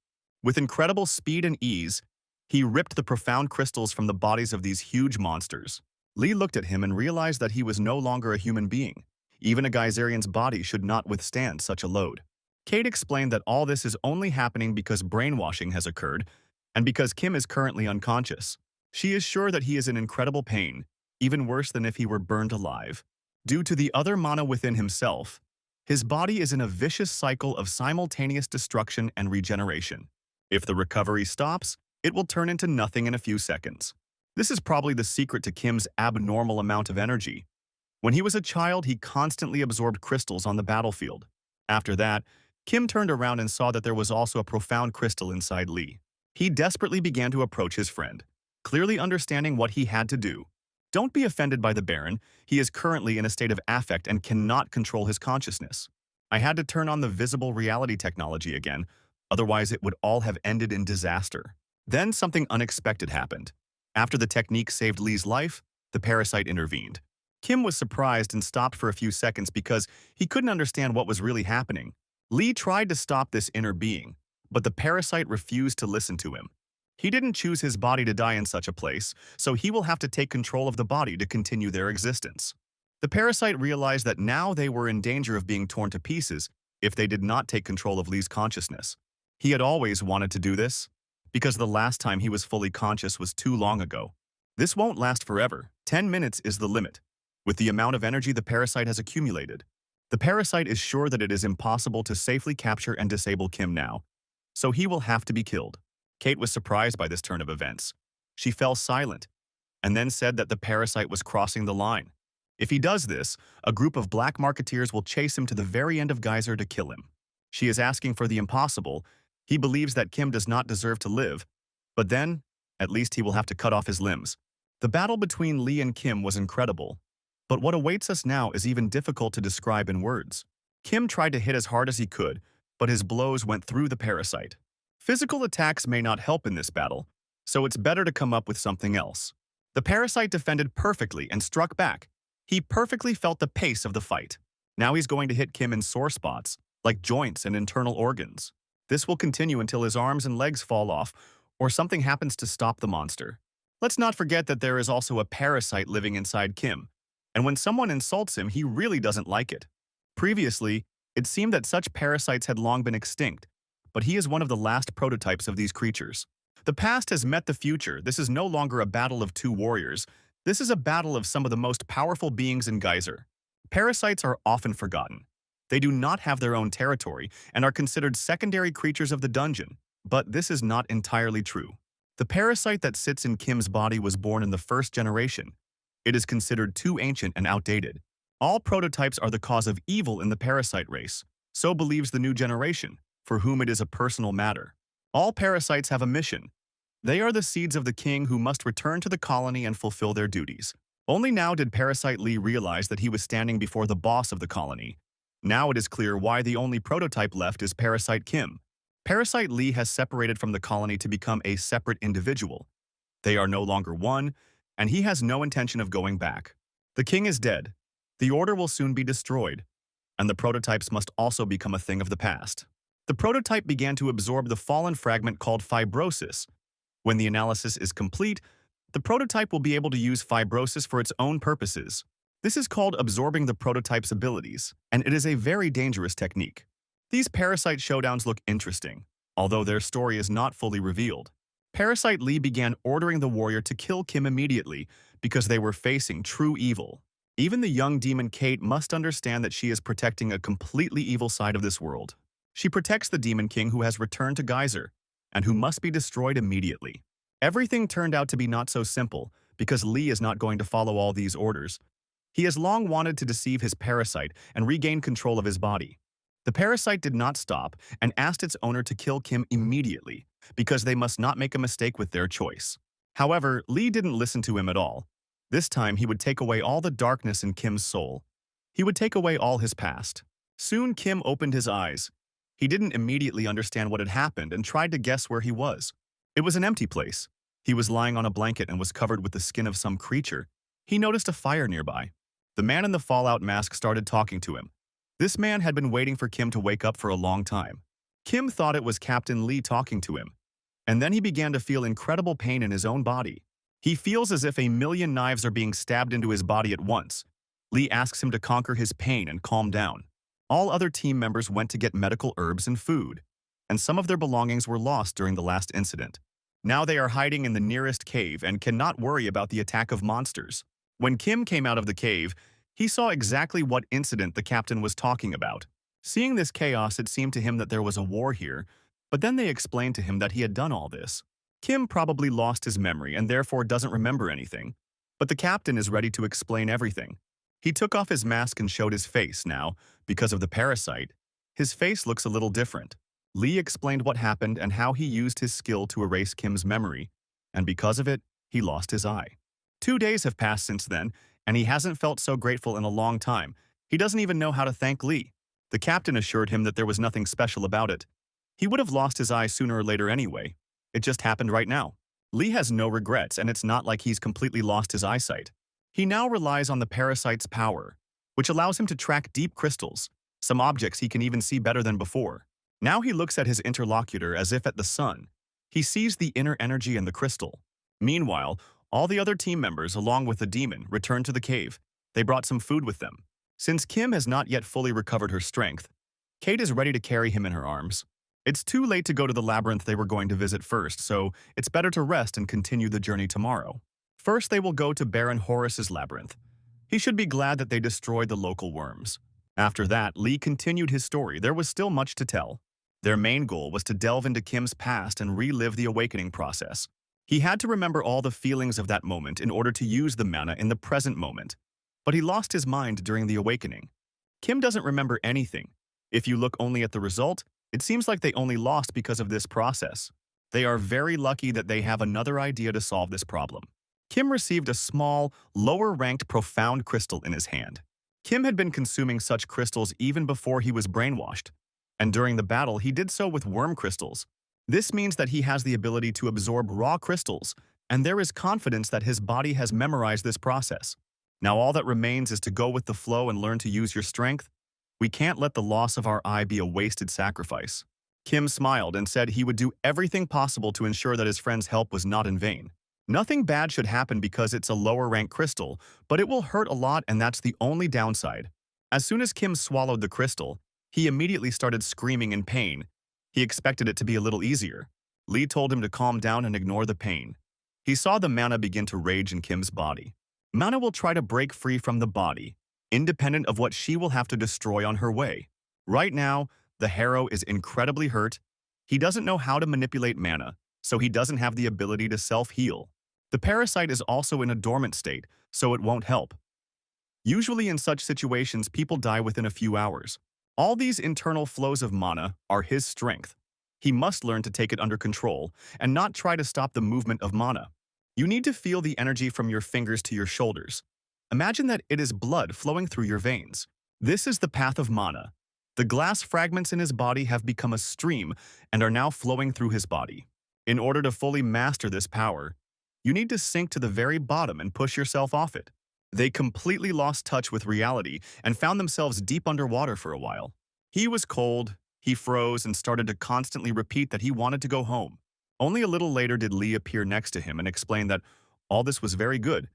Speaker 1: With incredible speed and ease, he ripped the profound crystals from the bodies of these huge monsters. Lee looked at him and realized that he was no longer a human being. Even a Geyserian's body should not withstand such a load. Kate explained that all this is only happening because brainwashing has occurred and because Kim is currently unconscious. She is sure that he is in incredible pain, even worse than if he were burned alive. Due to the other mana within himself, his body is in a vicious cycle of simultaneous destruction and regeneration. If the recovery stops, it will turn into nothing in a few seconds. This is probably the secret to Kim's abnormal amount of energy. When he was a child, he constantly absorbed crystals on the battlefield. After that, Kim turned around and saw that there was also a profound crystal inside Lee. He desperately began to approach his friend, clearly understanding what he had to do. Don't be offended by the Baron. He is currently in a state of affect and cannot control his consciousness. I had to turn on the visible reality technology again, otherwise it would all have ended in disaster. Then something unexpected happened. After the technique saved Lee's life, the parasite intervened. Kim was surprised and stopped for a few seconds because he couldn't understand what was really happening. Lee tried to stop this inner being, but the parasite refused to listen to him. He didn't choose his body to die in such a place, so he will have to take control of the body to continue their existence. The parasite realized that now they were in danger of being torn to pieces if they did not take control of Lee's consciousness. He had always wanted to do this, because the last time he was fully conscious was too long ago. This won't last forever. 10 minutes is the limit. With the amount of energy the parasite has accumulated, the parasite is sure that it is impossible to safely capture and disable Kim now, so he will have to be killed. Kate was surprised by this turn of events. She fell silent, and then said that the parasite was crossing the line. If he does this, a group of black marketeers will chase him to the very end of Geyser to kill him. She is asking for the impossible. He believes that Kim does not deserve to live, but then, at least he will have to cut off his limbs. The battle between Lee and Kim was incredible, but what awaits us now is even difficult to describe in words. Kim tried to hit as hard as he could, but his blows went through the parasite. Physical attacks may not help in this battle, so it's better to come up with something else. The parasite defended perfectly and struck back. He perfectly felt the pace of the fight. Now he's going to hit Kim in sore spots, like joints and internal organs. This will continue until his arms and legs fall off, or something happens to stop the monster. Let's not forget that there is also a parasite living inside Kim, and when someone insults him, he really doesn't like it. Previously, it seemed that such parasites had long been extinct, but he is one of the last prototypes of these creatures. The past has met the future. This is no longer a battle of two warriors. This is a battle of some of the most powerful beings in Geyser. Parasites are often forgotten. They do not have their own territory and are considered secondary creatures of the dungeon, but this is not entirely true. The parasite that sits in Kim's body was born in the first generation. It is considered too ancient and outdated. All prototypes are the cause of evil in the parasite race, so believes the new generation, for whom it is a personal matter. All parasites have a mission. They are the seeds of the king who must return to the colony and fulfill their duties. Only now did Parasite Lee realize that he was standing before the boss of the colony. Now it is clear why the only prototype left is Parasite Kim. Parasite Lee has separated from the colony to become a separate individual. They are no longer one, and he has no intention of going back. The king is dead. The order will soon be destroyed, and the prototypes must also become a thing of the past. The prototype began to absorb the fallen fragment called fibrosis. When the analysis is complete, the prototype will be able to use fibrosis for its own purposes. This is called absorbing the prototype's abilities, and it is a very dangerous technique. These parasite showdowns look interesting, although their story is not fully revealed. Parasite Lee began ordering the warrior to kill Kim immediately because they were facing true evil. Even the young demon Kate must understand that she is protecting a completely evil side of this world. She protects the Demon King who has returned to Geyser, and who must be destroyed immediately. Everything turned out to be not so simple, because Lee is not going to follow all these orders. He has long wanted to deceive his parasite and regain control of his body. The parasite did not stop and asked its owner to kill Kim immediately, because they must not make a mistake with their choice. However, Lee didn't listen to him at all. This time he would take away all the darkness in Kim's soul. He would take away all his past. Soon Kim opened his eyes. He didn't immediately understand what had happened and tried to guess where he was. It was an empty place. He was lying on a blanket and was covered with the skin of some creature. He noticed a fire nearby. The man in the fallout mask started talking to him. This man had been waiting for Kim to wake up for a long time. Kim thought it was Captain Lee talking to him. And then he began to feel incredible pain in his own body. He feels as if a million knives are being stabbed into his body at once. Lee asks him to conquer his pain and calm down. All other team members went to get medical herbs and food, and some of their belongings were lost during the last incident. Now they are hiding in the nearest cave and cannot worry about the attack of monsters. When Kim came out of the cave, he saw exactly what incident the captain was talking about. Seeing this chaos, it seemed to him that there was a war here, but then they explained to him that he had done all this. Kim probably lost his memory and therefore doesn't remember anything, but the captain is ready to explain everything. He took off his mask and showed his face. Now, because of the parasite, his face looks a little different. Lee explained what happened and how he used his skill to erase Kim's memory, and because of it, he lost his eye. 2 days have passed since then, and he hasn't felt so grateful in a long time. He doesn't even know how to thank Lee. The captain assured him that there was nothing special about it. He would have lost his eye sooner or later anyway. It just happened right now. Lee has no regrets, and it's not like he's completely lost his eyesight. He now relies on the parasite's power, which allows him to track deep crystals, some objects he can even see better than before. Now he looks at his interlocutor as if at the sun. He sees the inner energy in the crystal. Meanwhile, all the other team members, along with the demon, return to the cave. They brought some food with them. Since Kim has not yet fully recovered her strength, Kate is ready to carry him in her arms. It's too late to go to the labyrinth they were going to visit first, so it's better to rest and continue the journey tomorrow. First, they will go to Baron Horace's labyrinth. He should be glad that they destroyed the local worms. After that, Lee continued his story. There was still much to tell. Their main goal was to delve into Kim's past and relive the awakening process. He had to remember all the feelings of that moment in order to use the mana in the present moment. But he lost his mind during the awakening. Kim doesn't remember anything. If you look only at the result, it seems like they only lost because of this process. They are very lucky that they have another idea to solve this problem. Kim received a small, lower-ranked profound crystal in his hand. Kim had been consuming such crystals even before he was brainwashed, and during the battle he did so with worm crystals. This means that he has the ability to absorb raw crystals, and there is confidence that his body has memorized this process. Now all that remains is to go with the flow and learn to use your strength. We can't let the loss of our eye be a wasted sacrifice. Kim smiled and said he would do everything possible to ensure that his friend's help was not in vain. Nothing bad should happen because it's a lower-rank crystal, but it will hurt a lot, and that's the only downside. As soon as Kim swallowed the crystal, he immediately started screaming in pain. He expected it to be a little easier. Lee told him to calm down and ignore the pain. He saw the mana begin to rage in Kim's body. Mana will try to break free from the body, independent of what she will have to destroy on her way. Right now, the hero is incredibly hurt. He doesn't know how to manipulate mana, so he doesn't have the ability to self-heal. The parasite is also in a dormant state, so it won't help. Usually in such situations, people die within a few hours. All these internal flows of mana are his strength. He must learn to take it under control and not try to stop the movement of mana. You need to feel the energy from your fingers to your shoulders. Imagine that it is blood flowing through your veins. This is the path of mana. The glass fragments in his body have become a stream and are now flowing through his body. In order to fully master this power, you need to sink to the very bottom and push yourself off it. They completely lost touch with reality and found themselves deep underwater for a while. He was cold, he froze, and started to constantly repeat that he wanted to go home. Only a little later did Lee appear next to him and explain that all this was very good.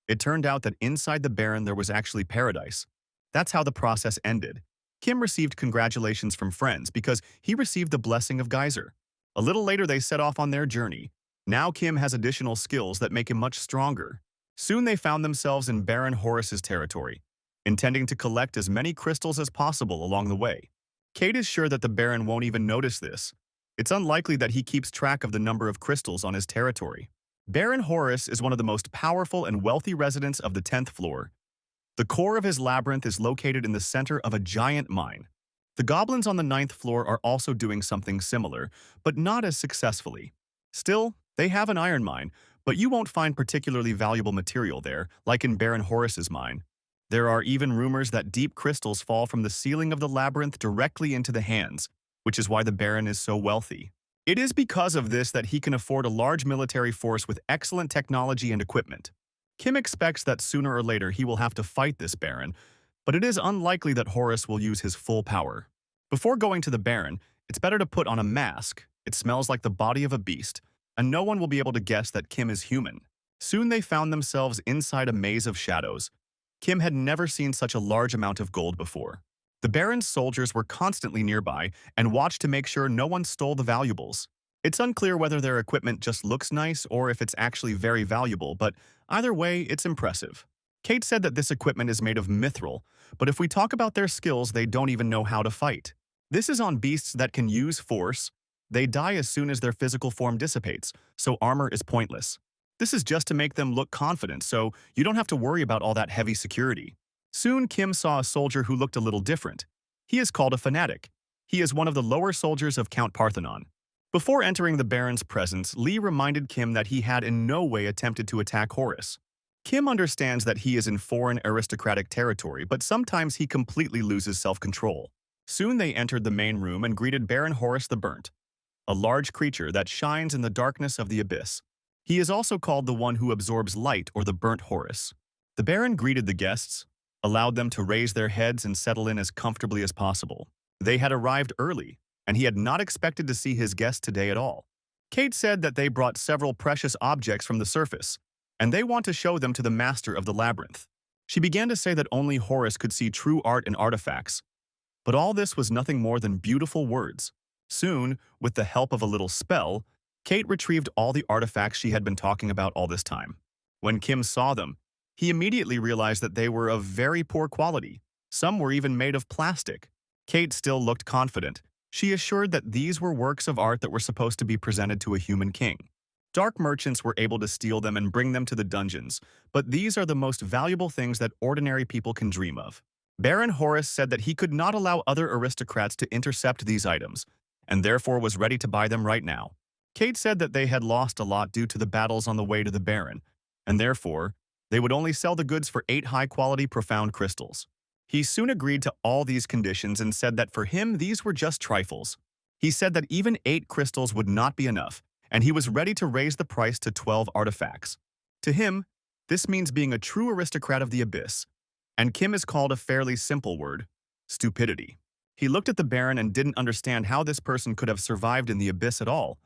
Speaker 1: It turned out that inside the Baron there was actually paradise. That's how the process ended. Kim received congratulations from friends because he received the blessing of Geyser. A little later they set off on their journey. Now Kim has additional skills that make him much stronger. Soon they found themselves in Baron Horace's territory, intending to collect as many crystals as possible along the way. Kate is sure that the Baron won't even notice this. It's unlikely that he keeps track of the number of crystals on his territory. Baron Horus is one of the most powerful and wealthy residents of the 10th floor. The core of his labyrinth is located in the center of a giant mine. The goblins on the 9th floor are also doing something similar, but not as successfully. Still, they have an iron mine, but you won't find particularly valuable material there, like in Baron Horus's mine. There are even rumors that deep crystals fall from the ceiling of the labyrinth directly into the hands, which is why the Baron is so wealthy. It is because of this that he can afford a large military force with excellent technology and equipment. Kim expects that sooner or later he will have to fight this Baron, but it is unlikely that Horus will use his full power. Before going to the Baron, it's better to put on a mask. It smells like the body of a beast, and no one will be able to guess that Kim is human. Soon they found themselves inside a maze of shadows. Kim had never seen such a large amount of gold before. The Baron's soldiers were constantly nearby and watched to make sure no one stole the valuables. It's unclear whether their equipment just looks nice or if it's actually very valuable, but either way, it's impressive. Kate said that this equipment is made of mithril, but if we talk about their skills, they don't even know how to fight. This is on beasts that can use force. They die as soon as their physical form dissipates, so armor is pointless. This is just to make them look confident, so you don't have to worry about all that heavy security. Soon, Kim saw a soldier who looked a little different. He is called a fanatic. He is one of the lower soldiers of Count Parthenon. Before entering the Baron's presence, Lee reminded Kim that he had in no way attempted to attack Horus. Kim understands that he is in foreign aristocratic territory, but sometimes he completely loses self-control. Soon they entered the main room and greeted Baron Horus the Burnt, a large creature that shines in the darkness of the abyss. He is also called the one who absorbs light, or the Burnt Horus. The Baron greeted the guests, allowed them to raise their heads and settle in as comfortably as possible. They had arrived early, and he had not expected to see his guests today at all. Kate said that they brought several precious objects from the surface, and they want to show them to the master of the labyrinth. She began to say that only Horus could see true art and artifacts, but all this was nothing more than beautiful words. Soon, with the help of a little spell, Kate retrieved all the artifacts she had been talking about all this time. When Kim saw them, he immediately realized that they were of very poor quality. Some were even made of plastic. Kate still looked confident. She assured that these were works of art that were supposed to be presented to a human king. Dark merchants were able to steal them and bring them to the dungeons, but these are the most valuable things that ordinary people can dream of. Baron Horus said that he could not allow other aristocrats to intercept these items, and therefore was ready to buy them right now. Kate said that they had lost a lot due to the battles on the way to the Baron, and therefore, they would only sell the goods for 8 high-quality profound crystals. He soon agreed to all these conditions and said that for him these were just trifles. He said that even 8 crystals would not be enough, and he was ready to raise the price to 12 artifacts. To him, this means being a true aristocrat of the abyss, and Kim is called a fairly simple word: stupidity. He looked at the Baron and didn't understand how this person could have survived in the abyss at all,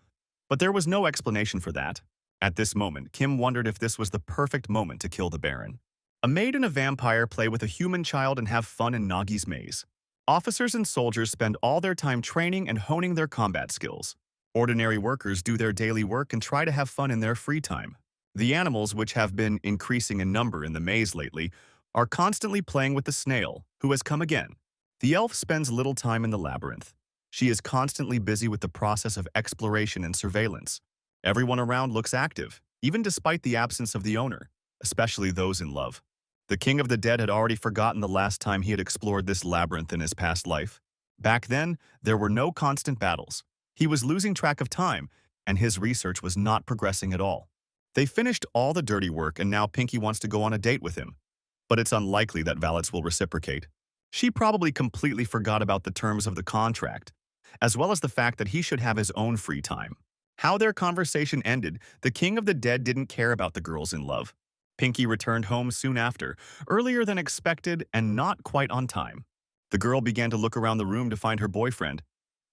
Speaker 1: but there was no explanation for that. At this moment, Kim wondered if this was the perfect moment to kill the Baron. A maid and a vampire play with a human child and have fun in Nagi's maze. Officers and soldiers spend all their time training and honing their combat skills. Ordinary workers do their daily work and try to have fun in their free time. The animals, which have been increasing in number in the maze lately, are constantly playing with the snail, who has come again. The elf spends little time in the labyrinth. She is constantly busy with the process of exploration and surveillance. Everyone around looks active, even despite the absence of the owner, especially those in love. The King of the Dead had already forgotten the last time he had explored this labyrinth in his past life. Back then, there were no constant battles. He was losing track of time, and his research was not progressing at all. They finished all the dirty work, and now Pinky wants to go on a date with him. But it's unlikely that Valets will reciprocate. She probably completely forgot about the terms of the contract, as well as the fact that he should have his own free time. How their conversation ended, the King of the Dead didn't care about the girls in love. Pinky returned home soon after, earlier than expected and not quite on time. The girl began to look around the room to find her boyfriend,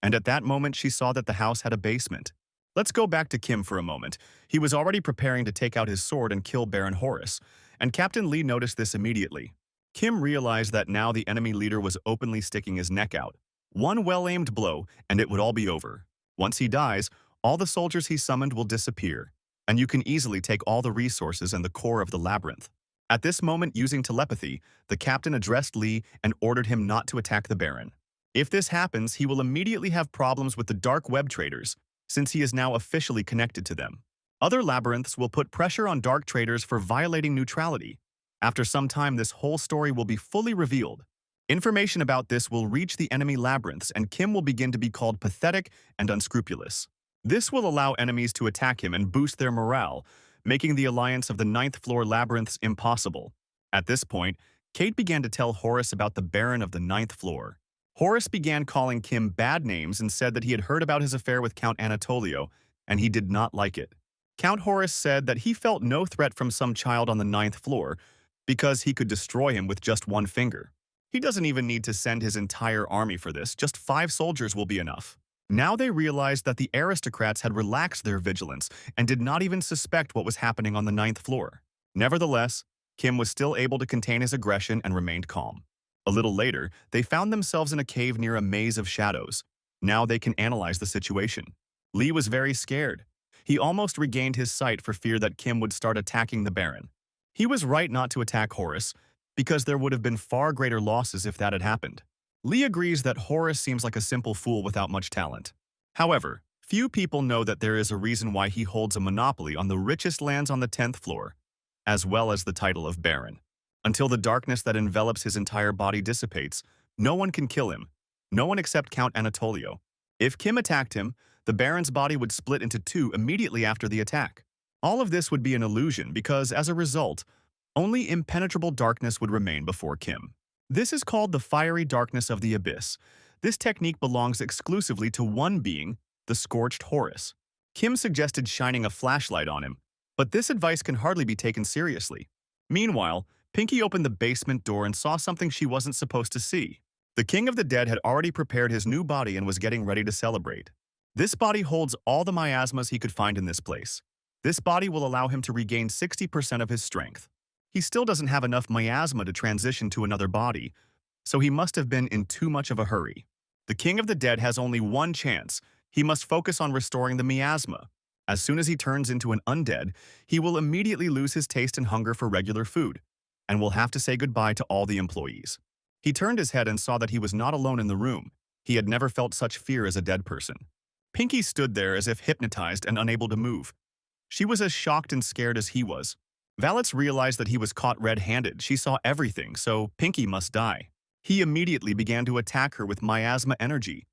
Speaker 1: and at that moment she saw that the house had a basement. Let's go back to Kim for a moment. He was already preparing to take out his sword and kill Baron Horus, and Captain Lee noticed this immediately. Kim realized that now the enemy leader was openly sticking his neck out. One well-aimed blow, and it would all be over. Once he dies, all the soldiers he summoned will disappear, and you can easily take all the resources and the core of the labyrinth. At this moment, using telepathy, the captain addressed Lee and ordered him not to attack the Baron. If this happens, he will immediately have problems with the dark web traders, since he is now officially connected to them. Other labyrinths will put pressure on dark traders for violating neutrality. After some time, this whole story will be fully revealed. Information about this will reach the enemy labyrinths, and Kim will begin to be called pathetic and unscrupulous. This will allow enemies to attack him and boost their morale, making the alliance of the ninth floor labyrinths impossible. At this point, Kate began to tell Horace about the Baron of the ninth floor. Horace began calling Kim bad names and said that he had heard about his affair with Count Anatolio, and he did not like it. Count Horace said that he felt no threat from some child on the ninth floor because he could destroy him with just one finger. He doesn't even need to send his entire army for this, just 5 soldiers will be enough. Now they realized that the aristocrats had relaxed their vigilance and did not even suspect what was happening on the ninth floor. Nevertheless, Kim was still able to contain his aggression and remained calm. A little later, they found themselves in a cave near a maze of shadows. Now they can analyze the situation. Lee was very scared. He almost regained his sight for fear that Kim would start attacking the Baron. He was right not to attack Horace, because there would have been far greater losses if that had happened. Lee agrees that Horace seems like a simple fool without much talent. However, few people know that there is a reason why he holds a monopoly on the richest lands on the 10th floor, as well as the title of Baron. Until the darkness that envelops his entire body dissipates, no one can kill him, no one except Count Anatolio. If Kim attacked him, the Baron's body would split into 2 immediately after the attack. All of this would be an illusion because, as a result, only impenetrable darkness would remain before Kim. This is called the fiery darkness of the abyss. This technique belongs exclusively to one being, the scorched Horus. Kim suggested shining a flashlight on him, but this advice can hardly be taken seriously. Meanwhile, Pinky opened the basement door and saw something she wasn't supposed to see. The King of the Dead had already prepared his new body and was getting ready to celebrate. This body holds all the miasmas he could find in this place. This body will allow him to regain 60% of his strength. He still doesn't have enough miasma to transition to another body, so he must have been in too much of a hurry. The King of the Dead has only one chance. He must focus on restoring the miasma. As soon as he turns into an undead, he will immediately lose his taste and hunger for regular food, and will have to say goodbye to all the employees. He turned his head and saw that he was not alone in the room. He had never felt such fear as a dead person. Pinky stood there as if hypnotized and unable to move. She was as shocked and scared as he was. Valets realized that he was caught red-handed. She saw everything, so Pinky must die. He immediately began to attack her with miasma energy.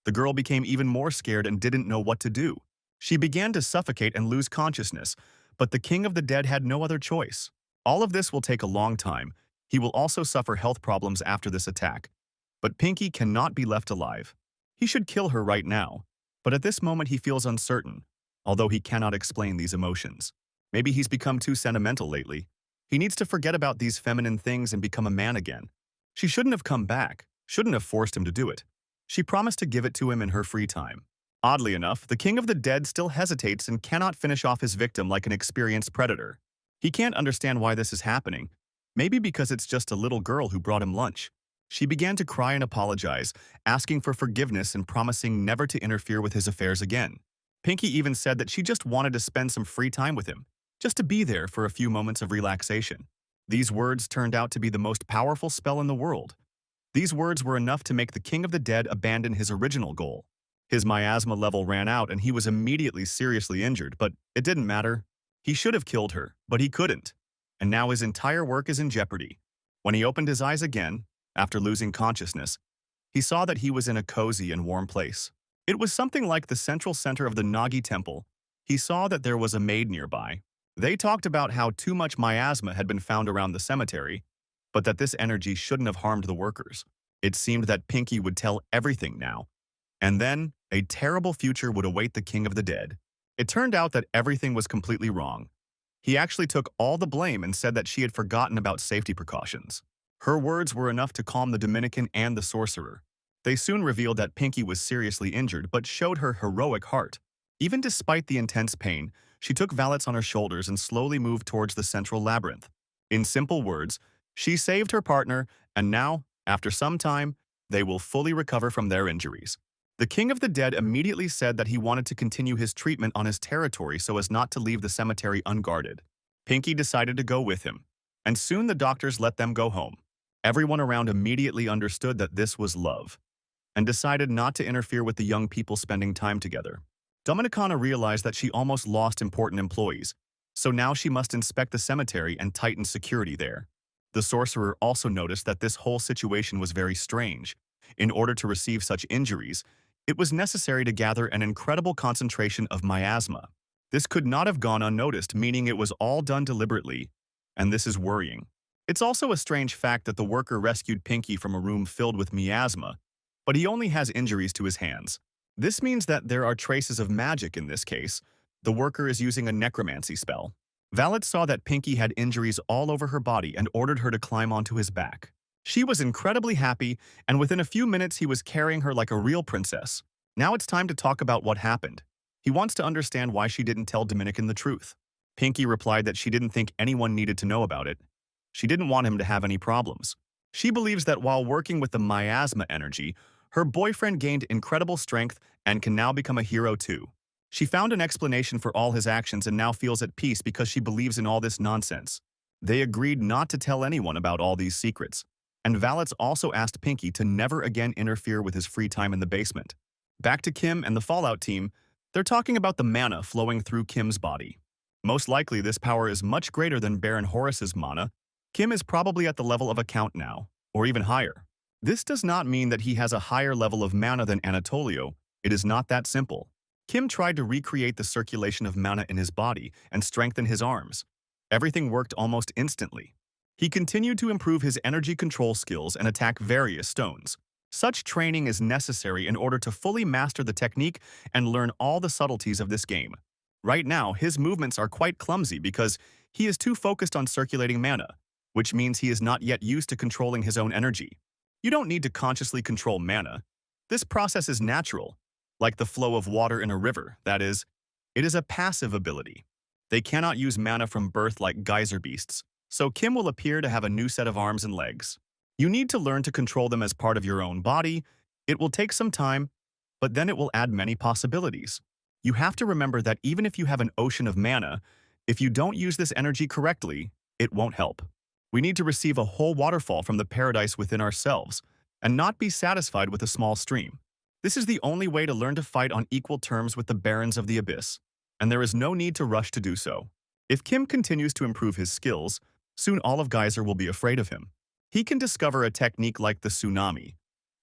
Speaker 1: The girl became even more scared and didn't know what to do. She began to suffocate and lose consciousness, but the King of the Dead had no other choice. All of this will take a long time. He will also suffer health problems after this attack. But Pinky cannot be left alive. He should kill her right now. But at this moment he feels uncertain, although he cannot explain these emotions. Maybe he's become too sentimental lately. He needs to forget about these feminine things and become a man again. She shouldn't have come back, shouldn't have forced him to do it. She promised to give it to him in her free time. Oddly enough, the King of the Dead still hesitates and cannot finish off his victim like an experienced predator. He can't understand why this is happening. Maybe because it's just a little girl who brought him lunch. She began to cry and apologize, asking for forgiveness and promising never to interfere with his affairs again. Pinky even said that she just wanted to spend some free time with him, just to be there for a few moments of relaxation. These words turned out to be the most powerful spell in the world. These words were enough to make the King of the Dead abandon his original goal. His miasma level ran out and he was immediately seriously injured, but it didn't matter. He should have killed her, but he couldn't. And now his entire work is in jeopardy. When he opened his eyes again, after losing consciousness, he saw that he was in a cozy and warm place. It was something like the central center of the Nagi temple. He saw that there was a maid nearby. They talked about how too much miasma had been found around the cemetery, but that this energy shouldn't have harmed the workers. It seemed that Pinky would tell everything now. And then, a terrible future would await the King of the Dead. It turned out that everything was completely wrong. He actually took all the blame and said that she had forgotten about safety precautions. Her words were enough to calm the Dominican and the sorcerer. They soon revealed that Pinky was seriously injured but showed her heroic heart. Even despite the intense pain, she took Valets on her shoulders and slowly moved towards the central labyrinth. In simple words, she saved her partner, and now, after some time, they will fully recover from their injuries. The King of the Dead immediately said that he wanted to continue his treatment on his territory so as not to leave the cemetery unguarded. Pinky decided to go with him, and soon the doctors let them go home. Everyone around immediately understood that this was love. and decided not to interfere with the young people spending time together. Dominicana realized that she almost lost important employees, so now she must inspect the cemetery and tighten security there. The sorcerer also noticed that this whole situation was very strange. In order to receive such injuries, it was necessary to gather an incredible concentration of miasma. This could not have gone unnoticed, meaning it was all done deliberately, and this is worrying. It's also a strange fact that the worker rescued Pinky from a room filled with miasma, but he only has injuries to his hands. This means that there are traces of magic in this case. The worker is using a necromancy spell. Valet saw that Pinky had injuries all over her body and ordered her to climb onto his back. She was incredibly happy, and within a few minutes he was carrying her like a real princess. Now it's time to talk about what happened. He wants to understand why she didn't tell Dominican the truth. Pinky replied that she didn't think anyone needed to know about it. She didn't want him to have any problems. She believes that while working with the miasma energy, her boyfriend gained incredible strength and can now become a hero too. She found an explanation for all his actions and now feels at peace because she believes in all this nonsense. They agreed not to tell anyone about all these secrets, and Valets also asked Pinky to never again interfere with his free time in the basement. Back to Kim and the Fallout team, they're talking about the mana flowing through Kim's body. Most likely this power is much greater than Baron Horace's mana. Kim is probably at the level of a count now, or even higher. This does not mean that he has a higher level of mana than Anatolio. It is not that simple. Kim tried to recreate the circulation of mana in his body and strengthen his arms. Everything worked almost instantly. He continued to improve his energy control skills and attack various stones. Such training is necessary in order to fully master the technique and learn all the subtleties of this game. Right now, his movements are quite clumsy because he is too focused on circulating mana, which means he is not yet used to controlling his own energy. You don't need to consciously control mana. This process is natural, like the flow of water in a river, that is, it is a passive ability. They cannot use mana from birth like geyser beasts, so Kim will appear to have a new set of arms and legs. You need to learn to control them as part of your own body. It will take some time, but then it will add many possibilities. You have to remember that even if you have an ocean of mana, if you don't use this energy correctly, it won't help. We need to receive a whole waterfall from the paradise within ourselves and not be satisfied with a small stream. This is the only way to learn to fight on equal terms with the Barons of the Abyss, and there is no need to rush to do so. If Kim continues to improve his skills, soon all of Geyser will be afraid of him. He can discover a technique like the tsunami,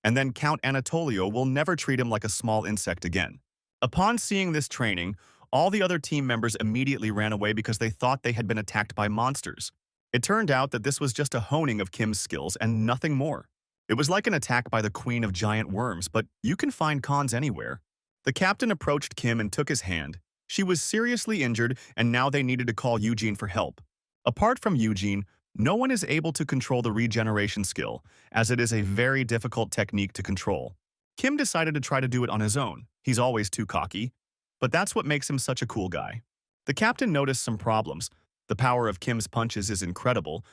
Speaker 1: and then Count Anatolio will never treat him like a small insect again. Upon seeing this training, all the other team members immediately ran away because they thought they had been attacked by monsters. It turned out that this was just a honing of Kim's skills and nothing more. It was like an attack by the Queen of Giant Worms, but you can find cons anywhere. The captain approached Kim and took his hand. She was seriously injured, and now they needed to call Eugene for help. Apart from Eugene, no one is able to control the regeneration skill, as it is a very difficult technique to control. Kim decided to try to do it on his own. He's always too cocky, but that's what makes him such a cool guy. The captain noticed some problems. The power of Kim's punches is incredible,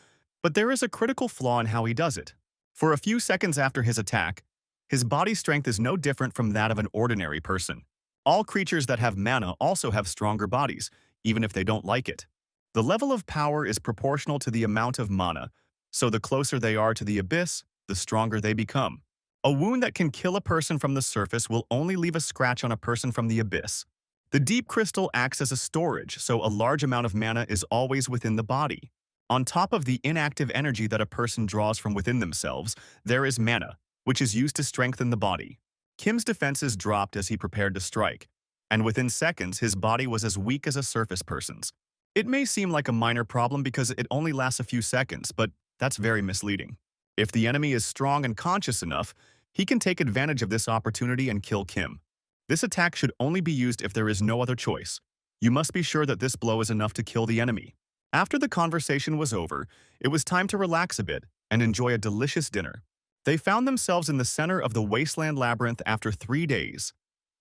Speaker 1: but there is a critical flaw in how he does it. For a few seconds after his attack, his body strength is no different from that of an ordinary person. All creatures that have mana also have stronger bodies, even if they don't like it. The level of power is proportional to the amount of mana, so the closer they are to the abyss, the stronger they become. A wound that can kill a person from the surface will only leave a scratch on a person from the abyss. The deep crystal acts as a storage, so a large amount of mana is always within the body. On top of the inactive energy that a person draws from within themselves, there is mana, which is used to strengthen the body. Kim's defenses dropped as he prepared to strike, and within seconds his body was as weak as a surface person's. It may seem like a minor problem because it only lasts a few seconds, but that's very misleading. If the enemy is strong and conscious enough, he can take advantage of this opportunity and kill Kim. This attack should only be used if there is no other choice. You must be sure that this blow is enough to kill the enemy. After the conversation was over, it was time to relax a bit and enjoy a delicious dinner. They found themselves in the center of the wasteland labyrinth after 3 days.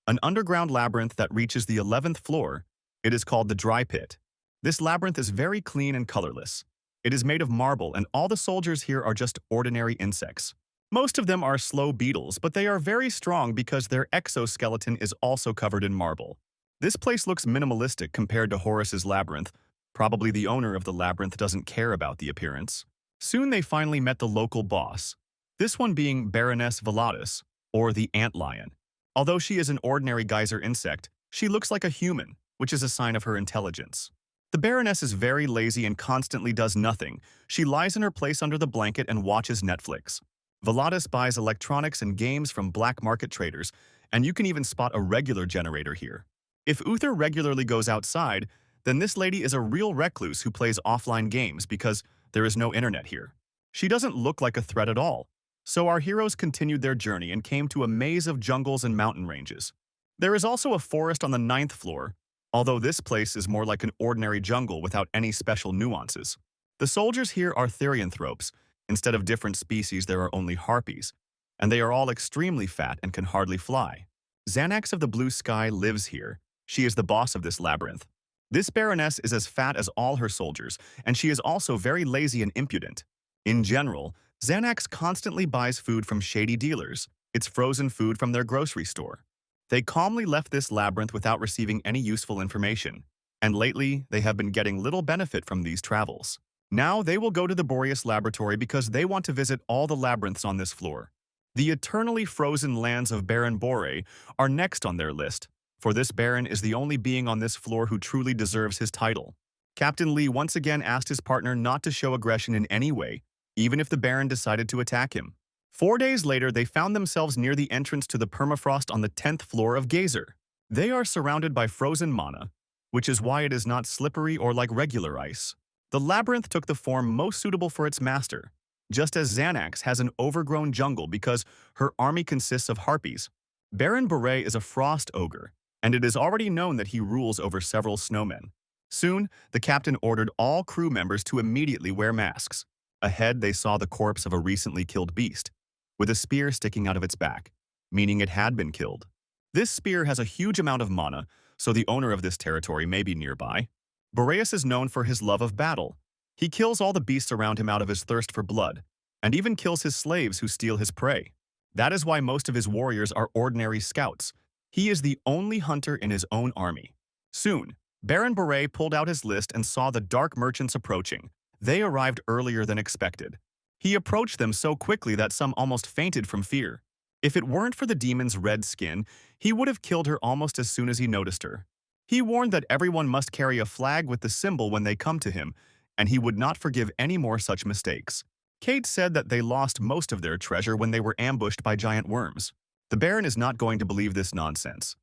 Speaker 1: An underground labyrinth that reaches the 11th floor. It is called the Dry Pit. This labyrinth is very clean and colorless. It is made of marble, and all the soldiers here are just ordinary insects. Most of them are slow beetles, but they are very strong because their exoskeleton is also covered in marble. This place looks minimalistic compared to Horace's labyrinth. Probably the owner of the labyrinth doesn't care about the appearance. Soon they finally met the local boss, this one being Baroness Valatus. or the antlion. Although she is an ordinary geyser insect, she looks like a human, which is a sign of her intelligence. The Baroness is very lazy and constantly does nothing. She lies in her place under the blanket and watches Netflix. Veladas buys electronics and games from black market traders, and you can even spot a regular generator here. If Uther regularly goes outside, then this lady is a real recluse who plays offline games because there is no internet here. She doesn't look like a threat at all. So our heroes continued their journey and came to a maze of jungles and mountain ranges. There is also a forest on the 9th floor, although this place is more like an ordinary jungle without any special nuances. The soldiers here are therianthropes. Instead of different species, there are only harpies, and they are all extremely fat and can hardly fly. Xanax of the Blue Sky lives here. She is the boss of this labyrinth. This Baroness is as fat as all her soldiers, and she is also very lazy and impudent. In general, Xanax constantly buys food from shady dealers. It's frozen food from their grocery store. They calmly left this labyrinth without receiving any useful information, and lately they have been getting little benefit from these travels. Now they will go to the Boreas laboratory because they want to visit all the labyrinths on this floor. The eternally frozen lands of Baron Bore are next on their list, for this Baron is the only being on this floor who truly deserves his title. Captain Lee once again asked his partner not to show aggression in any way, even if the Baron decided to attack him. 4 days later, they found themselves near the entrance to the permafrost on the 10th floor of Geyser. They are surrounded by frozen mana, which is why it is not slippery or like regular ice. The labyrinth took the form most suitable for its master, just as Xanax has an overgrown jungle because her army consists of harpies. Baron Bore is a frost ogre, and it is already known that he rules over several snowmen. Soon, the captain ordered all crew members to immediately wear masks. Ahead, they saw the corpse of a recently killed beast, with a spear sticking out of its back, meaning it had been killed. This spear has a huge amount of mana, so the owner of this territory may be nearby. Boreas is known for his love of battle. He kills all the beasts around him out of his thirst for blood, and even kills his slaves who steal his prey. That is why most of his warriors are ordinary scouts. He is the only hunter in his own army. Soon, Baron Bore pulled out his list and saw the dark merchants approaching. They arrived earlier than expected. He approached them so quickly that some almost fainted from fear. If it weren't for the demon's red skin, he would have killed her almost as soon as he noticed her. He warned that everyone must carry a flag with the symbol when they come to him, and he would not forgive any more such mistakes. Kate said that they lost most of their treasure when they were ambushed by giant worms. The Baron is not going to believe this nonsense.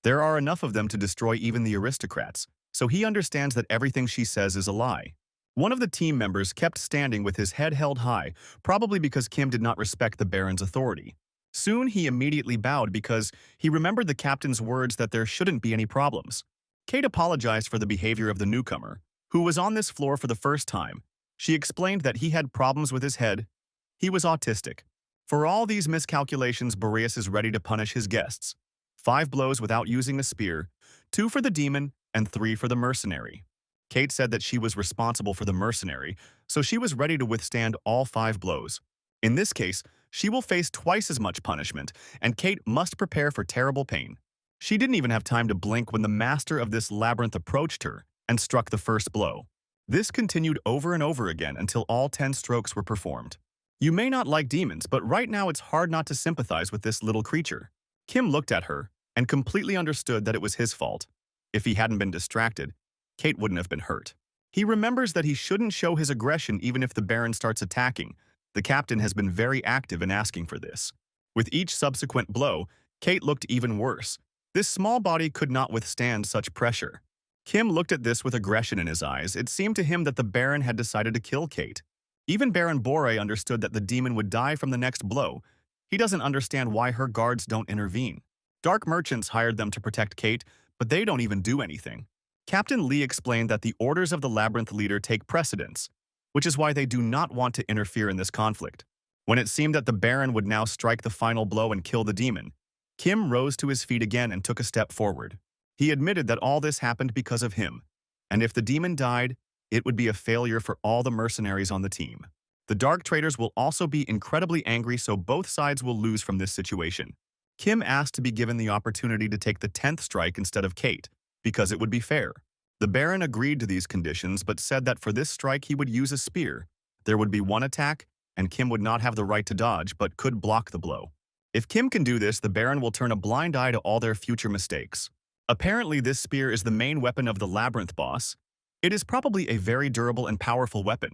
Speaker 1: There are enough of them to destroy even the aristocrats, so he understands that everything she says is a lie. One of the team members kept standing with his head held high, probably because Kim did not respect the Baron's authority. Soon he immediately bowed because he remembered the captain's words that there shouldn't be any problems. Kate apologized for the behavior of the newcomer, who was on this floor for the first time. She explained that he had problems with his head. He was autistic. For all these miscalculations, Boreas is ready to punish his guests. 5 blows without using a spear, 2 for the demon, and 3 for the mercenary. Kate said that she was responsible for the mercenary, so she was ready to withstand all 5 blows. In this case, she will face twice as much punishment, and Kate must prepare for terrible pain. She didn't even have time to blink when the master of this labyrinth approached her and struck the first blow. This continued over and over again until all 10 strokes were performed. You may not like demons, but right now it's hard not to sympathize with this little creature. Kim looked at her and completely understood that it was his fault. If he hadn't been distracted, Kate wouldn't have been hurt. He remembers that he shouldn't show his aggression even if the Baron starts attacking. The captain has been very active in asking for this. With each subsequent blow, Kate looked even worse. This small body could not withstand such pressure. Kim looked at this with aggression in his eyes. It seemed to him that the Baron had decided to kill Kate. Even Baron Bore understood that the demon would die from the next blow. He doesn't understand why her guards don't intervene. Dark merchants hired them to protect Kate, but they don't even do anything. Captain Lee explained that the orders of the labyrinth leader take precedence, which is why they do not want to interfere in this conflict. When it seemed that the Baron would now strike the final blow and kill the demon, Kim rose to his feet again and took a step forward. He admitted that all this happened because of him, and if the demon died, it would be a failure for all the mercenaries on the team. The dark traders will also be incredibly angry, so both sides will lose from this situation. Kim asked to be given the opportunity to take the 10th strike instead of Kate, because it would be fair. The Baron agreed to these conditions but said that for this strike he would use a spear. There would be one attack, and Kim would not have the right to dodge but could block the blow. If Kim can do this, the Baron will turn a blind eye to all their future mistakes. Apparently, this spear is the main weapon of the Labyrinth boss. It is probably a very durable and powerful weapon.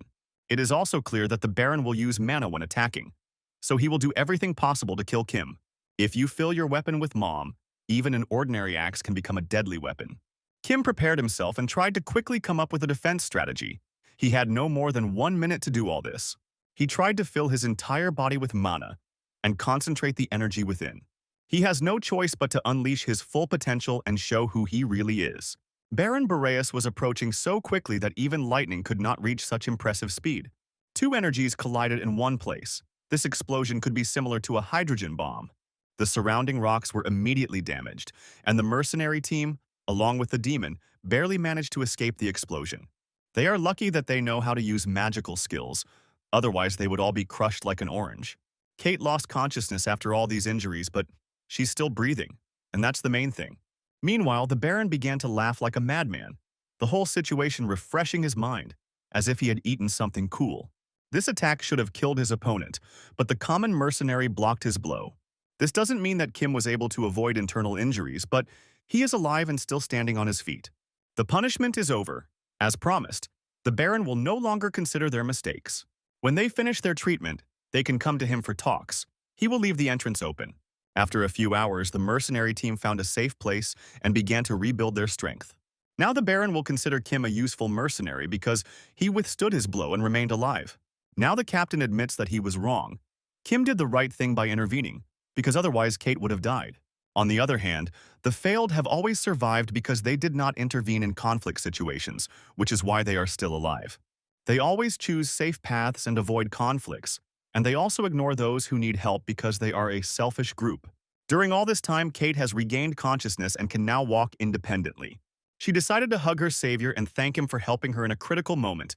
Speaker 1: It is also clear that the Baron will use mana when attacking, so he will do everything possible to kill Kim. If you fill your weapon with Mom, even an ordinary axe can become a deadly weapon. Kim prepared himself and tried to quickly come up with a defense strategy. He had no more than 1 minute to do all this. He tried to fill his entire body with mana and concentrate the energy within. He has no choice but to unleash his full potential and show who he really is. Baron Boreas was approaching so quickly that even lightning could not reach such impressive speed. Two energies collided in one place. This explosion could be similar to a hydrogen bomb. The surrounding rocks were immediately damaged, and the mercenary team, along with the demon, barely managed to escape the explosion. They are lucky that they know how to use magical skills, otherwise they would all be crushed like an orange. Kate lost consciousness after all these injuries, but she's still breathing, and that's the main thing. Meanwhile, the Baron began to laugh like a madman, the whole situation refreshing his mind, as if he had eaten something cool. This attack should have killed his opponent, but the common mercenary blocked his blow. This doesn't mean that Kim was able to avoid internal injuries, but he is alive and still standing on his feet. The punishment is over. As promised, the Baron will no longer consider their mistakes. When they finish their treatment, they can come to him for talks. He will leave the entrance open. After a few hours, the mercenary team found a safe place and began to rebuild their strength. Now the Baron will consider Kim a useful mercenary because he withstood his blow and remained alive. Now the captain admits that he was wrong. Kim did the right thing by intervening, because otherwise Kate would have died. On the other hand, the failed have always survived because they did not intervene in conflict situations, which is why they are still alive. They always choose safe paths and avoid conflicts, and they also ignore those who need help because they are a selfish group. During all this time, Kate has regained consciousness and can now walk independently. She decided to hug her savior and thank him for helping her in a critical moment.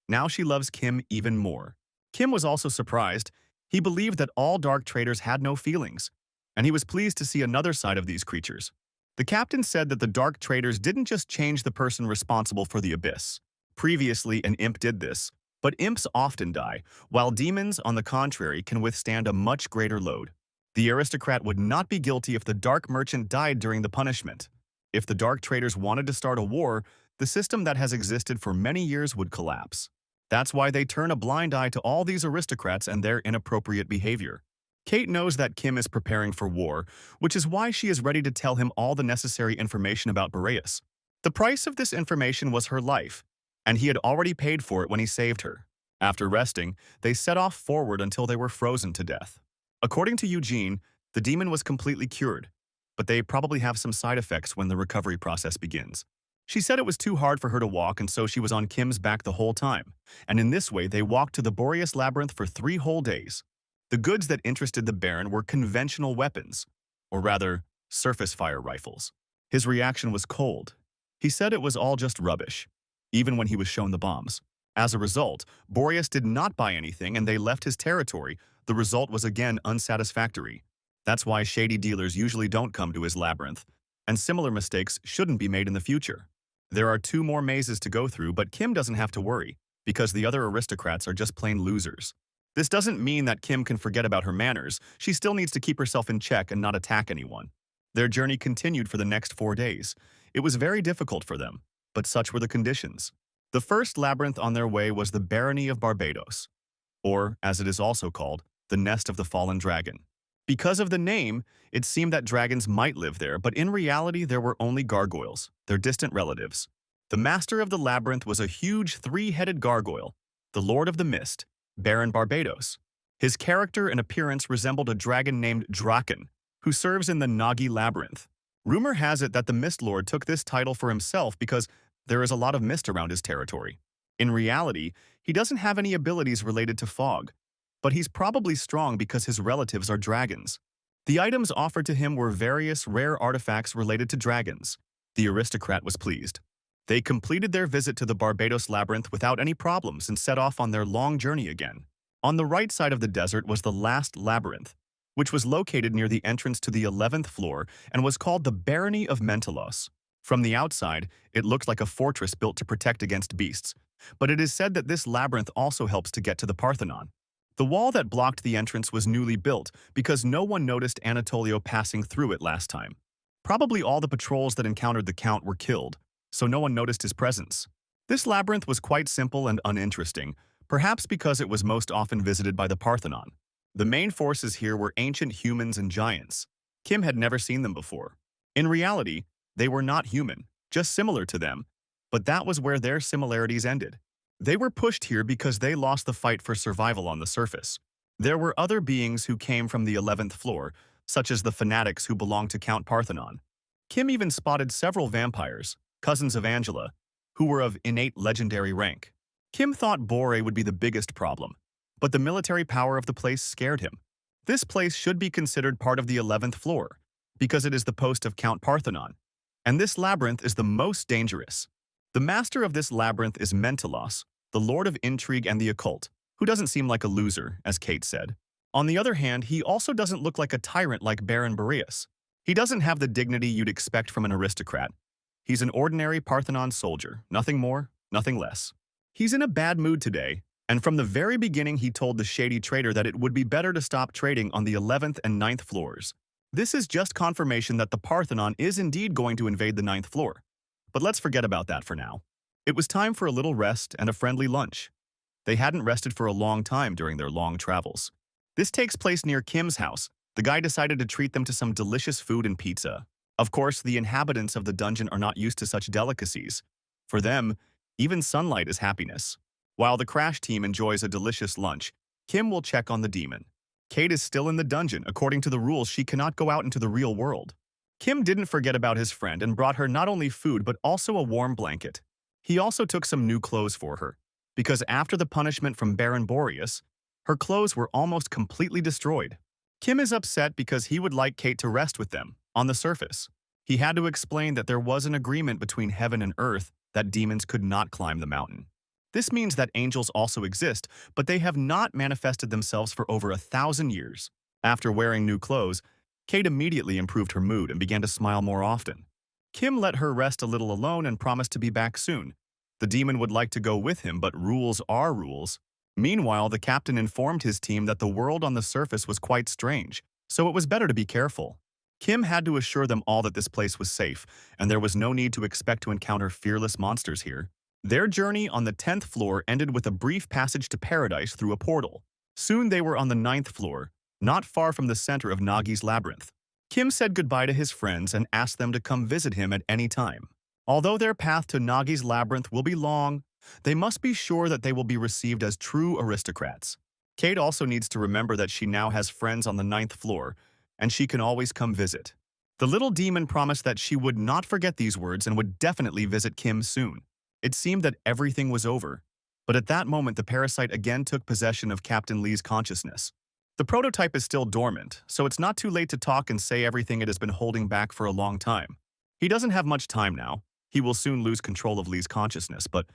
Speaker 1: Now she loves Kim even more. Kim was also surprised. He believed that all dark traders had no feelings, and he was pleased to see another side of these creatures. The captain said that the dark traders didn't just change the person responsible for the abyss. Previously, an imp did this, but imps often die, while demons, on the contrary, can withstand a much greater load. The aristocrat would not be guilty if the dark merchant died during the punishment. If the dark traders wanted to start a war, the system that has existed for many years would collapse. That's why they turn a blind eye to all these aristocrats and their inappropriate behavior. Kate knows that Kim is preparing for war, which is why she is ready to tell him all the necessary information about Boreas. The price of this information was her life, and he had already paid for it when he saved her. After resting, they set off forward until they were frozen to death. According to Eugene, the demon was completely cured, but they probably have some side effects when the recovery process begins. She said it was too hard for her to walk, and so she was on Kim's back the whole time, and in this way they walked to the Boreas Labyrinth for 3 whole days. The goods that interested the Baron were conventional weapons, or rather, surface fire rifles. His reaction was cold. He said it was all just rubbish, even when he was shown the bombs. As a result, Boreas did not buy anything and they left his territory. The result was again unsatisfactory. That's why shady dealers usually don't come to his labyrinth, and similar mistakes shouldn't be made in the future. There are 2 more mazes to go through, but Kim doesn't have to worry, because the other aristocrats are just plain losers. This doesn't mean that Kim can forget about her manners. She still needs to keep herself in check and not attack anyone. Their journey continued for the next 4 days. It was very difficult for them, but such were the conditions. The first labyrinth on their way was the Barony of Barbados, or, as it is also called, the Nest of the Fallen Dragon. Because of the name, it seemed that dragons might live there, but in reality there were only gargoyles, their distant relatives. The master of the labyrinth was a huge 3-headed gargoyle, the Lord of the Mist, Baron Barbados. His character and appearance resembled a dragon named Draken, who serves in the Nagi Labyrinth. Rumor has it that the Mist Lord took this title for himself because there is a lot of mist around his territory. In reality, he doesn't have any abilities related to fog, but he's probably strong because his relatives are dragons. The items offered to him were various rare artifacts related to dragons. The aristocrat was pleased. They completed their visit to the Barbados Labyrinth without any problems and set off on their long journey again. On the right side of the desert was the last labyrinth, which was located near the entrance to the 11th floor and was called the Barony of Mentelos. From the outside, it looked like a fortress built to protect against beasts, but it is said that this labyrinth also helps to get to the Parthenon. The wall that blocked the entrance was newly built because no one noticed Anatolio passing through it last time. Probably all the patrols that encountered the Count were killed, so no one noticed his presence. This labyrinth was quite simple and uninteresting, perhaps because it was most often visited by the Parthenon. The main forces here were ancient humans and giants. Kim had never seen them before. In reality, they were not human, just similar to them, but that was where their similarities ended. They were pushed here because they lost the fight for survival on the surface. There were other beings who came from the 11th floor, such as the fanatics who belonged to Count Parthenon. Kim even spotted several vampires, cousins of Angela, who were of innate legendary rank. Kim thought Bore would be the biggest problem, but the military power of the place scared him. This place should be considered part of the 11th floor, because it is the post of Count Parthenon, and this labyrinth is the most dangerous. The master of this labyrinth is Mentalos, the lord of intrigue and the occult, who doesn't seem like a loser, as Kate said. On the other hand, he also doesn't look like a tyrant like Baron Boreas. He doesn't have the dignity you'd expect from an aristocrat. He's an ordinary Parthenon soldier, nothing more, nothing less. He's in a bad mood today, and from the very beginning he told the shady trader that it would be better to stop trading on the 11th and 9th floors. This is just confirmation that the Parthenon is indeed going to invade the 9th floor. But let's forget about that for now. It was time for a little rest and a friendly lunch. They hadn't rested for a long time during their long travels. This takes place near Kim's house. The guy decided to treat them to some delicious food and pizza. Of course, the inhabitants of the dungeon are not used to such delicacies. For them, even sunlight is happiness. While the Crash team enjoys a delicious lunch, Kim will check on the demon. Kate is still in the dungeon. According to the rules, she cannot go out into the real world. Kim didn't forget about his friend and brought her not only food but also a warm blanket. He also took some new clothes for her, because after the punishment from Baron Boreas, her clothes were almost completely destroyed. Kim is upset because he would like Kate to rest with them, on the surface. He had to explain that there was an agreement between heaven and earth that demons could not climb the mountain. This means that angels also exist, but they have not manifested themselves for over 1,000 years. After wearing new clothes, Kate immediately improved her mood and began to smile more often. Kim let her rest a little alone and promised to be back soon. The demon would like to go with him, but rules are rules. Meanwhile, the captain informed his team that the world on the surface was quite strange, so it was better to be careful. Kim had to assure them all that this place was safe, and there was no need to expect to encounter fearless monsters here. Their journey on the 10th floor ended with a brief passage to paradise through a portal. Soon they were on the 9th floor, not far from the center of Nagi's labyrinth. Kim said goodbye to his friends and asked them to come visit him at any time. Although their path to Nagi's labyrinth will be long, they must be sure that they will be received as true aristocrats. Kate also needs to remember that she now has friends on the 9th floor, and she can always come visit. The little demon promised that she would not forget these words and would definitely visit Kim soon. It seemed that everything was over, but at that moment the parasite again took possession of Captain Lee's consciousness. The prototype is still dormant, so it's not too late to talk and say everything it has been holding back for a long time. He doesn't have much time now. He will soon lose control of Lee's consciousness, but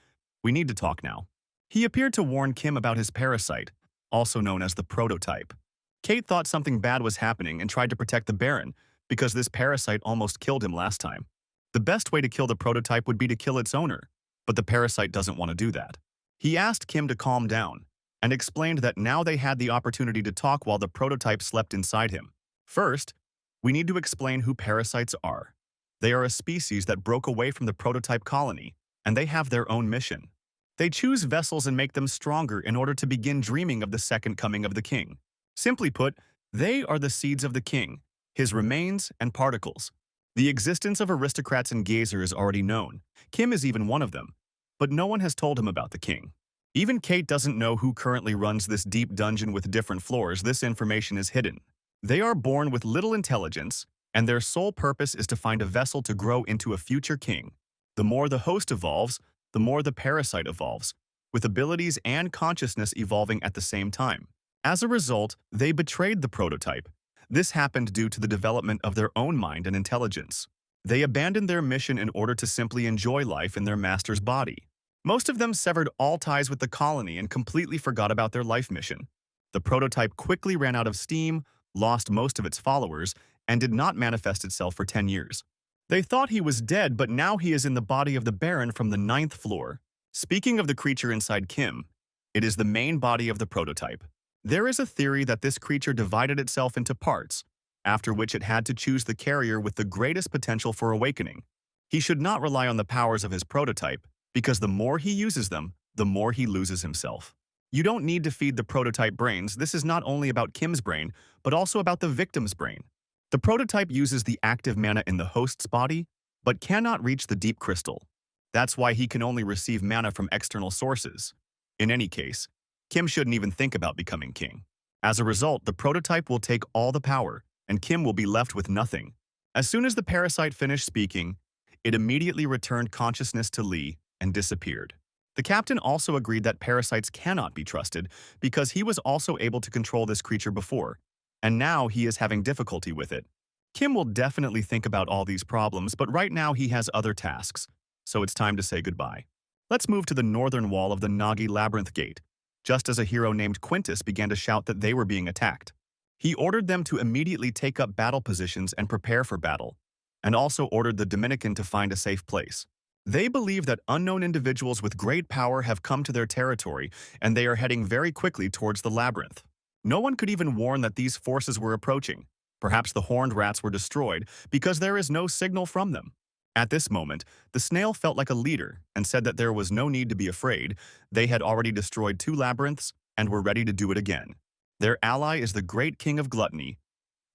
Speaker 1: we need to talk now. He appeared to warn Kim about his parasite, also known as the prototype. Kate thought something bad was happening and tried to protect the Baron, because this parasite almost killed him last time. The best way to kill the prototype would be to kill its owner, but the parasite doesn't want to do that. He asked Kim to calm down, and explained that now they had the opportunity to talk while the prototype slept inside him. First, we need to explain who parasites are. They are a species that broke away from the prototype colony, and they have their own mission. They choose vessels and make them stronger in order to begin dreaming of the second coming of the king. Simply put, they are the seeds of the king, his remains and particles. The existence of aristocrats and Gazer is already known. Kim is even one of them, but no one has told him about the king. Even Kate doesn't know who currently runs this deep dungeon with different floors. This information is hidden. They are born with little intelligence, and their sole purpose is to find a vessel to grow into a future king. The more the host evolves, the more the parasite evolves, with abilities and consciousness evolving at the same time. As a result, they betrayed the prototype. This happened due to the development of their own mind and intelligence. They abandoned their mission in order to simply enjoy life in their master's body. Most of them severed all ties with the colony and completely forgot about their life mission. The prototype quickly ran out of steam, lost most of its followers, and did not manifest itself for 10 years. They thought he was dead, but now he is in the body of the Baron from the 9th floor. Speaking of the creature inside Kim, it is the main body of the prototype. There is a theory that this creature divided itself into parts, after which it had to choose the carrier with the greatest potential for awakening. He should not rely on the powers of his prototype, because the more he uses them, the more he loses himself. You don't need to feed the prototype brains. This is not only about Kim's brain, but also about the victim's brain. The prototype uses the active mana in the host's body, but cannot reach the deep crystal. That's why he can only receive mana from external sources. In any case, Kim shouldn't even think about becoming king. As a result, the prototype will take all the power, and Kim will be left with nothing. As soon as the parasite finished speaking, it immediately returned consciousness to Lee and disappeared. The captain also agreed that parasites cannot be trusted because he was also able to control this creature before, and now he is having difficulty with it. Kim will definitely think about all these problems, but right now he has other tasks, so it's time to say goodbye. Let's move to the northern wall of the Nagi Labyrinth Gate, just as a hero named Quintus began to shout that they were being attacked. He ordered them to immediately take up battle positions and prepare for battle, and also ordered the Dominican to find a safe place. They believe that unknown individuals with great power have come to their territory, and they are heading very quickly towards the labyrinth. No one could even warn that these forces were approaching. Perhaps the horned rats were destroyed because there is no signal from them. At this moment, the snail felt like a leader and said that there was no need to be afraid. They had already destroyed 2 labyrinths and were ready to do it again. Their ally is the great king of gluttony,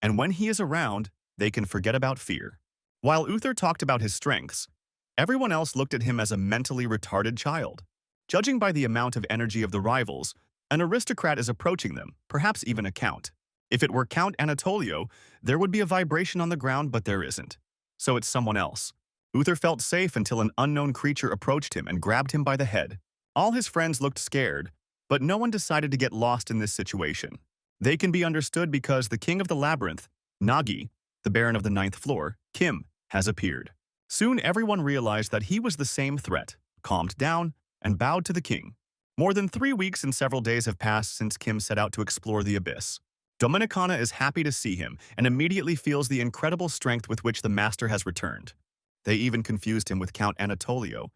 Speaker 1: and when he is around, they can forget about fear. While Uther talked about his strengths, everyone else looked at him as a mentally retarded child. Judging by the amount of energy of the rivals, an aristocrat is approaching them, perhaps even a count. If it were Count Anatolio, there would be a vibration on the ground, but there isn't. So it's someone else. Uther felt safe until an unknown creature approached him and grabbed him by the head. All his friends looked scared, but no one decided to get lost in this situation. They can be understood because the king of the labyrinth, Nagi, the baron of the 9th floor, Kim, has appeared. Soon everyone realized that he was the same threat, calmed down, and bowed to the king. More than 3 weeks and several days have passed since Kim set out to explore the abyss. Dominicana is happy to see him and immediately feels the incredible strength with which the master has returned. They even confused him with Count Anatolio,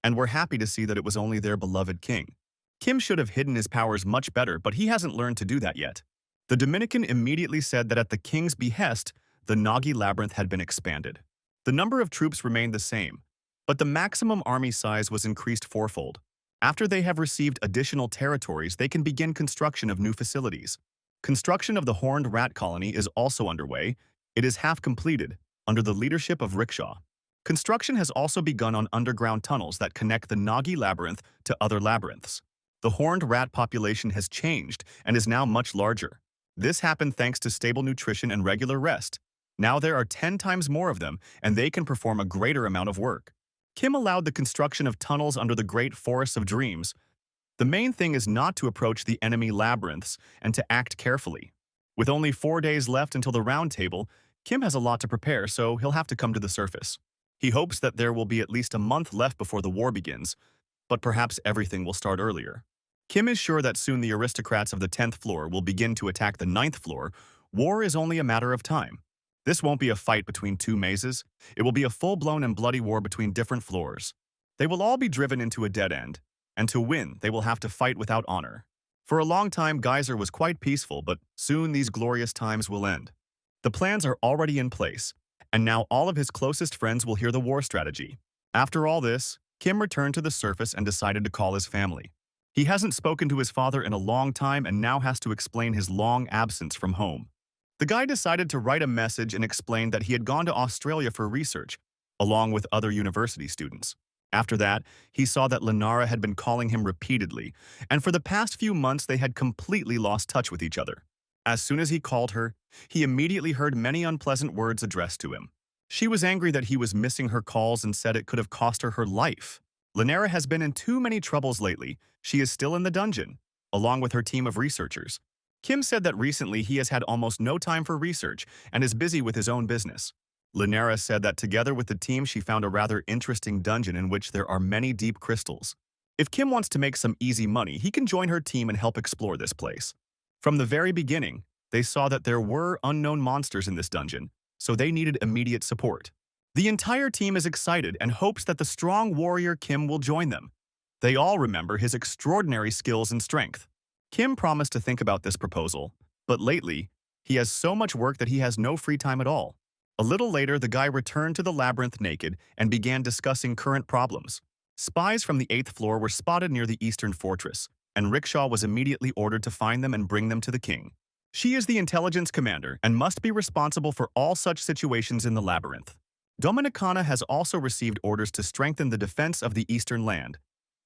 Speaker 1: and were happy to see that it was only their beloved king. Kim should have hidden his powers much better, but he hasn't learned to do that yet. The Dominican immediately said that at the king's behest, the Nagi labyrinth had been expanded. The number of troops remained the same, but the maximum army size was increased 4-fold. After they have received additional territories, they can begin construction of new facilities. Construction of the Horned Rat Colony is also underway. It is half completed, under the leadership of Rickshaw. Construction has also begun on underground tunnels that connect the Nagi labyrinth to other labyrinths. The horned rat population has changed and is now much larger. This happened thanks to stable nutrition and regular rest. Now there are 10 times more of them, and they can perform a greater amount of work. Kim allowed the construction of tunnels under the Great Forests of Dreams. The main thing is not to approach the enemy labyrinths and to act carefully. With only 4 days left until the round table, Kim has a lot to prepare, so he'll have to come to the surface. He hopes that there will be at least a month left before the war begins, but perhaps everything will start earlier. Kim is sure that soon the aristocrats of the 10th floor will begin to attack the 9th floor. War is only a matter of time. This won't be a fight between 2 mazes. It will be a full-blown and bloody war between different floors. They will all be driven into a dead end, and to win, they will have to fight without honor. For a long time, Geyser was quite peaceful, but soon these glorious times will end. The plans are already in place, and now all of his closest friends will hear the war strategy. After all this, Kim returned to the surface and decided to call his family. He hasn't spoken to his father in a long time and now has to explain his long absence from home. The guy decided to write a message and explain that he had gone to Australia for research, along with other university students. After that, he saw that Lenara had been calling him repeatedly, and for the past few months they had completely lost touch with each other. As soon as he called her, he immediately heard many unpleasant words addressed to him. She was angry that he was missing her calls and said it could have cost her her life. Lenara has been in too many troubles lately. She is still in the dungeon, along with her team of researchers. Kim said that recently he has had almost no time for research and is busy with his own business. Lenara said that together with the team she found a rather interesting dungeon in which there are many deep crystals. If Kim wants to make some easy money, he can join her team and help explore this place. From the very beginning, they saw that there were unknown monsters in this dungeon, so they needed immediate support. The entire team is excited and hopes that the strong warrior Kim will join them. They all remember his extraordinary skills and strength. Kim promised to think about this proposal, but lately, he has so much work that he has no free time at all. A little later, the guy returned to the labyrinth naked and began discussing current problems. Spies from the 8th floor were spotted near the eastern fortress, and Rickshaw was immediately ordered to find them and bring them to the king. She is the intelligence commander and must be responsible for all such situations in the labyrinth. Dominicana has also received orders to strengthen the defense of the eastern land.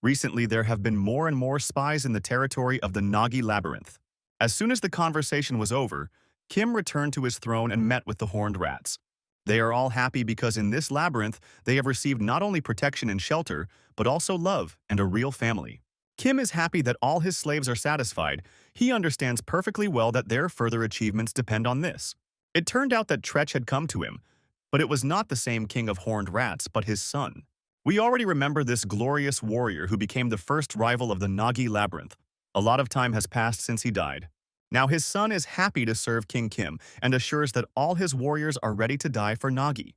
Speaker 1: Recently, there have been more and more spies in the territory of the Nagi labyrinth. As soon as the conversation was over, Kim returned to his throne and met with the horned rats. They are all happy because in this labyrinth, they have received not only protection and shelter, but also love and a real family. Kim is happy that all his slaves are satisfied. He understands perfectly well that their further achievements depend on this. It turned out that Tretch had come to him, but it was not the same king of horned rats, but his son. We already remember this glorious warrior who became the first rival of the Nagi labyrinth. A lot of time has passed since he died. Now his son is happy to serve King Kim and assures that all his warriors are ready to die for Nagi.